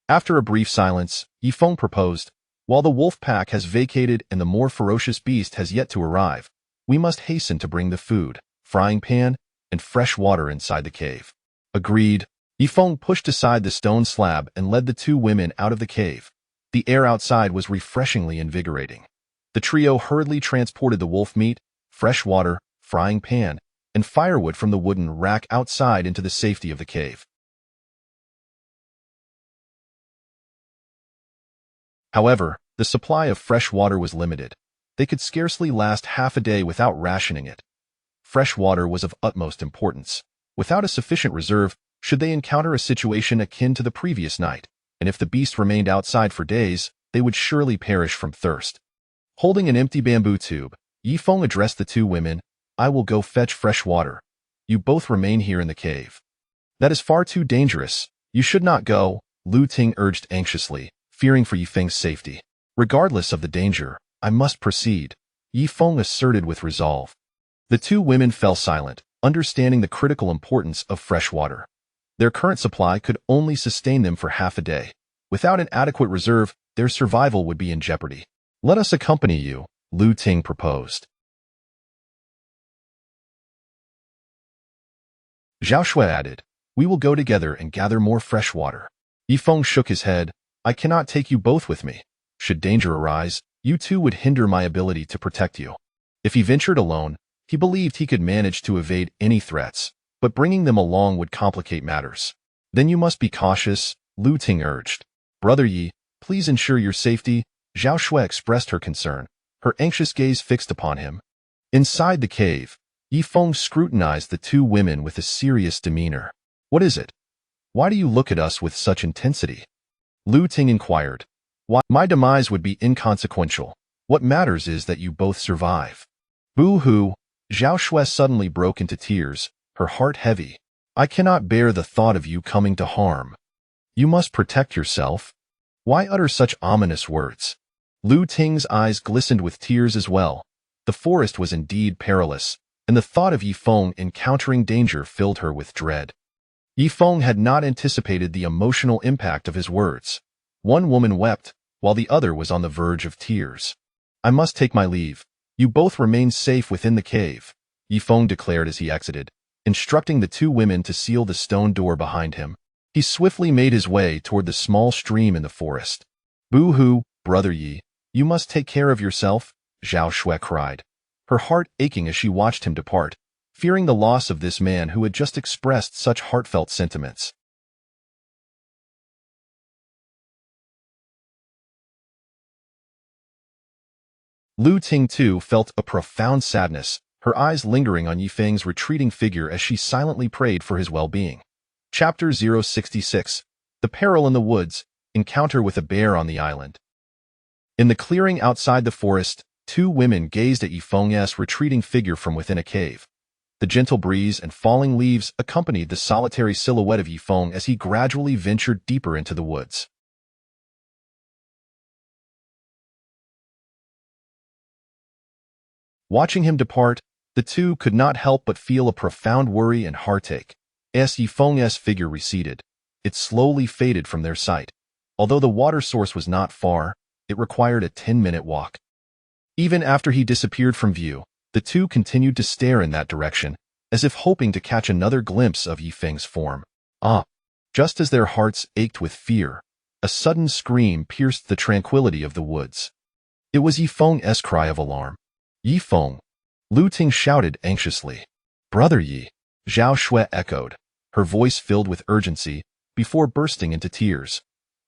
After a brief silence, Yifeng proposed, while the wolf pack has vacated and the more ferocious beast has yet to arrive, we must hasten to bring the food, frying pan, and fresh water inside the cave. Agreed. Yifeng pushed aside the stone slab and led the two women out of the cave. The air outside was refreshingly invigorating. The trio hurriedly transported the wolf meat, fresh water, frying pan, and firewood from the wooden rack outside into the safety of the cave. However, the supply of fresh water was limited. They could scarcely last half a day without rationing it. Fresh water was of utmost importance. Without a sufficient reserve, should they encounter a situation akin to the previous night, and if the beast remained outside for days, they would surely perish from thirst. Holding an empty bamboo tube, Yifeng addressed the two women, I will go fetch fresh water. You both remain here in the cave. That is far too dangerous. You should not go, Lu Ting urged anxiously, fearing for Yifeng's safety. Regardless of the danger, I must proceed, Yifeng asserted with resolve. The two women fell silent, understanding the critical importance of fresh water. Their current supply could only sustain them for half a day. Without an adequate reserve, their survival would be in jeopardy. Let us accompany you, Lu Ting proposed. Zhao Shui added. We will go together and gather more fresh water. Yifeng shook his head. I cannot take you both with me. Should danger arise, you two would hinder my ability to protect you. If he ventured alone, he believed he could manage to evade any threats, but bringing them along would complicate matters. Then you must be cautious, Lu Ting urged. Brother Yi, please ensure your safety. Zhao Shui expressed her concern, her anxious gaze fixed upon him. Inside the cave, Yifeng scrutinized the two women with a serious demeanor. What is it? Why do you look at us with such intensity? Lu Ting inquired. Why, my demise would be inconsequential. What matters is that you both survive. Boo-hoo, Zhao Shui suddenly broke into tears, her heart heavy. I cannot bear the thought of you coming to harm. You must protect yourself. Why utter such ominous words? Lu Ting's eyes glistened with tears as well. The forest was indeed perilous, and the thought of Yifeng encountering danger filled her with dread. Yifeng had not anticipated the emotional impact of his words. One woman wept, while the other was on the verge of tears. I must take my leave. You both remain safe within the cave, Yifeng declared as he exited, instructing the two women to seal the stone door behind him. He swiftly made his way toward the small stream in the forest. Boo-hoo, Brother Yi, you must take care of yourself, Zhao Shui cried, her heart aching as she watched him depart, fearing the loss of this man who had just expressed such heartfelt sentiments. Lu Ting too felt a profound sadness, her eyes lingering on Yifeng's retreating figure as she silently prayed for his well-being. Chapter 066. The Peril in the Woods, Encounter with a Bear on the Island. In the clearing outside the forest, two women gazed at Yifeng's retreating figure from within a cave. The gentle breeze and falling leaves accompanied the solitary silhouette of Yifeng as he gradually ventured deeper into the woods. Watching him depart, the two could not help but feel a profound worry and heartache. As Yifeng's figure receded, it slowly faded from their sight. Although the water source was not far, it required a 10-minute walk. Even after he disappeared from view, the two continued to stare in that direction, as if hoping to catch another glimpse of Yifeng's form. Just as their hearts ached with fear, a sudden scream pierced the tranquility of the woods. It was Yifeng's cry of alarm. Yifeng, Lu Ting shouted anxiously. Brother Yi, Zhao Shui echoed, her voice filled with urgency, before bursting into tears.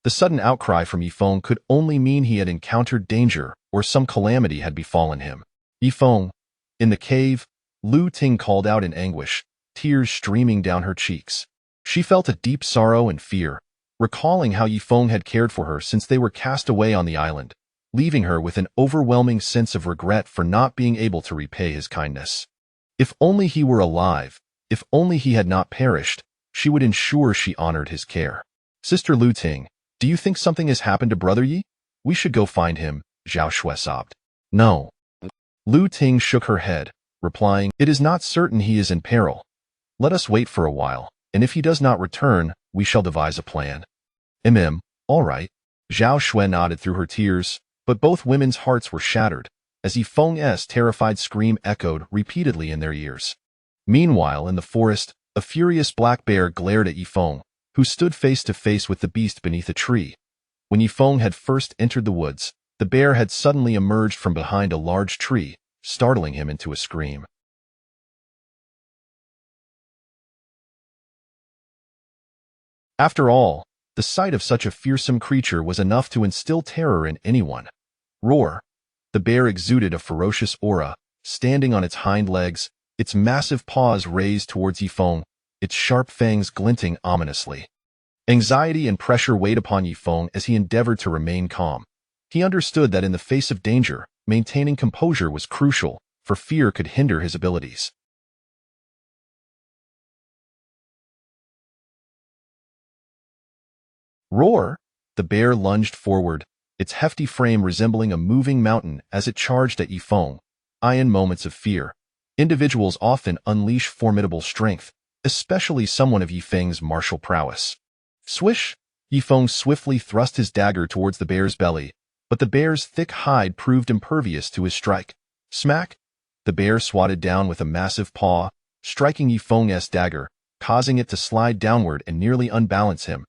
The sudden outcry from Yifeng could only mean he had encountered danger or some calamity had befallen him. Yifeng, in the cave, Lu Ting called out in anguish, tears streaming down her cheeks. She felt a deep sorrow and fear, recalling how Yifeng had cared for her since they were cast away on the island, leaving her with an overwhelming sense of regret for not being able to repay his kindness. If only he were alive, if only he had not perished, she would ensure she honored his care. Sister Lu Ting, do you think something has happened to Brother Yi? We should go find him, Zhao Shui sobbed. No. Lu Ting shook her head, replying, It is not certain he is in peril. Let us wait for a while, and if he does not return, we shall devise a plan. All right. Zhao Shui nodded through her tears, but both women's hearts were shattered, as Yifeng's terrified scream echoed repeatedly in their ears. Meanwhile, in the forest, a furious black bear glared at Yifeng, who stood face to face with the beast beneath a tree. When Yifeng had first entered the woods, the bear had suddenly emerged from behind a large tree, startling him into a scream. After all, the sight of such a fearsome creature was enough to instill terror in anyone. Roar! The bear exuded a ferocious aura, standing on its hind legs, its massive paws raised towards Yifeng, its sharp fangs glinting ominously. Anxiety and pressure weighed upon Yifeng as he endeavored to remain calm. He understood that in the face of danger, maintaining composure was crucial, for fear could hinder his abilities. Roar! The bear lunged forward, its hefty frame resembling a moving mountain as it charged at Yifeng. In moments of fear, individuals often unleash formidable strength, especially someone of Yifeng's martial prowess. Swish! Yifeng swiftly thrust his dagger towards the bear's belly, but the bear's thick hide proved impervious to his strike. Smack! The bear swatted down with a massive paw, striking Yifeng's dagger, causing it to slide downward and nearly unbalance him.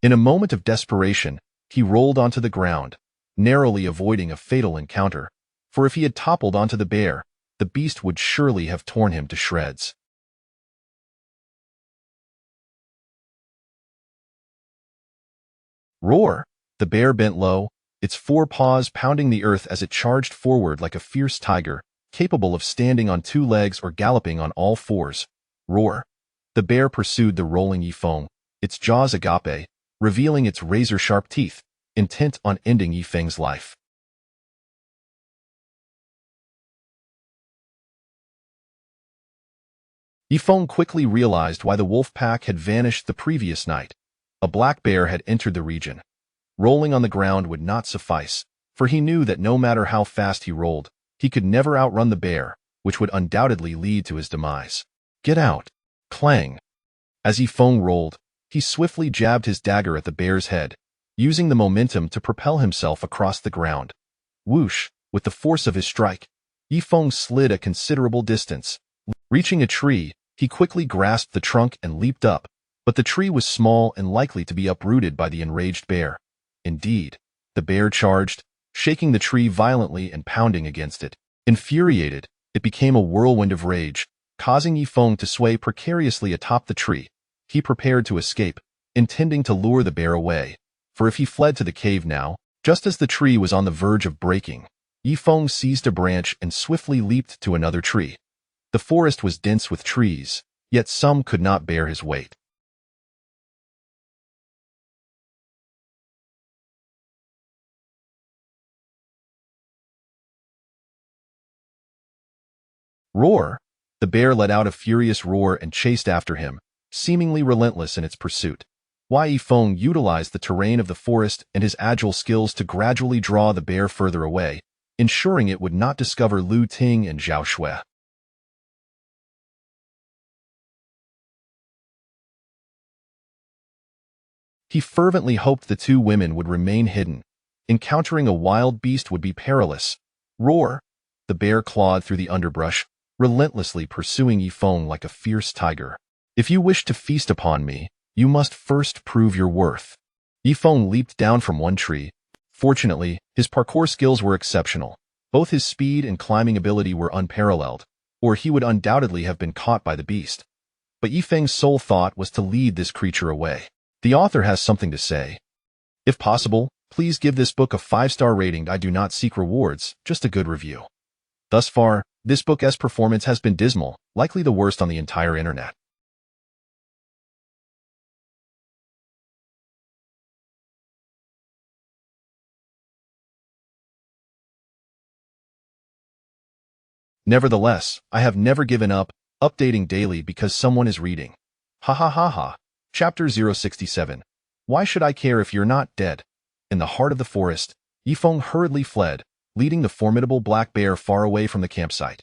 In a moment of desperation, he rolled onto the ground, narrowly avoiding a fatal encounter, for if he had toppled onto the bear, the beast would surely have torn him to shreds. Roar! The bear bent low, its four paws pounding the earth as it charged forward like a fierce tiger, capable of standing on two legs or galloping on all fours. Roar! The bear pursued the rolling Yifeng, its jaws agape, revealing its razor-sharp teeth, intent on ending Yifeng's life. Yifeng quickly realized why the wolf pack had vanished the previous night. A black bear had entered the region. Rolling on the ground would not suffice, for he knew that no matter how fast he rolled, he could never outrun the bear, which would undoubtedly lead to his demise. Get out! Clang! As Yifeng rolled, he swiftly jabbed his dagger at the bear's head, using the momentum to propel himself across the ground. Whoosh! With the force of his strike, Yifeng slid a considerable distance. Reaching a tree, he quickly grasped the trunk and leaped up, but the tree was small and likely to be uprooted by the enraged bear. Indeed, the bear charged, shaking the tree violently and pounding against it. Infuriated, it became a whirlwind of rage, causing Yifeng to sway precariously atop the tree. He prepared to escape, intending to lure the bear away, for if he fled to the cave now, just as the tree was on the verge of breaking, Yifeng seized a branch and swiftly leaped to another tree. The forest was dense with trees, yet some could not bear his weight. Roar! The bear let out a furious roar and chased after him, seemingly relentless in its pursuit. Yifeng utilized the terrain of the forest and his agile skills to gradually draw the bear further away, ensuring it would not discover Lu Ting and Zhao Shui. He fervently hoped the two women would remain hidden. Encountering a wild beast would be perilous. Roar! The bear clawed through the underbrush, relentlessly pursuing Yifeng like a fierce tiger. If you wish to feast upon me, you must first prove your worth. Yifeng leaped down from one tree. Fortunately, his parkour skills were exceptional. Both his speed and climbing ability were unparalleled, or he would undoubtedly have been caught by the beast. But Yifeng's sole thought was to lead this creature away. The author has something to say. If possible, please give this book a 5-star rating. I do not seek rewards, just a good review. Thus far, this book's performance has been dismal, likely the worst on the entire internet. Nevertheless, I have never given up, updating daily because someone is reading. Ha ha ha ha. Chapter 067. Why should I care if you're not dead? In the heart of the forest, Yifeng hurriedly fled, leading the formidable black bear far away from the campsite.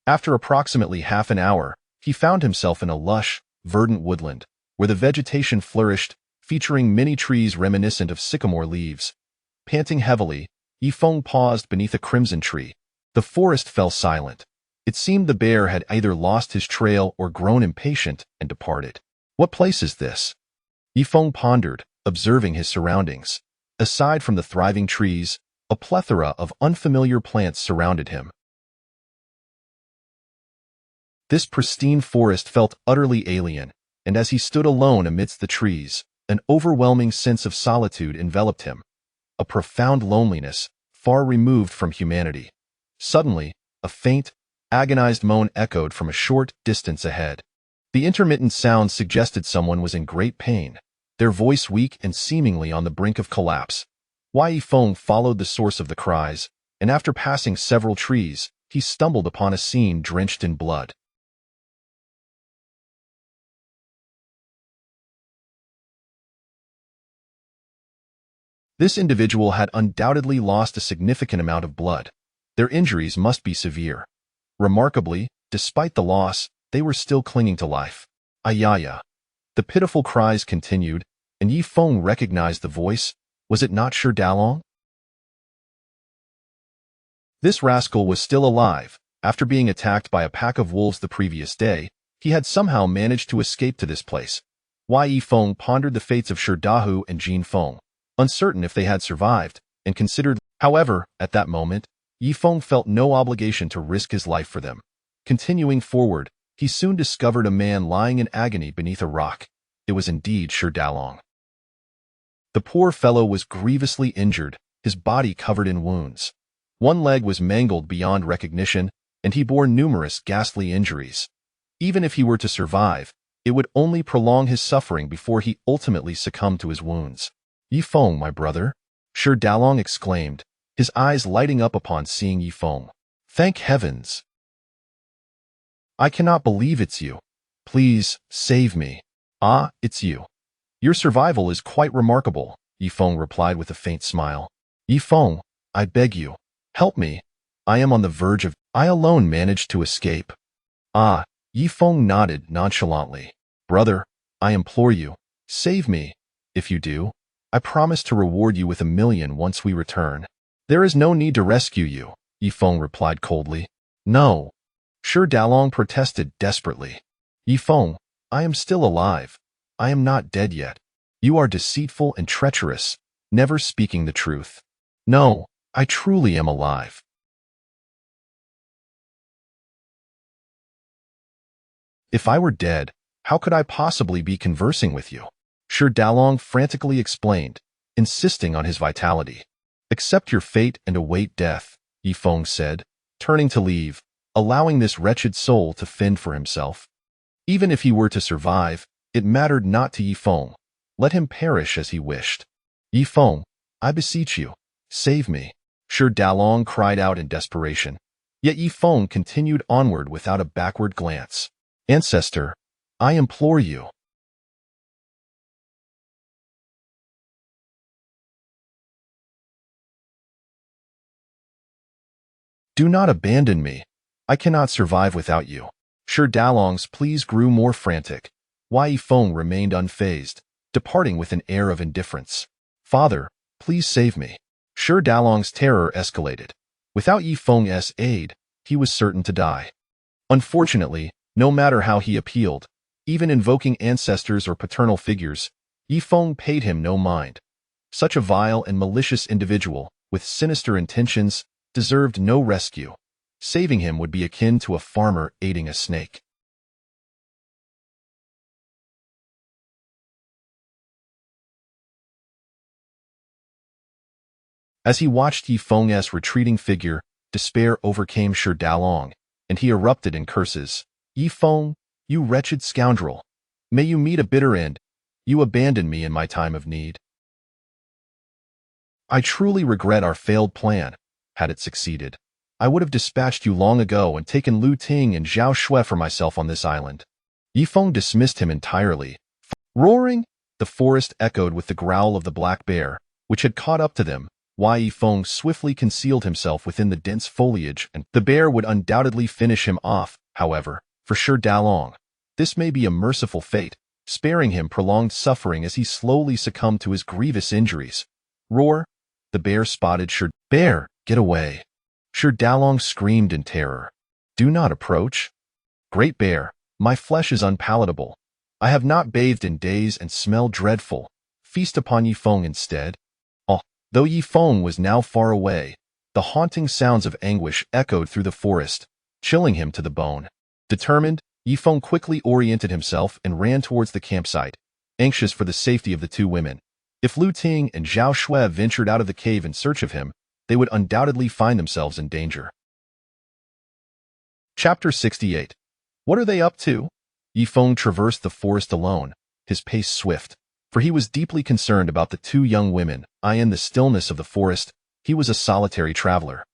After approximately half an hour, he found himself in a lush, verdant woodland, where the vegetation flourished, featuring many trees reminiscent of sycamore leaves. Panting heavily, Yifeng paused beneath a crimson tree. The forest fell silent. It seemed the bear had either lost his trail or grown impatient and departed. What place is this? Yifeng pondered, observing his surroundings. Aside from the thriving trees, a plethora of unfamiliar plants surrounded him. This pristine forest felt utterly alien, and as he stood alone amidst the trees, an overwhelming sense of solitude enveloped him. A profound loneliness, far removed from humanity. Suddenly, a faint, agonized moan echoed from a short distance ahead. The intermittent sound suggested someone was in great pain, their voice weak and seemingly on the brink of collapse. Yifeng followed the source of the cries, and after passing several trees, he stumbled upon a scene drenched in blood. This individual had undoubtedly lost a significant amount of blood. Their injuries must be severe. Remarkably, despite the loss, they were still clinging to life. Ayaya. The pitiful cries continued, and Yifeng recognized the voice. Was it not Shi Dalong? This rascal was still alive. After being attacked by a pack of wolves the previous day, He had somehow managed to escape to this place. Yifeng pondered the fates of Shidahu and Jinfeng, uncertain if they had survived, and considered. However, at that moment, Yifeng felt no obligation to risk his life for them. Continuing forward, he soon discovered a man lying in agony beneath a rock. It was indeed Shidalong. The poor fellow was grievously injured, his body covered in wounds. One leg was mangled beyond recognition, and he bore numerous ghastly injuries. Even if he were to survive, it would only prolong his suffering before he ultimately succumbed to his wounds. Yifeng, my brother, Shidalong exclaimed, his eyes lighting up upon seeing Yifeng. Thank heavens! I cannot believe it's you. Please, save me. Ah, it's you. Your survival is quite remarkable, Yifeng replied with a faint smile. Yifeng, I beg you, help me. I am on the verge of. I alone managed to escape. Ah, Yifeng nodded nonchalantly. Brother, I implore you, save me. If you do, I promise to reward you with 1,000,000 once we return. There is no need to rescue you, Yifeng replied coldly. No. Shidalong protested desperately. Yifeng, I am still alive. I am not dead yet. You are deceitful and treacherous, never speaking the truth. No, I truly am alive. If I were dead, how could I possibly be conversing with you? Shidalong frantically explained, insisting on his vitality. Accept your fate and await death, Yifeng said, turning to leave, allowing this wretched soul to fend for himself. Even if he were to survive, it mattered not to Yifeng. Let him perish as he wished. Yifeng, I beseech you, save me, Shidalong cried out in desperation. Yet Yifeng continued onward without a backward glance. Ancestor, I implore you. Do not abandon me. I cannot survive without you. Shidalong's pleas grew more frantic. Yifeng remained unfazed, departing with an air of indifference. Father, please save me. Shidalong's terror escalated. Without Yifeng's aid, he was certain to die. Unfortunately, no matter how he appealed, even invoking ancestors or paternal figures, Yifeng paid him no mind. Such a vile and malicious individual, with sinister intentions, deserved no rescue. Saving him would be akin to a farmer aiding a snake. As he watched Yifeng's retreating figure, despair overcame Shidalong, and he erupted in curses. Yifeng, you wretched scoundrel! May you meet a bitter end. You abandoned me in my time of need. I truly regret our failed plan. Had it succeeded, I would have dispatched you long ago and taken Lu Ting and Zhao Shui for myself on this island. Yifeng dismissed him entirely. Roaring, the forest echoed with the growl of the black bear, which had caught up to them. Yifeng swiftly concealed himself within the dense foliage, and the bear would undoubtedly finish him off, however, for Shidalong. This may be a merciful fate, sparing him prolonged suffering as he slowly succumbed to his grievous injuries. Roar! The bear spotted Bear, get away! Shidalong screamed in terror. Do not approach. Great bear, my flesh is unpalatable. I have not bathed in days and smell dreadful. Feast upon Yifeng instead. Though Yifeng was now far away, the haunting sounds of anguish echoed through the forest, chilling him to the bone. Determined, Yifeng quickly oriented himself and ran towards the campsite, anxious for the safety of the two women. If Lu Ting and Zhao Shui ventured out of the cave in search of him, they would undoubtedly find themselves in danger. Chapter 68. What are they up to? Yifeng traversed the forest alone, his pace swift, for he was deeply concerned about the two young women. In the stillness of the forest, he was a solitary traveler.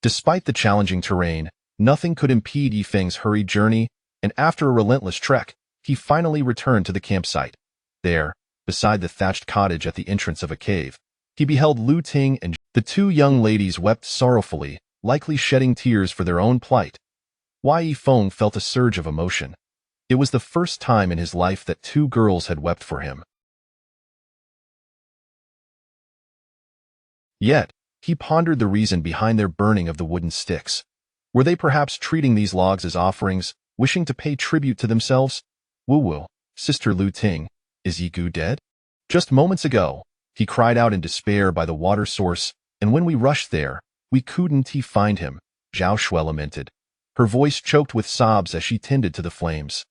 Despite the challenging terrain, nothing could impede Yifeng's hurried journey, and after a relentless trek, he finally returned to the campsite. There, beside the thatched cottage at the entrance of a cave, he beheld Lu Ting and the two young ladies wept sorrowfully, likely shedding tears for their own plight. Yifeng felt a surge of emotion. It was the first time in his life that two girls had wept for him. Yet, he pondered the reason behind their burning of the wooden sticks. Were they perhaps treating these logs as offerings, wishing to pay tribute to themselves. Woo-woo, Sister Lu Ting, is Yigu dead? Just moments ago, he cried out in despair by the water source, and when we rushed there, we couldn't find him, Zhao Shui lamented. Her voice choked with sobs as she tended to the flames.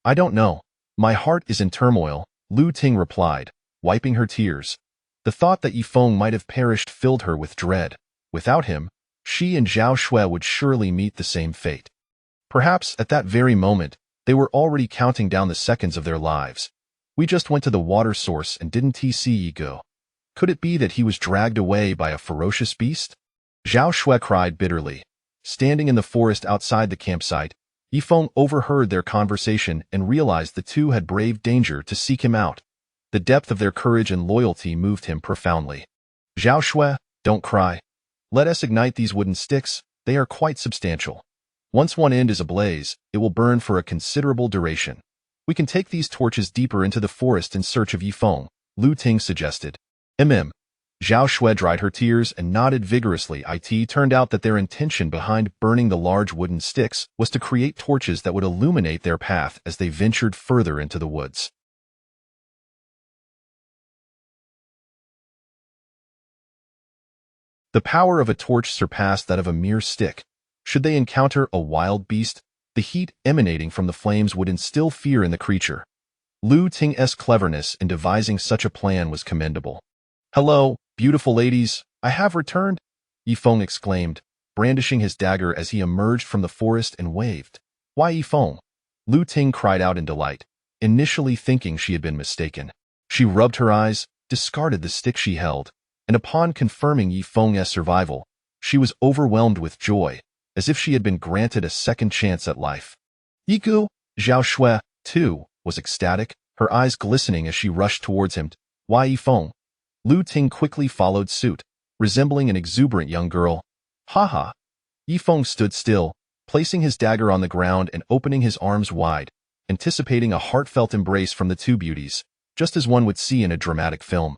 I don't know. My heart is in turmoil, Lu Ting replied, wiping her tears. The thought that Yifeng might have perished filled her with dread. Without him, she and Zhao Shui would surely meet the same fate. Perhaps at that very moment, they were already counting down the seconds of their lives. We just went to the water source and didn't see Yigu. Could it be that he was dragged away by a ferocious beast? Zhao Shui cried bitterly. Standing in the forest outside the campsite, Yifeng overheard their conversation and realized the two had braved danger to seek him out. The depth of their courage and loyalty moved him profoundly. Zhao Shui, don't cry. Let us ignite these wooden sticks, they are quite substantial. Once one end is ablaze, it will burn for a considerable duration. We can take these torches deeper into the forest in search of Yifeng, Lu Ting suggested. Zhao Shui dried her tears and nodded vigorously. It turned out that their intention behind burning the large wooden sticks was to create torches that would illuminate their path as they ventured further into the woods. The power of a torch surpassed that of a mere stick. Should they encounter a wild beast, the heat emanating from the flames would instill fear in the creature. Lu Ting's cleverness in devising such a plan was commendable. Hello, beautiful ladies, I have returned, Yifeng exclaimed, brandishing his dagger as he emerged from the forest and waved. Why Yifeng? Lu Ting cried out in delight, initially thinking she had been mistaken. She rubbed her eyes, discarded the stick she held, and upon confirming Yifeng's survival, she was overwhelmed with joy, as if she had been granted a second chance at life. Yigu, Zhao Shui, too, was ecstatic, her eyes glistening as she rushed towards him. Why Yifeng? Lu Ting quickly followed suit, resembling an exuberant young girl. Ha! Yifeng stood still, placing his dagger on the ground and opening his arms wide, anticipating a heartfelt embrace from the two beauties, just as one would see in a dramatic film.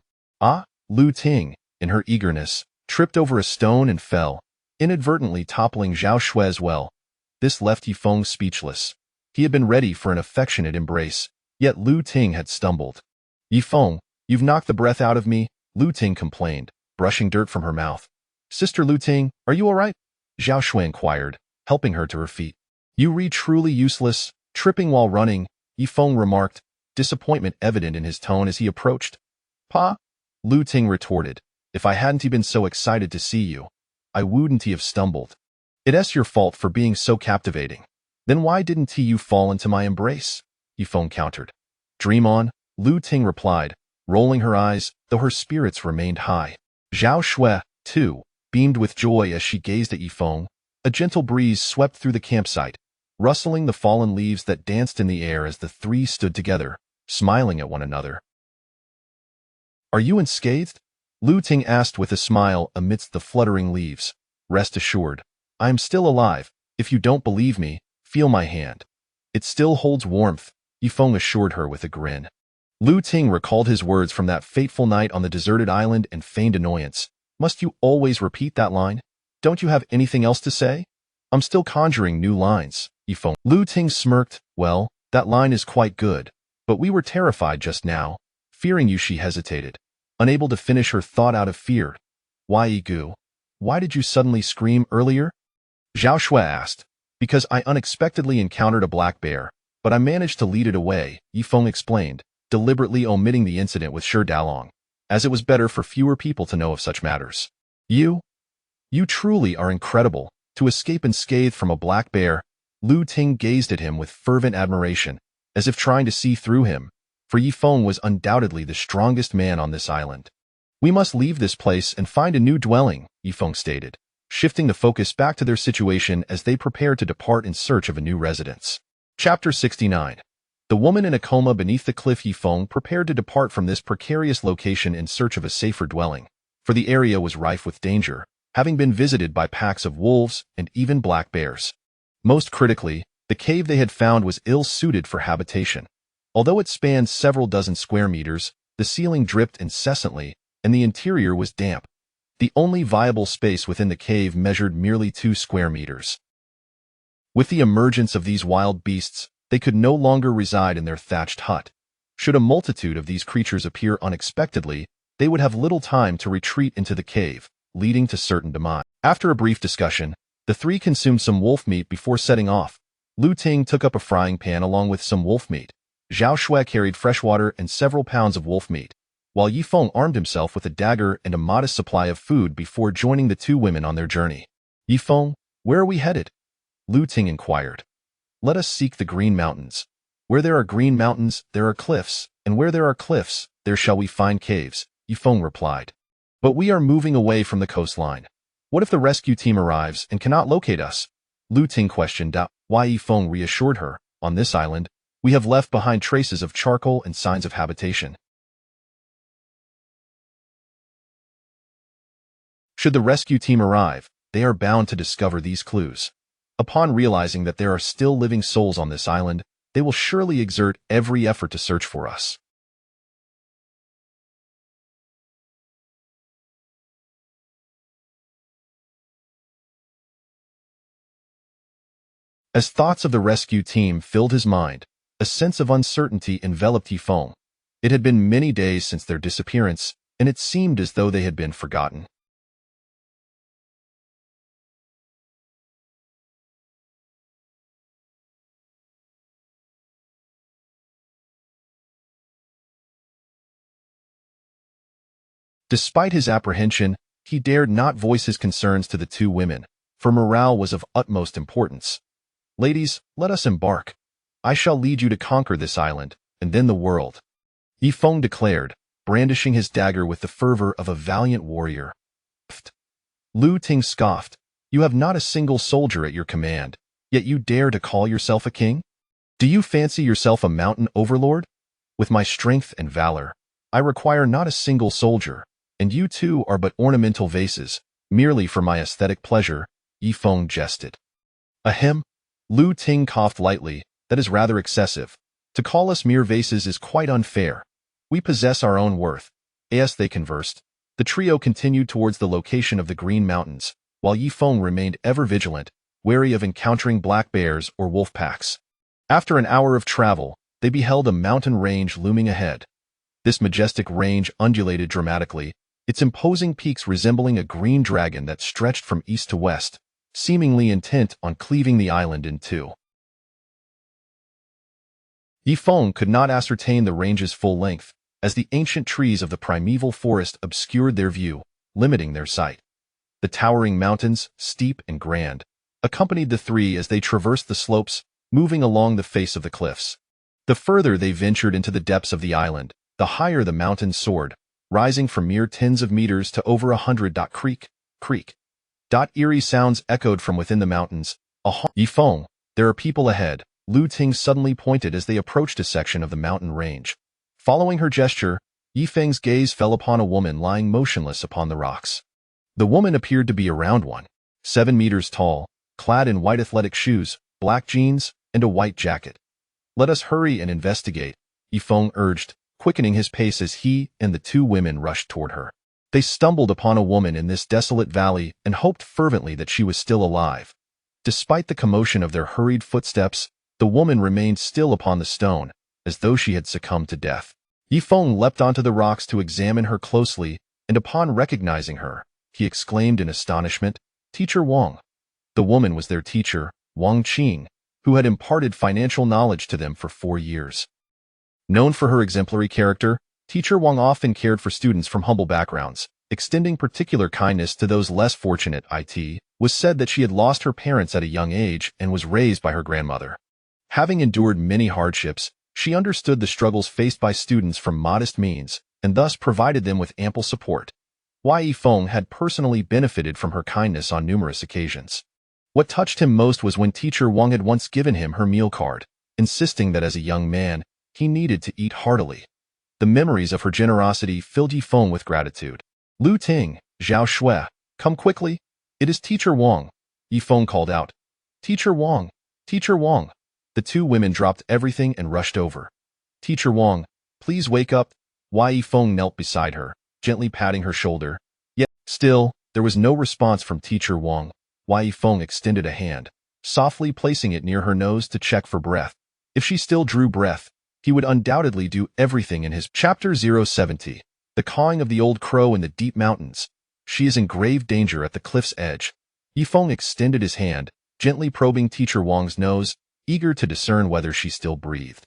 Lu Ting, in her eagerness, tripped over a stone and fell, inadvertently toppling Zhao Shui as well. This left Yifeng speechless. He had been ready for an affectionate embrace, yet Lu Ting had stumbled. Yifeng, you've knocked the breath out of me, Lu Ting complained, brushing dirt from her mouth. Sister Lu Ting, are you all right? Zhao Shui inquired, helping her to her feet. You read truly useless, tripping while running, Yifeng remarked, disappointment evident in his tone as he approached. Pa? Lu Ting retorted, if I hadn't been so excited to see you, I wouldn't have stumbled. It's your fault for being so captivating. Then why didn't you fall into my embrace? Yifeng countered. Dream on, Lu Ting replied, rolling her eyes, though her spirits remained high. Zhao Shui, too, beamed with joy as she gazed at Yifeng. A gentle breeze swept through the campsite, rustling the fallen leaves that danced in the air as the three stood together, smiling at one another. Are you unscathed? Lu Ting asked with a smile amidst the fluttering leaves. Rest assured, I am still alive. If you don't believe me, feel my hand. It still holds warmth, Yifeng assured her with a grin. Lu Ting recalled his words from that fateful night on the deserted island and feigned annoyance. Must you always repeat that line? Don't you have anything else to say? I'm still conjuring new lines, Yifeng. Lu Ting smirked. Well, that line is quite good, but we were terrified just now. Fearing you, she hesitated, unable to finish her thought out of fear. Why Yigu? Why did you suddenly scream earlier? Zhao Shui asked. Because I unexpectedly encountered a black bear, but I managed to lead it away, Yifeng explained, deliberately omitting the incident with Shi Dalong, as it was better for fewer people to know of such matters. You truly are incredible, to escape unscathed from a black bear. Lu Ting gazed at him with fervent admiration, as if trying to see through him, for Yifeng was undoubtedly the strongest man on this island. We must leave this place and find a new dwelling, Yifeng stated, shifting the focus back to their situation as they prepared to depart in search of a new residence. Chapter 69. The woman in a coma beneath the cliff. Yifeng prepared to depart from this precarious location in search of a safer dwelling, for the area was rife with danger, having been visited by packs of wolves and even black bears. Most critically, the cave they had found was ill-suited for habitation. Although it spanned several dozen square meters, the ceiling dripped incessantly, and the interior was damp. The only viable space within the cave measured merely 2 square meters. With the emergence of these wild beasts, they could no longer reside in their thatched hut. Should a multitude of these creatures appear unexpectedly, they would have little time to retreat into the cave, leading to certain demise. After a brief discussion, the three consumed some wolf meat before setting off. Lu Ting took up a frying pan along with some wolf meat. Zhao Shui carried fresh water and several pounds of wolf meat, while Yi Feng armed himself with a dagger and a modest supply of food before joining the two women on their journey. Yi Feng, where are we headed? Lu Ting inquired. Let us seek the Green Mountains. Where there are green mountains, there are cliffs, and where there are cliffs, there shall we find caves, Yi Feng replied. But we are moving away from the coastline. What if the rescue team arrives and cannot locate us? Lu Ting questioned. Why? Yi Feng reassured her. On this island, we have left behind traces of charcoal and signs of habitation. Should the rescue team arrive, they are bound to discover these clues. Upon realizing that there are still living souls on this island, they will surely exert every effort to search for us. As thoughts of the rescue team filled his mind, a sense of uncertainty enveloped Yi Feng. It had been many days since their disappearance, and it seemed as though they had been forgotten. Despite his apprehension, he dared not voice his concerns to the two women, for morale was of utmost importance. Ladies, let us embark. I shall lead you to conquer this island, and then the world, Yi Feng declared, brandishing his dagger with the fervor of a valiant warrior. Pfft. Lu Ting scoffed. You have not a single soldier at your command, yet you dare to call yourself a king? Do you fancy yourself a mountain overlord? With my strength and valor, I require not a single soldier, and you two are but ornamental vases, merely for my aesthetic pleasure, Yi Feng jested. Ahem. Lu Ting coughed lightly. That is rather excessive. To call us mere vases is quite unfair. We possess our own worth. As they conversed, the trio continued towards the location of the Green Mountains, while Yi Feng remained ever vigilant, wary of encountering black bears or wolf packs. After an hour of travel, they beheld a mountain range looming ahead. This majestic range undulated dramatically, its imposing peaks resembling a green dragon that stretched from east to west, seemingly intent on cleaving the island in two. Yi Feng could not ascertain the range's full length, as the ancient trees of the primeval forest obscured their view, limiting their sight. The towering mountains, steep and grand, accompanied the three as they traversed the slopes, moving along the face of the cliffs. The further they ventured into the depths of the island, the higher the mountains soared, rising from mere tens of meters to over 100. Creak, creak. Eerie sounds echoed from within the mountains. Yi Feng, there are people ahead, Lu Ting suddenly pointed as they approached a section of the mountain range. Following her gesture, Yi Feng's gaze fell upon a woman lying motionless upon the rocks. The woman appeared to be around 7 meters tall, clad in white athletic shoes, black jeans, and a white jacket. Let us hurry and investigate, Yi Feng urged, quickening his pace as he and the two women rushed toward her. They stumbled upon a woman in this desolate valley and hoped fervently that she was still alive. Despite the commotion of their hurried footsteps, the woman remained still upon the stone, as though she had succumbed to death. Yi Feng leapt onto the rocks to examine her closely, and upon recognizing her, he exclaimed in astonishment, Teacher Wang. The woman was their teacher, Wang Qing, who had imparted financial knowledge to them for 4 years. Known for her exemplary character, Teacher Wang often cared for students from humble backgrounds, extending particular kindness to those less fortunate. It was said that she had lost her parents at a young age and was raised by her grandmother. Having endured many hardships, she understood the struggles faced by students from modest means, and thus provided them with ample support. Yi Feng had personally benefited from her kindness on numerous occasions. What touched him most was when Teacher Wang had once given him her meal card, insisting that as a young man, he needed to eat heartily. The memories of her generosity filled Yi Feng with gratitude. Lu Ting, Zhao Shui, come quickly. It is Teacher Wang, Yi Feng called out. Teacher Wang, Teacher Wang. The two women dropped everything and rushed over. Teacher Wang, please wake up. Yi Feng knelt beside her, gently patting her shoulder. Yet Still, there was no response from Teacher Wang. Yifeng extended a hand, softly placing it near her nose to check for breath. If she still drew breath, he would undoubtedly do everything in his Chapter 070. The cawing of the old crow in the deep mountains. She is in grave danger at the cliff's edge. Yifeng extended his hand, gently probing Teacher Wang's nose, eager to discern whether she still breathed.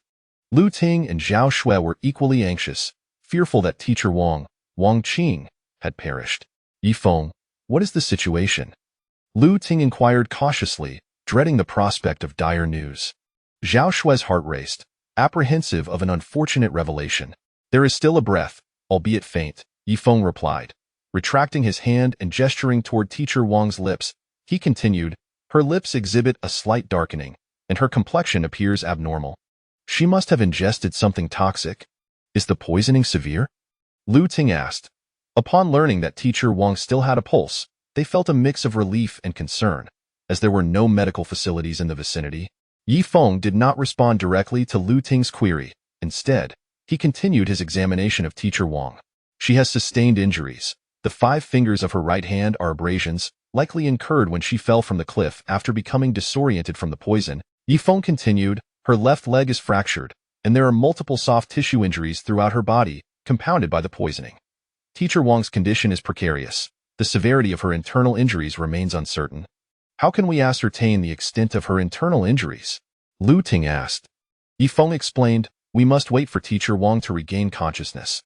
Lu Ting and Zhao Shui were equally anxious, fearful that Teacher Wang Qing, had perished. Yifeng, what is the situation? Lu Ting inquired cautiously, dreading the prospect of dire news. Zhao Shui's heart raced, apprehensive of an unfortunate revelation. There is still a breath, albeit faint, Yifeng replied. Retracting his hand and gesturing toward Teacher Wang's lips, he continued, her lips exhibit a slight darkening, and her complexion appears abnormal. She must have ingested something toxic. Is the poisoning severe? Lu Ting asked. Upon learning that Teacher Wang still had a pulse, they felt a mix of relief and concern, as there were no medical facilities in the vicinity. Yifeng did not respond directly to Lu Ting's query. Instead, he continued his examination of Teacher Wang. She has sustained injuries. The 5 fingers of her right hand are abrasions, likely incurred when she fell from the cliff after becoming disoriented from the poison. Yifeng continued, her left leg is fractured, and there are multiple soft tissue injuries throughout her body, compounded by the poisoning. Teacher Wang's condition is precarious. The severity of her internal injuries remains uncertain. How can we ascertain the extent of her internal injuries? Lu Ting asked. Yifeng explained, we must wait for Teacher Wang to regain consciousness.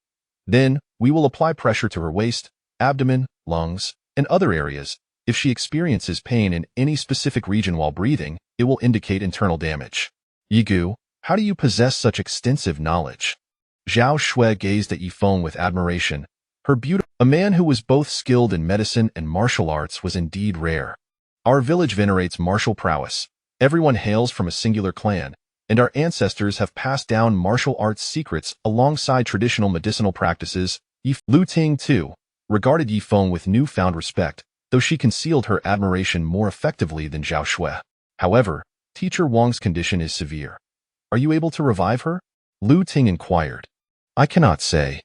Then, we will apply pressure to her waist, abdomen, lungs, and other areas. If she experiences pain in any specific region while breathing, it will indicate internal damage. Yigu, how do you possess such extensive knowledge? Zhao Shui gazed at Yifeng with admiration. A man who was both skilled in medicine and martial arts was indeed rare. Our village venerates martial prowess. Everyone hails from a singular clan, and our ancestors have passed down martial arts secrets alongside traditional medicinal practices. Lu Ting, too, regarded Yifeng with newfound respect, though she concealed her admiration more effectively than Zhao Shui. However, Teacher Wang's condition is severe. Are you able to revive her? Lu Ting inquired. I cannot say.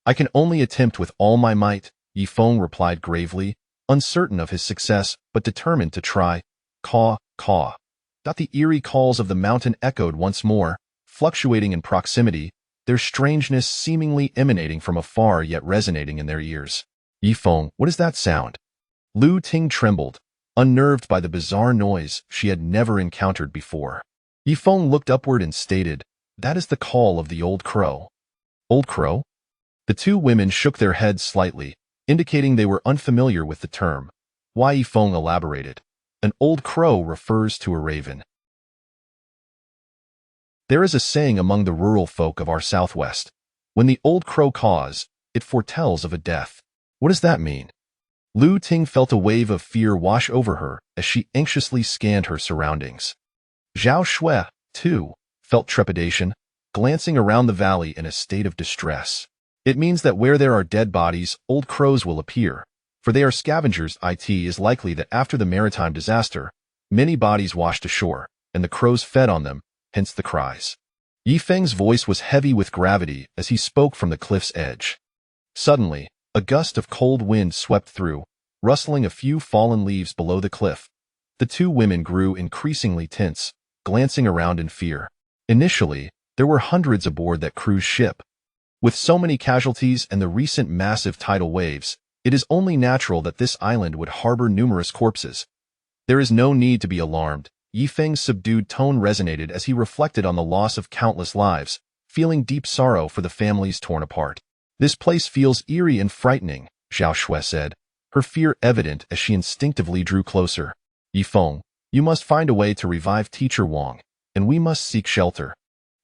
I can only attempt with all my might, Yifeng replied gravely, uncertain of his success, but determined to try. Caw, caw. The eerie calls of the mountain echoed once more, fluctuating in proximity, their strangeness seemingly emanating from afar yet resonating in their ears. Yifeng, what is that sound? Lu Ting trembled, unnerved by the bizarre noise she had never encountered before. Yifeng looked upward and stated, that is the call of the old crow. Old crow? The 2 women shook their heads slightly, indicating they were unfamiliar with the term. Yifeng elaborated. An old crow refers to a raven. There is a saying among the rural folk of our southwest. When the old crow caws, it foretells of a death. What does that mean? Lu Ting felt a wave of fear wash over her as she anxiously scanned her surroundings. Zhao Shui, too, felt trepidation, glancing around the valley in a state of distress. It means that where there are dead bodies, old crows will appear, for they are scavengers. It is likely that after the maritime disaster, many bodies washed ashore, and the crows fed on them, hence the cries. Yifeng's voice was heavy with gravity as he spoke from the cliff's edge. Suddenly, a gust of cold wind swept through, rustling a few fallen leaves below the cliff. The 2 women grew increasingly tense, glancing around in fear. Initially, there were hundreds aboard that cruise ship. With so many casualties and the recent massive tidal waves, it is only natural that this island would harbor numerous corpses. There is no need to be alarmed. Yifeng's subdued tone resonated as he reflected on the loss of countless lives, feeling deep sorrow for the families torn apart. This place feels eerie and frightening, Zhao Shui said, her fear evident as she instinctively drew closer. Yifeng, you must find a way to revive Teacher Wang, and we must seek shelter.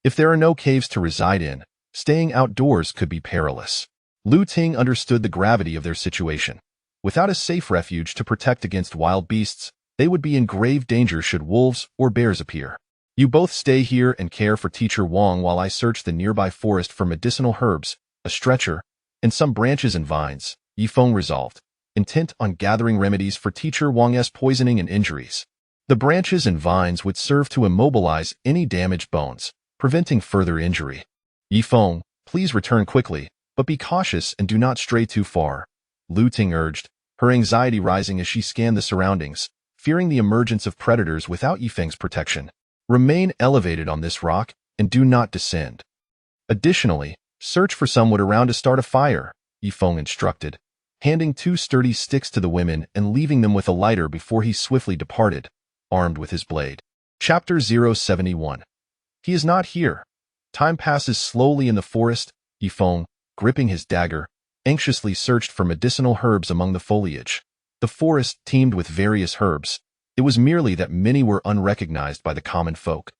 If there are no caves to reside in, staying outdoors could be perilous. Lu Ting understood the gravity of their situation. Without a safe refuge to protect against wild beasts, they would be in grave danger should wolves or bears appear. You both stay here and care for Teacher Wang while I search the nearby forest for medicinal herbs, a stretcher, and some branches and vines, Yifeng resolved, intent on gathering remedies for Teacher Wang's poisoning and injuries. The branches and vines would serve to immobilize any damaged bones, preventing further injury. Yifeng, please return quickly, but be cautious and do not stray too far. Lu Ting urged, her anxiety rising as she scanned the surroundings, fearing the emergence of predators without Yifeng's protection. Remain elevated on this rock and do not descend. Additionally, search for some wood around to start a fire, Yifeng instructed, handing 2 sturdy sticks to the women and leaving them with a lighter before he swiftly departed, armed with his blade. Chapter 071. He is not here. Time passes slowly in the forest. Yifeng, gripping his dagger, anxiously searched for medicinal herbs among the foliage. The forest teemed with various herbs. It was merely that many were unrecognized by the common folk.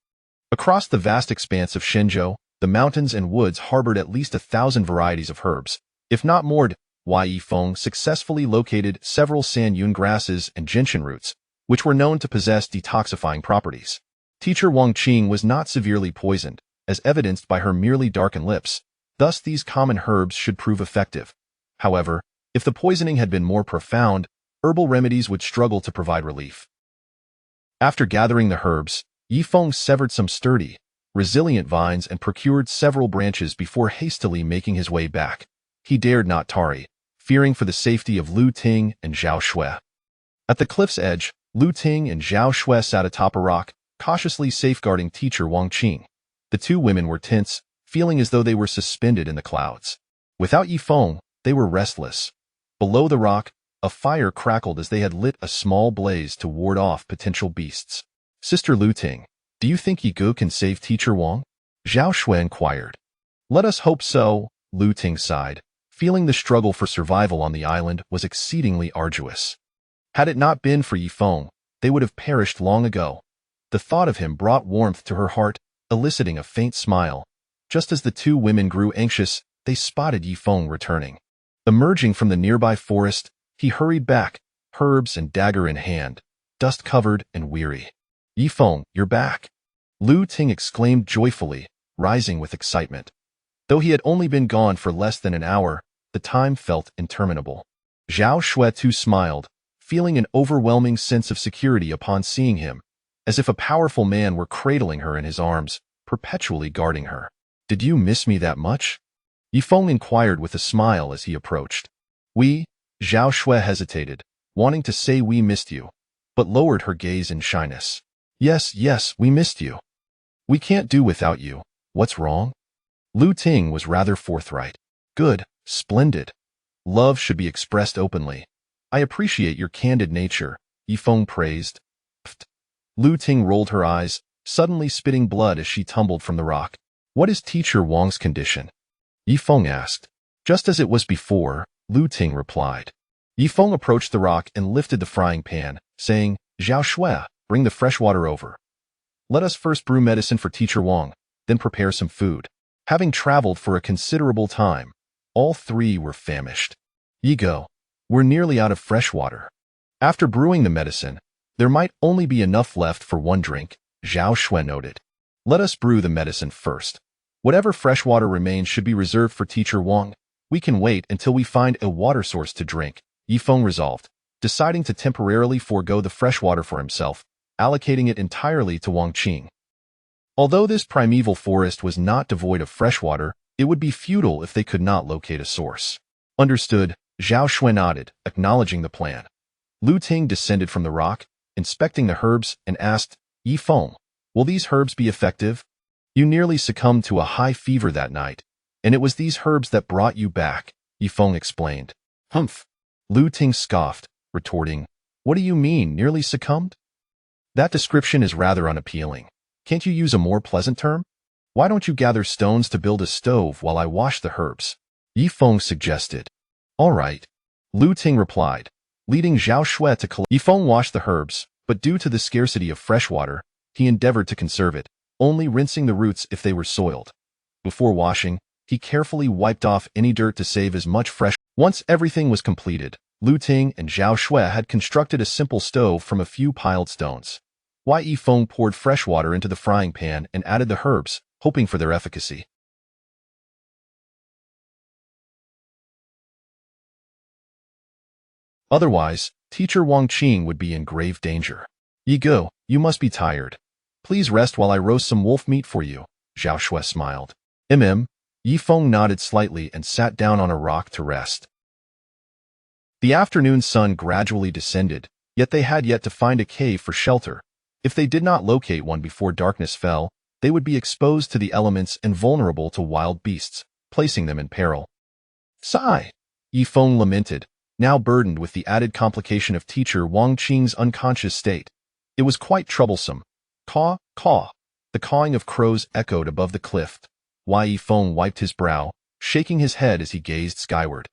Across the vast expanse of Shenzhou, the mountains and woods harbored at least 1,000 varieties of herbs, if not more. Yifeng successfully located several sanyun grasses and gentian roots, which were known to possess detoxifying properties. Teacher Wang Qing was not severely poisoned, as evidenced by her merely darkened lips. Thus these common herbs should prove effective. However, if the poisoning had been more profound, herbal remedies would struggle to provide relief. After gathering the herbs, Yifeng severed some sturdy, resilient vines and procured several branches before hastily making his way back. He dared not tarry, fearing for the safety of Lu Ting and Zhao Shui. At the cliff's edge, Lu Ting and Zhao Shui sat atop a rock, cautiously safeguarding teacher Wang Qing. The 2 women were tense, feeling as though they were suspended in the clouds. Without Yifeng, they were restless. Below the rock, a fire crackled as they had lit a small blaze to ward off potential beasts. Sister Lu Ting, do you think Yigu can save teacher Wang? Zhao Shui inquired. Let us hope so, Lu Ting sighed, feeling the struggle for survival on the island was exceedingly arduous. Had it not been for Yifeng, they would have perished long ago. The thought of him brought warmth to her heart, eliciting a faint smile. Just as the 2 women grew anxious, they spotted Yifeng returning. Emerging from the nearby forest, he hurried back, herbs and dagger in hand, dust-covered and weary. Yifeng, you're back! Lu Ting exclaimed joyfully, rising with excitement. Though he had only been gone for less than an hour, the time felt interminable. Zhao Shui too smiled, feeling an overwhelming sense of security upon seeing him, as if a powerful man were cradling her in his arms, perpetually guarding her. Did you miss me that much? Yifeng inquired with a smile as he approached. Zhao Shui hesitated, wanting to say we missed you, but lowered her gaze in shyness. Yes, we missed you. We can't do without you. What's wrong? Lu Ting was rather forthright. Good, splendid. Love should be expressed openly. I appreciate your candid nature, Yifeng praised. Pfft. Lu Ting rolled her eyes, suddenly spitting blood as she tumbled from the rock. What is teacher Wang's condition? Yifeng asked. Just as it was before, Lu Ting replied. Yifeng approached the rock and lifted the frying pan, saying, Zhao Shui, bring the fresh water over. Let us first brew medicine for teacher Wang, then prepare some food. Having traveled for a considerable time, all 3 were famished. Yigo, we're nearly out of fresh water. After brewing the medicine, there might only be enough left for 1 drink, Zhao Shui noted. Let us brew the medicine first. Whatever fresh water remains should be reserved for teacher Wang. We can wait until we find a water source to drink, Yifeng resolved, deciding to temporarily forego the fresh water for himself, allocating it entirely to Wang Qing. Although this primeval forest was not devoid of fresh water, it would be futile if they could not locate a source. Understood, Zhao Shui nodded, acknowledging the plan. Lu Ting descended from the rock, inspecting the herbs, and asked, Yifeng, will these herbs be effective? You nearly succumbed to a high fever that night, and it was these herbs that brought you back, Yifeng explained. Humph. Lu Ting scoffed, retorting, what do you mean, nearly succumbed? That description is rather unappealing. Can't you use a more pleasant term? Why don't you gather stones to build a stove while I wash the herbs? Yifeng suggested. All right. Lu Ting replied, leading Zhao Shui to collect. Yifeng washed the herbs, but due to the scarcity of fresh water, he endeavored to conserve it, only rinsing the roots if they were soiled. Before washing, he carefully wiped off any dirt to save as much fresh. Once everything was completed, Lu Ting and Zhao Shui had constructed a simple stove from a few piled stones. Yifeng poured fresh water into the frying pan and added the herbs, hoping for their efficacy. Otherwise, teacher Wang Qing would be in grave danger. Yigo, you must be tired. Please rest while I roast some wolf meat for you, Zhao Shui smiled. Yifeng nodded slightly and sat down on a rock to rest. The afternoon sun gradually descended, yet they had yet to find a cave for shelter. If they did not locate one before darkness fell, they would be exposed to the elements and vulnerable to wild beasts, placing them in peril. Sigh, Yifeng lamented, now burdened with the added complication of teacher Wang Qing's unconscious state. It was quite troublesome. Caw, caw. The cawing of crows echoed above the cliff. Yifeng wiped his brow, shaking his head as he gazed skyward.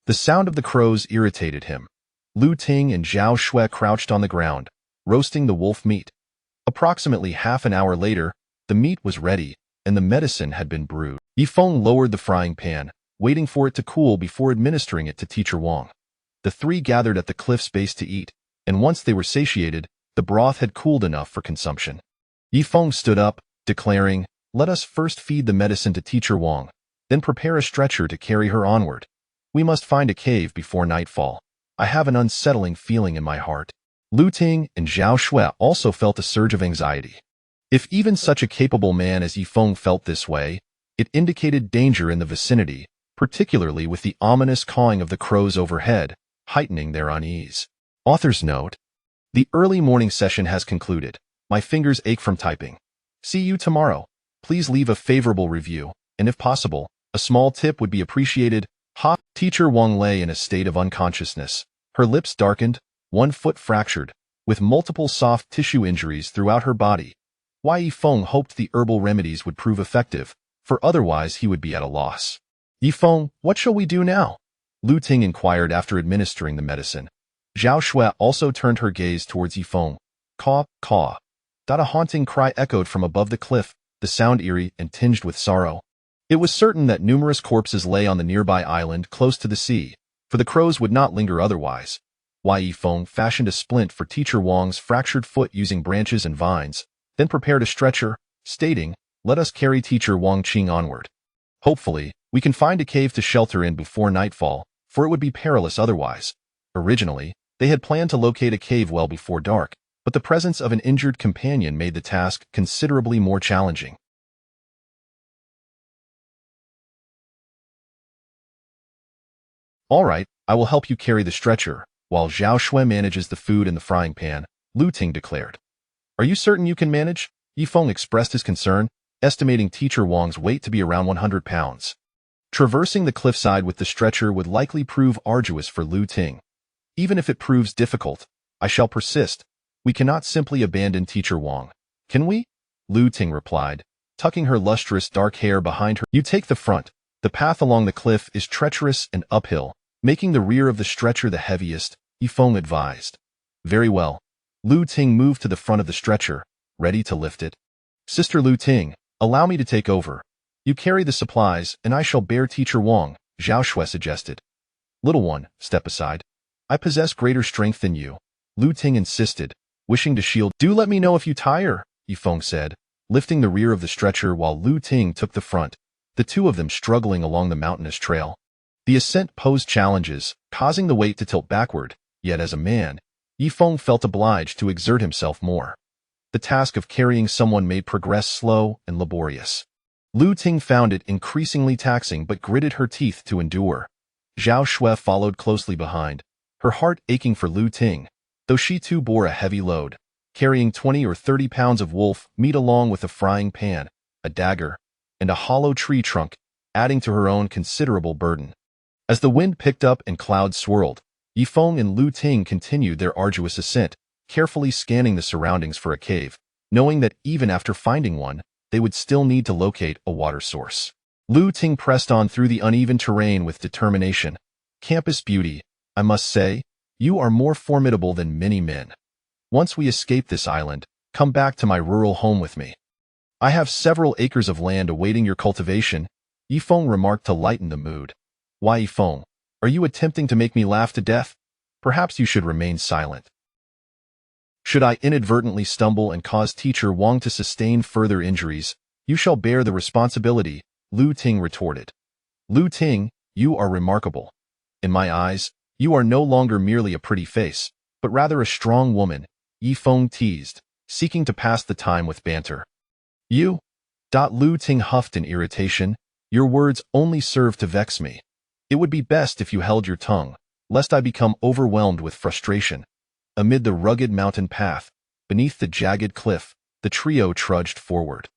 The sound of the crows irritated him. Lu Ting and Zhao Shui crouched on the ground, roasting the wolf meat. Approximately half an hour later, the meat was ready, and the medicine had been brewed. Yifeng lowered the frying pan, waiting for it to cool before administering it to teacher Wang. The three gathered at the cliff's base to eat, and once they were satiated, the broth had cooled enough for consumption. Yifeng stood up, declaring, "Let us first feed the medicine to teacher Wang, then prepare a stretcher to carry her onward. We must find a cave before nightfall. I have an unsettling feeling in my heart." Lu Ting and Zhao Shui also felt a surge of anxiety. If even such a capable man as Yifeng felt this way, it indicated danger in the vicinity, particularly with the ominous cawing of the crows overhead, heightening their unease. Author's note: the early morning session has concluded. My fingers ache from typing. See you tomorrow. Please leave a favorable review, and if possible, a small tip would be appreciated. Ha! Teacher Wang lay in a state of unconsciousness, her lips darkened, one foot fractured, with multiple soft tissue injuries throughout her body. Yifeng hoped the herbal remedies would prove effective, for otherwise he would be at a loss. "Yifeng, what shall we do now?" Lu Ting inquired after administering the medicine. Zhao Shui also turned her gaze towards Yifeng. "Caw, caw." A haunting cry echoed from above the cliff, the sound eerie and tinged with sorrow. It was certain that numerous corpses lay on the nearby island close to the sea, for the crows would not linger otherwise. Yifeng fashioned a splint for teacher Wang's fractured foot using branches and vines, then prepared a stretcher, stating, "Let us carry teacher Wang Qing onward. Hopefully, we can find a cave to shelter in before nightfall, for it would be perilous otherwise." Originally, they had planned to locate a cave well before dark, but the presence of an injured companion made the task considerably more challenging. "All right, I will help you carry the stretcher, while Zhao Shui manages the food in the frying pan," Lu Ting declared. "Are you certain you can manage?" Yifeng expressed his concern, estimating teacher Wang's weight to be around 100 pounds. Traversing the cliffside with the stretcher would likely prove arduous for Lu Ting. "Even if it proves difficult, I shall persist. We cannot simply abandon teacher Wang, can we?" Lu Ting replied, tucking her lustrous dark hair behind her. "You take the front. The path along the cliff is treacherous and uphill, making the rear of the stretcher the heaviest," Yifeng advised. "Very well." Lu Ting moved to the front of the stretcher, ready to lift it. "Sister Lu Ting, allow me to take over. You carry the supplies, and I shall bear teacher Wang," Zhao Shui suggested. "Little one, step aside. I possess greater strength than you," Lu Ting insisted, wishing to shield. "Do let me know if you tire," Yifeng said, lifting the rear of the stretcher while Lu Ting took the front, the two of them struggling along the mountainous trail. The ascent posed challenges, causing the weight to tilt backward, yet as a man, Yifeng felt obliged to exert himself more. The task of carrying someone made progress slow and laborious. Lu Ting found it increasingly taxing but gritted her teeth to endure. Zhao Shui followed closely behind, her heart aching for Lu Ting, though she too bore a heavy load, carrying 20 or 30 pounds of wolf meat along with a frying pan, a dagger, and a hollow tree trunk, adding to her own considerable burden. As the wind picked up and clouds swirled, Yifeng and Lu Ting continued their arduous ascent, carefully scanning the surroundings for a cave, knowing that even after finding one, they would still need to locate a water source. Lu Ting pressed on through the uneven terrain with determination. "Campus beauty, I must say, you are more formidable than many men. Once we escape this island, come back to my rural home with me. I have several acres of land awaiting your cultivation," Yifeng remarked to lighten the mood. "Why, Yifeng, are you attempting to make me laugh to death? Perhaps you should remain silent. Should I inadvertently stumble and cause teacher Wang to sustain further injuries, you shall bear the responsibility," Lu Ting retorted. "Lu Ting, you are remarkable. In my eyes, you are no longer merely a pretty face, but rather a strong woman," Yifeng teased, seeking to pass the time with banter. "You? Lu Ting huffed in irritation. Your words only serve to vex me. It would be best if you held your tongue, lest I become overwhelmed with frustration. Amid the rugged mountain path, beneath the jagged cliff, the trio trudged forward.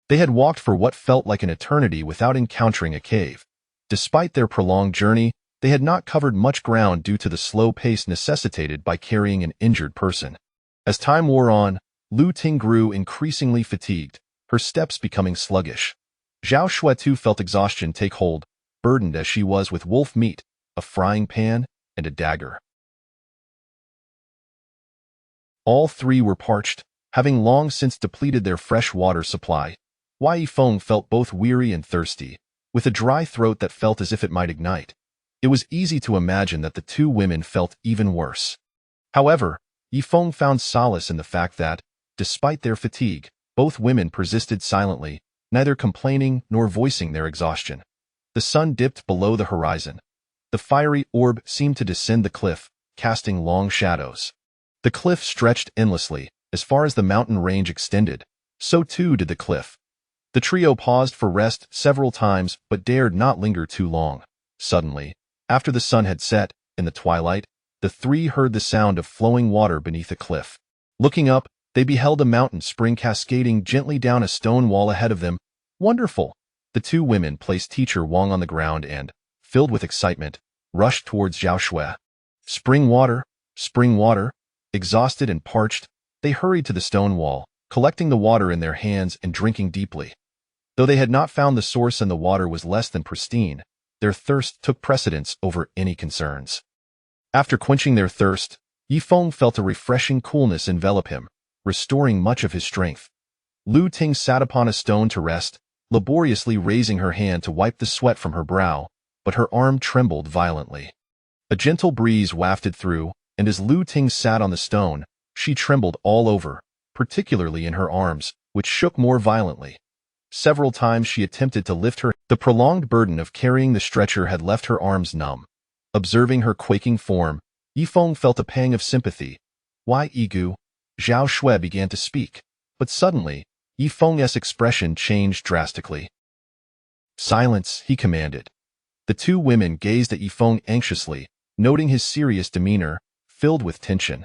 They had walked for what felt like an eternity without encountering a cave. Despite their prolonged journey, they had not covered much ground due to the slow pace necessitated by carrying an injured person. As time wore on, Lu Ting grew increasingly fatigued, her steps becoming sluggish. Zhao Shui too felt exhaustion take hold, burdened as she was with wolf meat, a frying pan, and a dagger. All three were parched, having long since depleted their fresh water supply. Wei Feng felt both weary and thirsty, with a dry throat that felt as if it might ignite. It was easy to imagine that the two women felt even worse. However, Yi Feng found solace in the fact that, despite their fatigue, both women persisted silently, neither complaining nor voicing their exhaustion. The sun dipped below the horizon. The fiery orb seemed to descend the cliff, casting long shadows. The cliff stretched endlessly, as far as the mountain range extended. So too did the cliff. The trio paused for rest several times but dared not linger too long. Suddenly, after the sun had set, in the twilight, the three heard the sound of flowing water beneath a cliff. Looking up, they beheld a mountain spring cascading gently down a stone wall ahead of them. Wonderful! The two women placed Teacher Wang on the ground and, filled with excitement, rushed towards Zhao Shui. Spring water, spring water. Exhausted and parched, they hurried to the stone wall, collecting the water in their hands and drinking deeply. Though they had not found the source and the water was less than pristine, their thirst took precedence over any concerns. After quenching their thirst, Yi Feng felt a refreshing coolness envelop him, restoring much of his strength. Lu Ting sat upon a stone to rest, laboriously raising her hand to wipe the sweat from her brow, but her arm trembled violently. A gentle breeze wafted through, and as Lu Ting sat on the stone, she trembled all over, particularly in her arms, which shook more violently. Several times she attempted to lift her. The prolonged burden of carrying the stretcher had left her arms numb. Observing her quaking form, Yi Feng felt a pang of sympathy. Why, Yigu? Zhao Shui began to speak, but suddenly, Yi Feng's expression changed drastically. Silence, he commanded. The two women gazed at Yi Feng anxiously, noting his serious demeanor, filled with tension.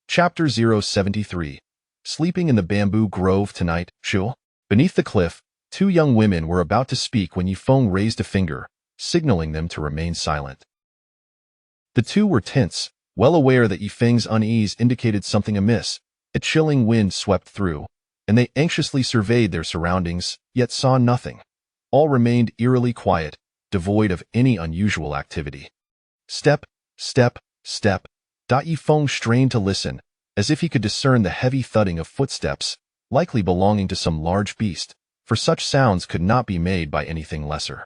Chapter 073. Sleeping in the bamboo grove tonight, Shu? Beneath the cliff, two young women were about to speak when Yi Feng raised a finger, signaling them to remain silent. The two were tense, well aware that Yi Feng's unease indicated something amiss. A chilling wind swept through, and they anxiously surveyed their surroundings, yet saw nothing. All remained eerily quiet, devoid of any unusual activity. Step, step, step. Yi Feng strained to listen, as if he could discern the heavy thudding of footsteps, likely belonging to some large beast, for such sounds could not be made by anything lesser.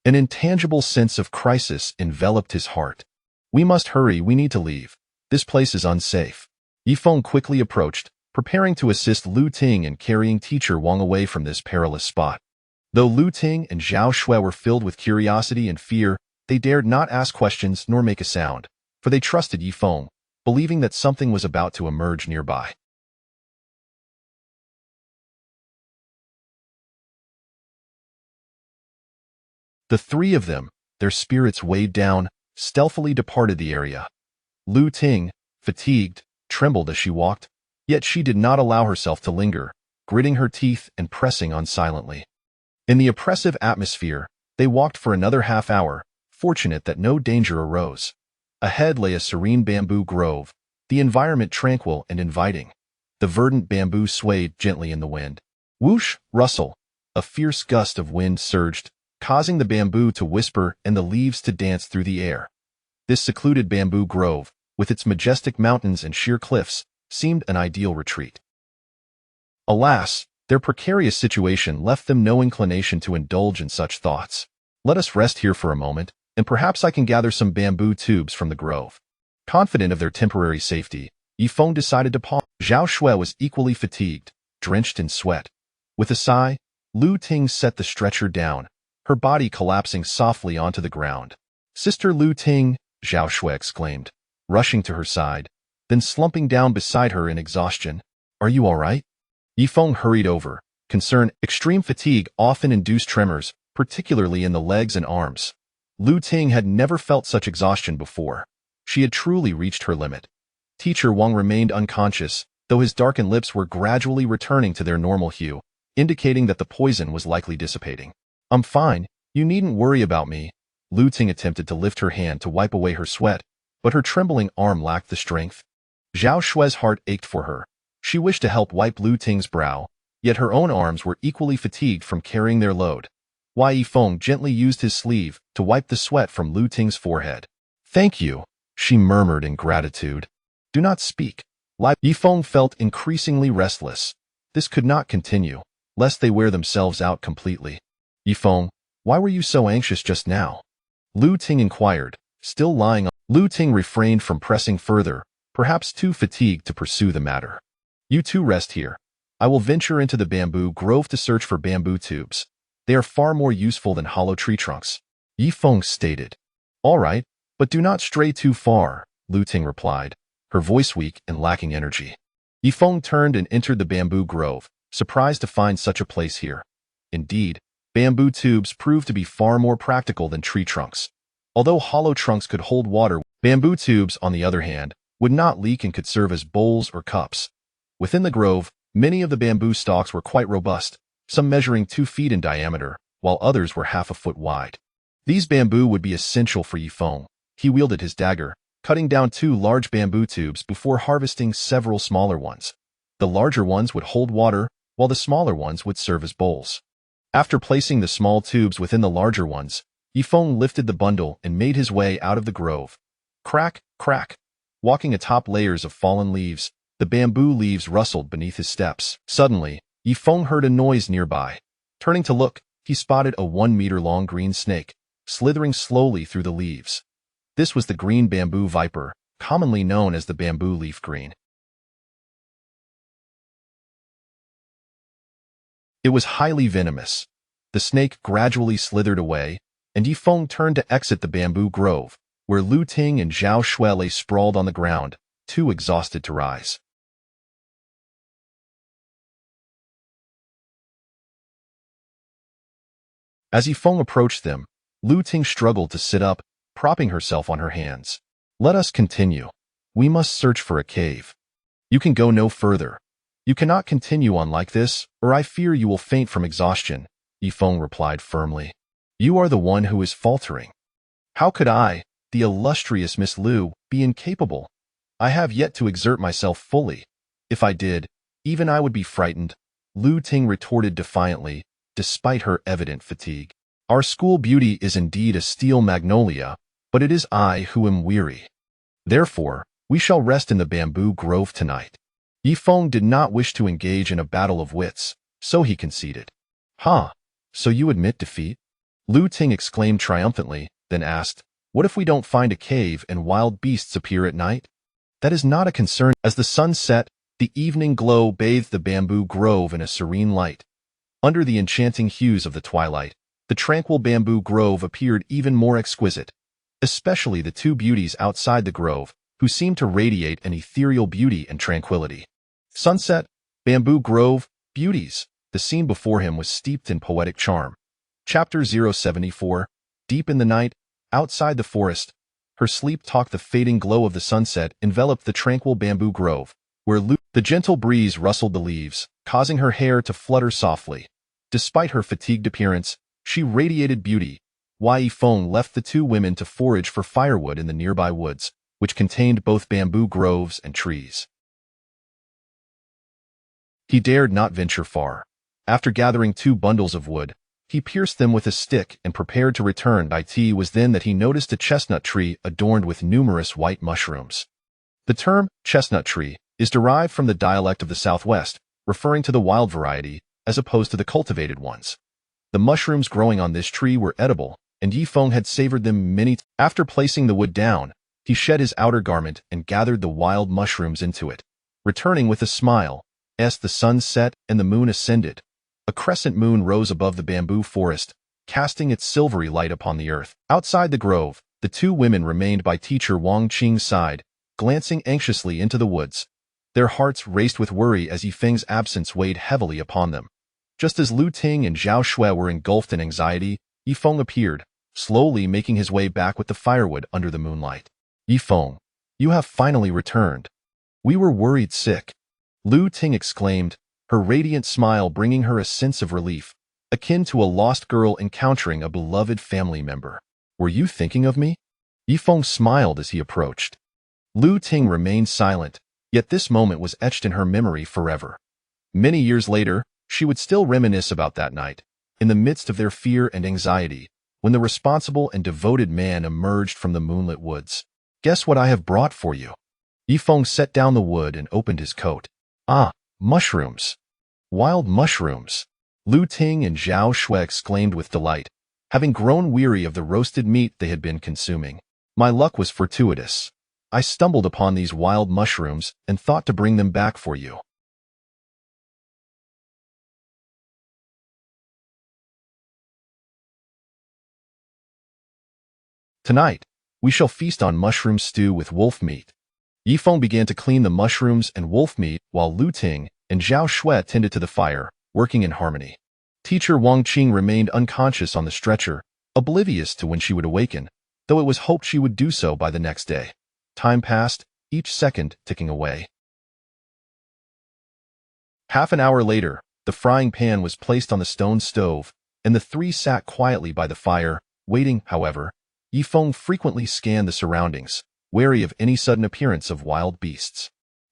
An intangible sense of crisis enveloped his heart. We must hurry, we need to leave. This place is unsafe. Yi Feng quickly approached, preparing to assist Lu Ting in carrying Teacher Wang away from this perilous spot. Though Lu Ting and Zhao Shui were filled with curiosity and fear, they dared not ask questions nor make a sound, for they trusted Yi Feng, believing that something was about to emerge nearby. The three of them, their spirits weighed down, stealthily departed the area. Lu Ting, fatigued, trembled as she walked, yet she did not allow herself to linger, gritting her teeth and pressing on silently. In the oppressive atmosphere, they walked for another half hour, fortunate that no danger arose. Ahead lay a serene bamboo grove, the environment tranquil and inviting. The verdant bamboo swayed gently in the wind. Whoosh, rustle. A fierce gust of wind surged, causing the bamboo to whisper and the leaves to dance through the air. This secluded bamboo grove, with its majestic mountains and sheer cliffs, seemed an ideal retreat. Alas, their precarious situation left them no inclination to indulge in such thoughts. Let us rest here for a moment, and perhaps I can gather some bamboo tubes from the grove. Confident of their temporary safety, Yi Feng decided to pause. Zhao Shui was equally fatigued, drenched in sweat. With a sigh, Lu Ting set the stretcher down, her body collapsing softly onto the ground. Sister Lu Ting, Zhao Shui exclaimed, rushing to her side, then slumping down beside her in exhaustion. Are you all right? Yi Feng hurried over, concern. Extreme fatigue often induced tremors, particularly in the legs and arms. Lu Ting had never felt such exhaustion before. She had truly reached her limit. Teacher Wang remained unconscious, though his darkened lips were gradually returning to their normal hue, indicating that the poison was likely dissipating. "I'm fine, you needn't worry about me." Lu Ting attempted to lift her hand to wipe away her sweat, but her trembling arm lacked the strength. Zhao Shue's heart ached for her. She wished to help wipe Lu Ting's brow, yet her own arms were equally fatigued from carrying their load. Yi Feng gently used his sleeve to wipe the sweat from Lu Ting's forehead. "Thank you," she murmured in gratitude. "Do not speak." Yi Feng felt increasingly restless. This could not continue, lest they wear themselves out completely. "Yi Feng, why were you so anxious just now?" Lu Ting inquired, still lying on. Lu Ting refrained from pressing further, perhaps too fatigued to pursue the matter. "You two rest here. I will venture into the bamboo grove to search for bamboo tubes. They are far more useful than hollow tree trunks," Yi Feng stated. "All right, but do not stray too far," Lu Ting replied, her voice weak and lacking energy. Yi Feng turned and entered the bamboo grove, surprised to find such a place here. Indeed, bamboo tubes proved to be far more practical than tree trunks. Although hollow trunks could hold water, bamboo tubes, on the other hand, would not leak and could serve as bowls or cups. Within the grove, many of the bamboo stalks were quite robust, some measuring 2 feet in diameter, while others were half a foot wide. These bamboo would be essential for Yi Feng. He wielded his dagger, cutting down 2 large bamboo tubes before harvesting several smaller ones. The larger ones would hold water, while the smaller ones would serve as bowls. After placing the small tubes within the larger ones, Yi Feng lifted the bundle and made his way out of the grove. Crack, crack. Walking atop layers of fallen leaves, the bamboo leaves rustled beneath his steps. Suddenly, Yi Feng heard a noise nearby. Turning to look, he spotted a 1-meter-long green snake, slithering slowly through the leaves. This was the green bamboo viper, commonly known as the bamboo leaf green. It was highly venomous. The snake gradually slithered away, and Yi Feng turned to exit the bamboo grove, where Lu Ting and Zhao Shui lay sprawled on the ground, too exhausted to rise. As Yi Feng approached them, Lu Ting struggled to sit up, propping herself on her hands. "Let us continue. We must search for a cave. You can go no further. You cannot continue on like this, or I fear you will faint from exhaustion," Yi Feng replied firmly. "You are the one who is faltering. How could I, the illustrious Miss Lu, be incapable? I have yet to exert myself fully. If I did, even I would be frightened," Lu Ting retorted defiantly, despite her evident fatigue. "Our school beauty is indeed a steel magnolia, but it is I who am weary. Therefore, we shall rest in the bamboo grove tonight." Yi Feng did not wish to engage in a battle of wits, so he conceded. "Huh, so you admit defeat?" Lu Ting exclaimed triumphantly, then asked, "What if we don't find a cave and wild beasts appear at night?" "That is not a concern." As the sun set, the evening glow bathed the bamboo grove in a serene light. Under the enchanting hues of the twilight, the tranquil bamboo grove appeared even more exquisite, especially the 2 beauties outside the grove, who seemed to radiate an ethereal beauty and tranquility. Sunset, bamboo grove, beauties. The scene before him was steeped in poetic charm. Chapter 074, Deep in the night, outside the forest, her sleep talked. The fading glow of the sunset enveloped the tranquil bamboo grove, where the gentle breeze rustled the leaves, causing her hair to flutter softly. Despite her fatigued appearance, she radiated beauty. Yi Feng left the 2 women to forage for firewood in the nearby woods, which contained both bamboo groves and trees. He dared not venture far. After gathering 2 bundles of wood, he pierced them with a stick and prepared to return. It was then that he noticed a chestnut tree adorned with numerous white mushrooms. The term chestnut tree is derived from the dialect of the Southwest, referring to the wild variety, as opposed to the cultivated ones. The mushrooms growing on this tree were edible, and Yi Feng had savored them many times. After placing the wood down, he shed his outer garment and gathered the wild mushrooms into it. Returning with a smile, as the sun set and the moon ascended, a crescent moon rose above the bamboo forest, casting its silvery light upon the earth. Outside the grove, the 2 women remained by teacher Wang Qing's side, glancing anxiously into the woods. Their hearts raced with worry as Yi Feng's absence weighed heavily upon them. Just as Lu Ting and Zhao Shui were engulfed in anxiety, Yifeng appeared, slowly making his way back with the firewood under the moonlight. Yifeng, you have finally returned. We were worried sick. Lu Ting exclaimed, her radiant smile bringing her a sense of relief, akin to a lost girl encountering a beloved family member. Were you thinking of me? Yifeng smiled as he approached. Lu Ting remained silent, yet this moment was etched in her memory forever. Many years later, she would still reminisce about that night, in the midst of their fear and anxiety, when the responsible and devoted man emerged from the moonlit woods. Guess what I have brought for you? Yifeng set down the wood and opened his coat. Ah, mushrooms. Wild mushrooms. Lu Ting and Zhao Shui exclaimed with delight, having grown weary of the roasted meat they had been consuming. My luck was fortuitous. I stumbled upon these wild mushrooms and thought to bring them back for you. Tonight, we shall feast on mushroom stew with wolf meat. Yifeng began to clean the mushrooms and wolf meat while Lu Ting and Zhao Shui tended to the fire, working in harmony. Teacher Wang Qing remained unconscious on the stretcher, oblivious to when she would awaken, though it was hoped she would do so by the next day. Time passed, each second ticking away. Half an hour later, the frying pan was placed on the stone stove, and the three sat quietly by the fire, waiting, however. Yifeng frequently scanned the surroundings, wary of any sudden appearance of wild beasts.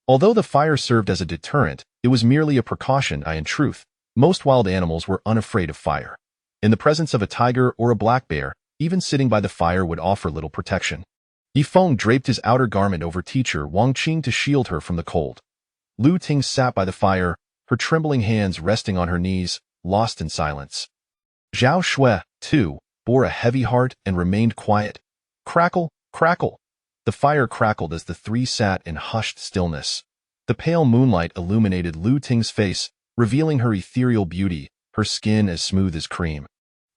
Although the fire served as a deterrent, it was merely a precaution. In truth, most wild animals were unafraid of fire. In the presence of a tiger or a black bear, even sitting by the fire would offer little protection. Yifeng draped his outer garment over teacher Wang Qing to shield her from the cold. Lu Ting sat by the fire, her trembling hands resting on her knees, lost in silence. Zhao Shui, too, bore a heavy heart and remained quiet. Crackle, crackle. The fire crackled as the three sat in hushed stillness. The pale moonlight illuminated Lu Ting's face, revealing her ethereal beauty, her skin as smooth as cream.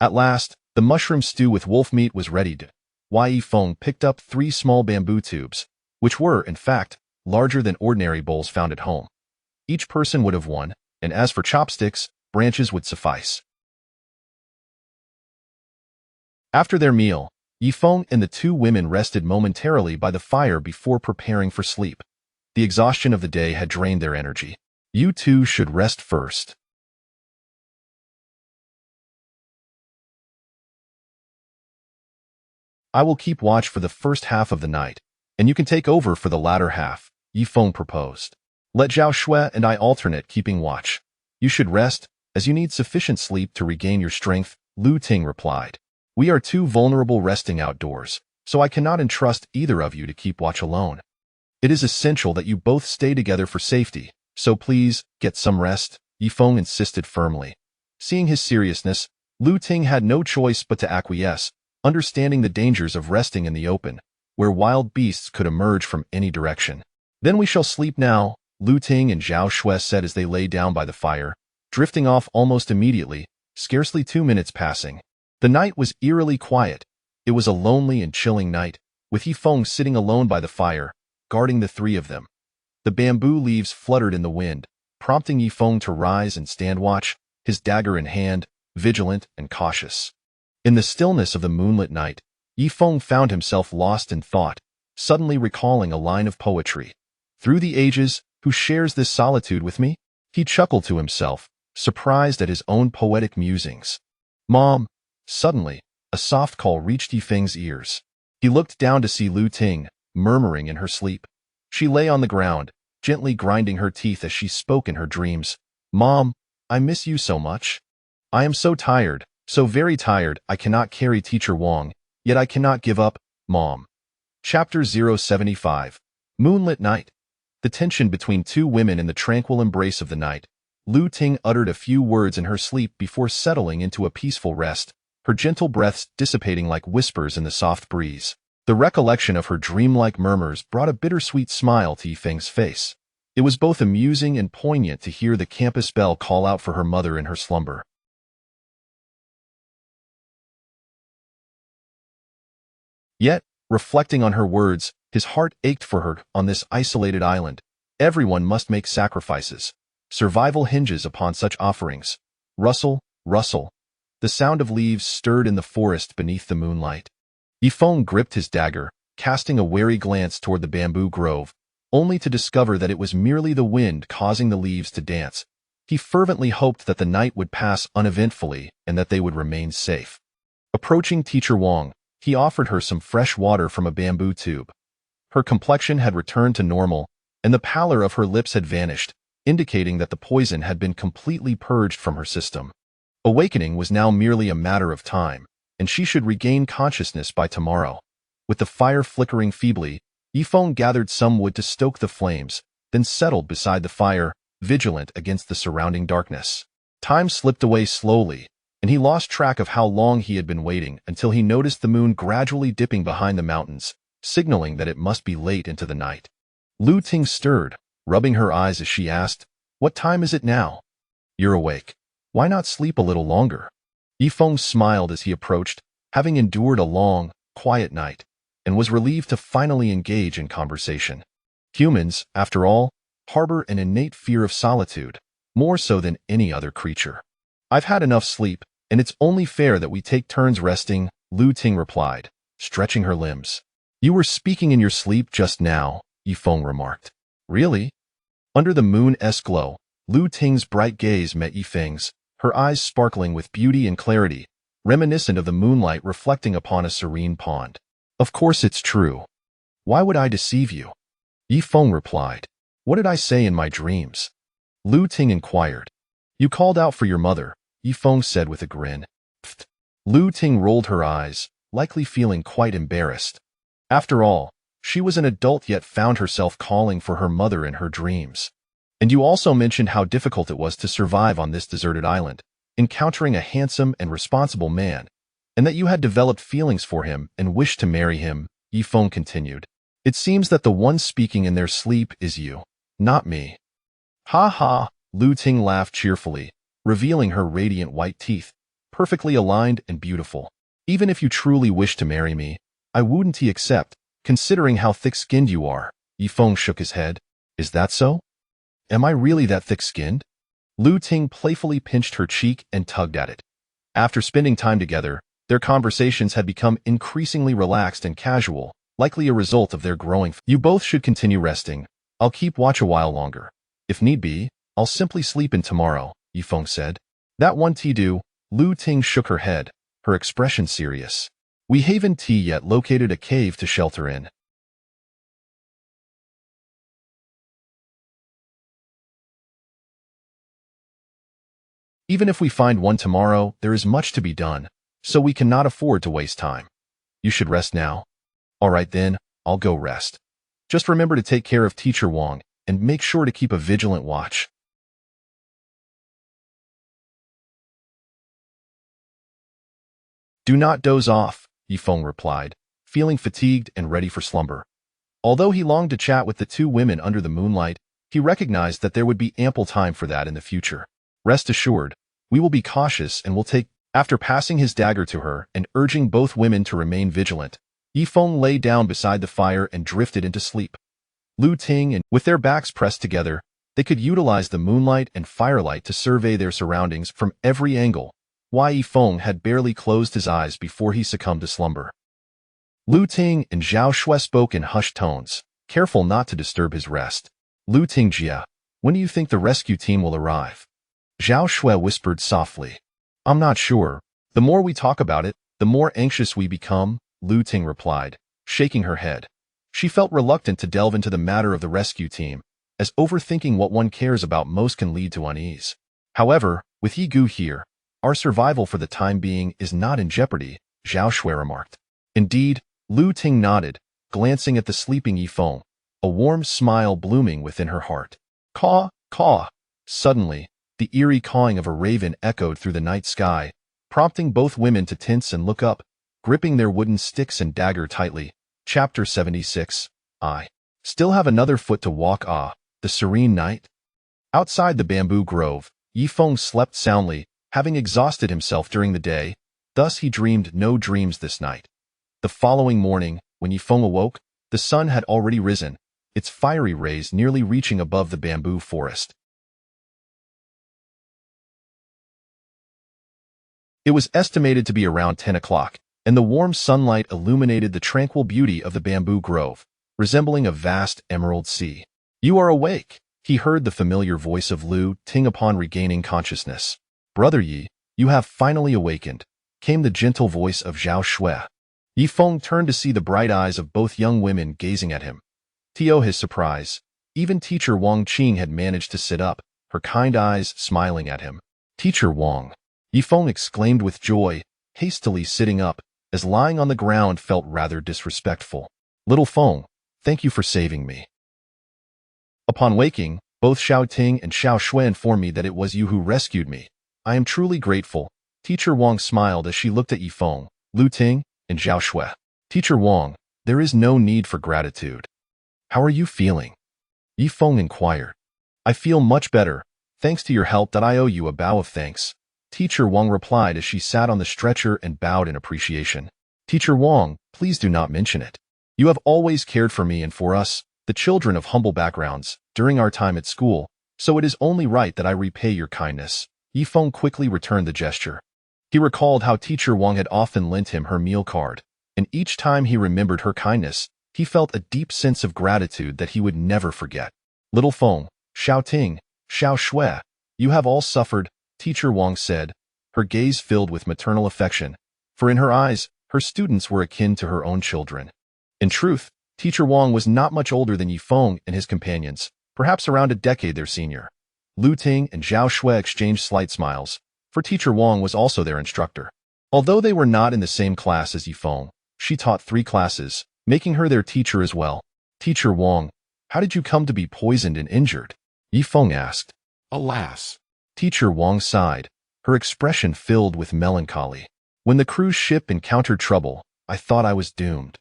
At last, the mushroom stew with wolf meat was readied. Yifeng picked up 3 small bamboo tubes, which were, in fact, larger than ordinary bowls found at home. Each person would have one, and as for chopsticks, branches would suffice. After their meal, Yifeng and the 2 women rested momentarily by the fire before preparing for sleep. The exhaustion of the day had drained their energy. You two should rest first. I will keep watch for the first half of the night, and you can take over for the latter half, Yifeng proposed. Let Zhao Shui and I alternate keeping watch. You should rest, as you need sufficient sleep to regain your strength, Lu Ting replied. We are too vulnerable resting outdoors, so I cannot entrust either of you to keep watch alone. It is essential that you both stay together for safety, so please, get some rest, Yifeng insisted firmly. Seeing his seriousness, Lu Ting had no choice but to acquiesce, understanding the dangers of resting in the open, where wild beasts could emerge from any direction. Then we shall sleep now, Lu Ting and Zhao Shui said as they lay down by the fire, drifting off almost immediately, scarcely 2 minutes passing. The night was eerily quiet. It was a lonely and chilling night, with Yifeng sitting alone by the fire, guarding the 3 of them. The bamboo leaves fluttered in the wind, prompting Yifeng to rise and stand watch, his dagger in hand, vigilant and cautious. In the stillness of the moonlit night, Yifeng found himself lost in thought, suddenly recalling a line of poetry. Through the ages, who shares this solitude with me? He chuckled to himself, surprised at his own poetic musings. Mom! Suddenly, a soft call reached Yifeng's ears. He looked down to see Lu Ting, murmuring in her sleep. She lay on the ground, gently grinding her teeth as she spoke in her dreams. Mom, I miss you so much. I am so tired, so very tired I cannot carry Teacher Wang, yet I cannot give up, Mom. Chapter 075. Moonlit Night. The tension between 2 women in the tranquil embrace of the night. Lu Ting uttered a few words in her sleep before settling into a peaceful rest, her gentle breaths dissipating like whispers in the soft breeze. The recollection of her dreamlike murmurs brought a bittersweet smile to Yifeng's face. It was both amusing and poignant to hear the campus bell call out for her mother in her slumber. Yet, reflecting on her words, his heart ached for her on this isolated island. Everyone must make sacrifices. Survival hinges upon such offerings. Rustle, rustle. The sound of leaves stirred in the forest beneath the moonlight. Yifeng gripped his dagger, casting a wary glance toward the bamboo grove, only to discover that it was merely the wind causing the leaves to dance. He fervently hoped that the night would pass uneventfully and that they would remain safe. Approaching Teacher Wang, he offered her some fresh water from a bamboo tube. Her complexion had returned to normal, and the pallor of her lips had vanished, indicating that the poison had been completely purged from her system. Awakening was now merely a matter of time, and she should regain consciousness by tomorrow. With the fire flickering feebly, Yifeng gathered some wood to stoke the flames, then settled beside the fire, vigilant against the surrounding darkness. Time slipped away slowly, and he lost track of how long he had been waiting until he noticed the moon gradually dipping behind the mountains, signaling that it must be late into the night. Lu Ting stirred, rubbing her eyes as she asked, "What time is it now?" "You're awake. Why not sleep a little longer?" Yifeng smiled as he approached, having endured a long, quiet night, and was relieved to finally engage in conversation. Humans, after all, harbor an innate fear of solitude, more so than any other creature. "I've had enough sleep, and it's only fair that we take turns resting," Lu Ting replied, stretching her limbs. "You were speaking in your sleep just now," Yifeng remarked. "Really?" Under the moon's glow, Lu Ting's bright gaze met Yifeng's, her eyes sparkling with beauty and clarity, reminiscent of the moonlight reflecting upon a serene pond. "Of course it's true. Why would I deceive you?" Yifeng replied. "What did I say in my dreams?" Lu Ting inquired. "You called out for your mother," Yifeng said with a grin. Pfft. Lu Ting rolled her eyes, likely feeling quite embarrassed. After all, she was an adult yet found herself calling for her mother in her dreams. "And you also mentioned how difficult it was to survive on this deserted island, encountering a handsome and responsible man, and that you had developed feelings for him and wished to marry him," Yifeng continued. "It seems that the one speaking in their sleep is you, not me." "Ha ha," Lu Ting laughed cheerfully, revealing her radiant white teeth, perfectly aligned and beautiful. "Even if you truly wish to marry me, I wouldn't accept, considering how thick-skinned you are." Yifeng shook his head. "Is that so? Am I really that thick-skinned?" Lu Ting playfully pinched her cheek and tugged at it. After spending time together, their conversations had become increasingly relaxed and casual, likely a result of their growing. "You both should continue resting. I'll keep watch a while longer. If need be, I'll simply sleep in tomorrow," Yifeng said. "That one tea do?" Lu Ting shook her head, her expression serious. "We haven't yet located a cave to shelter in." "Even if we find one tomorrow, there is much to be done, so we cannot afford to waste time. You should rest now." "All right then, I'll go rest. Just remember to take care of Teacher Wang, and make sure to keep a vigilant watch." "Do not doze off," Yifeng replied, feeling fatigued and ready for slumber. Although he longed to chat with the two women under the moonlight, he recognized that there would be ample time for that in the future. "Rest assured, we will be cautious and will take..." After passing his dagger to her and urging both women to remain vigilant, Yifeng lay down beside the fire and drifted into sleep. Lu Ting and, with their backs pressed together, they could utilize the moonlight and firelight to survey their surroundings from every angle. Yifeng had barely closed his eyes before he succumbed to slumber. Lu Ting and Zhao Shui spoke in hushed tones, careful not to disturb his rest. "Lu Ting Jia, when do you think the rescue team will arrive?" Zhao Shui whispered softly. "I'm not sure. The more we talk about it, the more anxious we become," Lu Ting replied, shaking her head. She felt reluctant to delve into the matter of the rescue team, as overthinking what one cares about most can lead to unease. "However, with Yi Gu here, our survival for the time being is not in jeopardy," Zhao Shui remarked. "Indeed," Lu Ting nodded, glancing at the sleeping Yifeng, a warm smile blooming within her heart. "Caw, caw." Suddenly, the eerie cawing of a raven echoed through the night sky, prompting both women to tense and look up, gripping their wooden sticks and dagger tightly. Chapter 76. I still have another foot to walk. The serene night. Outside the bamboo grove, Yifeng slept soundly, having exhausted himself during the day. Thus he dreamed no dreams this night. The following morning, when Yifeng awoke, the sun had already risen, its fiery rays nearly reaching above the bamboo forest. It was estimated to be around 10 o'clock, and the warm sunlight illuminated the tranquil beauty of the bamboo grove, resembling a vast emerald sea. "You are awake," he heard the familiar voice of Lu Ting upon regaining consciousness. "Brother Yi, you have finally awakened," came the gentle voice of Zhao Shui. Yi Feng turned to see the bright eyes of both young women gazing at him. To his surprise, even Teacher Wang Qing had managed to sit up, her kind eyes smiling at him. "Teacher Wang," Yi Feng exclaimed with joy, hastily sitting up, as lying on the ground felt rather disrespectful. "Little Feng, thank you for saving me." Upon waking, both Xiao Ting and Xiao Shui informed me that it was you who rescued me. "I am truly grateful." Teacher Wang smiled as she looked at Yi Feng, Lu Ting, and Zhao Shui. "Teacher Wang, there is no need for gratitude. How are you feeling?" Yi Feng inquired. "I feel much better. Thanks to your help that I owe you a bow of thanks." Teacher Wang replied as she sat on the stretcher and bowed in appreciation. "Teacher Wang, please do not mention it. You have always cared for me and for us, the children of humble backgrounds, during our time at school, so it is only right that I repay your kindness." Yi Feng quickly returned the gesture. He recalled how Teacher Wang had often lent him her meal card, and each time he remembered her kindness, he felt a deep sense of gratitude that he would never forget. "Little Feng, Xiao Ting, Xiao Shui, you have all suffered," Teacher Wang said, her gaze filled with maternal affection, for in her eyes, her students were akin to her own children. In truth, Teacher Wang was not much older than Yi Feng and his companions, perhaps around a decade their senior. Lu Ting and Zhao Shui exchanged slight smiles, for Teacher Wang was also their instructor. Although they were not in the same class as Yi Feng, she taught 3 classes, making her their teacher as well. "Teacher Wang, how did you come to be poisoned and injured?" Yi Feng asked. "Alas," Teacher Wang sighed, her expression filled with melancholy. "When the cruise ship encountered trouble, I thought I was doomed.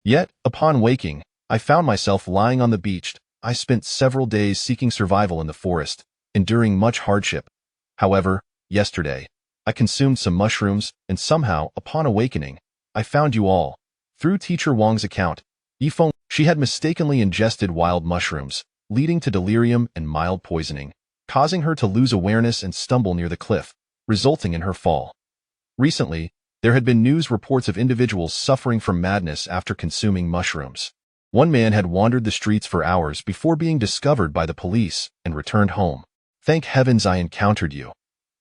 Yet, upon waking, I found myself lying on the beach. I spent several days seeking survival in the forest, enduring much hardship. However, yesterday, I consumed some mushrooms, and somehow, upon awakening, I found you all." Through Teacher Wang's account, Yi Feng, she had mistakenly ingested wild mushrooms, leading to delirium and mild poisoning, causing her to lose awareness and stumble near the cliff, resulting in her fall. Recently, there had been news reports of individuals suffering from madness after consuming mushrooms. One man had wandered the streets for hours before being discovered by the police and returned home. "Thank heavens I encountered you.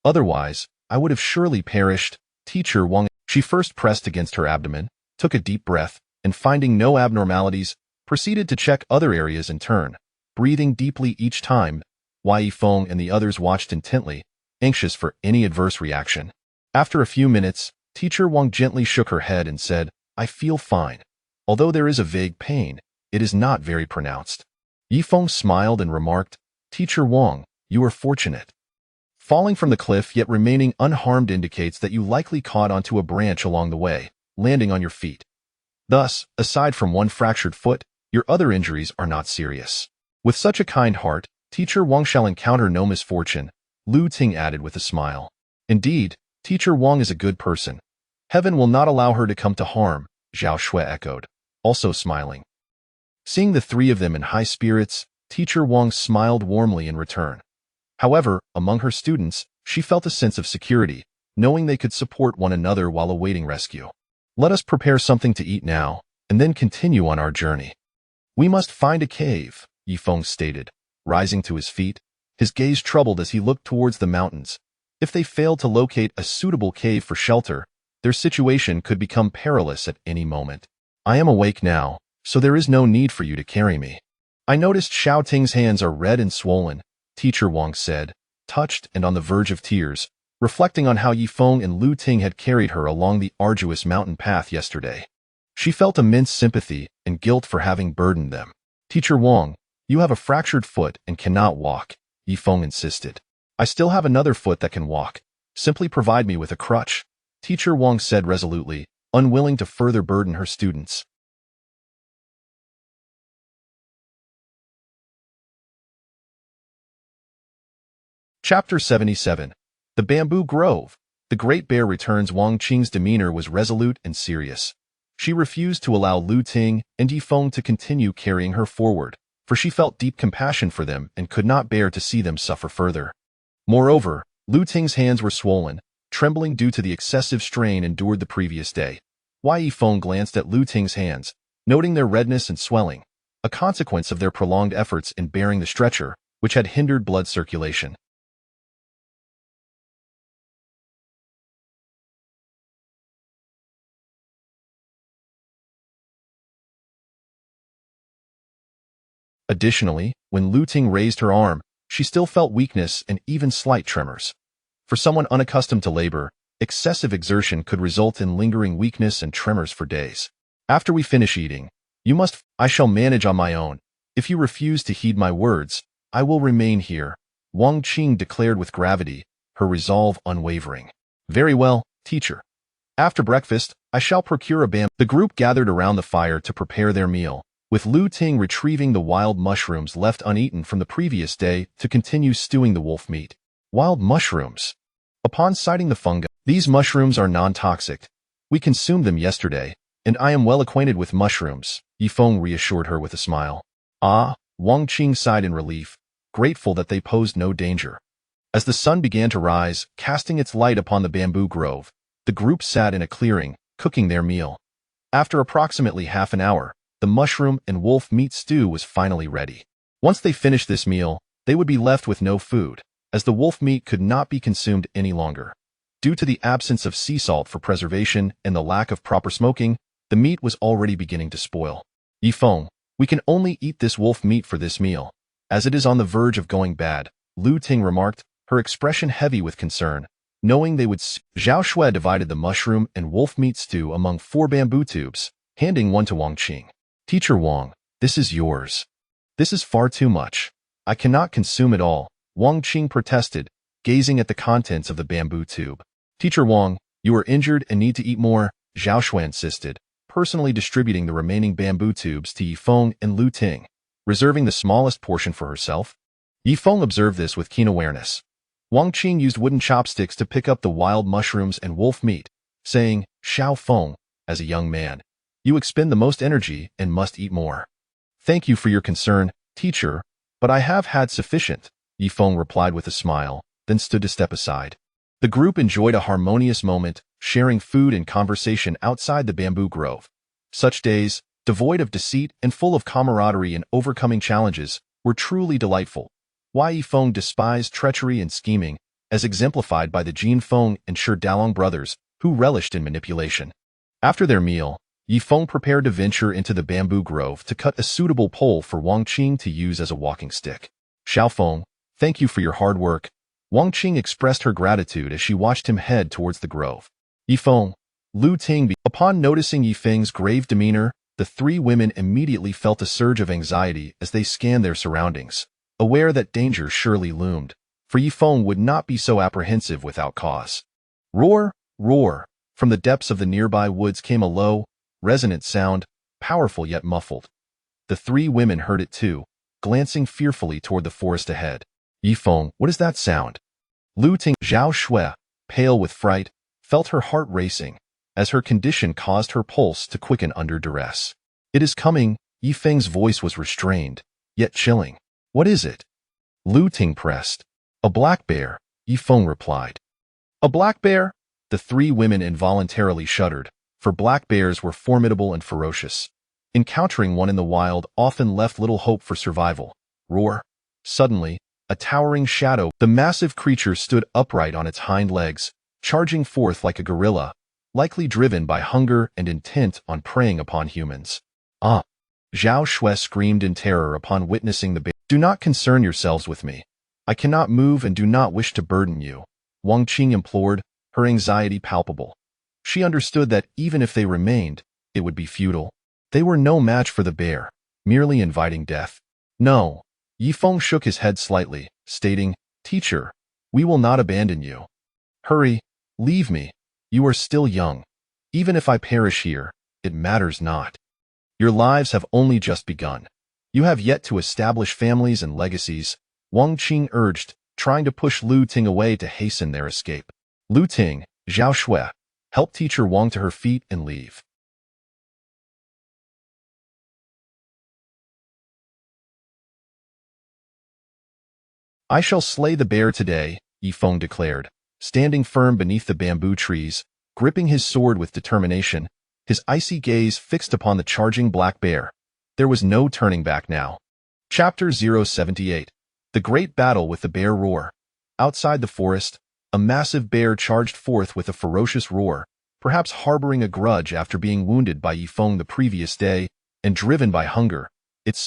Otherwise, I would have surely perished." Teacher Wang, she first pressed against her abdomen, took a deep breath, and finding no abnormalities, proceeded to check other areas in turn, breathing deeply each time. Yi Feng and the others watched intently, anxious for any adverse reaction. After a few minutes, Teacher Wang gently shook her head and said, "I feel fine. Although there is a vague pain, it is not very pronounced." Yi Feng smiled and remarked, "Teacher Wang, you are fortunate. Falling from the cliff yet remaining unharmed indicates that you likely caught onto a branch along the way, landing on your feet. Thus, aside from one fractured foot, your other injuries are not serious. With such a kind heart, Teacher Wang shall encounter no misfortune," Lu Ting added with a smile. "Indeed, Teacher Wang is a good person. Heaven will not allow her to come to harm," Zhao Shui echoed, also smiling. Seeing the 3 of them in high spirits, Teacher Wang smiled warmly in return. However, among her students, she felt a sense of security, knowing they could support one another while awaiting rescue. "Let us prepare something to eat now, and then continue on our journey. We must find a cave," Yi Feng stated, rising to his feet, his gaze troubled as he looked towards the mountains. If they failed to locate a suitable cave for shelter, their situation could become perilous at any moment. "I am awake now, so there is no need for you to carry me." "I noticed Xiao Ting's hands are red and swollen," Teacher Wang said, touched and on the verge of tears, reflecting on how Yi Feng and Lu Ting had carried her along the arduous mountain path yesterday. She felt immense sympathy and guilt for having burdened them. "Teacher Wang, you have a fractured foot and cannot walk," Yi Feng insisted. "I still have another foot that can walk. Simply provide me with a crutch," Teacher Wang said resolutely, unwilling to further burden her students. Chapter 77. The Bamboo Grove. The Great Bear returns. Wang Qing's demeanor was resolute and serious. She refused to allow Lu Ting and Yi Feng to continue carrying her forward, for she felt deep compassion for them and could not bear to see them suffer further. Moreover, Lu Ting's hands were swollen, trembling due to the excessive strain endured the previous day. Yifeng glanced at Lu Ting's hands, noting their redness and swelling, a consequence of their prolonged efforts in bearing the stretcher, which had hindered blood circulation. Additionally, when Lu Ting raised her arm, she still felt weakness and even slight tremors. For someone unaccustomed to labor, excessive exertion could result in lingering weakness and tremors for days. After we finish eating, I shall manage on my own. If you refuse to heed my words, I will remain here, Wang Qing declared with gravity, her resolve unwavering. Very well, teacher. After breakfast, I shall procure a bamboo. The group gathered around the fire to prepare their meal, with Lu Ting retrieving the wild mushrooms left uneaten from the previous day to continue stewing the wolf meat. Wild mushrooms. Upon sighting the fungi, these mushrooms are non-toxic. We consumed them yesterday, and I am well acquainted with mushrooms, Yifeng reassured her with a smile. Ah, Wang Qing sighed in relief, grateful that they posed no danger. As the sun began to rise, casting its light upon the bamboo grove, the group sat in a clearing, cooking their meal. After approximately half an hour, the mushroom and wolf meat stew was finally ready. Once they finished this meal, they would be left with no food, as the wolf meat could not be consumed any longer. Due to the absence of sea salt for preservation and the lack of proper smoking, the meat was already beginning to spoil. Yifeng, we can only eat this wolf meat for this meal, as it is on the verge of going bad, Lu Ting remarked, her expression heavy with concern, knowing they would. Zhao Shui divided the mushroom and wolf meat stew among 4 bamboo tubes, handing one to Wang Qing. Teacher Wang, this is yours. This is far too much. I cannot consume it all, Wang Qing protested, gazing at the contents of the bamboo tube. Teacher Wang, you are injured and need to eat more, Zhao Shui insisted, personally distributing the remaining bamboo tubes to Yifeng and Lu Ting, reserving the smallest portion for herself. Yifeng observed this with keen awareness. Wang Qing used wooden chopsticks to pick up the wild mushrooms and wolf meat, saying, Xiao Feng, as a young man, you expend the most energy and must eat more. Thank you for your concern, teacher, but I have had sufficient, Yifeng replied with a smile, then stood a step aside. The group enjoyed a harmonious moment, sharing food and conversation outside the bamboo grove. Such days, devoid of deceit and full of camaraderie and overcoming challenges, were truly delightful. Yifeng despised treachery and scheming, as exemplified by the Jin Feng and Shi Dalong brothers, who relished in manipulation. After their meal, Yifeng prepared to venture into the bamboo grove to cut a suitable pole for Wang Qing to use as a walking stick. Xiao Feng, thank you for your hard work. Wang Qing expressed her gratitude as she watched him head towards the grove. Yifeng, Lu Ting. Upon noticing Yifeng's grave demeanor, the 3 women immediately felt a surge of anxiety as they scanned their surroundings, aware that danger surely loomed, for Yifeng would not be so apprehensive without cause. Roar, roar! From the depths of the nearby woods came a low, resonant sound, powerful yet muffled. The 3 women heard it too, glancing fearfully toward the forest ahead. Yifeng, what is that sound? Lu Ting, Zhao Shui, pale with fright, felt her heart racing, as her condition caused her pulse to quicken under duress. It is coming, Yifeng's voice was restrained, yet chilling. What is it? Lu Ting pressed. A black bear, Yifeng replied. A black bear? The 3 women involuntarily shuddered, for black bears were formidable and ferocious. Encountering one in the wild often left little hope for survival. Roar. Suddenly, a towering shadow, the massive creature stood upright on its hind legs, charging forth like a gorilla, likely driven by hunger and intent on preying upon humans. Ah! Zhao Shui screamed in terror upon witnessing the bear. Do not concern yourselves with me. I cannot move and do not wish to burden you, Wang Qing implored, her anxiety palpable. She understood that even if they remained, it would be futile. They were no match for the bear, merely inviting death. No. Yifeng shook his head slightly, stating, Teacher, we will not abandon you. Hurry, leave me. You are still young. Even if I perish here, it matters not. Your lives have only just begun. You have yet to establish families and legacies, Wang Qing urged, trying to push Lu Ting away to hasten their escape. Lu Ting, Zhao Shui, help Teacher Wang to her feet and leave. I shall slay the bear today, Yifeng declared, standing firm beneath the bamboo trees, gripping his sword with determination, his icy gaze fixed upon the charging black bear. There was no turning back now. Chapter 078. The Great Battle with the Bear Roar. Outside the forest, a massive bear charged forth with a ferocious roar, perhaps harboring a grudge after being wounded by Yifeng the previous day, and driven by hunger.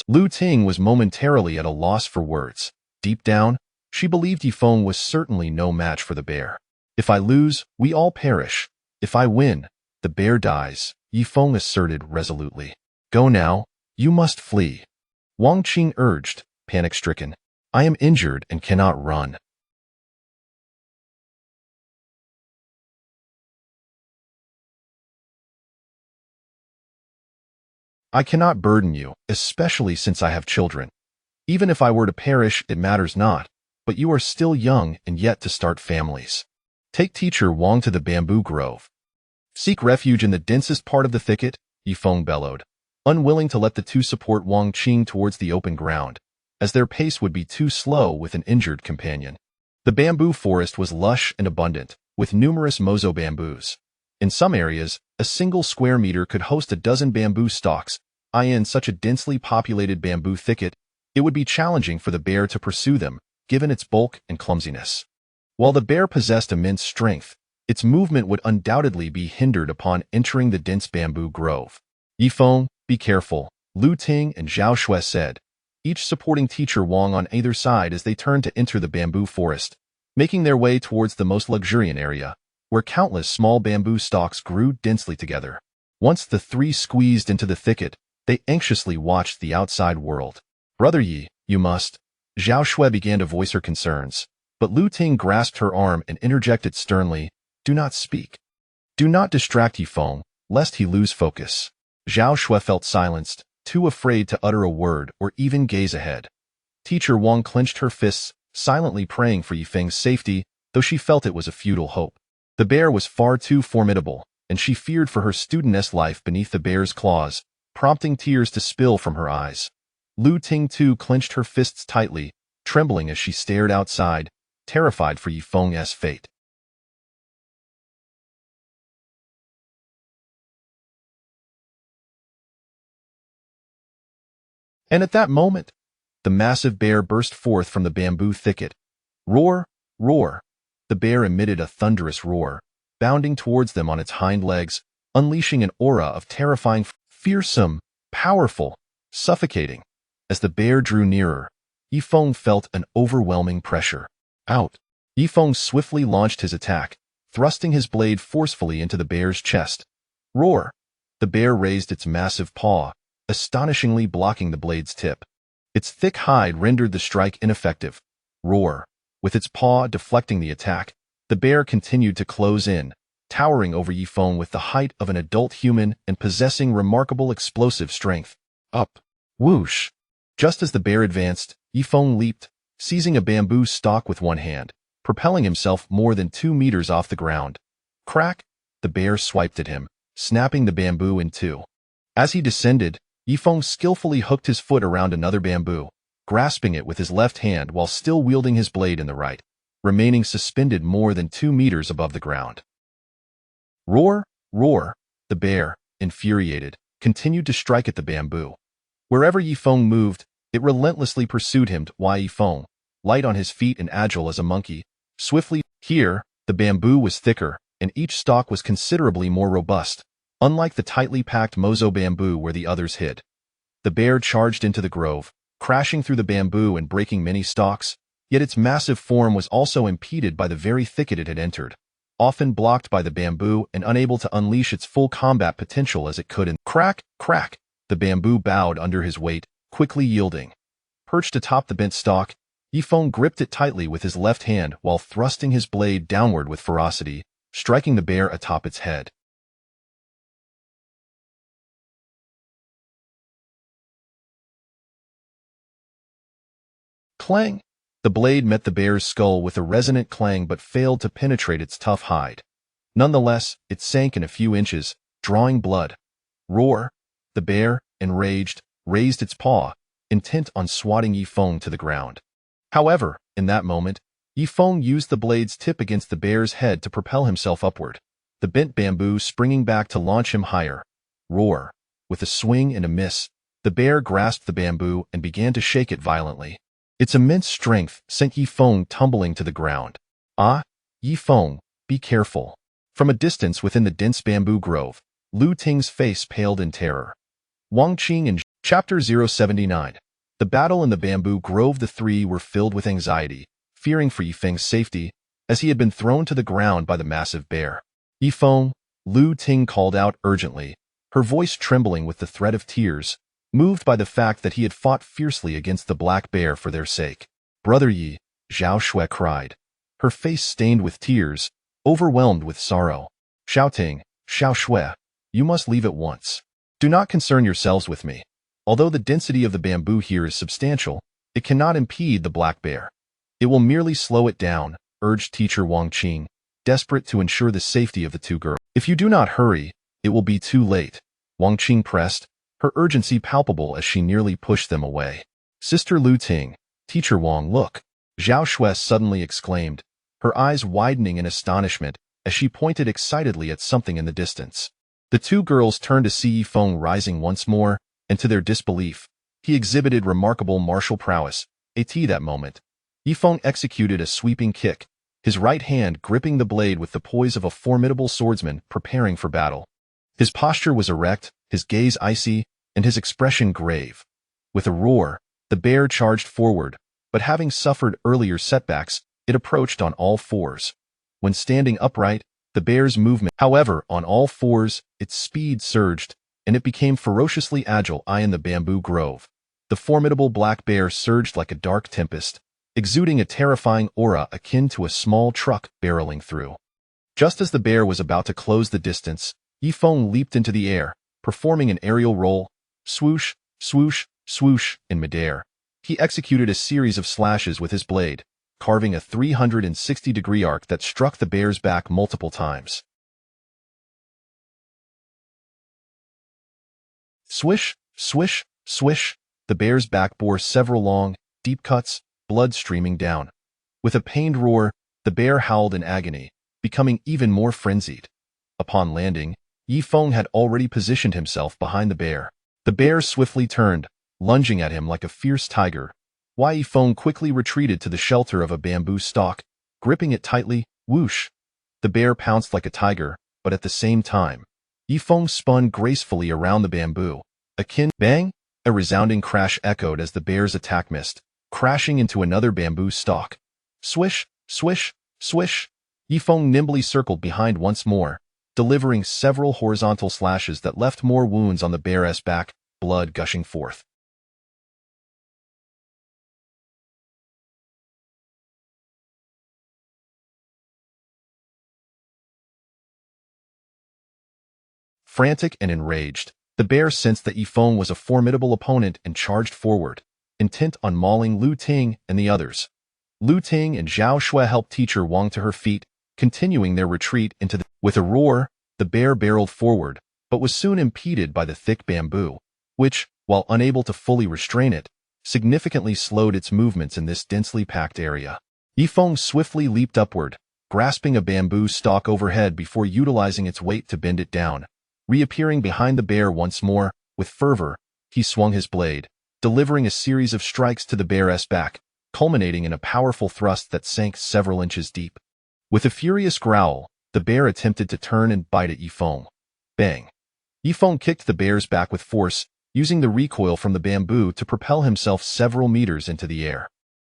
Lu Ting was momentarily at a loss for words. Deep down, she believed Yifeng was certainly no match for the bear. If I lose, we all perish. If I win, the bear dies, Yifeng asserted resolutely. Go now, you must flee. Wang Qing urged, panic-stricken. I am injured and cannot run. I cannot burden you, especially since I have children. Even if I were to perish, it matters not, but you are still young and yet to start families. Take teacher Wang to the bamboo grove. Seek refuge in the densest part of the thicket, Yifeng bellowed, unwilling to let the two support Wang Qing towards the open ground, as their pace would be too slow with an injured companion. The bamboo forest was lush and abundant, with numerous mozo bamboos. In some areas, a single square meter could host a dozen bamboo stalks. In such a densely populated bamboo thicket, it would be challenging for the bear to pursue them, given its bulk and clumsiness. While the bear possessed immense strength, its movement would undoubtedly be hindered upon entering the dense bamboo grove. Yifeng, be careful, Lu Ting and Zhao Shui said, each supporting teacher Wang on either side as they turned to enter the bamboo forest, making their way towards the most luxuriant area, where countless small bamboo stalks grew densely together. Once the three squeezed into the thicket, they anxiously watched the outside world. Brother Yi, you must. Zhao Shui began to voice her concerns, but Lu Ting grasped her arm and interjected sternly, do not speak. Do not distract Yifeng, lest he lose focus. Zhao Shui felt silenced, too afraid to utter a word or even gaze ahead. Teacher Wang clenched her fists, silently praying for Yifeng's safety, though she felt it was a futile hope. The bear was far too formidable, and she feared for her studentess life beneath the bear's claws, prompting tears to spill from her eyes. Lu Ting too clenched her fists tightly, trembling as she stared outside, terrified for Yifeng's fate. And at that moment, the massive bear burst forth from the bamboo thicket. Roar, roar! The bear emitted a thunderous roar, bounding towards them on its hind legs, unleashing an aura of terrifying, fearsome, powerful, suffocating. As the bear drew nearer, Yifeng felt an overwhelming pressure. Out! Yifeng swiftly launched his attack, thrusting his blade forcefully into the bear's chest. Roar! The bear raised its massive paw, astonishingly blocking the blade's tip. Its thick hide rendered the strike ineffective. Roar! With its paw deflecting the attack, the bear continued to close in, towering over Yifeng with the height of an adult human and possessing remarkable explosive strength. Up! Whoosh! Just as the bear advanced, Yifeng leaped, seizing a bamboo stalk with one hand, propelling himself more than 2 meters off the ground. Crack! The bear swiped at him, snapping the bamboo in two. As he descended, Yifeng skillfully hooked his foot around another bamboo, grasping it with his left hand while still wielding his blade in the right, remaining suspended more than 2 meters above the ground. Roar, roar! The bear, infuriated, continued to strike at the bamboo. Wherever Yifeng moved, it relentlessly pursued him. Yifeng, light on his feet and agile as a monkey, swiftly. Here, the bamboo was thicker, and each stalk was considerably more robust, unlike the tightly packed mozo bamboo where the others hid. The bear charged into the grove, crashing through the bamboo and breaking many stalks, yet its massive form was also impeded by the very thicket it had entered, often blocked by the bamboo and unable to unleash its full combat potential as it could in. Crack, crack! The bamboo bowed under his weight, quickly yielding. Perched atop the bent stalk, Yifeng gripped it tightly with his left hand while thrusting his blade downward with ferocity, striking the bear atop its head. Clang! The blade met the bear's skull with a resonant clang but failed to penetrate its tough hide. Nonetheless, it sank in a few inches, drawing blood. Roar! The bear, enraged, raised its paw, intent on swatting Yifeng to the ground. However, in that moment, Yifeng used the blade's tip against the bear's head to propel himself upward, the bent bamboo springing back to launch him higher. Roar! With a swing and a miss, the bear grasped the bamboo and began to shake it violently. Its immense strength sent Yifeng tumbling to the ground. Ah, Yifeng, be careful. From a distance within the dense bamboo grove, Lu Ting's face paled in terror. Wang Qing and Chapter 079. The battle in the bamboo grove. The three were filled with anxiety, fearing for Yifeng's safety, as he had been thrown to the ground by the massive bear. Yifeng, Lu Ting called out urgently, her voice trembling with the threat of tears, moved by the fact that he had fought fiercely against the black bear for their sake. Brother Yi, Zhao Shui cried, her face stained with tears, overwhelmed with sorrow. Shouting, Xiao Shui, you must leave at once. Do not concern yourselves with me. Although the density of the bamboo here is substantial, it cannot impede the black bear. It will merely slow it down, urged teacher Wang Qing, desperate to ensure the safety of the two girls. If you do not hurry, it will be too late. Wang Qing pressed, her urgency palpable as she nearly pushed them away. Sister Lu Ting, Teacher Wang, look, Zhao Shui suddenly exclaimed, her eyes widening in astonishment as she pointed excitedly at something in the distance. The two girls turned to see Yifeng rising once more, and to their disbelief, he exhibited remarkable martial prowess. At that moment, Yifeng executed a sweeping kick, his right hand gripping the blade with the poise of a formidable swordsman preparing for battle. His posture was erect, his gaze icy, and his expression grave. With a roar, the bear charged forward, but having suffered earlier setbacks, it approached on all fours. When standing upright, the bear's movement, however, on all fours, its speed surged, and it became ferociously agile in the bamboo grove. The formidable black bear surged like a dark tempest, exuding a terrifying aura akin to a small truck barreling through. Just as the bear was about to close the distance, Yifeng leaped into the air, performing an aerial roll, swoosh, swoosh, swoosh, in midair. He executed a series of slashes with his blade, carving a 360-degree arc that struck the bear's back multiple times. Swish, swish, swish, the bear's back bore several long, deep cuts, blood streaming down. With a pained roar, the bear howled in agony, becoming even more frenzied. Upon landing, Yifeng had already positioned himself behind the bear. The bear swiftly turned, lunging at him like a fierce tiger. Yifeng quickly retreated to the shelter of a bamboo stalk, gripping it tightly. Whoosh! The bear pounced like a tiger, but at the same time, Yifeng spun gracefully around the bamboo. Bang! A resounding crash echoed as the bear's attack missed, crashing into another bamboo stalk. Swish, swish, swish! Yifeng nimbly circled behind once more, delivering several horizontal slashes that left more wounds on the bear's back, blood gushing forth. Frantic and enraged, the bear sensed that Yifeng was a formidable opponent and charged forward, intent on mauling Lu Ting and the others. Lu Ting and Zhao Shui helped teacher Wang to her feet, continuing their retreat into the... With a roar, the bear barreled forward, but was soon impeded by the thick bamboo, which, while unable to fully restrain it, significantly slowed its movements in this densely packed area. Yifeng swiftly leaped upward, grasping a bamboo stalk overhead before utilizing its weight to bend it down. Reappearing behind the bear once more, with fervor, he swung his blade, delivering a series of strikes to the bear's back, culminating in a powerful thrust that sank several inches deep. With a furious growl, the bear attempted to turn and bite at Yifeng. Bang! Yifeng kicked the bear's back with force, using the recoil from the bamboo to propel himself several meters into the air.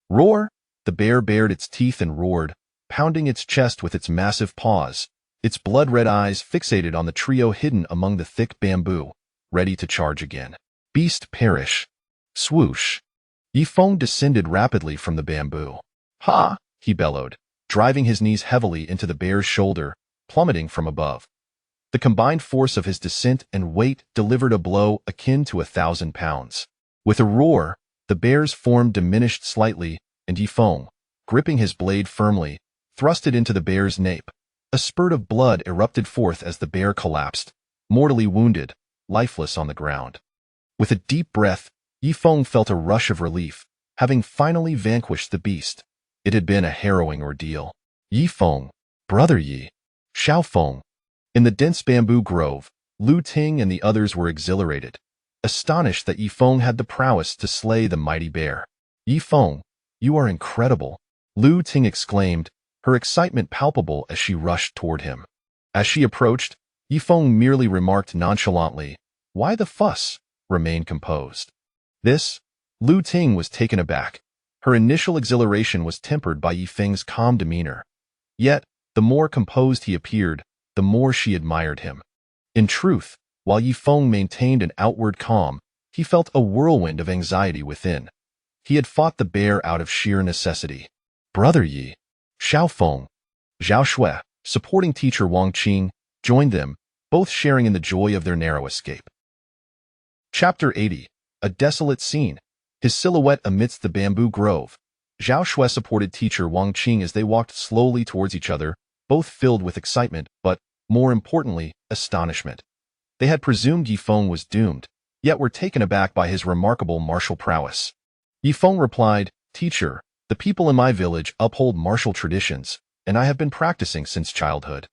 Roar! The bear bared its teeth and roared, pounding its chest with its massive paws, its blood-red eyes fixated on the trio hidden among the thick bamboo, ready to charge again. Beast perish! Swoosh! Yifeng descended rapidly from the bamboo. Ha! He bellowed, driving his knees heavily into the bear's shoulder, plummeting from above. The combined force of his descent and weight delivered a blow akin to 1,000 pounds. With a roar, the bear's form diminished slightly, and Yifeng, gripping his blade firmly, thrust it into the bear's nape. A spurt of blood erupted forth as the bear collapsed, mortally wounded, lifeless on the ground. With a deep breath, Yifeng felt a rush of relief, having finally vanquished the beast. It had been a harrowing ordeal. Yi Feng, brother Yi, Xiao Feng. In the dense bamboo grove, Lu Ting and the others were exhilarated, astonished that Yi Feng had the prowess to slay the mighty bear. Yi Feng, you are incredible, Lu Ting exclaimed, her excitement palpable as she rushed toward him. As she approached, Yi Feng merely remarked nonchalantly, "Why the fuss?" Remain composed. This, Lu Ting was taken aback. Her initial exhilaration was tempered by Yi Feng's calm demeanor. Yet, the more composed he appeared, the more she admired him. In truth, while Yi Feng maintained an outward calm, he felt a whirlwind of anxiety within. He had fought the bear out of sheer necessity. Brother Yi, Xiao Feng, Zhao Shui, supporting teacher Wang Qing, joined them, both sharing in the joy of their narrow escape. Chapter 80. A desolate scene. His silhouette amidst the bamboo grove. Zhao Shui supported teacher Wang Qing as they walked slowly towards each other, both filled with excitement, but, more importantly, astonishment. They had presumed Yi Feng was doomed, yet were taken aback by his remarkable martial prowess. Yi Feng replied, "Teacher, the people in my village uphold martial traditions, and I have been practicing since childhood."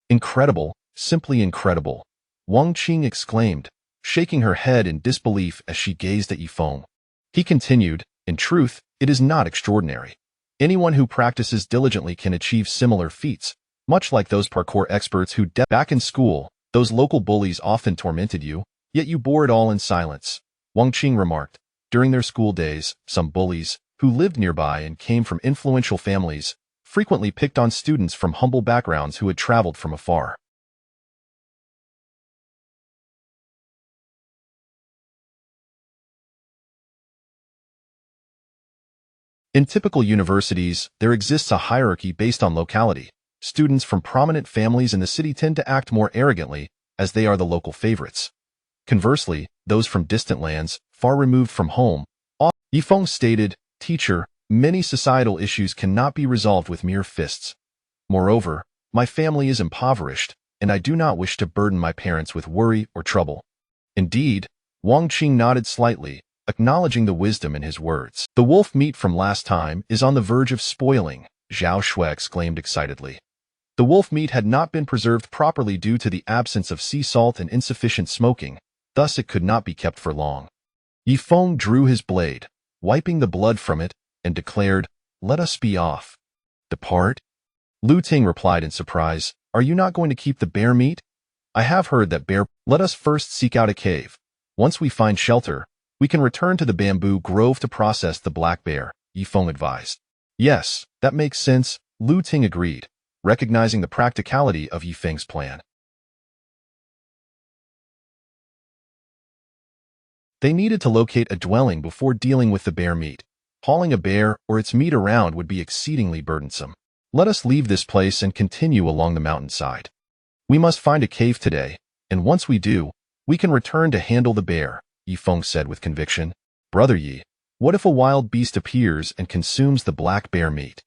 Incredible, simply incredible, Wang Qing exclaimed, shaking her head in disbelief as she gazed at Yi Feng. He continued, "In truth, it is not extraordinary. Anyone who practices diligently can achieve similar feats, much like those parkour experts who back in school, those local bullies often tormented you, yet you bore it all in silence," Wang Qing remarked. During their school days, some bullies, who lived nearby and came from influential families, frequently picked on students from humble backgrounds who had traveled from afar. In typical universities, there exists a hierarchy based on locality. Students from prominent families in the city tend to act more arrogantly, as they are the local favorites. Conversely, those from distant lands, far removed from home, Yi Feng stated, "Teacher, many societal issues cannot be resolved with mere fists. Moreover, my family is impoverished, and I do not wish to burden my parents with worry or trouble." Indeed, Wang Qing nodded slightly, acknowledging the wisdom in his words. "The wolf meat from last time is on the verge of spoiling," Zhao Shui exclaimed excitedly. The wolf meat had not been preserved properly due to the absence of sea salt and insufficient smoking, thus it could not be kept for long. Yi Feng drew his blade, wiping the blood from it, and declared, "Let us be off." "Depart?" Lu Ting replied in surprise, "Are you not going to keep the bear meat? I have heard that bear. Let us first seek out a cave. Once we find shelter, we can return to the bamboo grove to process the black bear," Yi Feng advised. "Yes, that makes sense," Lu Ting agreed, recognizing the practicality of Yi Feng's plan. They needed to locate a dwelling before dealing with the bear meat. Hauling a bear or its meat around would be exceedingly burdensome. "Let us leave this place and continue along the mountainside. We must find a cave today, and once we do, we can return to handle the bear," Yi Feng said with conviction. "Brother Yi, what if a wild beast appears and consumes the black bear meat?"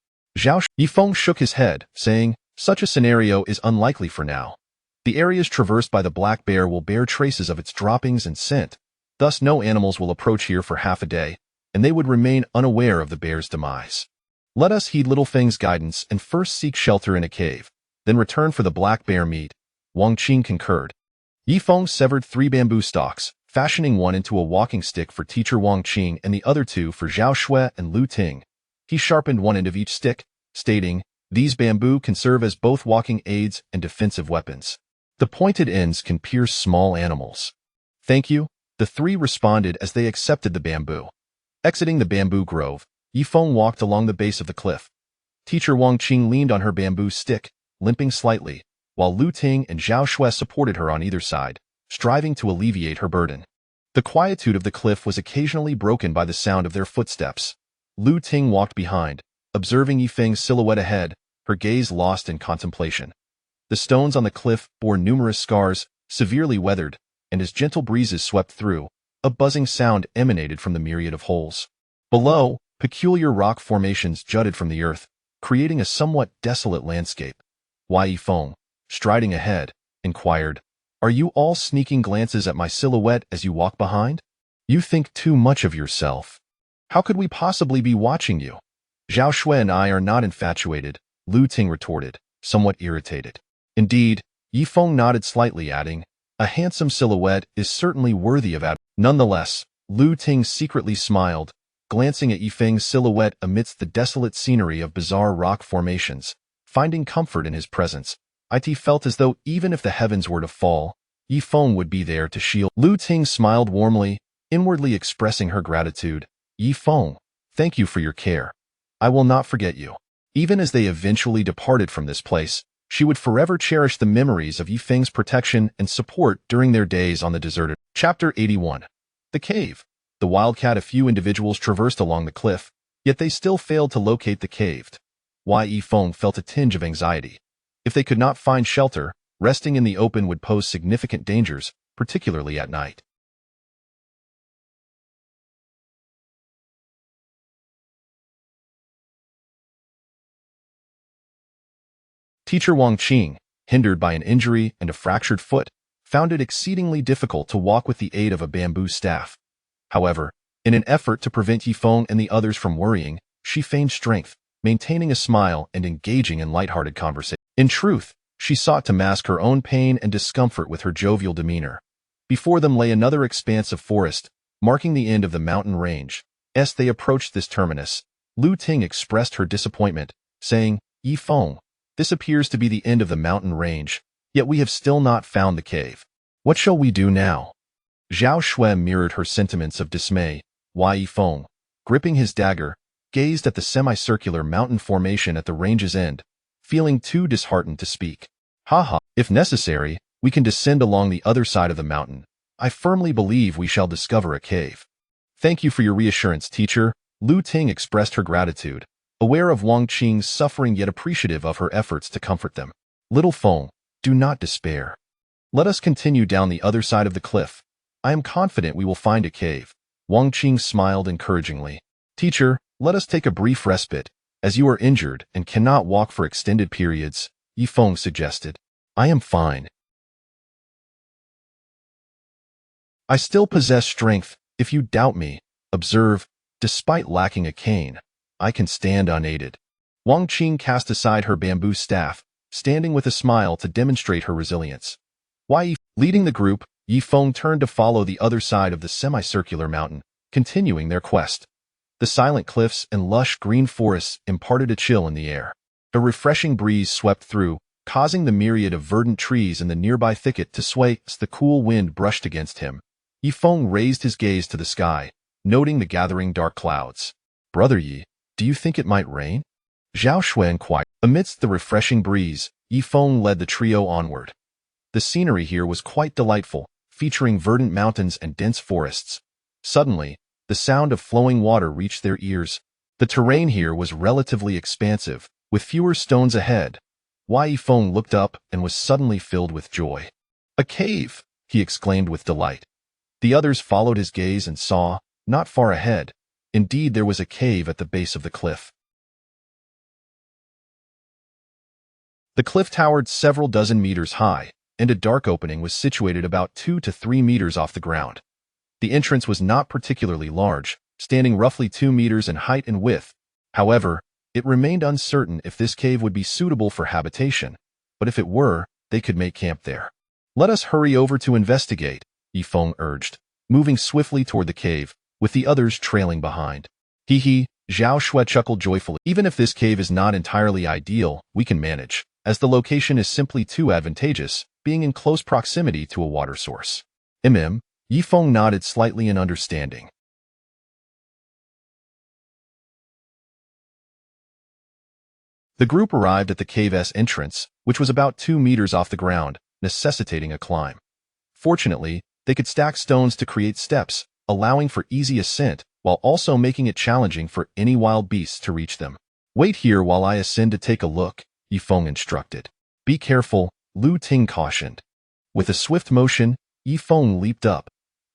Yi Feng shook his head, saying, "Such a scenario is unlikely for now. The areas traversed by the black bear will bear traces of its droppings and scent, thus no animals will approach here for half a day, and they would remain unaware of the bear's demise. Let us heed Little Feng's guidance and first seek shelter in a cave, then return for the black bear meat," Wang Qing concurred. Yi Feng severed 3 bamboo stalks, fashioning one into a walking stick for teacher Wang Qing and the other 2 for Zhao Shui and Lu Ting. He sharpened one end of each stick, stating, "These bamboo can serve as both walking aids and defensive weapons. The pointed ends can pierce small animals." "Thank you," the 3 responded as they accepted the bamboo. Exiting the bamboo grove, Yi Feng walked along the base of the cliff. Teacher Wang Qing leaned on her bamboo stick, limping slightly, while Lu Ting and Zhao Shui supported her on either side, striving to alleviate her burden. The quietude of the cliff was occasionally broken by the sound of their footsteps. Lu Ting walked behind, observing Yi Feng's silhouette ahead, her gaze lost in contemplation. The stones on the cliff bore numerous scars, severely weathered, and as gentle breezes swept through, a buzzing sound emanated from the myriad of holes. Below, peculiar rock formations jutted from the earth, creating a somewhat desolate landscape. Yi Feng, striding ahead, inquired, "Are you all sneaking glances at my silhouette as you walk behind? You think too much of yourself. How could we possibly be watching you?" Zhao Shui and I are not infatuated, Lu Ting retorted, somewhat irritated. Indeed, Yifeng nodded slightly, adding, a handsome silhouette is certainly worthy of admiration. Nonetheless, Lu Ting secretly smiled, glancing at Yifeng's silhouette amidst the desolate scenery of bizarre rock formations. Finding comfort in his presence, it felt as though even if the heavens were to fall, Yifeng would be there to shield. Lu Ting smiled warmly, inwardly expressing her gratitude. Yifeng, thank you for your care. I will not forget you. Even as they eventually departed from this place, she would forever cherish the memories of Yifeng's protection and support during their days on the deserted. Chapter 81. The Cave. The wildcat. A few individuals traversed along the cliff, yet they still failed to locate the cave. Yifeng felt a tinge of anxiety. If they could not find shelter, resting in the open would pose significant dangers, particularly at night. Teacher Wang Qing, hindered by an injury and a fractured foot, found it exceedingly difficult to walk with the aid of a bamboo staff. However, in an effort to prevent Yifeng and the others from worrying, she feigned strength, maintaining a smile and engaging in lighthearted conversation. In truth, she sought to mask her own pain and discomfort with her jovial demeanor. Before them lay another expanse of forest, marking the end of the mountain range. As they approached this terminus, Lu Ting expressed her disappointment, saying, Yifeng, this appears to be the end of the mountain range, yet we have still not found the cave. What shall we do now? Zhao Shui mirrored her sentiments of dismay. Yifeng, gripping his dagger, gazed at the semicircular mountain formation at the range's end, feeling too disheartened to speak. Haha, if necessary, we can descend along the other side of the mountain. I firmly believe we shall discover a cave. Thank you for your reassurance, teacher. Lu Ting expressed her gratitude, aware of Wang Qing's suffering yet appreciative of her efforts to comfort them. Little Feng, do not despair. Let us continue down the other side of the cliff. I am confident we will find a cave. Wang Qing smiled encouragingly. Teacher, let us take a brief respite, as you are injured and cannot walk for extended periods, Yifeng suggested. I am fine. I still possess strength. If you doubt me, observe, despite lacking a cane, I can stand unaided. Wang Qing cast aside her bamboo staff, standing with a smile to demonstrate her resilience. Leading the group, Yifeng turned to follow the other side of the semicircular mountain, continuing their quest. The silent cliffs and lush green forests imparted a chill in the air. A refreshing breeze swept through, causing the myriad of verdant trees in the nearby thicket to sway as the cool wind brushed against him. Yifeng raised his gaze to the sky, noting the gathering dark clouds. Brother Yi, do you think it might rain? Zhao Shui inquired. Amidst the refreshing breeze, Yifeng led the trio onward. The scenery here was quite delightful, featuring verdant mountains and dense forests. Suddenly, the sound of flowing water reached their ears. The terrain here was relatively expansive, with fewer stones ahead. Yifeng looked up and was suddenly filled with joy. A cave, he exclaimed with delight. The others followed his gaze and saw, not far ahead, indeed there was a cave at the base of the cliff. The cliff towered several dozen meters high, and a dark opening was situated about 2 to 3 meters off the ground. The entrance was not particularly large, standing roughly 2 meters in height and width. However, it remained uncertain if this cave would be suitable for habitation, but if it were, they could make camp there. Let us hurry over to investigate, Yifeng urged, moving swiftly toward the cave, with the others trailing behind. Hee, Zhao Shui chuckled joyfully. Even if this cave is not entirely ideal, we can manage, as the location is simply too advantageous, being in close proximity to a water source. Yifeng nodded slightly in understanding. The group arrived at the cave's entrance, which was about 2 meters off the ground, necessitating a climb. Fortunately, they could stack stones to create steps, allowing for easy ascent, while also making it challenging for any wild beasts to reach them. Wait here while I ascend to take a look, Yifeng instructed. Be careful, Lu Ting cautioned. With a swift motion, Yifeng leaped up.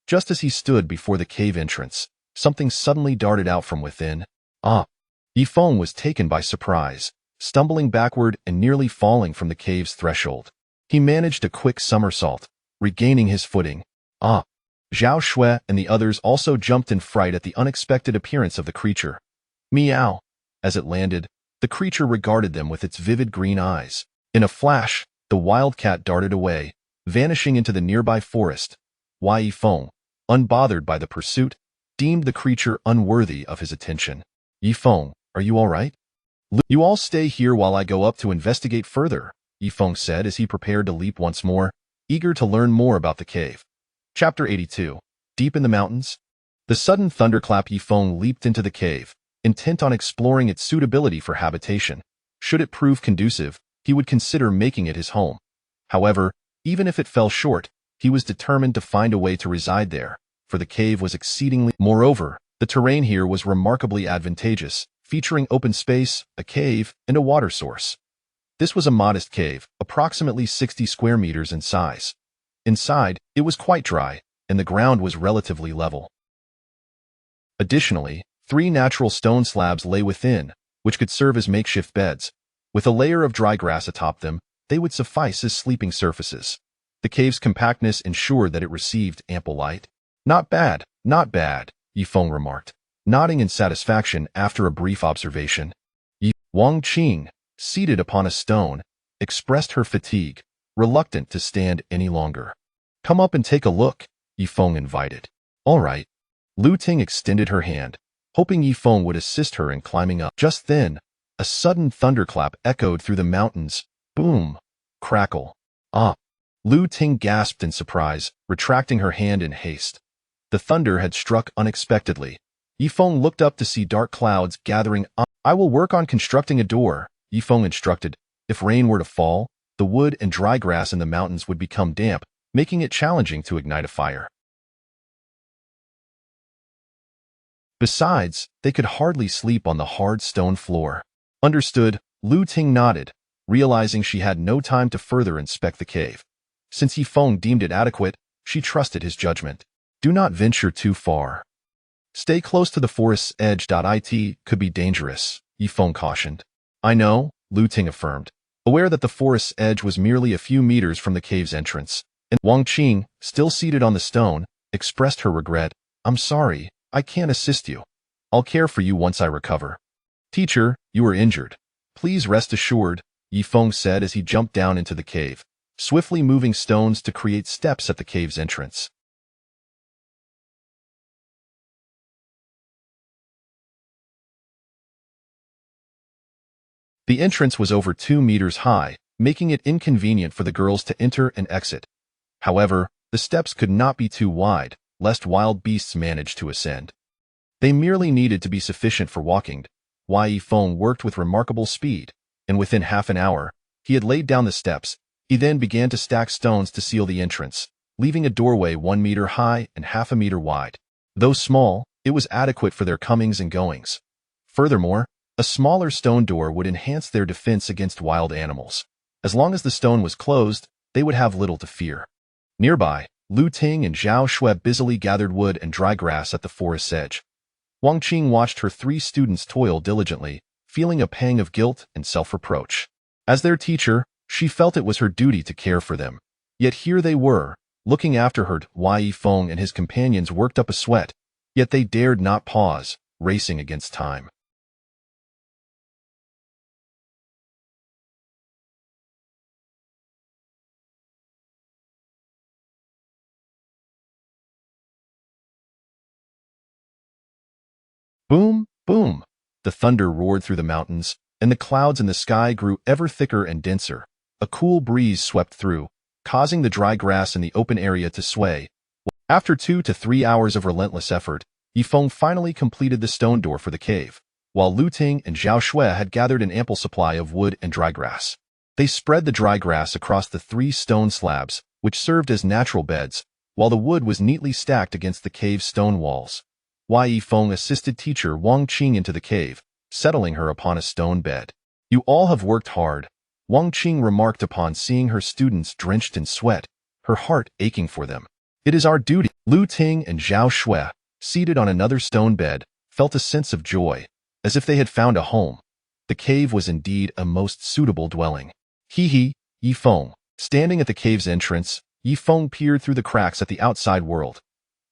Just as he stood before the cave entrance, something suddenly darted out from within. Yifeng was taken by surprise, stumbling backward and nearly falling from the cave's threshold. He managed a quick somersault, regaining his footing. Zhao Shui and the others also jumped in fright at the unexpected appearance of the creature. Meow. As it landed, the creature regarded them with its vivid green eyes. In a flash, the wildcat darted away, vanishing into the nearby forest. Yifeng, unbothered by the pursuit, deemed the creature unworthy of his attention. Yifeng, are you all right? You all stay here while I go up to investigate further, Yifeng said as he prepared to leap once more, eager to learn more about the cave. Chapter 82. Deep in the mountains? The sudden thunderclap. Yifeng leaped into the cave, intent on exploring its suitability for habitation. Should it prove conducive, he would consider making it his home. However, even if it fell short, he was determined to find a way to reside there, for the cave was exceedingly. Moreover, the terrain here was remarkably advantageous, featuring open space, a cave, and a water source. This was a modest cave, approximately 60 square meters in size. Inside, it was quite dry, and the ground was relatively level. Additionally, 3 natural stone slabs lay within, which could serve as makeshift beds. With a layer of dry grass atop them, they would suffice as sleeping surfaces. The cave's compactness ensured that it received ample light. Not bad, Yifeng remarked, nodding in satisfaction after a brief observation. Wang Qing, seated upon a stone, expressed her fatigue, reluctant to stand any longer. Come up and take a look, Yifeng invited. All right. Lu Ting extended her hand, hoping Yifeng would assist her in climbing up. Just then, a sudden thunderclap echoed through the mountains. Boom! Crackle! Ah! Lu Ting gasped in surprise, retracting her hand in haste. The thunder had struck unexpectedly. Yifeng looked up to see dark clouds gathering up. I will work on constructing a door, Yifeng instructed. If rain were to fall, the wood and dry grass in the mountains would become damp, making it challenging to ignite a fire. Besides, they could hardly sleep on the hard stone floor. Understood, Lu Ting nodded, realizing she had no time to further inspect the cave. Since Yifeng deemed it adequate, she trusted his judgment. Do not venture too far. Stay close to the forest's edge. It could be dangerous, Yifeng cautioned. I know, Lu Ting affirmed, aware that the forest's edge was merely a few meters from the cave's entrance. And Wang Qing, still seated on the stone, expressed her regret. I'm sorry, I can't assist you. I'll care for you once I recover. Teacher, you are injured. Please rest assured, Yifeng said as he jumped down into the cave, swiftly moving stones to create steps at the cave's entrance. The entrance was over 2 meters high, making it inconvenient for the girls to enter and exit. However, the steps could not be too wide, lest wild beasts manage to ascend. They merely needed to be sufficient for walking. Yifeng worked with remarkable speed, and within half an hour, he had laid down the steps. He then began to stack stones to seal the entrance, leaving a doorway 1 meter high and half a meter wide. Though small, it was adequate for their comings and goings. Furthermore, a smaller stone door would enhance their defense against wild animals. As long as the stone was closed, they would have little to fear. Nearby, Lu Ting and Zhao Shui busily gathered wood and dry grass at the forest's edge. Wang Qing watched her 3 students toil diligently, feeling a pang of guilt and self-reproach. As their teacher, she felt it was her duty to care for them. Yet here they were, looking after her. Yifeng and his companions worked up a sweat, yet they dared not pause, racing against time. Boom, boom! The thunder roared through the mountains, and the clouds in the sky grew ever thicker and denser. A cool breeze swept through, causing the dry grass in the open area to sway. After 2 to 3 hours of relentless effort, Yifeng finally completed the stone door for the cave, while Lu Ting and Zhao Shui had gathered an ample supply of wood and dry grass. They spread the dry grass across the 3 stone slabs, which served as natural beds, while the wood was neatly stacked against the cave's stone walls. Yifeng assisted teacher Wang Qing into the cave, settling her upon a stone bed. You all have worked hard, Wang Qing remarked upon seeing her students drenched in sweat, her heart aching for them. It is our duty. Lu Ting and Zhao Shui, seated on another stone bed, felt a sense of joy, as if they had found a home. The cave was indeed a most suitable dwelling. Yifeng. Standing at the cave's entrance, Yifeng peered through the cracks at the outside world.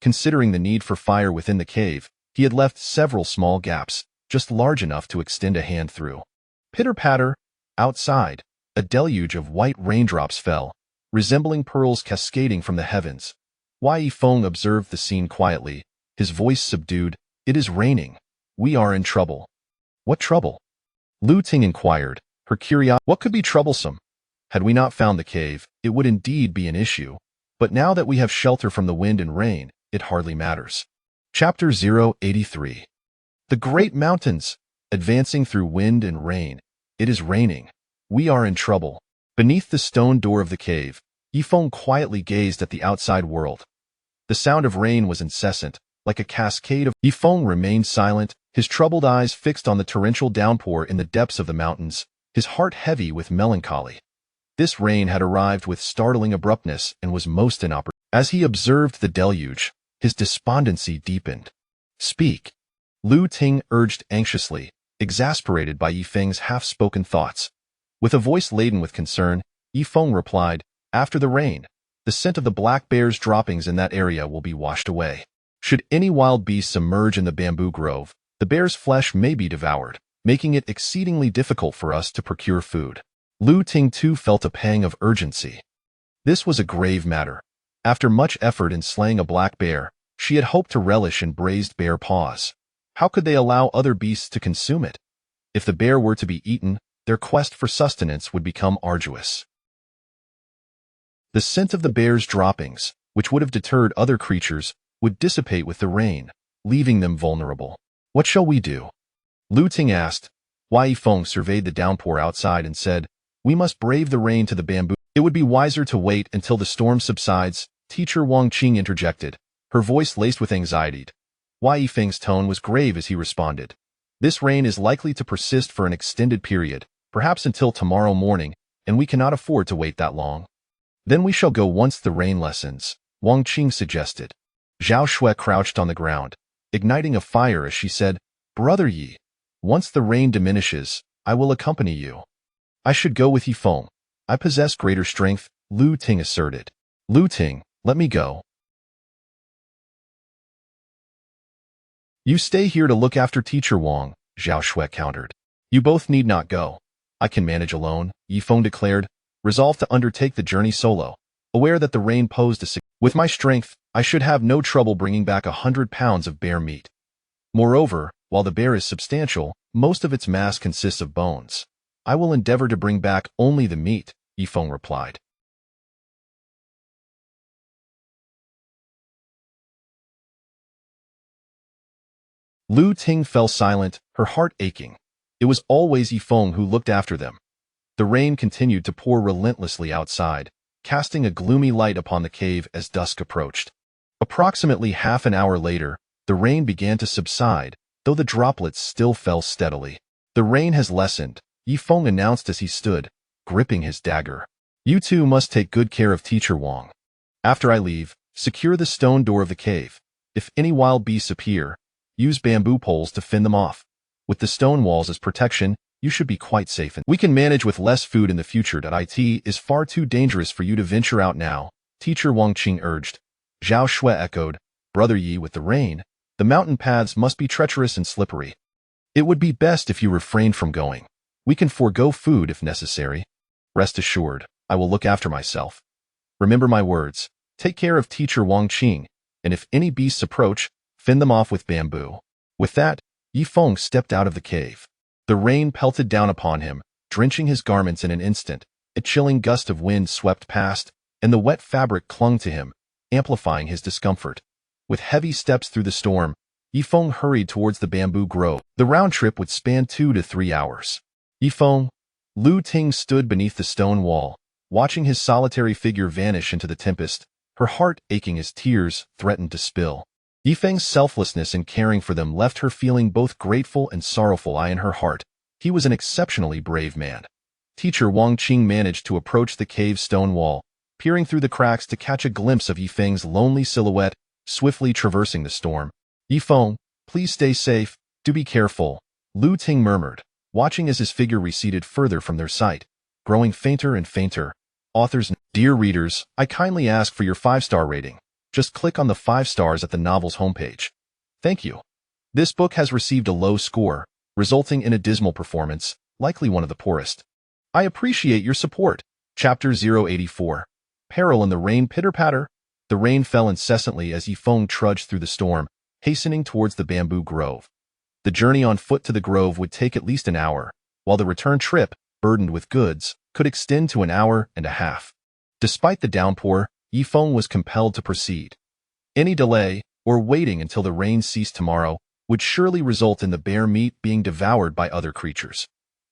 Considering the need for fire within the cave, he had left several small gaps, just large enough to extend a hand through. Pitter-patter. Outside, a deluge of white raindrops fell, resembling pearls cascading from the heavens. Yifeng observed the scene quietly, his voice subdued. It is raining. We are in trouble. What trouble? Lu Ting inquired, her curiosity. What could be troublesome? Had we not found the cave, it would indeed be an issue. But now that we have shelter from the wind and rain, it hardly matters. Chapter 083. The Great Mountains. Advancing through wind and rain. It is raining. We are in trouble. Beneath the stone door of the cave, Yifeng quietly gazed at the outside world. The sound of rain was incessant, like a cascade of... Yifeng remained silent, his troubled eyes fixed on the torrential downpour in the depths of the mountains, his heart heavy with melancholy. This rain had arrived with startling abruptness and was most inopportune. As he observed the deluge, his despondency deepened. Speak. Lu Ting urged anxiously, exasperated by Yifeng's half-spoken thoughts. With a voice laden with concern, Yifeng replied, After the rain, the scent of the black bear's droppings in that area will be washed away. Should any wild beast emerge in the bamboo grove, the bear's flesh may be devoured, making it exceedingly difficult for us to procure food. Lu Ting too felt a pang of urgency. This was a grave matter. After much effort in slaying a black bear, she had hoped to relish in braised bear paws. How could they allow other beasts to consume it? If the bear were to be eaten, their quest for sustenance would become arduous. The scent of the bear's droppings, which would have deterred other creatures, would dissipate with the rain, leaving them vulnerable. What shall we do? Lu Ting asked. Yifeng surveyed the downpour outside and said, We must brave the rain to the bamboo. It would be wiser to wait until the storm subsides, Teacher Wang Qing interjected, her voice laced with anxiety. Yifeng's tone was grave as he responded. This rain is likely to persist for an extended period, perhaps until tomorrow morning, and we cannot afford to wait that long. Then we shall go once the rain lessens, Wang Qing suggested. Zhao Shui crouched on the ground, igniting a fire as she said, Brother Yi, once the rain diminishes, I will accompany you. I should go with Yifeng. I possess greater strength, Lu Ting asserted. Lu Ting, let me go. You stay here to look after Teacher Wang, Zhao Shui countered. You both need not go. I can manage alone, Yifeng declared, resolved to undertake the journey solo, aware that the rain posed a With my strength, I should have no trouble bringing back 100 pounds of bear meat. Moreover, while the bear is substantial, most of its mass consists of bones. I will endeavor to bring back only the meat, Yifeng replied. Lu Ting fell silent, her heart aching. It was always Yifeng who looked after them. The rain continued to pour relentlessly outside, casting a gloomy light upon the cave as dusk approached. Approximately half an hour later, the rain began to subside, though the droplets still fell steadily. The rain has lessened, Yifeng announced as he stood, gripping his dagger. You two must take good care of Teacher Wang. After I leave, secure the stone door of the cave. If any wild beasts appear, use bamboo poles to fend them off. With the stone walls as protection, you should be quite safe. We can manage with less food in the future. It is far too dangerous for you to venture out now, Teacher Wang Qing urged. Zhao Shui echoed, Brother Yi, with the rain, the mountain paths must be treacherous and slippery. It would be best if you refrained from going. We can forego food if necessary. Rest assured, I will look after myself. Remember my words, take care of Teacher Wang Qing, and if any beasts approach, fend them off with bamboo. With that, Yifeng stepped out of the cave. The rain pelted down upon him, drenching his garments in an instant. A chilling gust of wind swept past, and the wet fabric clung to him, amplifying his discomfort. With heavy steps through the storm, Yifeng hurried towards the bamboo grove. The round trip would span 2 to 3 hours. Yifeng, Lu Ting stood beneath the stone wall, watching his solitary figure vanish into the tempest, her heart aching as tears threatened to spill. Yifeng's selflessness in caring for them left her feeling both grateful and sorrowful. In her heart, he was an exceptionally brave man. Teacher Wang Qing managed to approach the cave's stone wall, peering through the cracks to catch a glimpse of Yifeng's lonely silhouette, swiftly traversing the storm. Yifeng, please stay safe, do be careful, Lu Ting murmured, watching as his figure receded further from their sight, growing fainter and fainter. Author's Dear readers, I kindly ask for your 5-star rating. Just click on the 5 stars at the novel's homepage. Thank you. This book has received a low score, resulting in a dismal performance, likely one of the poorest. I appreciate your support. Chapter 084. Peril in the Rain. Pitter-patter. The rain fell incessantly as Yifeng trudged through the storm, hastening towards the bamboo grove. The journey on foot to the grove would take at least an hour, while the return trip, burdened with goods, could extend to an hour and a half. Despite the downpour, Yifeng was compelled to proceed. Any delay, or waiting until the rain ceased tomorrow, would surely result in the bear meat being devoured by other creatures.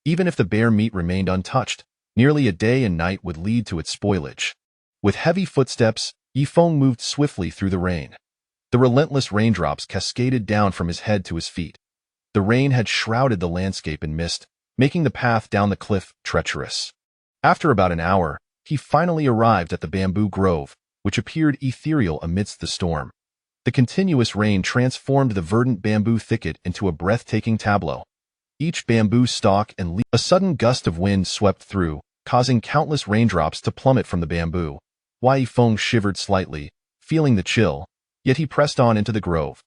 Even if the bear meat remained untouched, nearly a day and night would lead to its spoilage. With heavy footsteps, Yifeng moved swiftly through the rain. The relentless raindrops cascaded down from his head to his feet. The rain had shrouded the landscape in mist, making the path down the cliff treacherous. After about an hour, he finally arrived at the bamboo grove, which appeared ethereal amidst the storm. The continuous rain transformed the verdant bamboo thicket into a breathtaking tableau. Each bamboo stalk and leaf. A sudden gust of wind swept through, causing countless raindrops to plummet from the bamboo. Yifeng shivered slightly, feeling the chill, yet he pressed on into the grove.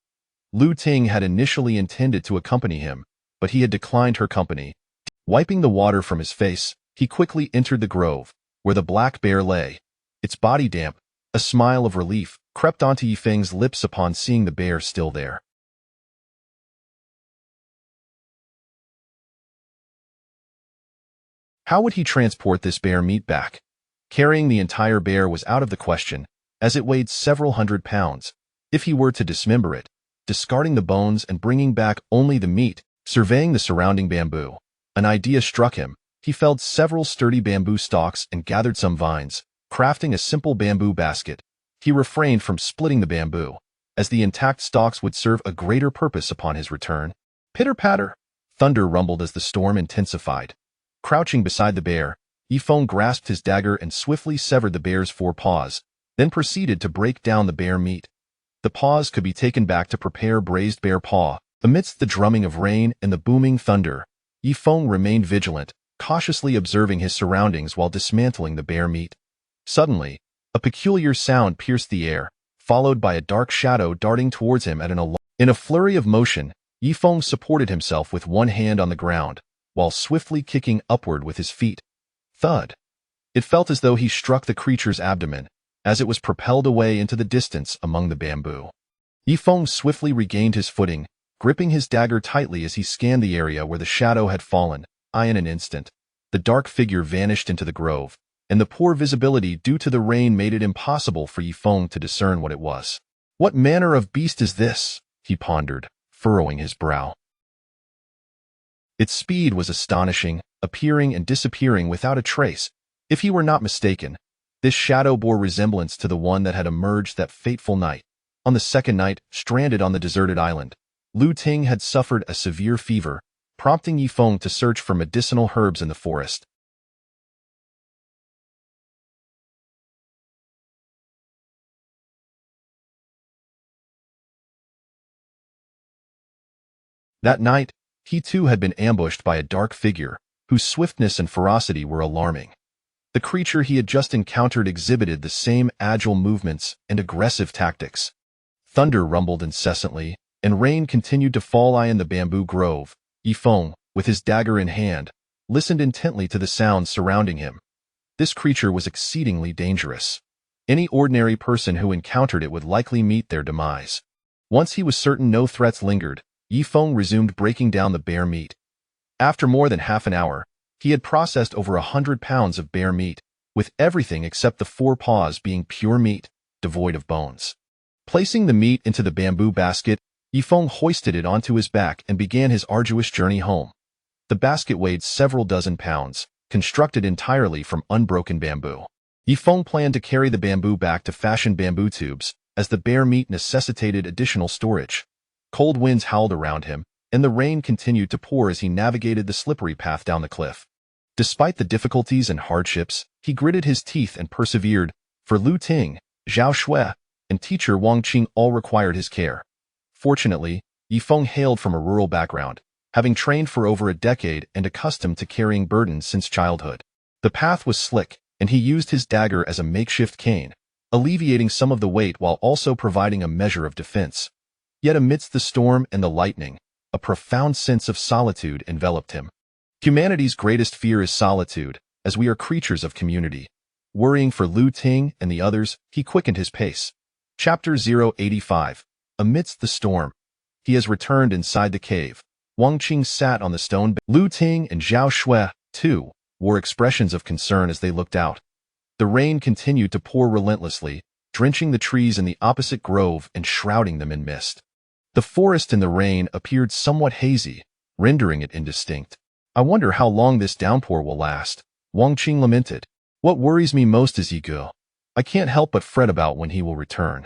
Lu Ting had initially intended to accompany him, but he had declined her company. Wiping the water from his face, he quickly entered the grove, where the black bear lay. Its body damp, a smile of relief crept onto Yifeng's lips upon seeing the bear still there. How would he transport this bear meat back? Carrying the entire bear was out of the question, as it weighed several hundred pounds. If he were to dismember it, discarding the bones and bringing back only the meat, surveying the surrounding bamboo, an idea struck him. He felled several sturdy bamboo stalks and gathered some vines, crafting a simple bamboo basket. He refrained from splitting the bamboo, as the intact stalks would serve a greater purpose upon his return. Pitter-patter! Thunder rumbled as the storm intensified. Crouching beside the bear, Yifeng grasped his dagger and swiftly severed the bear's four paws, then proceeded to break down the bear meat. The paws could be taken back to prepare braised bear paw. Amidst the drumming of rain and the booming thunder, Yifeng remained vigilant, cautiously observing his surroundings while dismantling the bear meat. Suddenly, a peculiar sound pierced the air, followed by a dark shadow darting towards him at an alarm. In a flurry of motion, Yifeng supported himself with one hand on the ground, while swiftly kicking upward with his feet. Thud! It felt as though he struck the creature's abdomen, as it was propelled away into the distance among the bamboo. Yifeng swiftly regained his footing, gripping his dagger tightly as he scanned the area where the shadow had fallen. In an instant, the dark figure vanished into the grove, and the poor visibility due to the rain made it impossible for Yifeng to discern what it was. What manner of beast is this? He pondered, furrowing his brow. Its speed was astonishing, appearing and disappearing without a trace. If he were not mistaken, this shadow bore resemblance to the one that had emerged that fateful night. On the second night, stranded on the deserted island, Lu Ting had suffered a severe fever, prompting Yifeng to search for medicinal herbs in the forest. That night, he too had been ambushed by a dark figure, whose swiftness and ferocity were alarming. The creature he had just encountered exhibited the same agile movements and aggressive tactics. Thunder rumbled incessantly, and rain continued to fall in the bamboo grove. Yifeng, with his dagger in hand, listened intently to the sounds surrounding him. This creature was exceedingly dangerous. Any ordinary person who encountered it would likely meet their demise. Once he was certain no threats lingered, Yifeng resumed breaking down the bear meat. After more than half an hour, he had processed over 100 pounds of bear meat, with everything except the four paws being pure meat, devoid of bones. Placing the meat into the bamboo basket, Yifeng hoisted it onto his back and began his arduous journey home. The basket weighed several dozen pounds, constructed entirely from unbroken bamboo. Yifeng planned to carry the bamboo back to fashion bamboo tubes, as the bear meat necessitated additional storage. Cold winds howled around him, and the rain continued to pour as he navigated the slippery path down the cliff. Despite the difficulties and hardships, he gritted his teeth and persevered, for Lu Ting, Zhao Shui, and teacher Wang Qing all required his care. Fortunately, Yifeng hailed from a rural background, having trained for over a decade and accustomed to carrying burdens since childhood. The path was slick, and he used his dagger as a makeshift cane, alleviating some of the weight while also providing a measure of defense. Yet amidst the storm and the lightning, a profound sense of solitude enveloped him. Humanity's greatest fear is solitude, as we are creatures of community. Worrying for Lu Ting and the others, he quickened his pace. Chapter 085. Amidst the storm. He has returned inside the cave. Wang Qing sat on the stone bench. Lu Ting and Zhao Shui, too, wore expressions of concern as they looked out. The rain continued to pour relentlessly, drenching the trees in the opposite grove and shrouding them in mist. The forest in the rain appeared somewhat hazy, rendering it indistinct. I wonder how long this downpour will last, Wang Qing lamented. What worries me most is Ye Ge. I can't help but fret about when he will return.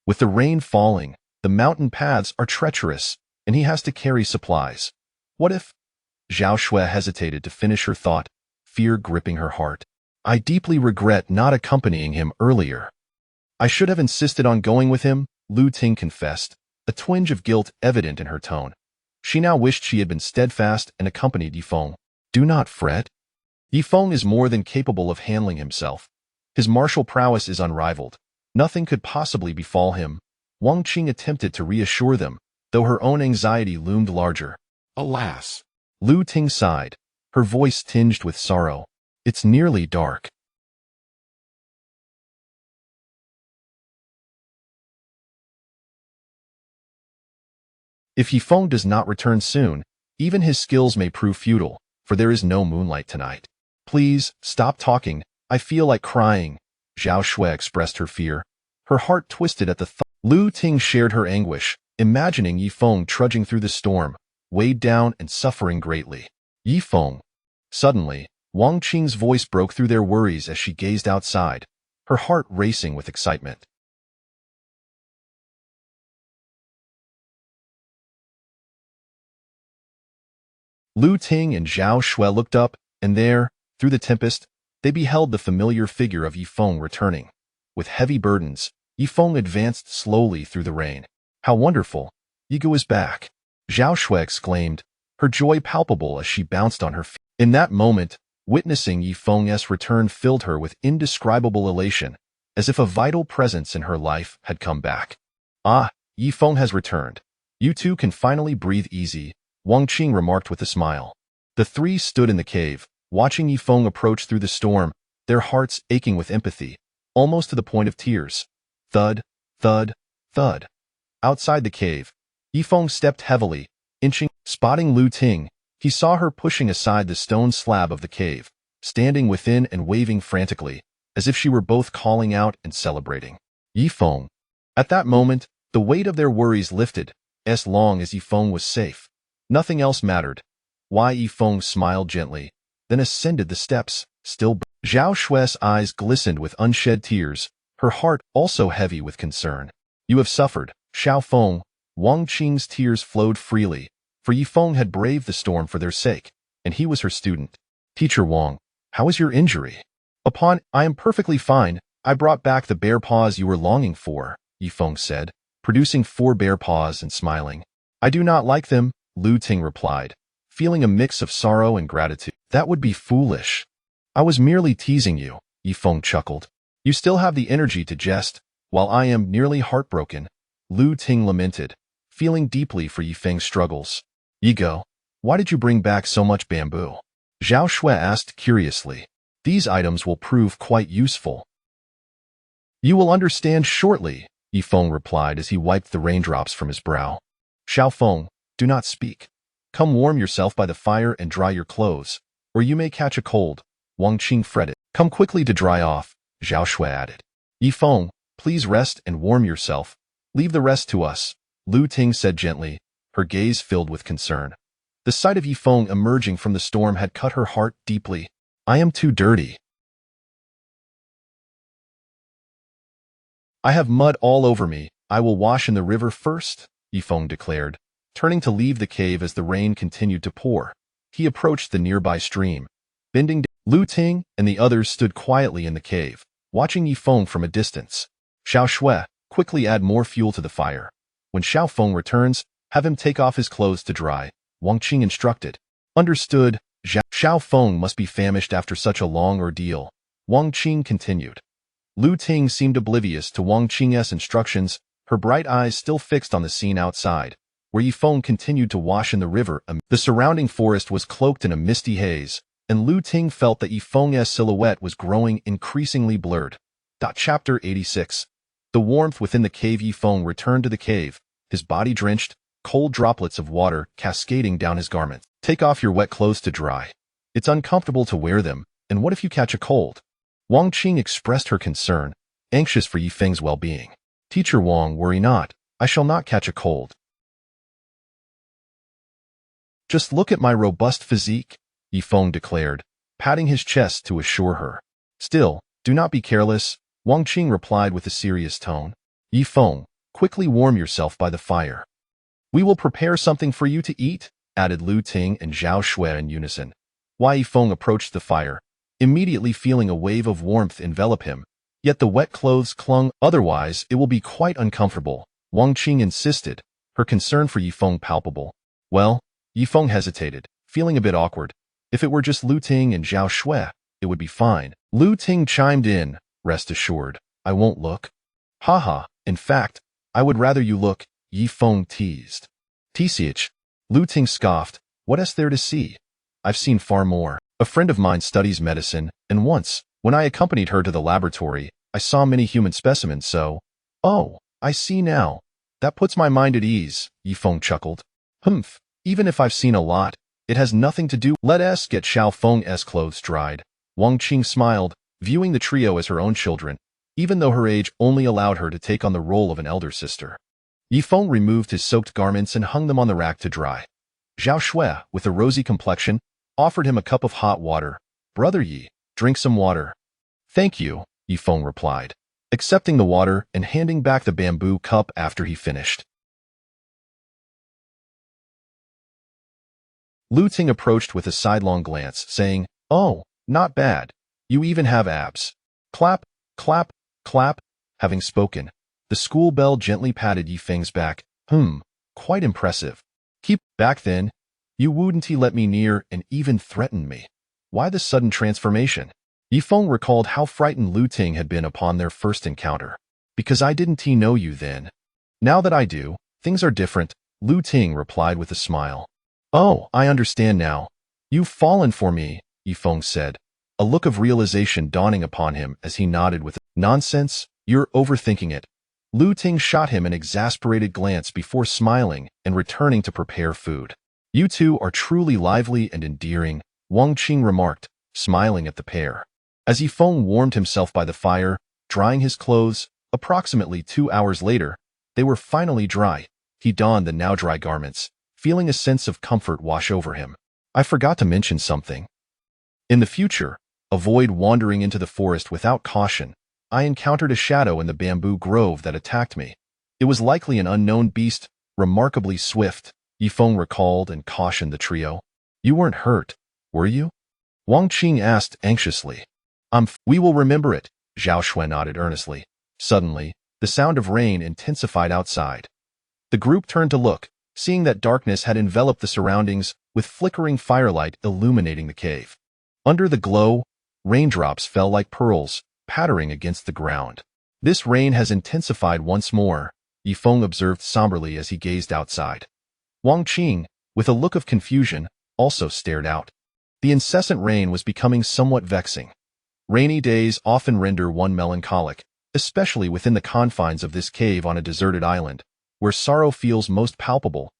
With the rain falling, the mountain paths are treacherous, and he has to carry supplies. What if? Zhao Shui hesitated to finish her thought, fear gripping her heart. I deeply regret not accompanying him earlier. I should have insisted on going with him, Lu Ting confessed, a twinge of guilt evident in her tone. She now wished she had been steadfast and accompanied Yifeng. Do not fret. Yifeng is more than capable of handling himself. His martial prowess is unrivaled. Nothing could possibly befall him. Wang Qing attempted to reassure them, though her own anxiety loomed larger. Alas! Lu Ting sighed, her voice tinged with sorrow. It's nearly dark. If Yifeng does not return soon, even his skills may prove futile, for there is no moonlight tonight. Please, stop talking. I feel like crying. Zhao Shui expressed her fear. Her heart twisted at the thought. Lu Ting shared her anguish, imagining Yifeng trudging through the storm, weighed down and suffering greatly. Yifeng. Suddenly, Wang Qing's voice broke through their worries as she gazed outside, her heart racing with excitement. Lu Ting and Zhao Shui looked up, and there, through the tempest, they beheld the familiar figure of Yifeng returning. With heavy burdens, Yifeng advanced slowly through the rain. How wonderful! Ye Ge is back! Zhao Shui exclaimed, her joy palpable as she bounced on her feet. In that moment, witnessing Yifeng's return filled her with indescribable elation, as if a vital presence in her life had come back. Ah, Yifeng has returned. You two can finally breathe easy, Wang Qing remarked with a smile. The three stood in the cave, watching Yifeng approach through the storm, their hearts aching with empathy, almost to the point of tears. Thud, thud, thud. Outside the cave, Yifeng stepped heavily, inching. Spotting Lu Ting, he saw her pushing aside the stone slab of the cave, standing within and waving frantically, as if she were both calling out and celebrating. Yifeng. At that moment, the weight of their worries lifted, as long as Yifeng was safe. Nothing else mattered. Yifeng smiled gently, then ascended the steps, still. Zhao Shui's eyes glistened with unshed tears, her heart also heavy with concern. You have suffered, Xiao Feng. Wang Qing's tears flowed freely, for Yifeng had braved the storm for their sake, and he was her student. Teacher Wang, how is your injury? I am perfectly fine. I brought back the bear paws you were longing for, Yifeng said, producing 4 bear paws and smiling. I do not like them, Lu Ting replied, feeling a mix of sorrow and gratitude. That would be foolish. I was merely teasing you, Yifeng chuckled. You still have the energy to jest, while I am nearly heartbroken, Lu Ting lamented, feeling deeply for Yifeng's struggles. Ye Ge, why did you bring back so much bamboo? Zhao Shui asked curiously. These items will prove quite useful. You will understand shortly, Yifeng replied as he wiped the raindrops from his brow. Xiao Feng, do not speak. Come warm yourself by the fire and dry your clothes, or you may catch a cold, Wang Qing fretted. Come quickly to dry off, Zhao Shui added. Yifeng, please rest and warm yourself. Leave the rest to us, Lu Ting said gently, her gaze filled with concern. The sight of Yifeng emerging from the storm had cut her heart deeply. I am too dirty. I have mud all over me. I will wash in the river first, Yifeng declared, turning to leave the cave as the rain continued to pour. He approached the nearby stream. Bending down, Lu Ting and the others stood quietly in the cave, watching Yifeng from a distance. Xiao Shui, quickly add more fuel to the fire. When Xiao Feng returns, have him take off his clothes to dry, Wang Qing instructed. Understood, Xiao Feng must be famished after such a long ordeal, Wang Qing continued. Lu Ting seemed oblivious to Wang Qing's instructions, her bright eyes still fixed on the scene outside, where Yifeng continued to wash in the river. The surrounding forest was cloaked in a misty haze, and Lu Ting felt that Yifeng's silhouette was growing increasingly blurred. Chapter 86. The warmth within the cave. Yifeng returned to the cave, his body drenched, cold droplets of water cascading down his garments. Take off your wet clothes to dry. It's uncomfortable to wear them, and what if you catch a cold? Wang Qing expressed her concern, anxious for Yifeng's well-being. Teacher Wang, worry not, I shall not catch a cold. Just look at my robust physique, Yifeng declared, patting his chest to assure her. Still, do not be careless, Wang Qing replied with a serious tone. Yifeng, quickly warm yourself by the fire. We will prepare something for you to eat, added Lu Ting and Zhao Shui in unison. Yifeng approached the fire, immediately feeling a wave of warmth envelop him, yet the wet clothes clung, otherwise it will be quite uncomfortable, Wang Qing insisted, her concern for Yifeng palpable. Well, Yifeng hesitated, feeling a bit awkward. If it were just Lu Ting and Zhao Shui, it would be fine. Lu Ting chimed in, rest assured, I won't look. Haha, in fact, I would rather you look, Yifeng teased. Tch, Lu Ting scoffed, what is there to see? I've seen far more. A friend of mine studies medicine, and once, when I accompanied her to the laboratory, I saw many human specimens, so… Oh, I see now. That puts my mind at ease, Yifeng chuckled. Humph, even if I've seen a lot, it has nothing to do. Let us get Xiao Feng's clothes dried. Wang Qing smiled, viewing the trio as her own children, even though her age only allowed her to take on the role of an elder sister. Yifeng removed his soaked garments and hung them on the rack to dry. Zhao Shui, with a rosy complexion, offered him a cup of hot water. Brother Yi, drink some water. Thank you, Yifeng replied, accepting the water and handing back the bamboo cup after he finished. Lu Ting approached with a sidelong glance, saying, Oh, not bad. You even have abs. Clap, clap, clap. Having spoken, the school bell gently patted Yifeng's back. Quite impressive. Keep back then. You wouldn't let me near and even threatened me. Why the sudden transformation? Yifeng recalled how frightened Lu Ting had been upon their first encounter. Because I didn't know you then. Now that I do, things are different, Lu Ting replied with a smile. Oh, I understand now. You've fallen for me, Yifeng said, a look of realization dawning upon him as he nodded with nonsense, you're overthinking it. Lu Ting shot him an exasperated glance before smiling and returning to prepare food. You two are truly lively and endearing, Wang Qing remarked, smiling at the pair. As Yifeng warmed himself by the fire, drying his clothes, approximately 2 hours later, they were finally dry. He donned the now dry garments, feeling a sense of comfort wash over him. I forgot to mention something. In the future, avoid wandering into the forest without caution. I encountered a shadow in the bamboo grove that attacked me. It was likely an unknown beast, remarkably swift, Yifeng recalled and cautioned the trio. You weren't hurt, were you? Wang Qing asked anxiously. We will remember it, Zhao Shui nodded earnestly. Suddenly, the sound of rain intensified outside. The group turned to look, seeing that darkness had enveloped the surroundings, with flickering firelight illuminating the cave. Under the glow, raindrops fell like pearls, pattering against the ground. This rain has intensified once more, Yifeng observed somberly as he gazed outside. Wang Qing, with a look of confusion, also stared out. The incessant rain was becoming somewhat vexing. Rainy days often render one melancholic, especially within the confines of this cave on a deserted island, where sorrow feels most palpable.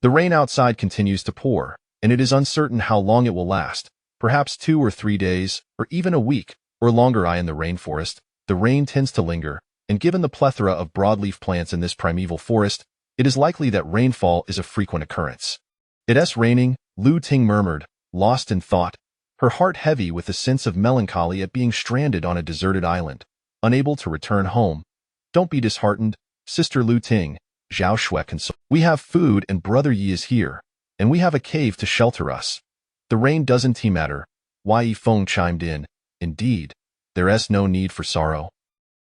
The rain outside continues to pour, and it is uncertain how long it will last, perhaps 2 or 3 days, or even a week, or longer. In the rainforest, the rain tends to linger, and given the plethora of broadleaf plants in this primeval forest, it is likely that rainfall is a frequent occurrence. It's raining, Lu Ting murmured, lost in thought, her heart heavy with a sense of melancholy at being stranded on a deserted island, unable to return home. Don't be disheartened, Sister Lu Ting, Zhao Shui consoled. We have food and Brother Yi is here, and we have a cave to shelter us. The rain doesn't matter, Yifeng chimed in. Indeed, there's no need for sorrow.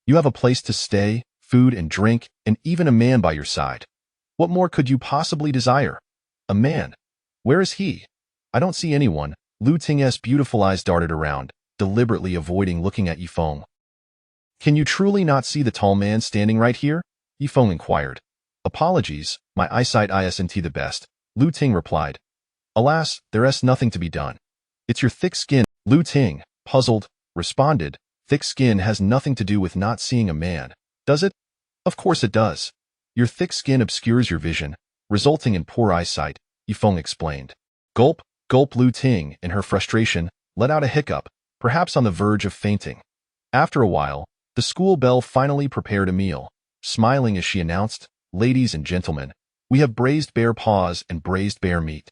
You have a place to stay, food and drink, and even a man by your side. What more could you possibly desire? A man? Where is he? I don't see anyone, Lu Ting's beautiful eyes darted around, deliberately avoiding looking at Yifeng. Can you truly not see the tall man standing right here? Yifeng inquired. Apologies, my eyesight isn't the best, Lu Ting replied. Alas, there's nothing to be done. It's your thick skin, Lu Ting, puzzled, responded. Thick skin has nothing to do with not seeing a man, does it? Of course it does. Your thick skin obscures your vision, resulting in poor eyesight, Yifeng explained. Gulp, gulp. Lu Ting, in her frustration, let out a hiccup, perhaps on the verge of fainting. After a while, the school bell finally prepared a meal, smiling as she announced, Ladies and gentlemen, we have braised bear paws and braised bear meat.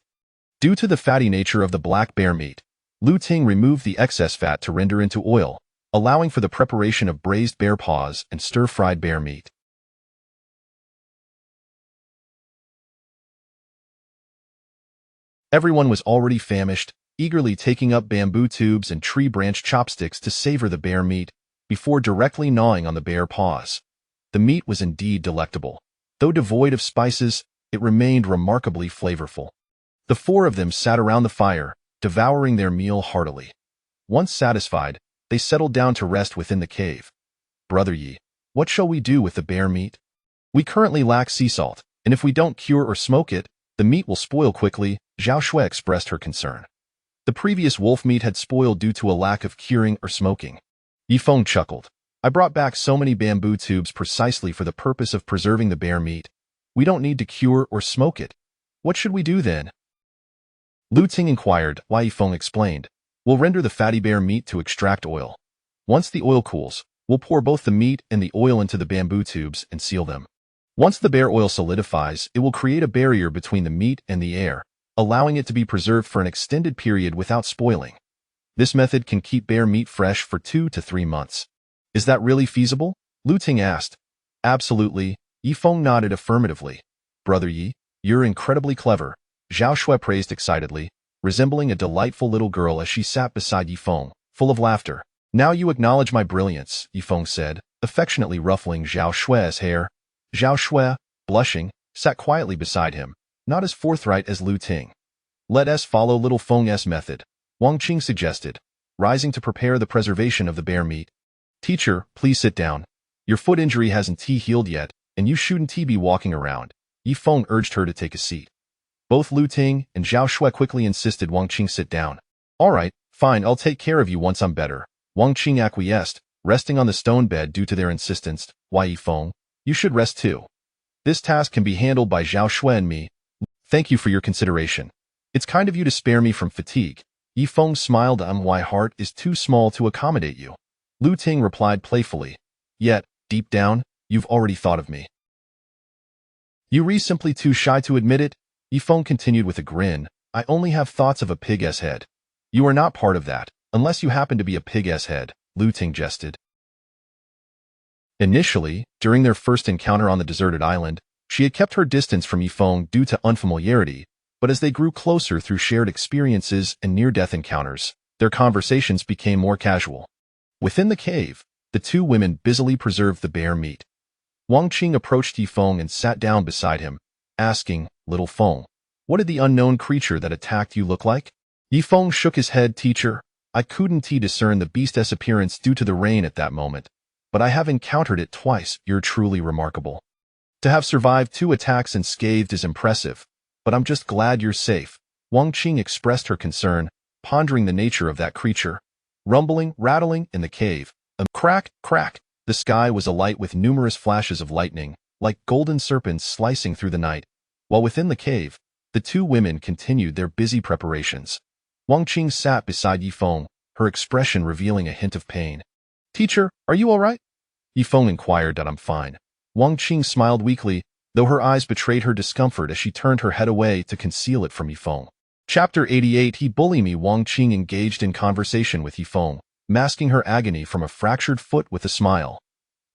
Due to the fatty nature of the black bear meat, Lu Ting removed the excess fat to render into oil, allowing for the preparation of braised bear paws and stir-fried bear meat. Everyone was already famished, eagerly taking up bamboo tubes and tree branch chopsticks to savor the bear meat, before directly gnawing on the bear paws. The meat was indeed delectable. Though devoid of spices, it remained remarkably flavorful. The four of them sat around the fire, devouring their meal heartily. Once satisfied, they settled down to rest within the cave. Brother Yi, what shall we do with the bear meat? We currently lack sea salt, and if we don't cure or smoke it, the meat will spoil quickly, Zhao Shui expressed her concern. The previous wolf meat had spoiled due to a lack of curing or smoking. Yifeng chuckled. I brought back so many bamboo tubes precisely for the purpose of preserving the bear meat. We don't need to cure or smoke it. What should we do then? Lu Ting inquired, while Yifeng explained. We'll render the fatty bear meat to extract oil. Once the oil cools, we'll pour both the meat and the oil into the bamboo tubes and seal them. Once the bear oil solidifies, it will create a barrier between the meat and the air, allowing it to be preserved for an extended period without spoiling. This method can keep bear meat fresh for 2 to 3 months. Is that really feasible? Lu Ting asked. Absolutely, Yifeng nodded affirmatively. Brother Yi, you're incredibly clever, Zhao Shui praised excitedly, resembling a delightful little girl as she sat beside Yifeng, full of laughter. Now you acknowledge my brilliance, Yifeng said, affectionately ruffling Zhao Shui's hair. Zhao Shui, blushing, sat quietly beside him, not as forthright as Lu Ting. Let us follow little Feng's method, Wang Qing suggested, rising to prepare the preservation of the bear meat. Teacher, please sit down. Your foot injury hasn't healed yet, and you shouldn't be walking around. Yifeng urged her to take a seat. Both Lu Ting and Zhao Shui quickly insisted Wang Qing sit down. All right, fine, I'll take care of you once I'm better. Wang Qing acquiesced, resting on the stone bed due to their insistence. Why, Yifeng, you should rest too. This task can be handled by Zhao Shui and me. Thank you for your consideration. It's kind of you to spare me from fatigue. Yifeng smiled. My heart is too small to accommodate you. Lu Ting replied playfully. Yet, deep down, you've already thought of me. You're simply too shy to admit it, Yifeng continued with a grin. I only have thoughts of a pig's head. You are not part of that, unless you happen to be a pig's head, Lu Ting jested. Initially, during their first encounter on the deserted island, she had kept her distance from Yifeng due to unfamiliarity, but as they grew closer through shared experiences and near-death encounters, their conversations became more casual. Within the cave, the two women busily preserved the bear meat. Wang Qing approached Yifeng and sat down beside him, asking, Little Feng, what did the unknown creature that attacked you look like? Yifeng shook his head. Teacher, I couldn't discern the beast's appearance due to the rain at that moment, but I have encountered it twice. You're truly remarkable. To have survived 2 attacks unscathed is impressive, but I'm just glad you're safe. Wang Qing expressed her concern, pondering the nature of that creature. Rumbling, rattling in the cave. A crack, crack. The sky was alight with numerous flashes of lightning, like golden serpents slicing through the night. While within the cave, the two women continued their busy preparations. Wang Qing sat beside Yifeng, her expression revealing a hint of pain. Teacher, are you all right? Yifeng inquired. I'm fine. Wang Qing smiled weakly, though her eyes betrayed her discomfort as she turned her head away to conceal it from Yifeng. Chapter 88. He bullied me. Wang Qing engaged in conversation with Yifeng, masking her agony from a fractured foot with a smile.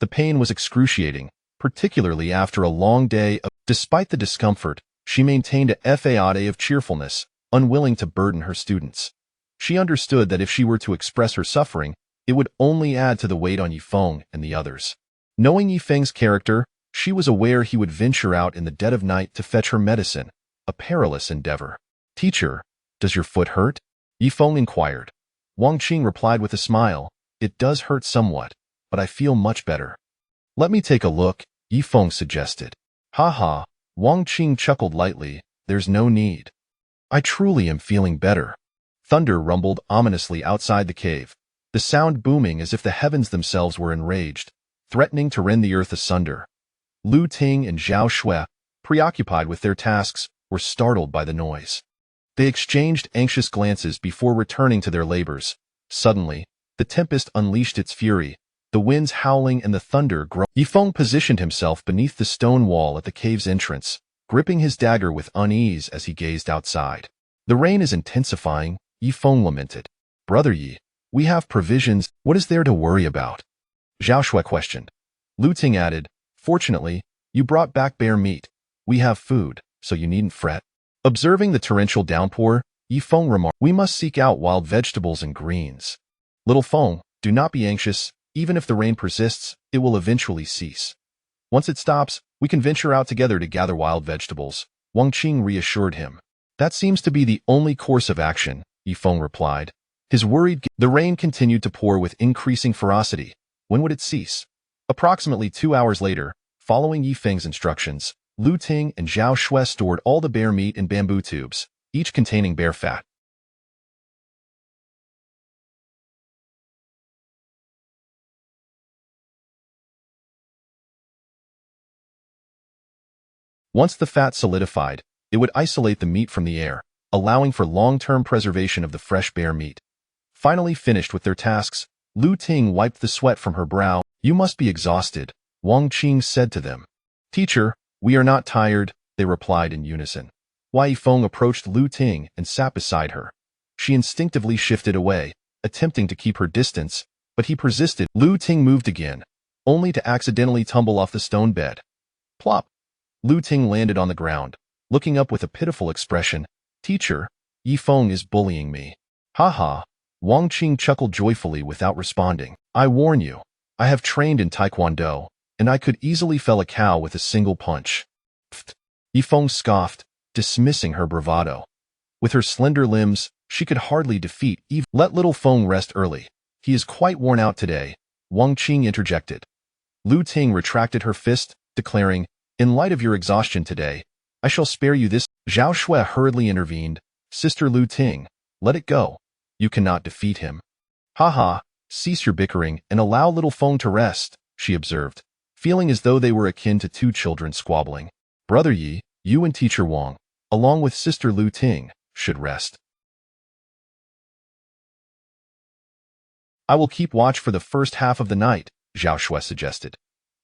The pain was excruciating, particularly after a long day of. Despite the discomfort, she maintained a facade of cheerfulness, unwilling to burden her students. She understood that if she were to express her suffering, it would only add to the weight on Yifeng and the others. Knowing Yifeng's character, she was aware he would venture out in the dead of night to fetch her medicine, a perilous endeavor. Teacher, does your foot hurt? Yifeng inquired. Wang Qing replied with a smile, "It does hurt somewhat, but I feel much better." "Let me take a look," Yifeng suggested. "Ha ha," Wang Qing chuckled lightly, "there's no need. I truly am feeling better." Thunder rumbled ominously outside the cave, the sound booming as if the heavens themselves were enraged, threatening to rend the earth asunder. Lu Ting and Zhao Shui, preoccupied with their tasks, were startled by the noise. They exchanged anxious glances before returning to their labors. Suddenly, the tempest unleashed its fury, the winds howling and the thunder growing. Yifeng positioned himself beneath the stone wall at the cave's entrance, gripping his dagger with unease as he gazed outside. "The rain is intensifying," Yifeng lamented. "Brother Yi, we have provisions. What is there to worry about?" Zhao Shui questioned. Lu Ting added, "Fortunately, you brought back bear meat. We have food, so you needn't fret." Observing the torrential downpour, Yifeng remarked, "We must seek out wild vegetables and greens. Little Feng, do not be anxious. Even if the rain persists, it will eventually cease. Once it stops, we can venture out together to gather wild vegetables," Wang Qing reassured him. "That seems to be the only course of action," Yifeng replied. The rain continued to pour with increasing ferocity. When would it cease? Approximately 2 hours later, following Yifeng's instructions, Lu Ting and Zhao Shui stored all the bear meat in bamboo tubes, each containing bear fat. Once the fat solidified, it would isolate the meat from the air, allowing for long-term preservation of the fresh bear meat. Finally finished with their tasks, Lu Ting wiped the sweat from her brow. "You must be exhausted," Wang Qing said to them. "Teacher, we are not tired," they replied in unison. Wai Yifeng approached Lu Ting and sat beside her. She instinctively shifted away, attempting to keep her distance, but he persisted. Lu Ting moved again, only to accidentally tumble off the stone bed. Plop! Lu Ting landed on the ground, looking up with a pitiful expression. "Teacher, Yifeng is bullying me." "Ha ha," Wang Qing chuckled joyfully without responding. "I warn you, I have trained in Taekwondo, and I could easily fell a cow with a single punch." Pfft, Yifeng scoffed, dismissing her bravado. With her slender limbs, she could hardly defeat even. "Let little Feng rest early. He is quite worn out today," Wang Qing interjected. Lu Ting retracted her fist, declaring, "In light of your exhaustion today, I shall spare you this." Zhao Shui hurriedly intervened. "Sister Lu Ting, let it go. You cannot defeat him." "Ha ha, cease your bickering and allow little Feng to rest," she observed, feeling as though they were akin to two children squabbling. "Brother Yi, you and Teacher Wang, along with Sister Lu Ting, should rest. I will keep watch for the first half of the night," Zhao Shui suggested.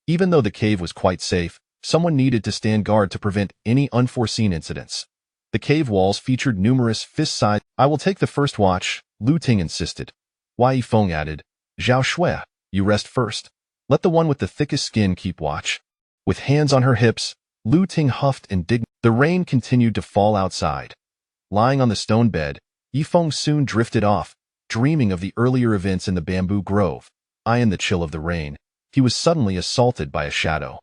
Even though the cave was quite safe, someone needed to stand guard to prevent any unforeseen incidents. The cave walls featured numerous fist-sized. "I will take the first watch," Lu Ting insisted. Wai Yifeng added, "Zhao Shui, you rest first. Let the one with the thickest skin keep watch." With hands on her hips, Lu Ting huffed indignantly. The rain continued to fall outside. Lying on the stone bed, Yifeng soon drifted off, dreaming of the earlier events in the bamboo grove. In the chill of the rain, he was suddenly assaulted by a shadow.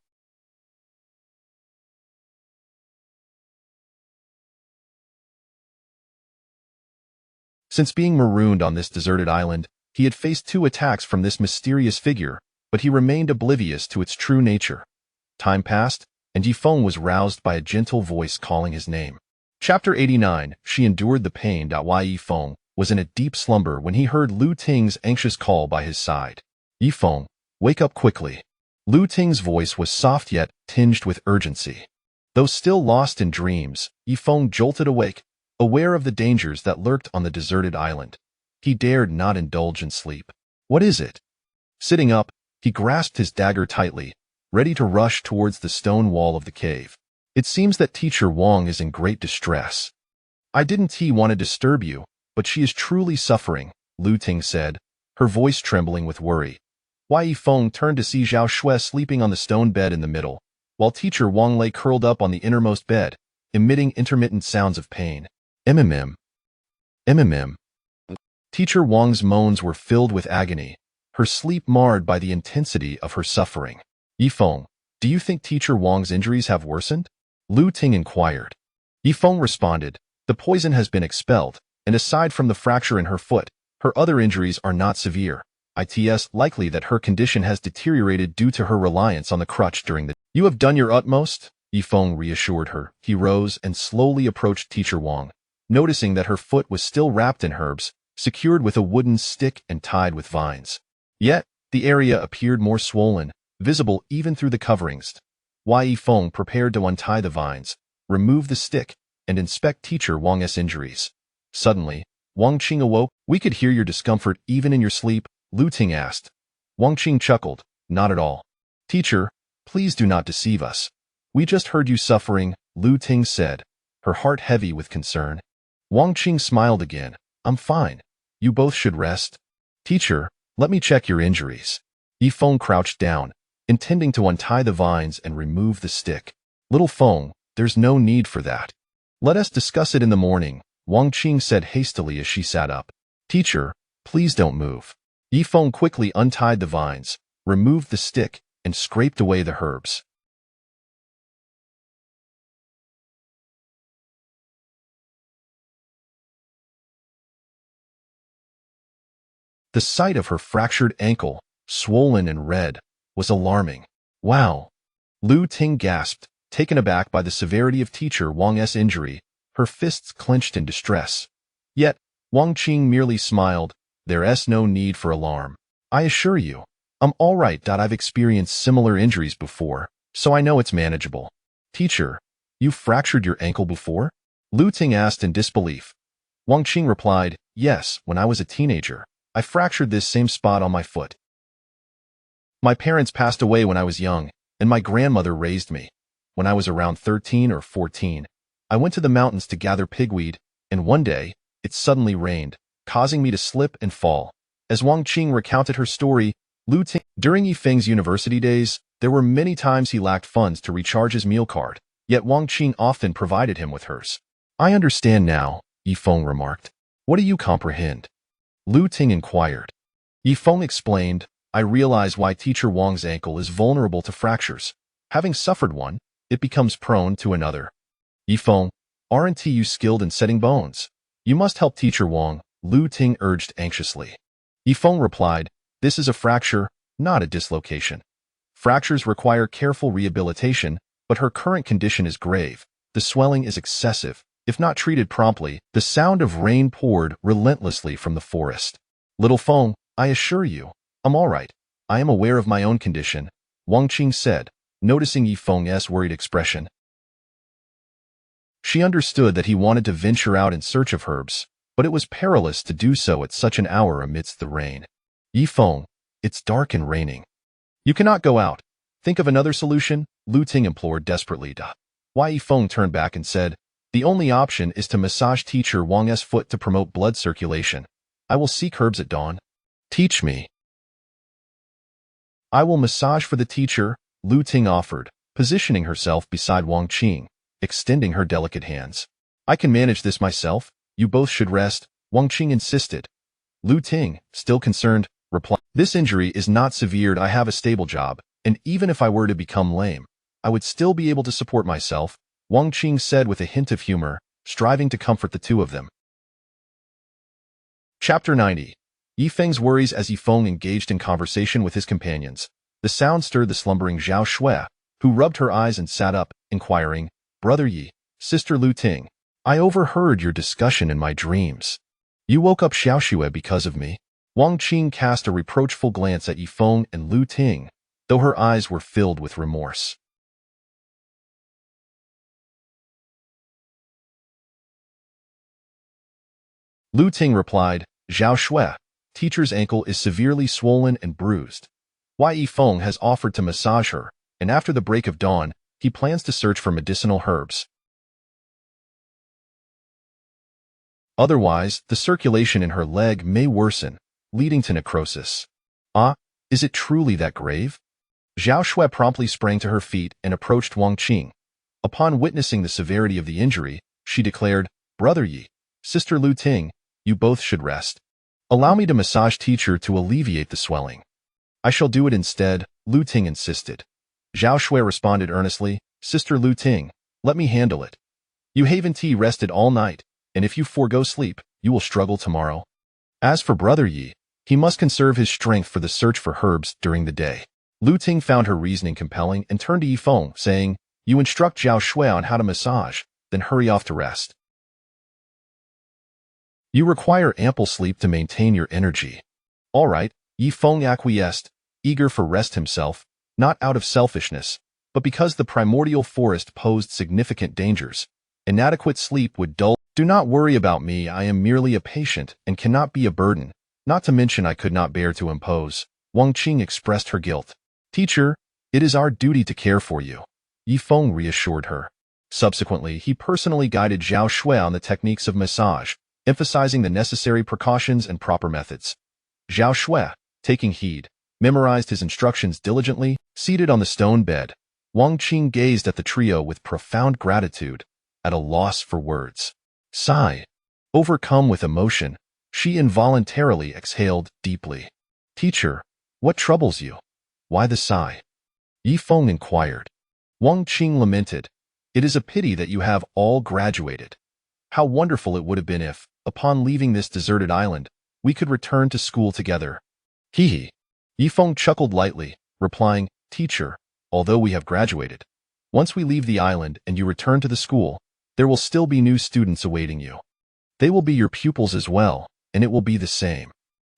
Since being marooned on this deserted island, he had faced 2 attacks from this mysterious figure, but he remained oblivious to its true nature. Time passed, and Yifeng was roused by a gentle voice calling his name. Chapter 89. She endured the pain. Wai Yifeng was in a deep slumber when he heard Lu Ting's anxious call by his side. "Yifeng, wake up quickly." Lu Ting's voice was soft yet tinged with urgency. Though still lost in dreams, Yifeng jolted awake, aware of the dangers that lurked on the deserted island. He dared not indulge in sleep. "What is it?" Sitting up, he grasped his dagger tightly, ready to rush towards the stone wall of the cave. "It seems that Teacher Wang is in great distress. I didn't want to disturb you, but she is truly suffering," Lu Ting said, her voice trembling with worry. Wai Yifeng turned to see Zhao Shui sleeping on the stone bed in the middle, while Teacher Wang lay curled up on the innermost bed, emitting intermittent sounds of pain. "MMM. MMM." Teacher Wang's moans were filled with agony, her sleep marred by the intensity of her suffering. "Yifeng, do you think Teacher Wang's injuries have worsened?" Lu Ting inquired. Yifeng responded, "The poison has been expelled, and aside from the fracture in her foot, her other injuries are not severe. It's likely that her condition has deteriorated due to her reliance on the crutch during the— You have done your utmost, Yifeng reassured her. He rose and slowly approached Teacher Wang, noticing that her foot was still wrapped in herbs, secured with a wooden stick and tied with vines. Yet, the area appeared more swollen, visible even through the coverings. Yifeng prepared to untie the vines, remove the stick, and inspect Teacher Wang's injuries. Suddenly, Wang Qing awoke. We could hear your discomfort even in your sleep, Lu Ting asked. Wang Qing chuckled. Not at all. Teacher, please do not deceive us. We just heard you suffering, Lu Ting said, her heart heavy with concern. Wang Qing smiled again. I'm fine. You both should rest. Teacher, let me check your injuries. Yifeng crouched down, intending to untie the vines and remove the stick. Little Feng, there's no need for that. Let us discuss it in the morning, Wang Qing said hastily as she sat up. Teacher, please don't move. Yifeng quickly untied the vines, removed the stick, and scraped away the herbs. The sight of her fractured ankle, swollen and red, was alarming. Wow! Lu Ting gasped, taken aback by the severity of Teacher Wang's injury, her fists clenched in distress. Yet, Wang Qing merely smiled. There's no need for alarm. I assure you, I'm all right. I've experienced similar injuries before, so I know it's manageable. Teacher, you fractured your ankle before? Lu Ting asked in disbelief. Wang Qing replied, yes, when I was a teenager, I fractured this same spot on my foot. My parents passed away when I was young, and my grandmother raised me. When I was around 13 or 14, I went to the mountains to gather pigweed, and one day, it suddenly rained, causing me to slip and fall. As Wang Qing recounted her story, Lu Ting— During Yifeng's university days, there were many times he lacked funds to recharge his meal card, yet Wang Qing often provided him with hers. I understand now, Yifeng remarked. What do you comprehend? Lu Ting inquired. Yifeng explained, I realize why Teacher Wang's ankle is vulnerable to fractures. Having suffered one, it becomes prone to another. Yifeng, aren't you skilled in setting bones? You must help Teacher Wang, Lu Ting urged anxiously. Yifeng replied, this is a fracture, not a dislocation. Fractures require careful rehabilitation, but her current condition is grave. The swelling is excessive. If not treated promptly, the sound of rain poured relentlessly from the forest. Little Feng, I assure you, I'm all right. I am aware of my own condition, Wang Qing said, noticing Yifeng's worried expression. She understood that he wanted to venture out in search of herbs, but it was perilous to do so at such an hour amidst the rain. Yifeng, it's dark and raining. You cannot go out. Think of another solution, Lu Ting implored desperately. Yifeng turned back and said, the only option is to massage Teacher Wang's foot to promote blood circulation. I will seek herbs at dawn. Teach me. I will massage for the teacher, Lu Ting offered, positioning herself beside Wang Qing, extending her delicate hands. I can manage this myself. You both should rest, Wang Qing insisted. Lu Ting, still concerned, replied, this injury is not severe. I have a stable job, and even if I were to become lame, I would still be able to support myself, Wang Qing said with a hint of humor, striving to comfort the two of them. Chapter 90. Yifeng's worries as Yifeng engaged in conversation with his companions. The sound stirred the slumbering Zhao Shui, who rubbed her eyes and sat up, inquiring, Brother Yi, Sister Lu Ting, I overheard your discussion in my dreams. You woke up Xiao Shui because of me. Wang Qing cast a reproachful glance at Yifeng and Lu Ting, though her eyes were filled with remorse. Lu Ting replied, Zhao Shui, teacher's ankle is severely swollen and bruised. Yifeng has offered to massage her, and after the break of dawn, he plans to search for medicinal herbs. Otherwise, the circulation in her leg may worsen, leading to necrosis. Ah, is it truly that grave? Zhao Shui promptly sprang to her feet and approached Wang Qing. Upon witnessing the severity of the injury, she declared, Brother Yi, Sister Lu Ting, you both should rest. Allow me to massage teacher to alleviate the swelling. I shall do it instead, Lu Ting insisted. Zhao Shui responded earnestly, Sister Lu Ting, let me handle it. You haven't rested all night, and if you forego sleep, you will struggle tomorrow. As for Brother Yi, he must conserve his strength for the search for herbs during the day. Lu Ting found her reasoning compelling and turned to Yifeng, saying, you instruct Zhao Shui on how to massage, then hurry off to rest. You require ample sleep to maintain your energy. All right, Yifeng acquiesced, eager for rest himself, not out of selfishness, but because the primordial forest posed significant dangers. Inadequate sleep would dull. Do not worry about me, I am merely a patient and cannot be a burden, not to mention I could not bear to impose. Wang Qing expressed her guilt. Teacher, it is our duty to care for you. Yifeng reassured her. Subsequently, he personally guided Zhao Shui on the techniques of massage, emphasizing the necessary precautions and proper methods. Zhao Shui, taking heed, memorized his instructions diligently. Seated on the stone bed, Wang Qing gazed at the trio with profound gratitude, at a loss for words. Sigh. Overcome with emotion, she involuntarily exhaled deeply. Teacher, what troubles you? Why the sigh? Yifeng inquired. Wang Qing lamented. It is a pity that you have all graduated. How wonderful it would have been if, upon leaving this deserted island, we could return to school together. Hee. Yifeng chuckled lightly, replying, Teacher, although we have graduated, once we leave the island and you return to the school, there will still be new students awaiting you. They will be your pupils as well, and it will be the same.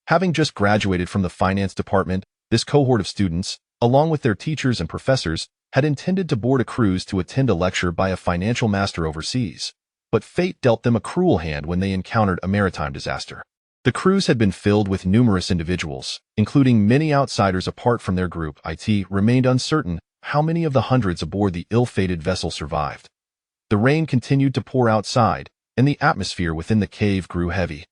Having just graduated from the finance department, this cohort of students, along with their teachers and professors, had intended to board a cruise to attend a lecture by a financial master overseas. But fate dealt them a cruel hand when they encountered a maritime disaster. The cruise had been filled with numerous individuals, including many outsiders apart from their group. It remained uncertain how many of the hundreds aboard the ill-fated vessel survived. The rain continued to pour outside, and the atmosphere within the cave grew heavy.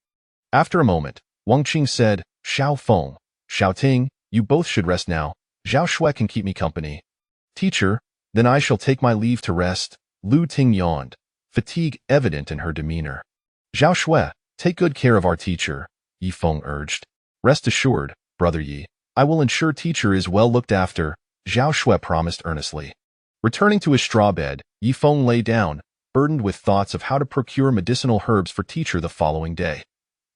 After a moment, Wang Qing said, Xiao Feng, Xiao Ting, you both should rest now. Zhao Shui can keep me company. Teacher, then I shall take my leave to rest. Lu Ting yawned, fatigue evident in her demeanor. Zhao Shui, take good care of our teacher, Yifeng urged. Rest assured, Brother Yi, I will ensure teacher is well looked after, Zhao Shui promised earnestly. Returning to his straw bed, Yifeng lay down, burdened with thoughts of how to procure medicinal herbs for teacher the following day.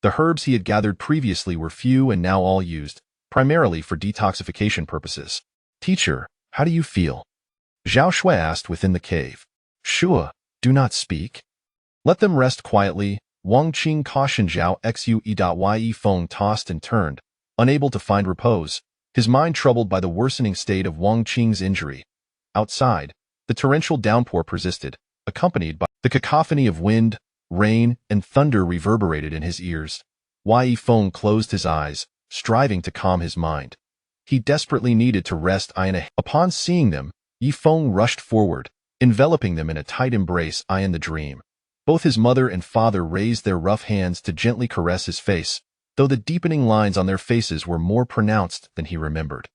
The herbs he had gathered previously were few and now all used, primarily for detoxification purposes. Teacher, how do you feel? Zhao Shui asked within the cave. Shua, do not speak. Let them rest quietly, Wang Qing cautioned Zhao Xue. Yifeng tossed and turned, unable to find repose, his mind troubled by the worsening state of Wang Qing's injury. Outside, the torrential downpour persisted, accompanied by the cacophony of wind, rain, and thunder reverberated in his ears. Yifeng closed his eyes, striving to calm his mind. He desperately needed to rest. Upon seeing them, Yifeng rushed forward, enveloping them in a tight embrace. In the dream, both his mother and father raised their rough hands to gently caress his face, though the deepening lines on their faces were more pronounced than he remembered.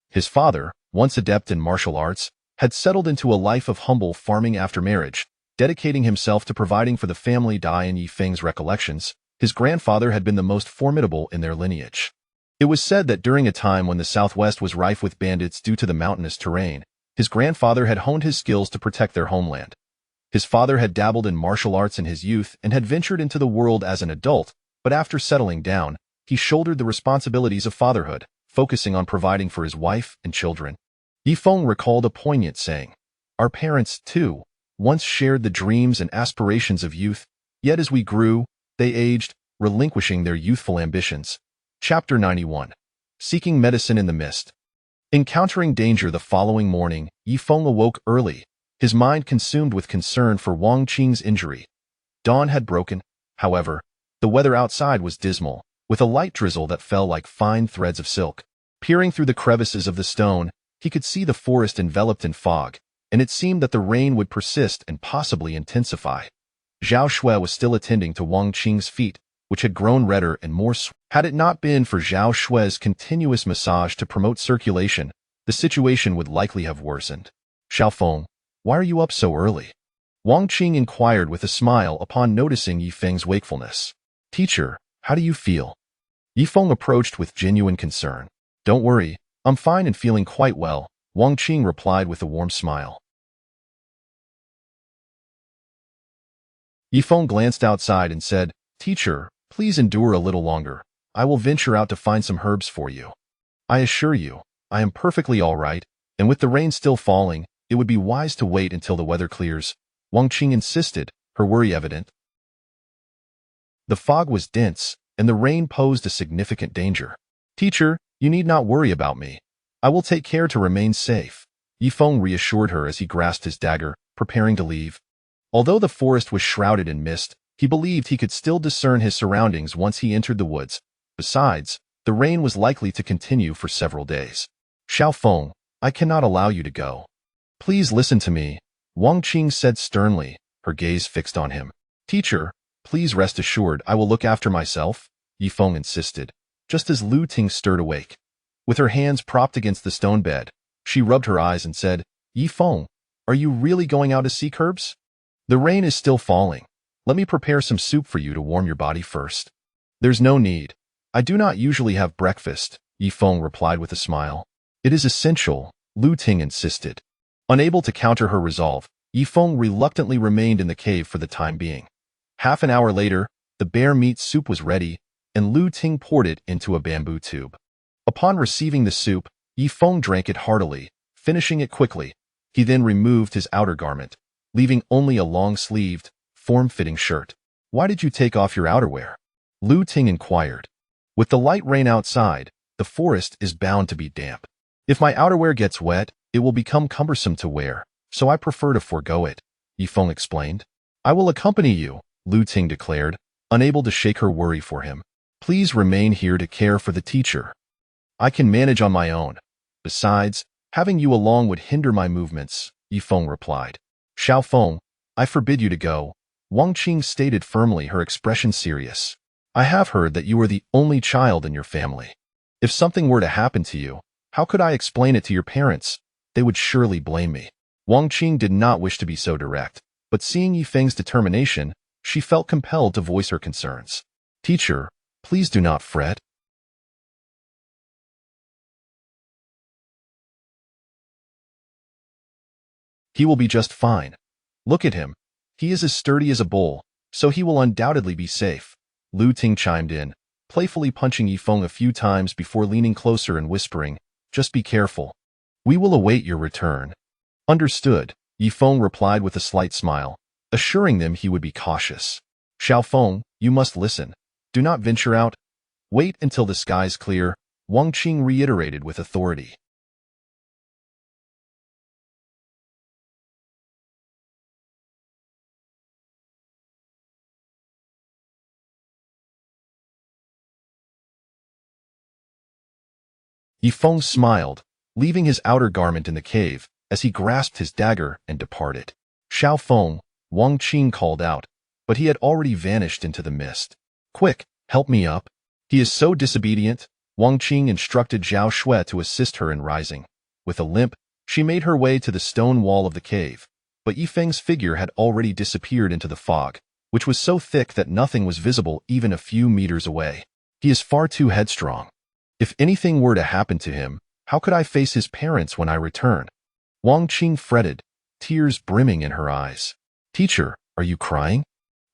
His father, once adept in martial arts, had settled into a life of humble farming after marriage, dedicating himself to providing for the family. In Yifeng's recollections, his grandfather had been the most formidable in their lineage. It was said that during a time when the Southwest was rife with bandits due to the mountainous terrain, his grandfather had honed his skills to protect their homeland. His father had dabbled in martial arts in his youth and had ventured into the world as an adult, but after settling down, he shouldered the responsibilities of fatherhood, focusing on providing for his wife and children. Yifeng recalled a poignant saying, Our parents, too, once shared the dreams and aspirations of youth, yet as we grew, they aged, relinquishing their youthful ambitions. Chapter 91. Seeking Medicine in the Mist. Encountering danger the following morning, Yifeng awoke early, his mind consumed with concern for Wang Qing's injury. Dawn had broken, however. The weather outside was dismal, with a light drizzle that fell like fine threads of silk. Peering through the crevices of the stone, he could see the forest enveloped in fog, and it seemed that the rain would persist and possibly intensify. Zhao Shui was still attending to Wang Qing's feet, which had grown redder and more swollen. Had it not been for Zhao Shui's continuous massage to promote circulation, the situation would likely have worsened. Xiaofeng, why are you up so early? Wang Qing inquired with a smile upon noticing Yifeng's wakefulness. Teacher, how do you feel? Yifeng approached with genuine concern. Don't worry, I'm fine and feeling quite well, Wang Qing replied with a warm smile. Yifeng glanced outside and said, Teacher, please endure a little longer. I will venture out to find some herbs for you. I assure you, I am perfectly all right, and with the rain still falling, it would be wise to wait until the weather clears, Wang Qing insisted, her worry evident. The fog was dense, and the rain posed a significant danger. Teacher, you need not worry about me. I will take care to remain safe, Yifeng reassured her as he grasped his dagger, preparing to leave. Although the forest was shrouded in mist, he believed he could still discern his surroundings once he entered the woods. Besides, the rain was likely to continue for several days. Xiaofeng, I cannot allow you to go. Please listen to me, Wang Qing said sternly, her gaze fixed on him. Teacher, please rest assured I will look after myself, Yifeng insisted, just as Lu Ting stirred awake. With her hands propped against the stone bed, she rubbed her eyes and said, Yifeng, are you really going out to seek herbs? The rain is still falling. Let me prepare some soup for you to warm your body first. There's no need. I do not usually have breakfast, Yifeng replied with a smile. It is essential, Lu Ting insisted. Unable to counter her resolve, Yifeng reluctantly remained in the cave for the time being. Half an hour later, the bear meat soup was ready, and Lu Ting poured it into a bamboo tube. Upon receiving the soup, Yifeng drank it heartily, finishing it quickly. He then removed his outer garment, leaving only a long-sleeved, form-fitting shirt. Why did you take off your outerwear? Lu Ting inquired. With the light rain outside, the forest is bound to be damp. If my outerwear gets wet, it will become cumbersome to wear, so I prefer to forego it, Yifeng explained. I will accompany you, Lu Ting declared, unable to shake her worry for him. Please remain here to care for the teacher. I can manage on my own. Besides, having you along would hinder my movements, Yifeng replied. Xiaofeng, I forbid you to go, Wang Qing stated firmly, her expression serious. I have heard that you are the only child in your family. If something were to happen to you, how could I explain it to your parents? They would surely blame me. Wang Qing did not wish to be so direct, but seeing Yifeng's determination, she felt compelled to voice her concerns. Teacher, please do not fret. He will be just fine. Look at him. He is as sturdy as a bull, so he will undoubtedly be safe. Lu Ting chimed in, playfully punching Yifeng a few times before leaning closer and whispering, just be careful. We will await your return. Understood, Yifeng replied with a slight smile, assuring them he would be cautious. Xiaofeng, you must listen. Do not venture out. Wait until the skies clear, Wang Qing reiterated with authority. Yifeng smiled, leaving his outer garment in the cave, as he grasped his dagger and departed. Xiaofeng, Wang Qing called out, but he had already vanished into the mist. Quick, help me up. He is so disobedient, Wang Qing instructed Zhao Shui to assist her in rising. With a limp, she made her way to the stone wall of the cave, but Yifeng's figure had already disappeared into the fog, which was so thick that nothing was visible even a few meters away. He is far too headstrong. If anything were to happen to him, how could I face his parents when I return? Wang Qing fretted, tears brimming in her eyes. Teacher, are you crying?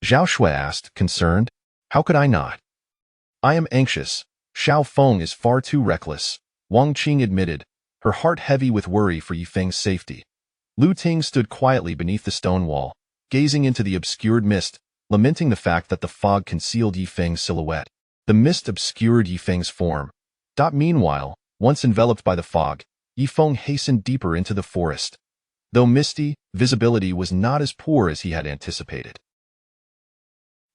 Zhao Shui asked, concerned. How could I not? I am anxious. Xiaofeng is far too reckless, Wang Qing admitted, her heart heavy with worry for Yifeng's safety. Lu Ting stood quietly beneath the stone wall, gazing into the obscured mist, lamenting the fact that the fog concealed Yifeng's silhouette. The mist obscured Yifeng's form. Meanwhile, once enveloped by the fog, Yifeng hastened deeper into the forest. Though misty, visibility was not as poor as he had anticipated.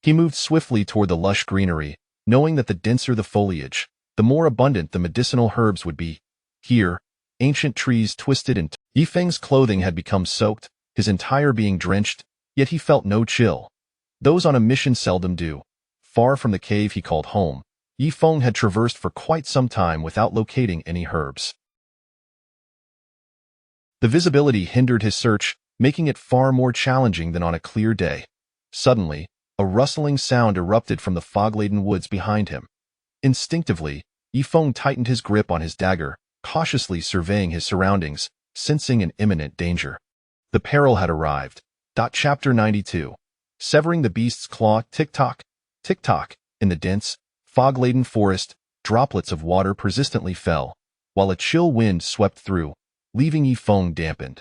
He moved swiftly toward the lush greenery, knowing that the denser the foliage, the more abundant the medicinal herbs would be. Here, ancient trees twisted and Yifeng's clothing had become soaked, his entire being drenched, yet he felt no chill. Those on a mission seldom do. Far from the cave he called home, Yifeng had traversed for quite some time without locating any herbs. The visibility hindered his search, making it far more challenging than on a clear day. Suddenly, a rustling sound erupted from the fog-laden woods behind him. Instinctively, Yifeng tightened his grip on his dagger, cautiously surveying his surroundings, sensing an imminent danger. The peril had arrived. Chapter 92. Severing the beast's claw, tick-tock. Tick-tock, in the dense, fog-laden forest, droplets of water persistently fell, while a chill wind swept through, leaving Yifeng dampened.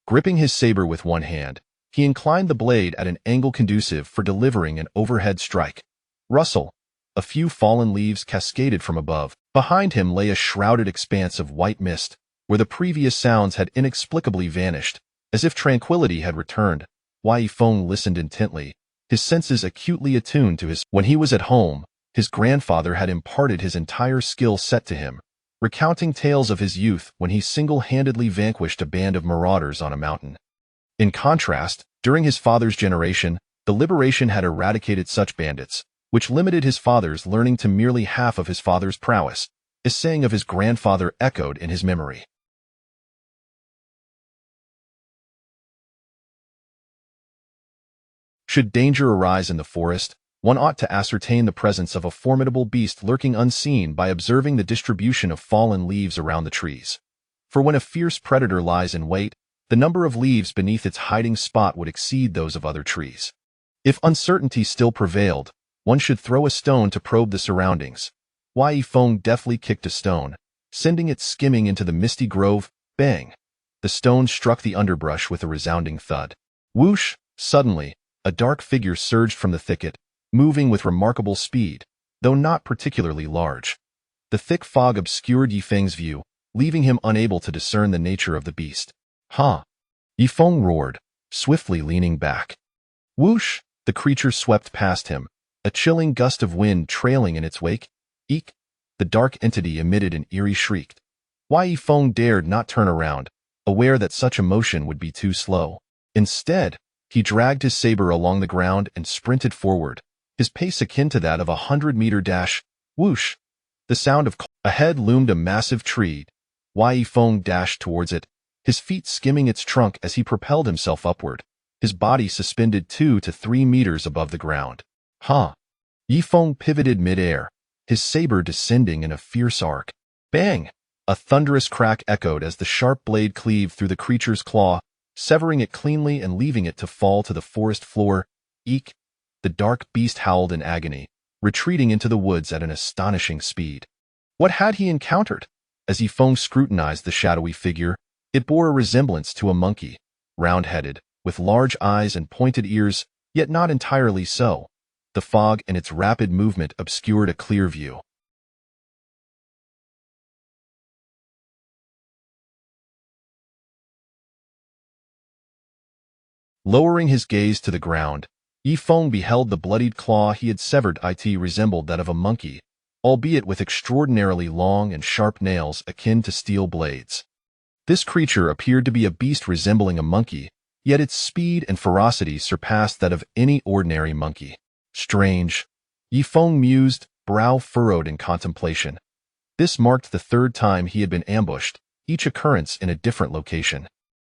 Gripping his saber with one hand, he inclined the blade at an angle conducive for delivering an overhead strike. Rustle. A few fallen leaves cascaded from above. Behind him lay a shrouded expanse of white mist, where the previous sounds had inexplicably vanished, as if tranquility had returned. Wei Feng listened intently, his senses acutely attuned to his. When he was at home, his grandfather had imparted his entire skill set to him, recounting tales of his youth when he single-handedly vanquished a band of marauders on a mountain. In contrast, during his father's generation, the liberation had eradicated such bandits, which limited his father's learning to merely half of his father's prowess. A saying of his grandfather echoed in his memory. Should danger arise in the forest, one ought to ascertain the presence of a formidable beast lurking unseen by observing the distribution of fallen leaves around the trees. For when a fierce predator lies in wait, the number of leaves beneath its hiding spot would exceed those of other trees. If uncertainty still prevailed, one should throw a stone to probe the surroundings. Wei Feng deftly kicked a stone, sending it skimming into the misty grove. Bang! The stone struck the underbrush with a resounding thud. Whoosh! Suddenly, a dark figure surged from the thicket, moving with remarkable speed, though not particularly large. The thick fog obscured Yifeng's view, leaving him unable to discern the nature of the beast. Ha! Yifeng roared, swiftly leaning back. Whoosh! The creature swept past him, a chilling gust of wind trailing in its wake. Eek! The dark entity emitted an eerie shriek. Wei Feng dared not turn around, aware that such a motion would be too slow. Instead, he dragged his saber along the ground and sprinted forward, his pace akin to that of a 100-meter dash. Whoosh! The sound of ahead loomed a massive tree. Wei Feng dashed towards it, his feet skimming its trunk as he propelled himself upward, his body suspended 2 to 3 meters above the ground. Ha! Yifeng pivoted mid-air, his saber descending in a fierce arc. Bang! A thunderous crack echoed as the sharp blade cleaved through the creature's claw, severing it cleanly and leaving it to fall to the forest floor. Eek! The dark beast howled in agony, retreating into the woods at an astonishing speed. What had he encountered? As Yifeng scrutinized the shadowy figure, it bore a resemblance to a monkey, round-headed, with large eyes and pointed ears, yet not entirely so. The fog and its rapid movement obscured a clear view. Lowering his gaze to the ground, Yifeng beheld the bloodied claw he had severed. It resembled that of a monkey, albeit with extraordinarily long and sharp nails akin to steel blades. This creature appeared to be a beast resembling a monkey, yet its speed and ferocity surpassed that of any ordinary monkey. Strange. Yifeng mused, brow furrowed in contemplation. This marked the third time he had been ambushed, each occurrence in a different location.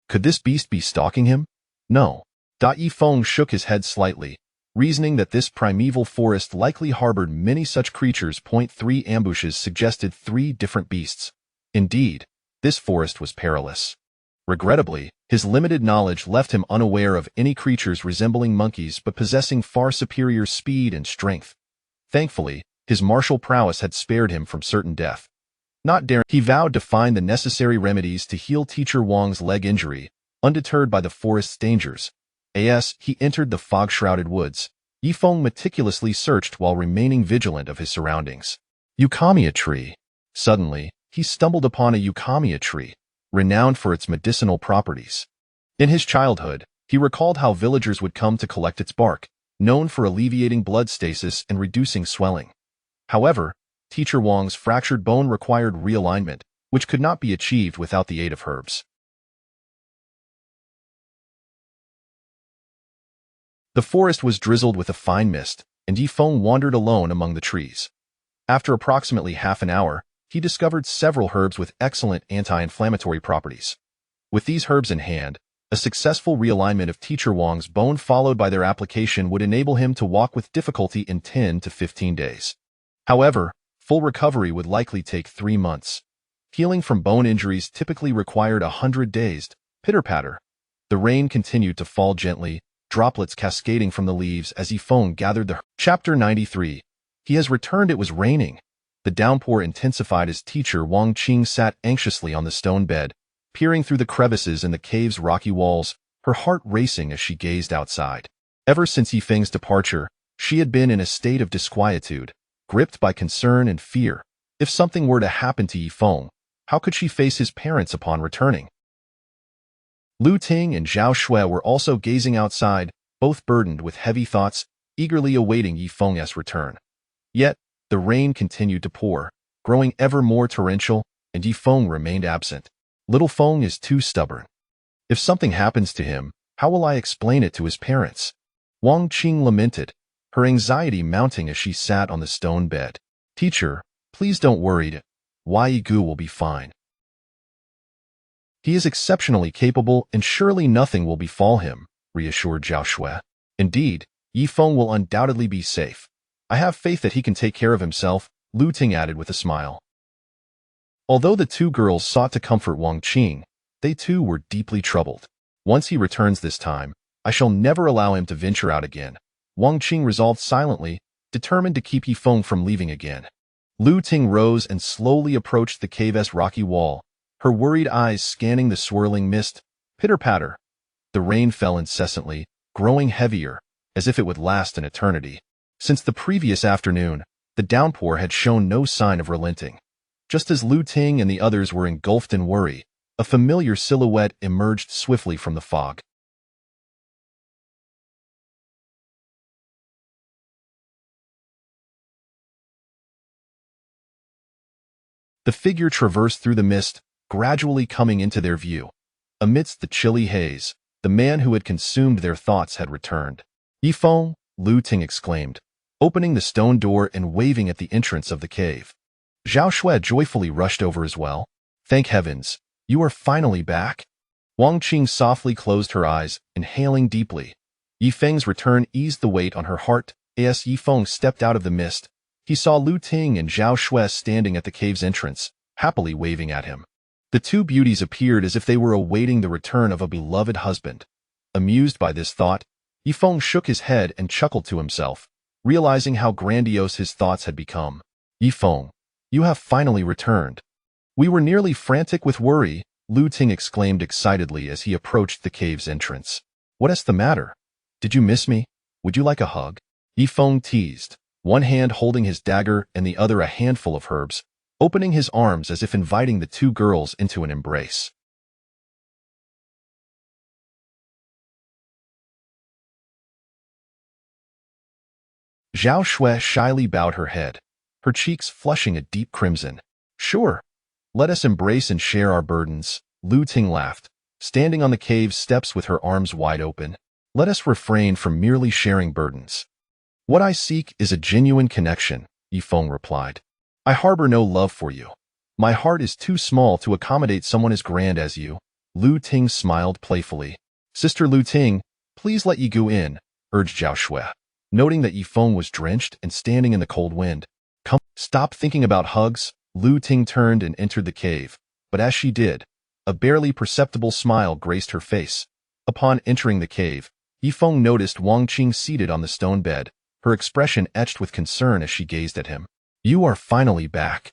Could this beast be stalking him? No. Yifeng shook his head slightly, reasoning that this primeval forest likely harbored many such creatures. 3 ambushes suggested 3 different beasts. Indeed, this forest was perilous. Regrettably, his limited knowledge left him unaware of any creatures resembling monkeys but possessing far superior speed and strength. Thankfully, his martial prowess had spared him from certain death. Not daring, he vowed to find the necessary remedies to heal Teacher Wang's leg injury, undeterred by the forest's dangers. As he entered the fog-shrouded woods, Yifeng meticulously searched while remaining vigilant of his surroundings. Eucalyptus tree. Suddenly, he stumbled upon a eucalyptus tree, renowned for its medicinal properties. In his childhood, he recalled how villagers would come to collect its bark, known for alleviating blood stasis and reducing swelling. However, Teacher Wang's fractured bone required realignment, which could not be achieved without the aid of herbs. The forest was drizzled with a fine mist, and Yifeng wandered alone among the trees. After approximately half an hour, he discovered several herbs with excellent anti-inflammatory properties. With these herbs in hand, a successful realignment of Teacher Wang's bone followed by their application would enable him to walk with difficulty in 10 to 15 days. However, full recovery would likely take 3 months. Healing from bone injuries typically required 100 days. Pitter-patter. The rain continued to fall gently, droplets cascading from the leaves as Yifeng gathered the... Chapter 93. He has returned. It was raining. The downpour intensified as teacher Wang Qing sat anxiously on the stone bed, peering through the crevices in the cave's rocky walls, her heart racing as she gazed outside. Ever since Yifeng's departure, she had been in a state of disquietude, gripped by concern and fear. If something were to happen to Yifeng, how could she face his parents upon returning? Lu Ting and Zhao Shui were also gazing outside, both burdened with heavy thoughts, eagerly awaiting Yifeng's return. Yet, the rain continued to pour, growing ever more torrential, and Yifeng remained absent. Little Feng is too stubborn. If something happens to him, how will I explain it to his parents? Wang Qing lamented, her anxiety mounting as she sat on the stone bed. Teacher, please don't worry. Yi Gu will be fine. He is exceptionally capable and surely nothing will befall him, reassured Zhao Shui. Indeed, Yifeng will undoubtedly be safe. I have faith that he can take care of himself, Lu Ting added with a smile. Although the two girls sought to comfort Wang Qing, they too were deeply troubled. Once he returns this time, I shall never allow him to venture out again. Wang Qing resolved silently, determined to keep Yifeng from leaving again. Lu Ting rose and slowly approached the cave's rocky wall, her worried eyes scanning the swirling mist. Pitter-patter. The rain fell incessantly, growing heavier, as if it would last an eternity. Since the previous afternoon, the downpour had shown no sign of relenting. Just as Lu Ting and the others were engulfed in worry, a familiar silhouette emerged swiftly from the fog. The figure traversed through the mist, gradually coming into their view. Amidst the chilly haze, the man who had consumed their thoughts had returned. Yifeng, Lu Ting exclaimed, opening the stone door and waving at the entrance of the cave. Zhao Shui joyfully rushed over as well. Thank heavens, you are finally back. Wang Qing softly closed her eyes, inhaling deeply. Yifeng's return eased the weight on her heart. As Yifeng stepped out of the mist, he saw Lu Ting and Zhao Shui standing at the cave's entrance, happily waving at him. The two beauties appeared as if they were awaiting the return of a beloved husband. Amused by this thought, Yifeng shook his head and chuckled to himself, realizing how grandiose his thoughts had become. Yifeng, you have finally returned. We were nearly frantic with worry, Lu Ting exclaimed excitedly as he approached the cave's entrance. What is the matter? Did you miss me? Would you like a hug? Yifeng teased, one hand holding his dagger and the other a handful of herbs, opening his arms as if inviting the two girls into an embrace. Zhao Shui shyly bowed her head, her cheeks flushing a deep crimson. Sure. Let us embrace and share our burdens, Lu Ting laughed, standing on the cave's steps with her arms wide open. Let us refrain from merely sharing burdens. What I seek is a genuine connection, Yifeng replied. I harbor no love for you. My heart is too small to accommodate someone as grand as you. Lu Ting smiled playfully. Sister Lu Ting, please let Yi Gu in, urged Zhao Shui, noting that Yifeng was drenched and standing in the cold wind. Come, stop thinking about hugs. Lu Ting turned and entered the cave, but as she did, a barely perceptible smile graced her face. Upon entering the cave, Yifeng noticed Wang Qing seated on the stone bed, her expression etched with concern as she gazed at him. You are finally back.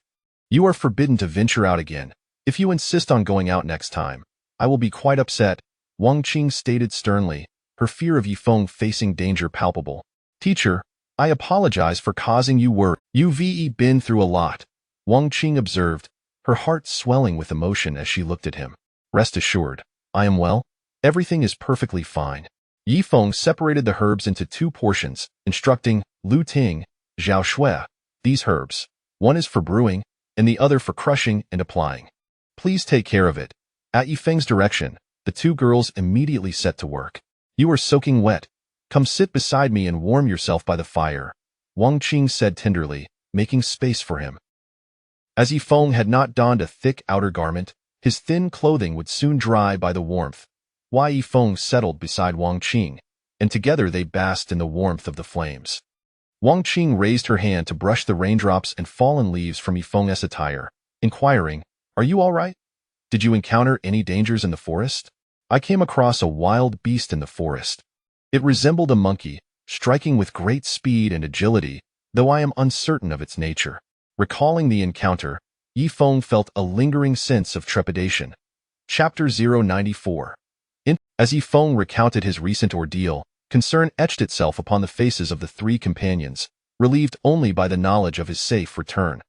You are forbidden to venture out again. If you insist on going out next time, I will be quite upset, Wang Qing stated sternly, her fear of Yifeng facing danger palpable. Teacher, I apologize for causing you worry. You've been through a lot, Wang Qing observed, her heart swelling with emotion as she looked at him. Rest assured, I am well. Everything is perfectly fine. Yifeng separated the herbs into two portions, instructing Lu Ting, Zhao Shui, these herbs, one is for brewing, and the other for crushing and applying. Please take care of it. At Yifeng's direction, the two girls immediately set to work. You are soaking wet. Come sit beside me and warm yourself by the fire, Wang Qing said tenderly, making space for him. As Yifeng had not donned a thick outer garment, his thin clothing would soon dry by the warmth. Yifeng settled beside Wang Qing, and together they basked in the warmth of the flames. Wang Qing raised her hand to brush the raindrops and fallen leaves from Yifeng's attire, inquiring, Are you all right? Did you encounter any dangers in the forest? I came across a wild beast in the forest. It resembled a monkey, striking with great speed and agility, though I am uncertain of its nature. Recalling the encounter, Yifeng felt a lingering sense of trepidation. Chapter 094. As Yifeng recounted his recent ordeal, concern etched itself upon the faces of the three companions, relieved only by the knowledge of his safe return.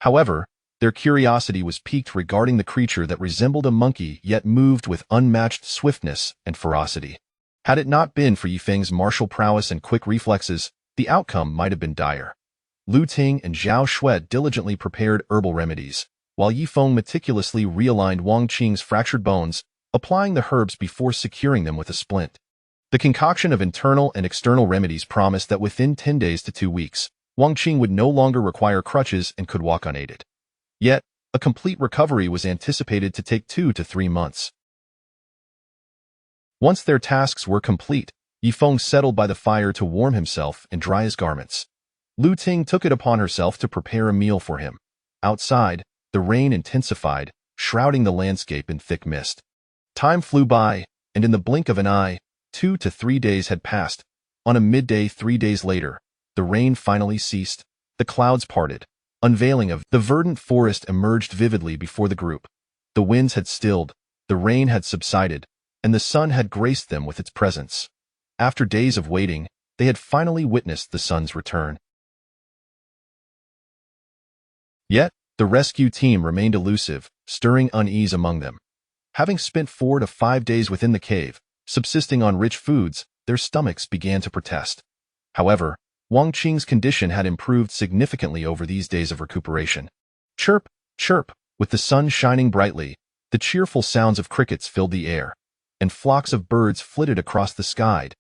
However, their curiosity was piqued regarding the creature that resembled a monkey yet moved with unmatched swiftness and ferocity. Had it not been for Yifeng's martial prowess and quick reflexes, the outcome might have been dire. Lu Ting and Zhao Shui diligently prepared herbal remedies, while Yifeng meticulously realigned Wang Qing's fractured bones, applying the herbs before securing them with a splint. The concoction of internal and external remedies promised that within 10 days to 2 weeks, Wang Qing would no longer require crutches and could walk unaided. Yet, a complete recovery was anticipated to take 2 to 3 months. Once their tasks were complete, Yifeng settled by the fire to warm himself and dry his garments. Lu Ting took it upon herself to prepare a meal for him. Outside, the rain intensified, shrouding the landscape in thick mist. Time flew by, and in the blink of an eye, 2 to 3 days had passed. On a midday 3 days later, the rain finally ceased, the clouds parted. Unveiling of the verdant forest emerged vividly before the group. The winds had stilled, the rain had subsided, and the sun had graced them with its presence. After days of waiting, they had finally witnessed the sun's return. Yet, the rescue team remained elusive, stirring unease among them. Having spent 4 to 5 days within the cave, subsisting on rich foods, their stomachs began to protest. However, Wang Qing's condition had improved significantly over these days of recuperation. Chirp, chirp, with the sun shining brightly, the cheerful sounds of crickets filled the air, and flocks of birds flitted across the sky.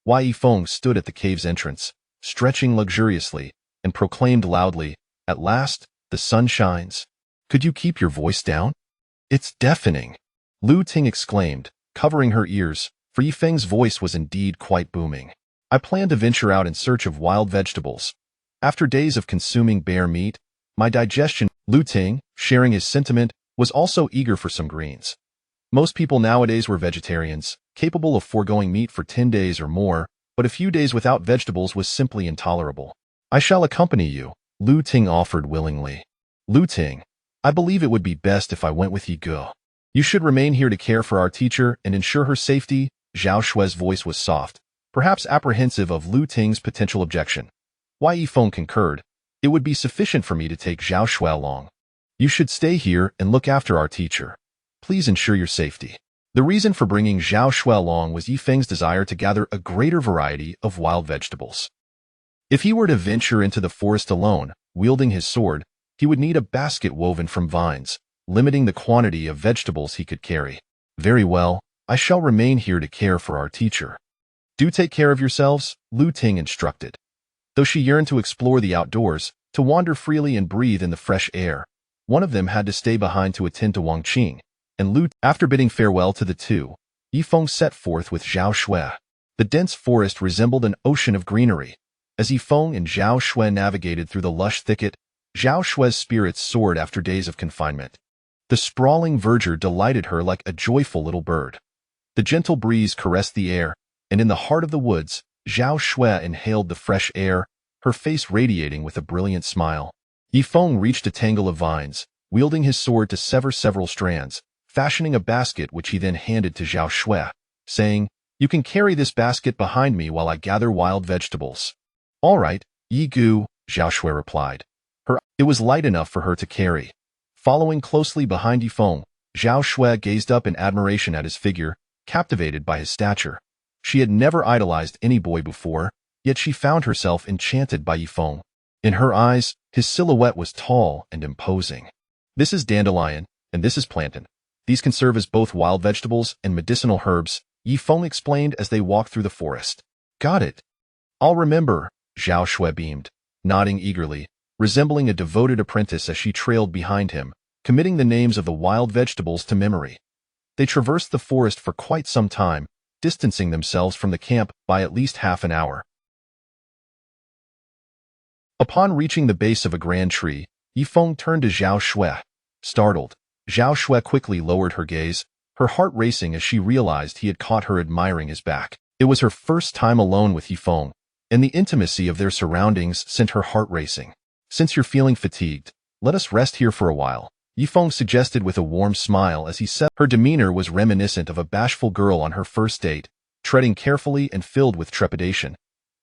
Yifeng stood at the cave's entrance, stretching luxuriously, and proclaimed loudly, "At last, the sun shines. Could you keep your voice down? It's deafening." Lu Ting exclaimed, covering her ears, for Yifeng's voice was indeed quite booming. "I plan to venture out in search of wild vegetables. After days of consuming bear meat, my digestion..." Lu Ting, sharing his sentiment, was also eager for some greens. Most people nowadays were vegetarians, capable of foregoing meat for 10 days or more, but a few days without vegetables was simply intolerable. "I shall accompany you," Lu Ting offered willingly. "Lu Ting, I believe it would be best if I went with Yi Ge. You should remain here to care for our teacher and ensure her safety." Zhao Shui's voice was soft, perhaps apprehensive of Lu Ting's potential objection. Yifeng concurred. "It would be sufficient for me to take Zhao Shui along. You should stay here and look after our teacher. Please ensure your safety." The reason for bringing Zhao Shui along was Yifeng's desire to gather a greater variety of wild vegetables. If he were to venture into the forest alone, wielding his sword, he would need a basket woven from vines, limiting the quantity of vegetables he could carry. "Very well, I shall remain here to care for our teacher. Do take care of yourselves," Lu Ting instructed. Though she yearned to explore the outdoors, to wander freely and breathe in the fresh air, one of them had to stay behind to attend to Wang Qing, and after bidding farewell to the two, Yifeng set forth with Zhao Shui. The dense forest resembled an ocean of greenery. As Yifeng and Zhao Shui navigated through the lush thicket, Zhao Shui's spirits soared after days of confinement. The sprawling verdure delighted her like a joyful little bird. The gentle breeze caressed the air, and in the heart of the woods, Zhao Shui inhaled the fresh air, her face radiating with a brilliant smile. Yifeng reached a tangle of vines, wielding his sword to sever several strands, fashioning a basket which he then handed to Zhao Shui, saying, "You can carry this basket behind me while I gather wild vegetables." "All right, Yi Ge," Zhao Shui replied. It was light enough for her to carry. Following closely behind Yifeng, Zhao Shui gazed up in admiration at his figure, captivated by his stature. She had never idolized any boy before, yet she found herself enchanted by Yifeng. In her eyes, his silhouette was tall and imposing. "This is dandelion, and this is plantain. These can serve as both wild vegetables and medicinal herbs," Yifeng explained as they walked through the forest. "Got it. I'll remember," Zhao Shui beamed, nodding eagerly, resembling a devoted apprentice as she trailed behind him, committing the names of the wild vegetables to memory. They traversed the forest for quite some time, distancing themselves from the camp by at least half an hour. Upon reaching the base of a grand tree, Yifeng turned to Zhao Shui. Startled, Zhao Shui quickly lowered her gaze, her heart racing as she realized he had caught her admiring his back. It was her first time alone with Yifeng, and the intimacy of their surroundings sent her heart racing. "Since you're feeling fatigued, let us rest here for a while," Yifeng suggested with a warm smile as he said. Her demeanor was reminiscent of a bashful girl on her first date, treading carefully and filled with trepidation.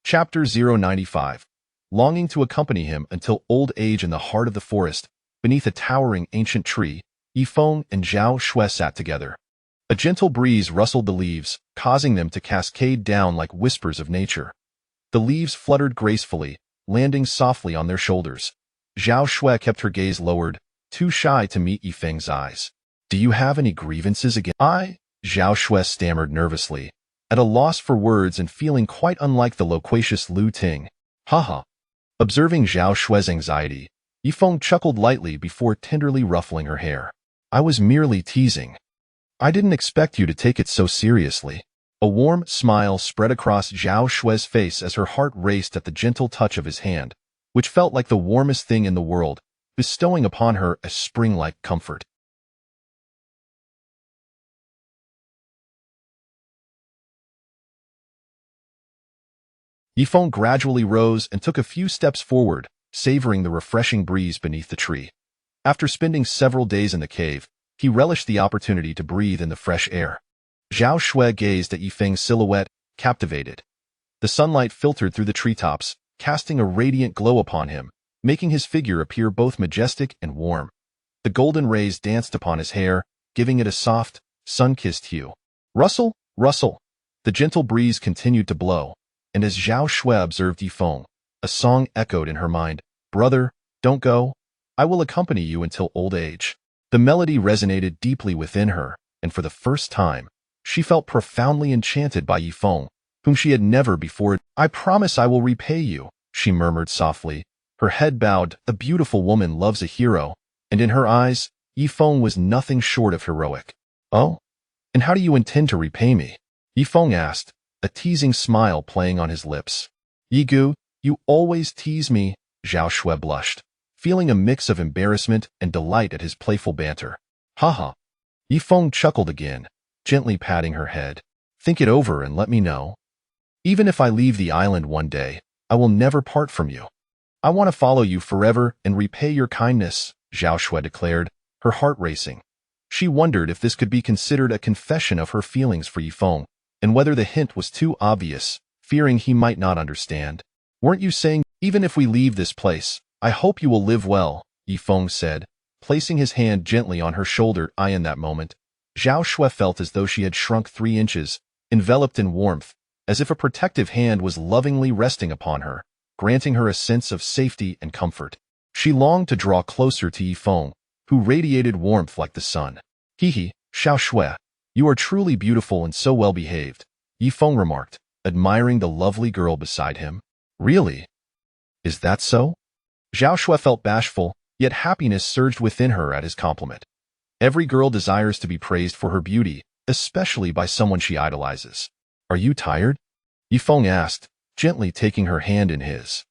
Chapter 095. Longing to accompany him until old age in the heart of the forest, beneath a towering ancient tree, Yifeng and Zhao Shui sat together. A gentle breeze rustled the leaves, causing them to cascade down like whispers of nature. The leaves fluttered gracefully, landing softly on their shoulders. Zhao Shui kept her gaze lowered, too shy to meet Yifeng's eyes. "Do you have any grievances against I?" Zhao Shui stammered nervously, at a loss for words and feeling quite unlike the loquacious Lu Ting. "Haha." Observing Zhao Shui's anxiety, Yifeng chuckled lightly before tenderly ruffling her hair. "I was merely teasing. I didn't expect you to take it so seriously." A warm smile spread across Zhao Shui's face as her heart raced at the gentle touch of his hand, which felt like the warmest thing in the world, bestowing upon her a spring-like comfort. Yifeng gradually rose and took a few steps forward, savoring the refreshing breeze beneath the tree. After spending several days in the cave, he relished the opportunity to breathe in the fresh air. Zhao Shui gazed at Yifeng's silhouette, captivated. The sunlight filtered through the treetops, casting a radiant glow upon him, making his figure appear both majestic and warm. The golden rays danced upon his hair, giving it a soft, sun-kissed hue. Rustle, rustle. The gentle breeze continued to blow, and as Zhao Shui observed Yifeng, a song echoed in her mind. "Brother, don't go. I will accompany you until old age." The melody resonated deeply within her, and for the first time, she felt profoundly enchanted by Yifeng, whom she had never before. "I promise I will repay you," she murmured softly, her head bowed. A beautiful woman loves a hero, and in her eyes, Yifeng was nothing short of heroic. "Oh? And how do you intend to repay me?" Yifeng asked, a teasing smile playing on his lips. "Yigu, you always tease me," Zhao Shui blushed, feeling a mix of embarrassment and delight at his playful banter. "Haha." Yifeng chuckled again, gently patting her head. "Think it over and let me know. Even if I leave the island one day, I will never part from you. I want to follow you forever and repay your kindness," Zhao Shui declared, her heart racing. She wondered if this could be considered a confession of her feelings for Yifeng, and whether the hint was too obvious, fearing he might not understand. "Weren't you saying, even if we leave this place, I hope you will live well," Yifeng said, placing his hand gently on her shoulder. In that moment, Zhao Shui felt as though she had shrunk 3 inches, enveloped in warmth, as if a protective hand was lovingly resting upon her, granting her a sense of safety and comfort. She longed to draw closer to Yifeng, who radiated warmth like the sun. "Hehe, Zhao Shui, you are truly beautiful and so well behaved," Yifeng remarked, admiring the lovely girl beside him. "Really? Is that so?" Zhao Shui felt bashful, yet happiness surged within her at his compliment. Every girl desires to be praised for her beauty, especially by someone she idolizes. "Are you tired?" Yifeng asked, gently taking her hand in his.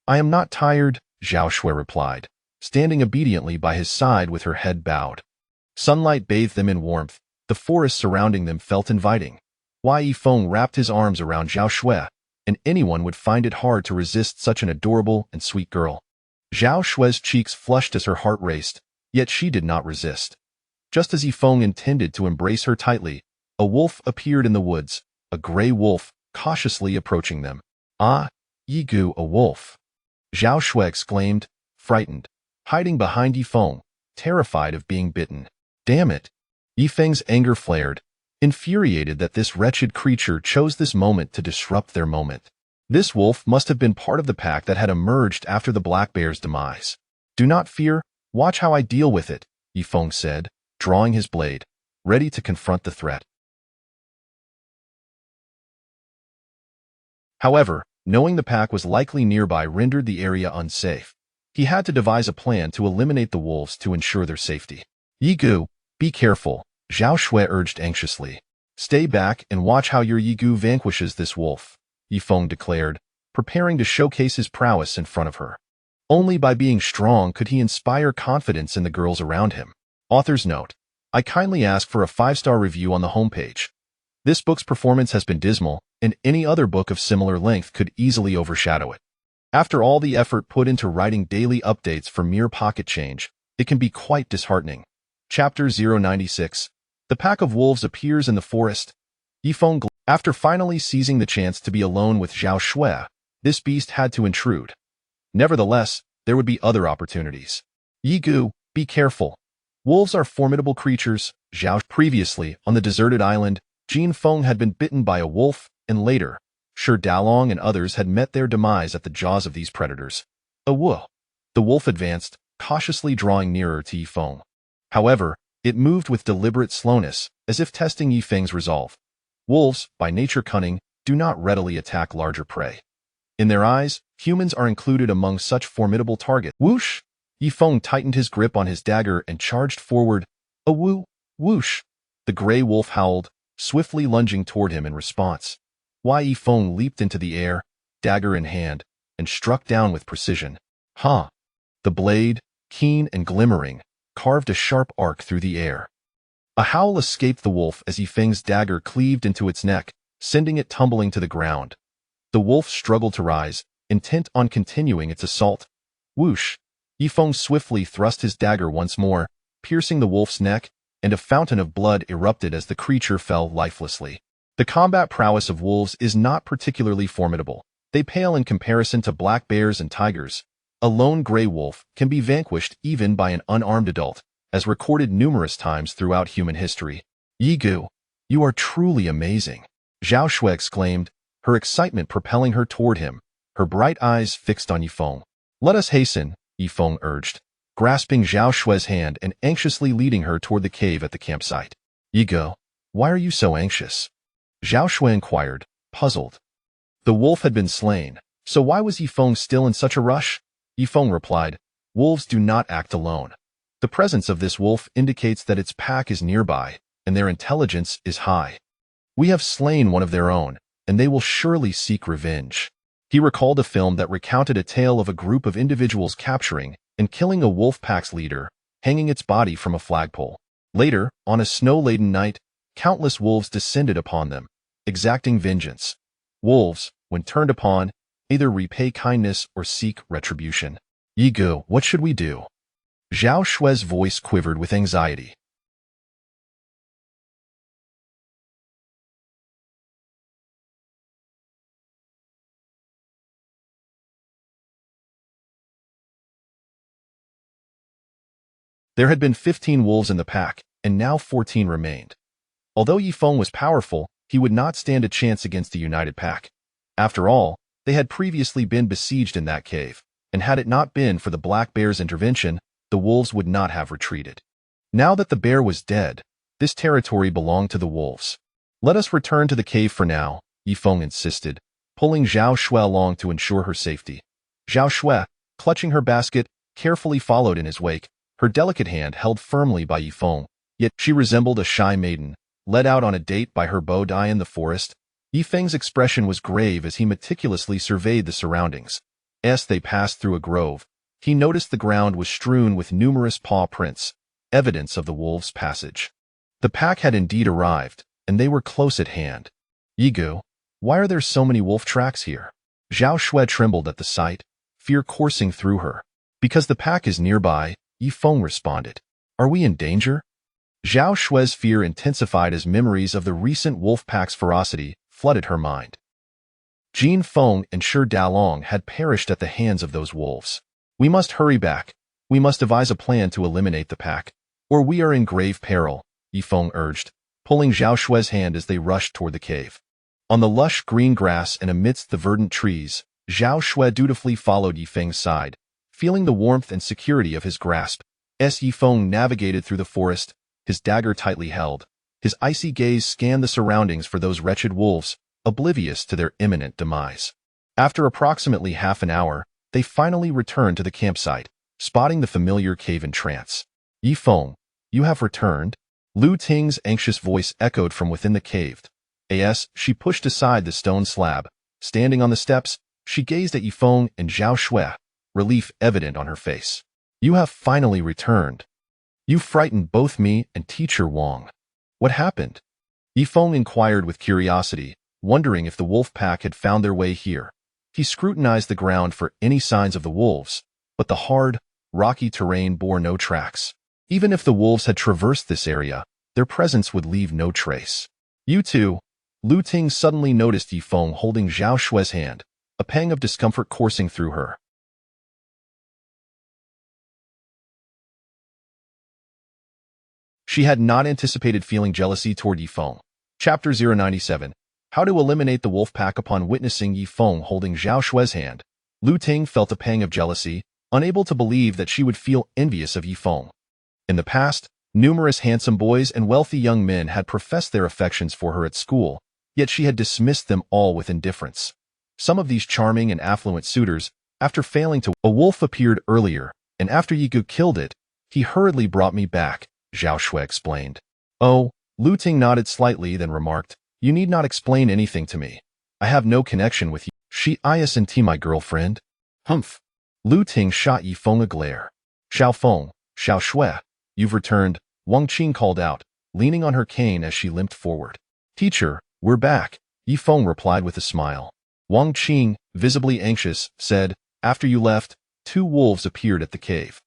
"I am not tired," Zhao Shui replied, standing obediently by his side with her head bowed. Sunlight bathed them in warmth. The forest surrounding them felt inviting. Yifeng wrapped his arms around Zhao Shui, and anyone would find it hard to resist such an adorable and sweet girl. Zhao Shui's cheeks flushed as her heart raced, yet she did not resist. Just as Yifeng intended to embrace her tightly, a wolf appeared in the woods, a gray wolf, cautiously approaching them. "Ah, Yigu, a wolf!" Zhao Shui exclaimed, frightened, hiding behind Yifeng, terrified of being bitten. "Damn it!" Yifeng's anger flared, infuriated that this wretched creature chose this moment to disrupt their moment. This wolf must have been part of the pack that had emerged after the black bear's demise. "Do not fear, watch how I deal with it," Yifeng said, drawing his blade, ready to confront the threat. However, knowing the pack was likely nearby rendered the area unsafe. He had to devise a plan to eliminate the wolves to ensure their safety. "Yigu, be careful," Zhao Shui urged anxiously. "Stay back and watch how your Yigu vanquishes this wolf," Yifeng declared, preparing to showcase his prowess in front of her. Only by being strong could he inspire confidence in the girls around him. Author's note: I kindly ask for a 5-star review on the homepage. This book's performance has been dismal, and any other book of similar length could easily overshadow it. After all the effort put into writing daily updates for mere pocket change, it can be quite disheartening. Chapter 096. The pack of wolves appears in the forest. Yifeng, after finally seizing the chance to be alone with Zhao Shui, this beast had to intrude. Nevertheless, there would be other opportunities. Yi Gu, be careful. Wolves are formidable creatures. Zhao. Previously, on the deserted island, Jin Feng had been bitten by a wolf, and later, Shi Dalong and others had met their demise at the jaws of these predators. Whoa! The wolf advanced, cautiously drawing nearer to Yifeng. However, it moved with deliberate slowness, as if testing Yifeng's resolve. Wolves, by nature cunning, do not readily attack larger prey. In their eyes, humans are included among such formidable targets. Whoosh! Yifeng tightened his grip on his dagger and charged forward. Woo! Whoosh! The gray wolf howled, swiftly lunging toward him in response. Yifeng leaped into the air, dagger in hand, and struck down with precision. Ha! The blade, keen and glimmering, carved a sharp arc through the air. A howl escaped the wolf as Yifeng's dagger cleaved into its neck, sending it tumbling to the ground. The wolf struggled to rise, intent on continuing its assault. Whoosh! Yifeng swiftly thrust his dagger once more, piercing the wolf's neck, and a fountain of blood erupted as the creature fell lifelessly. The combat prowess of wolves is not particularly formidable. They pale in comparison to black bears and tigers. A lone gray wolf can be vanquished even by an unarmed adult, as recorded numerous times throughout human history. Yi Gu, you are truly amazing, Zhao Shui exclaimed, her excitement propelling her toward him, her bright eyes fixed on Yifeng. Let us hasten, Yifeng urged, grasping Zhao Shui's hand and anxiously leading her toward the cave at the campsite. Yi Gu, why are you so anxious? Zhao Shui inquired, puzzled. The wolf had been slain, so why was Yifeng still in such a rush? Yifeng replied, wolves do not act alone. The presence of this wolf indicates that its pack is nearby, and their intelligence is high. We have slain one of their own, and they will surely seek revenge. He recalled a film that recounted a tale of a group of individuals capturing and killing a wolf pack's leader, hanging its body from a flagpole. Later, on a snow-laden night, countless wolves descended upon them, exacting vengeance. Wolves, when turned upon, either repay kindness or seek retribution. Yi Gu, what should we do? Zhao Shui's voice quivered with anxiety. There had been 15 wolves in the pack, and now 14 remained. Although Yifeng was powerful, he would not stand a chance against the united pack. After all, they had previously been besieged in that cave, and had it not been for the black bear's intervention, the wolves would not have retreated. Now that the bear was dead, this territory belonged to the wolves. Let us return to the cave for now, Yifeng insisted, pulling Zhao Shui along to ensure her safety. Zhao Shui, clutching her basket, carefully followed in his wake, her delicate hand held firmly by Yifeng, yet she resembled a shy maiden, led out on a date by her beau die in the forest. Yifeng's expression was grave as he meticulously surveyed the surroundings. As they passed through a grove, he noticed the ground was strewn with numerous paw prints, evidence of the wolves' passage. The pack had indeed arrived, and they were close at hand. Yi Gu, why are there so many wolf tracks here? Zhao Shui trembled at the sight, fear coursing through her. Because the pack is nearby, Yifeng responded. Are we in danger? Zhao Shui's fear intensified as memories of the recent wolf pack's ferocity flooded her mind. Jin Feng and Shi Dalong had perished at the hands of those wolves. We must hurry back. We must devise a plan to eliminate the pack, or we are in grave peril, Yifeng urged, pulling Zhao Shui's hand as they rushed toward the cave. On the lush green grass and amidst the verdant trees, Zhao Shui dutifully followed Yifeng's side, feeling the warmth and security of his grasp. As Yifeng navigated through the forest, his dagger tightly held, his icy gaze scanned the surroundings for those wretched wolves, oblivious to their imminent demise. After approximately half an hour, they finally returned to the campsite, spotting the familiar cave entrance. Yifeng, you have returned? Lu Ting's anxious voice echoed from within the cave. As she pushed aside the stone slab, standing on the steps, she gazed at Yifeng and Zhao Shui, relief evident on her face. You have finally returned. You frightened both me and Teacher Wang. What happened? Yifeng inquired with curiosity, wondering if the wolf pack had found their way here. He scrutinized the ground for any signs of the wolves, but the hard, rocky terrain bore no tracks. Even if the wolves had traversed this area, their presence would leave no trace. You too. Lu Ting suddenly noticed Yifeng holding Zhao Shue's hand, a pang of discomfort coursing through her. She had not anticipated feeling jealousy toward Yifeng. Chapter 097. How to eliminate the wolf pack. Upon witnessing Yifeng holding Zhao Shue's hand, Lu Ting felt a pang of jealousy, unable to believe that she would feel envious of Yifeng. In the past, numerous handsome boys and wealthy young men had professed their affections for her at school, yet she had dismissed them all with indifference. Some of these charming and affluent suitors, after failing to, a wolf appeared earlier, and after Yigu killed it, he hurriedly brought me back, Zhao Shui explained. Oh, Lu Ting nodded slightly, then remarked, you need not explain anything to me. I have no connection with you. She isn't my girlfriend. Humph. Lu Ting shot Yifeng a glare. Xiao Feng, Xiao Shui, you've returned, Wang Qing called out, leaning on her cane as she limped forward. Teacher, we're back, Yifeng replied with a smile. Wang Qing, visibly anxious, said, after you left, 2 wolves appeared at the cave.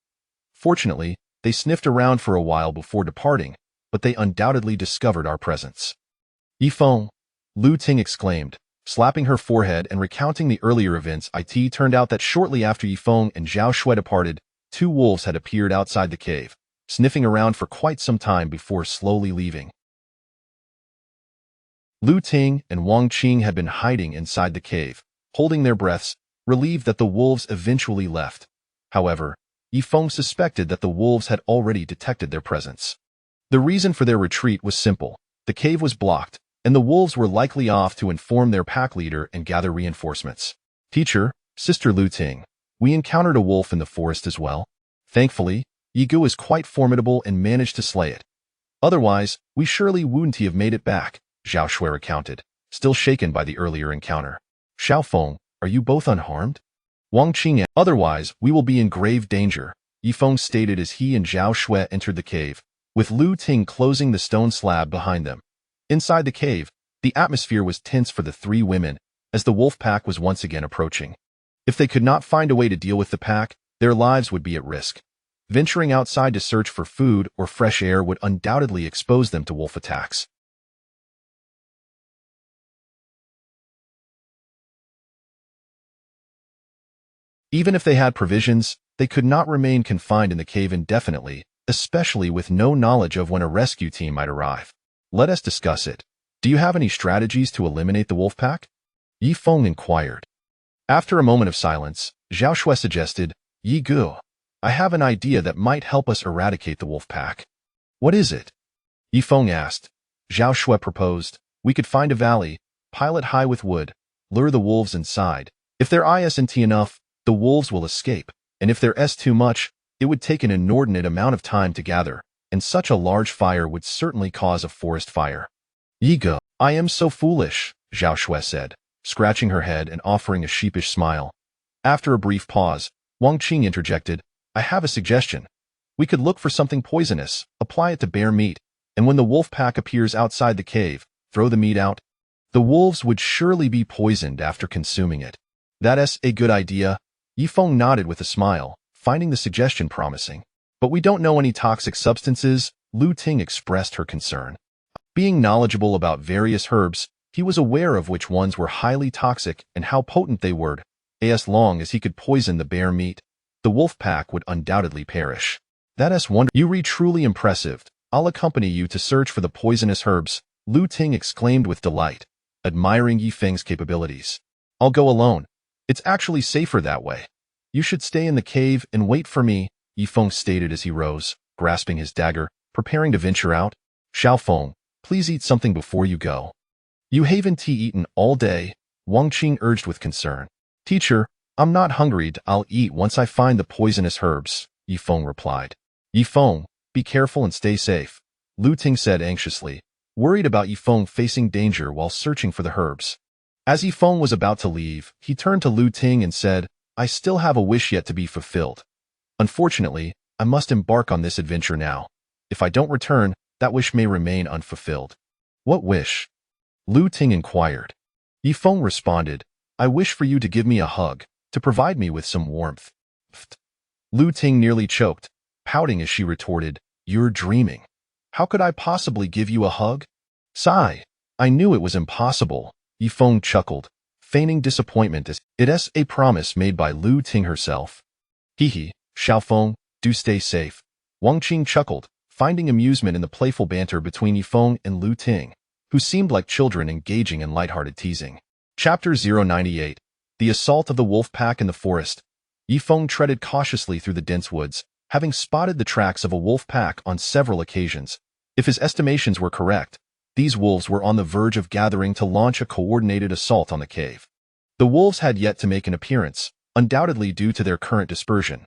Fortunately, they sniffed around for a while before departing, but they undoubtedly discovered our presence. Yifeng, Lu Ting exclaimed, slapping her forehead and recounting the earlier events. It turned out that shortly after Yifeng and Zhao Shui departed, 2 wolves had appeared outside the cave, sniffing around for quite some time before slowly leaving. Lu Ting and Wang Qing had been hiding inside the cave, holding their breaths, relieved that the wolves eventually left. However, Yifeng suspected that the wolves had already detected their presence. The reason for their retreat was simple. The cave was blocked, and the wolves were likely off to inform their pack leader and gather reinforcements. Teacher, Sister Lu Ting, we encountered a wolf in the forest as well. Thankfully, Yigu is quite formidable and managed to slay it. Otherwise, we surely wouldn't have made it back, Zhao Shui recounted, still shaken by the earlier encounter. Xiao Feng, are you both unharmed? Wang Qing, otherwise we will be in grave danger, Yifeng stated as he and Zhao Shui entered the cave, with Lu Ting closing the stone slab behind them. Inside the cave, the atmosphere was tense for the 3 women, as the wolf pack was once again approaching. If they could not find a way to deal with the pack, their lives would be at risk. Venturing outside to search for food or fresh air would undoubtedly expose them to wolf attacks. Even if they had provisions, they could not remain confined in the cave indefinitely, especially with no knowledge of when a rescue team might arrive. Let us discuss it. Do you have any strategies to eliminate the wolf pack? Yifeng inquired. After a moment of silence, Zhao Shui suggested, Yi Gu, I have an idea that might help us eradicate the wolf pack. What is it? Yifeng asked. Zhao Shui proposed, we could find a valley, pile it high with wood, lure the wolves inside. If there isn't enough, the wolves will escape, and if there is too much, it would take an inordinate amount of time to gather, and such a large fire would certainly cause a forest fire. Yiga, I am so foolish, Zhao Shui said, scratching her head and offering a sheepish smile. After a brief pause, Wang Qing interjected, I have a suggestion. We could look for something poisonous, apply it to bear meat, and when the wolf pack appears outside the cave, throw the meat out. The wolves would surely be poisoned after consuming it. That's a good idea. Yifeng nodded with a smile, finding the suggestion promising. But we don't know any toxic substances, Lu Ting expressed her concern. Being knowledgeable about various herbs, he was aware of which ones were highly toxic and how potent they were. As long as he could poison the bear meat, the wolf pack would undoubtedly perish. That's wonderful. You read truly impressive. I'll accompany you to search for the poisonous herbs, Lu Ting exclaimed with delight, admiring Yifeng's capabilities. I'll go alone. It's actually safer that way. You should stay in the cave and wait for me, Yifeng stated as he rose, grasping his dagger, preparing to venture out. Xiao Feng, please eat something before you go. You haven't eaten all day, Wang Qing urged with concern. Teacher, I'm not hungry. I'll eat once I find the poisonous herbs, Yifeng replied. Yifeng, be careful and stay safe, Lu Ting said anxiously, worried about Yifeng facing danger while searching for the herbs. As Yifeng was about to leave, he turned to Lu Ting and said, I still have a wish yet to be fulfilled. Unfortunately, I must embark on this adventure now. If I don't return, that wish may remain unfulfilled. What wish? Lu Ting inquired. Yifeng responded, I wish for you to give me a hug, to provide me with some warmth. Pfft. Lu Ting nearly choked, pouting as she retorted, You're dreaming. How could I possibly give you a hug? Sigh. I knew it was impossible. Yifeng chuckled, feigning disappointment as it is a promise made by Lu Ting herself. Hee, Xiaofeng, do stay safe. Wang Qing chuckled, finding amusement in the playful banter between Yifeng and Lu Ting, who seemed like children engaging in lighthearted teasing. Chapter 098. The Assault of the Wolf Pack in the Forest. Yifeng treaded cautiously through the dense woods, having spotted the tracks of a wolf pack on several occasions. If his estimations were correct, these wolves were on the verge of gathering to launch a coordinated assault on the cave. The wolves had yet to make an appearance, undoubtedly due to their current dispersion.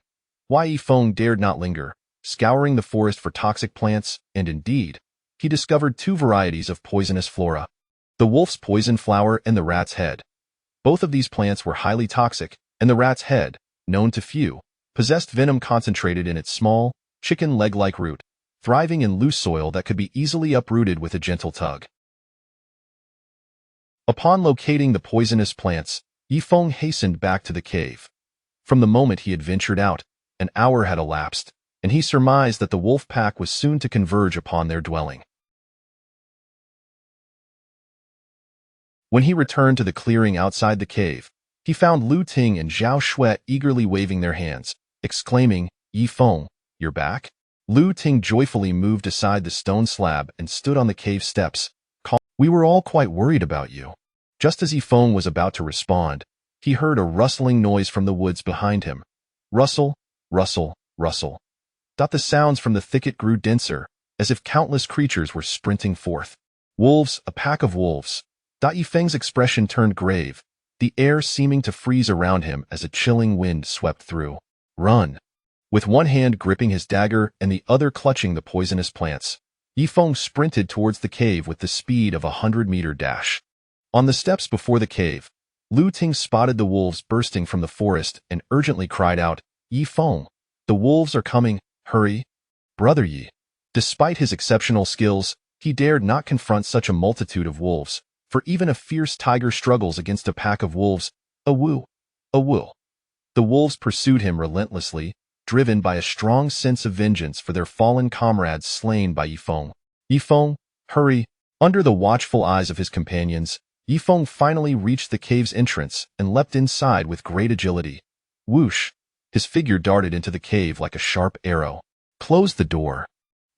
Yifeng dared not linger, scouring the forest for toxic plants, and indeed, he discovered two varieties of poisonous flora. The wolf's poison flower and the rat's head. Both of these plants were highly toxic, and the rat's head, known to few, possessed venom concentrated in its small, chicken leg-like root, thriving in loose soil that could be easily uprooted with a gentle tug. Upon locating the poisonous plants, Yifeng hastened back to the cave. From the moment he had ventured out, an hour had elapsed, and he surmised that the wolf pack was soon to converge upon their dwelling. When he returned to the clearing outside the cave, he found Lu Ting and Zhao Shui eagerly waving their hands, exclaiming, Yifeng, you're back? Lu Ting joyfully moved aside the stone slab and stood on the cave steps, calling, We were all quite worried about you. Just as Yifeng was about to respond, he heard a rustling noise from the woods behind him. Rustle, rustle, rustle. The sounds from the thicket grew denser, as if countless creatures were sprinting forth. Wolves, a pack of wolves. Yifeng's expression turned grave, the air seeming to freeze around him as a chilling wind swept through. Run! With one hand gripping his dagger and the other clutching the poisonous plants, Yifeng sprinted towards the cave with the speed of a 100-meter dash. On the steps before the cave, Lu Ting spotted the wolves bursting from the forest and urgently cried out, Yifeng, the wolves are coming, hurry! Brother Yi. Despite his exceptional skills, he dared not confront such a multitude of wolves, for even a fierce tiger struggles against a pack of wolves. Awoo! Awoo! The wolves pursued him relentlessly, driven by a strong sense of vengeance for their fallen comrades slain by Yifeng. Yifeng, hurry! Under the watchful eyes of his companions, Yifeng finally reached the cave's entrance and leapt inside with great agility. Whoosh! His figure darted into the cave like a sharp arrow. Close the door.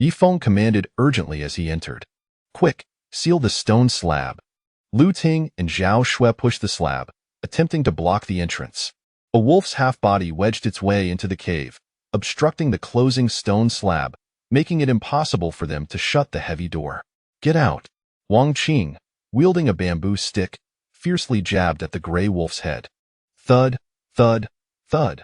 Yifeng commanded urgently as he entered. Quick, seal the stone slab. Lu Ting and Zhao Shui pushed the slab, attempting to block the entrance. A wolf's half-body wedged its way into the cave, obstructing the closing stone slab, making it impossible for them to shut the heavy door. Get out! Wang Qing, wielding a bamboo stick, fiercely jabbed at the gray wolf's head. Thud, thud, thud.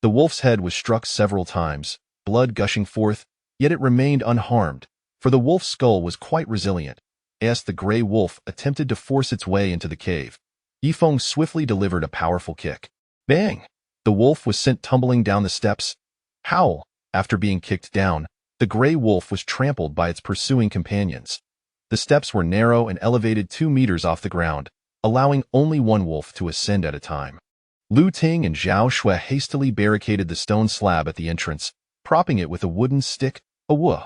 The wolf's head was struck several times, blood gushing forth, yet it remained unharmed, for the wolf's skull was quite resilient. As the gray wolf attempted to force its way into the cave, Yifeng swiftly delivered a powerful kick. Bang! The wolf was sent tumbling down the steps. Howl! After being kicked down, the gray wolf was trampled by its pursuing companions. The steps were narrow and elevated 2 meters off the ground, allowing only one wolf to ascend at a time. Lu Ting and Zhao Shui hastily barricaded the stone slab at the entrance, propping it with a wooden stick. Awoo!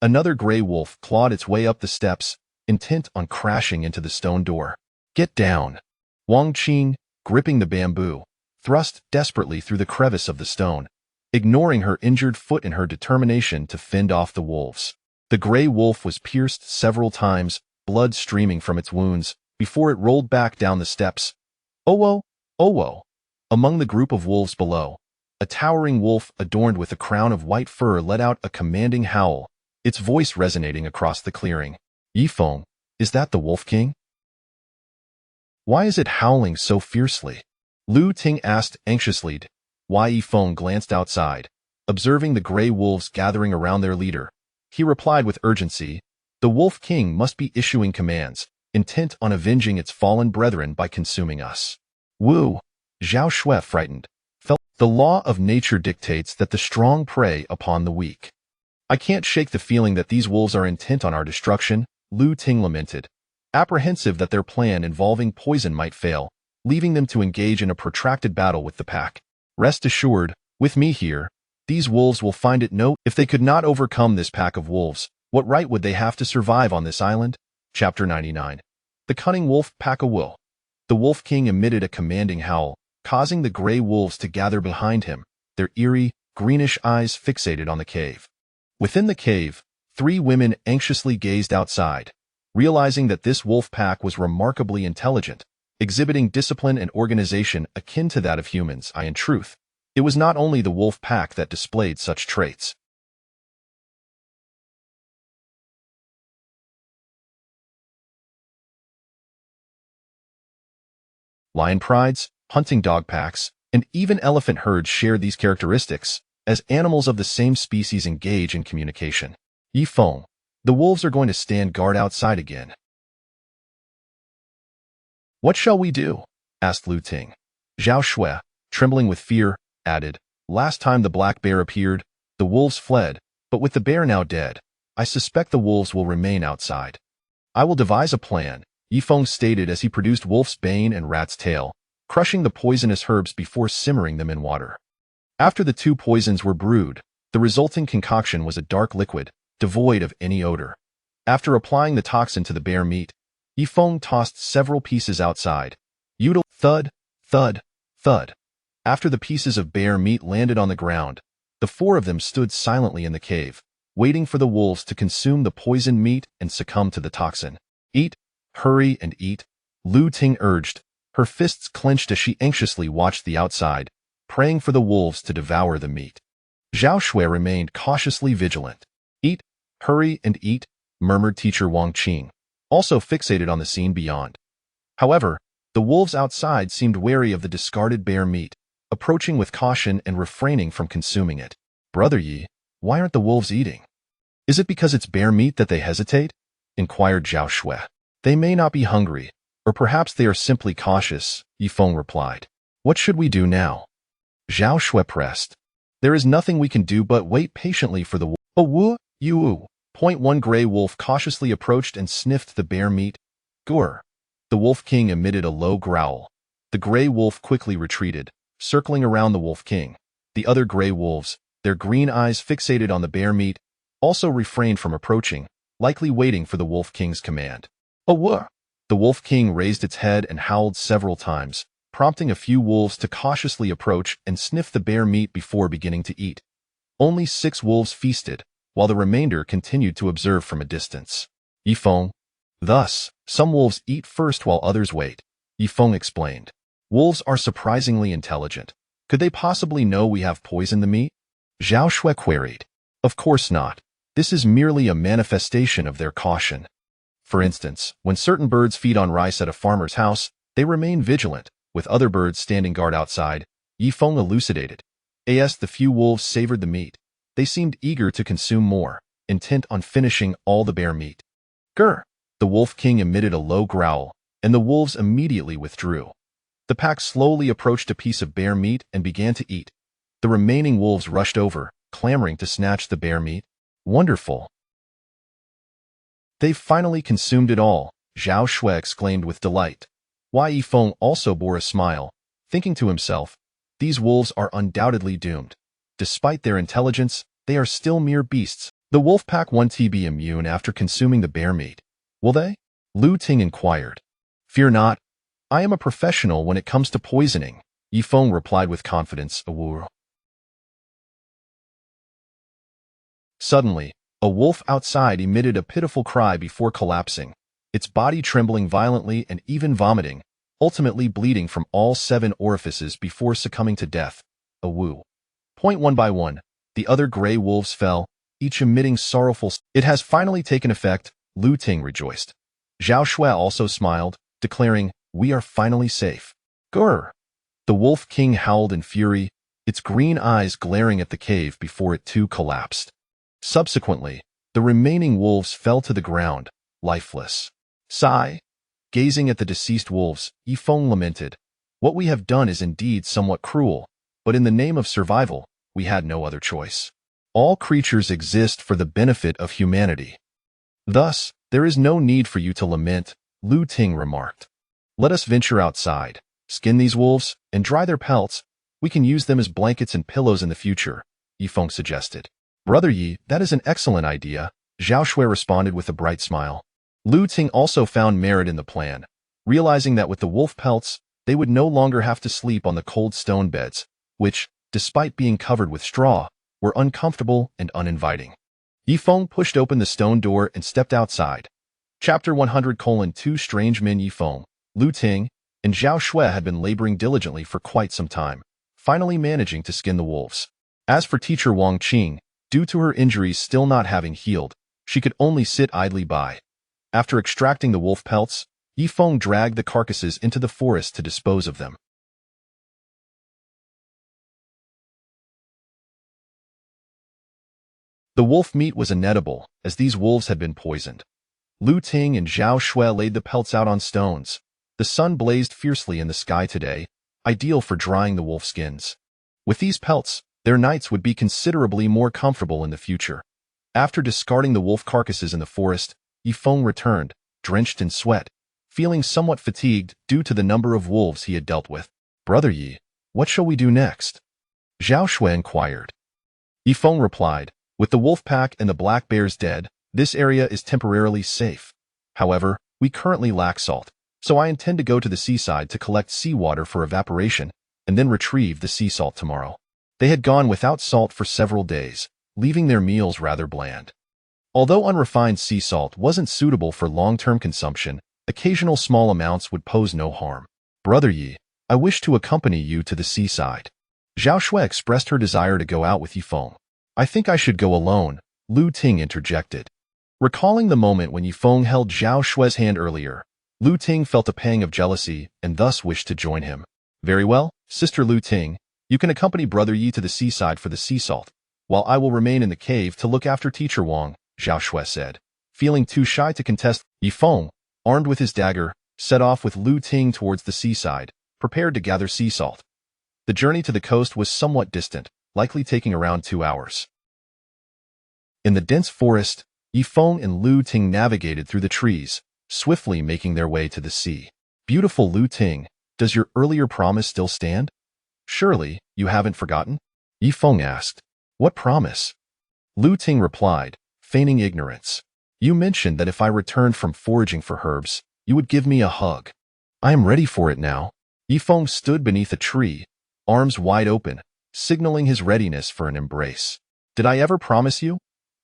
Another gray wolf clawed its way up the steps, intent on crashing into the stone door. Get down! Wang Qing, gripping the bamboo, thrust desperately through the crevice of the stone, ignoring her injured foot in her determination to fend off the wolves. The gray wolf was pierced several times, blood streaming from its wounds, before it rolled back down the steps. Owo! Owo! Among the group of wolves below, a towering wolf adorned with a crown of white fur let out a commanding howl, its voice resonating across the clearing. Yifeng, is that the Wolf King? Why is it howling so fiercely? Lu Ting asked anxiously. Yifeng glanced outside, observing the gray wolves gathering around their leader. He replied with urgency, The Wolf King must be issuing commands, intent on avenging its fallen brethren by consuming us. Woo! Zhao Shui, frightened, fell The law of nature dictates that the strong prey upon the weak. I can't shake the feeling that these wolves are intent on our destruction, Lu Ting lamented, apprehensive that their plan involving poison might fail, leaving them to engage in a protracted battle with the pack. Rest assured, with me here, these wolves will find it no. If they could not overcome this pack of wolves, what right would they have to survive on this island? Chapter 99. The Cunning Wolf Pack-a-Will. The Wolf King emitted a commanding howl, causing the gray wolves to gather behind him, their eerie, greenish eyes fixated on the cave. Within the cave, 3 women anxiously gazed outside, realizing that this wolf pack was remarkably intelligent, exhibiting discipline and organization akin to that of humans. In truth, it was not only the wolf pack that displayed such traits. Lion prides, hunting dog packs, and even elephant herds share these characteristics, as animals of the same species engage in communication. Yi Feng, the wolves are going to stand guard outside again. What shall we do? Asked Lu Ting. Zhao Shui, trembling with fear, added, last time the black bear appeared, the wolves fled, but with the bear now dead, I suspect the wolves will remain outside. I will devise a plan, Yi Feng stated as he produced wolf's bane and rat's tail, crushing the poisonous herbs before simmering them in water. After the 2 poisons were brewed, the resulting concoction was a dark liquid, devoid of any odor. After applying the toxin to the bear meat, Yi Feng tossed several pieces outside. Thud, thud, thud. After the pieces of bear meat landed on the ground, the 4 of them stood silently in the cave, waiting for the wolves to consume the poisoned meat and succumb to the toxin. Eat, hurry and eat, Lu Ting urged, her fists clenched as she anxiously watched the outside, praying for the wolves to devour the meat. Zhao Shui remained cautiously vigilant. Eat, hurry and eat, murmured teacher Wang Qing, also fixated on the scene beyond. However, the wolves outside seemed wary of the discarded bear meat, approaching with caution and refraining from consuming it. Brother Yi, why aren't the wolves eating? Is it because it's bear meat that they hesitate? Inquired Zhao Shui. They may not be hungry, or perhaps they are simply cautious, Yi Feng replied. What should we do now? Zhao Shui pressed. There is nothing we can do but wait patiently for the wolf. Oh, woo, you. One gray wolf cautiously approached and sniffed the bear meat. Gur. The Wolf King emitted a low growl. The gray wolf quickly retreated, circling around the Wolf King. The other gray wolves, their green eyes fixated on the bear meat, also refrained from approaching, likely waiting for the Wolf King's command. Oh, woo. The Wolf King raised its head and howled several times, prompting a few wolves to cautiously approach and sniff the bear meat before beginning to eat. Only 6 wolves feasted, while the remainder continued to observe from a distance. Yi Feng. Thus, some wolves eat first while others wait, Yi Feng explained. Wolves are surprisingly intelligent. Could they possibly know we have poisoned the meat? Zhao Shui queried. Of course not. This is merely a manifestation of their caution. For instance, when certain birds feed on rice at a farmer's house, they remain vigilant, with other birds standing guard outside, Yi Feng elucidated. As the few wolves savored the meat, they seemed eager to consume more, intent on finishing all the bear meat. Grr! The Wolf King emitted a low growl, and the wolves immediately withdrew. The pack slowly approached a piece of bear meat and began to eat. The remaining wolves rushed over, clamoring to snatch the bear meat. Wonderful! They've finally consumed it all, Zhao Shui exclaimed with delight. Yi Feng also bore a smile, thinking to himself, these wolves are undoubtedly doomed. Despite their intelligence, they are still mere beasts. The wolf pack won't be immune after consuming the bear meat, will they? Lu Ting inquired. Fear not. I am a professional when it comes to poisoning, Yi Feng replied with confidence. Suddenly, a wolf outside emitted a pitiful cry before collapsing, its body trembling violently and even vomiting, ultimately bleeding from all 7 orifices before succumbing to death. One by one, the other gray wolves fell, each emitting sorrowful. It has finally taken effect, Lu Ting rejoiced. Zhao Shui also smiled, declaring, we are finally safe. Grr! The Wolf King howled in fury, its green eyes glaring at the cave before it too collapsed. Subsequently, the remaining wolves fell to the ground, lifeless. Sigh. Gazing at the deceased wolves, Yi Feng lamented, what we have done is indeed somewhat cruel, but in the name of survival, we had no other choice. All creatures exist for the benefit of humanity. Thus, there is no need for you to lament, Lu Ting remarked. Let us venture outside, skin these wolves, and dry their pelts. We can use them as blankets and pillows in the future, Yifeng suggested. Brother Yi, that is an excellent idea, Zhao Shui responded with a bright smile. Lu Ting also found merit in the plan, realizing that with the wolf pelts, they would no longer have to sleep on the cold stone beds, which, despite being covered with straw, were uncomfortable and uninviting. Yifeng pushed open the stone door and stepped outside. Chapter 100:2 Strange men. Yifeng, Lu Ting, and Zhao Shui had been laboring diligently for quite some time, finally managing to skin the wolves. As for teacher Wang Qing, due to her injuries still not having healed, she could only sit idly by. After extracting the wolf pelts, Yifeng dragged the carcasses into the forest to dispose of them. The wolf meat was inedible, as these wolves had been poisoned. Lu Ting and Zhao Shui laid the pelts out on stones. The sun blazed fiercely in the sky today, ideal for drying the wolf skins. With these pelts, their nights would be considerably more comfortable in the future. After discarding the wolf carcasses in the forest, Yifeng returned, drenched in sweat, feeling somewhat fatigued due to the number of wolves he had dealt with. Brother Yi, what shall we do next? Zhao Shui inquired. Yifeng replied, with the wolf pack and the black bears dead, this area is temporarily safe. However, we currently lack salt, so I intend to go to the seaside to collect seawater for evaporation and then retrieve the sea salt tomorrow. They had gone without salt for several days, leaving their meals rather bland. Although unrefined sea salt wasn't suitable for long-term consumption, occasional small amounts would pose no harm. Brother Yi, I wish to accompany you to the seaside. Zhao Shui expressed her desire to go out with Yifeng. I think I should go alone, Lu Ting interjected. Recalling the moment when Yifeng held Zhao Shui's hand earlier, Lu Ting felt a pang of jealousy and thus wished to join him. Very well, Sister Lu Ting, you can accompany Brother Yi to the seaside for the sea salt, while I will remain in the cave to look after Teacher Wang, Zhao Shui said. Feeling too shy to contest, Yifeng, armed with his dagger, set off with Lu Ting towards the seaside, prepared to gather sea salt. The journey to the coast was somewhat distant, likely taking around 2 hours. In the dense forest, Yifeng and Lu Ting navigated through the trees, swiftly making their way to the sea. Beautiful Lu Ting, does your earlier promise still stand? Surely, you haven't forgotten? Yifeng asked. What promise? Lu Ting replied, feigning ignorance. You mentioned that if I returned from foraging for herbs, you would give me a hug. I am ready for it now. Yifeng stood beneath a tree, arms wide open, signaling his readiness for an embrace. Did I ever promise you?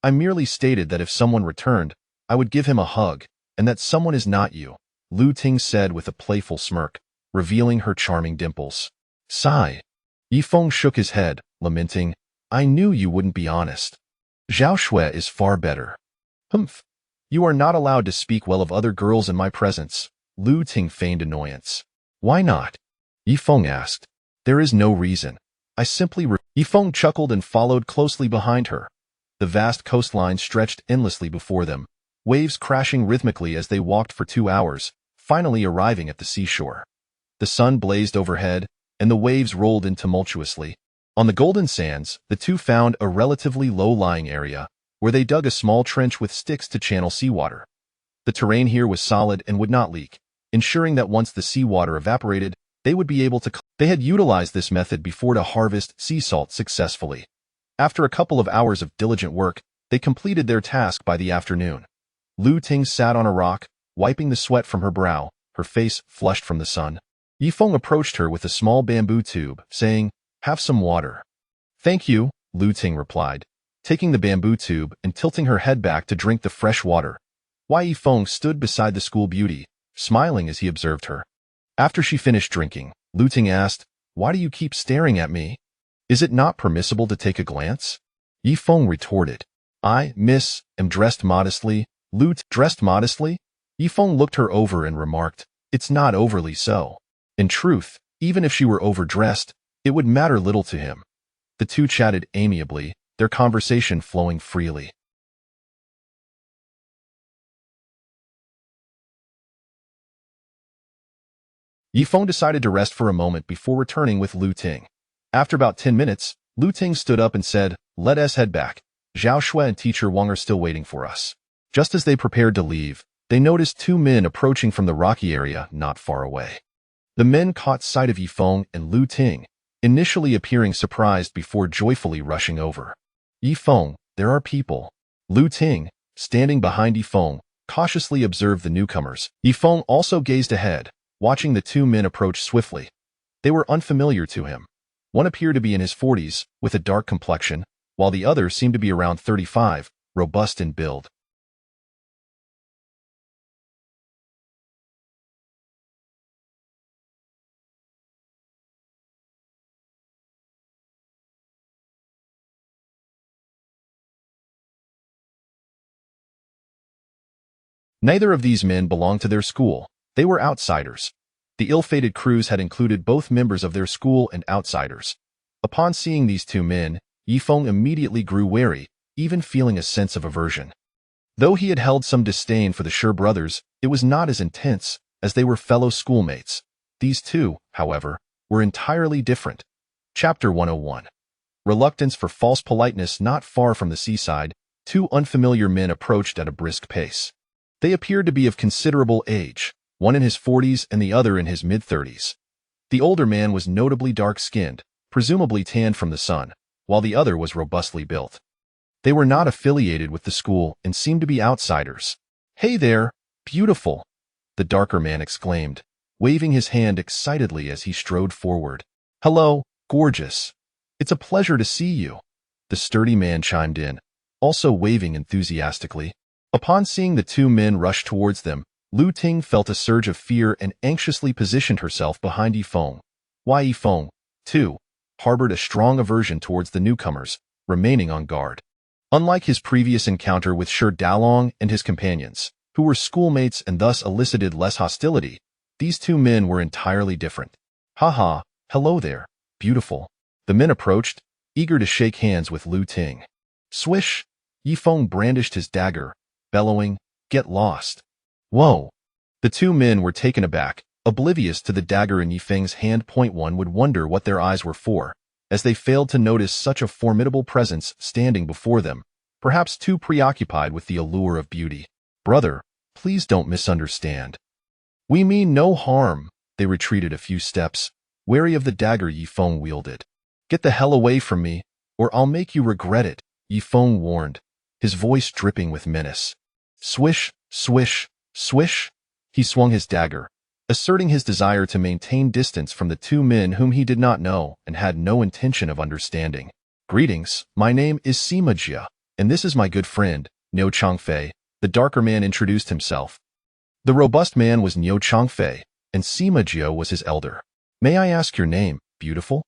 I merely stated that if someone returned, I would give him a hug, and that someone is not you, Lu Ting said with a playful smirk, revealing her charming dimples. Sigh. Yifeng shook his head, lamenting, I knew you wouldn't be honest. Zhao Shui is far better. Humph. You are not allowed to speak well of other girls in my presence, Lu Ting feigned annoyance. Why not? Yifeng asked. There is no reason. I simply Yifeng chuckled and followed closely behind her. The vast coastline stretched endlessly before them, waves crashing rhythmically as they walked for 2 hours, finally arriving at the seashore. The sun blazed overhead, and the waves rolled in tumultuously. On the golden sands, the two found a relatively low-lying area, where they dug a small trench with sticks to channel seawater. The terrain here was solid and would not leak, ensuring that once the seawater evaporated, they would be able to. They had utilized this method before to harvest sea salt successfully. After a couple of hours of diligent work, they completed their task by the afternoon. Lu Ting sat on a rock, wiping the sweat from her brow, her face flushed from the sun. Yifeng approached her with a small bamboo tube, saying, Have some water. Thank you, Lu Ting replied, taking the bamboo tube and tilting her head back to drink the fresh water. Yifeng stood beside the school beauty, smiling as he observed her. After she finished drinking, Lu Ting asked, Why do you keep staring at me? Is it not permissible to take a glance? Yifeng retorted. I, miss, am dressed modestly. Dressed modestly? Yifeng looked her over and remarked, It's not overly so. In truth, even if she were overdressed, it would matter little to him. The two chatted amiably, their conversation flowing freely. Yifeng decided to rest for a moment before returning with Lu Ting. After about 10 minutes, Lu Ting stood up and said, "Let us head back. Zhao Shui and teacher Wang are still waiting for us." Just as they prepared to leave, they noticed two men approaching from the rocky area not far away. The men caught sight of Yifeng and Lu Ting, initially appearing surprised before joyfully rushing over. "Yifeng, there are people." Lu Ting, standing behind Yifeng, cautiously observed the newcomers. Yifeng also gazed ahead, watching the two men approach swiftly. They were unfamiliar to him. One appeared to be in his 40s, with a dark complexion, while the other seemed to be around 35, robust in build. Neither of these men belonged to their school. They were outsiders. The ill-fated cruise had included both members of their school and outsiders. Upon seeing these two men, Yifeng immediately grew wary, even feeling a sense of aversion. Though he had held some disdain for the Shi brothers, it was not as intense, as they were fellow schoolmates. These two, however, were entirely different. Chapter 101. Reluctance for false politeness. Not far from the seaside, two unfamiliar men approached at a brisk pace. They appeared to be of considerable age, one in his 40s and the other in his mid-30s. The older man was notably dark-skinned, presumably tanned from the sun, while the other was robustly built. They were not affiliated with the school and seemed to be outsiders. "Hey there, beautiful!" the darker man exclaimed, waving his hand excitedly as he strode forward. "Hello, gorgeous. It's a pleasure to see you," the sturdy man chimed in, also waving enthusiastically. Upon seeing the two men rush towards them, Lu Ting felt a surge of fear and anxiously positioned herself behind Yifeng. Yifeng, too, harbored a strong aversion towards the newcomers, remaining on guard. Unlike his previous encounter with Shi Dalong and his companions, who were schoolmates and thus elicited less hostility, these two men were entirely different. "Haha, hello there, beautiful." The men approached, eager to shake hands with Lu Ting. Swish! Yifeng brandished his dagger, bellowing, "Get lost." Whoa! The two men were taken aback, oblivious to the dagger in Yifeng's hand. One would wonder what their eyes were for, as they failed to notice such a formidable presence standing before them, perhaps too preoccupied with the allure of beauty. "Brother, please don't misunderstand. We mean no harm." They retreated a few steps, wary of the dagger Yifeng wielded. "Get the hell away from me, or I'll make you regret it," Yifeng warned, his voice dripping with menace. Swish, swish, swish! He swung his dagger, asserting his desire to maintain distance from the two men whom he did not know and had no intention of understanding. "Greetings, my name is Sima Jia, and this is my good friend, Niu Changfei," the darker man introduced himself. The robust man was Niu Changfei, and Sima Jia was his elder. "May I ask your name, beautiful?"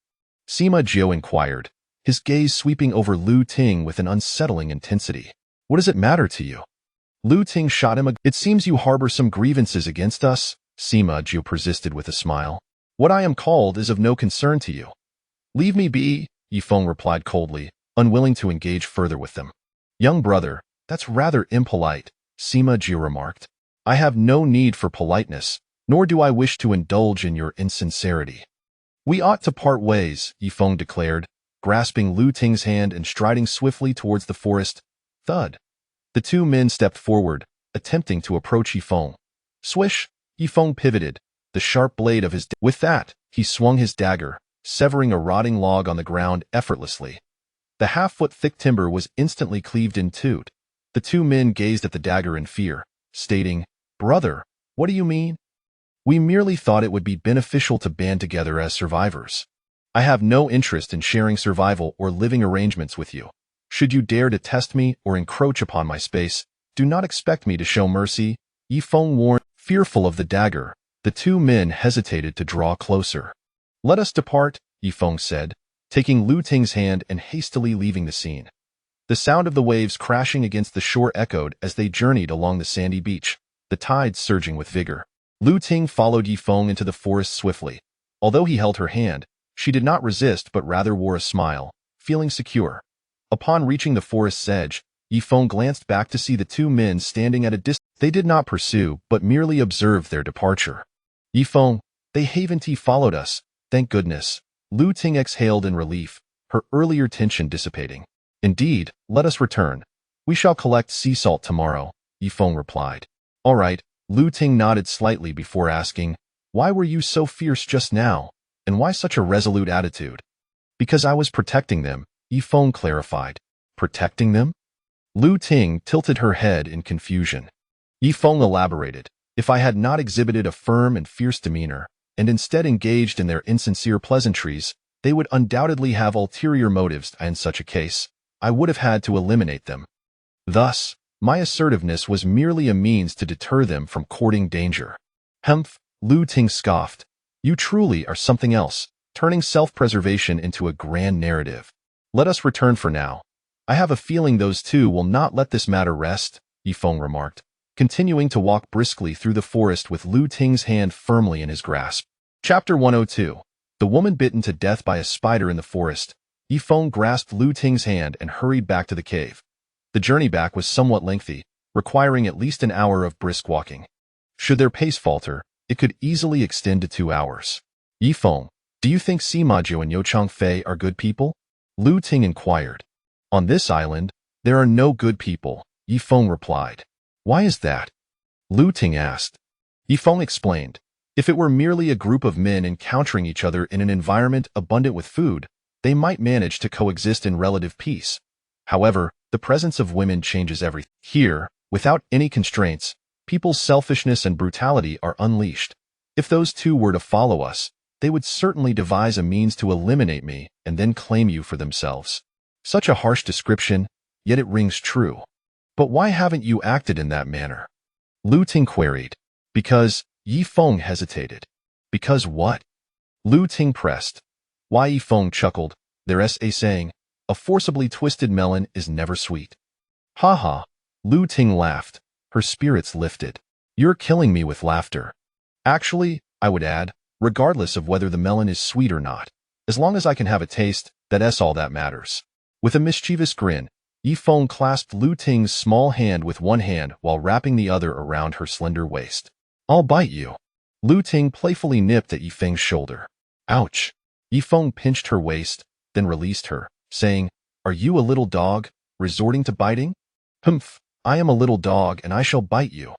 Sima Jia inquired, his gaze sweeping over Lu Ting with an unsettling intensity. "What does it matter to you?" Lu Ting shot him "It seems you harbor some grievances against us," Sima Jia persisted with a smile. "What I am called is of no concern to you." "Leave me be," Yifeng replied coldly, unwilling to engage further with them. "Young brother, that's rather impolite," Sima Jia remarked. "I have no need for politeness, nor do I wish to indulge in your insincerity." "We ought to part ways," Yifeng declared, grasping Lu Ting's hand and striding swiftly towards the forest. Thud! The two men stepped forward, attempting to approach Yifeng. Swish! Yifeng pivoted, the sharp blade of his With that, he swung his dagger, severing a rotting log on the ground effortlessly. The half-foot thick timber was instantly cleaved in two. The two men gazed at the dagger in fear, stating, "Brother, what do you mean? We merely thought it would be beneficial to band together as survivors. I have no interest in sharing survival or living arrangements with you. Should you dare to test me or encroach upon my space, do not expect me to show mercy," Yifeng warned. Fearful of the dagger, the two men hesitated to draw closer. "Let us depart," Yifeng said, taking Lu Ting's hand and hastily leaving the scene. The sound of the waves crashing against the shore echoed as they journeyed along the sandy beach, the tide surging with vigor. Lu Ting followed Yifeng into the forest swiftly. Although he held her hand, she did not resist but rather wore a smile, feeling secure. Upon reaching the forest's edge, Yifeng glanced back to see the two men standing at a distance. They did not pursue, but merely observed their departure. "Yifeng, they haven't followed us, thank goodness," Lu Ting exhaled in relief, her earlier tension dissipating. Indeed, let us return. We shall collect sea salt tomorrow, Yifeng replied. All right, Lu Ting nodded slightly before asking, why were you so fierce just now, and why such a resolute attitude? Because I was protecting them, Yifeng clarified. Protecting them? Lu Ting tilted her head in confusion. Yifeng elaborated. If I had not exhibited a firm and fierce demeanor, and instead engaged in their insincere pleasantries, they would undoubtedly have ulterior motives, and in such a case, I would have had to eliminate them. Thus, my assertiveness was merely a means to deter them from courting danger. Humph, Lu Ting scoffed. You truly are something else, turning self-preservation into a grand narrative. Let us return for now. I have a feeling those two will not let this matter rest, Yifeng remarked, continuing to walk briskly through the forest with Lu Ting's hand firmly in his grasp. Chapter 102. The woman bitten to death by a spider in the forest. Yifeng grasped Lu Ting's hand and hurried back to the cave. The journey back was somewhat lengthy, requiring at least an hour of brisk walking. Should their pace falter, it could easily extend to 2 hours. Yifeng, do you think Sima and Yo Changfei are good people? Lu Ting inquired. On this island, there are no good people, Yifeng replied. Why is that? Lu Ting asked. Yifeng explained. If it were merely a group of men encountering each other in an environment abundant with food, they might manage to coexist in relative peace. However, the presence of women changes everything. Here, without any constraints, people's selfishness and brutality are unleashed. If those two were to follow us, they would certainly devise a means to eliminate me and then claim you for themselves. Such a harsh description, yet it rings true. But why haven't you acted in that manner? Lu Ting queried. Because, Yifeng hesitated. Because what? Lu Ting pressed. Why? Yifeng chuckled. There's a saying, a forcibly twisted melon is never sweet. Ha ha. Lu Ting laughed. Her spirits lifted. You're killing me with laughter. Actually, I would add, regardless of whether the melon is sweet or not, as long as I can have a taste, that's all that matters. With a mischievous grin, Yifeng clasped Lu Ting's small hand with one hand while wrapping the other around her slender waist. I'll bite you. Lu Ting playfully nipped at Yifeng's shoulder. Ouch. Yifeng pinched her waist, then released her, saying, Are you a little dog, resorting to biting? Humph, I am a little dog and I shall bite you.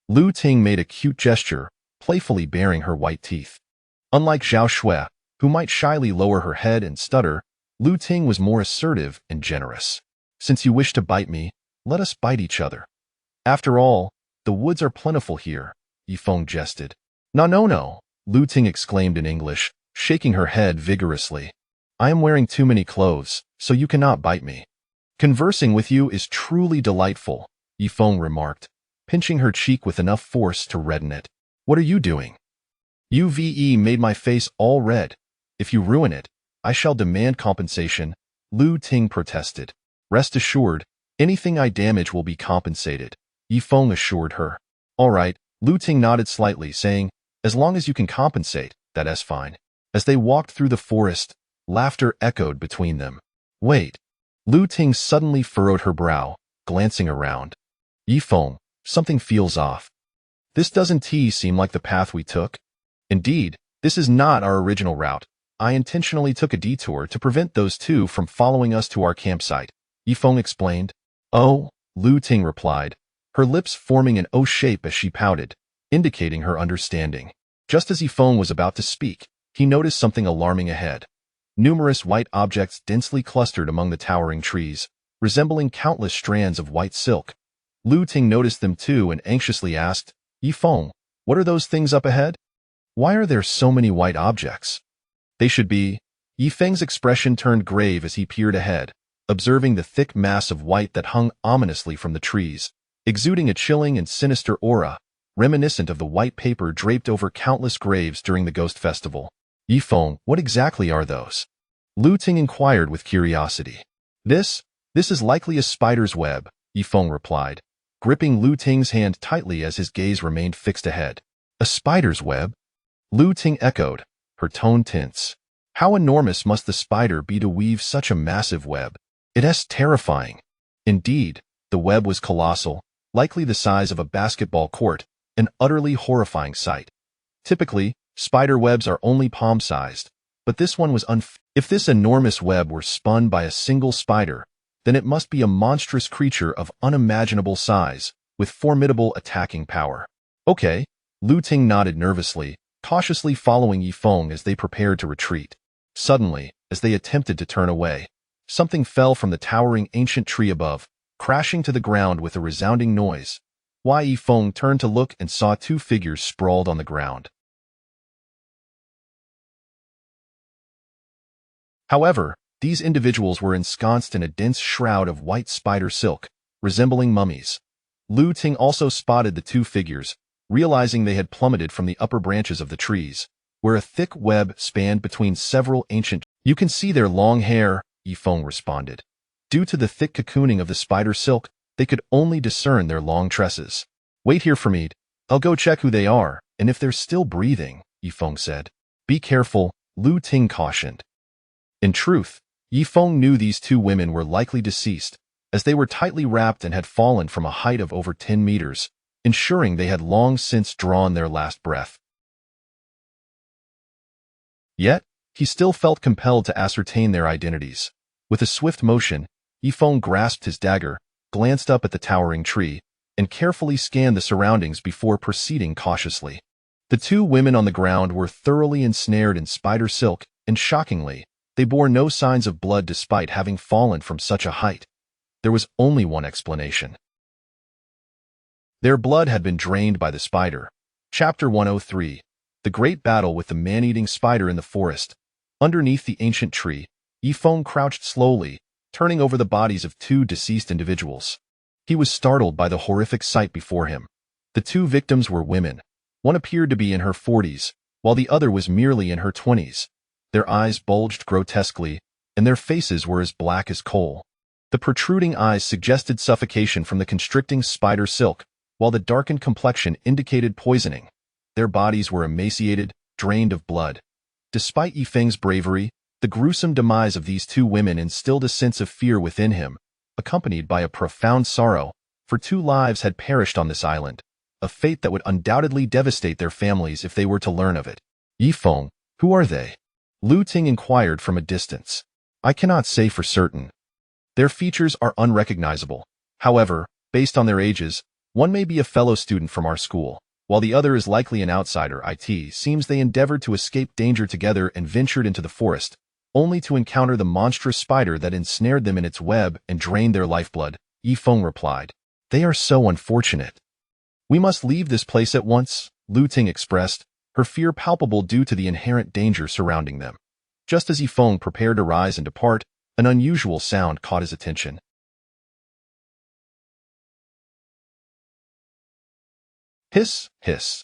Lu Ting made a cute gesture, playfully baring her white teeth. Unlike Zhao Shui, who might shyly lower her head and stutter, Lu Ting was more assertive and generous. Since you wish to bite me, let us bite each other. After all, the woods are plentiful here, Yifeng jested. No, Lu Ting exclaimed in English, shaking her head vigorously. I am wearing too many clothes, so you cannot bite me. Conversing with you is truly delightful, Yifeng remarked, pinching her cheek with enough force to redden it. What are you doing? UVE made my face all red. If you ruin it, I shall demand compensation, Lu Ting protested. Rest assured, anything I damage will be compensated, Yifeng assured her. All right, Lu Ting nodded slightly, saying, as long as you can compensate, that's fine. As they walked through the forest, laughter echoed between them. Wait. Lu Ting suddenly furrowed her brow, glancing around. Yifeng, something feels off. This doesn't seem like the path we took. Indeed, this is not our original route. I intentionally took a detour to prevent those two from following us to our campsite, Yifeng explained. Oh, Lu Ting replied, her lips forming an O shape as she pouted, indicating her understanding. Just as Yifeng was about to speak, he noticed something alarming ahead. Numerous white objects densely clustered among the towering trees, resembling countless strands of white silk. Lu Ting noticed them too and anxiously asked, Yifeng, what are those things up ahead? Why are there so many white objects? They should be. Yifeng's expression turned grave as he peered ahead, observing the thick mass of white that hung ominously from the trees, exuding a chilling and sinister aura, reminiscent of the white paper draped over countless graves during the ghost festival. Yifeng, what exactly are those? Lu Ting inquired with curiosity. This is likely a spider's web, Yifeng replied, gripping Lu Ting's hand tightly as his gaze remained fixed ahead. A spider's web? Lu Ting echoed, her tone tense. How enormous must the spider be to weave such a massive web? It's terrifying. Indeed, the web was colossal, likely the size of a basketball court, an utterly horrifying sight. Typically, spider webs are only palm-sized, but this one was If this enormous web were spun by a single spider, then it must be a monstrous creature of unimaginable size, with formidable attacking power. Okay, Lu Ting nodded nervously, cautiously following Yifeng as they prepared to retreat. Suddenly, as they attempted to turn away, something fell from the towering ancient tree above, crashing to the ground with a resounding noise. Yifeng turned to look and saw two figures sprawled on the ground. However, these individuals were ensconced in a dense shroud of white spider silk, resembling mummies. Lu Ting also spotted the two figures, realizing they had plummeted from the upper branches of the trees, where a thick web spanned between several ancient. You can see their long hair, Yifeng responded. Due to the thick cocooning of the spider silk, they could only discern their long tresses. Wait here for me. I'll go check who they are, and if they're still breathing, Yifeng said. Be careful, Lu Ting cautioned. In truth, Yifeng knew these two women were likely deceased, as they were tightly wrapped and had fallen from a height of over 10 meters, ensuring they had long since drawn their last breath. Yet, he still felt compelled to ascertain their identities. With a swift motion, Yifeng grasped his dagger, glanced up at the towering tree, and carefully scanned the surroundings before proceeding cautiously. The two women on the ground were thoroughly ensnared in spider silk, and shockingly, they bore no signs of blood despite having fallen from such a height. There was only one explanation. Their blood had been drained by the spider. Chapter 103. The Great Battle with the Man-Eating Spider in the Forest. Underneath the ancient tree, Yifeng crouched slowly, turning over the bodies of two deceased individuals. He was startled by the horrific sight before him. The two victims were women. One appeared to be in her 40s, while the other was merely in her 20s. Their eyes bulged grotesquely, and their faces were as black as coal. The protruding eyes suggested suffocation from the constricting spider silk, while the darkened complexion indicated poisoning. Their bodies were emaciated, drained of blood. Despite Yifeng's bravery, the gruesome demise of these two women instilled a sense of fear within him, accompanied by a profound sorrow, for two lives had perished on this island, a fate that would undoubtedly devastate their families if they were to learn of it. Yifeng, who are they? Lu Ting inquired from a distance. I cannot say for certain. Their features are unrecognizable. However, based on their ages, one may be a fellow student from our school, while the other is likely an outsider. It seems they endeavored to escape danger together and ventured into the forest, only to encounter the monstrous spider that ensnared them in its web and drained their lifeblood, Yifeng replied. They are so unfortunate. We must leave this place at once, Lu Ting expressed, her fear palpable due to the inherent danger surrounding them. Just as Yifeng prepared to rise and depart, an unusual sound caught his attention. Hiss, hiss.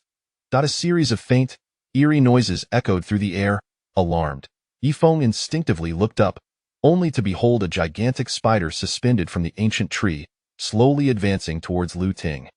A series of faint, eerie noises echoed through the air. Alarmed, Yifeng instinctively looked up, only to behold a gigantic spider suspended from the ancient tree, slowly advancing towards Lu Ting.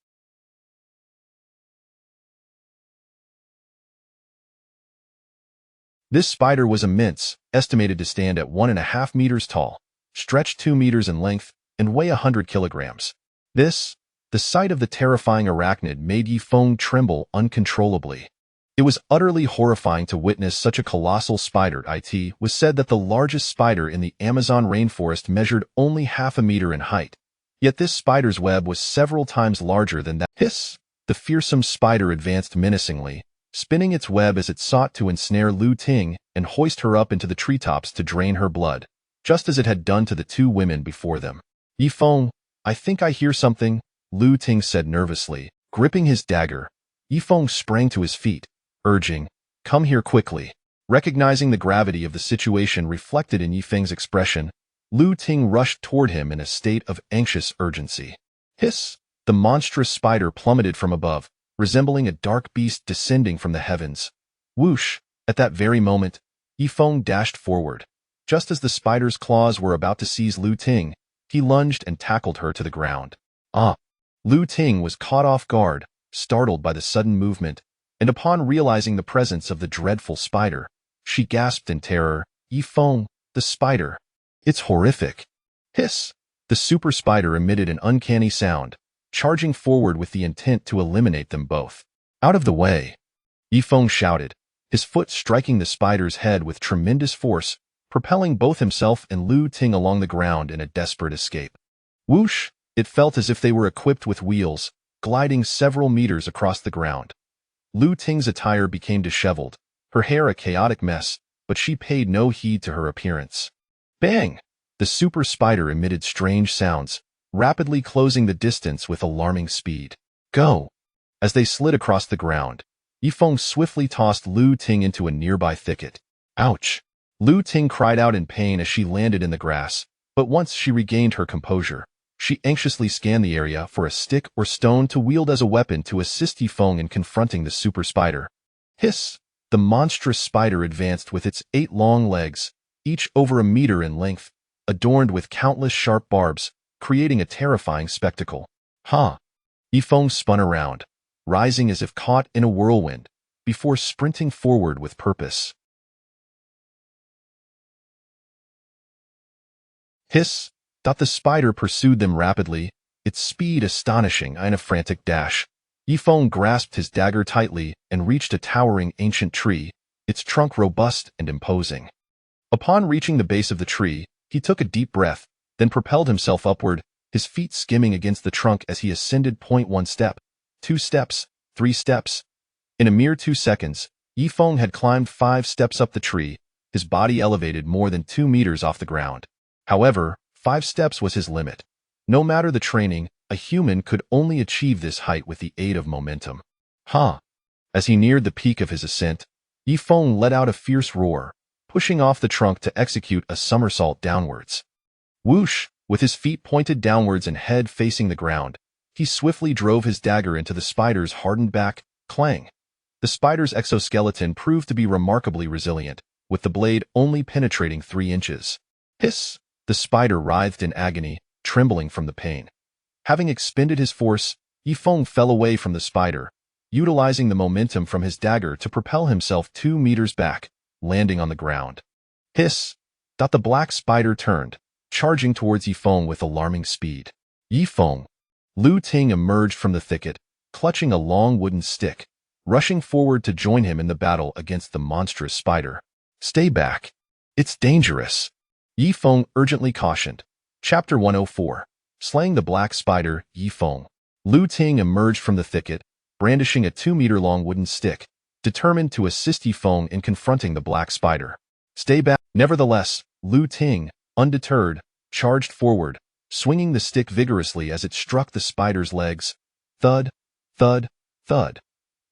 This spider was immense, estimated to stand at 1.5 meters tall, stretch 2 meters in length, and weigh 100 kilograms. The sight of the terrifying arachnid made Yifeng tremble uncontrollably. It was utterly horrifying to witness such a colossal spider. It was said that the largest spider in the Amazon rainforest measured only 0.5 meter in height. Yet this spider's web was several times larger than that. Hiss! The fearsome spider advanced menacingly, spinning its web as it sought to ensnare Lu Ting and hoist her up into the treetops to drain her blood, just as it had done to the two women before them. Yifeng, I think I hear something, Lu Ting said nervously, gripping his dagger. Yifeng sprang to his feet, urging, come here quickly. Recognizing the gravity of the situation reflected in Yifeng's expression, Lu Ting rushed toward him in a state of anxious urgency. Hiss! The monstrous spider plummeted from above, resembling a dark beast descending from the heavens. Whoosh! At that very moment, Yifeng dashed forward. Just as the spider's claws were about to seize Lu Ting, he lunged and tackled her to the ground. Ah! Lu Ting was caught off guard, startled by the sudden movement, and upon realizing the presence of the dreadful spider, she gasped in terror, Yifeng, the spider. It's horrific. Hiss! The super spider emitted an uncanny sound, charging forward with the intent to eliminate them both. Out of the way! Yifeng shouted, his foot striking the spider's head with tremendous force, propelling both himself and Lu Ting along the ground in a desperate escape. Whoosh! It felt as if they were equipped with wheels, gliding several meters across the ground. Lu Ting's attire became disheveled, her hair a chaotic mess, but she paid no heed to her appearance. Bang! The super spider emitted strange sounds, rapidly closing the distance with alarming speed. Go! As they slid across the ground, Yifeng swiftly tossed Lu Ting into a nearby thicket. Ouch! Lu Ting cried out in pain as she landed in the grass, but once she regained her composure, she anxiously scanned the area for a stick or stone to wield as a weapon to assist Yifeng in confronting the super spider. Hiss! The monstrous spider advanced with its 8 long legs, each over a meter in length, adorned with countless sharp barbs, creating a terrifying spectacle. Ha! Yifeng spun around, rising as if caught in a whirlwind, before sprinting forward with purpose. Hiss! The spider pursued them rapidly, its speed astonishing in a frantic dash. Yifeng grasped his dagger tightly and reached a towering ancient tree, its trunk robust and imposing. Upon reaching the base of the tree, he took a deep breath, then propelled himself upward, his feet skimming against the trunk as he ascended. 1 step, 2 steps, 3 steps. In a mere 2 seconds, Yifeng had climbed 5 steps up the tree, his body elevated more than 2 meters off the ground. However, 5 steps was his limit. No matter the training, a human could only achieve this height with the aid of momentum. Ha! As he neared the peak of his ascent, Yifeng let out a fierce roar, pushing off the trunk to execute a somersault downwards. Whoosh! With his feet pointed downwards and head facing the ground, he swiftly drove his dagger into the spider's hardened back. Clang! The spider's exoskeleton proved to be remarkably resilient, with the blade only penetrating 3 inches. Hiss! The spider writhed in agony, trembling from the pain. Having expended his force, Yifeng fell away from the spider, utilizing the momentum from his dagger to propel himself 2 meters back, landing on the ground. Hiss! The black spider turned, charging towards Yifeng with alarming speed. Yifeng! Lu Ting emerged from the thicket, clutching a long wooden stick, rushing forward to join him in the battle against the monstrous spider. Stay back. It's dangerous. Yifeng urgently cautioned. Chapter 104. Slaying the Black Spider. Yifeng. Lu Ting emerged from the thicket, brandishing a 2-meter-long wooden stick, determined to assist Yifeng in confronting the black spider. Stay back. Nevertheless, Lu Ting, undeterred, charged forward, swinging the stick vigorously as it struck the spider's legs. Thud, thud, thud.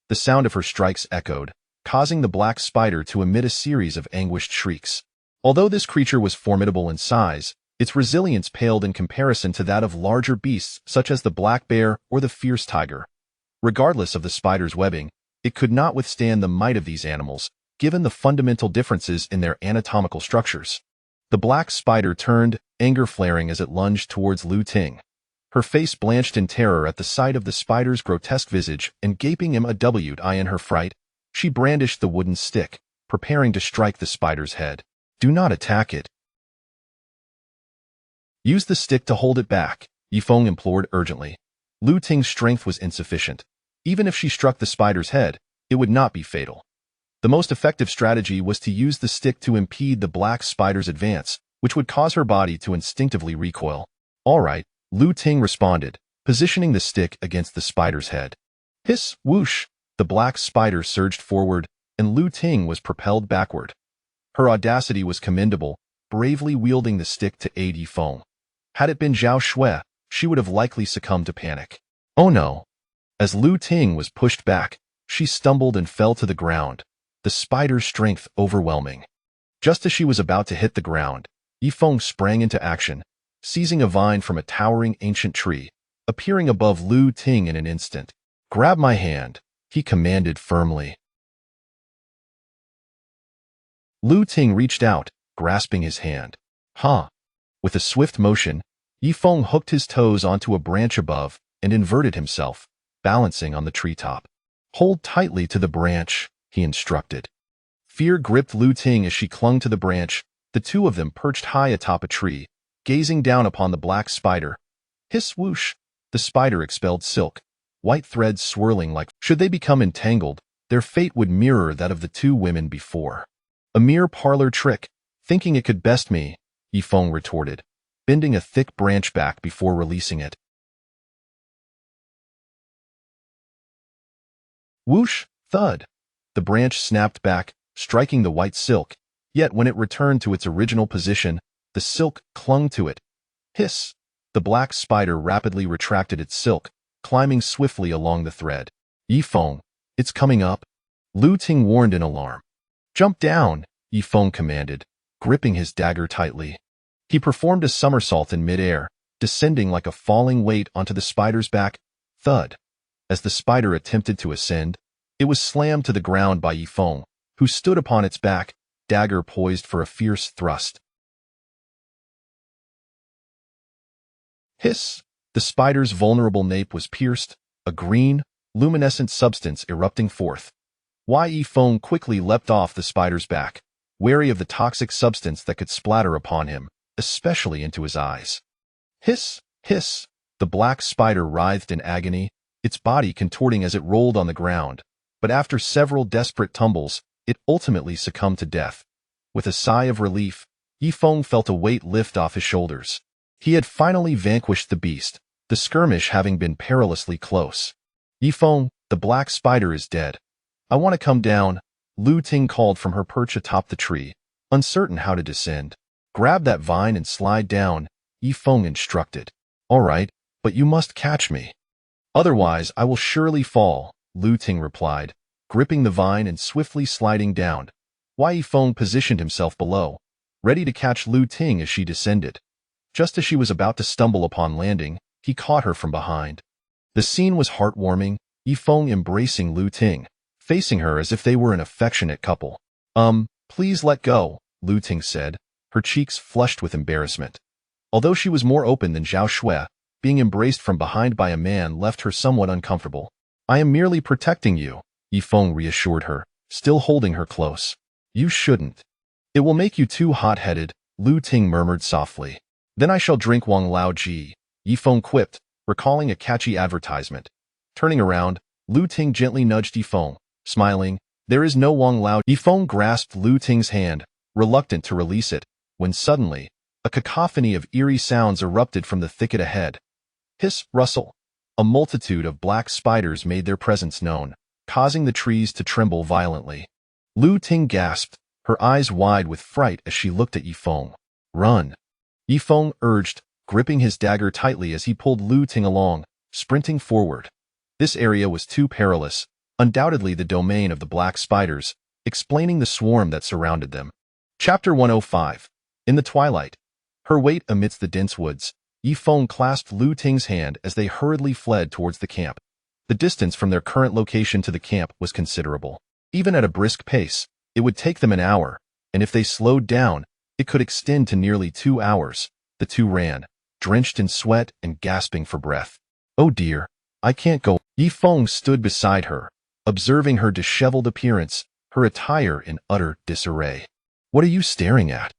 The sound of her strikes echoed, causing the black spider to emit a series of anguished shrieks. Although this creature was formidable in size, its resilience paled in comparison to that of larger beasts such as the black bear or the fierce tiger. Regardless of the spider's webbing, it could not withstand the might of these animals, given the fundamental differences in their anatomical structures. The black spider turned, anger flaring as it lunged towards Lu Ting. Her face blanched in terror at the sight of the spider's grotesque visage, and gaping in her fright, she brandished the wooden stick, preparing to strike the spider's head. Do not attack it. Use the stick to hold it back, Yifeng implored urgently. Lu Ting's strength was insufficient. Even if she struck the spider's head, it would not be fatal. The most effective strategy was to use the stick to impede the black spider's advance, which would cause her body to instinctively recoil. All right, Lu Ting responded, positioning the stick against the spider's head. Hiss, whoosh! The black spider surged forward, and Lu Ting was propelled backward. Her audacity was commendable, bravely wielding the stick to aid Yifeng. Had it been Zhao Shui, she would have likely succumbed to panic. Oh no! As Lu Ting was pushed back, she stumbled and fell to the ground, the spider's strength overwhelming. Just as she was about to hit the ground, Yifeng sprang into action, seizing a vine from a towering ancient tree, appearing above Lu Ting in an instant. Grab my hand, he commanded firmly. Lu Ting reached out, grasping his hand. Ha! With a swift motion, Yifeng hooked his toes onto a branch above and inverted himself, balancing on the treetop. Hold tightly to the branch, he instructed. Fear gripped Lu Ting as she clung to the branch. The two of them perched high atop a tree, gazing down upon the black spider. Hiss whoosh! The spider expelled silk, white threads swirling like. Should they become entangled, their fate would mirror that of the two women before. A mere parlor trick, thinking it could best me, Yifeng retorted, bending a thick branch back before releasing it. Whoosh, thud. The branch snapped back, striking the white silk, yet when it returned to its original position, the silk clung to it. Hiss! The black spider rapidly retracted its silk, climbing swiftly along the thread. Yifeng, it's coming up. Lu Ting warned in alarm. Jump down, Yifeng commanded, gripping his dagger tightly. He performed a somersault in midair, descending like a falling weight onto the spider's back. Thud. As the spider attempted to ascend, it was slammed to the ground by Yifeng, who stood upon its back, dagger poised for a fierce thrust. Hiss! The spider's vulnerable nape was pierced, a green, luminescent substance erupting forth. Yifeng quickly leapt off the spider's back, wary of the toxic substance that could splatter upon him, especially into his eyes. Hiss! Hiss! The black spider writhed in agony, its body contorting as it rolled on the ground, but after several desperate tumbles, it ultimately succumbed to death. With a sigh of relief, Yifeng felt a weight lift off his shoulders. He had finally vanquished the beast, the skirmish having been perilously close. Yifeng, the black spider is dead. I want to come down, Lu Ting called from her perch atop the tree, uncertain how to descend. Grab that vine and slide down, Yifeng instructed. All right, but you must catch me. Otherwise, I will surely fall, Lu Ting replied, gripping the vine and swiftly sliding down. Yifeng positioned himself below, ready to catch Lu Ting as she descended. Just as she was about to stumble upon landing, he caught her from behind. The scene was heartwarming, Yifeng embracing Lu Ting, facing her as if they were an affectionate couple. Please let go, Lu Ting said, her cheeks flushed with embarrassment. Although she was more open than Zhao Shui, being embraced from behind by a man left her somewhat uncomfortable. I am merely protecting you, Yifeng reassured her, still holding her close. You shouldn't. It will make you too hot-headed, Lu Ting murmured softly. Then I shall drink Wang Lao Ji, Yifeng quipped, recalling a catchy advertisement. Turning around, Lu Ting gently nudged Yifeng, smiling. There is no Wang Lao. Yifeng grasped Lu Ting's hand, reluctant to release it, when suddenly, a cacophony of eerie sounds erupted from the thicket ahead. Hiss, rustle. A multitude of black spiders made their presence known, causing the trees to tremble violently. Lu Ting gasped, her eyes wide with fright as she looked at Yifeng. Run! Yifeng urged, gripping his dagger tightly as he pulled Lu Ting along, sprinting forward. This area was too perilous, undoubtedly the domain of the black spiders, explaining the swarm that surrounded them. Chapter 105. In the twilight, her weight amidst the dense woods, Yifeng clasped Lu Ting's hand as they hurriedly fled towards the camp. The distance from their current location to the camp was considerable. Even at a brisk pace, it would take them an hour, and if they slowed down, it could extend to nearly 2 hours. The two ran, drenched in sweat and gasping for breath. Oh dear, I can't go. Yifeng stood beside her, observing her disheveled appearance, her attire in utter disarray. What are you staring at?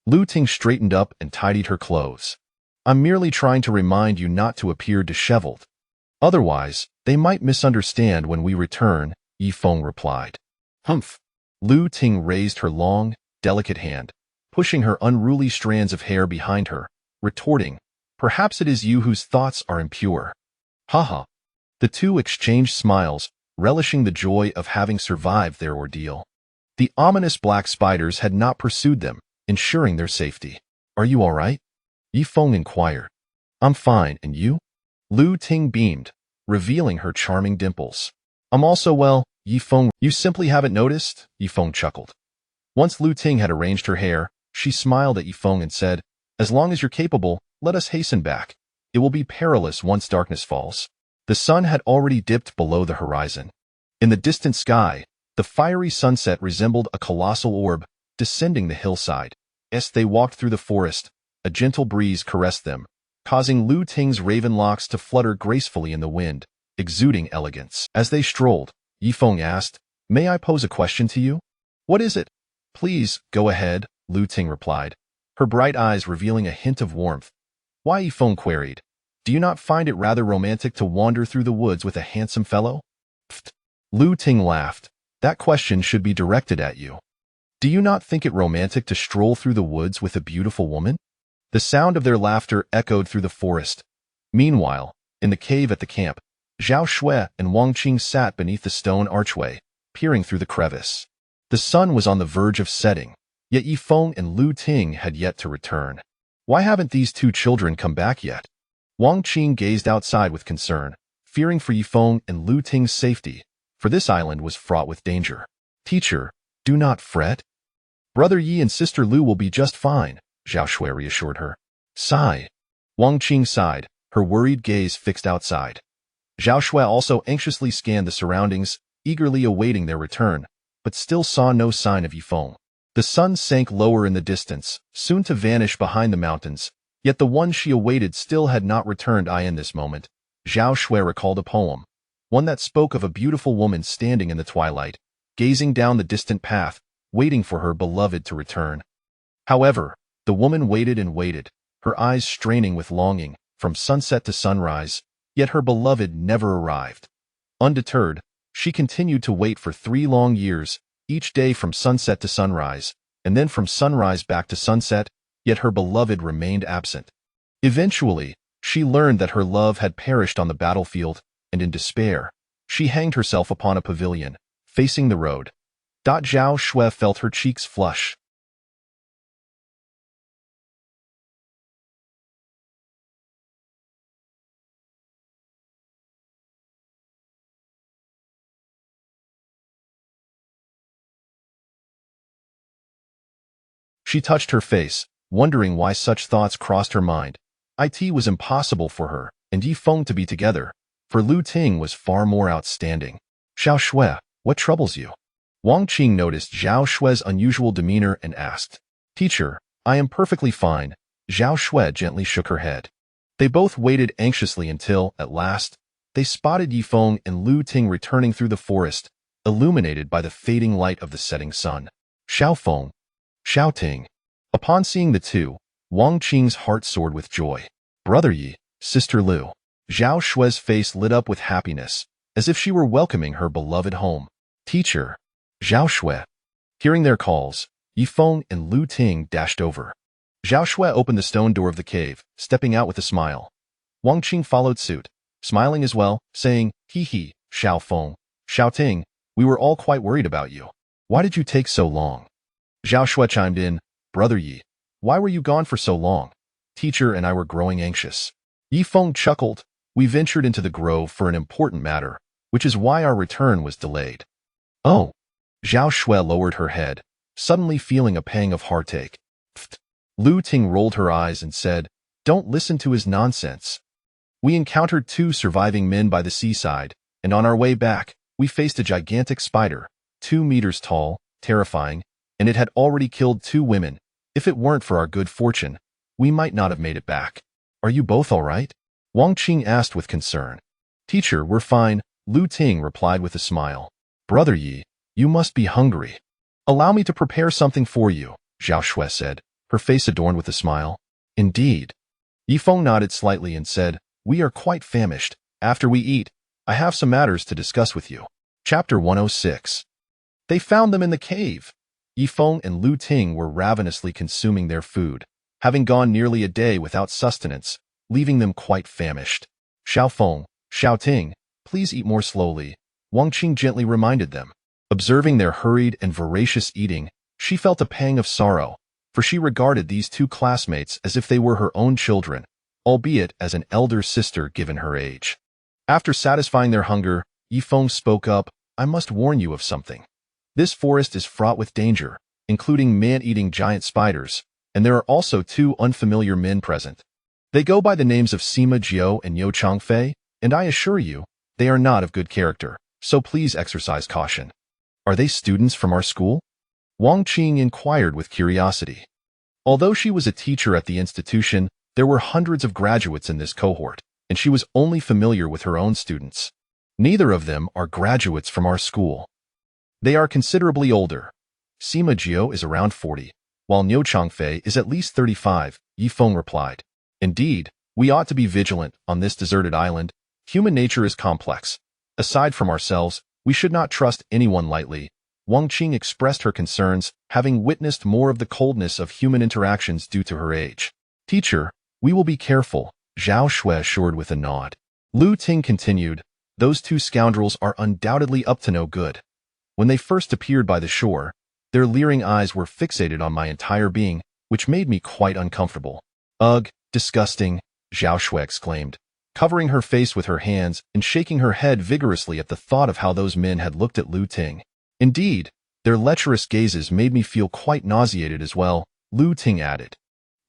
Lu Ting straightened up and tidied her clothes. I'm merely trying to remind you not to appear disheveled. Otherwise, they might misunderstand when we return, Yifeng replied. Humph. Lu Ting raised her long, delicate hand, pushing her unruly strands of hair behind her, retorting, perhaps it is you whose thoughts are impure. Haha. The two exchanged smiles, relishing the joy of having survived their ordeal. The ominous black spiders had not pursued them, ensuring their safety. Are you all right? Yifeng inquired. I'm fine, and you? Lu Ting beamed, revealing her charming dimples. I'm also well, Yifeng. You simply haven't noticed? Yifeng chuckled. Once Lu Ting had arranged her hair, she smiled at Yifeng and said, as long as you're capable, let us hasten back. It will be perilous once darkness falls. The sun had already dipped below the horizon. In the distant sky, the fiery sunset resembled a colossal orb, descending the hillside. As they walked through the forest, a gentle breeze caressed them, causing Lu Ting's raven locks to flutter gracefully in the wind, exuding elegance. As they strolled, Yifeng asked, may I pose a question to you? What is it? Please, go ahead, Lu Ting replied, her bright eyes revealing a hint of warmth. Why, Yifeng queried, do you not find it rather romantic to wander through the woods with a handsome fellow? Pfft. Lu Ting laughed, That question should be directed at you. Do you not think it romantic to stroll through the woods with a beautiful woman? The sound of their laughter echoed through the forest. Meanwhile, in the cave at the camp, Zhao Shui and Wang Qing sat beneath the stone archway, peering through the crevice. The sun was on the verge of setting, yet Yifeng and Lu Ting had yet to return. Why haven't these two children come back yet? Wang Qing gazed outside with concern, fearing for Yifeng and Lu Ting's safety, for this island was fraught with danger. Teacher, do not fret. Brother Yi and Sister Lu will be just fine, Zhao Shui reassured her. Sigh. Wang Qing sighed, her worried gaze fixed outside. Zhao Shui also anxiously scanned the surroundings, eagerly awaiting their return, but still saw no sign of Yifeng. The sun sank lower in the distance, soon to vanish behind the mountains, yet the one she awaited still had not returned. In this moment, Zhao Shui recalled a poem, one that spoke of a beautiful woman standing in the twilight, gazing down the distant path, waiting for her beloved to return. However, the woman waited and waited, her eyes straining with longing, from sunset to sunrise, yet her beloved never arrived. Undeterred, she continued to wait for 3 long years, each day from sunset to sunrise, and then from sunrise back to sunset, yet her beloved remained absent. Eventually, she learned that her love had perished on the battlefield, and in despair, she hanged herself upon a pavilion, facing the road. Zhao Shui felt her cheeks flush. She touched her face, wondering why such thoughts crossed her mind. It was impossible for her and Yifeng to be together, for Lu Ting was far more outstanding. Zhao Shui, what troubles you? Wang Qing noticed Zhao Shui's unusual demeanor and asked. Teacher, I am perfectly fine. Zhao Shui gently shook her head. They both waited anxiously until, at last, they spotted Yifeng and Lu Ting returning through the forest, illuminated by the fading light of the setting sun. Xiaofeng, Xiao Ting. Upon seeing the two, Wang Qing's heart soared with joy. Brother Yi, Sister Lu. Zhao Shui's face lit up with happiness, as if she were welcoming her beloved home. Teacher, Zhao Shui. Hearing their calls, Yifeng and Lu Ting dashed over. Zhao Shui opened the stone door of the cave, stepping out with a smile. Wang Qing followed suit, smiling as well, saying, Hee hee, Xiaofeng, Xiao Ting, we were all quite worried about you. Why did you take so long? Zhao Shui chimed in, Brother Yi, why were you gone for so long? Teacher and I were growing anxious. Yifeng chuckled, we ventured into the grove for an important matter, which is why our return was delayed. Oh. Zhao Shui lowered her head, suddenly feeling a pang of heartache. Pfft. Lu Ting rolled her eyes and said, Don't listen to his nonsense. We encountered 2 surviving men by the seaside, and on our way back, we faced a gigantic spider, 2 meters tall, terrifying, and it had already killed 2 women. If it weren't for our good fortune, we might not have made it back. Are you both all right? Wang Qing asked with concern. Teacher, we're fine, Lu Ting replied with a smile. Brother Yi, you must be hungry. Allow me to prepare something for you, Zhao Shui said, her face adorned with a smile. Indeed. Yifeng nodded slightly and said, We are quite famished. After we eat, I have some matters to discuss with you. Chapter 106. They found them in the cave. Yifeng and Lu Ting were ravenously consuming their food, having gone nearly a day without sustenance, leaving them quite famished. Xiaofeng, Xiao Ting, please eat more slowly, Wang Qing gently reminded them. Observing their hurried and voracious eating, she felt a pang of sorrow, for she regarded these 2 classmates as if they were her own children, albeit as an elder sister given her age. After satisfying their hunger, Yifeng spoke up, I must warn you of something. This forest is fraught with danger, including man-eating giant spiders, and there are also 2 unfamiliar men present. They go by the names of Sima Jiao and Yo Changfei, and I assure you, they are not of good character, so please exercise caution. Are they students from our school? Wang Qing inquired with curiosity. Although she was a teacher at the institution, there were hundreds of graduates in this cohort, and she was only familiar with her own students. Neither of them are graduates from our school. They are considerably older. Sima Jiao is around 40, while Niu Changfei is at least 35, Yifeng replied. Indeed, we ought to be vigilant on this deserted island. Human nature is complex. Aside from ourselves, We should not trust anyone lightly. Wang Qing expressed her concerns, having witnessed more of the coldness of human interactions due to her age. Teacher, we will be careful, Zhao Shui assured with a nod. Lu Ting continued, those two scoundrels are undoubtedly up to no good. When they first appeared by the shore, their leering eyes were fixated on my entire being, which made me quite uncomfortable. Ugh, disgusting, Zhao Shui exclaimed, covering her face with her hands and shaking her head vigorously at the thought of how those men had looked at Lu Ting. Indeed, their lecherous gazes made me feel quite nauseated as well, Lu Ting added.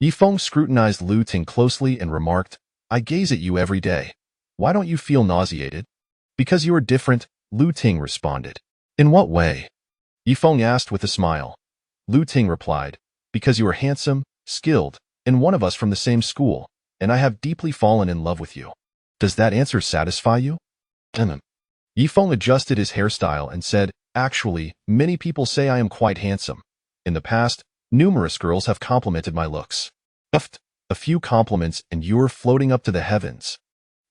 Yifeng scrutinized Lu Ting closely and remarked, I gaze at you every day. Why don't you feel nauseated? Because you are different, Lu Ting responded. In what way? Yifeng asked with a smile. Lu Ting replied, because you are handsome, skilled, and one of us from the same school, and I have deeply fallen in love with you. Does that answer satisfy you? Yifeng adjusted his hairstyle and said, actually, many people say I am quite handsome. In the past, numerous girls have complimented my looks. A few compliments and you're floating up to the heavens.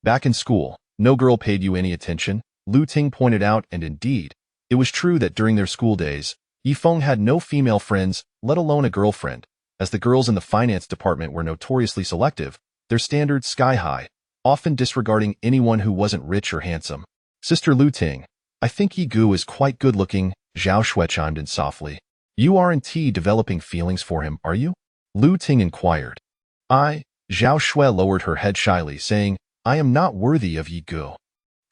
Back in school, no girl paid you any attention, Lu Ting pointed out, and indeed, it was true that during their school days, Yifeng had no female friends, let alone a girlfriend. As the girls in the finance department were notoriously selective, their standards sky-high, often disregarding anyone who wasn't rich or handsome. Sister Lu Ting, I think Yi Gu is quite good-looking, Zhao Shui chimed in softly. You aren't developing feelings for him, are you? Lu Ting inquired. Zhao Shui lowered her head shyly, saying, I am not worthy of Yi Gu.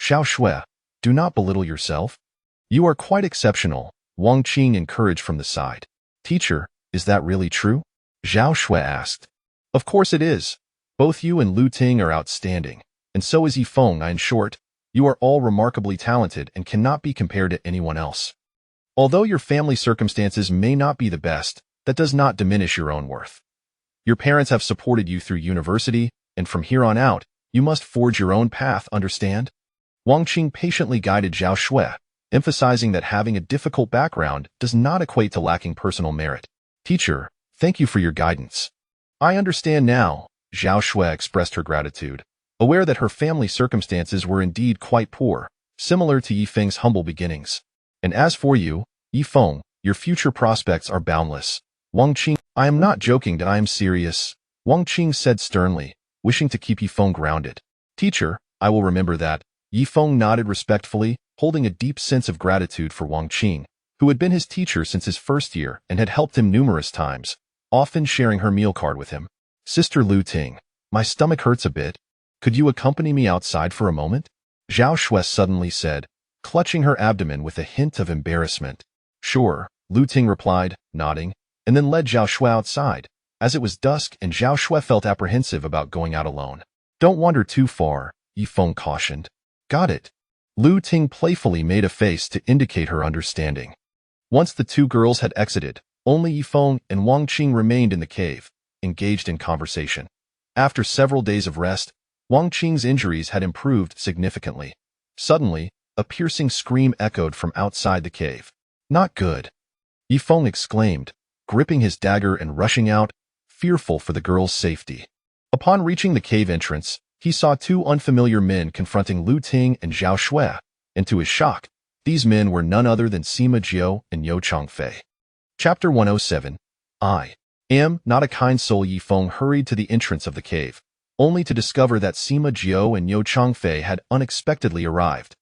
Zhao Shui, do not belittle yourself. You are quite exceptional, Wang Qing encouraged from the side. Teacher, is that really true? Zhao Shui asked. Of course it is. Both you and Lu Ting are outstanding, and so is Yifeng. In short, you are all remarkably talented and cannot be compared to anyone else. Although your family circumstances may not be the best, that does not diminish your own worth. Your parents have supported you through university, and from here on out, you must forge your own path, understand? Wang Qing patiently guided Zhao Shui, emphasizing that having a difficult background does not equate to lacking personal merit. Teacher, thank you for your guidance. I understand now, Zhao Shui expressed her gratitude, aware that her family circumstances were indeed quite poor, similar to Yifeng's humble beginnings. And as for you, Yifeng, your future prospects are boundless. Wang Qing, I am not joking, that I am serious, Wang Qing said sternly, wishing to keep Yifeng grounded. Teacher, I will remember that. Yifeng nodded respectfully, holding a deep sense of gratitude for Wang Qing, who had been his teacher since his first year and had helped him numerous times, often sharing her meal card with him. Sister Lu Ting, my stomach hurts a bit. Could you accompany me outside for a moment? Zhao Shui suddenly said, clutching her abdomen with a hint of embarrassment. Sure, Lu Ting replied, nodding, and then led Zhao Shui outside, as it was dusk and Zhao Shui felt apprehensive about going out alone. Don't wander too far, Yifeng cautioned. Got it. Lu Ting playfully made a face to indicate her understanding. Once the two girls had exited, only Yifeng and Wang Qing remained in the cave, engaged in conversation. After several days of rest, Wang Qing's injuries had improved significantly. Suddenly, a piercing scream echoed from outside the cave. Not good, Yifeng exclaimed, gripping his dagger and rushing out, fearful for the girl's safety. Upon reaching the cave entrance, he saw two unfamiliar men confronting Lu Ting and Zhao Shui, and to his shock, these men were none other than Sima Jiao and Yo Changfei. Chapter 107. I am not a kind soul. Yifeng hurried to the entrance of the cave, only to discover that Sima Jiao and Yo Changfei had unexpectedly arrived.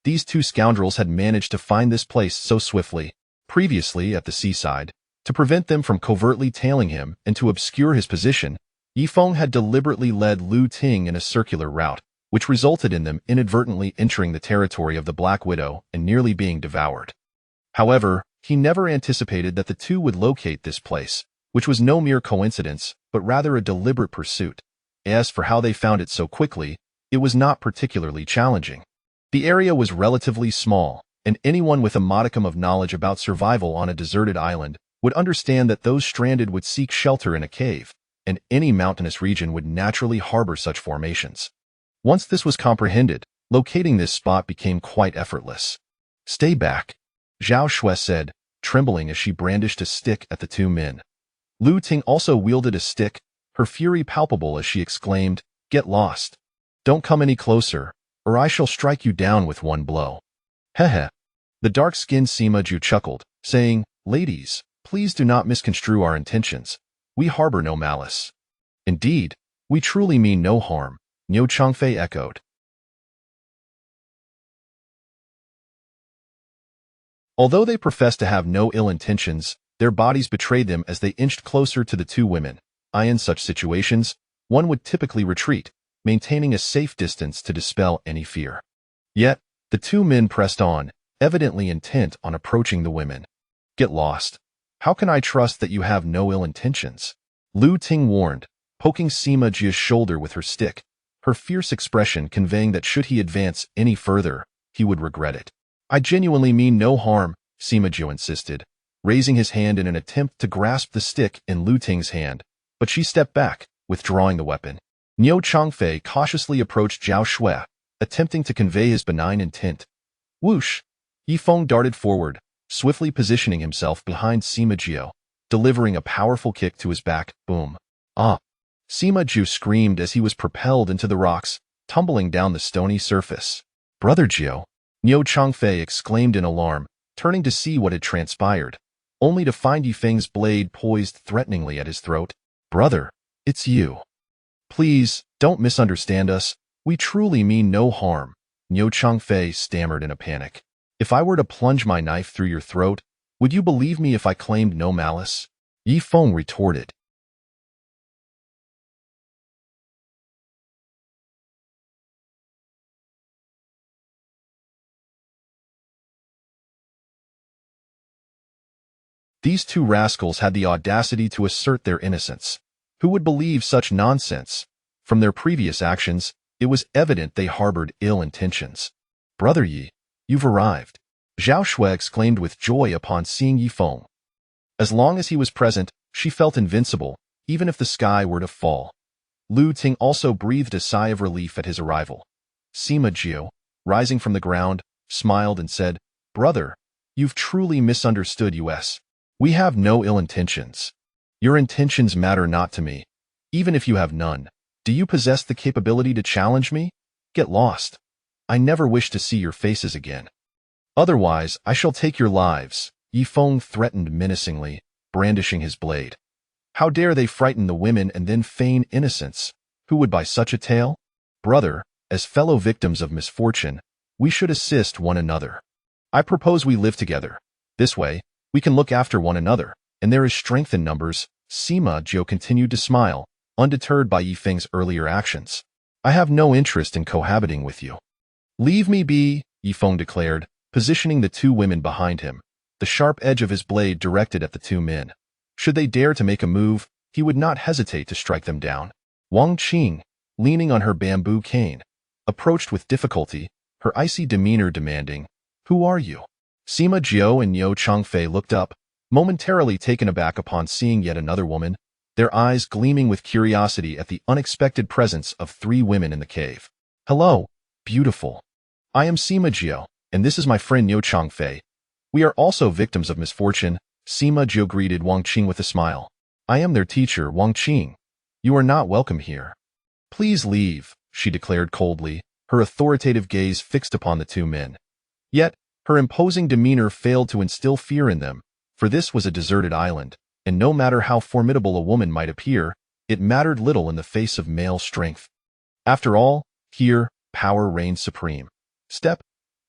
These two scoundrels had managed to find this place so swiftly, previously at the seaside, to prevent them from covertly tailing him and to obscure his position. Yifeng had deliberately led Lu Ting in a circular route, which resulted in them inadvertently entering the territory of the Black Widow and nearly being devoured. However, he never anticipated that the two would locate this place, which was no mere coincidence, but rather a deliberate pursuit. As for how they found it so quickly, it was not particularly challenging. The area was relatively small, and anyone with a modicum of knowledge about survival on a deserted island would understand that those stranded would seek shelter in a cave, and any mountainous region would naturally harbor such formations. Once this was comprehended, locating this spot became quite effortless. Stay back, Zhao Shui said, trembling as she brandished a stick at the two men. Lu Ting also wielded a stick, her fury palpable as she exclaimed, Get lost. Don't come any closer, or I shall strike you down with one blow. Hehe, The dark-skinned Sima Ju chuckled, saying, "Ladies, please do not misconstrue our intentions. We harbor no malice. Indeed, we truly mean no harm," Niu Changfei echoed. Although they professed to have no ill intentions, their bodies betrayed them as they inched closer to the two women. In such situations, one would typically retreat, maintaining a safe distance to dispel any fear. Yet, the two men pressed on, evidently intent on approaching the women. "Get lost. How can I trust that you have no ill intentions?" Lu Ting warned, poking Sima Jia's shoulder with her stick, her fierce expression conveying that should he advance any further, he would regret it. "I genuinely mean no harm," Sima Jia insisted, raising his hand in an attempt to grasp the stick in Lu Ting's hand, but she stepped back, withdrawing the weapon. Niu Changfei cautiously approached Zhao Shui, attempting to convey his benign intent. Whoosh! Yifeng darted forward, swiftly positioning himself behind Sima Jia, delivering a powerful kick to his back. Boom. Ah! Sima Jia screamed as he was propelled into the rocks, tumbling down the stony surface. "Brother Jia!" Niu Changfei exclaimed in alarm, turning to see what had transpired, only to find Yifeng's blade poised threateningly at his throat. "Brother, it's you. Please, don't misunderstand us. We truly mean no harm," Niu Changfei stammered in a panic. "If I were to plunge my knife through your throat, would you believe me if I claimed no malice?" Yifeng retorted. These two rascals had the audacity to assert their innocence. Who would believe such nonsense? From their previous actions, it was evident they harbored ill intentions. "Brother Yi, you've arrived," Zhao Shui exclaimed with joy upon seeing Yifeng. As long as he was present, she felt invincible, even if the sky were to fall. Lu Ting also breathed a sigh of relief at his arrival. Sima Jia, rising from the ground, smiled and said, "Brother, you've truly misunderstood us. We have no ill intentions. Your intentions matter not to me, even if you have none. Do you possess the capability to challenge me? Get lost. I never wish to see your faces again. Otherwise, I shall take your lives," Yifeng threatened menacingly, brandishing his blade. How dare they frighten the women and then feign innocence? Who would buy such a tale? "Brother, as fellow victims of misfortune, we should assist one another. I propose we live together. This way, we can look after one another, and there is strength in numbers." Sima Jia continued to smile, undeterred by Yifeng's earlier actions. "I have no interest in cohabiting with you." "Leave me be," Yifeng declared, positioning the two women behind him, the sharp edge of his blade directed at the two men. Should they dare to make a move, he would not hesitate to strike them down. Wang Qing, leaning on her bamboo cane, approached with difficulty, her icy demeanor demanding, "Who are you?" Sima Jia and Niu Changfei looked up, momentarily taken aback upon seeing yet another woman, their eyes gleaming with curiosity at the unexpected presence of three women in the cave. "Hello, beautiful. I am Sima Jia, and this is my friend Niu Changfei. We are also victims of misfortune," Sima Jia greeted Wang Qing with a smile. "I am their teacher, Wang Qing. You are not welcome here." "Please leave," she declared coldly, her authoritative gaze fixed upon the two men. Yet, her imposing demeanor failed to instill fear in them, for this was a deserted island, and no matter how formidable a woman might appear, it mattered little in the face of male strength. After all, here, power reigned supreme. "Step."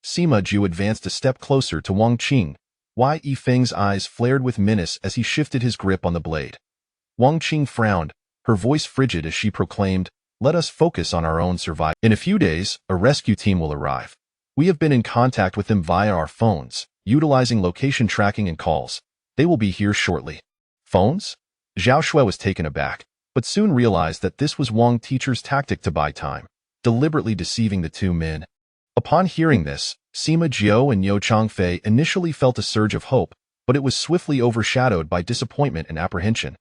Sima Jia advanced a step closer to Wang Qing. Yifeng's eyes flared with menace as he shifted his grip on the blade. Wang Qing frowned, her voice frigid as she proclaimed, "Let us focus on our own survival. In a few days, a rescue team will arrive. We have been in contact with them via our phones, utilizing location tracking and calls. They will be here shortly." "Phones?" Zhao Shui was taken aback, but soon realized that this was Wang Teacher's tactic to buy time, deliberately deceiving the two men. Upon hearing this, Sima Jia and Niu Changfei initially felt a surge of hope, but it was swiftly overshadowed by disappointment and apprehension.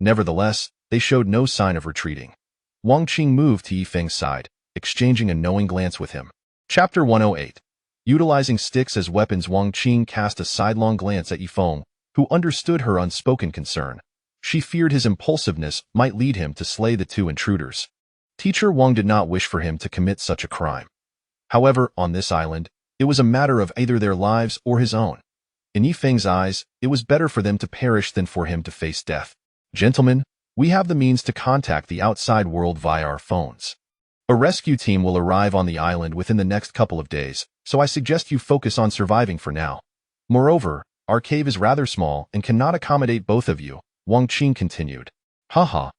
Nevertheless, they showed no sign of retreating. Wang Qing moved to Yifeng's side, exchanging a knowing glance with him. Chapter 108. Utilizing sticks as weapons, Wang Qing cast a sidelong glance at Yifeng, who understood her unspoken concern. She feared his impulsiveness might lead him to slay the two intruders. Teacher Wang did not wish for him to commit such a crime. However, on this island, It was a matter of either their lives or his own. In Yifeng's eyes, it was better for them to perish than for him to face death. Gentlemen, we have the means to contact the outside world via our phones. A rescue team will arrive on the island within the next couple of days, so I suggest you focus on surviving for now. Moreover, our cave is rather small and cannot accommodate both of you, Wang Qing continued. Haha.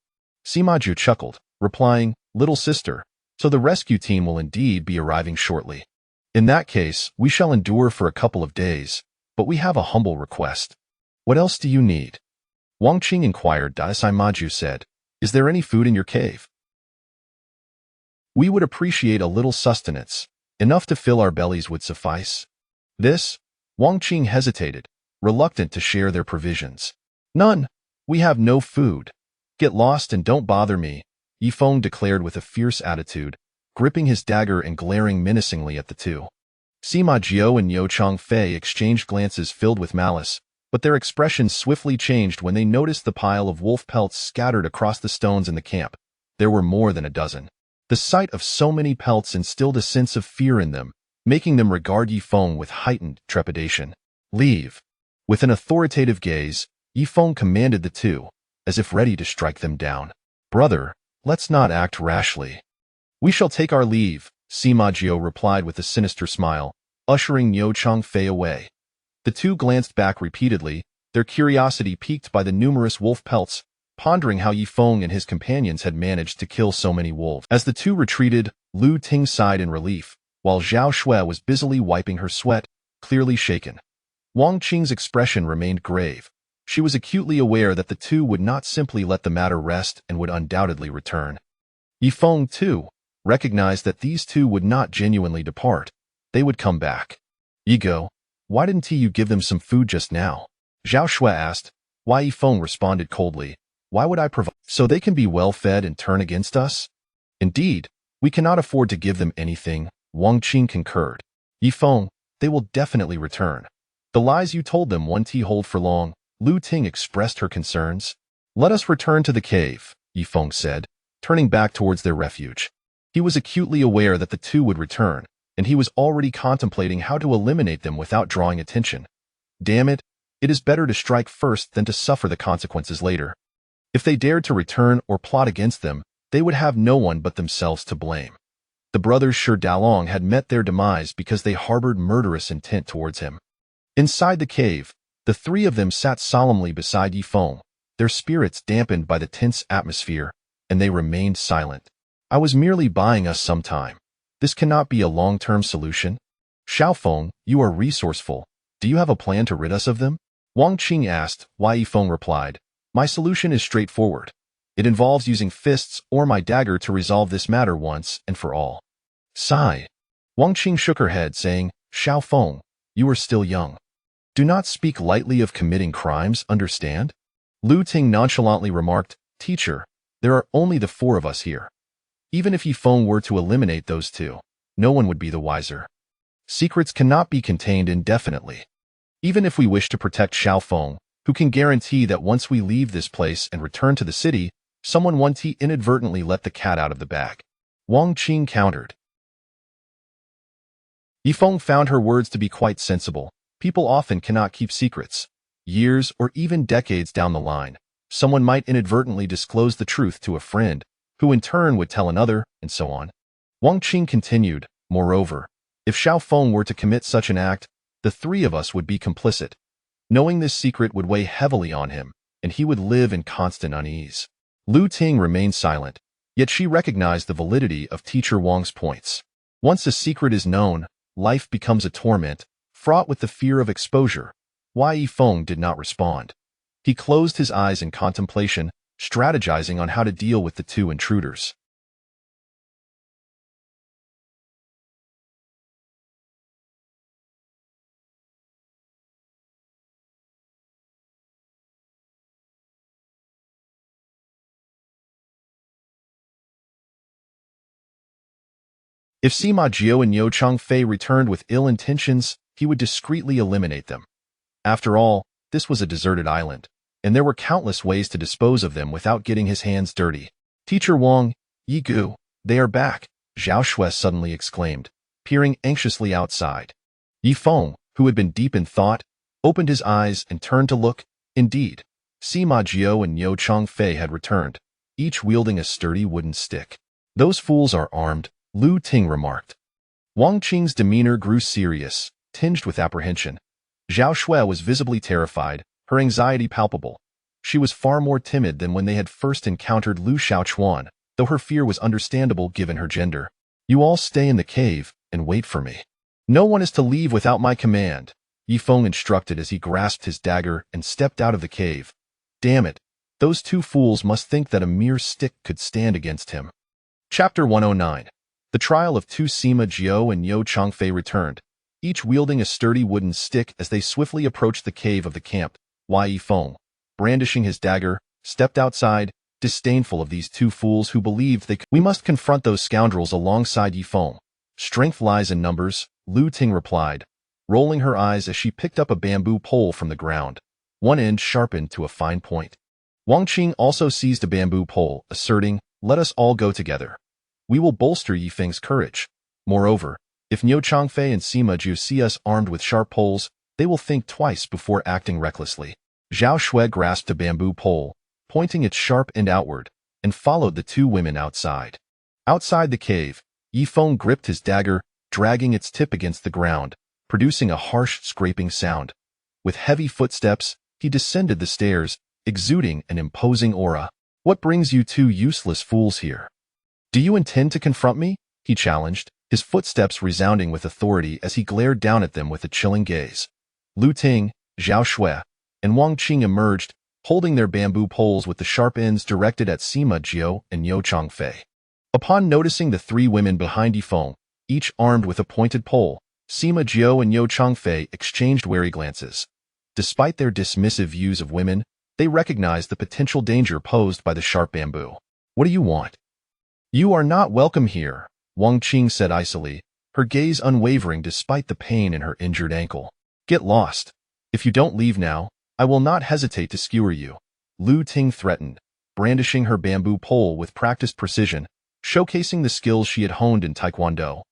Sima Ju chuckled, replying, Little sister, so the rescue team will indeed be arriving shortly. In that case, we shall endure for a couple of days, but we have a humble request. What else do you need? Wang Qing inquired. Sima Ju said, Is there any food in your cave? We would appreciate a little sustenance. Enough to fill our bellies would suffice. This? Wang Qing hesitated, reluctant to share their provisions. None. We have no food. Get lost and don't bother me, Yifeng declared with a fierce attitude, gripping his dagger and glaring menacingly at the two. Sima Jiao and Yo Changfei exchanged glances filled with malice, but their expressions swiftly changed when they noticed the pile of wolf pelts scattered across the stones in the camp. There were more than a dozen. The sight of so many pelts instilled a sense of fear in them, making them regard Yifeng with heightened trepidation. Leave. With an authoritative gaze, Yifeng commanded the two, as if ready to strike them down. Brother, let's not act rashly. We shall take our leave, Sima Jiao replied with a sinister smile, ushering Yo Changfei away. The two glanced back repeatedly, their curiosity piqued by the numerous wolf pelts, pondering how Yifeng and his companions had managed to kill so many wolves. As the two retreated, Lu Ting sighed in relief, while Zhao Shui was busily wiping her sweat, clearly shaken. Wang Qing's expression remained grave. She was acutely aware that the two would not simply let the matter rest and would undoubtedly return. Yifeng, too, recognized that these two would not genuinely depart. They would come back. Ego, why didn't you give them some food just now? Zhao Shui asked. Why? Yifeng responded coldly. Why would I provide so they can be well fed and turn against us? Indeed, we cannot afford to give them anything, Wang Qing concurred. Yifeng, they will definitely return. The lies you told them won't hold for long, Lu Ting expressed her concerns. Let us return to the cave, Yifeng said, turning back towards their refuge. He was acutely aware that the two would return, and he was already contemplating how to eliminate them without drawing attention. Damn it, it is better to strike first than to suffer the consequences later. If they dared to return or plot against them, they would have no one but themselves to blame. The brothers Shi Dalong had met their demise because they harbored murderous intent towards him. Inside the cave, the three of them sat solemnly beside Yifeng, their spirits dampened by the tense atmosphere, and they remained silent. I was merely buying us some time. This cannot be a long-term solution. Xiaofeng, you are resourceful. Do you have a plan to rid us of them? Wang Qing asked, while Yifeng replied, My solution is straightforward. It involves using fists or my dagger to resolve this matter once and for all. Sigh. Wang Qing shook her head, saying, Xiaofeng, you are still young. Do not speak lightly of committing crimes, understand? Lu Ting nonchalantly remarked, Teacher, there are only the four of us here. Even if Yifeng were to eliminate those two, no one would be the wiser. Secrets cannot be contained indefinitely. Even if we wish to protect Xiaofeng, who can guarantee that once we leave this place and return to the city, someone won't inadvertently let the cat out of the bag? Wang Qing countered. Yifeng found her words to be quite sensible. People often cannot keep secrets. Years or even decades down the line, someone might inadvertently disclose the truth to a friend, who in turn would tell another, and so on. Wang Qing continued, Moreover, if Xiaofeng were to commit such an act, the three of us would be complicit. Knowing this secret would weigh heavily on him, and he would live in constant unease. Lu Ting remained silent, yet she recognized the validity of Teacher Wang's points. Once a secret is known, life becomes a torment, fraught with the fear of exposure. Wai Yifeng did not respond. He closed his eyes in contemplation, strategizing on how to deal with the two intruders. If Sima Jiao and Yo Changfei returned with ill intentions, he would discreetly eliminate them. After all, this was a deserted island, and there were countless ways to dispose of them without getting his hands dirty. Teacher Wang, Yigu, they are back, Zhao Shui suddenly exclaimed, peering anxiously outside. Yifeng, who had been deep in thought, opened his eyes and turned to look. Indeed, Sima Jiao and Niu Changfei had returned, each wielding a sturdy wooden stick. "Those fools are armed," Lu Ting remarked. Wang Qing's demeanor grew serious, tinged with apprehension. Zhao Shui was visibly terrified, her anxiety palpable. She was far more timid than when they had first encountered Lu Shaochuan, though her fear was understandable given her gender. "You all stay in the cave and wait for me. No one is to leave without my command," Yifeng instructed as he grasped his dagger and stepped out of the cave. Damn it, those two fools must think that a mere stick could stand against him. Chapter 109. The trial of two Sima Jiao and Niu Changfei returned, each wielding a sturdy wooden stick as they swiftly approached the cave of the camp. Yifeng, brandishing his dagger, stepped outside, disdainful of these two fools who believed they could. "We must confront those scoundrels alongside Yifeng. Strength lies in numbers," Lu Ting replied, rolling her eyes as she picked up a bamboo pole from the ground, one end sharpened to a fine point. Wang Qing also seized a bamboo pole, asserting, "Let us all go together. We will bolster Yifeng's courage. Moreover, if Niu Changfei and Sima Jiao see us armed with sharp poles, they will think twice before acting recklessly." Zhao Shui grasped a bamboo pole, pointing its sharp end outward, and followed the two women outside. Outside the cave, Yifeng gripped his dagger, dragging its tip against the ground, producing a harsh scraping sound. With heavy footsteps, he descended the stairs, exuding an imposing aura. "What brings you two useless fools here? Do you intend to confront me?" he challenged, his footsteps resounding with authority as he glared down at them with a chilling gaze. Lu Ting, Zhao Shui, and Wang Qing emerged, holding their bamboo poles with the sharp ends directed at Sima Jiao and Niu Changfei. Upon noticing the three women behind Yifeng, each armed with a pointed pole, Sima Jiao and Niu Changfei exchanged wary glances. Despite their dismissive views of women, they recognized the potential danger posed by the sharp bamboo. "What do you want?" "You are not welcome here," Wang Qing said icily, her gaze unwavering despite the pain in her injured ankle. "Get lost. If you don't leave now, I will not hesitate to skewer you," Lu Ting threatened, brandishing her bamboo pole with practiced precision, showcasing the skills she had honed in Taekwondo.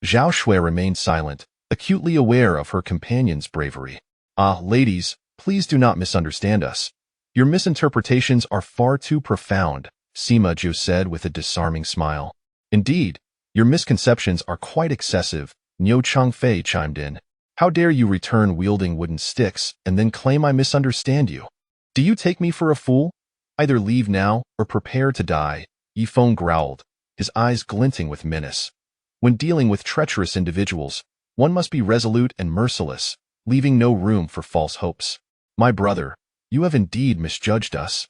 Zhao Shui remained silent, acutely aware of her companion's bravery. "Ah, ladies, please do not misunderstand us. Your misinterpretations are far too profound," Sima Jiao said with a disarming smile. "Indeed, your misconceptions are quite excessive," Niu Changfei chimed in. "How dare you return wielding wooden sticks and then claim I misunderstand you? Do you take me for a fool? Either leave now or prepare to die," Yifeng growled, his eyes glinting with menace. When dealing with treacherous individuals, one must be resolute and merciless, leaving no room for false hopes. "My brother, you have indeed misjudged us.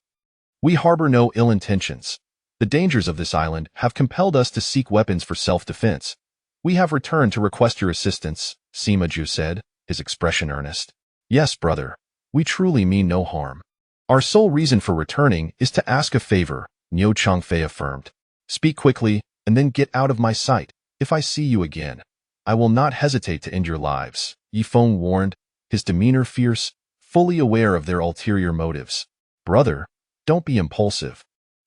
We harbor no ill intentions. The dangers of this island have compelled us to seek weapons for self-defense. We have returned to request your assistance," Sima Jiao said, his expression earnest. "Yes, brother, we truly mean no harm. Our sole reason for returning is to ask a favor," Niu Changfei affirmed. "Speak quickly, and then get out of my sight. If I see you again, I will not hesitate to end your lives," Yifeng warned, his demeanor fierce, fully aware of their ulterior motives. "Brother, don't be impulsive.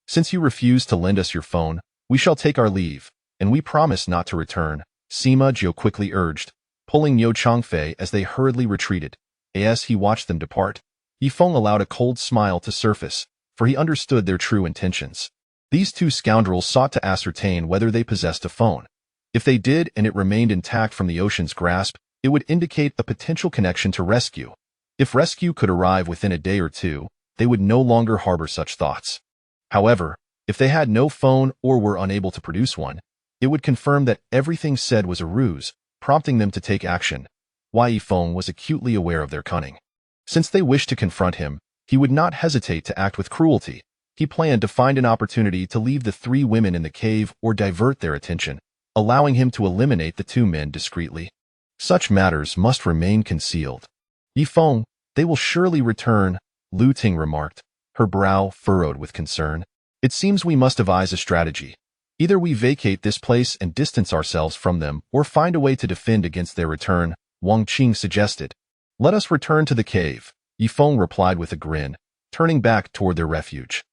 Since you refuse to lend us your phone, we shall take our leave, and we promise not to return," Sima Jiao quickly urged, pulling Niu Changfei as they hurriedly retreated. As he watched them depart, Yifeng allowed a cold smile to surface, for he understood their true intentions. These two scoundrels sought to ascertain whether they possessed a phone. If they did and it remained intact from the ocean's grasp, it would indicate a potential connection to rescue. If rescue could arrive within a day or two, they would no longer harbor such thoughts. However, if they had no phone or were unable to produce one, it would confirm that everything said was a ruse, prompting them to take action. Yifeng was acutely aware of their cunning. Since they wished to confront him, he would not hesitate to act with cruelty. He planned to find an opportunity to leave the three women in the cave or divert their attention, allowing him to eliminate the two men discreetly. Such matters must remain concealed. "Yifeng, they will surely return," Lu Ting remarked, her brow furrowed with concern. "It seems we must devise a strategy. Either we vacate this place and distance ourselves from them, or find a way to defend against their return," Wang Qing suggested. "Let us return to the cave," Yifeng replied with a grin, turning back toward their refuge.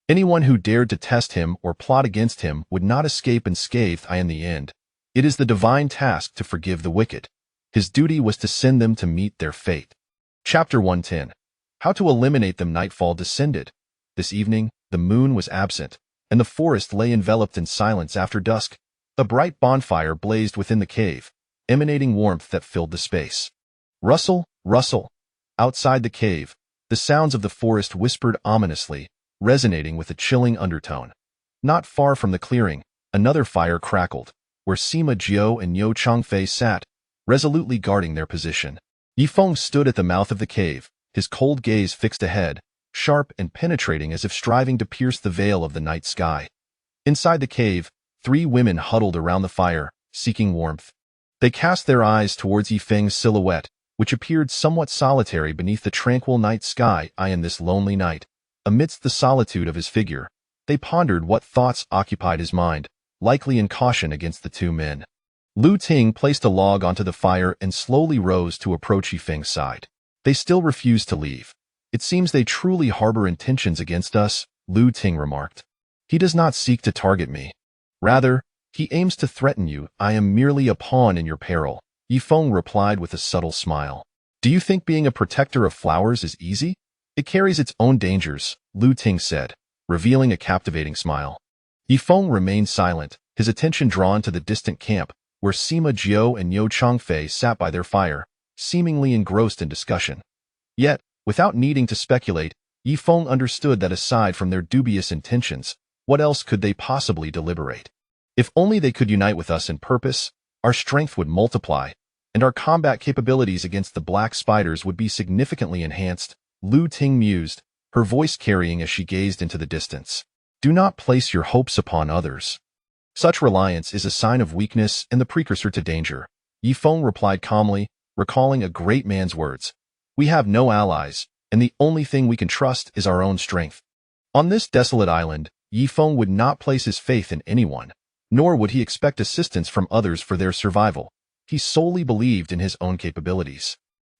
Anyone who dared to test him or plot against him would not escape unscathed in the end. It is the divine task to forgive the wicked. His duty was to send them to meet their fate. Chapter 110. How to eliminate them. Nightfall descended. This evening, the moon was absent, and the forest lay enveloped in silence after dusk. A bright bonfire blazed within the cave, emanating warmth that filled the space. Rustle, rustle. Outside the cave, the sounds of the forest whispered ominously, resonating with a chilling undertone. Not far from the clearing, another fire crackled, where Sima Jiao and Niu Changfei sat, resolutely guarding their position. Yifeng stood at the mouth of the cave, his cold gaze fixed ahead, sharp and penetrating as if striving to pierce the veil of the night sky. Inside the cave, 3 women huddled around the fire, seeking warmth. They cast their eyes towards Yifeng's silhouette, which appeared somewhat solitary beneath the tranquil night sky. In this lonely night, amidst the solitude of his figure, they pondered what thoughts occupied his mind, likely in caution against the 2 men. Lu Ting placed a log onto the fire and slowly rose to approach Yifeng's side. They still refused to leave. It seems they truly harbor intentions against us, Lu Ting remarked. He does not seek to target me. Rather, he aims to threaten you. I am merely a pawn in your peril, Yifeng replied with a subtle smile. Do you think being a protector of flowers is easy? It carries its own dangers, Lu Ting said, revealing a captivating smile. Yifeng remained silent, his attention drawn to the distant camp, where Sima Jiao and Niu Changfei sat by their fire, seemingly engrossed in discussion. Yet, without needing to speculate, Yifeng understood that aside from their dubious intentions, what else could they possibly deliberate? If only they could unite with us in purpose, our strength would multiply, and our combat capabilities against the black spiders would be significantly enhanced, Lu Ting mused, her voice carrying as she gazed into the distance. Do not place your hopes upon others. Such reliance is a sign of weakness and the precursor to danger, Yifeng replied calmly, recalling a great man's words. We have no allies, and the only thing we can trust is our own strength. On this desolate island, Yifeng would not place his faith in anyone, nor would he expect assistance from others for their survival. He solely believed in his own capabilities.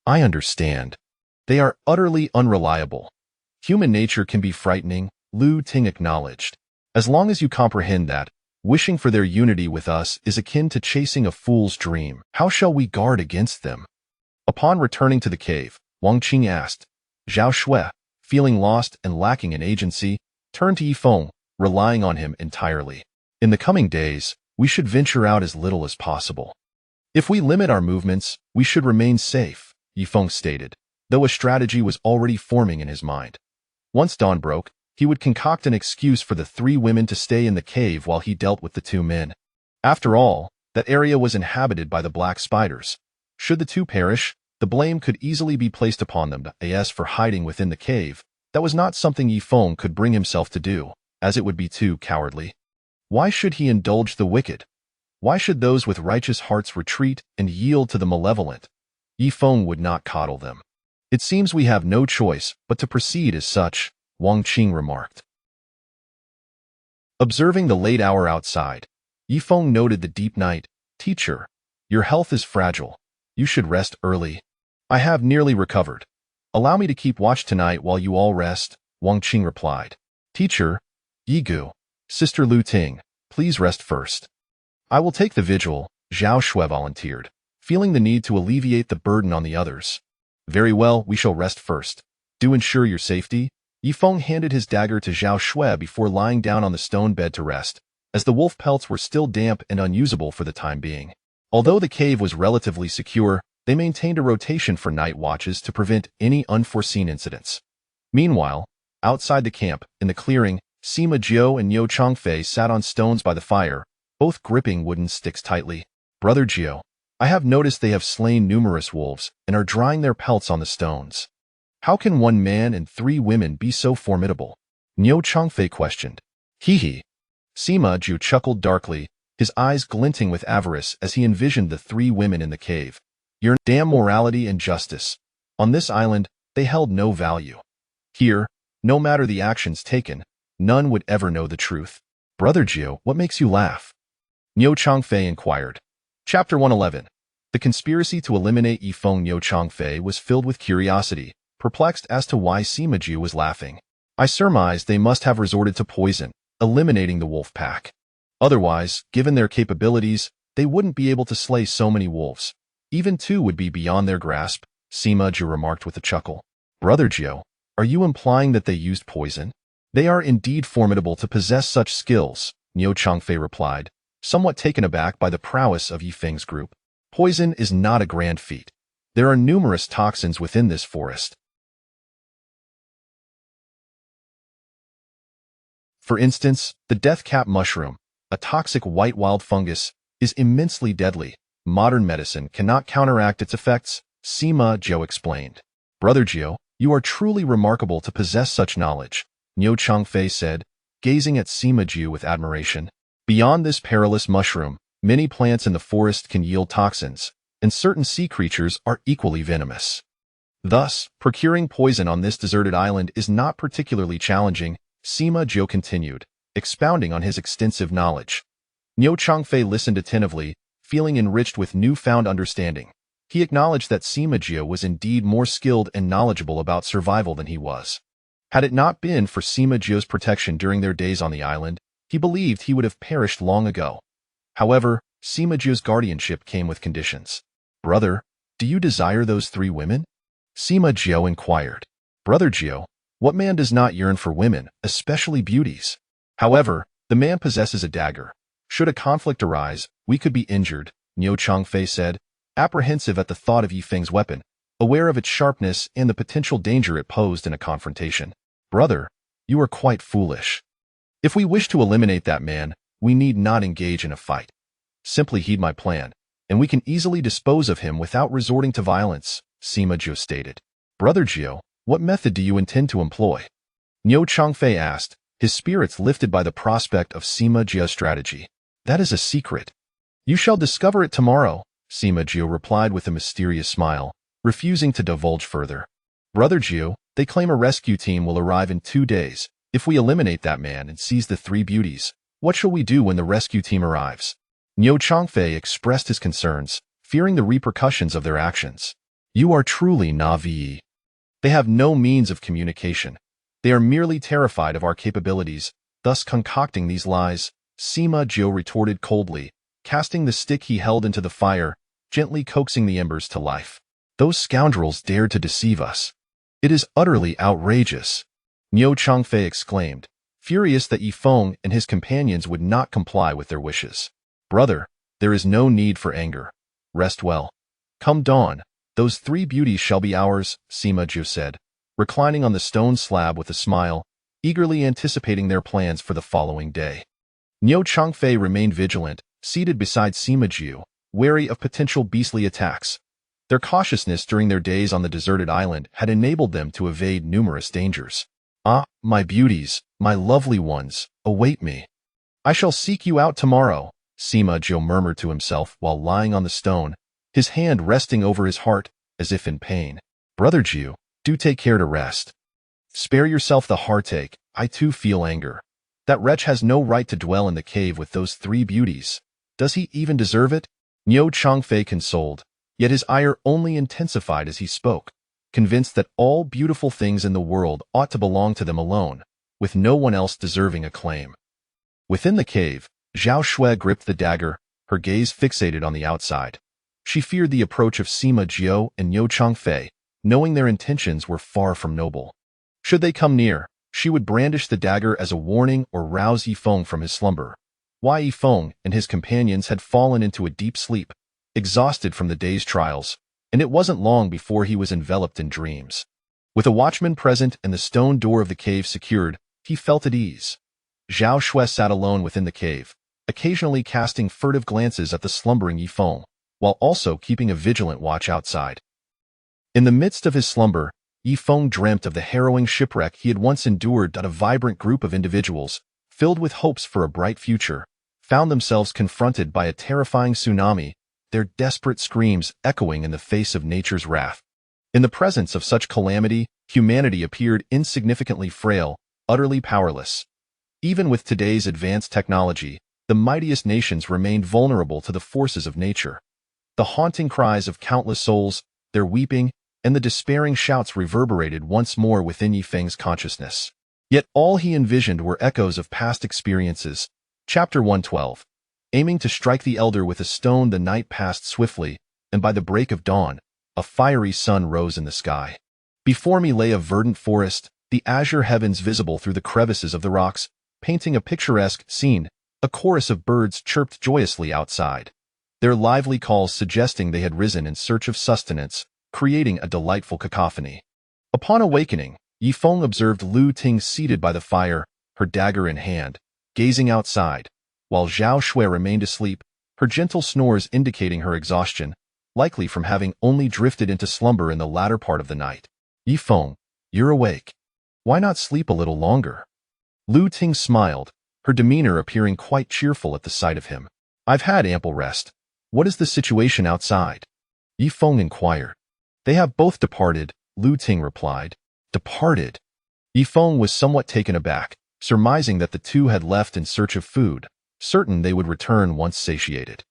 I understand. They are utterly unreliable. Human nature can be frightening, Lu Ting acknowledged. As long as you comprehend that, wishing for their unity with us is akin to chasing a fool's dream. How shall we guard against them? Upon returning to the cave, Wang Qing asked. Zhao Shui, feeling lost and lacking in agency, turned to Yifeng, relying on him entirely. In the coming days, we should venture out as little as possible. If we limit our movements, we should remain safe, Yifeng stated, though a strategy was already forming in his mind. Once dawn broke, he would concoct an excuse for the 3 women to stay in the cave while he dealt with the 2 men. After all, that area was inhabited by the black spiders. Should the 2 perish, the blame could easily be placed upon them. As for hiding within the cave, that was not something Yifeng could bring himself to do, as it would be too cowardly. Why should he indulge the wicked? Why should those with righteous hearts retreat and yield to the malevolent? Yifeng would not coddle them. It seems we have no choice but to proceed as such, Wang Qing remarked. Observing the late hour outside, Yifeng noted the deep night. Teacher, your health is fragile. You should rest early. I have nearly recovered. Allow me to keep watch tonight while you all rest, Wang Qing replied. Teacher, Yigu, Sister Lu Ting, please rest first. I will take the vigil, Zhao Shui volunteered, feeling the need to alleviate the burden on the others. Very well, we shall rest first. Do ensure your safety. Yifeng handed his dagger to Zhao Shui before lying down on the stone bed to rest, as the wolf pelts were still damp and unusable for the time being. Although the cave was relatively secure, they maintained a rotation for night watches to prevent any unforeseen incidents. Meanwhile, outside the camp, in the clearing, Sima Jiao and Niu Changfei sat on stones by the fire, both gripping wooden sticks tightly. Brother Jiao, I have noticed they have slain numerous wolves and are drying their pelts on the stones. How can 1 man and 3 women be so formidable? Niu Changfei questioned. Hee. Sima Jiao chuckled darkly, his eyes glinting with avarice as he envisioned the 3 women in the cave. Your damn morality and justice. On this island, they held no value. Here, no matter the actions taken, none would ever know the truth. Brother Jiao, what makes you laugh? Niu Changfei inquired. Chapter 111. The conspiracy to eliminate Yifeng. Niu Changfei was filled with curiosity, perplexed as to why Sima Jiao was laughing. I surmised they must have resorted to poison, eliminating the wolf pack. Otherwise, given their capabilities, they wouldn't be able to slay so many wolves. Even two would be beyond their grasp, Sima Jiu remarked with a chuckle. Brother Jiu, are you implying that they used poison? They are indeed formidable to possess such skills, Niu Changfei replied, somewhat taken aback by the prowess of Yifeng's group. Poison is not a grand feat. There are numerous toxins within this forest. For instance, the death-cap mushroom, a toxic white wild fungus, is immensely deadly. Modern medicine cannot counteract its effects, Sima Jiu explained. Brother Jiu, you are truly remarkable to possess such knowledge, Niu Changfei said, gazing at Sima Jiu with admiration. Beyond this perilous mushroom, many plants in the forest can yield toxins, and certain sea creatures are equally venomous. Thus, procuring poison on this deserted island is not particularly challenging, Sima Jiu continued, expounding on his extensive knowledge. Niu Changfei listened attentively, feeling enriched with newfound understanding. He acknowledged that Sima Jiu was indeed more skilled and knowledgeable about survival than he was. Had it not been for Sima Jiu's protection during their days on the island, he believed he would have perished long ago. However, Sima Jiu's guardianship came with conditions. Brother, do you desire those three women? Sima Jiu inquired. Brother Jiu, what man does not yearn for women, especially beauties? However, the man possesses a dagger. Should a conflict arise, we could be injured, Niu Changfei said, apprehensive at the thought of Yifeng's weapon, aware of its sharpness and the potential danger it posed in a confrontation. Brother, you are quite foolish. If we wish to eliminate that man, we need not engage in a fight. Simply heed my plan, and we can easily dispose of him without resorting to violence, Sima Jiu stated. Brother Jiu, what method do you intend to employ? Niu Changfei asked, his spirits lifted by the prospect of Sima Jiu's strategy. That is a secret. You shall discover it tomorrow, Sima Jiu replied with a mysterious smile, refusing to divulge further. Brother Jiu, they claim a rescue team will arrive in 2 days. If we eliminate that man and seize the three beauties, what shall we do when the rescue team arrives? Niu Changfei expressed his concerns, fearing the repercussions of their actions. You are truly naive. They have no means of communication. They are merely terrified of our capabilities, thus concocting these lies, Sima Jiu retorted coldly, casting the stick he held into the fire, gently coaxing the embers to life. Those scoundrels dared to deceive us. It is utterly outrageous, Niu Changfei exclaimed, furious that Yifeng and his companions would not comply with their wishes. Brother, there is no need for anger. Rest well. Come dawn, those three beauties shall be ours, Sima Jiu said, reclining on the stone slab with a smile, eagerly anticipating their plans for the following day. Niu Changfei remained vigilant, seated beside Sima Jiu, wary of potential beastly attacks. Their cautiousness during their days on the deserted island had enabled them to evade numerous dangers. Ah, my beauties, my lovely ones, await me. I shall seek you out tomorrow, Sima Jiu murmured to himself while lying on the stone, his hand resting over his heart, as if in pain. Brother Jiu, do take care to rest. Spare yourself the heartache, I too feel anger. That wretch has no right to dwell in the cave with those three beauties. Does he even deserve it? Niu Changfei consoled, yet his ire only intensified as he spoke, convinced that all beautiful things in the world ought to belong to them alone, with no one else deserving a claim. Within the cave, Zhao Shui gripped the dagger, her gaze fixated on the outside. She feared the approach of Sima Jiu and Niu Changfei, knowing their intentions were far from noble. Should they come near, she would brandish the dagger as a warning or rouse Yifeng from his slumber. Why Yifeng and his companions had fallen into a deep sleep, exhausted from the day's trials, and it wasn't long before he was enveloped in dreams. With a watchman present and the stone door of the cave secured, he felt at ease. Zhao Shui sat alone within the cave, occasionally casting furtive glances at the slumbering Yifeng, while also keeping a vigilant watch outside. In the midst of his slumber, Yifeng dreamt of the harrowing shipwreck he had once endured. A vibrant group of individuals, filled with hopes for a bright future, found themselves confronted by a terrifying tsunami, their desperate screams echoing in the face of nature's wrath. In the presence of such calamity, humanity appeared insignificantly frail, utterly powerless. Even with today's advanced technology, the mightiest nations remained vulnerable to the forces of nature. The haunting cries of countless souls, their weeping, and the despairing shouts reverberated once more within Yifeng's consciousness. Yet all he envisioned were echoes of past experiences. Chapter 112. Aiming to strike the elder with a stone, the night passed swiftly, and by the break of dawn, a fiery sun rose in the sky. Before me lay a verdant forest, the azure heavens visible through the crevices of the rocks, painting a picturesque scene. A chorus of birds chirped joyously outside, their lively calls suggesting they had risen in search of sustenance, creating a delightful cacophony. Upon awakening, Yifeng observed Lu Ting seated by the fire, her dagger in hand, gazing outside, while Zhao Shui remained asleep, her gentle snores indicating her exhaustion, likely from having only drifted into slumber in the latter part of the night. Yifeng, you're awake. Why not sleep a little longer? Lu Ting smiled, her demeanor appearing quite cheerful at the sight of him. I've had ample rest. What is the situation outside? Yifeng inquired. They have both departed, Lu Ting replied. Departed? Yifeng was somewhat taken aback, surmising that the two had left in search of food, certain they would return once satiated.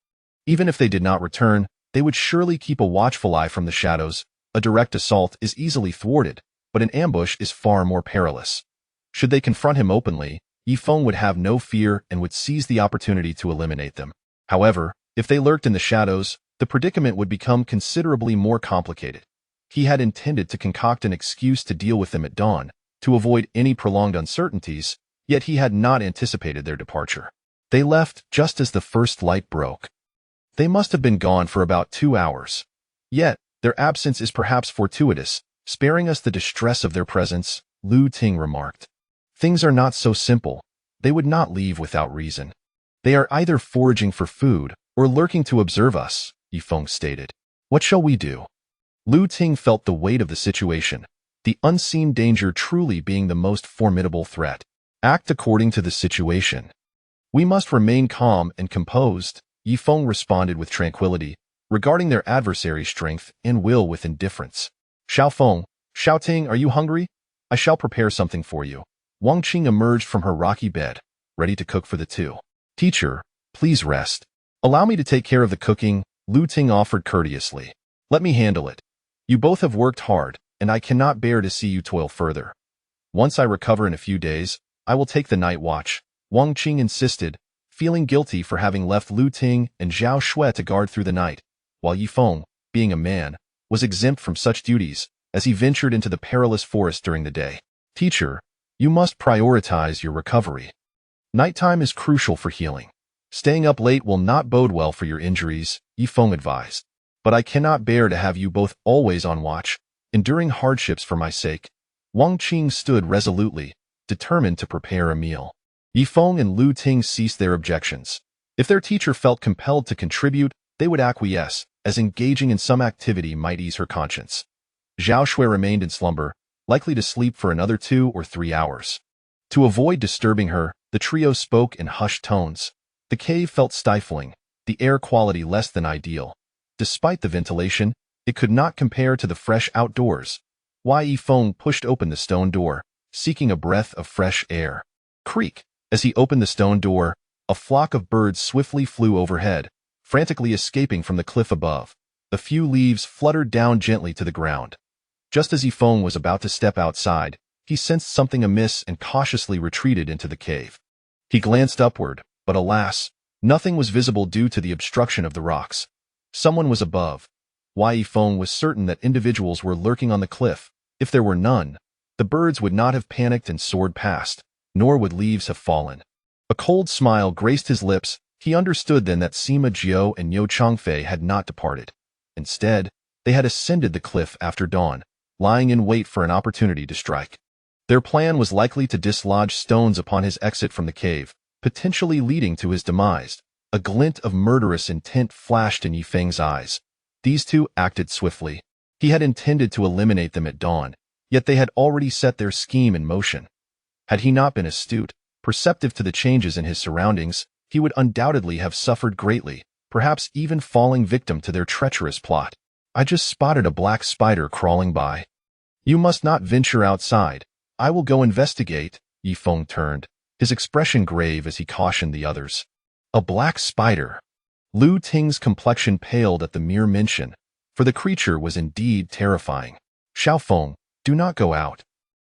Even if they did not return, they would surely keep a watchful eye from the shadows. A direct assault is easily thwarted, but an ambush is far more perilous. Should they confront him openly, Yifeng would have no fear and would seize the opportunity to eliminate them. However, if they lurked in the shadows, the predicament would become considerably more complicated. He had intended to concoct an excuse to deal with them at dawn, to avoid any prolonged uncertainties, yet he had not anticipated their departure. They left just as the first light broke. They must have been gone for about 2 hours. Yet, their absence is perhaps fortuitous, sparing us the distress of their presence, Lu Ting remarked. Things are not so simple. They would not leave without reason. They are either foraging for food or lurking to observe us, Yifeng stated. What shall we do? Lu Ting felt the weight of the situation, the unseen danger truly being the most formidable threat. Act according to the situation. We must remain calm and composed, Yifeng responded with tranquility, regarding their adversary's strength and will with indifference. Xiaofeng, Xiaoting, are you hungry? I shall prepare something for you. Wang Qing emerged from her rocky bed, ready to cook for the two. Teacher, please rest. Allow me to take care of the cooking, Lu Ting offered courteously. Let me handle it. You both have worked hard, and I cannot bear to see you toil further. Once I recover in a few days, I will take the night watch, Wang Qing insisted, feeling guilty for having left Lu Ting and Zhao Shui to guard through the night, while Yifeng, being a man, was exempt from such duties, as he ventured into the perilous forest during the day. Teacher, you must prioritize your recovery. Nighttime is crucial for healing. Staying up late will not bode well for your injuries, Yifeng advised. But I cannot bear to have you both always on watch, enduring hardships for my sake. Wang Qing stood resolutely, determined to prepare a meal. Yifeng and Lu Ting ceased their objections. If their teacher felt compelled to contribute, they would acquiesce, as engaging in some activity might ease her conscience. Zhao Shui remained in slumber, likely to sleep for another 2 or 3 hours. To avoid disturbing her, the trio spoke in hushed tones. The cave felt stifling, the air quality less than ideal. Despite the ventilation, it could not compare to the fresh outdoors. Yifeng pushed open the stone door, seeking a breath of fresh air. Creak! As he opened the stone door, a flock of birds swiftly flew overhead, frantically escaping from the cliff above. A few leaves fluttered down gently to the ground. Just as Yifeng was about to step outside, he sensed something amiss and cautiously retreated into the cave. He glanced upward, but alas, nothing was visible due to the obstruction of the rocks. Someone was above. Yifeng was certain that individuals were lurking on the cliff. If there were none, the birds would not have panicked and soared past, nor would leaves have fallen. A cold smile graced his lips. He understood then that Sima Jiao and Yo Changfei had not departed. Instead, they had ascended the cliff after dawn, lying in wait for an opportunity to strike. Their plan was likely to dislodge stones upon his exit from the cave, potentially leading to his demise. A glint of murderous intent flashed in Yifeng's eyes. These two acted swiftly. He had intended to eliminate them at dawn, yet they had already set their scheme in motion. Had he not been astute, perceptive to the changes in his surroundings, he would undoubtedly have suffered greatly, perhaps even falling victim to their treacherous plot. I just spotted a black spider crawling by. You must not venture outside. I will go investigate, Yifeng turned, his expression grave as he cautioned the others. A black spider. Lu Ting's complexion paled at the mere mention, for the creature was indeed terrifying. Xiaofeng, do not go out.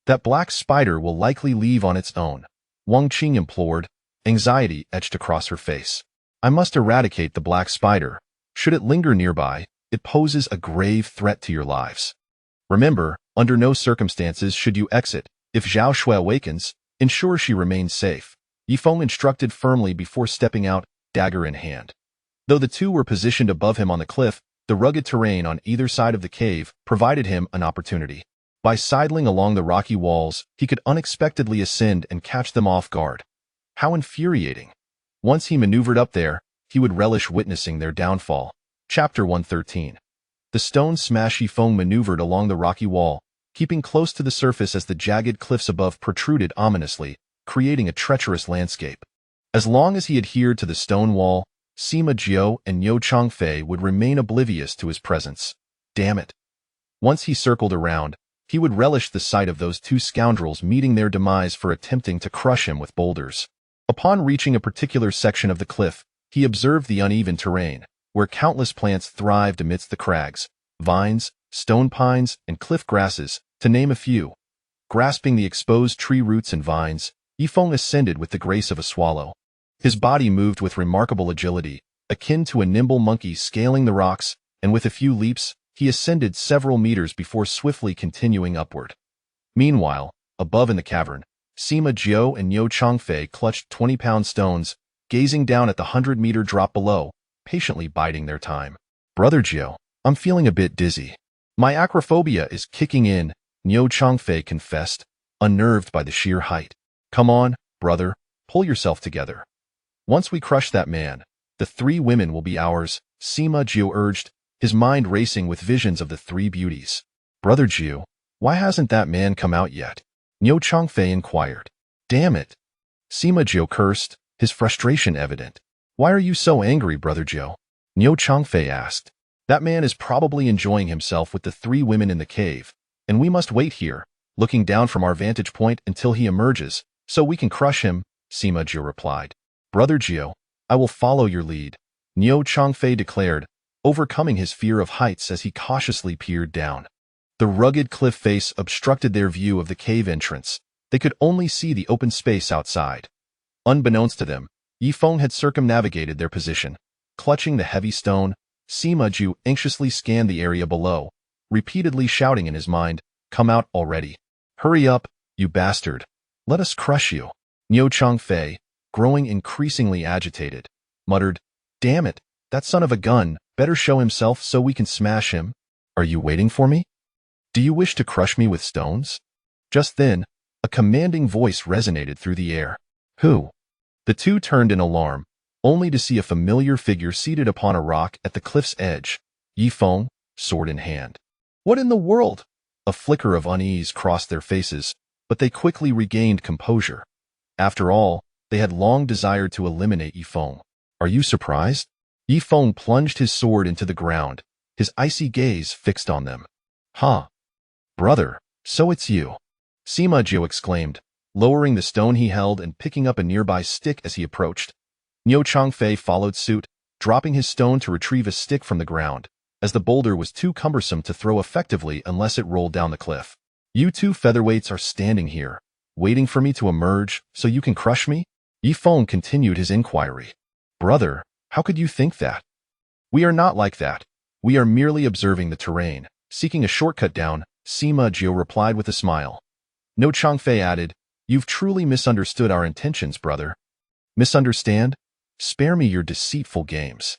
That black spider will likely leave on its own, Wang Qing implored, anxiety etched across her face. I must eradicate the black spider. Should it linger nearby, It poses a grave threat to your lives. Remember, under no circumstances should you exit. If Zhao Shui awakens, ensure she remains safe. Yifeng instructed firmly before stepping out, dagger in hand. Though the two were positioned above him on the cliff, the rugged terrain on either side of the cave provided him an opportunity. By sidling along the rocky walls, he could unexpectedly ascend and catch them off guard. How infuriating! Once he maneuvered up there, he would relish witnessing their downfall. Chapter 113. The stone smash Yifeng maneuvered along the rocky wall, keeping close to the surface as the jagged cliffs above protruded ominously, creating a treacherous landscape. As long as he adhered to the stone wall, Sima Jiao and Niu Changfei would remain oblivious to his presence. Damn it! Once he circled around, he would relish the sight of those two scoundrels meeting their demise for attempting to crush him with boulders. Upon reaching a particular section of the cliff, he observed the uneven terrain, where countless plants thrived amidst the crags, vines, stone pines, and cliff grasses, to name a few. Grasping the exposed tree roots and vines, Yifeng ascended with the grace of a swallow. His body moved with remarkable agility, akin to a nimble monkey scaling the rocks, and with a few leaps, he ascended several meters before swiftly continuing upward. Meanwhile, above in the cavern, Sima Jiao and Niu Changfei clutched 20-pound stones, gazing down at the 100-meter drop below, patiently biding their time. Brother Jiao, I'm feeling a bit dizzy. My acrophobia is kicking in, Niu Changfei confessed, unnerved by the sheer height. Come on, brother, pull yourself together. Once we crush that man, the 3 women will be ours, Sima Jiao urged, his mind racing with visions of the 3 beauties. Brother Jiao, why hasn't that man come out yet? Niu Changfei inquired. Damn it! Sima Jiao cursed, his frustration evident. Why are you so angry, Brother Jiao? Niu Changfei asked. That man is probably enjoying himself with the 3 women in the cave, and we must wait here, looking down from our vantage point until he emerges, so we can crush him, Sima Jiao replied. Brother Jiao, I will follow your lead, Niu Changfei declared, overcoming his fear of heights as he cautiously peered down. The rugged cliff face obstructed their view of the cave entrance. They could only see the open space outside. Unbeknownst to them, Yifeng had circumnavigated their position. Clutching the heavy stone, Sima Jiao anxiously scanned the area below, repeatedly shouting in his mind, Come out already. Hurry up, you bastard. Let us crush you. Niu Changfei, growing increasingly agitated, muttered, Damn it, that son of a gun, better show himself so we can smash him. Are you waiting for me? Do you wish to crush me with stones? Just then, a commanding voice resonated through the air. Who? The two turned in alarm, only to see a familiar figure seated upon a rock at the cliff's edge, Yifeng, sword in hand. What in the world? A flicker of unease crossed their faces, but they quickly regained composure. After all, they had long desired to eliminate Yifeng. Are you surprised? Yifeng plunged his sword into the ground, his icy gaze fixed on them. Huh. Brother, so it's you. Sima Jiao exclaimed, lowering the stone he held and picking up a nearby stick as he approached. Niu Changfei followed suit, dropping his stone to retrieve a stick from the ground, as the boulder was too cumbersome to throw effectively unless it rolled down the cliff. You 2 featherweights are standing here, waiting for me to emerge so you can crush me? Yifeng continued his inquiry. Brother, how could you think that? We are not like that. We are merely observing the terrain, seeking a shortcut down, Sima Jiao replied with a smile. Niu Changfei added, You've truly misunderstood our intentions, brother. Misunderstand? Spare me your deceitful games.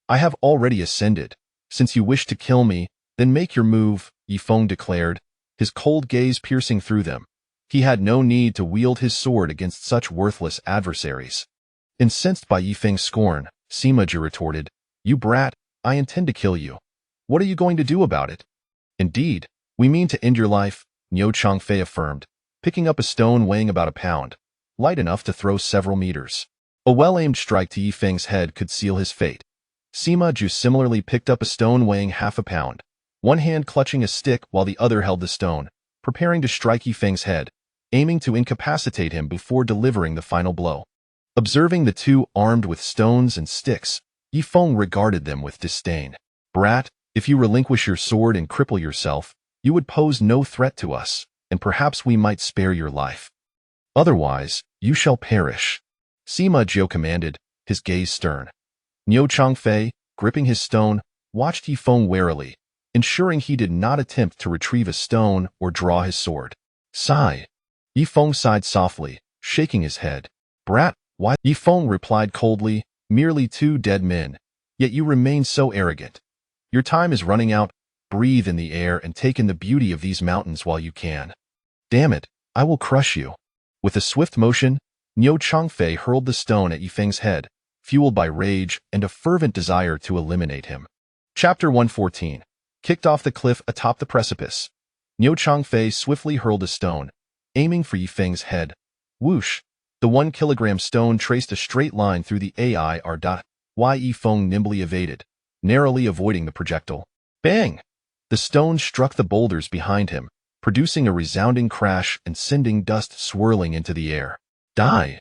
I have already ascended. Since you wish to kill me, then make your move, Yifeng declared, his cold gaze piercing through them. He had no need to wield his sword against such worthless adversaries. Incensed by Yifeng's scorn, Sima Jiao retorted, You brat, I intend to kill you. What are you going to do about it? Indeed, we mean to end your life, Niu Changfei affirmed, picking up a stone weighing about a pound. light enough to throw several meters. A well-aimed strike to Yifeng's head could seal his fate. Sima Zhu similarly picked up a stone weighing half a pound, one hand clutching a stick while the other held the stone, preparing to strike Yifeng's head, aiming to incapacitate him before delivering the final blow. Observing the two armed with stones and sticks, Yifeng regarded them with disdain. "Brat, if you relinquish your sword and cripple yourself, you would pose no threat to us, and perhaps we might spare your life. Otherwise, you shall perish," Sima Zhu commanded, his gaze stern. Niu Changfei, gripping his stone, watched Yifeng warily, ensuring he did not attempt to retrieve a stone or draw his sword. "Sigh." Yifeng sighed softly, shaking his head. "Brat, why?" Yifeng replied coldly, "Merely two dead men, yet you remain so arrogant. Your time is running out. Breathe in the air and take in the beauty of these mountains while you can. Damn it, I will crush you." With a swift motion, Niu Changfei hurled the stone at Yifeng's head, fueled by rage and a fervent desire to eliminate him. Chapter 114. Kicked off the cliff atop the precipice. Niu Changfei swiftly hurled a stone, aiming for Yifeng's head. Whoosh! The 1-kilogram stone traced a straight line through the air. Yifeng nimbly evaded, narrowly avoiding the projectile. Bang! The stone struck the boulders behind him, producing a resounding crash and sending dust swirling into the air. Die!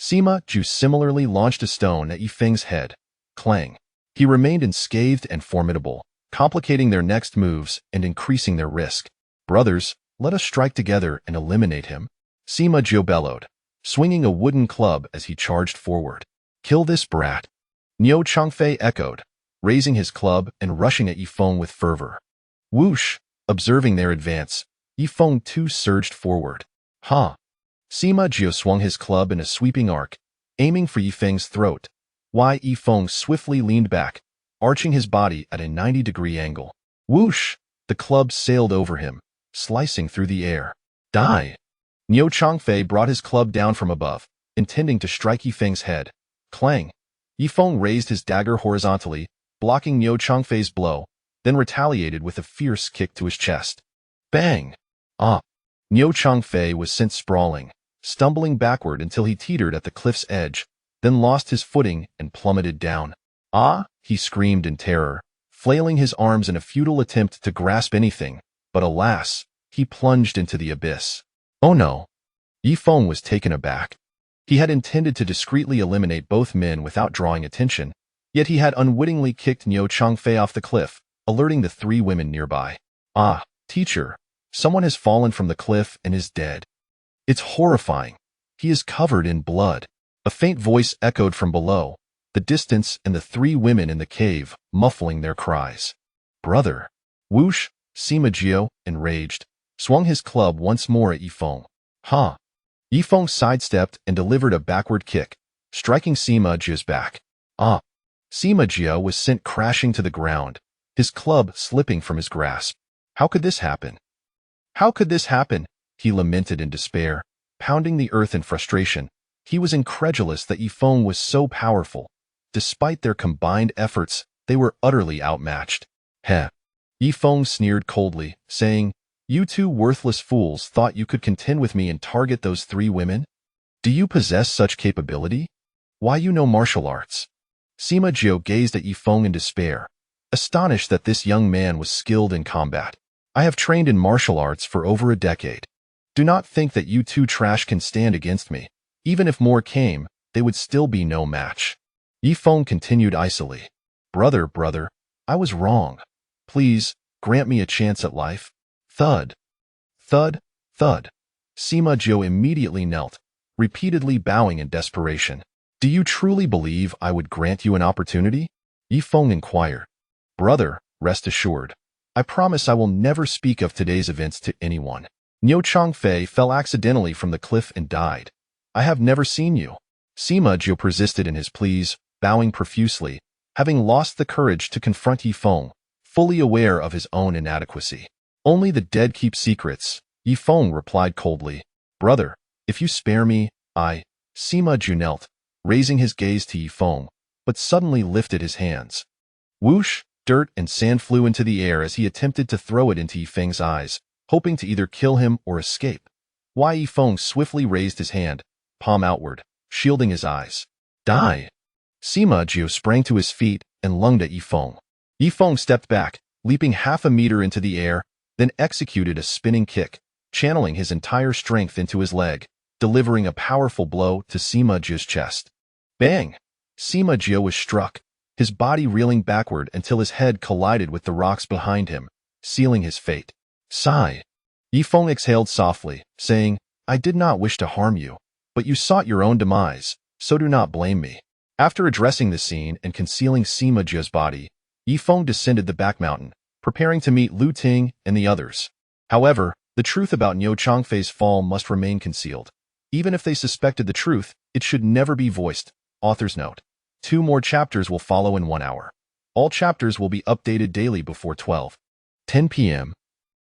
Sima Zhu similarly launched a stone at Yifeng's head. Clang! He remained unscathed and formidable, complicating their next moves and increasing their risk. "Brothers, let us strike together and eliminate him," Sima Zhu bellowed, swinging a wooden club as he charged forward. "Kill this brat," Niu Changfei echoed, raising his club and rushing at Yifeng with fervor. Whoosh! Observing their advance, Yifeng too surged forward. Ha! Sima Zhu swung his club in a sweeping arc, aiming for Yifeng's throat. Yifeng swiftly leaned back, arching his body at a 90-degree angle. Whoosh! The club sailed over him, slicing through the air. Die! Niu Changfei brought his club down from above, intending to strike Yifeng's head. Clang! Yifeng raised his dagger horizontally, blocking Niu Changfei's blow, then retaliated with a fierce kick to his chest. Bang! Ah! Niu Changfei was sent sprawling, stumbling backward until he teetered at the cliff's edge, then lost his footing and plummeted down. Ah! He screamed in terror, flailing his arms in a futile attempt to grasp anything, but alas, he plunged into the abyss. Oh no! Yifeng was taken aback. He had intended to discreetly eliminate both men without drawing attention, yet he had unwittingly kicked Niu Changfei off the cliff, alerting the 3 women nearby. Ah, teacher, someone has fallen from the cliff and is dead. It's horrifying. He is covered in blood. A faint voice echoed from below, the distance and the 3 women in the cave muffling their cries. Brother! Whoosh! Sima Zhu, enraged, swung his club once more at Yifeng. Ha! Yifeng sidestepped and delivered a backward kick, striking Sima Zhu's back. Ah! Sima Zhu was sent crashing to the ground, his club slipping from his grasp. How could this happen? How could this happen? He lamented in despair, pounding the earth in frustration. He was incredulous that Yifeng was so powerful. Despite their combined efforts, they were utterly outmatched. Heh! Yifeng sneered coldly, saying, You 2 worthless fools thought you could contend with me and target those 3 women? Do you possess such capability? Why, you know martial arts. Sima Zhu gazed at Yifeng in despair, astonished that this young man was skilled in combat. I have trained in martial arts for over a decade. Do not think that you 2 trash can stand against me. Even if more came, they would still be no match. Yifeng continued icily. Brother, I was wrong. Please, grant me a chance at life. Thud. Thud, thud. Sima Zhu immediately knelt, repeatedly bowing in desperation. Do you truly believe I would grant you an opportunity? Yifeng inquired. Brother, rest assured. I promise I will never speak of today's events to anyone. Niu Changfei fell accidentally from the cliff and died. I have never seen you. Sima Zhu persisted in his pleas, bowing profusely, having lost the courage to confront Yifeng, fully aware of his own inadequacy. Only the dead keep secrets, Yifeng replied coldly. Brother, if you spare me, Sima Zhu knelt, raising his gaze to Yifeng, but suddenly lifted his hands. Whoosh! Dirt and sand flew into the air as he attempted to throw it into Yifeng's eyes, hoping to either kill him or escape. Yifeng swiftly raised his hand, palm outward, shielding his eyes. Die! Sima Jiu sprang to his feet and lunged at Yifeng. Yifeng stepped back, leaping half a meter into the air, then executed a spinning kick, channeling his entire strength into his leg, delivering a powerful blow to Sima Jiu's chest. Bang! Sima Jiu was struck, his body reeling backward until his head collided with the rocks behind him, sealing his fate. Sigh. Yifeng exhaled softly, saying, I did not wish to harm you, but you sought your own demise, so do not blame me. After addressing the scene and concealing Sima Jiu's body, Yifeng descended the back mountain, preparing to meet Lu Ting and the others. However, the truth about Niu Changfei's fall must remain concealed. Even if they suspected the truth, it should never be voiced. Author's note. 2 more chapters will follow in 1 hour. All chapters will be updated daily before 12:10 p.m.